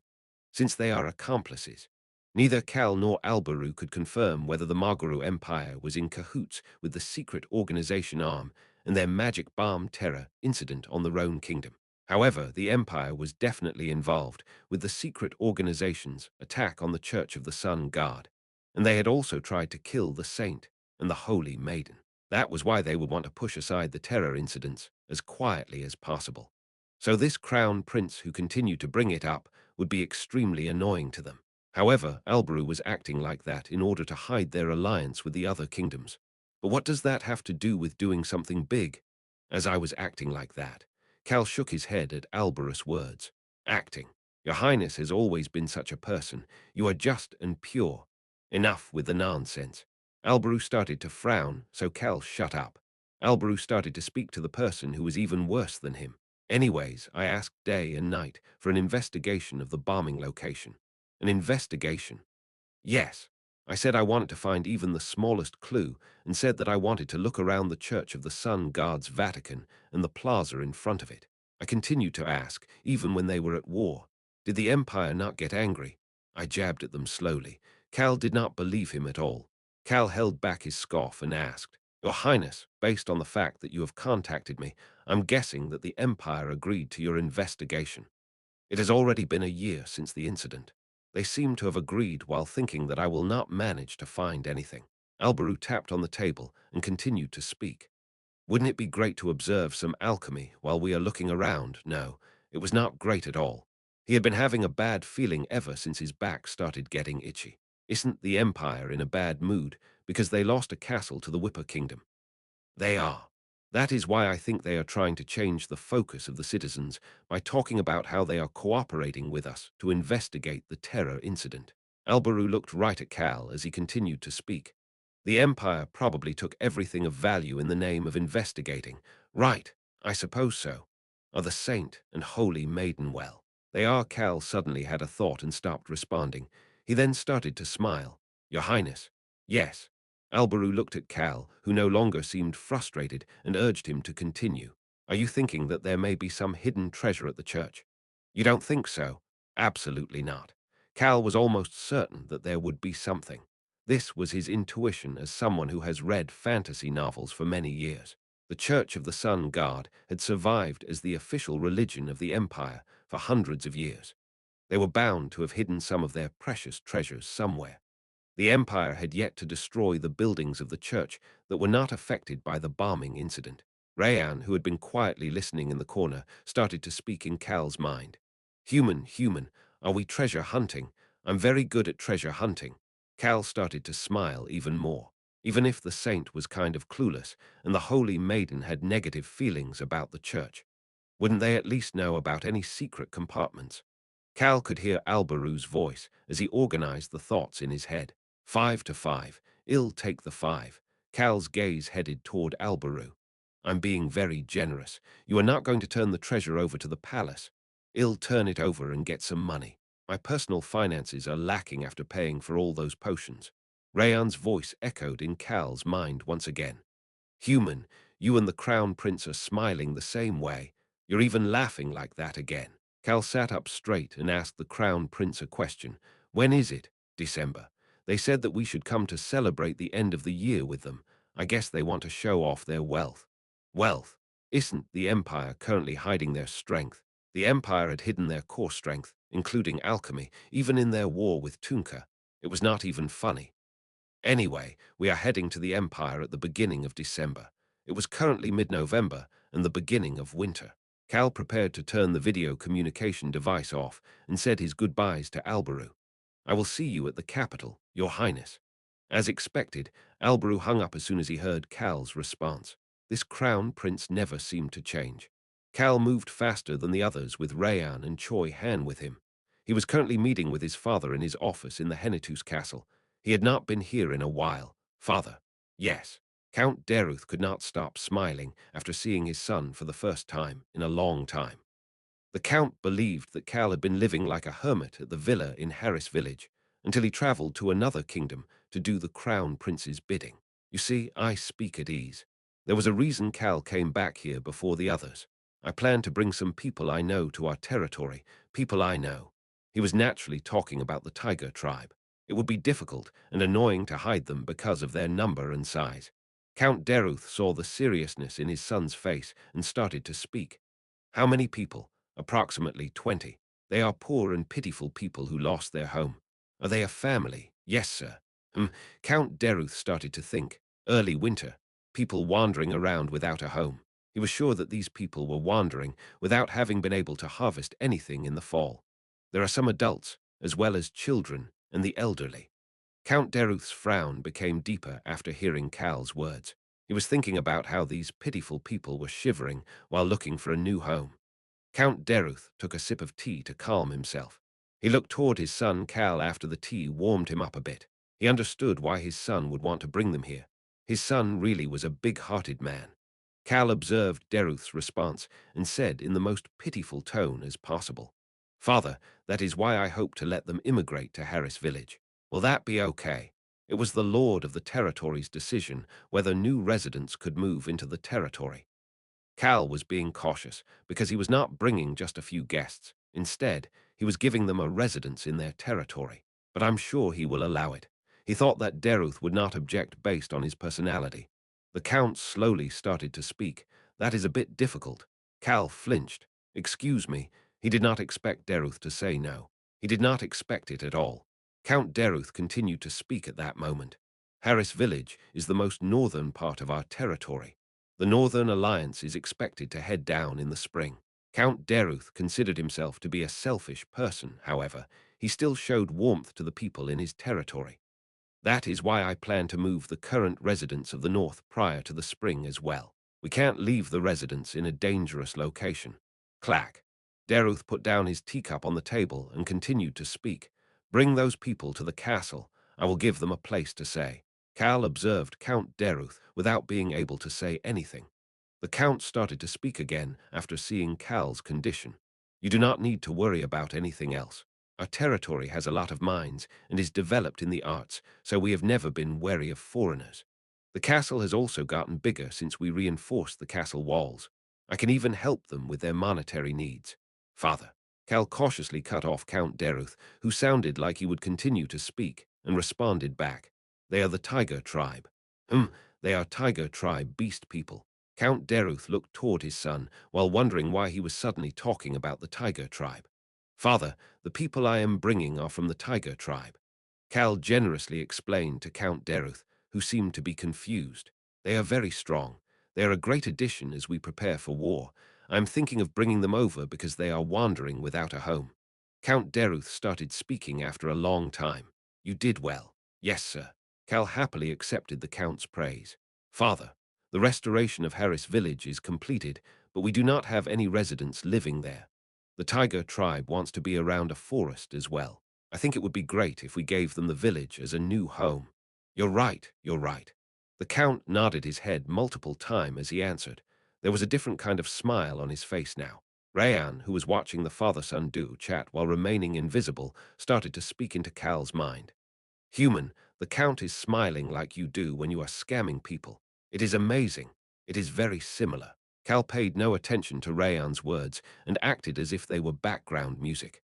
since they are accomplices. Neither Cal nor Alberu could confirm whether the Magaru Empire was in cahoots with the secret organization arm and their magic bomb terror incident on the Roan Kingdom. However, the Empire was definitely involved with the secret organization's attack on the Church of the Sun God, and they had also tried to kill the Saint and the Holy Maiden. That was why they would want to push aside the terror incidents as quietly as possible. So this crown prince who continued to bring it up would be extremely annoying to them. However, Alberu was acting like that in order to hide their alliance with the other kingdoms. But what does that have to do with doing something big? As I was acting like that, Cal shook his head at Alberus' words. Acting. Your Highness has always been such a person. You are just and pure. Enough with the nonsense. Alberu started to frown, so Cal shut up. Alberu started to speak to the person who was even worse than him. Anyways, I asked day and night for an investigation of the bombing location. An investigation? Yes. I said I wanted to find even the smallest clue and said that I wanted to look around the Church of the Sun God's Vatican and the plaza in front of it. I continued to ask, even when they were at war. Did the Empire not get angry? I jabbed at them slowly. Cal did not believe him at all. Cal held back his scoff and asked, Your Highness, based on the fact that you have contacted me, I'm guessing that the Empire agreed to your investigation. It has already been a year since the incident. They seem to have agreed while thinking that I will not manage to find anything. Alberu tapped on the table and continued to speak. Wouldn't it be great to observe some alchemy while we are looking around? No, it was not great at all. He had been having a bad feeling ever since his back started getting itchy. Isn't the Empire in a bad mood because they lost a castle to the Whipper Kingdom? They are. That is why I think they are trying to change the focus of the citizens by talking about how they are cooperating with us to investigate the terror incident. Alberu looked right at Cal as he continued to speak. The Empire probably took everything of value in the name of investigating. Right, I suppose so. Are the Saint and Holy Maiden well? They are. Cal suddenly had a thought and stopped responding. He then started to smile. Your Highness. Yes. Alberu looked at Cal, who no longer seemed frustrated, and urged him to continue. Are you thinking that there may be some hidden treasure at the church? You don't think so? Absolutely not. Cal was almost certain that there would be something. This was his intuition as someone who has read fantasy novels for many years. The Church of the Sun God had survived as the official religion of the Empire for hundreds of years. They were bound to have hidden some of their precious treasures somewhere. The Empire had yet to destroy the buildings of the church that were not affected by the bombing incident. Rayan, who had been quietly listening in the corner, started to speak in Cal's mind. Human, are we treasure hunting? I'm very good at treasure hunting. Cal started to smile even more. even if the saint was kind of clueless and the holy maiden had negative feelings about the church. Wouldn't they at least know about any secret compartments? Cal could hear Albaru's voice as he organized the thoughts in his head. 5 to 5. I'll take the 5. Cal's gaze headed toward Albaru. I'm being very generous. You are not going to turn the treasure over to the palace. I'll turn it over and get some money. My personal finances are lacking after paying for all those potions. Rayan's voice echoed in Cal's mind once again. Human, you and the Crown Prince are smiling the same way. You're even laughing like that again. Cal sat up straight and asked the Crown Prince a question. When is it? December. They said that we should come to celebrate the end of the year with them. I guess they want to show off their wealth. Wealth? Isn't the Empire currently hiding their strength? The Empire had hidden their core strength, including alchemy, even in their war with Tunka. It was not even funny. Anyway, we are heading to the Empire at the beginning of December. It was currently mid-November and the beginning of winter. Cal prepared to turn the video communication device off and said his goodbyes to Albaru. I will see you at the capital, Your Highness. As expected, Albaru hung up as soon as he heard Cal's response. This crown prince never seemed to change. Cal moved faster than the others with Rayan and Choi Han with him. He was currently meeting with his father in his office in the Henitus castle. He had not been here in a while. Father. Yes. Count Daruth could not stop smiling after seeing his son for the first time in a long time. The Count believed that Cal had been living like a hermit at the villa in Harris village until he traveled to another kingdom to do the Crown Prince's bidding. You see, I speak at ease. There was a reason Cal came back here before the others. I plan to bring some people I know to our territory, people I know. He was naturally talking about the Tiger tribe. It would be difficult and annoying to hide them because of their number and size. Count Daruth saw the seriousness in his son's face and started to speak. How many people? Approximately 20. They are poor and pitiful people who lost their home. Are they a family? Yes, sir. Count Daruth started to think. Early winter. People wandering around without a home. He was sure that these people were wandering without having been able to harvest anything in the fall. There are some adults, as well as children and the elderly. Count Daruth's frown became deeper after hearing Cal's words. He was thinking about how these pitiful people were shivering while looking for a new home. Count Daruth took a sip of tea to calm himself. He looked toward his son Cal after the tea warmed him up a bit. He understood why his son would want to bring them here. His son really was a big-hearted man. Cal observed Daruth's response and said in the most pitiful tone as possible, Father, that is why I hope to let them immigrate to Harris village. Will that be okay? It was the lord of the territory's decision whether new residents could move into the territory. Cal was being cautious because he was not bringing just a few guests. Instead, he was giving them a residence in their territory. But I'm sure he will allow it. He thought that Daruth would not object based on his personality. The Count slowly started to speak. That is a bit difficult. Cal flinched. Excuse me. He did not expect Daruth to say no. He did not expect it at all. Count Daruth continued to speak at that moment. Harris village is the most northern part of our territory. The Northern Alliance is expected to head down in the spring. Count Daruth considered himself to be a selfish person, however. He still showed warmth to the people in his territory. That is why I plan to move the current residents of the North prior to the spring as well. We can't leave the residents in a dangerous location. Clack. Daruth put down his teacup on the table and continued to speak. Bring those people to the castle. I will give them a place to stay. Cal observed Count Daruth without being able to say anything. The Count started to speak again after seeing Cal's condition. You do not need to worry about anything else. Our territory has a lot of mines and is developed in the arts, so we have never been wary of foreigners. The castle has also gotten bigger since we reinforced the castle walls. I can even help them with their monetary needs. Father. Cal cautiously cut off Count Daruth, who sounded like he would continue to speak, and responded back. They are the Tiger tribe. They are Tiger tribe beast people. Count Daruth looked toward his son while wondering why he was suddenly talking about the Tiger tribe. Father, the people I am bringing are from the Tiger tribe. Cal generously explained to Count Daruth, who seemed to be confused. They are very strong. They are a great addition as we prepare for war. I am thinking of bringing them over because they are wandering without a home. Count Daruth started speaking after a long time. You did well. Yes, sir. Cal happily accepted the Count's praise. Father, the restoration of Harris Village is completed, but we do not have any residents living there. The Tiger tribe wants to be around a forest as well. I think it would be great if we gave them the village as a new home. You're right, you're right. The Count nodded his head multiple times as he answered. There was a different kind of smile on his face now. Rayan, who was watching the father-son duo chat while remaining invisible, started to speak into Cal's mind. Human, the Count is smiling like you do when you are scamming people. It is amazing. It is very similar. Cal paid no attention to Rayan's words and acted as if they were background music.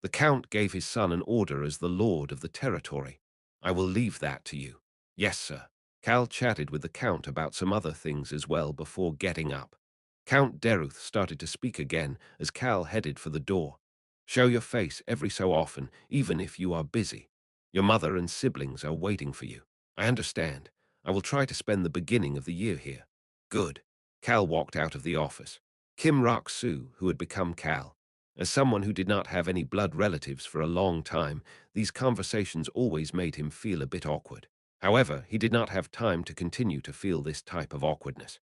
The Count gave his son an order as the lord of the territory. I will leave that to you. Yes, sir. Cal chatted with the Count about some other things as well before getting up. Count Deruth started to speak again as Cal headed for the door. Show your face every so often, even if you are busy. Your mother and siblings are waiting for you. I understand. I will try to spend the beginning of the year here. Good. Cal walked out of the office. Kim Rak-soo, who had become Cal. As someone who did not have any blood relatives for a long time, these conversations always made him feel a bit awkward. However, he did not have time to continue to feel this type of awkwardness.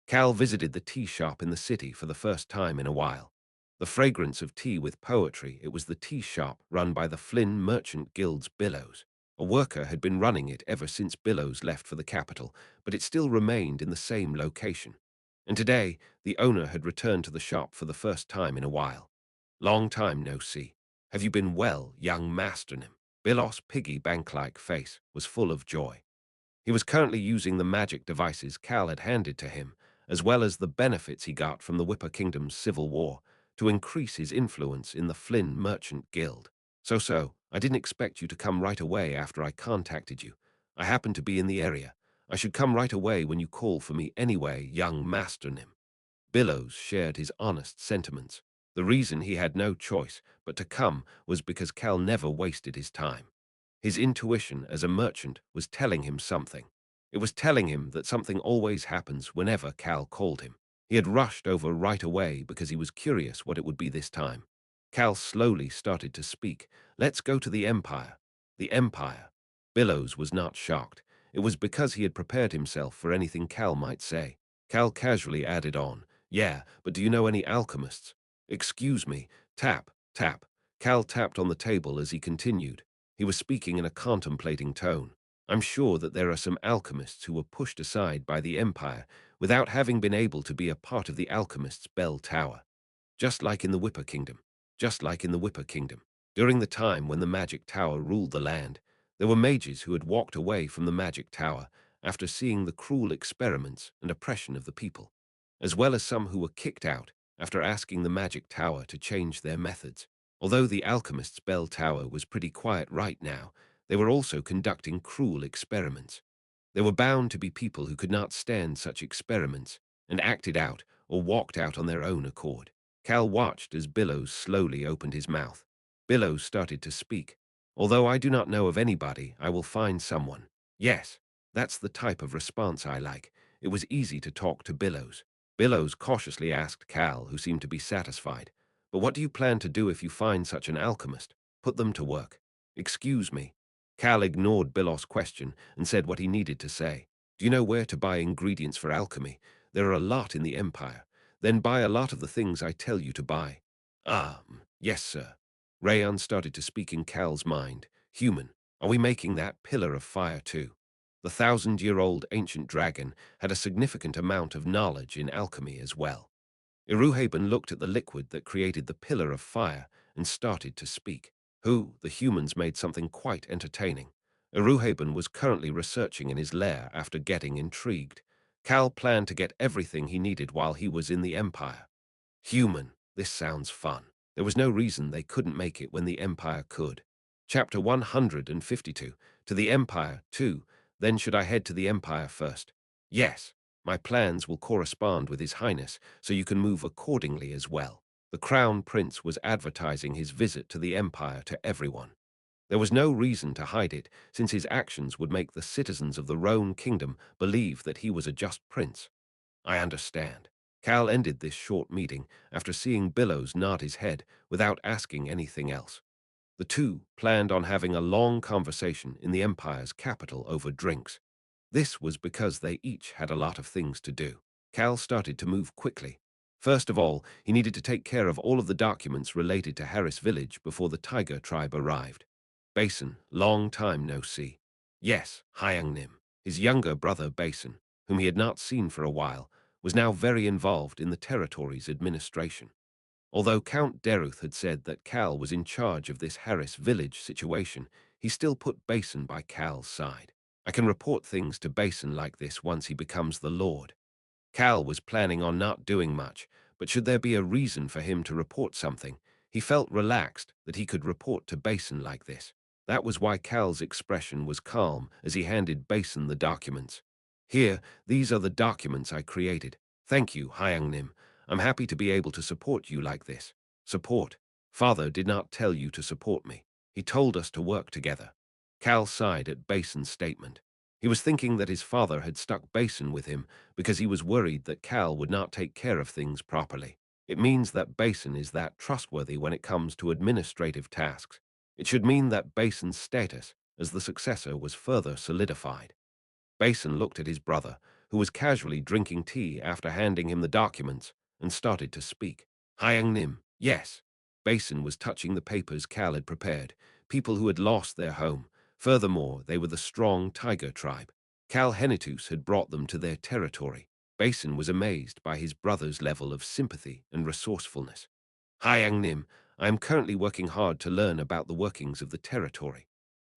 Cal visited the tea shop in the city for the first time in a while. The fragrance of tea with poetry, it was the tea shop run by the Flynn Merchant Guild's Billows. A worker had been running it ever since Billows left for the capital, but it still remained in the same location. And today, the owner had returned to the shop for the first time in a while. Long time no see. Have you been well, young Masternim? Billows' piggy bank-like face was full of joy. He was currently using the magic devices Cal had handed to him, as well as the benefits he got from the Whipper Kingdom's civil war, to increase his influence in the Flynn Merchant Guild. So, I didn't expect you to come right away after I contacted you. I happened to be in the area. I should come right away when you call for me anyway, young Master Nim. Billows shared his honest sentiments. The reason he had no choice but to come was because Cal never wasted his time. His intuition as a merchant was telling him something. It was telling him that something always happens whenever Cal called him. He had rushed over right away because he was curious what it would be this time. Cal slowly started to speak. Let's go to the Empire. The Empire. Billows was not shocked. It was because he had prepared himself for anything Cal might say. Cal casually added on, yeah, but do you know any alchemists? Excuse me. Tap, tap. Cal tapped on the table as he continued. He was speaking in a contemplating tone. I'm sure that there are some alchemists who were pushed aside by the Empire without having been able to be a part of the alchemists' bell tower. Just like in the Whipper Kingdom. Just like in the Whipper Kingdom. During the time when the magic tower ruled the land, there were mages who had walked away from the magic tower after seeing the cruel experiments and oppression of the people, as well as some who were kicked out after asking the magic tower to change their methods. Although the alchemist's bell tower was pretty quiet right now, they were also conducting cruel experiments. There were bound to be people who could not stand such experiments and acted out or walked out on their own accord. Cal watched as Billows slowly opened his mouth. Billows started to speak. Although I do not know of anybody, I will find someone. Yes, that's the type of response I like. It was easy to talk to Billows. Billows cautiously asked Cal, who seemed to be satisfied. But what do you plan to do if you find such an alchemist? Put them to work. Excuse me. Cal ignored Billows' question and said what he needed to say. Do you know where to buy ingredients for alchemy? There are a lot in the Empire. Then buy a lot of the things I tell you to buy. Yes, sir. Rayon started to speak in Cal's mind. Human, are we making that pillar of fire too? The 1,000-year-old ancient dragon had a significant amount of knowledge in alchemy as well. Iruhaben looked at the liquid that created the pillar of fire and started to speak. The humans made something quite entertaining. Iruhaben was currently researching in his lair after getting intrigued. Cal planned to get everything he needed while he was in the Empire. Human, this sounds fun. There was no reason they couldn't make it when the Empire could. Chapter 152. To the Empire, too. Then should I head to the Empire first? Yes. My plans will correspond with His Highness, so you can move accordingly as well. The Crown Prince was advertising his visit to the Empire to everyone. There was no reason to hide it, since his actions would make the citizens of the Roan Kingdom believe that he was a just prince. I understand. Cal ended this short meeting after seeing Billows nod his head without asking anything else. The two planned on having a long conversation in the Empire's capital over drinks. This was because they each had a lot of things to do. Cal started to move quickly. First of all, he needed to take care of all of the documents related to Harris Village before the Tiger tribe arrived. Basin, long time no see. Yes, Hyang Nim, his younger brother Basin, whom he had not seen for a while, was now very involved in the territory's administration. Although Count Deruth had said that Cal was in charge of this Harris Village situation, he still put Basin by Cal's side. I can report things to Basin like this once he becomes the Lord. Cal was planning on not doing much, but should there be a reason for him to report something, he felt relaxed that he could report to Basin like this. That was why Cal's expression was calm as he handed Basin the documents. Here, these are the documents I created. Thank you, Hyang Nim. I'm happy to be able to support you like this. Support. Father did not tell you to support me. He told us to work together. Cal sighed at Basin's statement. He was thinking that his father had stuck Basin with him because he was worried that Cal would not take care of things properly. It means that Basin is that trustworthy when it comes to administrative tasks. It should mean that Basin's status as the successor was further solidified. Basin looked at his brother, who was casually drinking tea after handing him the documents, and started to speak. Hyang Nim, yes. Basin was touching the papers Cal had prepared, people who had lost their home. Furthermore, they were the strong Tiger tribe. Cal Henitus had brought them to their territory. Basin was amazed by his brother's level of sympathy and resourcefulness. Hyang Nim, I am currently working hard to learn about the workings of the territory.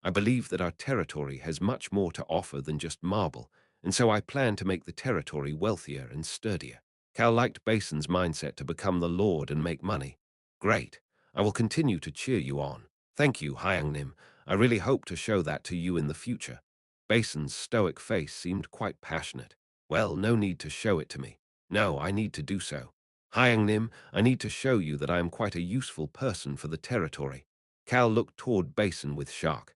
I believe that our territory has much more to offer than just marble, and so I plan to make the territory wealthier and sturdier. Cal liked Basin's mindset to become the lord and make money. Great. I will continue to cheer you on. Thank you, Hyang Nim. I really hope to show that to you in the future. Basin's stoic face seemed quite passionate. Well, no need to show it to me. No, I need to do so. Hyang Nim, I need to show you that I am quite a useful person for the territory. Cal looked toward Basin with shock.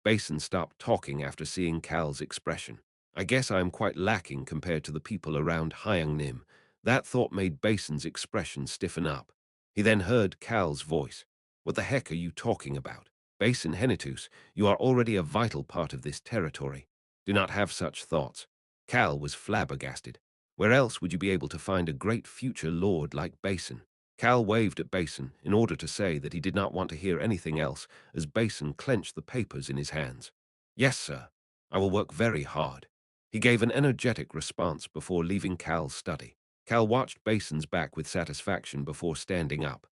Basin stopped talking after seeing Cal's expression. I guess I am quite lacking compared to the people around Hyang Nim. That thought made Basin's expression stiffen up. He then heard Cal's voice. What the heck are you talking about? Basin Henitus, you are already a vital part of this territory. Do not have such thoughts. Cal was flabbergasted. Where else would you be able to find a great future lord like Basin? Cal waved at Basin in order to say that he did not want to hear anything else as Basin clenched the papers in his hands. Yes, sir. I will work very hard. He gave an energetic response before leaving Cal's study. Cal watched Basin's back with satisfaction before standing up.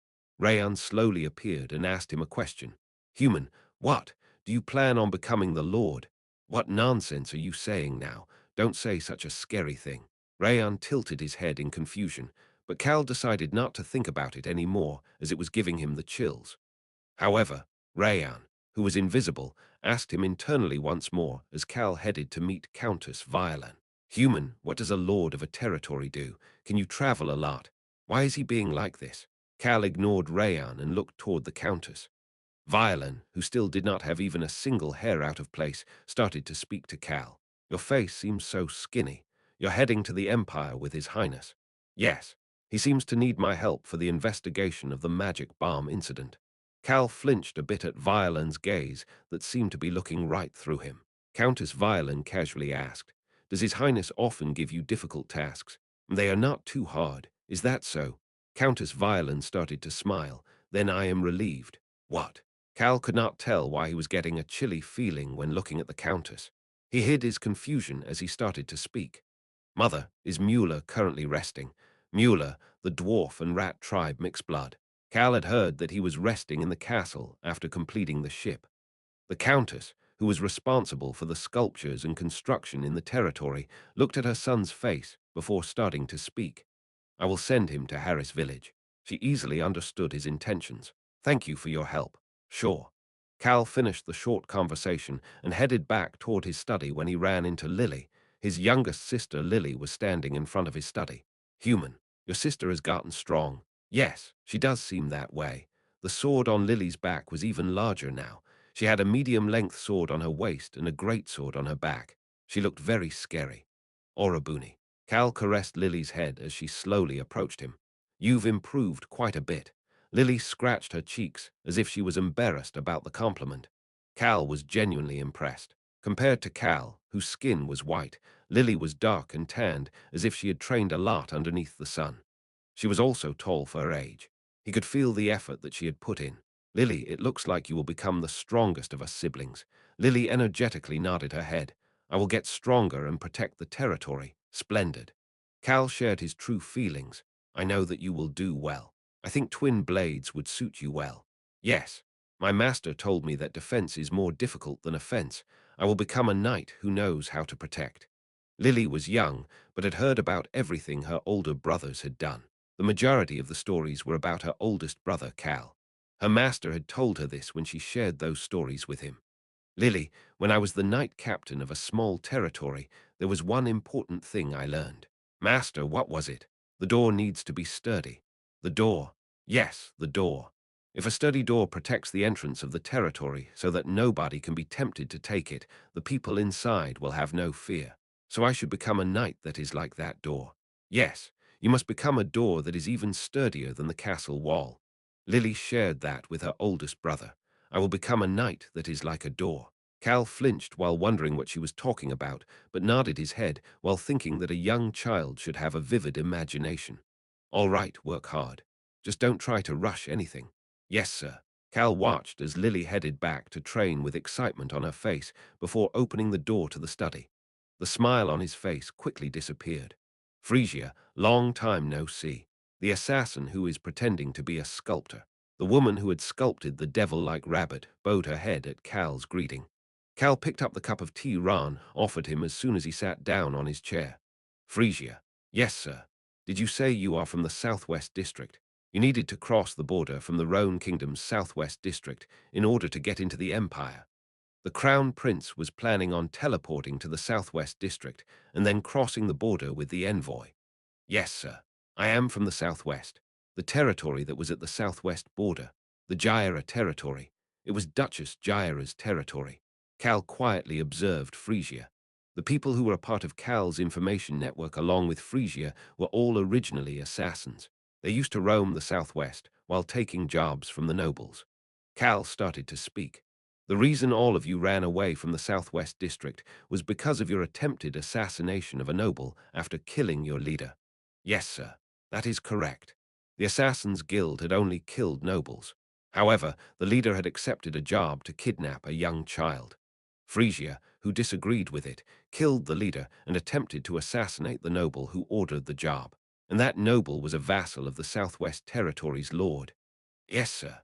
Rayan slowly appeared and asked him a question. Human, what? Do you plan on becoming the Lord? What nonsense are you saying now? Don't say such a scary thing. Rayan tilted his head in confusion, but Cal decided not to think about it any more as it was giving him the chills. However, Rayan, who was invisible, asked him internally once more as Cal headed to meet Countess Violan. Human, what does a lord of a territory do? Can you travel a lot? Why is he being like this? Cal ignored Rayan and looked toward the Countess. Violan, who still did not have even a single hair out of place, started to speak to Cal. Your face seems so skinny. You're heading to the Empire with His Highness. Yes, he seems to need my help for the investigation of the magic bomb incident. Cal flinched a bit at Violan's gaze that seemed to be looking right through him. Countess Violan casually asked, Does His Highness often give you difficult tasks? They are not too hard. Is that so? Countess Violan started to smile. Then I am relieved. What? Cal could not tell why he was getting a chilly feeling when looking at the Countess. He hid his confusion as he started to speak. Mother, is Mueller currently resting? Mueller, the dwarf and rat tribe mixed blood. Cal had heard that he was resting in the castle after completing the ship. The Countess, who was responsible for the sculptures and construction in the territory, looked at her son's face before starting to speak. I will send him to Harris Village. She easily understood his intentions. Thank you for your help. Sure. Cal finished the short conversation and headed back toward his study when he ran into Lily. His youngest sister, Lily, was standing in front of his study. Human, your sister has gotten strong. Yes, she does seem that way. The sword on Lily's back was even larger now. She had a medium-length sword on her waist and a great sword on her back. She looked very scary. Orabuni. Cal caressed Lily's head as she slowly approached him. You've improved quite a bit. Lily scratched her cheeks as if she was embarrassed about the compliment. Cal was genuinely impressed. Compared to Cal, whose skin was white, Lily was dark and tanned as if she had trained a lot underneath the sun. She was also tall for her age. He could feel the effort that she had put in. Lily, it looks like you will become the strongest of us siblings. Lily energetically nodded her head. I will get stronger and protect the territory. Splendid. Cal shared his true feelings. I know that you will do well. I think twin blades would suit you well. Yes. My master told me that defense is more difficult than offense. I will become a knight who knows how to protect. Lily was young, but had heard about everything her older brothers had done. The majority of the stories were about her oldest brother, Cal. Her master had told her this when she shared those stories with him. Lily, when I was the knight captain of a small territory, there was one important thing I learned. Master, what was it? The door needs to be sturdy. The door. Yes, the door. If a sturdy door protects the entrance of the territory so that nobody can be tempted to take it, the people inside will have no fear. So I should become a knight that is like that door. Yes, you must become a door that is even sturdier than the castle wall. Lily shared that with her oldest brother. I will become a knight that is like a door. Cal flinched while wondering what she was talking about, but nodded his head while thinking that a young child should have a vivid imagination. All right, work hard. Just don't try to rush anything. Yes, sir. Cal watched as Lily headed back to train with excitement on her face before opening the door to the study. The smile on his face quickly disappeared. Frisia, long time no see. The assassin who is pretending to be a sculptor. The woman who had sculpted the devil-like rabbit bowed her head at Cal's greeting. Cal picked up the cup of tea Ran offered him as soon as he sat down on his chair. Frisia. Yes, sir. Did you say you are from the Southwest District? You needed to cross the border from the Roan Kingdom's Southwest District in order to get into the Empire. The Crown Prince was planning on teleporting to the Southwest District and then crossing the border with the envoy. Yes, sir. I am from the Southwest, the territory that was at the Southwest border, the Jaira territory. It was Duchess Jaira's territory. Cal quietly observed Frisia. The people who were a part of Cal's information network along with Frisia were all originally assassins. They used to roam the Southwest while taking jobs from the nobles. Cal started to speak. The reason all of you ran away from the Southwest District was because of your attempted assassination of a noble after killing your leader. Yes, sir, that is correct. The Assassins' Guild had only killed nobles. However, the leader had accepted a job to kidnap a young child. Frisia, who disagreed with it, killed the leader and attempted to assassinate the noble who ordered the job. And that noble was a vassal of the Southwest Territory's lord. Yes, sir.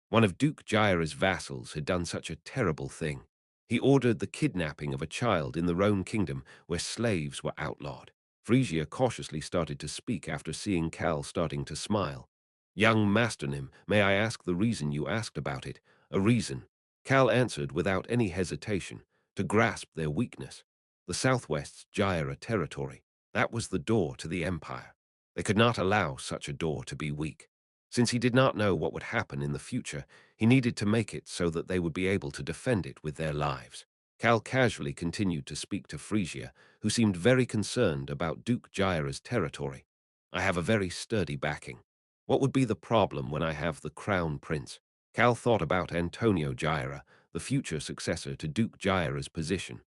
One of Duke Jaira's vassals had done such a terrible thing. He ordered the kidnapping of a child in the Roan Kingdom where slaves were outlawed. Frisia cautiously started to speak after seeing Cal starting to smile. Young Masternim, may I ask the reason you asked about it? A reason. Cal answered without any hesitation, to grasp their weakness. The Southwest's Jaira territory. That was the door to the Empire. They could not allow such a door to be weak. Since he did not know what would happen in the future, he needed to make it so that they would be able to defend it with their lives. Cal casually continued to speak to Frisia, who seemed very concerned about Duke Jaira's territory. I have a very sturdy backing. What would be the problem when I have the Crown Prince? Cal thought about Antonio Jaira, the future successor to Duke Jaira's position.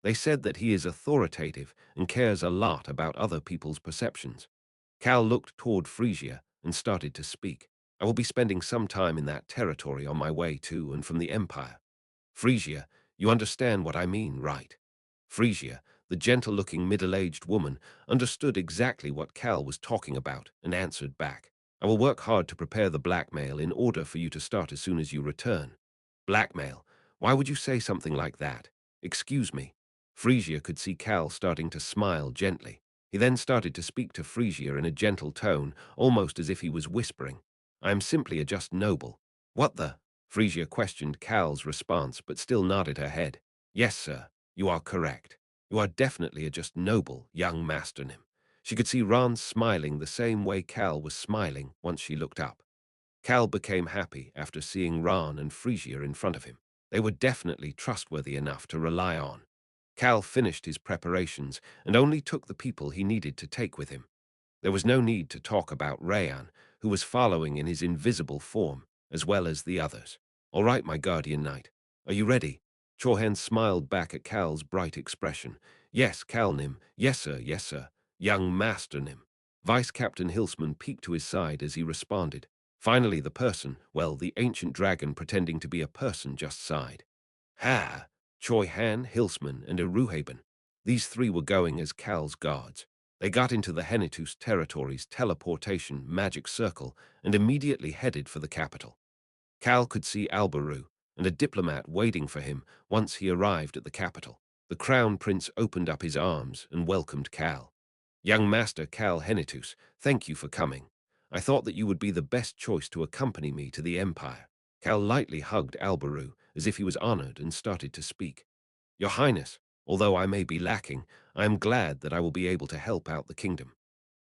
They said that he is authoritative and cares a lot about other people's perceptions. Cal looked toward Frisia and started to speak. I will be spending some time in that territory on my way to and from the Empire. Frisia, you understand what I mean, right? Frisia, the gentle-looking middle-aged woman, understood exactly what Cal was talking about and answered back. I will work hard to prepare the blackmail in order for you to start as soon as you return. Blackmail? Why would you say something like that? Excuse me. Frisia could see Cal starting to smile gently. He then started to speak to Frisia in a gentle tone, almost as if he was whispering. I am simply a just noble. What the? Frisia questioned Cal's response, but still nodded her head. Yes, sir, you are correct. You are definitely a just noble, young Masternim. She could see Ron smiling the same way Cal was smiling once she looked up. Cal became happy after seeing Ron and Frisia in front of him. They were definitely trustworthy enough to rely on. Cal finished his preparations and only took the people he needed to take with him. There was no need to talk about Rayan. who was following in his invisible form, as well as the others. All right, my guardian knight. Are you ready? Choi Han smiled back at Cal's bright expression. Yes, Cal Nim. Yes, sir, yes, sir. Young Master Nim. Vice Captain Hilsman peeked to his side as he responded. Finally, the person, well, the ancient dragon pretending to be a person just sighed. Ha! Choi Han, Hilsman, and Eruhaben. These three were going as Cal's guards. They got into the Henitus territory's teleportation magic circle and immediately headed for the capital. Cal could see Albaru and a diplomat waiting for him once he arrived at the capital. The crown prince opened up his arms and welcomed Cal. Young Master Cal Henitus, thank you for coming. I thought that you would be the best choice to accompany me to the Empire. Cal lightly hugged Albaru as if he was honored and started to speak. Your Highness, although I may be lacking, I am glad that I will be able to help out the kingdom.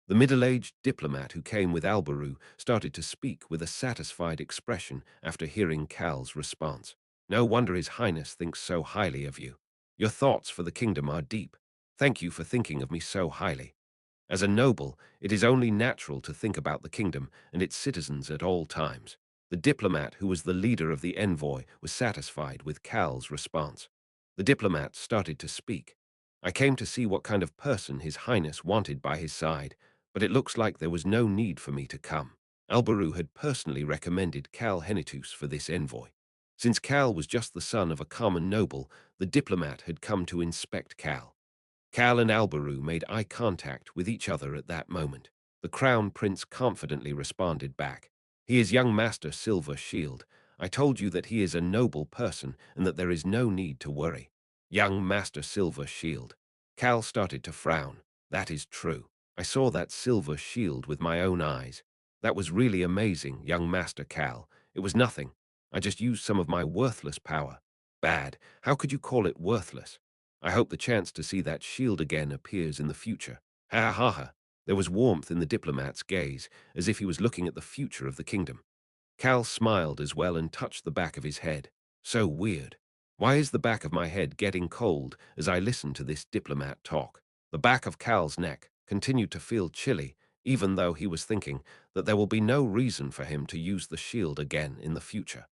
The middle-aged diplomat who came with Albaru started to speak with a satisfied expression after hearing Cal's response. No wonder His Highness thinks so highly of you. Your thoughts for the kingdom are deep. Thank you for thinking of me so highly. As a noble, it is only natural to think about the kingdom and its citizens at all times. The diplomat who was the leader of the envoy was satisfied with Cal's response. The diplomat started to speak. I came to see what kind of person His Highness wanted by his side, but it looks like there was no need for me to come. Albaru had personally recommended Cal Henitus for this envoy. Since Cal was just the son of a common noble, the diplomat had come to inspect Cal. Cal and Albaru made eye contact with each other at that moment. The Crown Prince confidently responded back. He is young Master Silver Shield. I told you that he is a noble person and that there is no need to worry. Young Master Silver Shield. Cal started to frown. That is true. I saw that silver shield with my own eyes. That was really amazing, young Master Cal. It was nothing. I just used some of my worthless power. Bad. How could you call it worthless? I hope the chance to see that shield again appears in the future. Ha ha ha. There was warmth in the diplomat's gaze, as if he was looking at the future of the kingdom. Cal smiled as well and touched the back of his head. So weird. Why is the back of my head getting cold as I listen to this diplomat talk? The back of Cal's neck continued to feel chilly, even though he was thinking that there will be no reason for him to use the shield again in the future.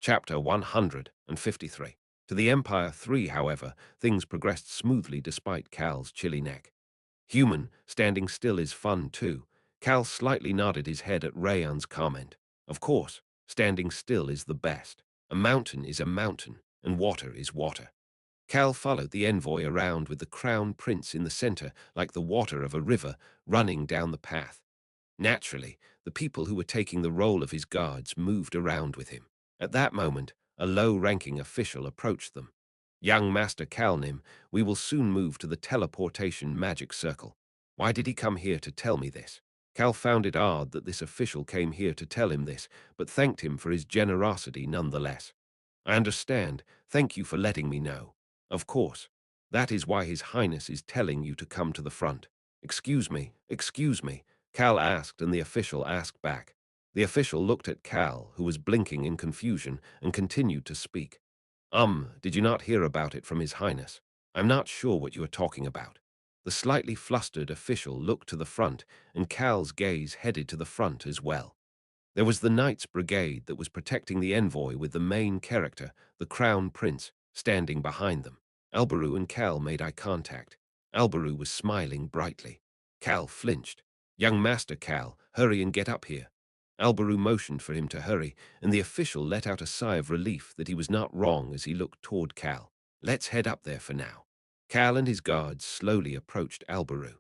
Chapter 153. To the Empire 3, however, things progressed smoothly despite Cal's chilly neck. Human, standing still is fun too. Cal slightly nodded his head at Rayan's comment. Of course, standing still is the best. A mountain is a mountain, and water is water. Cal followed the envoy around with the crown prince in the center like the water of a river running down the path. Naturally, the people who were taking the role of his guards moved around with him. At that moment, a low-ranking official approached them. Young Master Calnim, we will soon move to the teleportation magic circle. Why did he come here to tell me this? Cal found it odd that this official came here to tell him this, but thanked him for his generosity nonetheless. I understand. Thank you for letting me know. Of course. That is why His Highness is telling you to come to the front. Excuse me, excuse me. Cal asked and the official asked back. The official looked at Cal, who was blinking in confusion, and continued to speak. Did you not hear about it from His Highness? I'm not sure what you are talking about. The slightly flustered official looked to the front, and Cal's gaze headed to the front as well. There was the Knights Brigade that was protecting the envoy with the main character, the Crown Prince, standing behind them. Albaru and Cal made eye contact. Albaru was smiling brightly. Cal flinched. Young Master Cal, hurry and get up here. Albaru motioned for him to hurry, and the official let out a sigh of relief that he was not wrong as he looked toward Cal. Let's head up there for now. Cal and his guards slowly approached Albaru.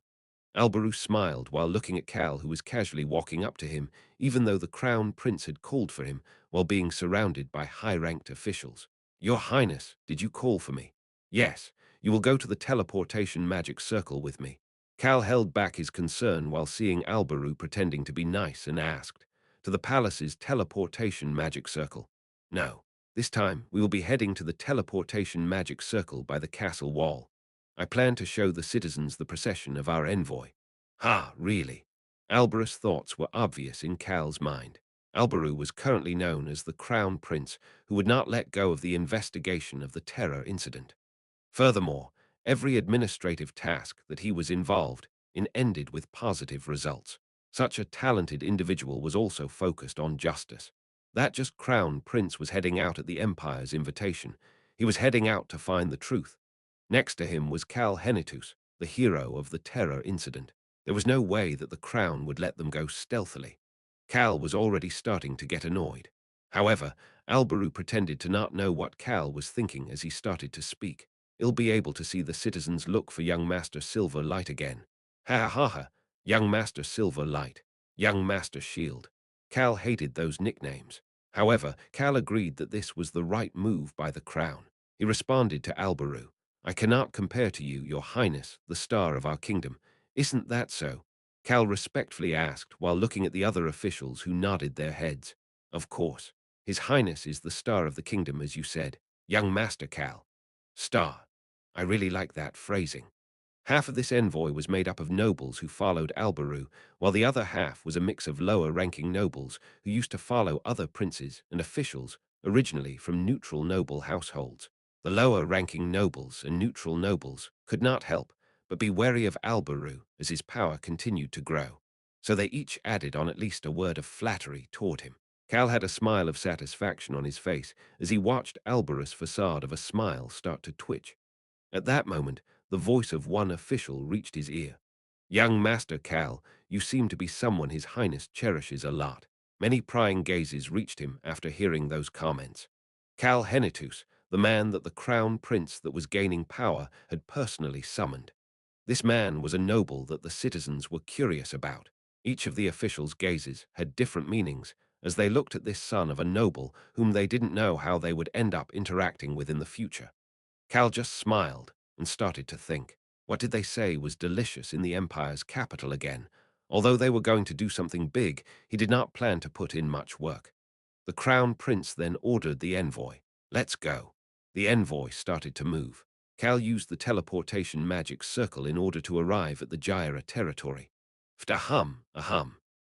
Albaru smiled while looking at Cal, who was casually walking up to him, even though the Crown Prince had called for him while being surrounded by high-ranked officials. Your Highness, did you call for me? Yes, you will go to the teleportation magic circle with me. Cal held back his concern while seeing Albaru pretending to be nice and asked, to the palace's teleportation magic circle. No, this time we will be heading to the teleportation magic circle by the castle wall. I plan to show the citizens the procession of our envoy. Ha, really? Albaru's thoughts were obvious in Cal's mind. Albaru was currently known as the Crown Prince, who would not let go of the investigation of the terror incident. Furthermore, every administrative task that he was involved in ended with positive results. Such a talented individual was also focused on justice. That just crown prince was heading out at the Empire's invitation. He was heading out to find the truth. Next to him was Cal Henitus, the hero of the terror incident. There was no way that the crown would let them go stealthily. Cal was already starting to get annoyed. However, Alberu pretended to not know what Cal was thinking as he started to speak. He'll be able to see the citizens look for young Master Silver Light again. Ha ha ha, young Master Silver Light, young Master Shield. Cal hated those nicknames. However, Cal agreed that this was the right move by the crown. He responded to Alberu. I cannot compare to you, your highness, the star of our kingdom. Isn't that so? Cal respectfully asked while looking at the other officials who nodded their heads. Of course. His highness is the star of the kingdom, as you said. Young Master Cal. Star. I really like that phrasing. Half of this envoy was made up of nobles who followed Alberu, while the other half was a mix of lower-ranking nobles who used to follow other princes and officials, originally from neutral noble households. The lower-ranking nobles and neutral nobles could not help but be wary of Alberu as his power continued to grow. So they each added on at least a word of flattery toward him. Cal had a smile of satisfaction on his face as he watched Alberu's facade of a smile start to twitch. At that moment, the voice of one official reached his ear. Young Master Cal, you seem to be someone His Highness cherishes a lot. Many prying gazes reached him after hearing those comments. Cal Henitus, the man that the crown prince that was gaining power had personally summoned. This man was a noble that the citizens were curious about. Each of the officials' gazes had different meanings as they looked at this son of a noble whom they didn't know how they would end up interacting with in the future. Cal just smiled and started to think. What did they say was delicious in the Empire's capital again? Although they were going to do something big, he did not plan to put in much work. The crown prince then ordered the envoy. Let's go. The envoy started to move. Cal used the teleportation magic circle in order to arrive at the Gyra territory. Ftahum, ahum.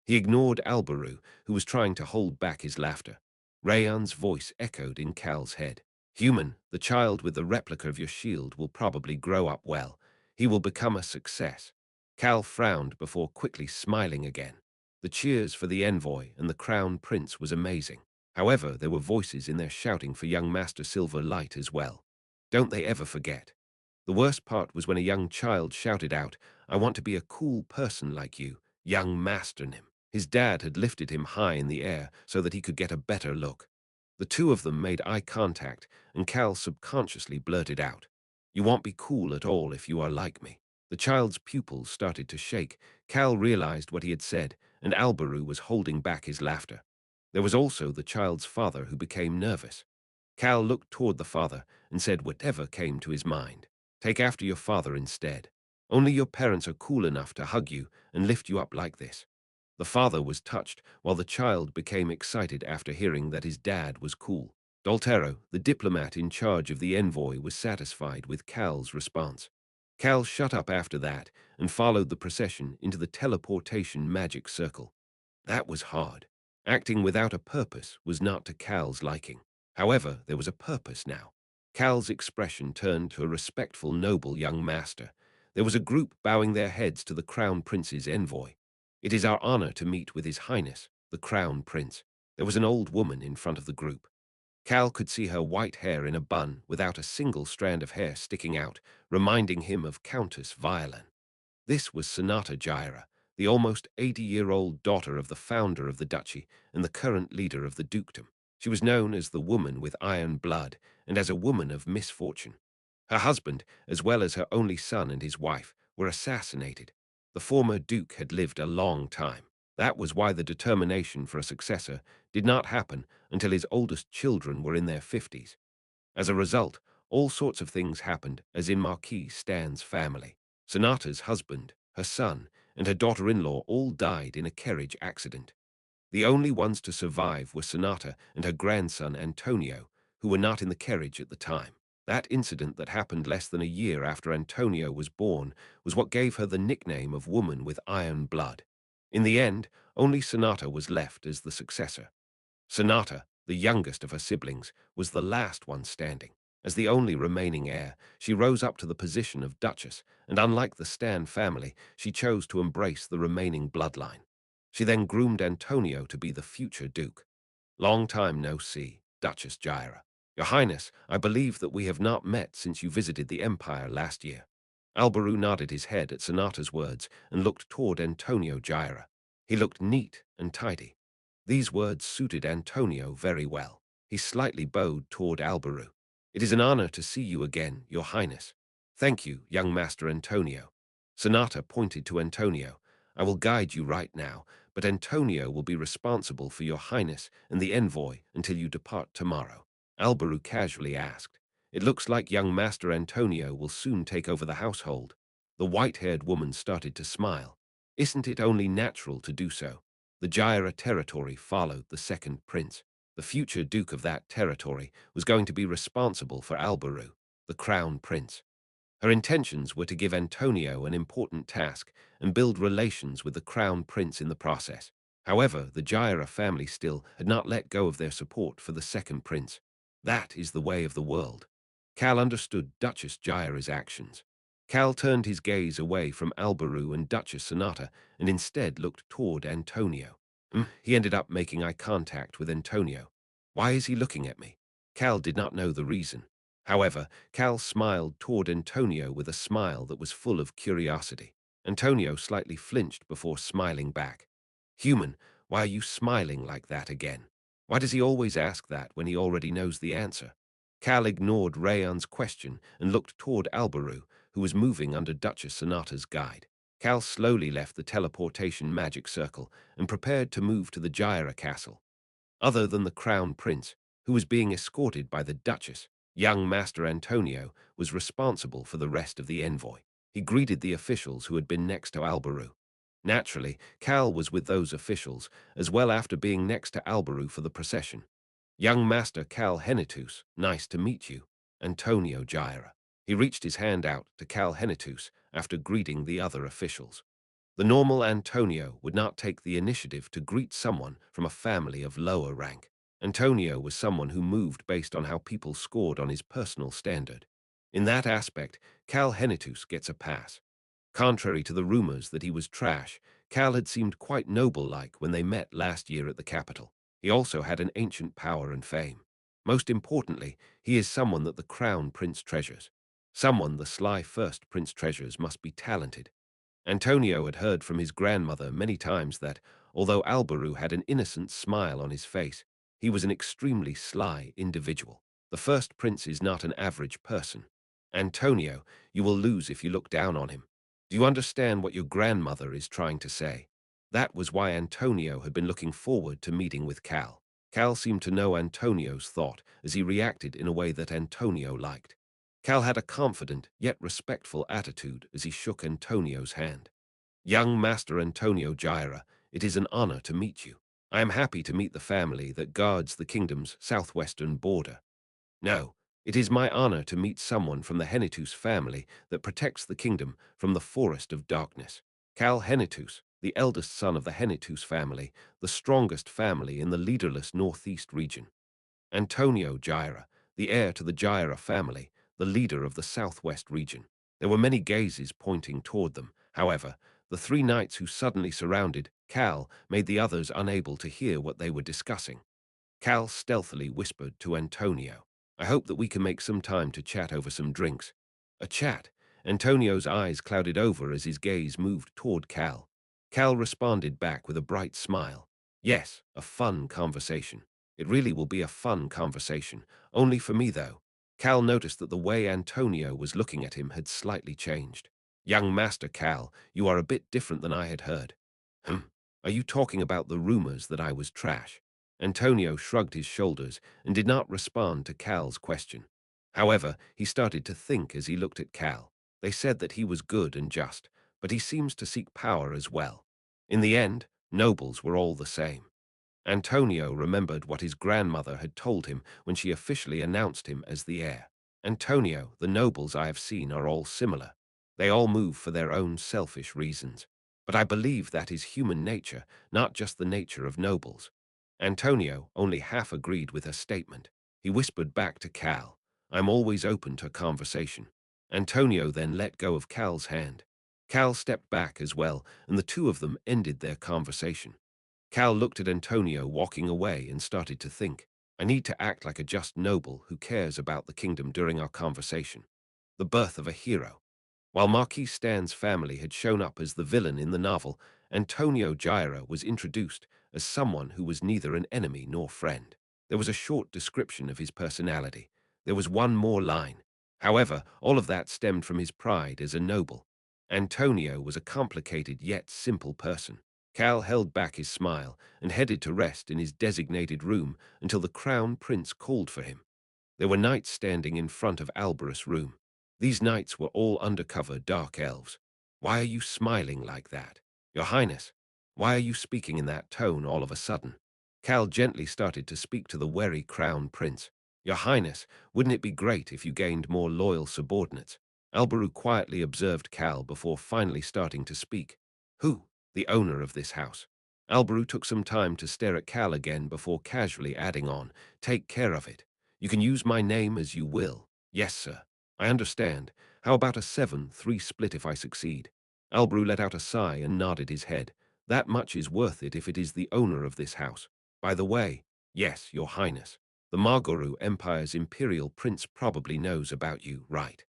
He ignored Alberu, who was trying to hold back his laughter. Rayan's voice echoed in Cal's head. Human, the child with the replica of your shield will probably grow up well. He will become a success. Cal frowned before quickly smiling again. The cheers for the envoy and the crown prince was amazing. However, there were voices in there shouting for young Master Silver Light as well. Don't they ever forget? The worst part was when a young child shouted out, I want to be a cool person like you, young Master Nim. His dad had lifted him high in the air so that he could get a better look. The two of them made eye contact, and Cal subconsciously blurted out, You won't be cool at all if you are like me. The child's pupils started to shake. Cal realized what he had said, and Alberu was holding back his laughter. There was also the child's father who became nervous. Cal looked toward the father and said whatever came to his mind. Take after your father instead. Only your parents are cool enough to hug you and lift you up like this. The father was touched, while the child became excited after hearing that his dad was cool. Doltero, the diplomat in charge of the envoy, was satisfied with Cal's response. Cal shut up after that and followed the procession into the teleportation magic circle. That was hard. Acting without a purpose was not to Cal's liking. However, there was a purpose now. Cal's expression turned to a respectful, noble young master. There was a group bowing their heads to the crown prince's envoy. It is our honor to meet with His Highness, the crown prince. There was an old woman in front of the group. Cal could see her white hair in a bun without a single strand of hair sticking out, reminding him of Countess Violan. This was Sonata Gyra, the almost 80-year-old daughter of the founder of the duchy and the current leader of the dukedom. She was known as the woman with iron blood and as a woman of misfortune. Her husband, as well as her only son and his wife, were assassinated. The former duke had lived a long time. That was why the determination for a successor did not happen until his oldest children were in their 50s. As a result, all sorts of things happened as in Marquis Stan's family. Sonata's husband, her son, and her daughter-in-law all died in a carriage accident. The only ones to survive were Sonata and her grandson Antonio, who were not in the carriage at the time. That incident that happened less than a year after Antonio was born was what gave her the nickname of Woman with Iron Blood. In the end, only Sonata was left as the successor. Sonata, the youngest of her siblings, was the last one standing. As the only remaining heir, she rose up to the position of Duchess, and unlike the Stan family, she chose to embrace the remaining bloodline. She then groomed Antonio to be the future duke. Long time no see, Duchess Gyra. Your Highness, I believe that we have not met since you visited the Empire last year. Alberu nodded his head at Sonata's words and looked toward Antonio Gyra. He looked neat and tidy. These words suited Antonio very well. He slightly bowed toward Alberu. It is an honor to see you again, Your Highness. Thank you, young Master Antonio. Sonata pointed to Antonio. I will guide you right now, but Antonio will be responsible for Your Highness and the envoy until you depart tomorrow. Alberu casually asked. It looks like young Master Antonio will soon take over the household. The white-haired woman started to smile. Isn't it only natural to do so? The Gyra territory followed the second prince. The future duke of that territory was going to be responsible for Alberu, the crown prince. Her intentions were to give Antonio an important task and build relations with the crown prince in the process. However, the Gyra family still had not let go of their support for the second prince. That is the way of the world. Cal understood Duchess Gyra's actions. Cal turned his gaze away from Alberu and Duchess Sonata and instead looked toward Antonio. He ended up making eye contact with Antonio. Why is he looking at me? Cal did not know the reason. However, Cal smiled toward Antonio with a smile that was full of curiosity. Antonio slightly flinched before smiling back. Human, why are you smiling like that again? Why does he always ask that when he already knows the answer? Cal ignored Rayon's question and looked toward Alberu, who was moving under Duchess Sonata's guide. Cal slowly left the teleportation magic circle and prepared to move to the Gyra castle. Other than the crown prince, who was being escorted by the Duchess, young Master Antonio was responsible for the rest of the envoy. He greeted the officials who had been next to Alberu. Naturally, Cal was with those officials, as well after being next to Alberu for the procession. Young Master Cal Henitus, nice to meet you. Antonio Gyra. He reached his hand out to Cal Henitus after greeting the other officials. The normal Antonio would not take the initiative to greet someone from a family of lower rank. Antonio was someone who moved based on how people scored on his personal standard. In that aspect, Cal Henitus gets a pass. Contrary to the rumors that he was trash, Cal had seemed quite noble-like when they met last year at the capital. He also had an ancient power and fame. Most importantly, he is someone that the crown prince treasures. Someone the sly first prince treasures must be talented. Antonio had heard from his grandmother many times that, although Alberu had an innocent smile on his face, he was an extremely sly individual. The first prince is not an average person. Antonio, you will lose if you look down on him. Do you understand what your grandmother is trying to say? That was why Antonio had been looking forward to meeting with Cal. Cal seemed to know Antonio's thought as he reacted in a way that Antonio liked. Cal had a confident yet respectful attitude as he shook Antonio's hand. Young Master Antonio Gyra, it is an honor to meet you. I am happy to meet the family that guards the kingdom's southwestern border. No, it is my honor to meet someone from the Henitus family that protects the kingdom from the forest of darkness. Cal Henitus, the eldest son of the Henitus family, the strongest family in the leaderless northeast region. Antonio Gyra, the heir to the Gyra family, the leader of the southwest region. There were many gazes pointing toward them. However, the three knights who suddenly surrounded Cal made the others unable to hear what they were discussing. Cal stealthily whispered to Antonio, I hope that we can make some time to chat over some drinks. A chat? Antonio's eyes clouded over as his gaze moved toward Cal. Cal responded back with a bright smile. Yes, a fun conversation. It really will be a fun conversation. Only for me, though. Cal noticed that the way Antonio was looking at him had slightly changed. Young Master Cal, you are a bit different than I had heard. Are you talking about the rumors that I was trash? Antonio shrugged his shoulders and did not respond to Cal's question. However, he started to think as he looked at Cal. They said that he was good and just, but he seems to seek power as well. In the end, nobles were all the same. Antonio remembered what his grandmother had told him when she officially announced him as the heir. Antonio, the nobles I have seen are all similar. They all move for their own selfish reasons. But I believe that is human nature, not just the nature of nobles. Antonio only half agreed with her statement. He whispered back to Cal, I'm always open to conversation. Antonio then let go of Cal's hand. Cal stepped back as well, and the two of them ended their conversation. Cal looked at Antonio walking away and started to think. I need to act like a just noble who cares about the kingdom during our conversation. The birth of a hero. While Marquis Stan's family had shown up as the villain in the novel, Antonio Gyra was introduced as someone who was neither an enemy nor friend. There was a short description of his personality. There was one more line. However, all of that stemmed from his pride as a noble. Antonio was a complicated yet simple person. Cal held back his smile and headed to rest in his designated room until the Crown Prince called for him. There were knights standing in front of Alberus' room. These knights were all undercover dark elves. Why are you smiling like that? Your Highness, why are you speaking in that tone all of a sudden? Cal gently started to speak to the wary Crown Prince. Your Highness, wouldn't it be great if you gained more loyal subordinates? Alberu quietly observed Cal before finally starting to speak. Who? The owner of this house. Alberu took some time to stare at Cal again before casually adding on, take care of it. You can use my name as you will. Yes, sir. I understand. How about a 7-3 split if I succeed? Alberu let out a sigh and nodded his head. That much is worth it if it is the owner of this house. By the way, yes, your highness. The Margoru Empire's imperial prince probably knows about you, right?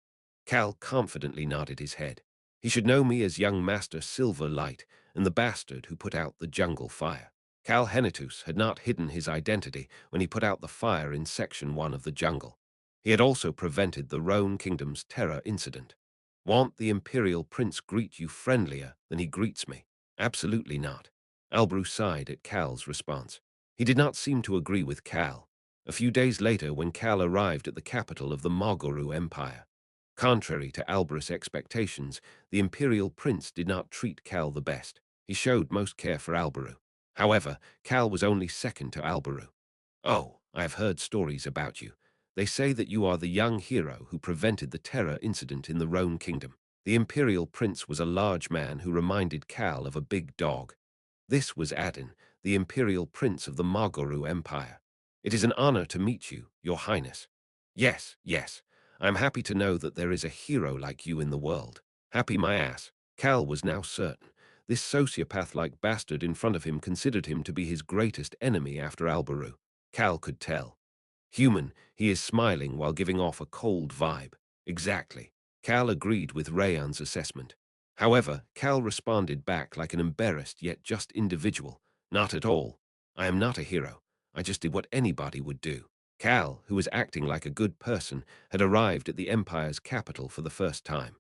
Cal confidently nodded his head. He should know me as young Master Silver Light and the bastard who put out the jungle fire. Cal Henitus had not hidden his identity when he put out the fire in Section 1 of the jungle. He had also prevented the Roan Kingdom's terror incident. Won't the Imperial Prince greet you friendlier than he greets me? Absolutely not. Albrew sighed at Cal's response. He did not seem to agree with Cal. A few days later, when Cal arrived at the capital of the Margoru Empire, contrary to Alberus' expectations, the Imperial Prince did not treat Cal the best. He showed most care for Alberu. However, Cal was only second to Alberu. Oh, I have heard stories about you. They say that you are the young hero who prevented the terror incident in the Roan Kingdom. The Imperial Prince was a large man who reminded Cal of a big dog. This was Adin, the Imperial Prince of the Margoru Empire. It is an honor to meet you, your highness. Yes, yes. I am happy to know that there is a hero like you in the world. Happy my ass. Cal was now certain. This sociopath-like bastard in front of him considered him to be his greatest enemy after Alberu. Cal could tell. Human, he is smiling while giving off a cold vibe. Exactly. Cal agreed with Rayan's assessment. However, Cal responded back like an embarrassed yet just individual. Not at all. I am not a hero. I just did what anybody would do. Cal, who was acting like a good person, had arrived at the Empire's capital for the first time.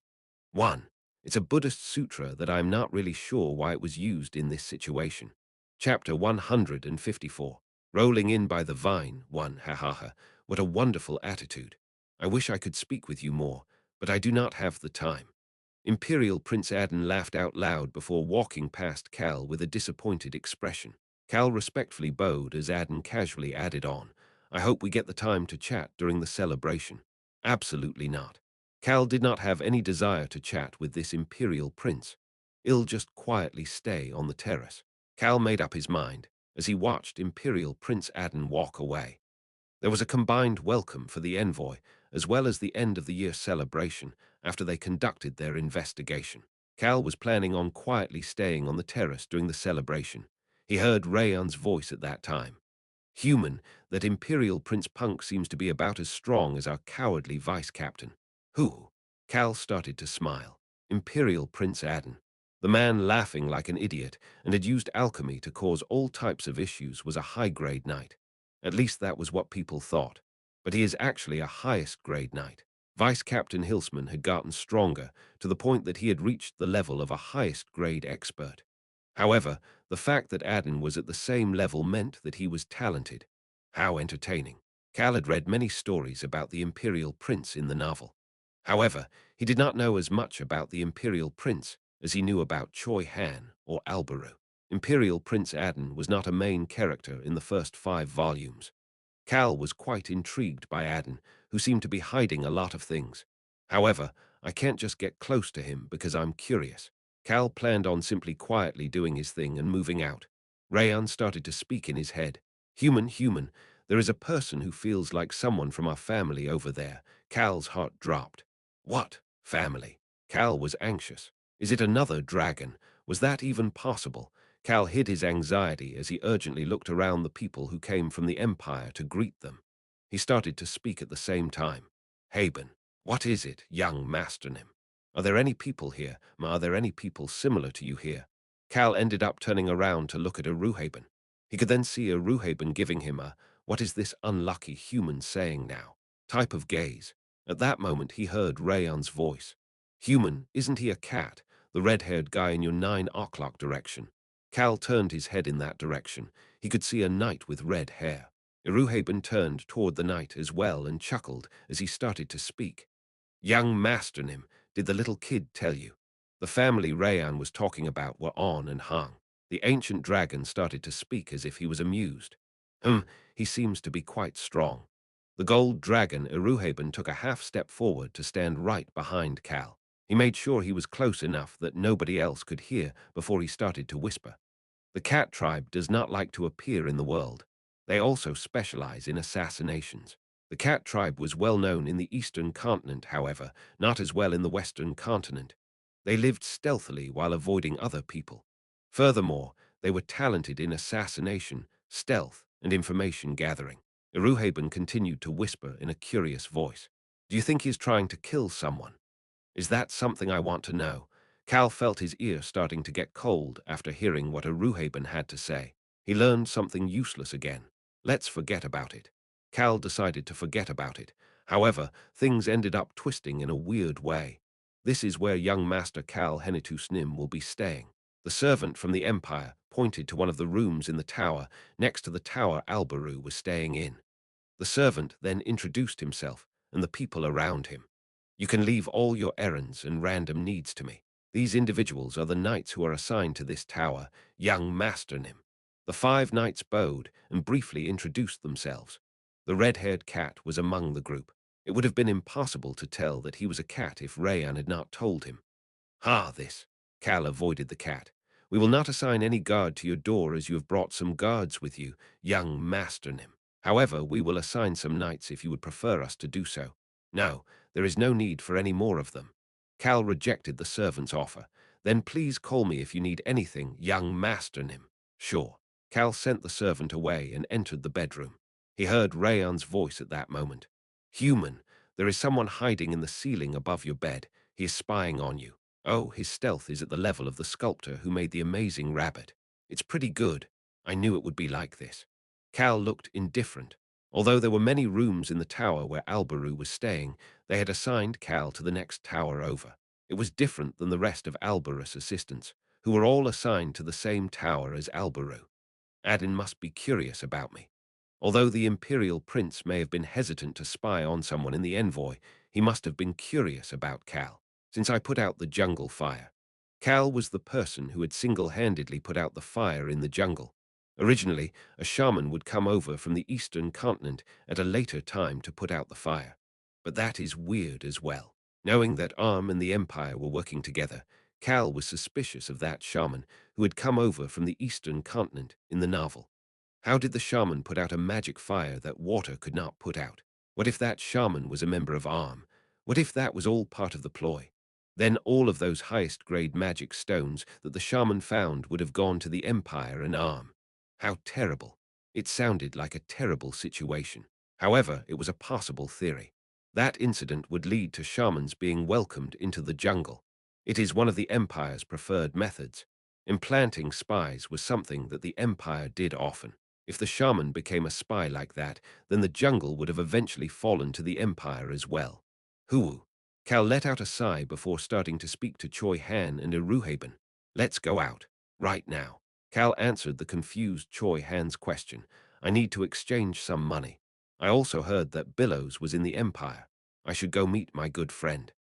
1. It's a Buddhist sutra that I am not really sure why it was used in this situation. Chapter 154. Rolling in by the vine, 1, ha ha ha. What a wonderful attitude. I wish I could speak with you more, but I do not have the time. Imperial Prince Adin laughed out loud before walking past Cal with a disappointed expression. Cal respectfully bowed as Adin casually added on, I hope we get the time to chat during the celebration. Absolutely not. Cal did not have any desire to chat with this Imperial Prince. He'll just quietly stay on the terrace. Cal made up his mind as he watched Imperial Prince Adin walk away. There was a combined welcome for the envoy, as well as the end-of-the-year celebration after they conducted their investigation. Cal was planning on quietly staying on the terrace during the celebration. He heard Rayon's voice at that time. Human, that Imperial Prince Punk seems to be about as strong as our cowardly vice-captain. Who? Cal started to smile. Imperial Prince Adin. The man laughing like an idiot and had used alchemy to cause all types of issues was a high-grade knight. At least that was what people thought. But he is actually a highest-grade knight. Vice-Captain Hilsman had gotten stronger to the point that he had reached the level of a highest-grade expert. However, the fact that Adin was at the same level meant that he was talented. How entertaining. Cal had read many stories about the Imperial Prince in the novel. However, he did not know as much about the Imperial Prince as he knew about Choi Han or Alberu. Imperial Prince Adin was not a main character in the first 5 volumes. Cal was quite intrigued by Adin, who seemed to be hiding a lot of things. However, I can't just get close to him because I'm curious. Cal planned on simply quietly doing his thing and moving out. Rayan started to speak in his head. Human, there is a person who feels like someone from our family over there. Cal's heart dropped. What? Family? Cal was anxious. Is it another dragon? Was that even possible? Cal hid his anxiety as he urgently looked around the people who came from the Empire to greet them. He started to speak at the same time. Haben, what is it, young Masternim? Are there any people here? Are there any people similar to you here? Cal ended up turning around to look at Aruhaben. He could then see Aruhaben giving him a, what is this unlucky human saying now? Type of gaze. At that moment he heard Rayan's voice. Human, isn't he a cat? The red-haired guy in your 9 o'clock direction. Cal turned his head in that direction. He could see a knight with red hair. Iruhaben turned toward the knight as well and chuckled as he started to speak. Young Masternim, did the little kid tell you? The family Rayan was talking about were on and hung. The ancient dragon started to speak as if he was amused. He seems to be quite strong. The gold dragon Iruhaben took a half step forward to stand right behind Cal. He made sure he was close enough that nobody else could hear before he started to whisper. The cat tribe does not like to appear in the world. They also specialize in assassinations. The cat tribe was well known in the eastern continent, however, not as well in the western continent. They lived stealthily while avoiding other people. Furthermore, they were talented in assassination, stealth, and information gathering. Iruhaben continued to whisper in a curious voice. Do you think he's trying to kill someone? Is that something I want to know? Cal felt his ear starting to get cold after hearing what Aruhaben had to say. He learned something useless again. Let's forget about it. Cal decided to forget about it. However, things ended up twisting in a weird way. This is where young Master Cal Henitus Nim will be staying. The servant from the Empire pointed to one of the rooms in the tower next to the tower Albaru was staying in. The servant then introduced himself and the people around him. You can leave all your errands and random needs to me. These individuals are the knights who are assigned to this tower, young Masternim. The 5 knights bowed and briefly introduced themselves. The red-haired cat was among the group. It would have been impossible to tell that he was a cat if Rayan had not told him. This. Cal avoided the cat. We will not assign any guard to your door as you have brought some guards with you, young Masternim. However, we will assign some knights if you would prefer us to do so. No, there is no need for any more of them. Cal rejected the servant's offer. Then please call me if you need anything, young Masternim. Sure. Cal sent the servant away and entered the bedroom. He heard Rayan's voice at that moment. Human, there is someone hiding in the ceiling above your bed. He is spying on you. Oh, his stealth is at the level of the sculptor who made the amazing rabbit. It's pretty good. I knew it would be like this. Cal looked indifferent. Although there were many rooms in the tower where Albaru was staying, they had assigned Cal to the next tower over. It was different than the rest of Albarus' assistants, who were all assigned to the same tower as Albaru. Adin must be curious about me. Although the Imperial Prince may have been hesitant to spy on someone in the envoy, he must have been curious about Cal, since I put out the jungle fire. Cal was the person who had single-handedly put out the fire in the jungle. Originally, a shaman would come over from the eastern continent at a later time to put out the fire. But that is weird as well. Knowing that Arm and the Empire were working together, Cal was suspicious of that shaman who had come over from the eastern continent in the novel. How did the shaman put out a magic fire that water could not put out? What if that shaman was a member of Arm? What if that was all part of the ploy? Then all of those highest-grade magic stones that the shaman found would have gone to the Empire and Arm. How terrible. It sounded like a terrible situation. However, it was a possible theory. That incident would lead to shamans being welcomed into the jungle. It is one of the Empire's preferred methods. Implanting spies was something that the Empire did often. If the shaman became a spy like that, then the jungle would have eventually fallen to the Empire as well. Hoo! Cal let out a sigh before starting to speak to Choi Han and Iruhaben. Let's go out. Right now. Cal answered the confused Choi Han's question. I need to exchange some money. I also heard that Billows was in the Empire. I should go meet my good friend.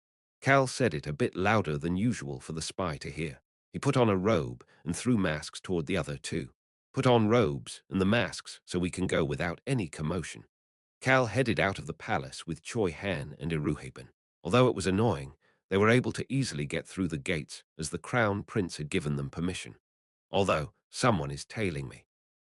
Cal said it a bit louder than usual for the spy to hear. He put on a robe and threw masks toward the other two. Put on robes and the masks so we can go without any commotion. Cal headed out of the palace with Choi Han and Iruhaben. Although it was annoying, they were able to easily get through the gates as the Crown Prince had given them permission. Although, someone is tailing me.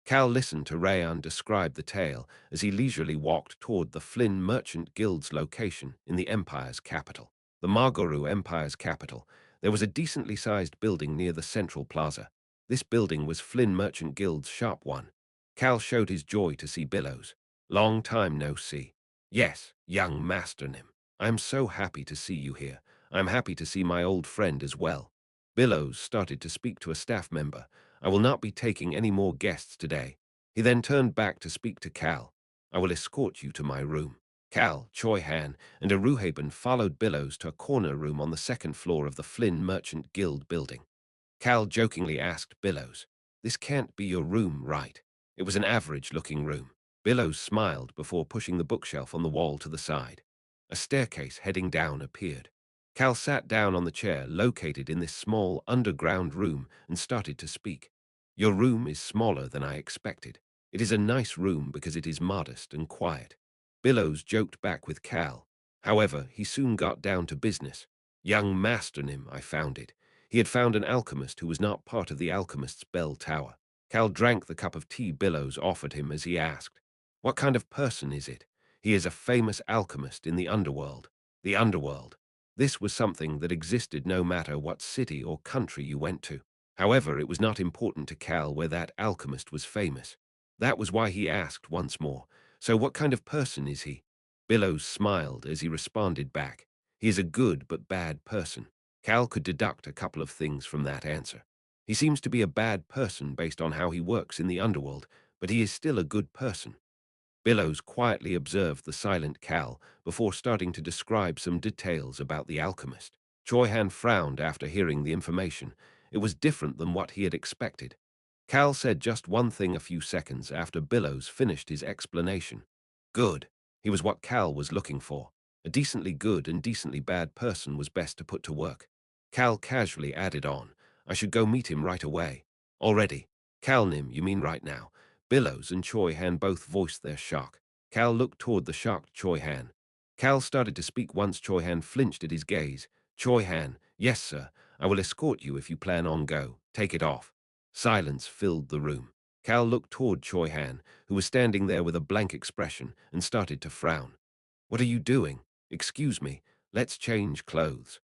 Cal listened to Rayan describe the tale as he leisurely walked toward the Flynn Merchant Guild's location in the Empire's capital. The Margoru Empire's capital. There was a decently sized building near the central plaza. This building was Flynn Merchant Guild's Shop 1. Cal showed his joy to see Billows. Long time no see. Yes, young Master Nim. I am so happy to see you here. I am happy to see my old friend as well. Billows started to speak to a staff member. I will not be taking any more guests today. He then turned back to speak to Cal. I will escort you to my room. Cal, Choi Han, and Aruhaben followed Billows to a corner room on the second floor of the Flynn Merchant Guild building. Cal jokingly asked Billows, "This can't be your room, right?" It was an average-looking room. Billows smiled before pushing the bookshelf on the wall to the side. A staircase heading down appeared. Cal sat down on the chair located in this small underground room and started to speak. "Your room is smaller than I expected. It is a nice room because it is modest and quiet." Billows joked back with Cal. However, he soon got down to business. "Young Master Nim, I found it. He had found an alchemist who was not part of the alchemist's bell tower." Cal drank the cup of tea Billows offered him as he asked, "What kind of person is it?" "He is a famous alchemist in the underworld." The underworld. This was something that existed no matter what city or country you went to. However, it was not important to Cal where that alchemist was famous. That was why he asked once more, "So what kind of person is he?" Billows smiled as he responded back, "He is a good but bad person." Cal could deduct a couple of things from that answer. He seems to be a bad person based on how he works in the underworld, but he is still a good person. Billows quietly observed the silent Cal before starting to describe some details about the alchemist. Choi Han frowned after hearing the information. It was different than what he had expected. Cal said just one thing a few seconds after Billows finished his explanation. Good. He was what Cal was looking for. A decently good and decently bad person was best to put to work. Cal casually added on, "I should go meet him right away." "Already?" "Cal Nim, you mean right now?" Billows and Choi Han both voiced their shock. Cal looked toward the shocked Choi Han. Cal started to speak once Choi Han flinched at his gaze. "Choi Han, yes sir, I will escort you if you plan on go. Take it off." Silence filled the room. Cal looked toward Choi Han, who was standing there with a blank expression, and started to frown. "What are you doing?" "Excuse me, let's change clothes."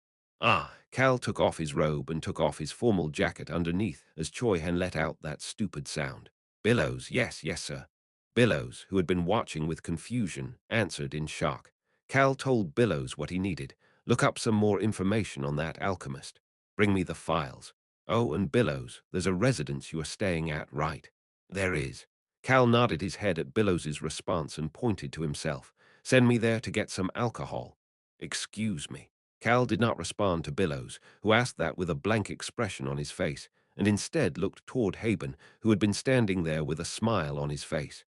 Cal took off his robe and took off his formal jacket underneath as Choi Han let out that stupid sound. "Billows, yes, yes, sir." Billows, who had been watching with confusion, answered in shock. Cal told Billows what he needed. "Look up some more information on that alchemist. Bring me the files." "Oh, and Billows, there's a residence you are staying at, right?" "There is." Cal nodded his head at Billows's response and pointed to himself. "Send me there to get some alcohol." "Excuse me." Cal did not respond to Billows, who asked that with a blank expression on his face, and instead looked toward Haben, who had been standing there with a smile on his face.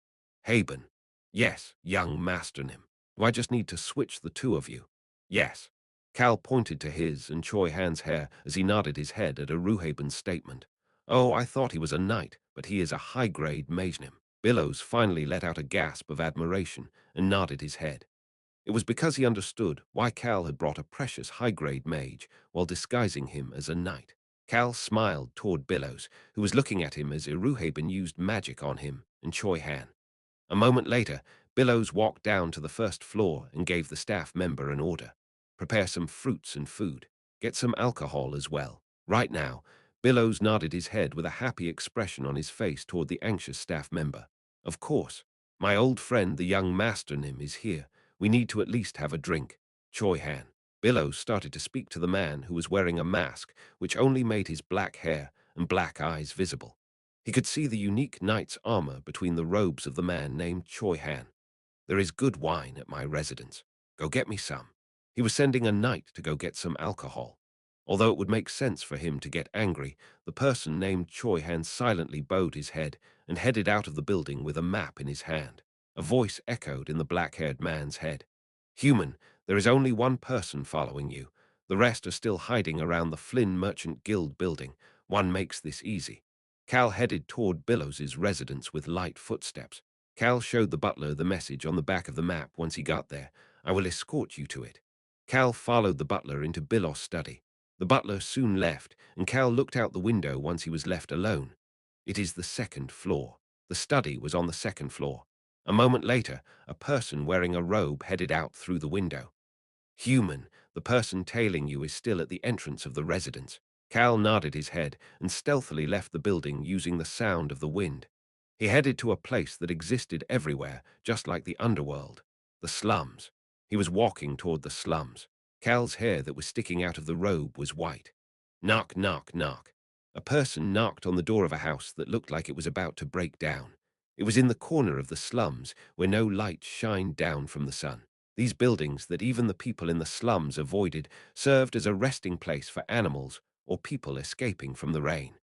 "Haben." "Yes, young Master Nim. Do I just need to switch the two of you?" "Yes." Cal pointed to his and Choi Han's hair as he nodded his head at Aruhaben's statement. "Oh, I thought he was a knight, but he is a high-grade mage Nim." Billows finally let out a gasp of admiration and nodded his head. It was because he understood why Cal had brought a precious high-grade mage while disguising him as a knight. Cal smiled toward Billows, who was looking at him as Iruhaben used magic on him and Choi Han. A moment later, Billows walked down to the first floor and gave the staff member an order. "Prepare some fruits and food. Get some alcohol as well." Right now, Billows nodded his head with a happy expression on his face toward the anxious staff member. "Of course. My old friend, the young Master Nim, is here. We need to at least have a drink." Choi Han. Billows started to speak to the man who was wearing a mask which only made his black hair and black eyes visible. He could see the unique knight's armor between the robes of the man named Choi Han. "There is good wine at my residence. Go get me some." He was sending a knight to go get some alcohol. Although it would make sense for him to get angry, the person named Choi Han silently bowed his head and headed out of the building with a map in his hand. A voice echoed in the black-haired man's head. "Human, there is only one person following you. The rest are still hiding around the Flynn Merchant Guild building. One makes this easy." Cal headed toward Billows's residence with light footsteps. Cal showed the butler the message on the back of the map once he got there. "I will escort you to it." Cal followed the butler into Billow's study. The butler soon left, and Cal looked out the window once he was left alone. "It is the second floor." The study was on the second floor. A moment later, a person wearing a robe headed out through the window. "Human, the person tailing you is still at the entrance of the residence." Cal nodded his head and stealthily left the building using the sound of the wind. He headed to a place that existed everywhere, just like the underworld. The slums. He was walking toward the slums. Cal's hair that was sticking out of the robe was white. Knock, knock, knock. A person knocked on the door of a house that looked like it was about to break down. It was in the corner of the slums where no light shined down from the sun. These buildings that even the people in the slums avoided served as a resting place for animals or people escaping from the rain.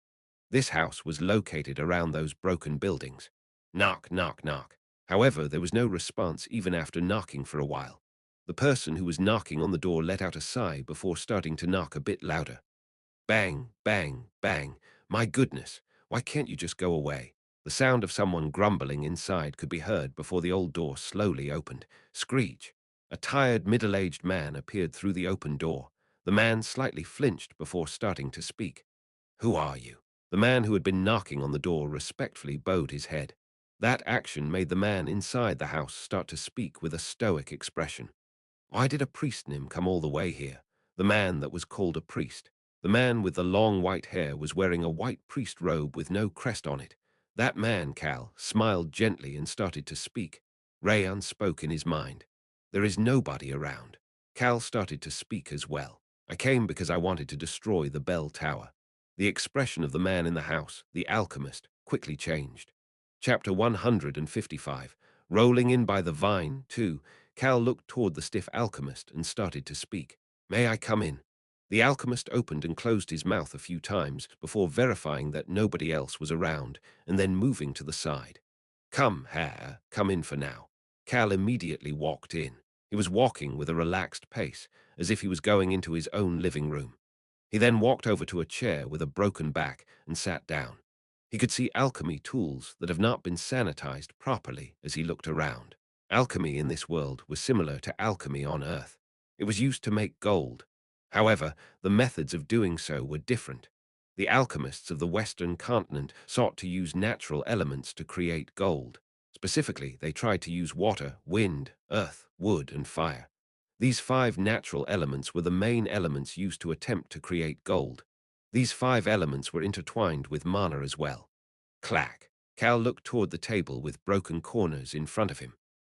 This house was located around those broken buildings. Knock, knock, knock. However, there was no response even after knocking for a while. The person who was knocking on the door let out a sigh before starting to knock a bit louder. Bang, bang, bang. My goodness, why can't you just go away? The sound of someone grumbling inside could be heard before the old door slowly opened. Screech. A tired, middle-aged man appeared through the open door. The man slightly flinched before starting to speak. Who are you? The man who had been knocking on the door respectfully bowed his head. That action made the man inside the house start to speak with a stoic expression. Why did a priest nim come all the way here? The man that was called a priest. The man with the long white hair was wearing a white priest robe with no crest on it. That man, Cal, smiled gently and started to speak. Rayan spoke in his mind. There is nobody around. Cal started to speak as well. I came because I wanted to destroy the bell tower. The expression of the man in the house, the alchemist, quickly changed. Chapter 155. Rolling in by the vine, 2. Cal looked toward the stiff alchemist and started to speak. May I come in? The alchemist opened and closed his mouth a few times before verifying that nobody else was around and then moving to the side. Come, Herr, come in for now. Cal immediately walked in. He was walking with a relaxed pace, as if he was going into his own living room. He then walked over to a chair with a broken back and sat down. He could see alchemy tools that have not been sanitized properly as he looked around. Alchemy in this world was similar to alchemy on Earth. It was used to make gold. However, the methods of doing so were different. The alchemists of the Western continent sought to use natural elements to create gold. Specifically, they tried to use water, wind, earth, wood, and fire. These 5 natural elements were the main elements used to attempt to create gold. These 5 elements were intertwined with mana as well. Clack. Cal looked toward the table with broken corners in front of him.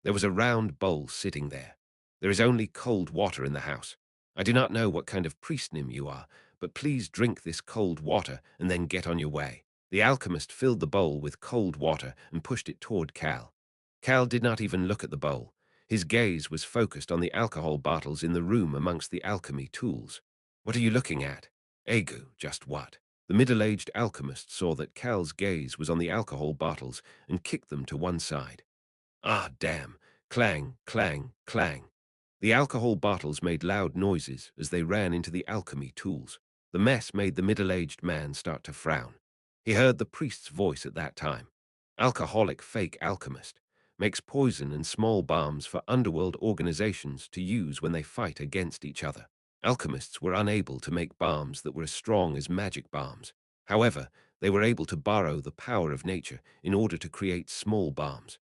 There was a round bowl sitting there. There is only cold water in the house. I do not know what kind of priest nim you are, but please drink this cold water and then get on your way. The alchemist filled the bowl with cold water and pushed it toward Cal. Cal did not even look at the bowl. His gaze was focused on the alcohol bottles in the room amongst the alchemy tools. What are you looking at? Egu, just what? The middle-aged alchemist saw that Cal's gaze was on the alcohol bottles and kicked them to one side. Ah, damn. Clang, clang, clang. The alcohol bottles made loud noises as they ran into the alchemy tools. The mess made the middle-aged man start to frown. He heard the priest's voice at that time. Alcoholic fake alchemist. Makes poison and small bombs for underworld organizations to use when they fight against each other. Alchemists were unable to make bombs that were as strong as magic bombs. However, they were able to borrow the power of nature in order to create small bombs.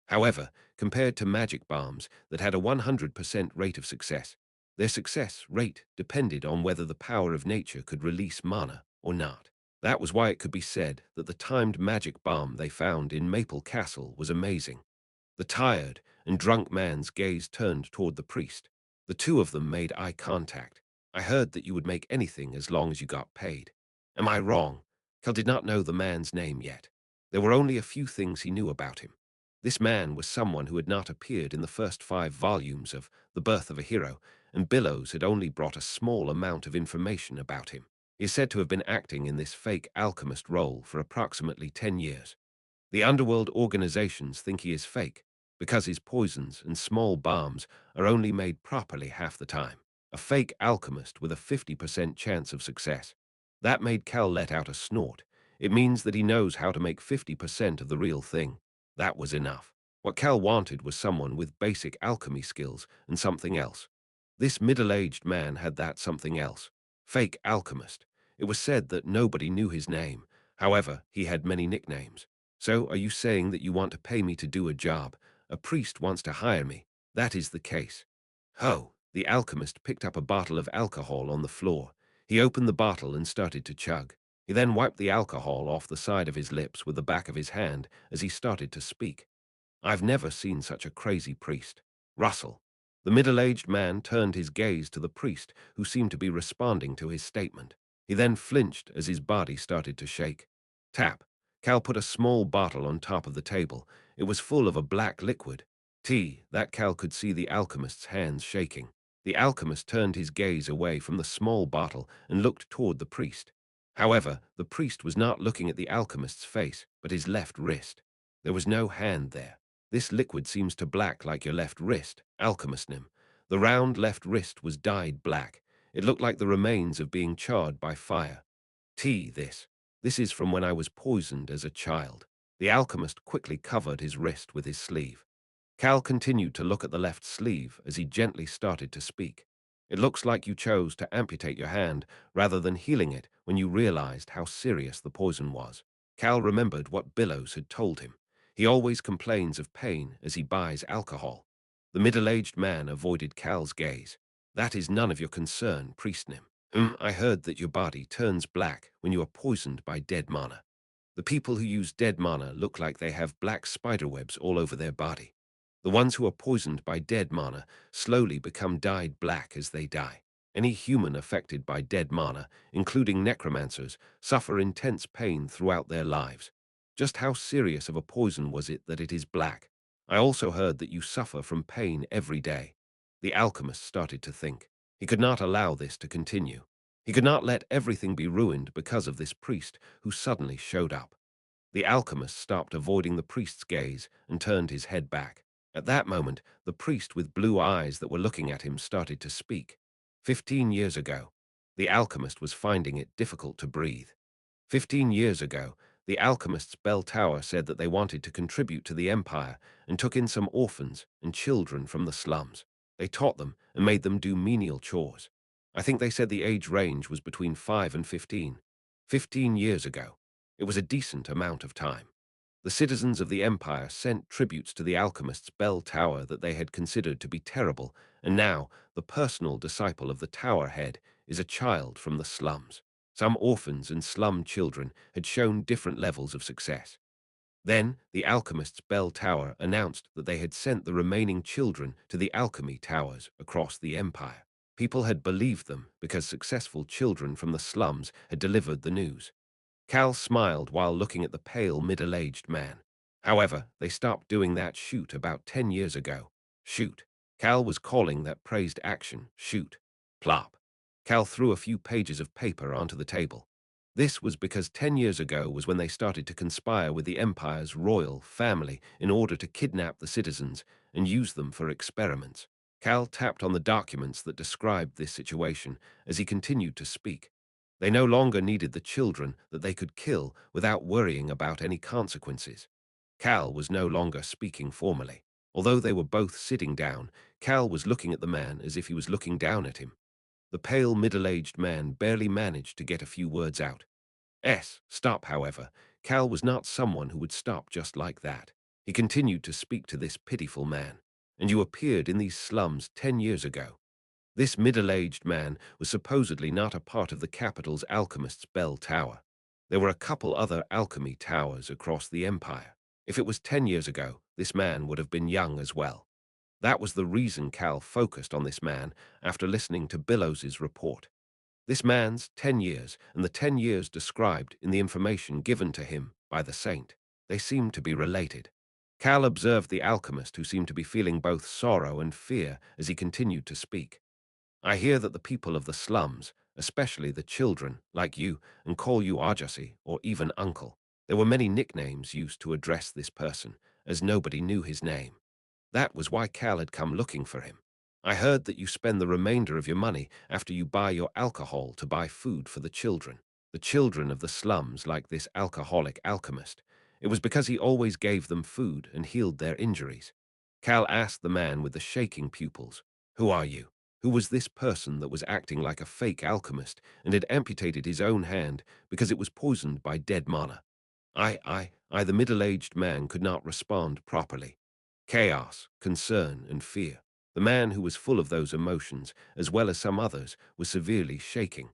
However, compared to magic bombs that had a 100% rate of success, their success rate depended on whether the power of nature could release mana or not. That was why it could be said that the timed magic bomb they found in Maple Castle was amazing. The tired and drunk man's gaze turned toward the priest. The two of them made eye contact. I heard that you would make anything as long as you got paid. Am I wrong? Kel did not know the man's name yet. There were only a few things he knew about him. This man was someone who had not appeared in the first 5 volumes of The Birth of a Hero, and Billows had only brought a small amount of information about him. He is said to have been acting in this fake alchemist role for approximately 10 years. The underworld organizations think he is fake because his poisons and small bombs are only made properly half the time. A fake alchemist with a 50% chance of success. That made Cal let out a snort. It means that he knows how to make 50% of the real thing. That was enough. What Cal wanted was someone with basic alchemy skills and something else. This middle-aged man had that something else. Fake alchemist. It was said that nobody knew his name. However, he had many nicknames. So, are you saying that you want to pay me to do a job? A priest wants to hire me. That is the case. Ho! The alchemist picked up a bottle of alcohol on the floor. He opened the bottle and started to chug. He then wiped the alcohol off the side of his lips with the back of his hand as he started to speak. I've never seen such a crazy priest. Russell. The middle-aged man turned his gaze to the priest, who seemed to be responding to his statement. He then flinched as his body started to shake. Tap. Cal put a small bottle on top of the table. It was full of a black liquid. That Cal could see the alchemist's hands shaking. The alchemist turned his gaze away from the small bottle and looked toward the priest. However, the priest was not looking at the alchemist's face, but his left wrist. There was no hand there. This liquid seems to black like your left wrist, alchemist Nim. The round left wrist was dyed black. It looked like the remains of being charred by fire. This. This is from when I was poisoned as a child. The alchemist quickly covered his wrist with his sleeve. Cal continued to look at the left sleeve as he gently started to speak. It looks like you chose to amputate your hand rather than healing it when you realized how serious the poison was. Cal remembered what Billows had told him. He always complains of pain as he buys alcohol. The middle-aged man avoided Cal's gaze. That is none of your concern, Priestnim. I heard that your body turns black when you are poisoned by dead mana. The people who use dead mana look like they have black spiderwebs all over their body. The ones who are poisoned by dead mana slowly become dyed black as they die. Any human affected by dead mana, including necromancers, suffer intense pain throughout their lives. Just how serious of a poison was it that it is black? I also heard that you suffer from pain every day. The alchemist started to think. He could not allow this to continue. He could not let everything be ruined because of this priest who suddenly showed up. The alchemist stopped avoiding the priest's gaze and turned his head back. At that moment, the priest with blue eyes that were looking at him started to speak. 15 years ago, the alchemist was finding it difficult to breathe. 15 years ago, the alchemist's bell tower said that they wanted to contribute to the empire and took in some orphans and children from the slums. They taught them and made them do menial chores. I think they said the age range was between 5 and 15. 15 years ago. It was a decent amount of time. The citizens of the empire sent tributes to the alchemist's bell tower that they had considered to be terrible, and now the personal disciple of the tower head is a child from the slums. Some orphans and slum children had shown different levels of success. Then the alchemist's bell tower announced that they had sent the remaining children to the alchemy towers across the empire. People had believed them because successful children from the slums had delivered the news. Cal smiled while looking at the pale, middle-aged man. However, they stopped doing that shoot about 10 years ago. Shoot. Cal was calling that praised action, shoot. Plop. Cal threw a few pages of paper onto the table. This was because 10 years ago was when they started to conspire with the Empire's royal family in order to kidnap the citizens and use them for experiments. Cal tapped on the documents that described this situation as he continued to speak. They no longer needed the children that they could kill without worrying about any consequences. Cal was no longer speaking formally. Although they were both sitting down, Cal was looking at the man as if he was looking down at him. The pale, middle-aged man barely managed to get a few words out. Stop, however. Cal was not someone who would stop just like that. He continued to speak to this pitiful man. And you appeared in these slums 10 years ago. This middle-aged man was supposedly not a part of the capital's alchemist's bell tower. There were a couple other alchemy towers across the empire. If it was 10 years ago, this man would have been young as well. That was the reason Cal focused on this man after listening to Billows's report. This man's 10 years and the 10 years described in the information given to him by the saint. They seemed to be related. Cal observed the alchemist who seemed to be feeling both sorrow and fear as he continued to speak. I hear that the people of the slums, especially the children, like you, and call you Ajasi or even uncle. There were many nicknames used to address this person, as nobody knew his name. That was why Cal had come looking for him. I heard that you spend the remainder of your money after you buy your alcohol to buy food for the children of the slums like this alcoholic alchemist. It was because he always gave them food and healed their injuries. Cal asked the man with the shaking pupils, "Who are you? Who was this person that was acting like a fake alchemist and had amputated his own hand because it was poisoned by dead mana?" The middle-aged man could not respond properly. Chaos, concern, and fear. The man who was full of those emotions, as well as some others, was severely shaking.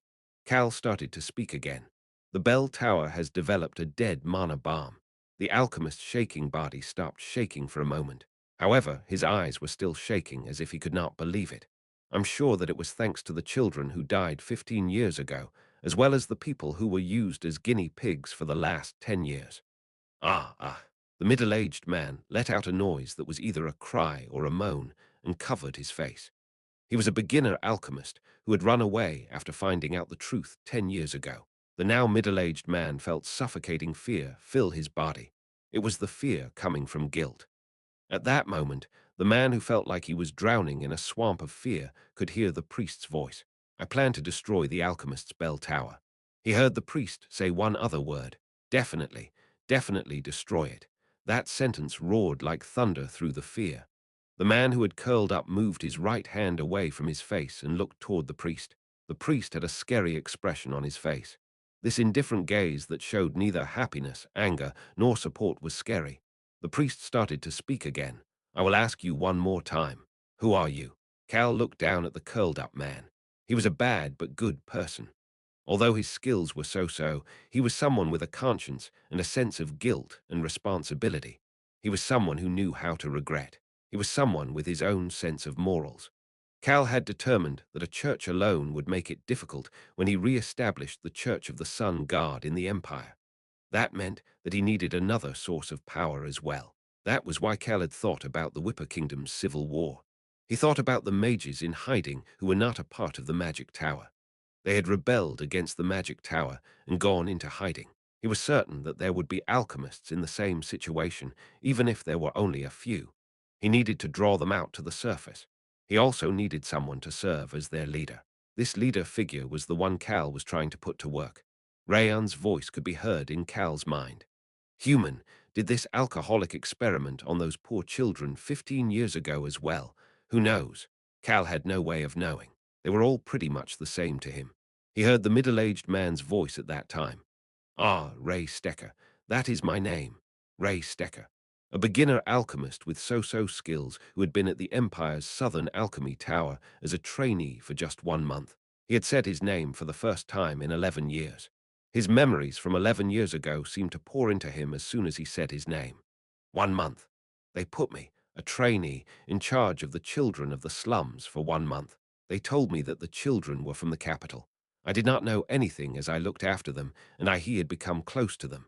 Cal started to speak again. The bell tower has developed a dead mana bomb. The alchemist's shaking body stopped shaking for a moment. However, his eyes were still shaking as if he could not believe it. I'm sure that it was thanks to the children who died 15 years ago, as well as the people who were used as guinea pigs for the last 10 years. Ah. The middle-aged man let out a noise that was either a cry or a moan and covered his face. He was a beginner alchemist who had run away after finding out the truth 10 years ago. The now middle-aged man felt suffocating fear fill his body. It was the fear coming from guilt. At that moment, the man who felt like he was drowning in a swamp of fear could hear the priest's voice. I plan to destroy the alchemist's bell tower. He heard the priest say one other word. Definitely, definitely destroy it. That sentence roared like thunder through the fear. The man who had curled up moved his right hand away from his face and looked toward the priest. The priest had a scary expression on his face. This indifferent gaze that showed neither happiness, anger, nor support was scary. The priest started to speak again. I will ask you one more time. Who are you? Cal looked down at the curled-up man. He was a bad but good person. Although his skills were so-so, he was someone with a conscience and a sense of guilt and responsibility. He was someone who knew how to regret. He was someone with his own sense of morals. Cal had determined that a church alone would make it difficult when he re-established the Church of the Sun God in the Empire. That meant that he needed another source of power as well. That was why Cal had thought about the Whipper Kingdom's civil war. He thought about the mages in hiding who were not a part of the Magic Tower. They had rebelled against the Magic Tower and gone into hiding. He was certain that there would be alchemists in the same situation, even if there were only a few. He needed to draw them out to the surface. He also needed someone to serve as their leader. This leader figure was the one Cal was trying to put to work. Rayan's voice could be heard in Cal's mind. Human, did this alcoholic experiment on those poor children 15 years ago as well? Who knows? Cal had no way of knowing. They were all pretty much the same to him. He heard the middle-aged man's voice at that time. Ah, Ray Stecker. That is my name. Ray Stecker. A beginner alchemist with so-so skills who had been at the Empire's Southern Alchemy Tower as a trainee for just 1 month. He had said his name for the first time in 11 years. His memories from 11 years ago seemed to pour into him as soon as he said his name. 1 month. They put me, a trainee, in charge of the children of the slums for 1 month. They told me that the children were from the capital. I did not know anything as I looked after them, and he had become close to them.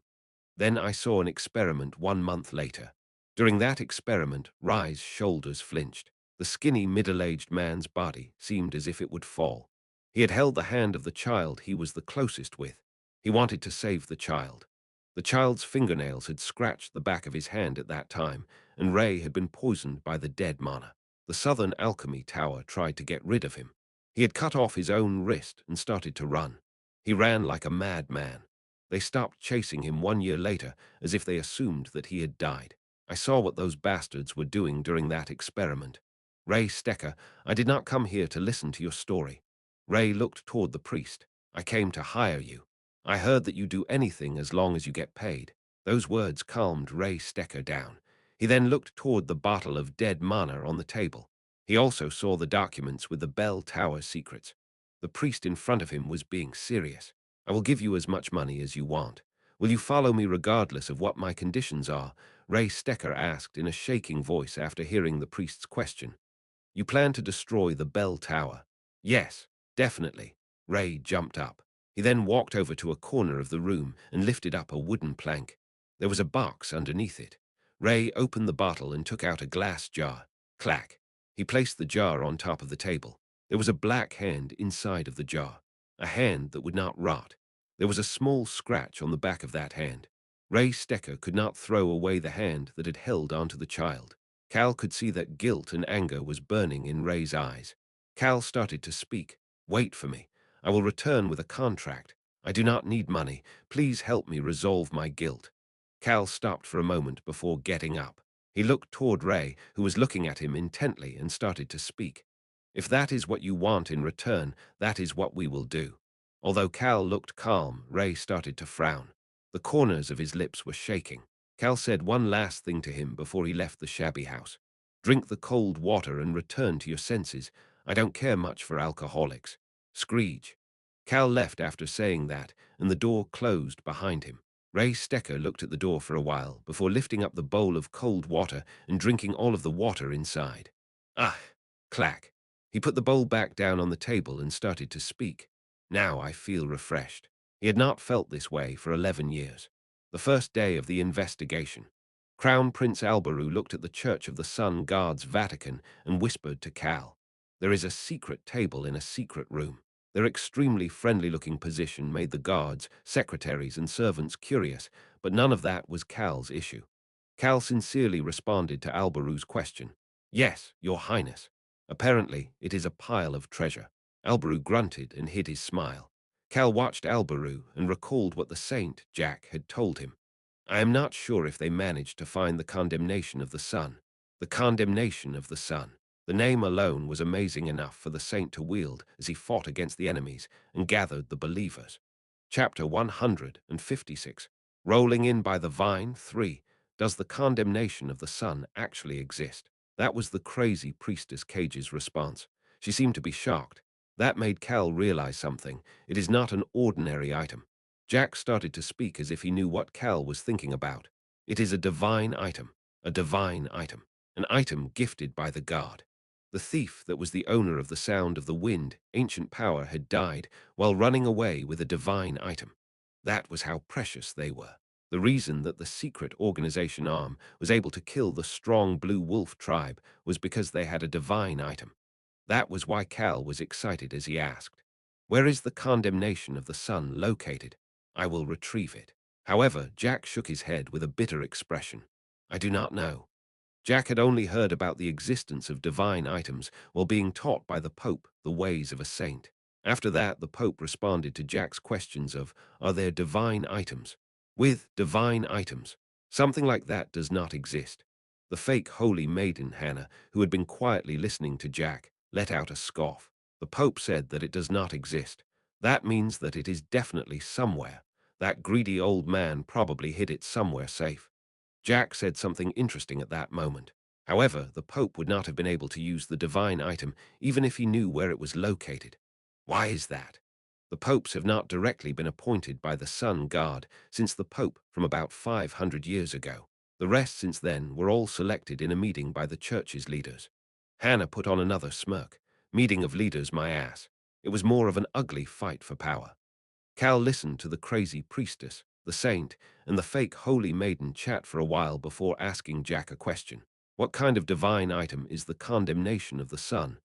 Then I saw an experiment 1 month later. During that experiment, Rye's shoulders flinched. The skinny, middle-aged man's body seemed as if it would fall. He had held the hand of the child he was the closest with. He wanted to save the child. The child's fingernails had scratched the back of his hand at that time, and Ray had been poisoned by the dead mana. The Southern Alchemy Tower tried to get rid of him. He had cut off his own wrist and started to run. He ran like a madman. They stopped chasing him 1 year later, as if they assumed that he had died. I saw what those bastards were doing during that experiment. Ray Stecker, I did not come here to listen to your story. Ray looked toward the priest. I came to hire you. I heard that you do anything as long as you get paid. Those words calmed Ray Stecker down. He then looked toward the bottle of dead mana on the table. He also saw the documents with the bell tower secrets. The priest in front of him was being serious. I will give you as much money as you want. Will you follow me regardless of what my conditions are? Ray Stecker asked in a shaking voice after hearing the priest's question. You plan to destroy the bell tower? Yes, definitely. Ray jumped up. He then walked over to a corner of the room and lifted up a wooden plank. There was a box underneath it. Ray opened the bottle and took out a glass jar. Clack. He placed the jar on top of the table. There was a black hand inside of the jar, a hand that would not rot. There was a small scratch on the back of that hand. Ray Stecker could not throw away the hand that had held onto the child. Cal could see that guilt and anger was burning in Ray's eyes. Cal started to speak. Wait for me. I will return with a contract. I do not need money. Please help me resolve my guilt. Cal stopped for a moment before getting up. He looked toward Ray, who was looking at him intently, and started to speak. If that is what you want in return, that is what we will do. Although Cal looked calm, Ray started to frown. The corners of his lips were shaking. Cal said one last thing to him before he left the shabby house. Drink the cold water and return to your senses. I don't care much for alcoholics. Screech. Cal left after saying that, and the door closed behind him. Ray Stecker looked at the door for a while before lifting up the bowl of cold water and drinking all of the water inside. Ah, clack. He put the bowl back down on the table and started to speak. Now I feel refreshed. He had not felt this way for 11 years. The first day of the investigation. Crown Prince Albaru looked at the Church of the Sun Guard's Vatican and whispered to Cal, "There is a secret table in a secret room." Their extremely friendly-looking position made the guards, secretaries, and servants curious, but none of that was Cal's issue. Cal sincerely responded to Albaru's question. "Yes, Your Highness. Apparently, it is a pile of treasure." Albaru grunted and hid his smile. Cal watched Albaru and recalled what the saint, Jack, had told him. "I am not sure if they managed to find the condemnation of the sun." The condemnation of the sun. The name alone was amazing enough for the saint to wield as he fought against the enemies and gathered the believers. Chapter 156. Rolling in by the vine 3. Does the condemnation of the sun actually exist? That was the crazy priestess Cage's response. She seemed to be shocked. That made Cal realize something. It is not an ordinary item. Jack started to speak as if he knew what Cal was thinking about. It is a divine item. A divine item. An item gifted by the god. The thief that was the owner of the sound of the wind, ancient power, had died while running away with a divine item. That was how precious they were. The reason that the secret organization arm was able to kill the strong Blue Wolf tribe was because they had a divine item. That was why Cal was excited as he asked, "Where is the condemnation of the sun located? I will retrieve it." However, Jack shook his head with a bitter expression. "I do not know." Jack had only heard about the existence of divine items while being taught by the Pope the ways of a saint. After that, the Pope responded to Jack's questions of, "Are there divine items?" with divine items. Something like that does not exist. The fake holy maiden, Hannah, who had been quietly listening to Jack, let out a scoff. The Pope said that it does not exist. That means that it is definitely somewhere. That greedy old man probably hid it somewhere safe. Jack said something interesting at that moment. However, the Pope would not have been able to use the divine item even if he knew where it was located. Why is that? The popes have not directly been appointed by the Sun God since the Pope from about 500 years ago. The rest since then were all selected in a meeting by the church's leaders. Hannah put on another smirk. Meeting of leaders, my ass. It was more of an ugly fight for power. Cal listened to the crazy priestess, the saint, and the fake holy maiden chat for a while before asking Jack a question. What kind of divine item is the condemnation of the sun?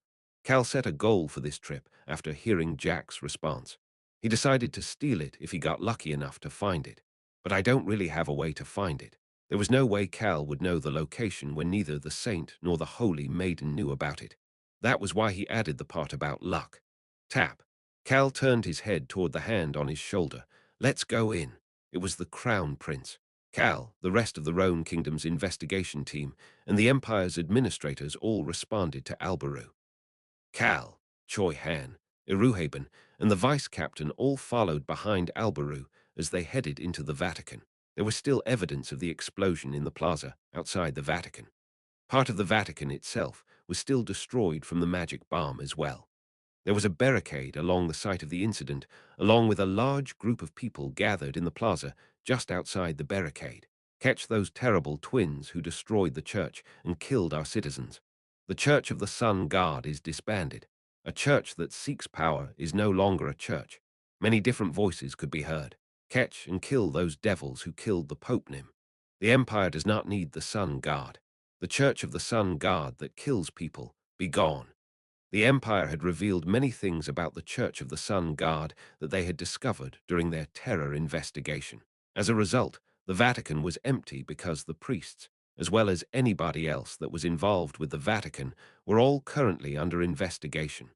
Cal set a goal for this trip after hearing Jack's response. He decided to steal it if he got lucky enough to find it. But I don't really have a way to find it. There was no way Cal would know the location when neither the saint nor the holy maiden knew about it. That was why he added the part about luck. Tap. Cal turned his head toward the hand on his shoulder. "Let's go in." It was the Crown Prince. Cal, the rest of the Roan Kingdom's investigation team, and the Empire's administrators all responded to Albaru. Cal, Choi Han, Iruhaben, and the vice-captain all followed behind Albaru as they headed into the Vatican. There was still evidence of the explosion in the plaza outside the Vatican. Part of the Vatican itself was still destroyed from the magic bomb as well. There was a barricade along the site of the incident, along with a large group of people gathered in the plaza just outside the barricade. Catch those terrible twins who destroyed the church and killed our citizens. The Church of the Sun God is disbanded. A church that seeks power is no longer a church. Many different voices could be heard. Catch and kill those devils who killed the Pope Nim. The Empire does not need the Sun God. The Church of the Sun God that kills people, be gone. The Empire had revealed many things about the Church of the Sun God that they had discovered during their terror investigation. As a result, the Vatican was empty because the priests, as well as anybody else that was involved with the Vatican, were all currently under investigation.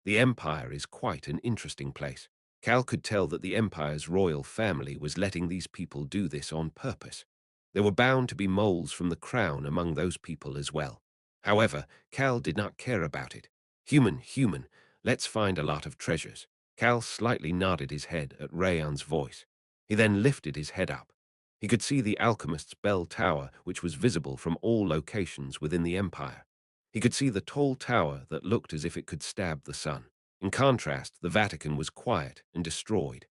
The Empire is quite an interesting place. Cal could tell that the Empire's royal family was letting these people do this on purpose. There were bound to be moles from the crown among those people as well. However, Cal did not care about it. Human, let's find a lot of treasures." Cal slightly nodded his head at Rayan's voice. He then lifted his head up. He could see the alchemist's bell tower, which was visible from all locations within the Empire. He could see the tall tower that looked as if it could stab the sun. In contrast, the Vatican was quiet and destroyed.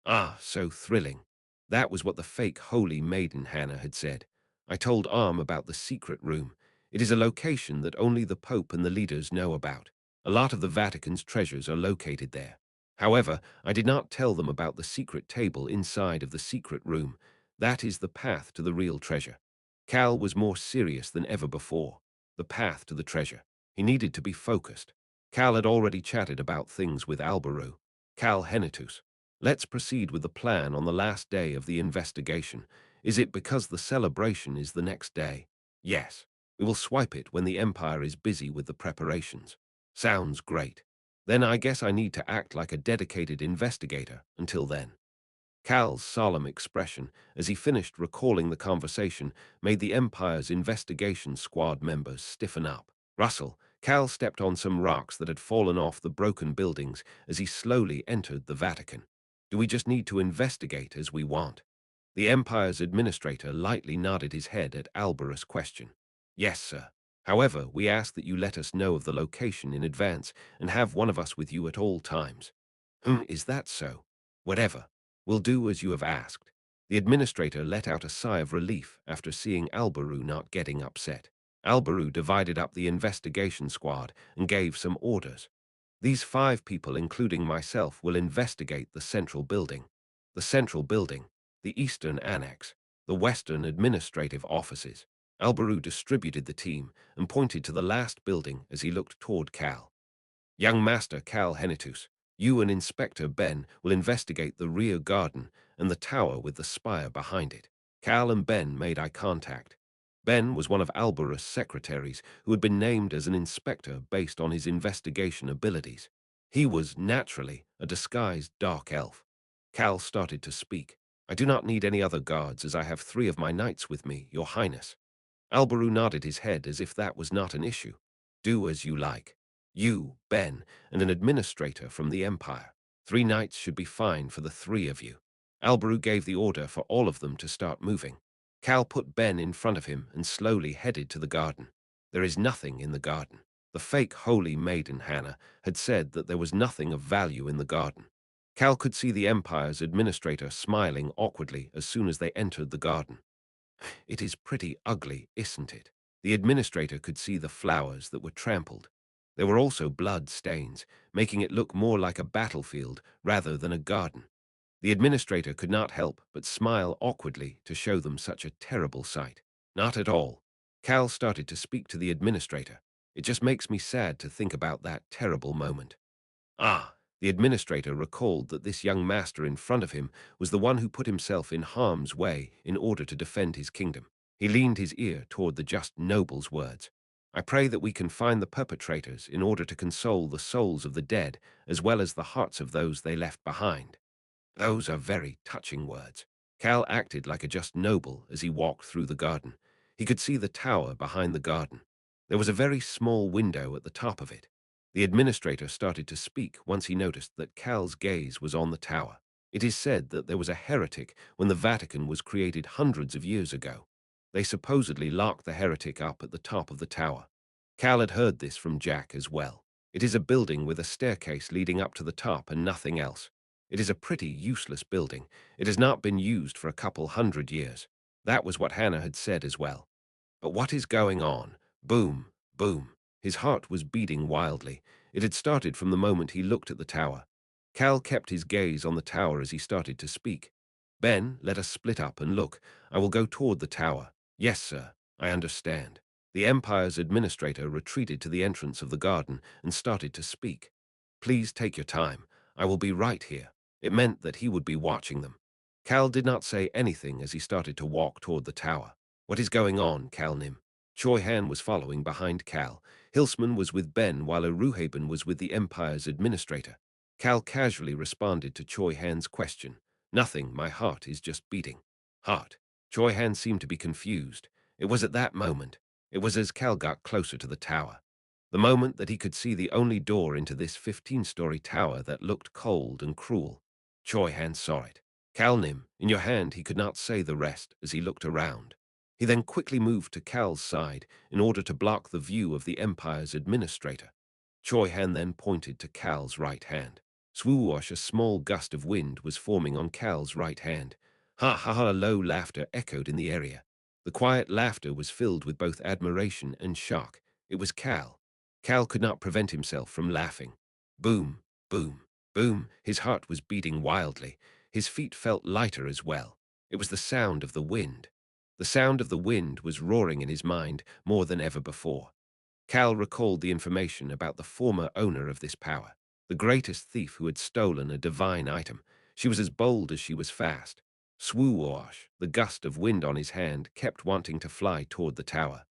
Ah, so thrilling. That was what the fake Holy Maiden Hannah had said. I told Arm about the secret room. It is a location that only the Pope and the leaders know about. A lot of the Vatican's treasures are located there. However, I did not tell them about the secret table inside of the secret room. That is the path to the real treasure. Cal was more serious than ever before. The path to the treasure. He needed to be focused. Cal had already chatted about things with Albaru. Cal Henitus. Let's proceed with the plan on the last day of the investigation. Is it because the celebration is the next day? Yes. We will swipe it when the Empire is busy with the preparations. Sounds great. Then I guess I need to act like a dedicated investigator until then. Cal's solemn expression, as he finished recalling the conversation, made the Empire's investigation squad members stiffen up. Russell, Cal stepped on some rocks that had fallen off the broken buildings as he slowly entered the Vatican. Do we just need to investigate as we want? The Empire's administrator lightly nodded his head at Alberus' question. Yes, sir. However, we ask that you let us know of the location in advance and have one of us with you at all times. Is that so? Whatever. We'll do as you have asked. The administrator let out a sigh of relief after seeing Albaru not getting upset. Albaru divided up the investigation squad and gave some orders. These 5 people, including myself, will investigate the central building. The central building, the eastern annex, the western administrative offices. Albaru distributed the team and pointed to the last building as he looked toward Cal. Young Master Cal Henitus, you and Inspector Ben will investigate the rear garden and the tower with the spire behind it. Cal and Ben made eye contact. Ben was one of Albarus' secretaries who had been named as an inspector based on his investigation abilities. He was, naturally, a disguised dark elf. Cal started to speak. I do not need any other guards as I have 3 of my knights with me, Your Highness. Albaru nodded his head as if that was not an issue. Do as you like. You, Ben, and an administrator from the Empire. 3 knights should be fine for the 3 of you. Albaru gave the order for all of them to start moving. Cal put Ben in front of him and slowly headed to the garden. There is nothing in the garden. The fake Holy Maiden Hannah had said that there was nothing of value in the garden. Cal could see the Empire's administrator smiling awkwardly as soon as they entered the garden. It is pretty ugly, isn't it? The administrator could see the flowers that were trampled. There were also blood stains, making it look more like a battlefield rather than a garden. The administrator could not help but smile awkwardly to show them such a terrible sight. Not at all. Cal started to speak to the administrator. It just makes me sad to think about that terrible moment. Ah, the administrator recalled that this young master in front of him was the one who put himself in harm's way in order to defend his kingdom. He leaned his ear toward the just noble's words. I pray that we can find the perpetrators in order to console the souls of the dead as well as the hearts of those they left behind. Those are very touching words. Cal acted like a just noble as he walked through the garden. He could see the tower behind the garden. There was a very small window at the top of it. The administrator started to speak once he noticed that Cal's gaze was on the tower. It is said that there was a heretic when the Vatican was created hundreds of years ago. They supposedly locked the heretic up at the top of the tower. Cal had heard this from Jack as well. It is a building with a staircase leading up to the top and nothing else. It is a pretty useless building. It has not been used for a couple hundred years. That was what Hannah had said as well. But what is going on? Boom, boom. His heart was beating wildly. It had started from the moment he looked at the tower. Cal kept his gaze on the tower as he started to speak. Ben, let us split up and look. I will go toward the tower. Yes, sir, I understand. The Empire's administrator retreated to the entrance of the garden and started to speak. Please take your time. I will be right here. It meant that he would be watching them. Cal did not say anything as he started to walk toward the tower. What is going on, Cal Nim? Choi Han was following behind Cal. Hilsman was with Ben while Aruhaben was with the Empire's administrator. Cal casually responded to Choi Han's question. Nothing, my heart is just beating. Heart. Choi Han seemed to be confused. It was at that moment. It was as Cal got closer to the tower. The moment that he could see the only door into this 15-story tower that looked cold and cruel. Choi Han saw it. Cal Nim, in your hand, he could not say the rest as he looked around. He then quickly moved to Cal's side in order to block the view of the Empire's administrator. Choi Han then pointed to Cal's right hand. Swoosh, a small gust of wind was forming on Cal's right hand. Ha ha ha, low laughter echoed in the area. The quiet laughter was filled with both admiration and shock. It was Cal. Cal could not prevent himself from laughing. Boom, boom, boom. His heart was beating wildly. His feet felt lighter as well. It was the sound of the wind. The sound of the wind was roaring in his mind more than ever before. Cal recalled the information about the former owner of this power, the greatest thief who had stolen a divine item. She was as bold as she was fast. Swoosh, the gust of wind on his hand, kept wanting to fly toward the tower.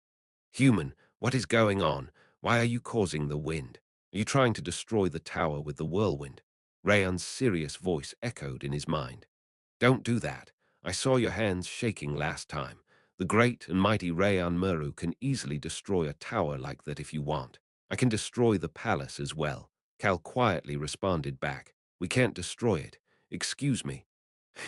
Human, what is going on? Why are you causing the wind? Are you trying to destroy the tower with the whirlwind? Rayan's serious voice echoed in his mind. Don't do that. I saw your hands shaking last time. The great and mighty Rayan Muru can easily destroy a tower like that if you want. I can destroy the palace as well. Cal quietly responded back. We can't destroy it. Excuse me.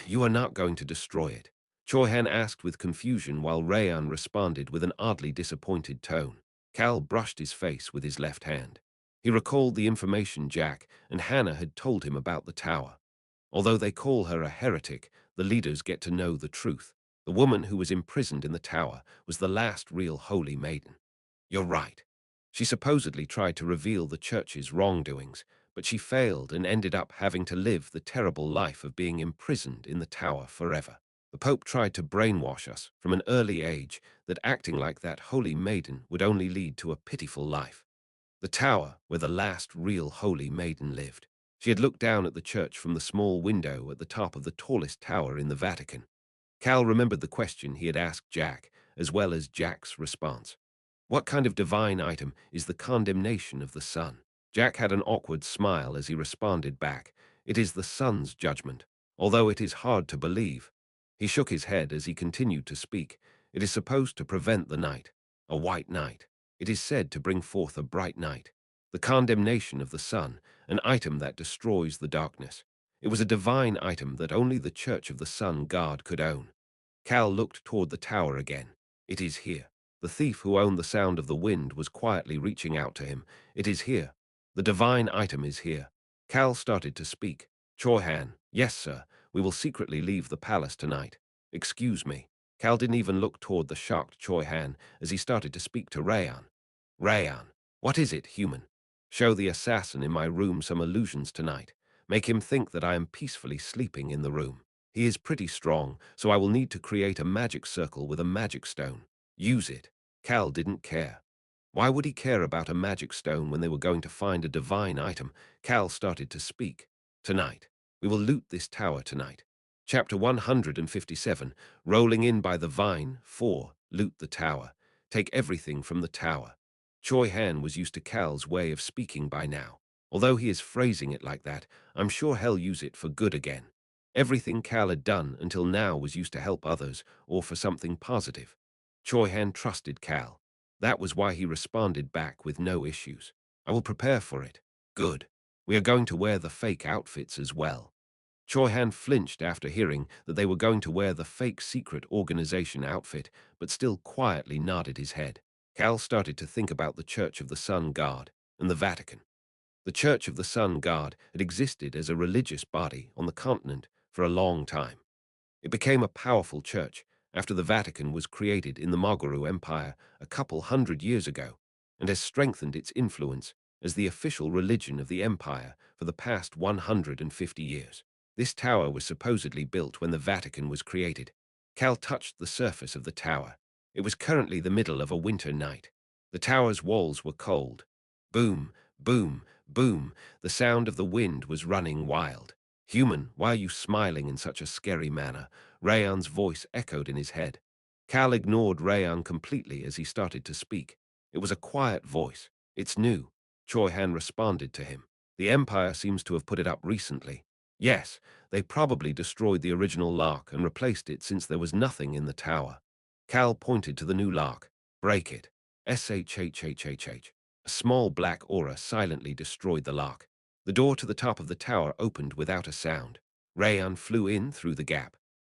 You are not going to destroy it. Choi Han asked with confusion while Rayan responded with an oddly disappointed tone. Cal brushed his face with his left hand. He recalled the information Jack and Hannah had told him about the tower. Although they call her a heretic, the leaders get to know the truth. The woman who was imprisoned in the tower was the last real holy maiden. You're right. She supposedly tried to reveal the church's wrongdoings, but she failed and ended up having to live the terrible life of being imprisoned in the tower forever. The Pope tried to brainwash us from an early age that acting like that holy maiden would only lead to a pitiful life. The tower where the last real holy maiden lived. She had looked down at the church from the small window at the top of the tallest tower in the Vatican. Cal remembered the question he had asked Jack, as well as Jack's response. What kind of divine item is the condemnation of the sun? Jack had an awkward smile as he responded back. It is the sun's judgment, although it is hard to believe. He shook his head as he continued to speak. It is supposed to prevent the night, a white night. It is said to bring forth a bright night. The condemnation of the sun, an item that destroys the darkness. It was a divine item that only the Church of the Sun God could own. Cal looked toward the tower again. It is here. The thief who owned the sound of the wind was quietly reaching out to him. It is here. The divine item is here. Cal started to speak. Choi Han, yes, sir. We will secretly leave the palace tonight. Excuse me. Cal didn't even look toward the shocked Choi Han as he started to speak to Rayan. Rayan, what is it, human? Show the assassin in my room some illusions tonight. Make him think that I am peacefully sleeping in the room. He is pretty strong, so I will need to create a magic circle with a magic stone. Use it. Cal didn't care. Why would he care about a magic stone when they were going to find a divine item? Cal started to speak. Tonight. We will loot this tower tonight. Chapter 157, Rolling in by the Vine. 4. Loot the tower. Take everything from the tower. Choi Han was used to Cal's way of speaking by now. Although he is phrasing it like that, I'm sure he'll use it for good again. Everything Cal had done until now was used to help others or for something positive. Choi Han trusted Cal. That was why he responded back with no issues. I will prepare for it. Good. We are going to wear the fake outfits as well. Choi Han flinched after hearing that they were going to wear the fake secret organization outfit, but still quietly nodded his head. Cal started to think about the Church of the Sun God and the Vatican. The Church of the Sun God had existed as a religious body on the continent for a long time. It became a powerful church after the Vatican was created in the Moguru Empire a couple hundred years ago, and has strengthened its influence as the official religion of the empire for the past 150 years. This tower was supposedly built when the Vatican was created. Cal touched the surface of the tower. It was currently the middle of a winter night. The tower's walls were cold. Boom, boom, boom. The sound of the wind was running wild. Human, why are you smiling in such a scary manner? Rayan's voice echoed in his head. Cal ignored Rayan completely as he started to speak. It was a quiet voice. It's new. Choi Han responded to him. The Empire seems to have put it up recently. Yes, they probably destroyed the original lock and replaced it since there was nothing in the tower. Cal pointed to the new lock. Break it. SHHHHH. A small black aura silently destroyed the lock. The door to the top of the tower opened without a sound. Rayan flew in through the gap.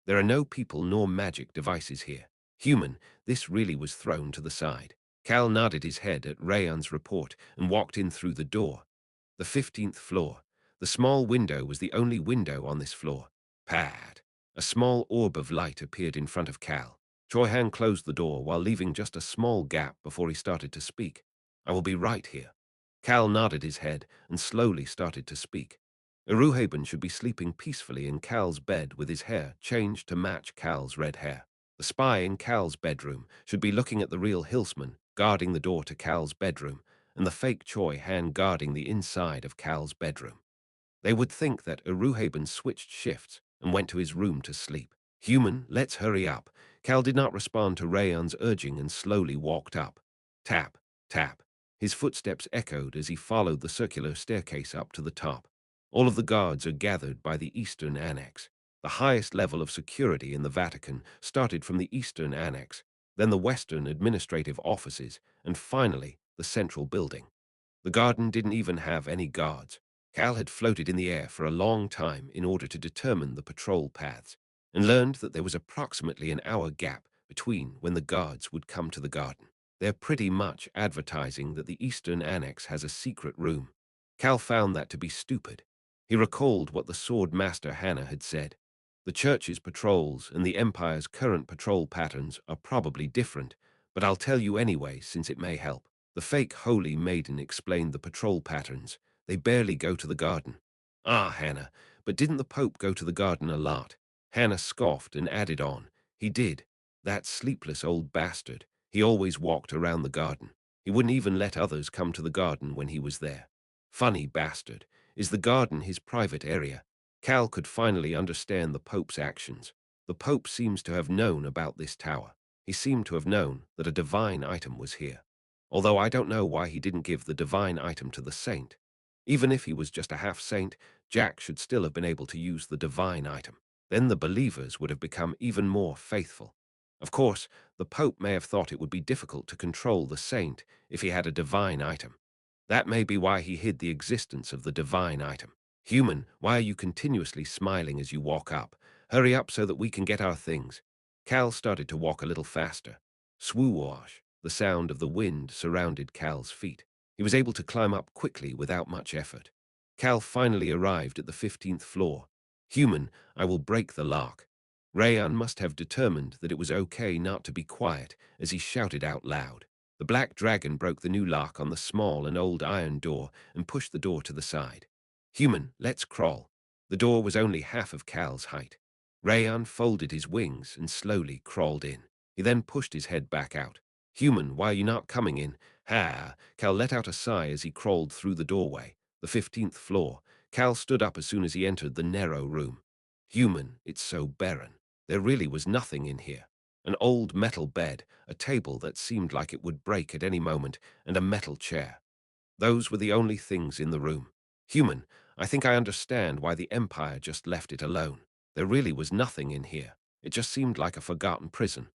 There are no people nor magic devices here. Human, this really was thrown to the side. Cal nodded his head at Rayan's report and walked in through the door. The 15th floor. The small window was the only window on this floor. Pad. A small orb of light appeared in front of Cal. Choi Han closed the door while leaving just a small gap before he started to speak. I will be right here. Cal nodded his head and slowly started to speak. Eruhaben should be sleeping peacefully in Cal's bed with his hair changed to match Cal's red hair. The spy in Cal's bedroom should be looking at the real Hilsman guarding the door to Cal's bedroom and the fake Choi Han guarding the inside of Cal's bedroom. They would think that Eruhaben switched shifts and went to his room to sleep. Human, let's hurry up. Cal did not respond to Rayan's urging and slowly walked up. Tap, tap. His footsteps echoed as he followed the circular staircase up to the top. All of the guards are gathered by the Eastern Annex. The highest level of security in the Vatican started from the Eastern Annex, then the Western administrative offices, and finally the central building. The garden didn't even have any guards. Cal had floated in the air for a long time in order to determine the patrol paths, and learned that there was approximately an hour gap between when the guards would come to the garden. They're pretty much advertising that the Eastern Annex has a secret room. Cal found that to be stupid. He recalled what the Sword Master Hannah had said. The Church's patrols and the Empire's current patrol patterns are probably different, but I'll tell you anyway since it may help. The fake Holy Maiden explained the patrol patterns. They barely go to the garden. Ah, Hannah, but didn't the Pope go to the garden a lot? Hannah scoffed and added on, he did. That sleepless old bastard. He always walked around the garden. He wouldn't even let others come to the garden when he was there. Funny bastard. Is the garden his private area? Cal could finally understand the Pope's actions. The Pope seems to have known about this tower. He seemed to have known that a divine item was here. Although I don't know why he didn't give the divine item to the saint. Even if he was just a half-saint, Jack should still have been able to use the divine item. Then the believers would have become even more faithful. Of course, the Pope may have thought it would be difficult to control the saint if he had a divine item. That may be why he hid the existence of the divine item. Human, why are you continuously smiling as you walk up? Hurry up so that we can get our things. Cal started to walk a little faster. Swoosh. The sound of the wind surrounded Cal's feet. He was able to climb up quickly without much effort. Cal finally arrived at the 15th floor. Human, I will break the lock. Rayan must have determined that it was okay not to be quiet as he shouted out loud. The black dragon broke the new lock on the small and old iron door and pushed the door to the side. Human, let's crawl. The door was only half of Cal's height. Rayan folded his wings and slowly crawled in. He then pushed his head back out. Human, why are you not coming in? Ha! Cal let out a sigh as he crawled through the doorway. The 15th floor. Cal stood up as soon as he entered the narrow room. Human, it's so barren. There really was nothing in here. An old metal bed, a table that seemed like it would break at any moment, and a metal chair. Those were the only things in the room. Human, I think I understand why the Empire just left it alone. There really was nothing in here. It just seemed like a forgotten prison.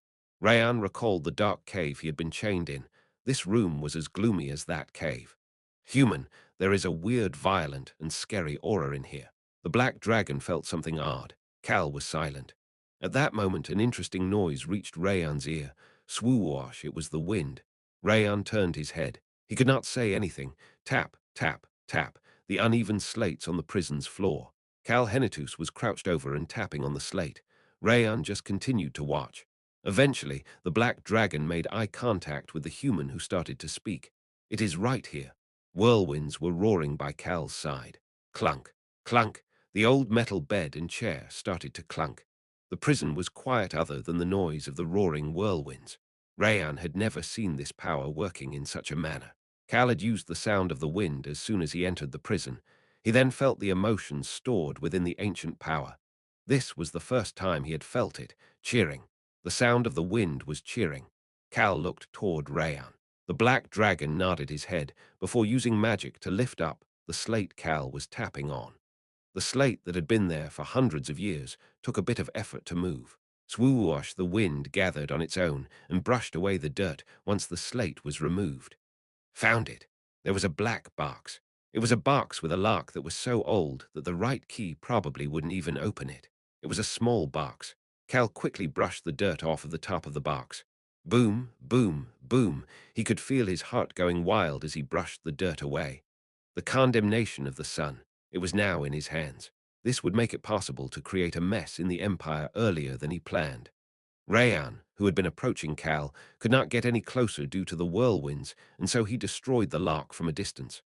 Rayan recalled the dark cave he had been chained in. This room was as gloomy as that cave. Human, there is a weird, violent, and scary aura in here. The black dragon felt something odd. Cal was silent. At that moment, an interesting noise reached Rayan's ear. Swoosh, it was the wind. Rayan turned his head. He could not say anything. Tap, tap, tap, the uneven slates on the prison's floor. Cal Henitus was crouched over and tapping on the slate. Rayan just continued to watch. Eventually, the black dragon made eye contact with the human who started to speak. It is right here. Whirlwinds were roaring by Cal's side. Clunk, clunk. The old metal bed and chair started to clunk. The prison was quiet other than the noise of the roaring whirlwinds. Rayan had never seen this power working in such a manner. Cal had used the sound of the wind as soon as he entered the prison. He then felt the emotions stored within the ancient power. This was the first time he had felt it, cheering. The sound of the wind was cheering. Cal looked toward Rayan. The black dragon nodded his head before using magic to lift up the slate Cal was tapping on. The slate that had been there for hundreds of years took a bit of effort to move. Swoosh, the wind gathered on its own and brushed away the dirt once the slate was removed. Found it. There was a black box. It was a box with a lock that was so old that the right key probably wouldn't even open it. It was a small box. Cal quickly brushed the dirt off of the top of the box. Boom, boom, boom. He could feel his heart going wild as he brushed the dirt away. The condemnation of the sun. It was now in his hands. This would make it possible to create a mess in the Empire earlier than he planned. Rayan, who had been approaching Cal, could not get any closer due to the whirlwinds, and so he destroyed the lock from a distance.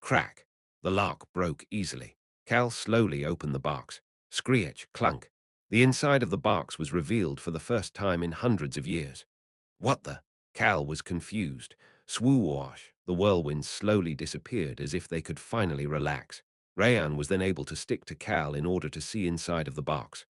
Crack. The lock broke easily. Cal slowly opened the box. Screech, clunk. The inside of the box was revealed for the first time in hundreds of years. What the? Cal was confused. Swoosh, the whirlwinds slowly disappeared as if they could finally relax. Rayan was then able to stick to Cal in order to see inside of the box.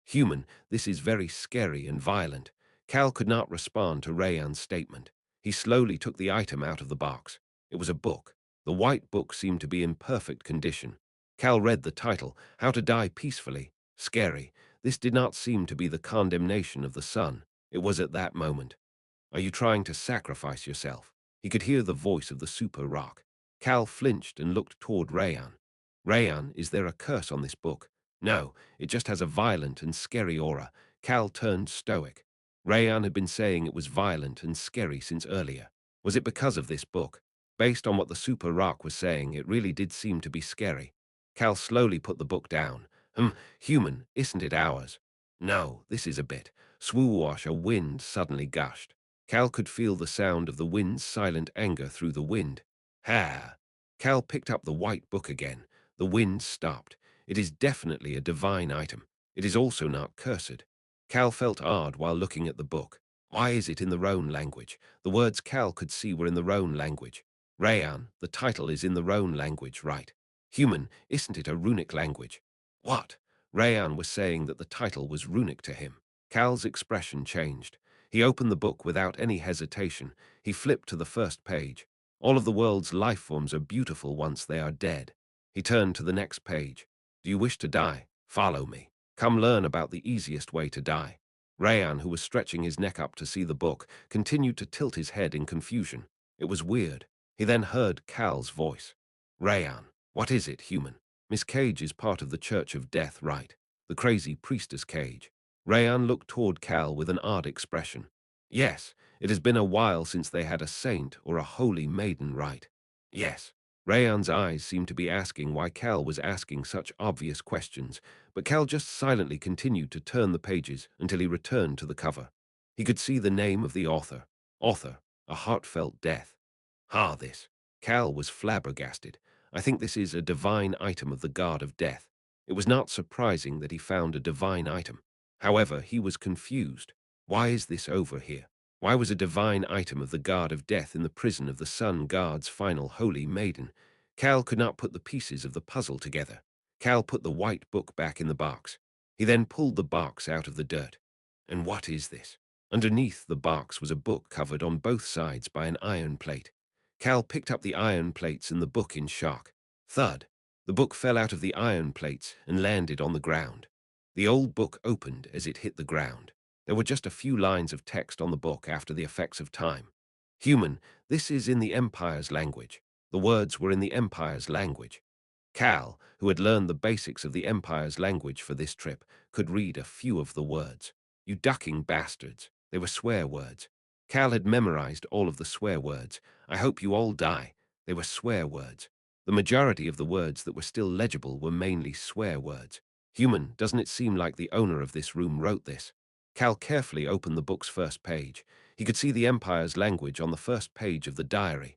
Human, this is very scary and violent. Cal could not respond to Rayan's statement. He slowly took the item out of the box. It was a book. The white book seemed to be in perfect condition. Cal read the title, How to Die Peacefully. Scary. This did not seem to be the condemnation of the sun. It was at that moment. Are you trying to sacrifice yourself? He could hear the voice of the super rock. Cal flinched and looked toward Rayan. Rayan, is there a curse on this book? No, it just has a violent and scary aura. Cal turned stoic. Rayan had been saying it was violent and scary since earlier. Was it because of this book? Based on what the super rock was saying, it really did seem to be scary. Cal slowly put the book down. Human, isn't it ours? No, this is a bit. Swoosh, a wind suddenly gushed. Cal could feel the sound of the wind's silent anger through the wind. Ha! Cal picked up the white book again. The wind stopped. It is definitely a divine item. It is also not cursed. Cal felt odd while looking at the book. Why is it in the Roan language? The words Cal could see were in the Roan language. Rayan, the title is in the Roan language, right? Human, isn't it a runic language? What? Rayan was saying that the title was runic to him. Cal's expression changed. He opened the book without any hesitation. He flipped to the first page. All of the world's life forms are beautiful once they are dead. He turned to the next page. Do you wish to die? Follow me. Come learn about the easiest way to die. Rayan, who was stretching his neck up to see the book, continued to tilt his head in confusion. It was weird. He then heard Cal's voice. Rayan, what is it, human? Miss Cage is part of the Church of Death, right? The crazy priestess Cage. Rayan looked toward Cal with an odd expression. Yes, it has been a while since they had a saint or a holy maiden, right? Yes. Rayan's eyes seemed to be asking why Cal was asking such obvious questions, but Cal just silently continued to turn the pages until he returned to the cover. He could see the name of the author. Author, A Heartfelt Death. This. Cal was flabbergasted. I think this is a divine item of the god of death. It was not surprising that he found a divine item. However, he was confused. Why is this over here? Why was a divine item of the god of death in the prison of the sun god's final holy maiden? Cal could not put the pieces of the puzzle together. Cal put the white book back in the box. He then pulled the box out of the dirt. And what is this? Underneath the box was a book covered on both sides by an iron plate. Cal picked up the iron plates and the book in shock. Thud. The book fell out of the iron plates and landed on the ground. The old book opened as it hit the ground. There were just a few lines of text on the book after the effects of time. Human, this is in the Empire's language. The words were in the Empire's language. Cal, who had learned the basics of the Empire's language for this trip, could read a few of the words. You ducking bastards. They were swear words. Cal had memorized all of the swear words. I hope you all die. They were swear words. The majority of the words that were still legible were mainly swear words. Human, doesn't it seem like the owner of this room wrote this? Cal carefully opened the book's first page. He could see the Empire's language on the first page of the diary.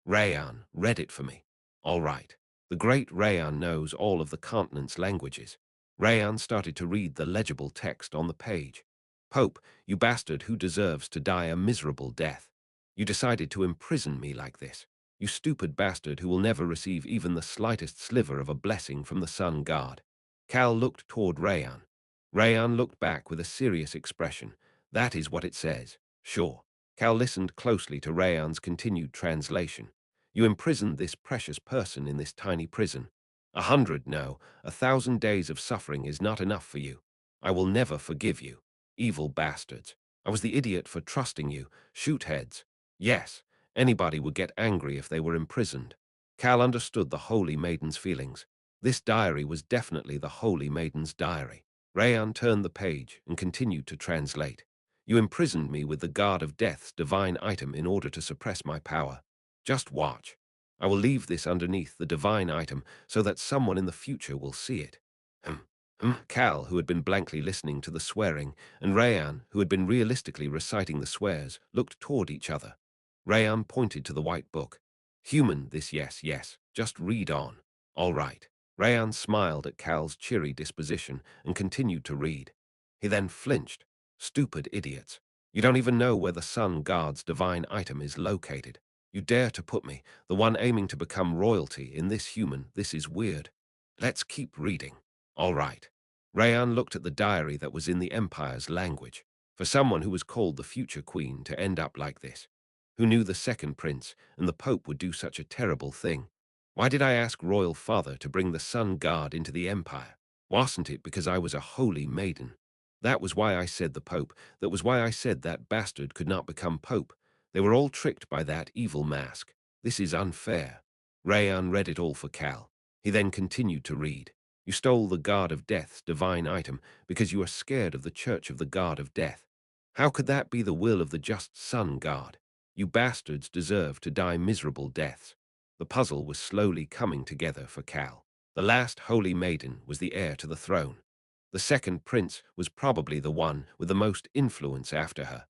Rayan, read it for me. All right. The great Rayan knows all of the continent's languages. Rayan started to read the legible text on the page. Pope, you bastard who deserves to die a miserable death. You decided to imprison me like this. You stupid bastard who will never receive even the slightest sliver of a blessing from the sun god. Cal looked toward Rayan. Rayan looked back with a serious expression. That is what it says. Sure. Cal listened closely to Rayan's continued translation. You imprisoned this precious person in this tiny prison. 100, no, 1,000 days of suffering is not enough for you. I will never forgive you. Evil bastards. I was the idiot for trusting you. Shoot heads. Yes, anybody would get angry if they were imprisoned. Cal understood the Holy Maiden's feelings. This diary was definitely the Holy Maiden's diary. Rayan turned the page and continued to translate. You imprisoned me with the guard of death's divine item in order to suppress my power. Just watch. I will leave this underneath the divine item so that someone in the future will see it. Cal, who had been blankly listening to the swearing, and Rayan, who had been realistically reciting the swears, looked toward each other. Rayan pointed to the white book. Human, this yes, yes. Just read on. All right. Rayan smiled at Cal's cheery disposition and continued to read. He then flinched. Stupid idiots. You don't even know where the sun guard's divine item is located. You dare to put me, the one aiming to become royalty, in this human. This is weird. Let's keep reading. All right. Rayan looked at the diary that was in the Empire's language. For someone who was called the future queen to end up like this. Who knew the second prince and the Pope would do such a terrible thing? Why did I ask royal father to bring the sun guard into the Empire? Wasn't it because I was a holy maiden? That was why I said the Pope. That was why I said that bastard could not become Pope. They were all tricked by that evil mask. This is unfair. Rayan read it all for Cal. He then continued to read. You stole the Guard of Death's divine item because you are scared of the Church of the Guard of Death. How could that be the will of the just Sun Guard? You bastards deserve to die miserable deaths. The puzzle was slowly coming together for Cal. The last holy maiden was the heir to the throne. The second prince was probably the one with the most influence after her.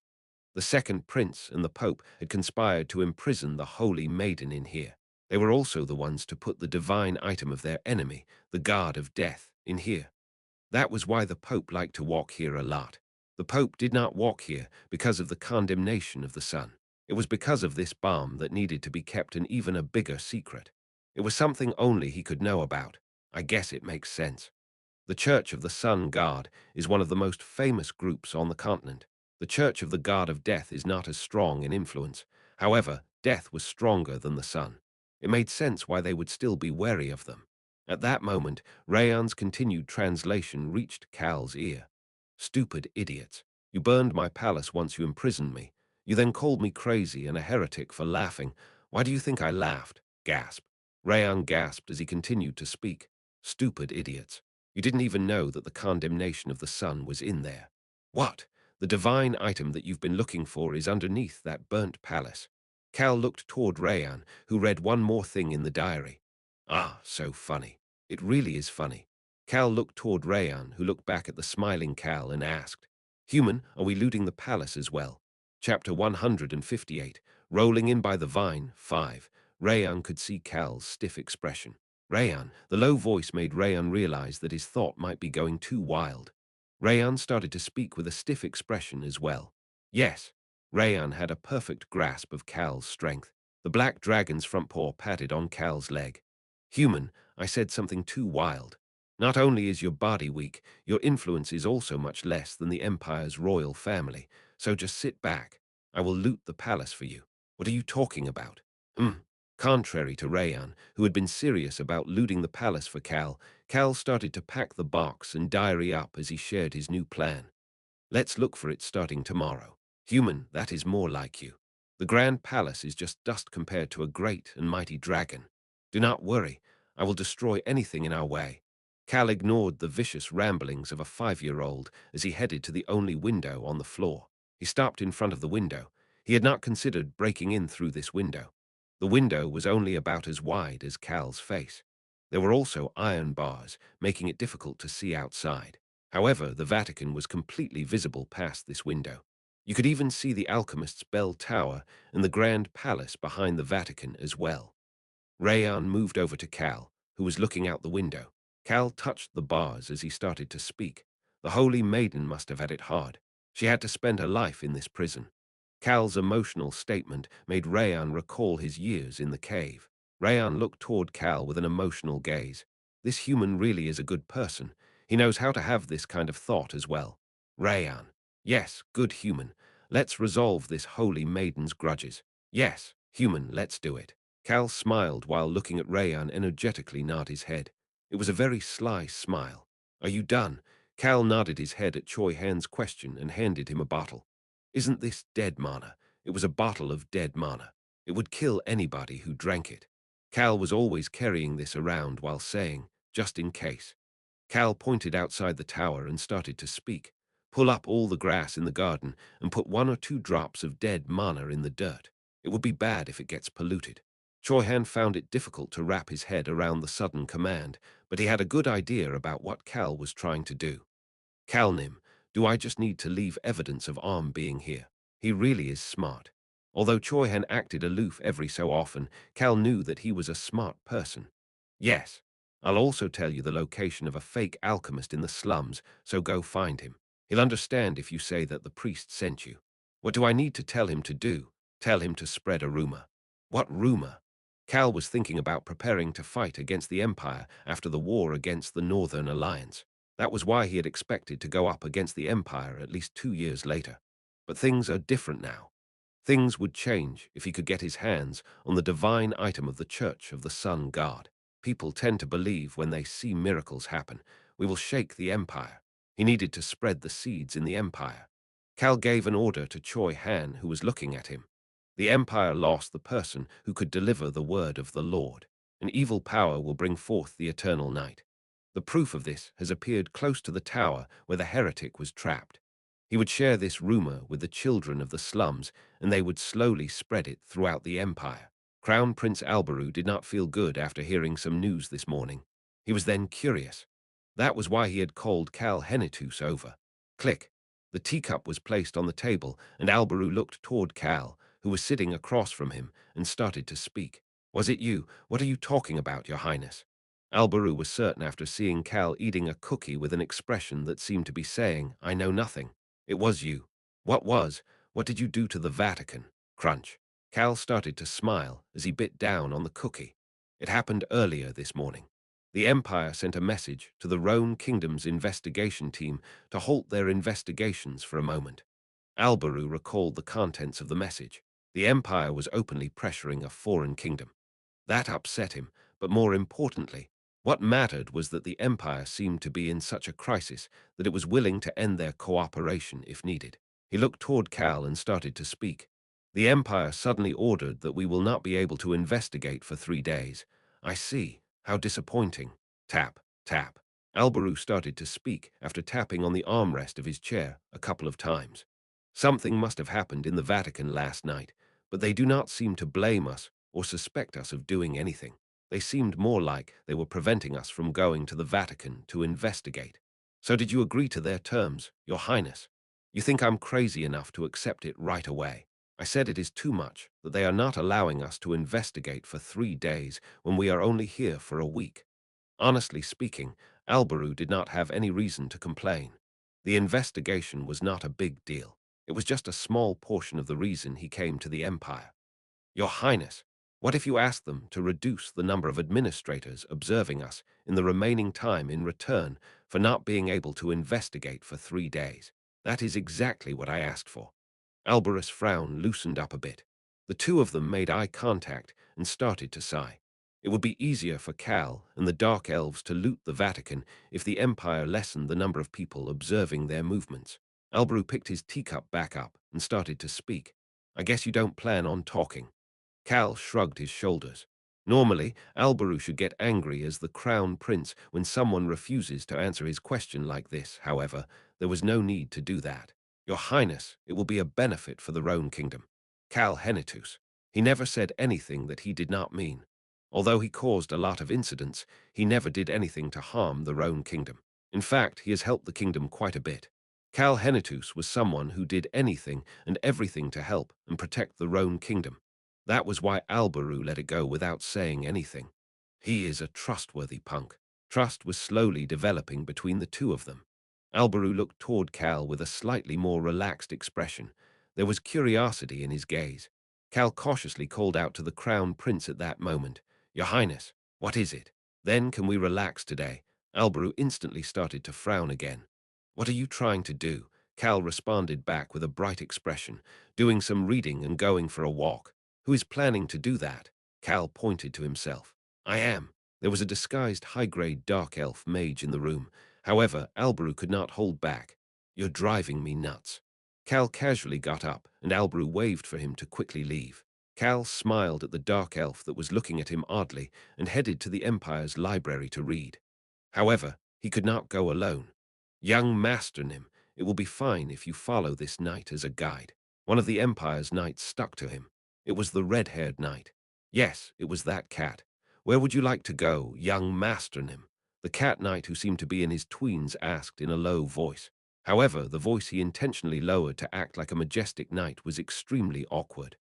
The second prince and the Pope had conspired to imprison the holy maiden in here. They were also the ones to put the divine item of their enemy, the Guard of Death, in here. That was why the Pope liked to walk here a lot. The Pope did not walk here because of the condemnation of the sun. It was because of this bomb that needed to be kept an even a bigger secret. It was something only he could know about. I guess it makes sense. The Church of the Sun Guard is one of the most famous groups on the continent. The Church of the Guard of Death is not as strong in influence. However, Death was stronger than the sun. It made sense why they would still be wary of them. At that moment, Rayan's continued translation reached Cal's ear. Stupid idiots. You burned my palace once you imprisoned me. You then called me crazy and a heretic for laughing. Why do you think I laughed? Gasp. Rayan gasped as he continued to speak. Stupid idiots. You didn't even know that the condemnation of the sun was in there. What? The divine item that you've been looking for is underneath that burnt palace. Cal looked toward Rayan, who read one more thing in the diary. Ah, so funny. It really is funny. Cal looked toward Rayan, who looked back at the smiling Cal and asked, Human, are we looting the palace as well? Chapter 158, Rolling in by the Vine, 5. Rayan could see Cal's stiff expression. Rayan, the low voice made Rayan realize that his thought might be going too wild. Rayan started to speak with a stiff expression as well. Yes, Rayan had a perfect grasp of Cal's strength. The black dragon's front paw patted on Cal's leg. Human, I said something too wild. Not only is your body weak, your influence is also much less than the Empire's royal family, so just sit back. I will loot the palace for you. What are you talking about? Contrary to Rayan, who had been serious about looting the palace for Cal, Cal started to pack the box and diary up as he shared his new plan. Let's look for it starting tomorrow. Human, that is more like you. The Grand Palace is just dust compared to a great and mighty dragon. Do not worry, I will destroy anything in our way. Cal ignored the vicious ramblings of a 5-year-old as he headed to the only window on the floor. He stopped in front of the window. He had not considered breaking in through this window. The window was only about as wide as Cal's face. There were also iron bars, making it difficult to see outside. However, the Vatican was completely visible past this window. You could even see the alchemist's bell tower and the grand palace behind the Vatican as well. Rayan moved over to Cal, who was looking out the window. Cal touched the bars as he started to speak. The holy maiden must have had it hard. She had to spend her life in this prison. Cal's emotional statement made Rayan recall his years in the cave. Rayan looked toward Cal with an emotional gaze. This human really is a good person. He knows how to have this kind of thought as well. Rayan. Yes, good human. Let's resolve this holy maiden's grudges. Yes, human, let's do it. Cal smiled while looking at Rayan energetically nod his head. It was a very sly smile. Are you done? Cal nodded his head at Choi Han's question and handed him a bottle. Isn't this dead mana? It was a bottle of dead mana. It would kill anybody who drank it. Cal was always carrying this around while saying, just in case. Cal pointed outside the tower and started to speak. Pull up all the grass in the garden and put 1 or 2 drops of dead mana in the dirt. It would be bad if it gets polluted. Choi Han found it difficult to wrap his head around the sudden command, but he had a good idea about what Cal was trying to do. Calnim, do I just need to leave evidence of Arm being here? He really is smart. Although Choi Han acted aloof every so often, Cal knew that he was a smart person. Yes, I'll also tell you the location of a fake alchemist in the slums, so go find him. He'll understand if you say that the priest sent you. What do I need to tell him to do? Tell him to spread a rumor. What rumor? Cal was thinking about preparing to fight against the Empire after the war against the Northern Alliance. That was why he had expected to go up against the Empire at least 2 years later. But things are different now. Things would change if he could get his hands on the divine item of the Church of the Sun God. People tend to believe when they see miracles happen. We will shake the Empire. He needed to spread the seeds in the Empire. Cal gave an order to Choi Han, who was looking at him. The Empire lost the person who could deliver the word of the Lord. An evil power will bring forth the eternal night. The proof of this has appeared close to the tower where the heretic was trapped. He would share this rumor with the children of the slums, and they would slowly spread it throughout the empire. Crown Prince Alberu did not feel good after hearing some news this morning. He was then curious. That was why he had called Cal Henitus over. Click. The teacup was placed on the table, and Alberu looked toward Cal, who was sitting across from him, and started to speak. Was it you? What are you talking about, Your Highness? Alberu was certain after seeing Cal eating a cookie with an expression that seemed to be saying, I know nothing. It was you. What was? What did you do to the Vatican? Crunch. Cal started to smile as he bit down on the cookie. It happened earlier this morning. The Empire sent a message to the Rhone Kingdom's investigation team to halt their investigations for a moment. Alberu recalled the contents of the message. The Empire was openly pressuring a foreign kingdom. That upset him, but more importantly, what mattered was that the Empire seemed to be in such a crisis that it was willing to end their cooperation if needed. He looked toward Cal and started to speak. The Empire suddenly ordered that we will not be able to investigate for 3 days. I see. How disappointing. Tap, tap. Alberu started to speak after tapping on the armrest of his chair a couple of times. Something must have happened in the Vatican last night, but they do not seem to blame us or suspect us of doing anything. They seemed more like they were preventing us from going to the Vatican to investigate. So did you agree to their terms, Your Highness? You think I'm crazy enough to accept it right away? I said it is too much that they are not allowing us to investigate for 3 days when we are only here for a week. Honestly speaking, Alberu did not have any reason to complain. The investigation was not a big deal. It was just a small portion of the reason he came to the Empire. Your Highness, what if you asked them to reduce the number of administrators observing us in the remaining time in return for not being able to investigate for 3 days? That is exactly what I asked for. Alberus' frown loosened up a bit. The two of them made eye contact and started to sigh. It would be easier for Cal and the Dark Elves to loot the Vatican if the Empire lessened the number of people observing their movements. Alberu picked his teacup back up and started to speak. I guess you don't plan on talking. Cal shrugged his shoulders. Normally, Alberu should get angry as the Crown Prince when someone refuses to answer his question like this. However, there was no need to do that. Your Highness, it will be a benefit for the Rhone Kingdom. Cal Henitus. He never said anything that he did not mean. Although he caused a lot of incidents, he never did anything to harm the Rhone Kingdom. In fact, he has helped the kingdom quite a bit. Cal Henitus was someone who did anything and everything to help and protect the Rhone Kingdom. That was why Alberu let it go without saying anything. He is a trustworthy punk. Trust was slowly developing between the two of them. Alberu looked toward Cal with a slightly more relaxed expression. There was curiosity in his gaze. Cal cautiously called out to the Crown Prince at that moment, Your Highness, what is it? Then can we relax today? Alberu instantly started to frown again. What are you trying to do? Cal responded back with a bright expression, doing some reading and going for a walk. Who is planning to do that? Cal pointed to himself. I am. There was a disguised high-grade dark elf mage in the room. However, Alberu could not hold back. You're driving me nuts. Cal casually got up, and Alberu waved for him to quickly leave. Cal smiled at the dark elf that was looking at him oddly and headed to the Empire's library to read. However, he could not go alone. Young Master Nim, It will be fine if you follow this knight as a guide. One of the Empire's knights stuck to him. It was the red-haired knight. Yes, it was that cat. Where would you like to go, young master Nim? The cat knight, who seemed to be in his tweens, asked in a low voice. However, the voice he intentionally lowered to act like a majestic knight was extremely awkward.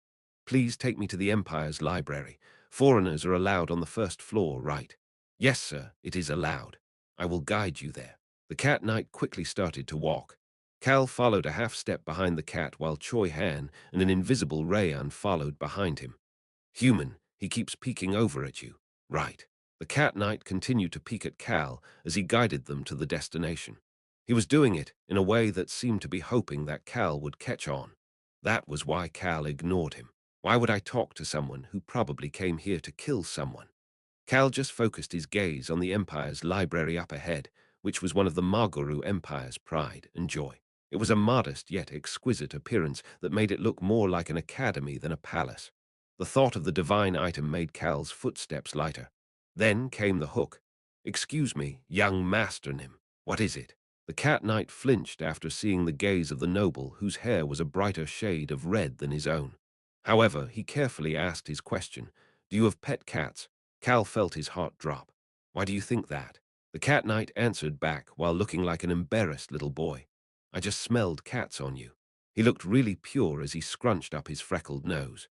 Please take me to the Empire's library. Foreigners are allowed on the first floor, right? Yes, sir, it is allowed. I will guide you there. The cat knight quickly started to walk. Cal followed a half-step behind the cat while Choi Han and an invisible Rayan followed behind him. Human, he keeps peeking over at you. Right. The cat knight continued to peek at Cal as he guided them to the destination. He was doing it in a way that seemed to be hoping that Cal would catch on. That was why Cal ignored him. Why would I talk to someone who probably came here to kill someone? Cal just focused his gaze on the Empire's library up ahead, which was one of the Marguru Empire's pride and joy. It was a modest yet exquisite appearance that made it look more like an academy than a palace. The thought of the divine item made Cal's footsteps lighter. Then came the hook. Excuse me, young master Nim, what is it? The cat knight flinched after seeing the gaze of the noble whose hair was a brighter shade of red than his own. However, he carefully asked his question. Do you have pet cats? Cal felt his heart drop. Why do you think that? The cat knight answered back while looking like an embarrassed little boy. I just smelled cats on you. He looked really pure as he scrunched up his freckled nose.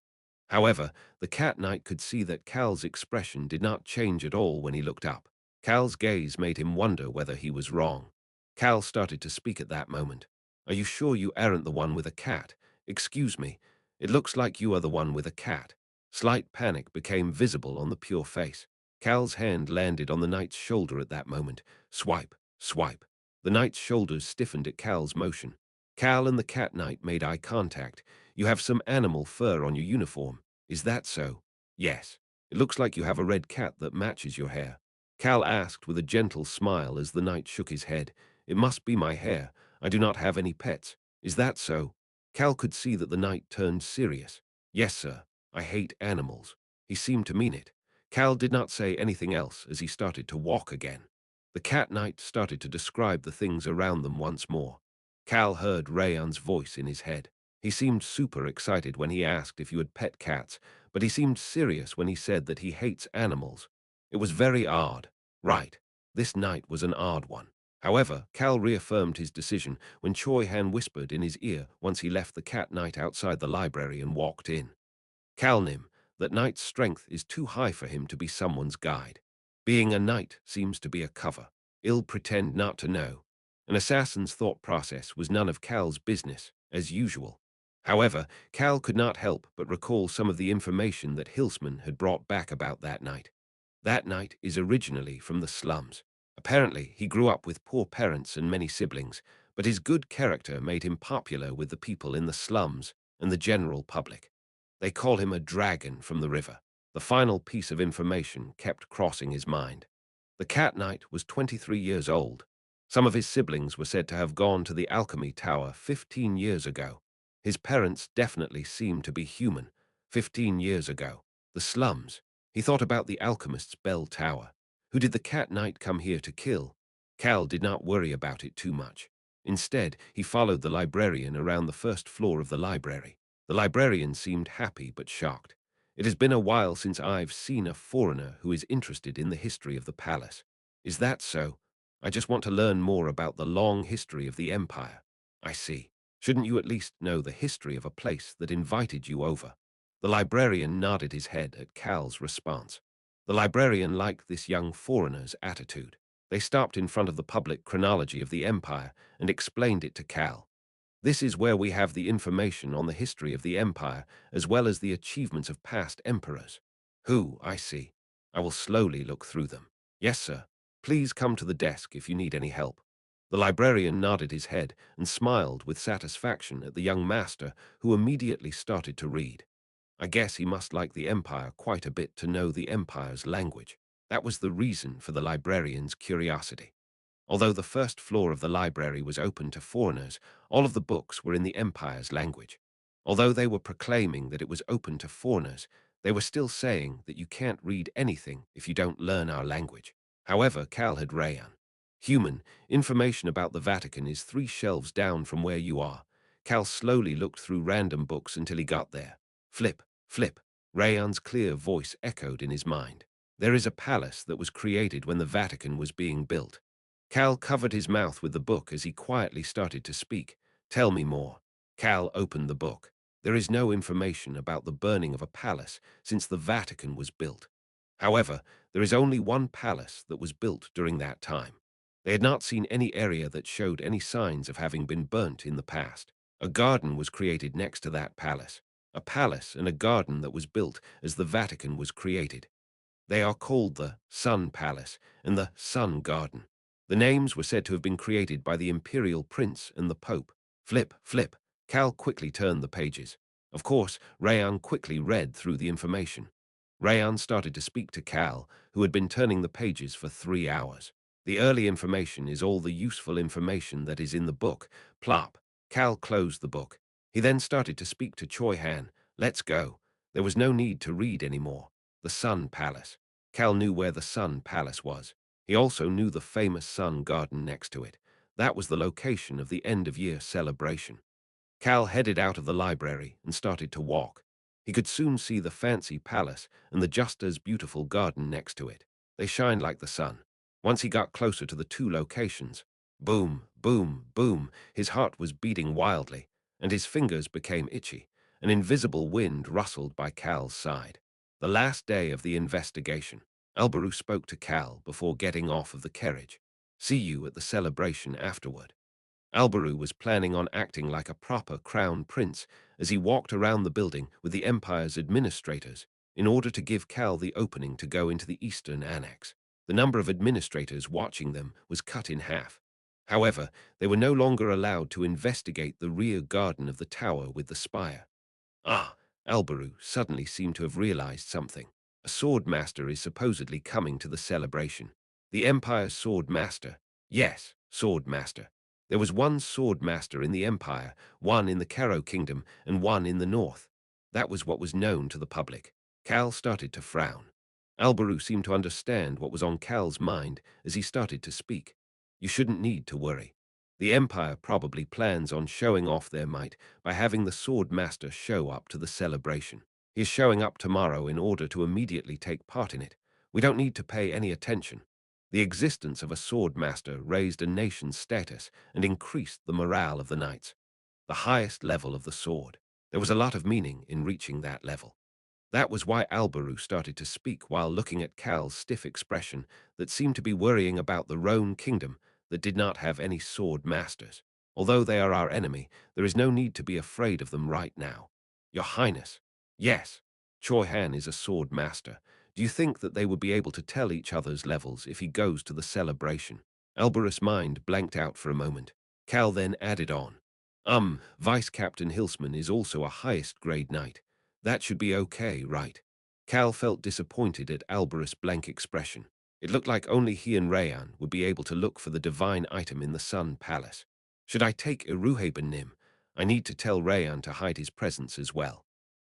However, the cat knight could see that Cal's expression did not change at all when he looked up. Cal's gaze made him wonder whether he was wrong. Cal started to speak at that moment. Are you sure you aren't the one with a cat? Excuse me. It looks like you are the one with a cat. Slight panic became visible on the pure face. Cal's hand landed on the knight's shoulder at that moment. Swipe, swipe. The knight's shoulders stiffened at Cal's motion. Cal and the cat knight made eye contact. You have some animal fur on your uniform. Is that so? Yes. It looks like you have a red cat that matches your hair. Cal asked with a gentle smile as the knight shook his head. It must be my hair. I do not have any pets. Is that so? Cal could see that the knight turned serious. Yes, sir. I hate animals. He seemed to mean it. Cal did not say anything else as he started to walk again. The cat knight started to describe the things around them once more. Cal heard Rayan's voice in his head. He seemed super excited when he asked if you had pet cats, but he seemed serious when he said that he hates animals. It was very odd. Right. This night was an odd one. However, Cal reaffirmed his decision when Choi Han whispered in his ear once he left the cat knight outside the library and walked in. Calnim, that knight's strength is too high for him to be someone's guide. Being a knight seems to be a cover. He'll pretend not to know. An assassin's thought process was none of Cal's business, as usual. However, Cal could not help but recall some of the information that Hilsman had brought back about that knight. That knight is originally from the slums. Apparently, he grew up with poor parents and many siblings, but his good character made him popular with the people in the slums and the general public. They call him a dragon from the river. The final piece of information kept crossing his mind. The cat knight was 23 years old. Some of his siblings were said to have gone to the alchemy tower 15 years ago. His parents definitely seemed to be human. 15 years ago. The slums. He thought about the alchemist's bell tower. Who did the cat knight come here to kill? Cal did not worry about it too much. Instead, he followed the librarian around the first floor of the library. The librarian seemed happy but shocked. It has been a while since I've seen a foreigner who is interested in the history of the palace. Is that so? I just want to learn more about the long history of the empire. I see. Shouldn't you at least know the history of a place that invited you over? The librarian nodded his head at Cal's response. The librarian liked this young foreigner's attitude. They stopped in front of the public chronology of the empire and explained it to Cal. This is where we have the information on the history of the empire, as well as the achievements of past emperors. Who, I see. I will slowly look through them. Yes, sir. Please come to the desk if you need any help. The librarian nodded his head and smiled with satisfaction at the young master, who immediately started to read. I guess he must like the empire quite a bit to know the empire's language. That was the reason for the librarian's curiosity. Although the first floor of the library was open to foreigners, all of the books were in the empire's language. Although they were proclaiming that it was open to foreigners, they were still saying that you can't read anything if you don't learn our language. However, Cal had Rayan. Human, information about the Vatican is 3 shelves down from where you are. Cal slowly looked through random books until he got there. Flip, flip. Rayan's clear voice echoed in his mind. There is a palace that was created when the Vatican was being built. Cal covered his mouth with the book as he quietly started to speak. Tell me more. Cal opened the book. There is no information about the burning of a palace since the Vatican was built. However, there is only one palace that was built during that time. They had not seen any area that showed any signs of having been burnt in the past. A garden was created next to that palace. A palace and a garden that was built as the Vatican was created. They are called the Sun Palace and the Sun Garden. The names were said to have been created by the imperial prince and the pope. Flip, flip. Cal quickly turned the pages. Of course, Rayan quickly read through the information. Rayan started to speak to Cal, who had been turning the pages for 3 hours. The early information is all the useful information that is in the book. Plop. Cal closed the book. He then started to speak to Choi Han. Let's go. There was no need to read anymore. The Sun Palace. Cal knew where the Sun Palace was. He also knew the famous Sun Garden next to it. That was the location of the end-of-year celebration. Cal headed out of the library and started to walk. He could soon see the fancy palace and the just as beautiful garden next to it. They shined like the sun. Once he got closer to the 2 locations, boom, boom, boom, his heart was beating wildly, and his fingers became itchy. An invisible wind rustled by Cal's side. The last day of the investigation, Alberu spoke to Cal before getting off of the carriage. See you at the celebration afterward. Alberu was planning on acting like a proper crown prince as he walked around the building with the Empire's administrators in order to give Cal the opening to go into the Eastern Annex. The number of administrators watching them was cut in half. However, they were no longer allowed to investigate the rear garden of the tower with the spire. Ah, Alberu suddenly seemed to have realized something. A sword master is supposedly coming to the celebration. The Empire's sword master. Yes, sword master. There was one sword master in the Empire, one in the Karo Kingdom, and one in the north. That was what was known to the public. Cal started to frown. Alberu seemed to understand what was on Cal's mind as he started to speak. You shouldn't need to worry. The Empire probably plans on showing off their might by having the sword master show up to the celebration. He is showing up tomorrow in order to immediately take part in it. We don't need to pay any attention. The existence of a sword master raised a nation's status and increased the morale of the knights. The highest level of the sword. There was a lot of meaning in reaching that level. That was why Alberu started to speak while looking at Cal's stiff expression that seemed to be worrying about the Roan kingdom that did not have any sword masters. Although they are our enemy, there is no need to be afraid of them right now. Your Highness. Yes, Choi Han is a sword master. Do you think that they would be able to tell each other's levels if he goes to the celebration? Alberus' mind blanked out for a moment. Cal then added on. Vice Captain Hilsman is also a highest grade knight. That should be okay, right? Cal felt disappointed at Alberus' blank expression. It looked like only he and Rayan would be able to look for the divine item in the Sun Palace. Should I take Iruhaben Nim? I need to tell Rayan to hide his presence as well.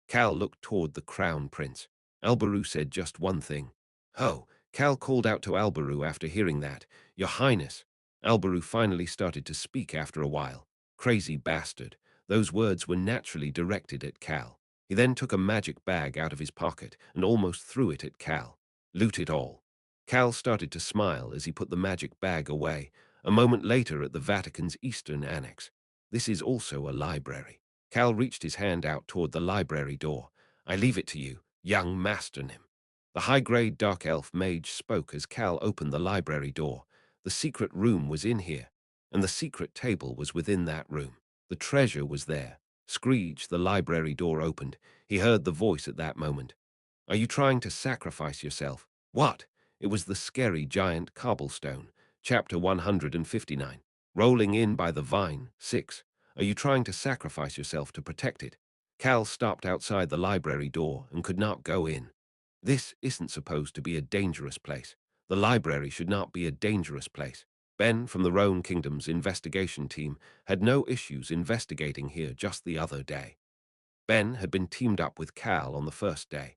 Cal looked toward the Crown Prince. Alberu said just one thing. Oh, Cal called out to Alberu after hearing that. Your Highness. Alberu finally started to speak after a while. Crazy bastard. Those words were naturally directed at Cal. He then took a magic bag out of his pocket and almost threw it at Cal. Loot it all. Cal started to smile as he put the magic bag away, a moment later at the Vatican's Eastern Annex. This is also a library. Cal reached his hand out toward the library door. I leave it to you, young Master Nim. The high-grade dark elf mage spoke as Cal opened the library door. The secret room was in here, and the secret table was within that room. The treasure was there. Screech, the library door opened. He heard the voice at that moment. Are you trying to sacrifice yourself? What? It was the scary giant cobblestone. Chapter 159. Rolling in by the vine. 6. Are you trying to sacrifice yourself to protect it? Cal stopped outside the library door and could not go in. This isn't supposed to be a dangerous place. The library should not be a dangerous place. Ben from the Roan Kingdom's investigation team had no issues investigating here just the other day. Ben had been teamed up with Cal on the first day.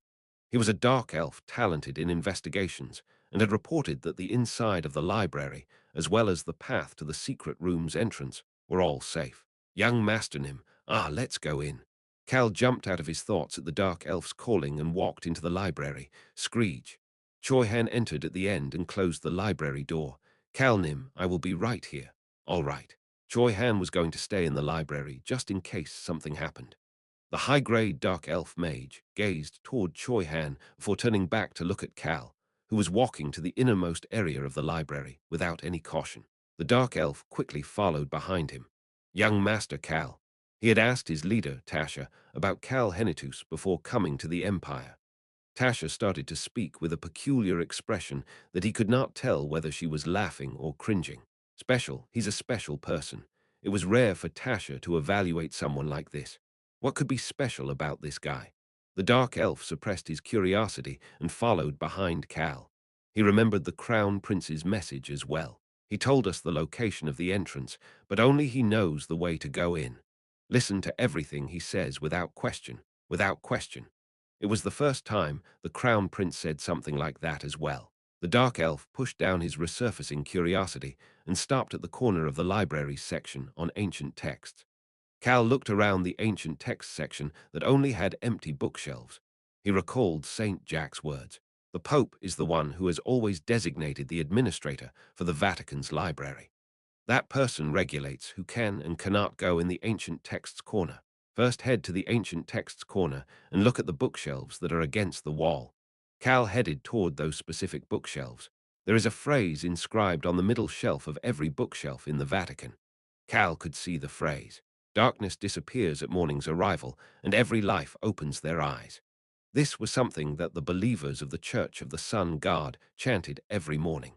He was a dark elf talented in investigations and had reported that the inside of the library, as well as the path to the secret room's entrance, were all safe. Young Master Nim, let's go in. Cal jumped out of his thoughts at the dark elf's calling and walked into the library. Screech. Choi Han entered at the end and closed the library door. Cal Nim, I will be right here. All right. Choi Han was going to stay in the library just in case something happened. The high-grade dark elf mage gazed toward Choi Han before turning back to look at Cal, who was walking to the innermost area of the library without any caution. The dark elf quickly followed behind him. Young Master Cal. He had asked his leader, Tasha, about Cal Henitus before coming to the Empire. Tasha started to speak with a peculiar expression that he could not tell whether she was laughing or cringing. Special, he's a special person. It was rare for Tasha to evaluate someone like this. What could be special about this guy? The dark elf suppressed his curiosity and followed behind Cal. He remembered the Crown Prince's message as well. He told us the location of the entrance, but only he knows the way to go in. Listen to everything he says without question, without question. It was the first time the Crown Prince said something like that as well. The dark elf pushed down his resurfacing curiosity and stopped at the corner of the library section on ancient texts. Cal looked around the ancient text section that only had empty bookshelves. He recalled Saint Jack's words. The Pope is the one who has always designated the administrator for the Vatican's library. That person regulates who can and cannot go in the ancient texts corner. First head to the ancient texts corner and look at the bookshelves that are against the wall. Cal headed toward those specific bookshelves. There is a phrase inscribed on the middle shelf of every bookshelf in the Vatican. Cal could see the phrase. Darkness disappears at morning's arrival, and every life opens their eyes. This was something that the believers of the Church of the Sun God chanted every morning.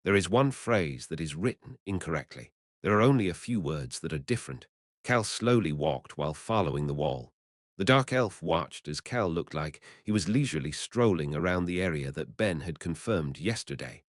There is one phrase that is written incorrectly. There are only a few words that are different. Cal slowly walked while following the wall. The dark elf watched as Cal looked like he was leisurely strolling around the area that Ben had confirmed yesterday.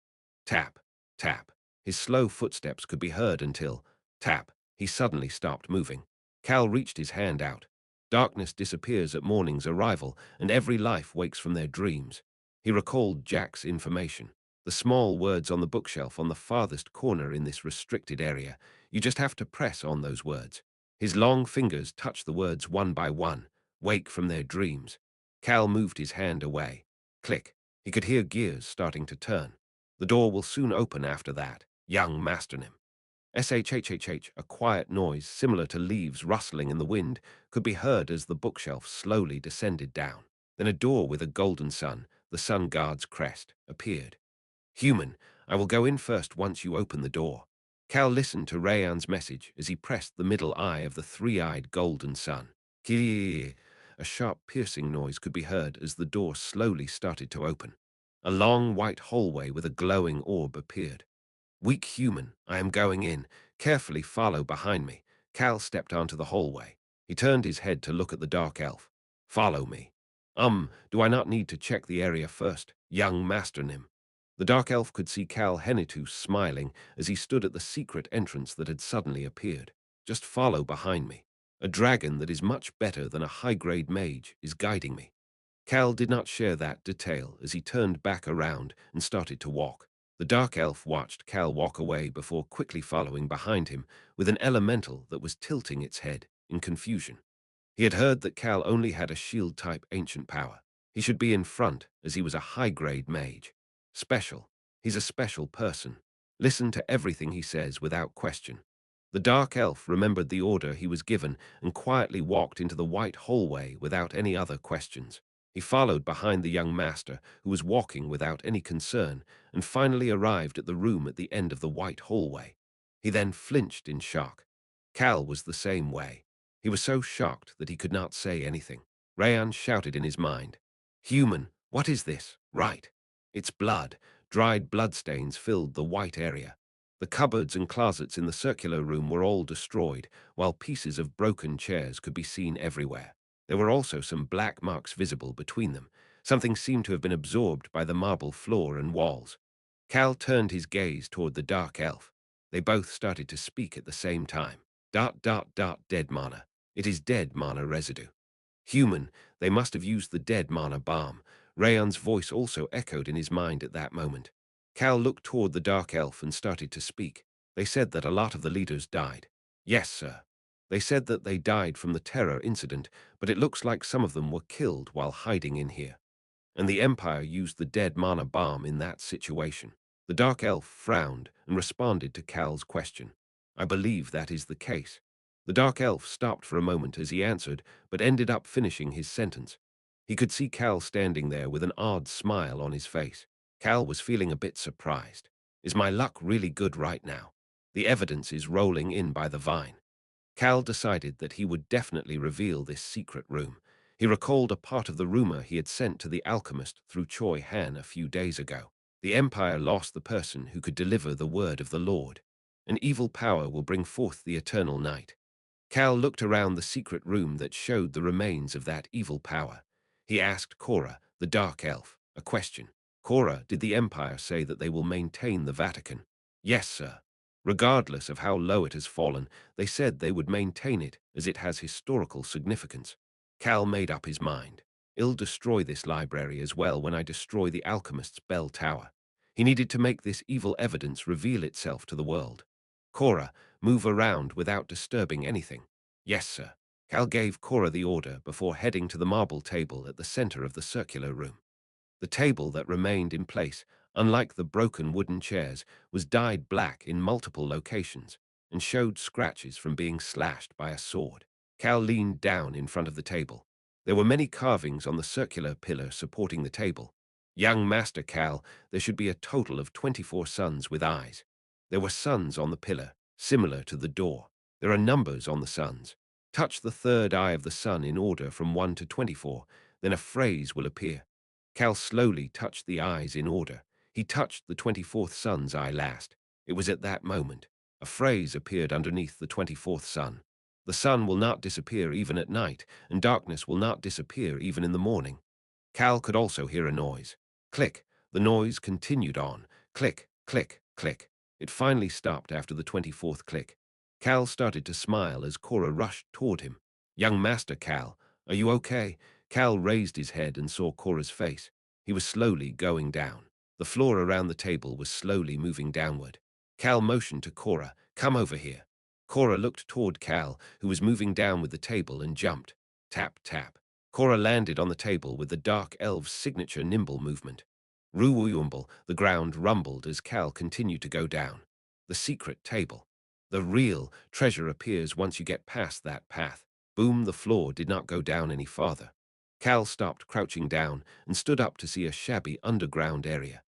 Tap, tap. His slow footsteps could be heard until, tap, he suddenly stopped moving. Cal reached his hand out. Darkness disappears at morning's arrival, and every life wakes from their dreams. He recalled Jack's information. The small words on the bookshelf on the farthest corner in this restricted area. You just have to press on those words. His long fingers touched the words one by one. Wake from their dreams. Cal moved his hand away. Click. He could hear gears starting to turn. The door will soon open after that. Young Masternim. Shhhh, a quiet noise similar to leaves rustling in the wind could be heard as the bookshelf slowly descended down. Then a door with a golden sun, the sun god's crest, appeared. Human, I will go in first once you open the door. Cal listened to Rayan's message as he pressed the middle eye of the three-eyed golden sun. Ki. A sharp piercing noise could be heard as the door slowly started to open. A long white hallway with a glowing orb appeared. Weak human, I am going in. Carefully follow behind me. Cal stepped onto the hallway. He turned his head to look at the dark elf. Follow me. Do I not need to check the area first? Young Master Nim. The dark elf could see Cal Henitus smiling as he stood at the secret entrance that had suddenly appeared. Just follow behind me. A dragon that is much better than a high-grade mage is guiding me. Cal did not share that detail as he turned back around and started to walk. The dark elf watched Cal walk away before quickly following behind him with an elemental that was tilting its head in confusion. He had heard that Cal only had a shield-type ancient power. He should be in front as he was a high-grade mage. Special. He's a special person. Listen to everything he says without question. The dark elf remembered the order he was given and quietly walked into the white hallway without any other questions. He followed behind the young master, who was walking without any concern, and finally arrived at the room at the end of the white hallway. He then flinched in shock. Cal was the same way. He was so shocked that he could not say anything. Rayan shouted in his mind, Human, what is this? Right. It's blood. Dried bloodstains filled the white area. The cupboards and closets in the circular room were all destroyed, while pieces of broken chairs could be seen everywhere. There were also some black marks visible between them. Something seemed to have been absorbed by the marble floor and walls. Cal turned his gaze toward the dark elf. They both started to speak at the same time. Dead mana. It is dead mana residue. Human, they must have used the dead mana bomb. Rayan's voice also echoed in his mind at that moment. Cal looked toward the dark elf and started to speak. They said that a lot of the leaders died. Yes, sir. They said that they died from the terror incident, but it looks like some of them were killed while hiding in here. And the Empire used the dead mana bomb in that situation. The dark elf frowned and responded to Cal's question. I believe that is the case. The dark elf stopped for a moment as he answered, but ended up finishing his sentence. He could see Cal standing there with an odd smile on his face. Cal was feeling a bit surprised. Is my luck really good right now? The evidence is rolling in by the vine. Cal decided that he would definitely reveal this secret room. He recalled a part of the rumor he had sent to the alchemist through Choi Han a few days ago. The Empire lost the person who could deliver the word of the Lord. An evil power will bring forth the eternal night. Cal looked around the secret room that showed the remains of that evil power. He asked Cora, the dark elf, a question. Cora, did the Empire say that they will maintain the Vatican? Yes, sir. Regardless of how low it has fallen, they said they would maintain it as it has historical significance. Cal made up his mind. I'll destroy this library as well when I destroy the alchemist's bell tower. He needed to make this evil evidence reveal itself to the world. Cora, move around without disturbing anything. Yes, sir. Cal gave Cora the order before heading to the marble table at the center of the circular room. The table that remained in place, unlike the broken wooden chairs, was dyed black in multiple locations and showed scratches from being slashed by a sword. Cal leaned down in front of the table. There were many carvings on the circular pillar supporting the table. Young Master Cal, there should be a total of 24 suns with eyes. There were suns on the pillar, similar to the door. There are numbers on the suns. Touch the third eye of the sun in order from 1 to 24, then a phrase will appear. Cal slowly touched the eyes in order. He touched the 24th sun's eye last. It was at that moment. A phrase appeared underneath the 24th sun. The sun will not disappear even at night, and darkness will not disappear even in the morning. Cal could also hear a noise. Click. The noise continued on. Click, click, click. It finally stopped after the 24th click. Cal started to smile as Cora rushed toward him. Young Master Cal, are you okay? Cal raised his head and saw Cora's face. He was slowly going down. The floor around the table was slowly moving downward. Cal motioned to Cora, come over here. Cora looked toward Cal, who was moving down with the table, and jumped. Tap, tap. Cora landed on the table with the dark elf's signature nimble movement. Ruwumble, the ground rumbled as Cal continued to go down. The secret table. The real treasure appears once you get past that path. Boom, the floor did not go down any farther. Cal stopped crouching down and stood up to see a shabby underground area.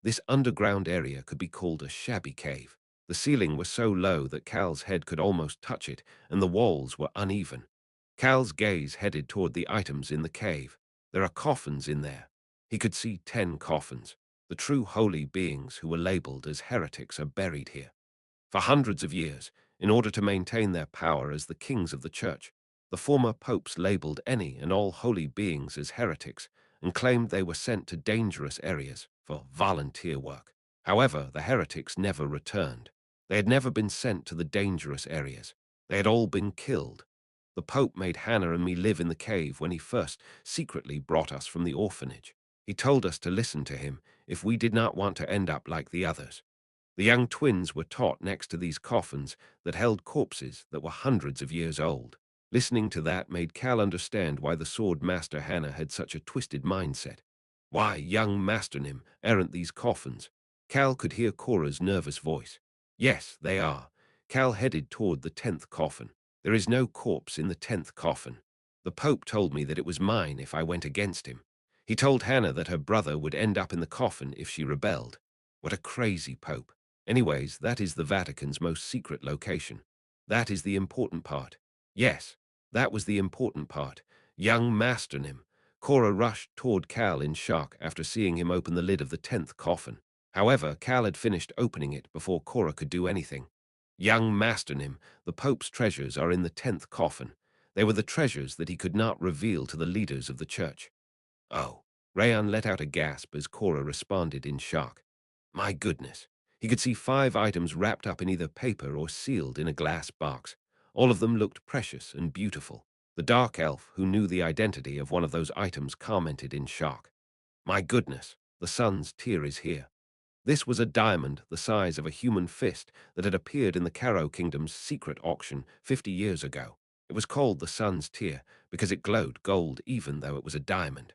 This underground area could be called a shabby cave. The ceiling was so low that Cal's head could almost touch it, and the walls were uneven. Cal's gaze headed toward the items in the cave. There are coffins in there. He could see 10 coffins. The true holy beings who were labeled as heretics are buried here. For hundreds of years, in order to maintain their power as the kings of the church, the former popes labeled any and all holy beings as heretics and claimed they were sent to dangerous areas for volunteer work. However, the heretics never returned. They had never been sent to the dangerous areas. They had all been killed. The Pope made Hannah and me live in the cave when he first secretly brought us from the orphanage. He told us to listen to him if we did not want to end up like the others. The young twins were taught next to these coffins that held corpses that were hundreds of years old. Listening to that made Cal understand why the sword master Hannah had such a twisted mindset. Why, young Master Nim, aren't these coffins? Cal could hear Cora's nervous voice. Yes, they are. Cal headed toward the 10th coffin. There is no corpse in the 10th coffin. The Pope told me that it was mine if I went against him. He told Hannah that her brother would end up in the coffin if she rebelled. What a crazy Pope. Anyways, that is the Vatican's most secret location. That is the important part. Yes, that was the important part. Young Master Nim. Cora rushed toward Cal in shock after seeing him open the lid of the 10th coffin. However, Cal had finished opening it before Cora could do anything. Young Master Nim, the Pope's treasures are in the 10th coffin. They were the treasures that he could not reveal to the leaders of the church. Oh, Rayan let out a gasp as Cora responded in shock. My goodness. He could see 5 items wrapped up in either paper or sealed in a glass box. All of them looked precious and beautiful. The dark elf, who knew the identity of one of those items, commented in shock. My goodness, the sun's tear is here. This was a diamond the size of a human fist that had appeared in the Caro Kingdom's secret auction 50 years ago. It was called the sun's tear because it glowed gold even though it was a diamond.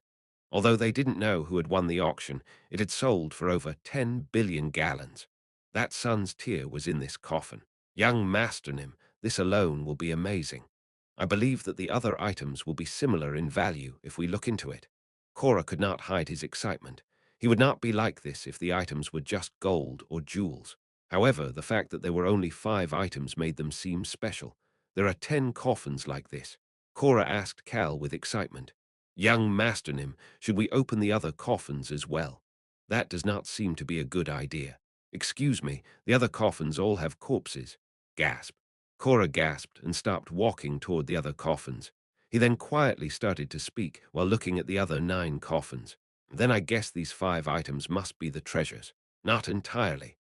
Although they didn't know who had won the auction, it had sold for over 10 billion gallons. That sun's tear was in this coffin. Young Master Nim, this alone will be amazing. I believe that the other items will be similar in value if we look into it. Cora could not hide his excitement. He would not be like this if the items were just gold or jewels. However, the fact that there were only 5 items made them seem special. There are 10 coffins like this. Cora asked Cal with excitement. Young Master Nim, should we open the other coffins as well? That does not seem to be a good idea. Excuse me, the other coffins all have corpses. Gasp. Cora gasped and stopped walking toward the other coffins. He then quietly started to speak while looking at the other 9 coffins. Then I guess these 5 items must be the treasures. Not entirely.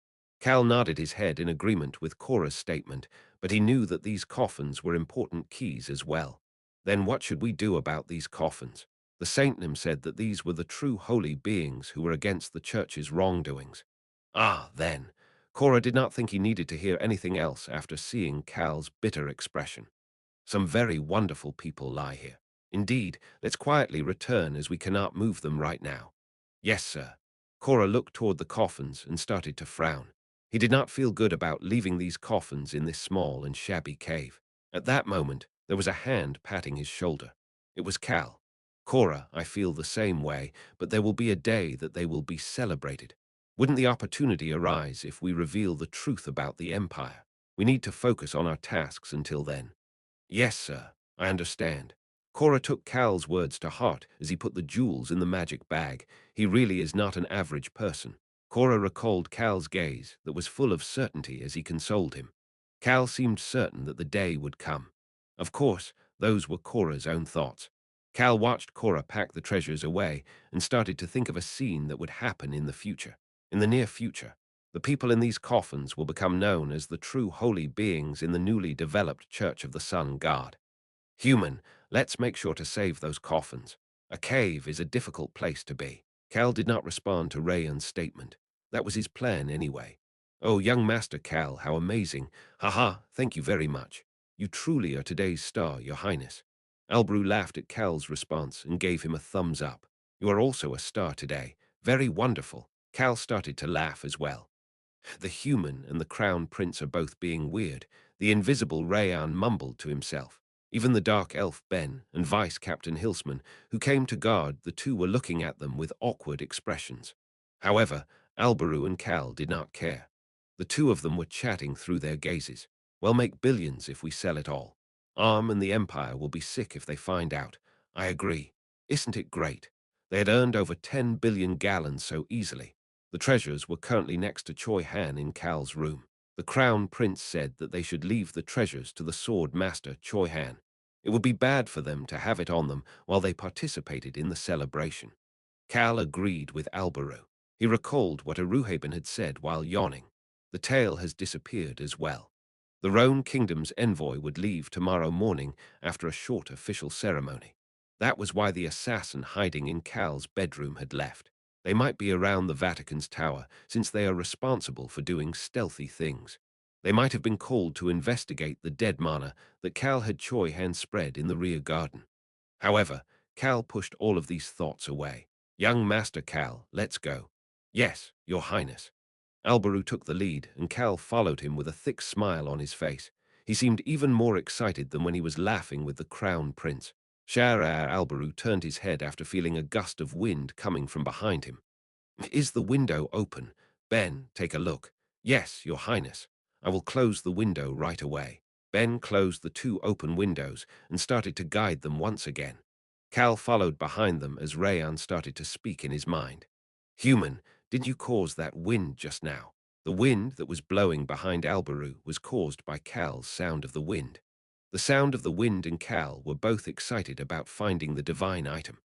Cal nodded his head in agreement with Cora's statement, but he knew that these coffins were important keys as well. Then what should we do about these coffins? The Saintnim said that these were the true holy beings who were against the church's wrongdoings. Ah, then. Cora did not think he needed to hear anything else after seeing Cal's bitter expression. Some very wonderful people lie here. Indeed, let's quietly return as we cannot move them right now. Yes, sir. Cora looked toward the coffins and started to frown. He did not feel good about leaving these coffins in this small and shabby cave. At that moment, there was a hand patting his shoulder. It was Cal. Cora, I feel the same way, but there will be a day that they will be celebrated. Wouldn't the opportunity arise if we reveal the truth about the Empire? We need to focus on our tasks until then. Yes, sir, I understand. Cora took Cal's words to heart as he put the jewels in the magic bag. He really is not an average person. Cora recalled Cal's gaze that was full of certainty as he consoled him. Cal seemed certain that the day would come. Of course, those were Cora's own thoughts. Cal watched Cora pack the treasures away and started to think of a scene that would happen in the future. In the near future, the people in these coffins will become known as the true holy beings in the newly developed Church of the Sun God. Human, let's make sure to save those coffins. A cave is a difficult place to be. Cal did not respond to Rayan's statement. That was his plan anyway. Oh, young Master Cal, how amazing. Haha, thank you very much. You truly are today's star, Your Highness. Albrew laughed at Cal's response and gave him a thumbs up. You are also a star today. Very wonderful. Cal started to laugh as well. The human and the crown prince are both being weird. The invisible Rayan mumbled to himself. Even the dark elf Ben and Vice Captain Hilsman, who came to guard the two, were looking at them with awkward expressions. However, Alberu and Cal did not care. The two of them were chatting through their gazes. We'll make billions if we sell it all. Arm and the Empire will be sick if they find out. I agree. Isn't it great? They had earned over 10 billion gallons so easily. The treasures were currently next to Choi Han in Cal's room. The crown prince said that they should leave the treasures to the sword master Choi Han. It would be bad for them to have it on them while they participated in the celebration. Cal agreed with Alberu. He recalled what Aruhaben had said while yawning. The tail has disappeared as well. The Roan Kingdom's envoy would leave tomorrow morning after a short official ceremony. That was why the assassin hiding in Cal's bedroom had left. They might be around the Vatican's tower, since they are responsible for doing stealthy things. They might have been called to investigate the dead mana that Cal had Choi Han spread in the rear garden. However, Cal pushed all of these thoughts away. Young Master Cal, let's go. Yes, Your Highness. Alberu took the lead, and Cal followed him with a thick smile on his face. He seemed even more excited than when he was laughing with the crown prince. Shahrar Alberu turned his head after feeling a gust of wind coming from behind him. Is the window open? Ben, take a look. Yes, Your Highness. I will close the window right away. Ben closed the 2 open windows and started to guide them once again. Cal followed behind them as Rayan started to speak in his mind. Human, didn't you cause that wind just now? The wind that was blowing behind Alberu was caused by Cal's sound of the wind. The sound of the wind and Cal were both excited about finding the divine item.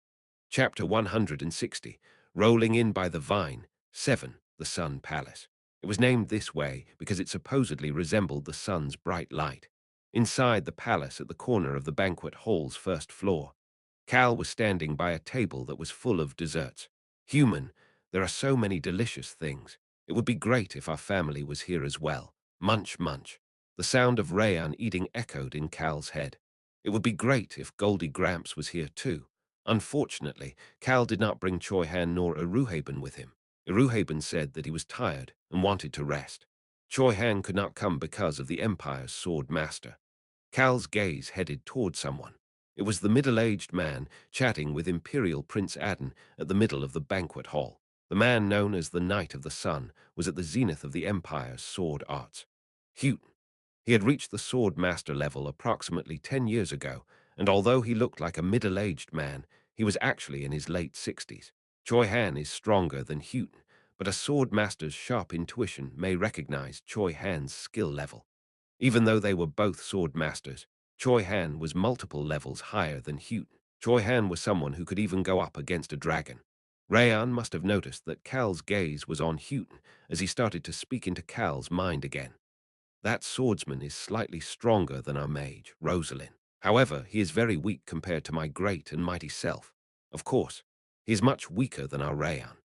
Chapter 160, Rolling in by the Vine, 7, the Sun Palace. It was named this way because it supposedly resembled the sun's bright light. Inside the palace at the corner of the banquet hall's first floor, Cal was standing by a table that was full of desserts. Human, there are so many delicious things. It would be great if our family was here as well. Munch, munch. The sound of Rayan eating echoed in Cal's head. It would be great if Goldie Gramps was here too. Unfortunately, Cal did not bring Choi Han nor Iruhaben with him. Iruhaben said that he was tired and wanted to rest. Choi Han could not come because of the Empire's sword master. Cal's gaze headed toward someone. It was the middle-aged man chatting with Imperial Prince Adden at the middle of the banquet hall. The man known as the Knight of the Sun was at the zenith of the Empire's sword arts. Houghton. He had reached the sword master level approximately 10 years ago, and although he looked like a middle-aged man, he was actually in his late 60s. Choi Han is stronger than Houghton, but a sword master's sharp intuition may recognize Choi Han's skill level. Even though they were both sword masters, Choi Han was multiple levels higher than Houghton. Choi Han was someone who could even go up against a dragon. Rayan must have noticed that Cal's gaze was on Houghton as he started to speak into Cal's mind again. That swordsman is slightly stronger than our mage, Rosalind. However, he is very weak compared to my great and mighty self. Of course, he is much weaker than our Rayan.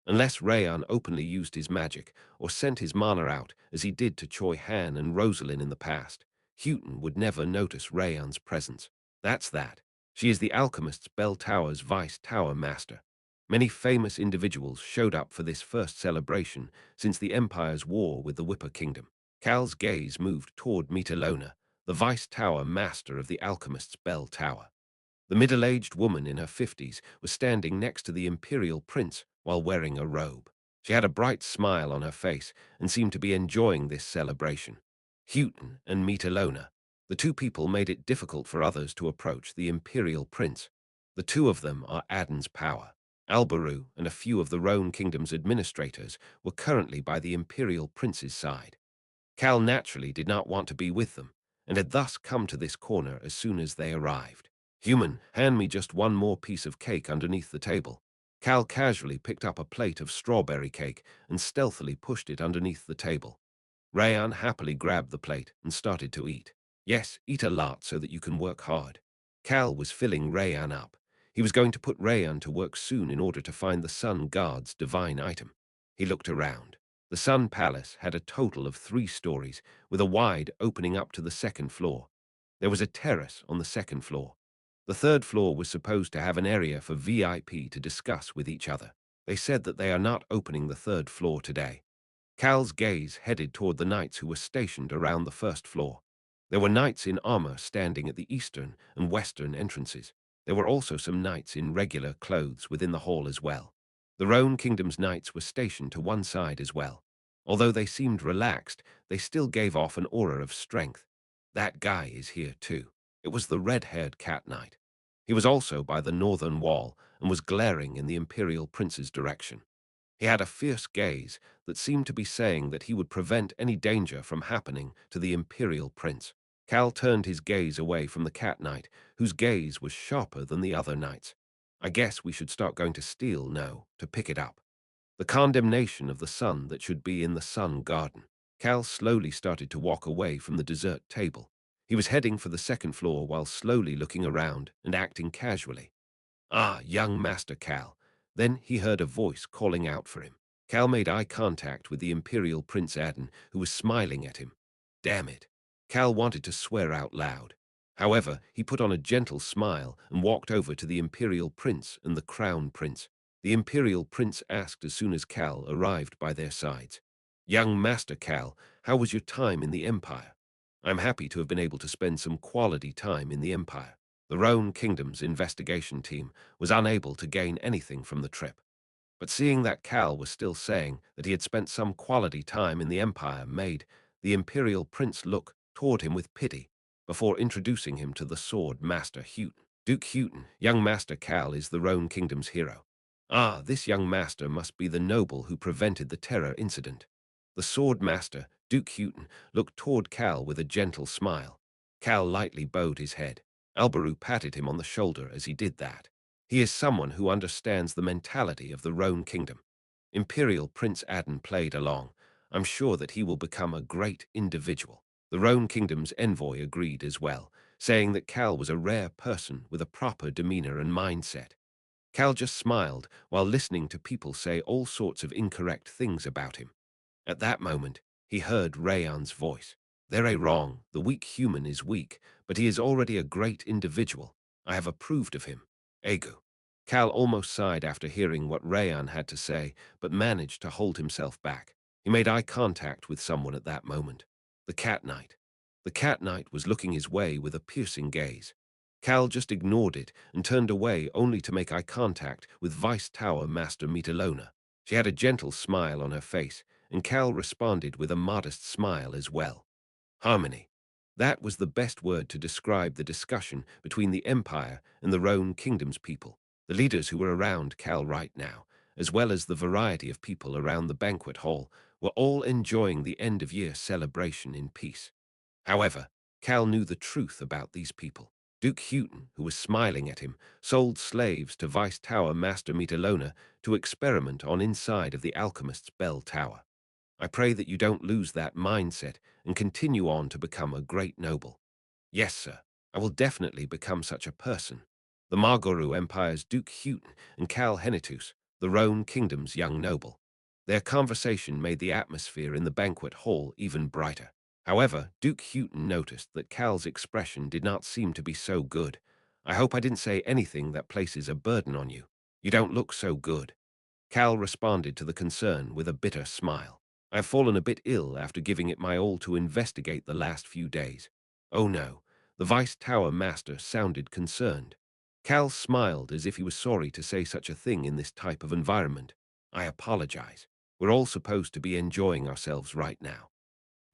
Unless Rayan openly used his magic or sent his mana out as he did to Choi Han and Rosalind in the past, Houghton would never notice Rayan's presence. That's that. She is the alchemist's bell tower's vice tower master. Many famous individuals showed up for this first celebration since the Empire's war with the Whipper Kingdom. Cal's gaze moved toward Metalona, the vice tower master of the alchemist's bell tower. The middle-aged woman in her 50s was standing next to the imperial prince while wearing a robe. She had a bright smile on her face and seemed to be enjoying this celebration. Houghton and Metalona, the two people made it difficult for others to approach the imperial prince. The two of them are Adden's power. Albaru and a few of the Rhone Kingdom's administrators were currently by the imperial prince's side. Cal naturally did not want to be with them, and had thus come to this corner as soon as they arrived. Human, hand me just one more piece of cake underneath the table. Cal casually picked up a plate of strawberry cake and stealthily pushed it underneath the table. Rayan happily grabbed the plate and started to eat. Yes, eat a lot so that you can work hard. Cal was filling Rayan up. He was going to put Rayan to work soon in order to find the Sun God's divine item. He looked around. The Sun Palace had a total of 3 stories, with a wide opening up to the second floor. There was a terrace on the second floor. The third floor was supposed to have an area for VIP to discuss with each other. They said that they are not opening the third floor today. Cal's gaze headed toward the knights who were stationed around the first floor. There were knights in armor standing at the eastern and western entrances. There were also some knights in regular clothes within the hall as well. The Rhone Kingdom's knights were stationed to one side as well. Although they seemed relaxed, they still gave off an aura of strength. That guy is here too. It was the red-haired cat knight. He was also by the northern wall and was glaring in the imperial prince's direction. He had a fierce gaze that seemed to be saying that he would prevent any danger from happening to the imperial prince. Cal turned his gaze away from the cat knight, whose gaze was sharper than the other knights. I guess we should start going to steal, no, to pick it up. The condemnation of the sun that should be in the sun garden. Cal slowly started to walk away from the dessert table. He was heading for the second floor while slowly looking around and acting casually. Ah, young Master Cal. Then he heard a voice calling out for him. Cal made eye contact with the Imperial Prince Adden, who was smiling at him. Damn it. Cal wanted to swear out loud. However, he put on a gentle smile and walked over to the Imperial Prince and the Crown Prince. The Imperial Prince asked as soon as Cal arrived by their sides. Young Master Cal, how was your time in the Empire? I'm happy to have been able to spend some quality time in the Empire. The Rhone Kingdom's investigation team was unable to gain anything from the trip. But seeing that Cal was still saying that he had spent some quality time in the Empire made the Imperial Prince look toward him with pity before introducing him to the Sword Master Houghton. Duke Houghton, young Master Cal is the Rhone Kingdom's hero. Ah, this young master must be the noble who prevented the terror incident. The Sword Master, Duke Houghton, looked toward Cal with a gentle smile. Cal lightly bowed his head. Albaru patted him on the shoulder as he did that. He is someone who understands the mentality of the Rhone Kingdom. Imperial Prince Adden played along. I'm sure that he will become a great individual. The Rhone Kingdom's envoy agreed as well, saying that Cal was a rare person with a proper demeanor and mindset. Cal just smiled while listening to people say all sorts of incorrect things about him. At that moment, he heard Rayan's voice. "They're a wrong. The weak human is weak, but he is already a great individual. I have approved of him. Egu." Cal almost sighed after hearing what Rayan had to say, but managed to hold himself back. He made eye contact with someone at that moment. The Cat Knight. The Cat Knight was looking his way with a piercing gaze. Cal just ignored it and turned away only to make eye contact with Vice Tower Master Metalona. She had a gentle smile on her face, and Cal responded with a modest smile as well. Harmony. That was the best word to describe the discussion between the Empire and the Roan Kingdom's people, the leaders who were around Cal right now, as well as the variety of people around the banquet hall, were all enjoying the end-of-year celebration in peace. However, Cal knew the truth about these people. Duke Houghton, who was smiling at him, sold slaves to Vice Tower Master Metalona to experiment on inside of the alchemist's bell tower. I pray that you don't lose that mindset and continue on to become a great noble. Yes, sir, I will definitely become such a person. The Margoru Empire's Duke Houghton and Cal Henitus, the Roan Kingdom's young noble. Their conversation made the atmosphere in the banquet hall even brighter. However, Duke Houghton noticed that Cal's expression did not seem to be so good. "I hope I didn't say anything that places a burden on you. You don't look so good." Cal responded to the concern with a bitter smile. "I have fallen a bit ill after giving it my all to investigate the last few days." "Oh no." The Vice Tower Master sounded concerned. Cal smiled as if he was sorry to say such a thing in this type of environment. "I apologize. We're all supposed to be enjoying ourselves right now.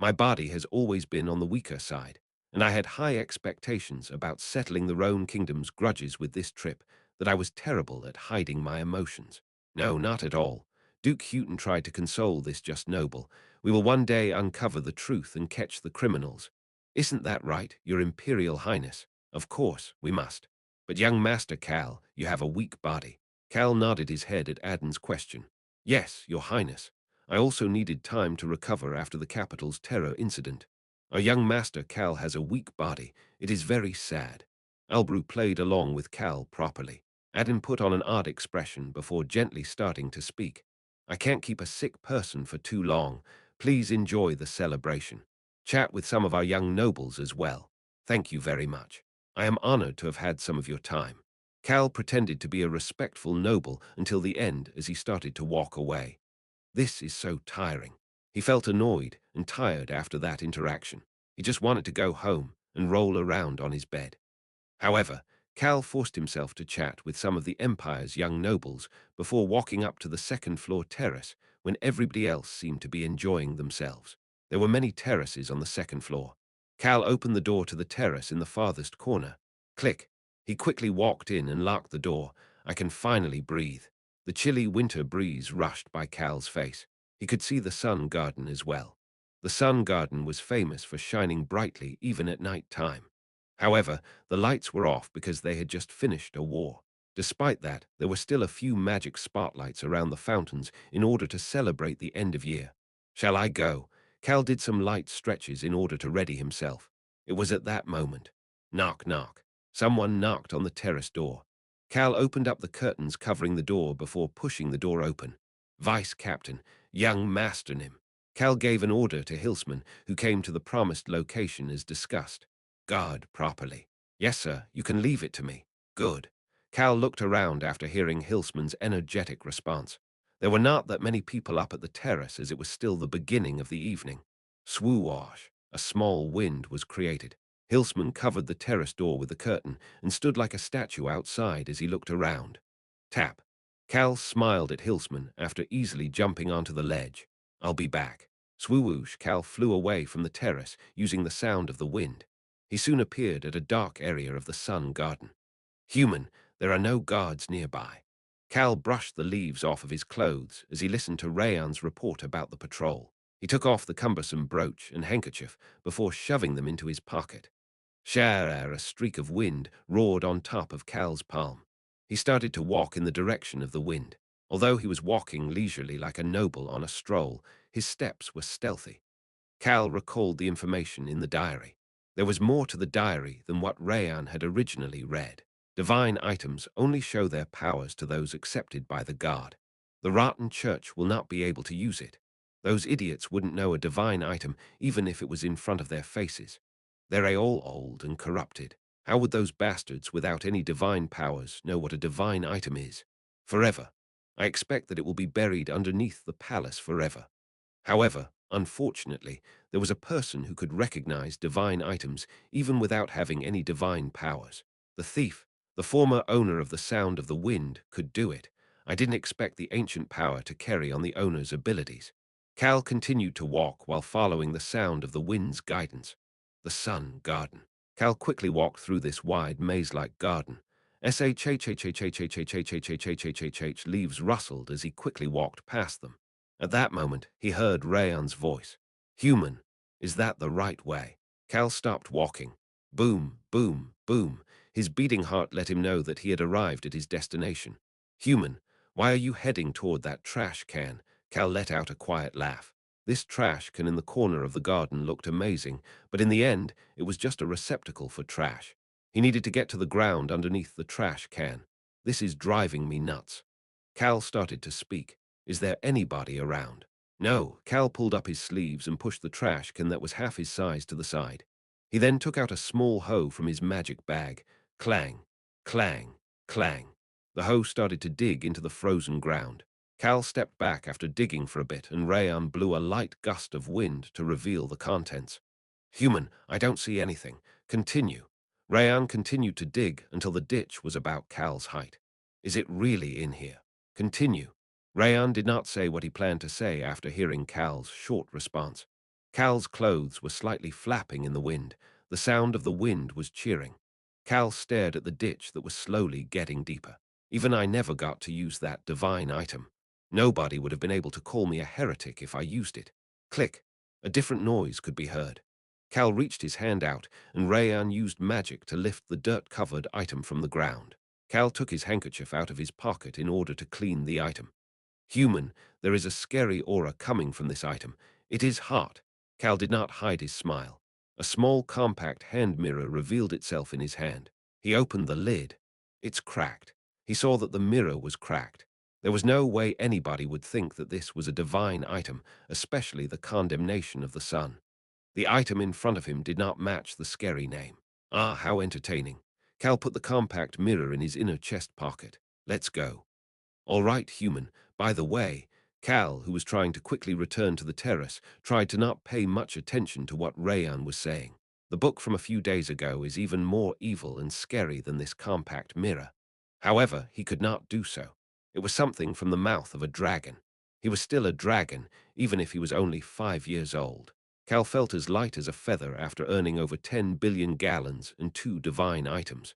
My body has always been on the weaker side, and I had high expectations about settling the Roan Kingdom's grudges with this trip that I was terrible at hiding my emotions." "No, not at all." Duke Houghton tried to console this just noble. "We will one day uncover the truth and catch the criminals. Isn't that right, Your Imperial Highness?" "Of course, we must. But young Master Cal, you have a weak body." Cal nodded his head at Aden's question. "Yes, Your Highness. I also needed time to recover after the capital's terror incident. Our young master Cal has a weak body. It is very sad." Albrew played along with Cal properly. Adam put on an odd expression before gently starting to speak. "I can't keep a sick person for too long. Please enjoy the celebration. Chat with some of our young nobles as well. Thank you very much. I am honored to have had some of your time." Cal pretended to be a respectful noble until the end as he started to walk away. This is so tiring. He felt annoyed and tired after that interaction. He just wanted to go home and roll around on his bed. However, Cal forced himself to chat with some of the Empire's young nobles before walking up to the second-floor terrace when everybody else seemed to be enjoying themselves. There were many terraces on the second floor. Cal opened the door to the terrace in the farthest corner. Click. He quickly walked in and locked the door. "I can finally breathe." The chilly winter breeze rushed by Cal's face. He could see the sun garden as well. The sun garden was famous for shining brightly even at night time. However, the lights were off because they had just finished a war. Despite that, there were still a few magic spotlights around the fountains in order to celebrate the end of year. "Shall I go?" Cal did some light stretches in order to ready himself. It was at that moment. Knock, knock. Someone knocked on the terrace door. Cal opened up the curtains covering the door before pushing the door open. "Vice Captain, young Master Nim." Cal gave an order to Hilsman, who came to the promised location as discussed. "Guard properly." "Yes, sir, you can leave it to me." "Good." Cal looked around after hearing Hilsman's energetic response. There were not that many people up at the terrace as it was still the beginning of the evening. Swoosh! A small wind was created. Hilsman covered the terrace door with the curtain and stood like a statue outside as he looked around. Tap. Cal smiled at Hilsman after easily jumping onto the ledge. "I'll be back." Swoosh! Cal flew away from the terrace using the sound of the wind. He soon appeared at a dark area of the sun garden. "Human, there are no guards nearby." Cal brushed the leaves off of his clothes as he listened to Rayan's report about the patrol. He took off the cumbersome brooch and handkerchief before shoving them into his pocket. Share, a streak of wind roared on top of Cal's palm. He started to walk in the direction of the wind. Although he was walking leisurely like a noble on a stroll, his steps were stealthy. Cal recalled the information in the diary. There was more to the diary than what Rayan had originally read. Divine items only show their powers to those accepted by the God. The rotten church will not be able to use it. Those idiots wouldn't know a divine item even if it was in front of their faces. They're all old and corrupted. How would those bastards without any divine powers know what a divine item is? Forever. I expect that it will be buried underneath the palace forever. However, unfortunately, there was a person who could recognize divine items even without having any divine powers. The thief, the former owner of the sound of the wind, could do it. I didn't expect the ancient power to carry on the owner's abilities. Cal continued to walk while following the sound of the wind's guidance. The sun garden. Cal quickly walked through this wide maze-like garden. Leaves rustled as he quickly walked past them. At that moment, he heard Rayan's voice. Human, is that the right way? Cal stopped walking. Boom, boom, boom. His beating heart let him know that he had arrived at his destination. Human, why are you heading toward that trash can? Cal let out a quiet laugh. This trash can in the corner of the garden looked amazing, but in the end, it was just a receptacle for trash. He needed to get to the ground underneath the trash can. This is driving me nuts. Cal started to speak. Is there anybody around? No. Cal pulled up his sleeves and pushed the trash can that was half his size to the side. He then took out a small hoe from his magic bag. Clang, clang, clang. The hoe started to dig into the frozen ground. Cal stepped back after digging for a bit, and Rayan blew a light gust of wind to reveal the contents. Human, I don't see anything. Continue. Rayan continued to dig until the ditch was about Cal's height. Is it really in here? Continue. Rayan did not say what he planned to say after hearing Cal's short response. Cal's clothes were slightly flapping in the wind. The sound of the wind was cheering. Cal stared at the ditch that was slowly getting deeper. Even I never got to use that divine item. Nobody would have been able to call me a heretic if I used it. Click. A different noise could be heard. Cal reached his hand out, and Rayan used magic to lift the dirt-covered item from the ground. Cal took his handkerchief out of his pocket in order to clean the item. Human, there is a scary aura coming from this item. It is hot. Cal did not hide his smile. A small, compact hand mirror revealed itself in his hand. He opened the lid. It's cracked. He saw that the mirror was cracked. There was no way anybody would think that this was a divine item, especially the condemnation of the sun. The item in front of him did not match the scary name. Ah, how entertaining. Cal put the compact mirror in his inner chest pocket. Let's go. All right, human. By the way, Cal, who was trying to quickly return to the terrace, tried to not pay much attention to what Rayan was saying. The book from a few days ago is even more evil and scary than this compact mirror. However, he could not do so. It was something from the mouth of a dragon. He was still a dragon, even if he was only 5 years old. Cal felt as light as a feather after earning over 10 billion gallons and 2 divine items.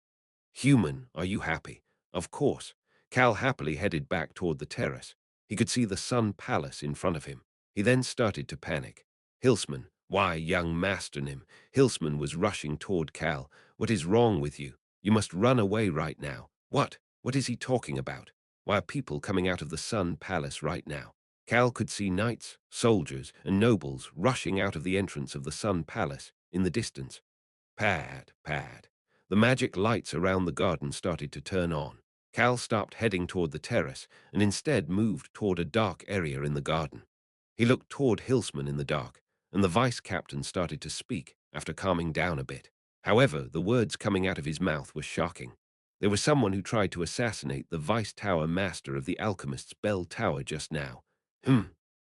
Human, are you happy? Of course. Cal happily headed back toward the terrace. He could see the Sun Palace in front of him. He then started to panic. Hilsman, why, young Master Nim? Hilsman was rushing toward Cal. What is wrong with you? You must run away right now. What? What is he talking about? Why are people coming out of the Sun Palace right now? Cal could see knights, soldiers, and nobles rushing out of the entrance of the Sun Palace in the distance. Pad, pad. The magic lights around the garden started to turn on. Cal stopped heading toward the terrace and instead moved toward a dark area in the garden. He looked toward Hilsman in the dark, and the vice captain started to speak after calming down a bit. However, the words coming out of his mouth were shocking. There was someone who tried to assassinate the vice tower master of the alchemist's bell tower just now.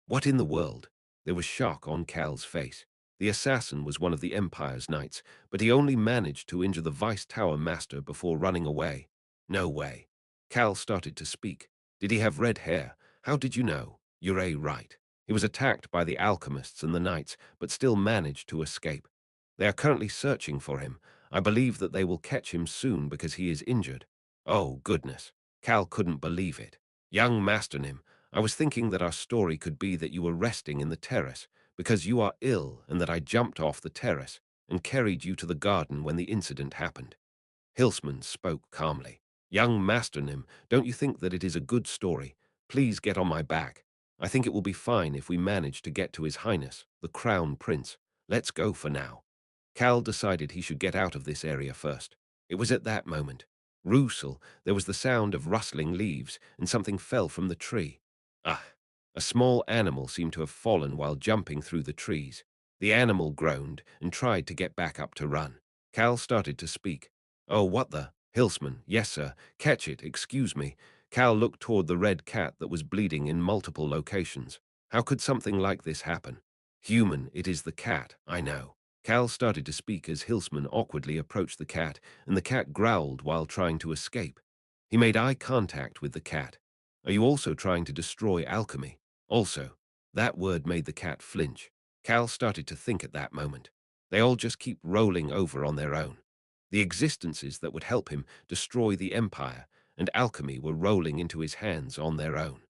What in the world? There was shock on Cal's face. The assassin was one of the Empire's knights, but he only managed to injure the vice tower master before running away. No way. Cal started to speak. Did he have red hair? How did you know? You're right. He was attacked by the alchemists and the knights, but still managed to escape. They are currently searching for him. I believe that they will catch him soon because he is injured. Oh, goodness. Cal couldn't believe it. Young Master Nim, I was thinking that our story could be that you were resting in the terrace because you are ill and that I jumped off the terrace and carried you to the garden when the incident happened. Hilsman spoke calmly. Young Master Nim, don't you think that it is a good story? Please get on my back. I think it will be fine if we manage to get to His Highness, the Crown Prince. Let's go for now. Cal decided he should get out of this area first. It was at that moment. Rusel, there was the sound of rustling leaves, and something fell from the tree. Ah! A small animal seemed to have fallen while jumping through the trees. The animal groaned and tried to get back up to run. Cal started to speak. "Oh, what the? Hilsman, yes, sir. Catch it, excuse me." Cal looked toward the red cat that was bleeding in multiple locations. How could something like this happen? Human, it is the cat, I know. Cal started to speak as Hilsman awkwardly approached the cat, and the cat growled while trying to escape. He made eye contact with the cat. "Are you also trying to destroy alchemy?" "Also." That word made the cat flinch. Cal started to think at that moment. They all just keep rolling over on their own. The existences that would help him destroy the empire and alchemy were rolling into his hands on their own.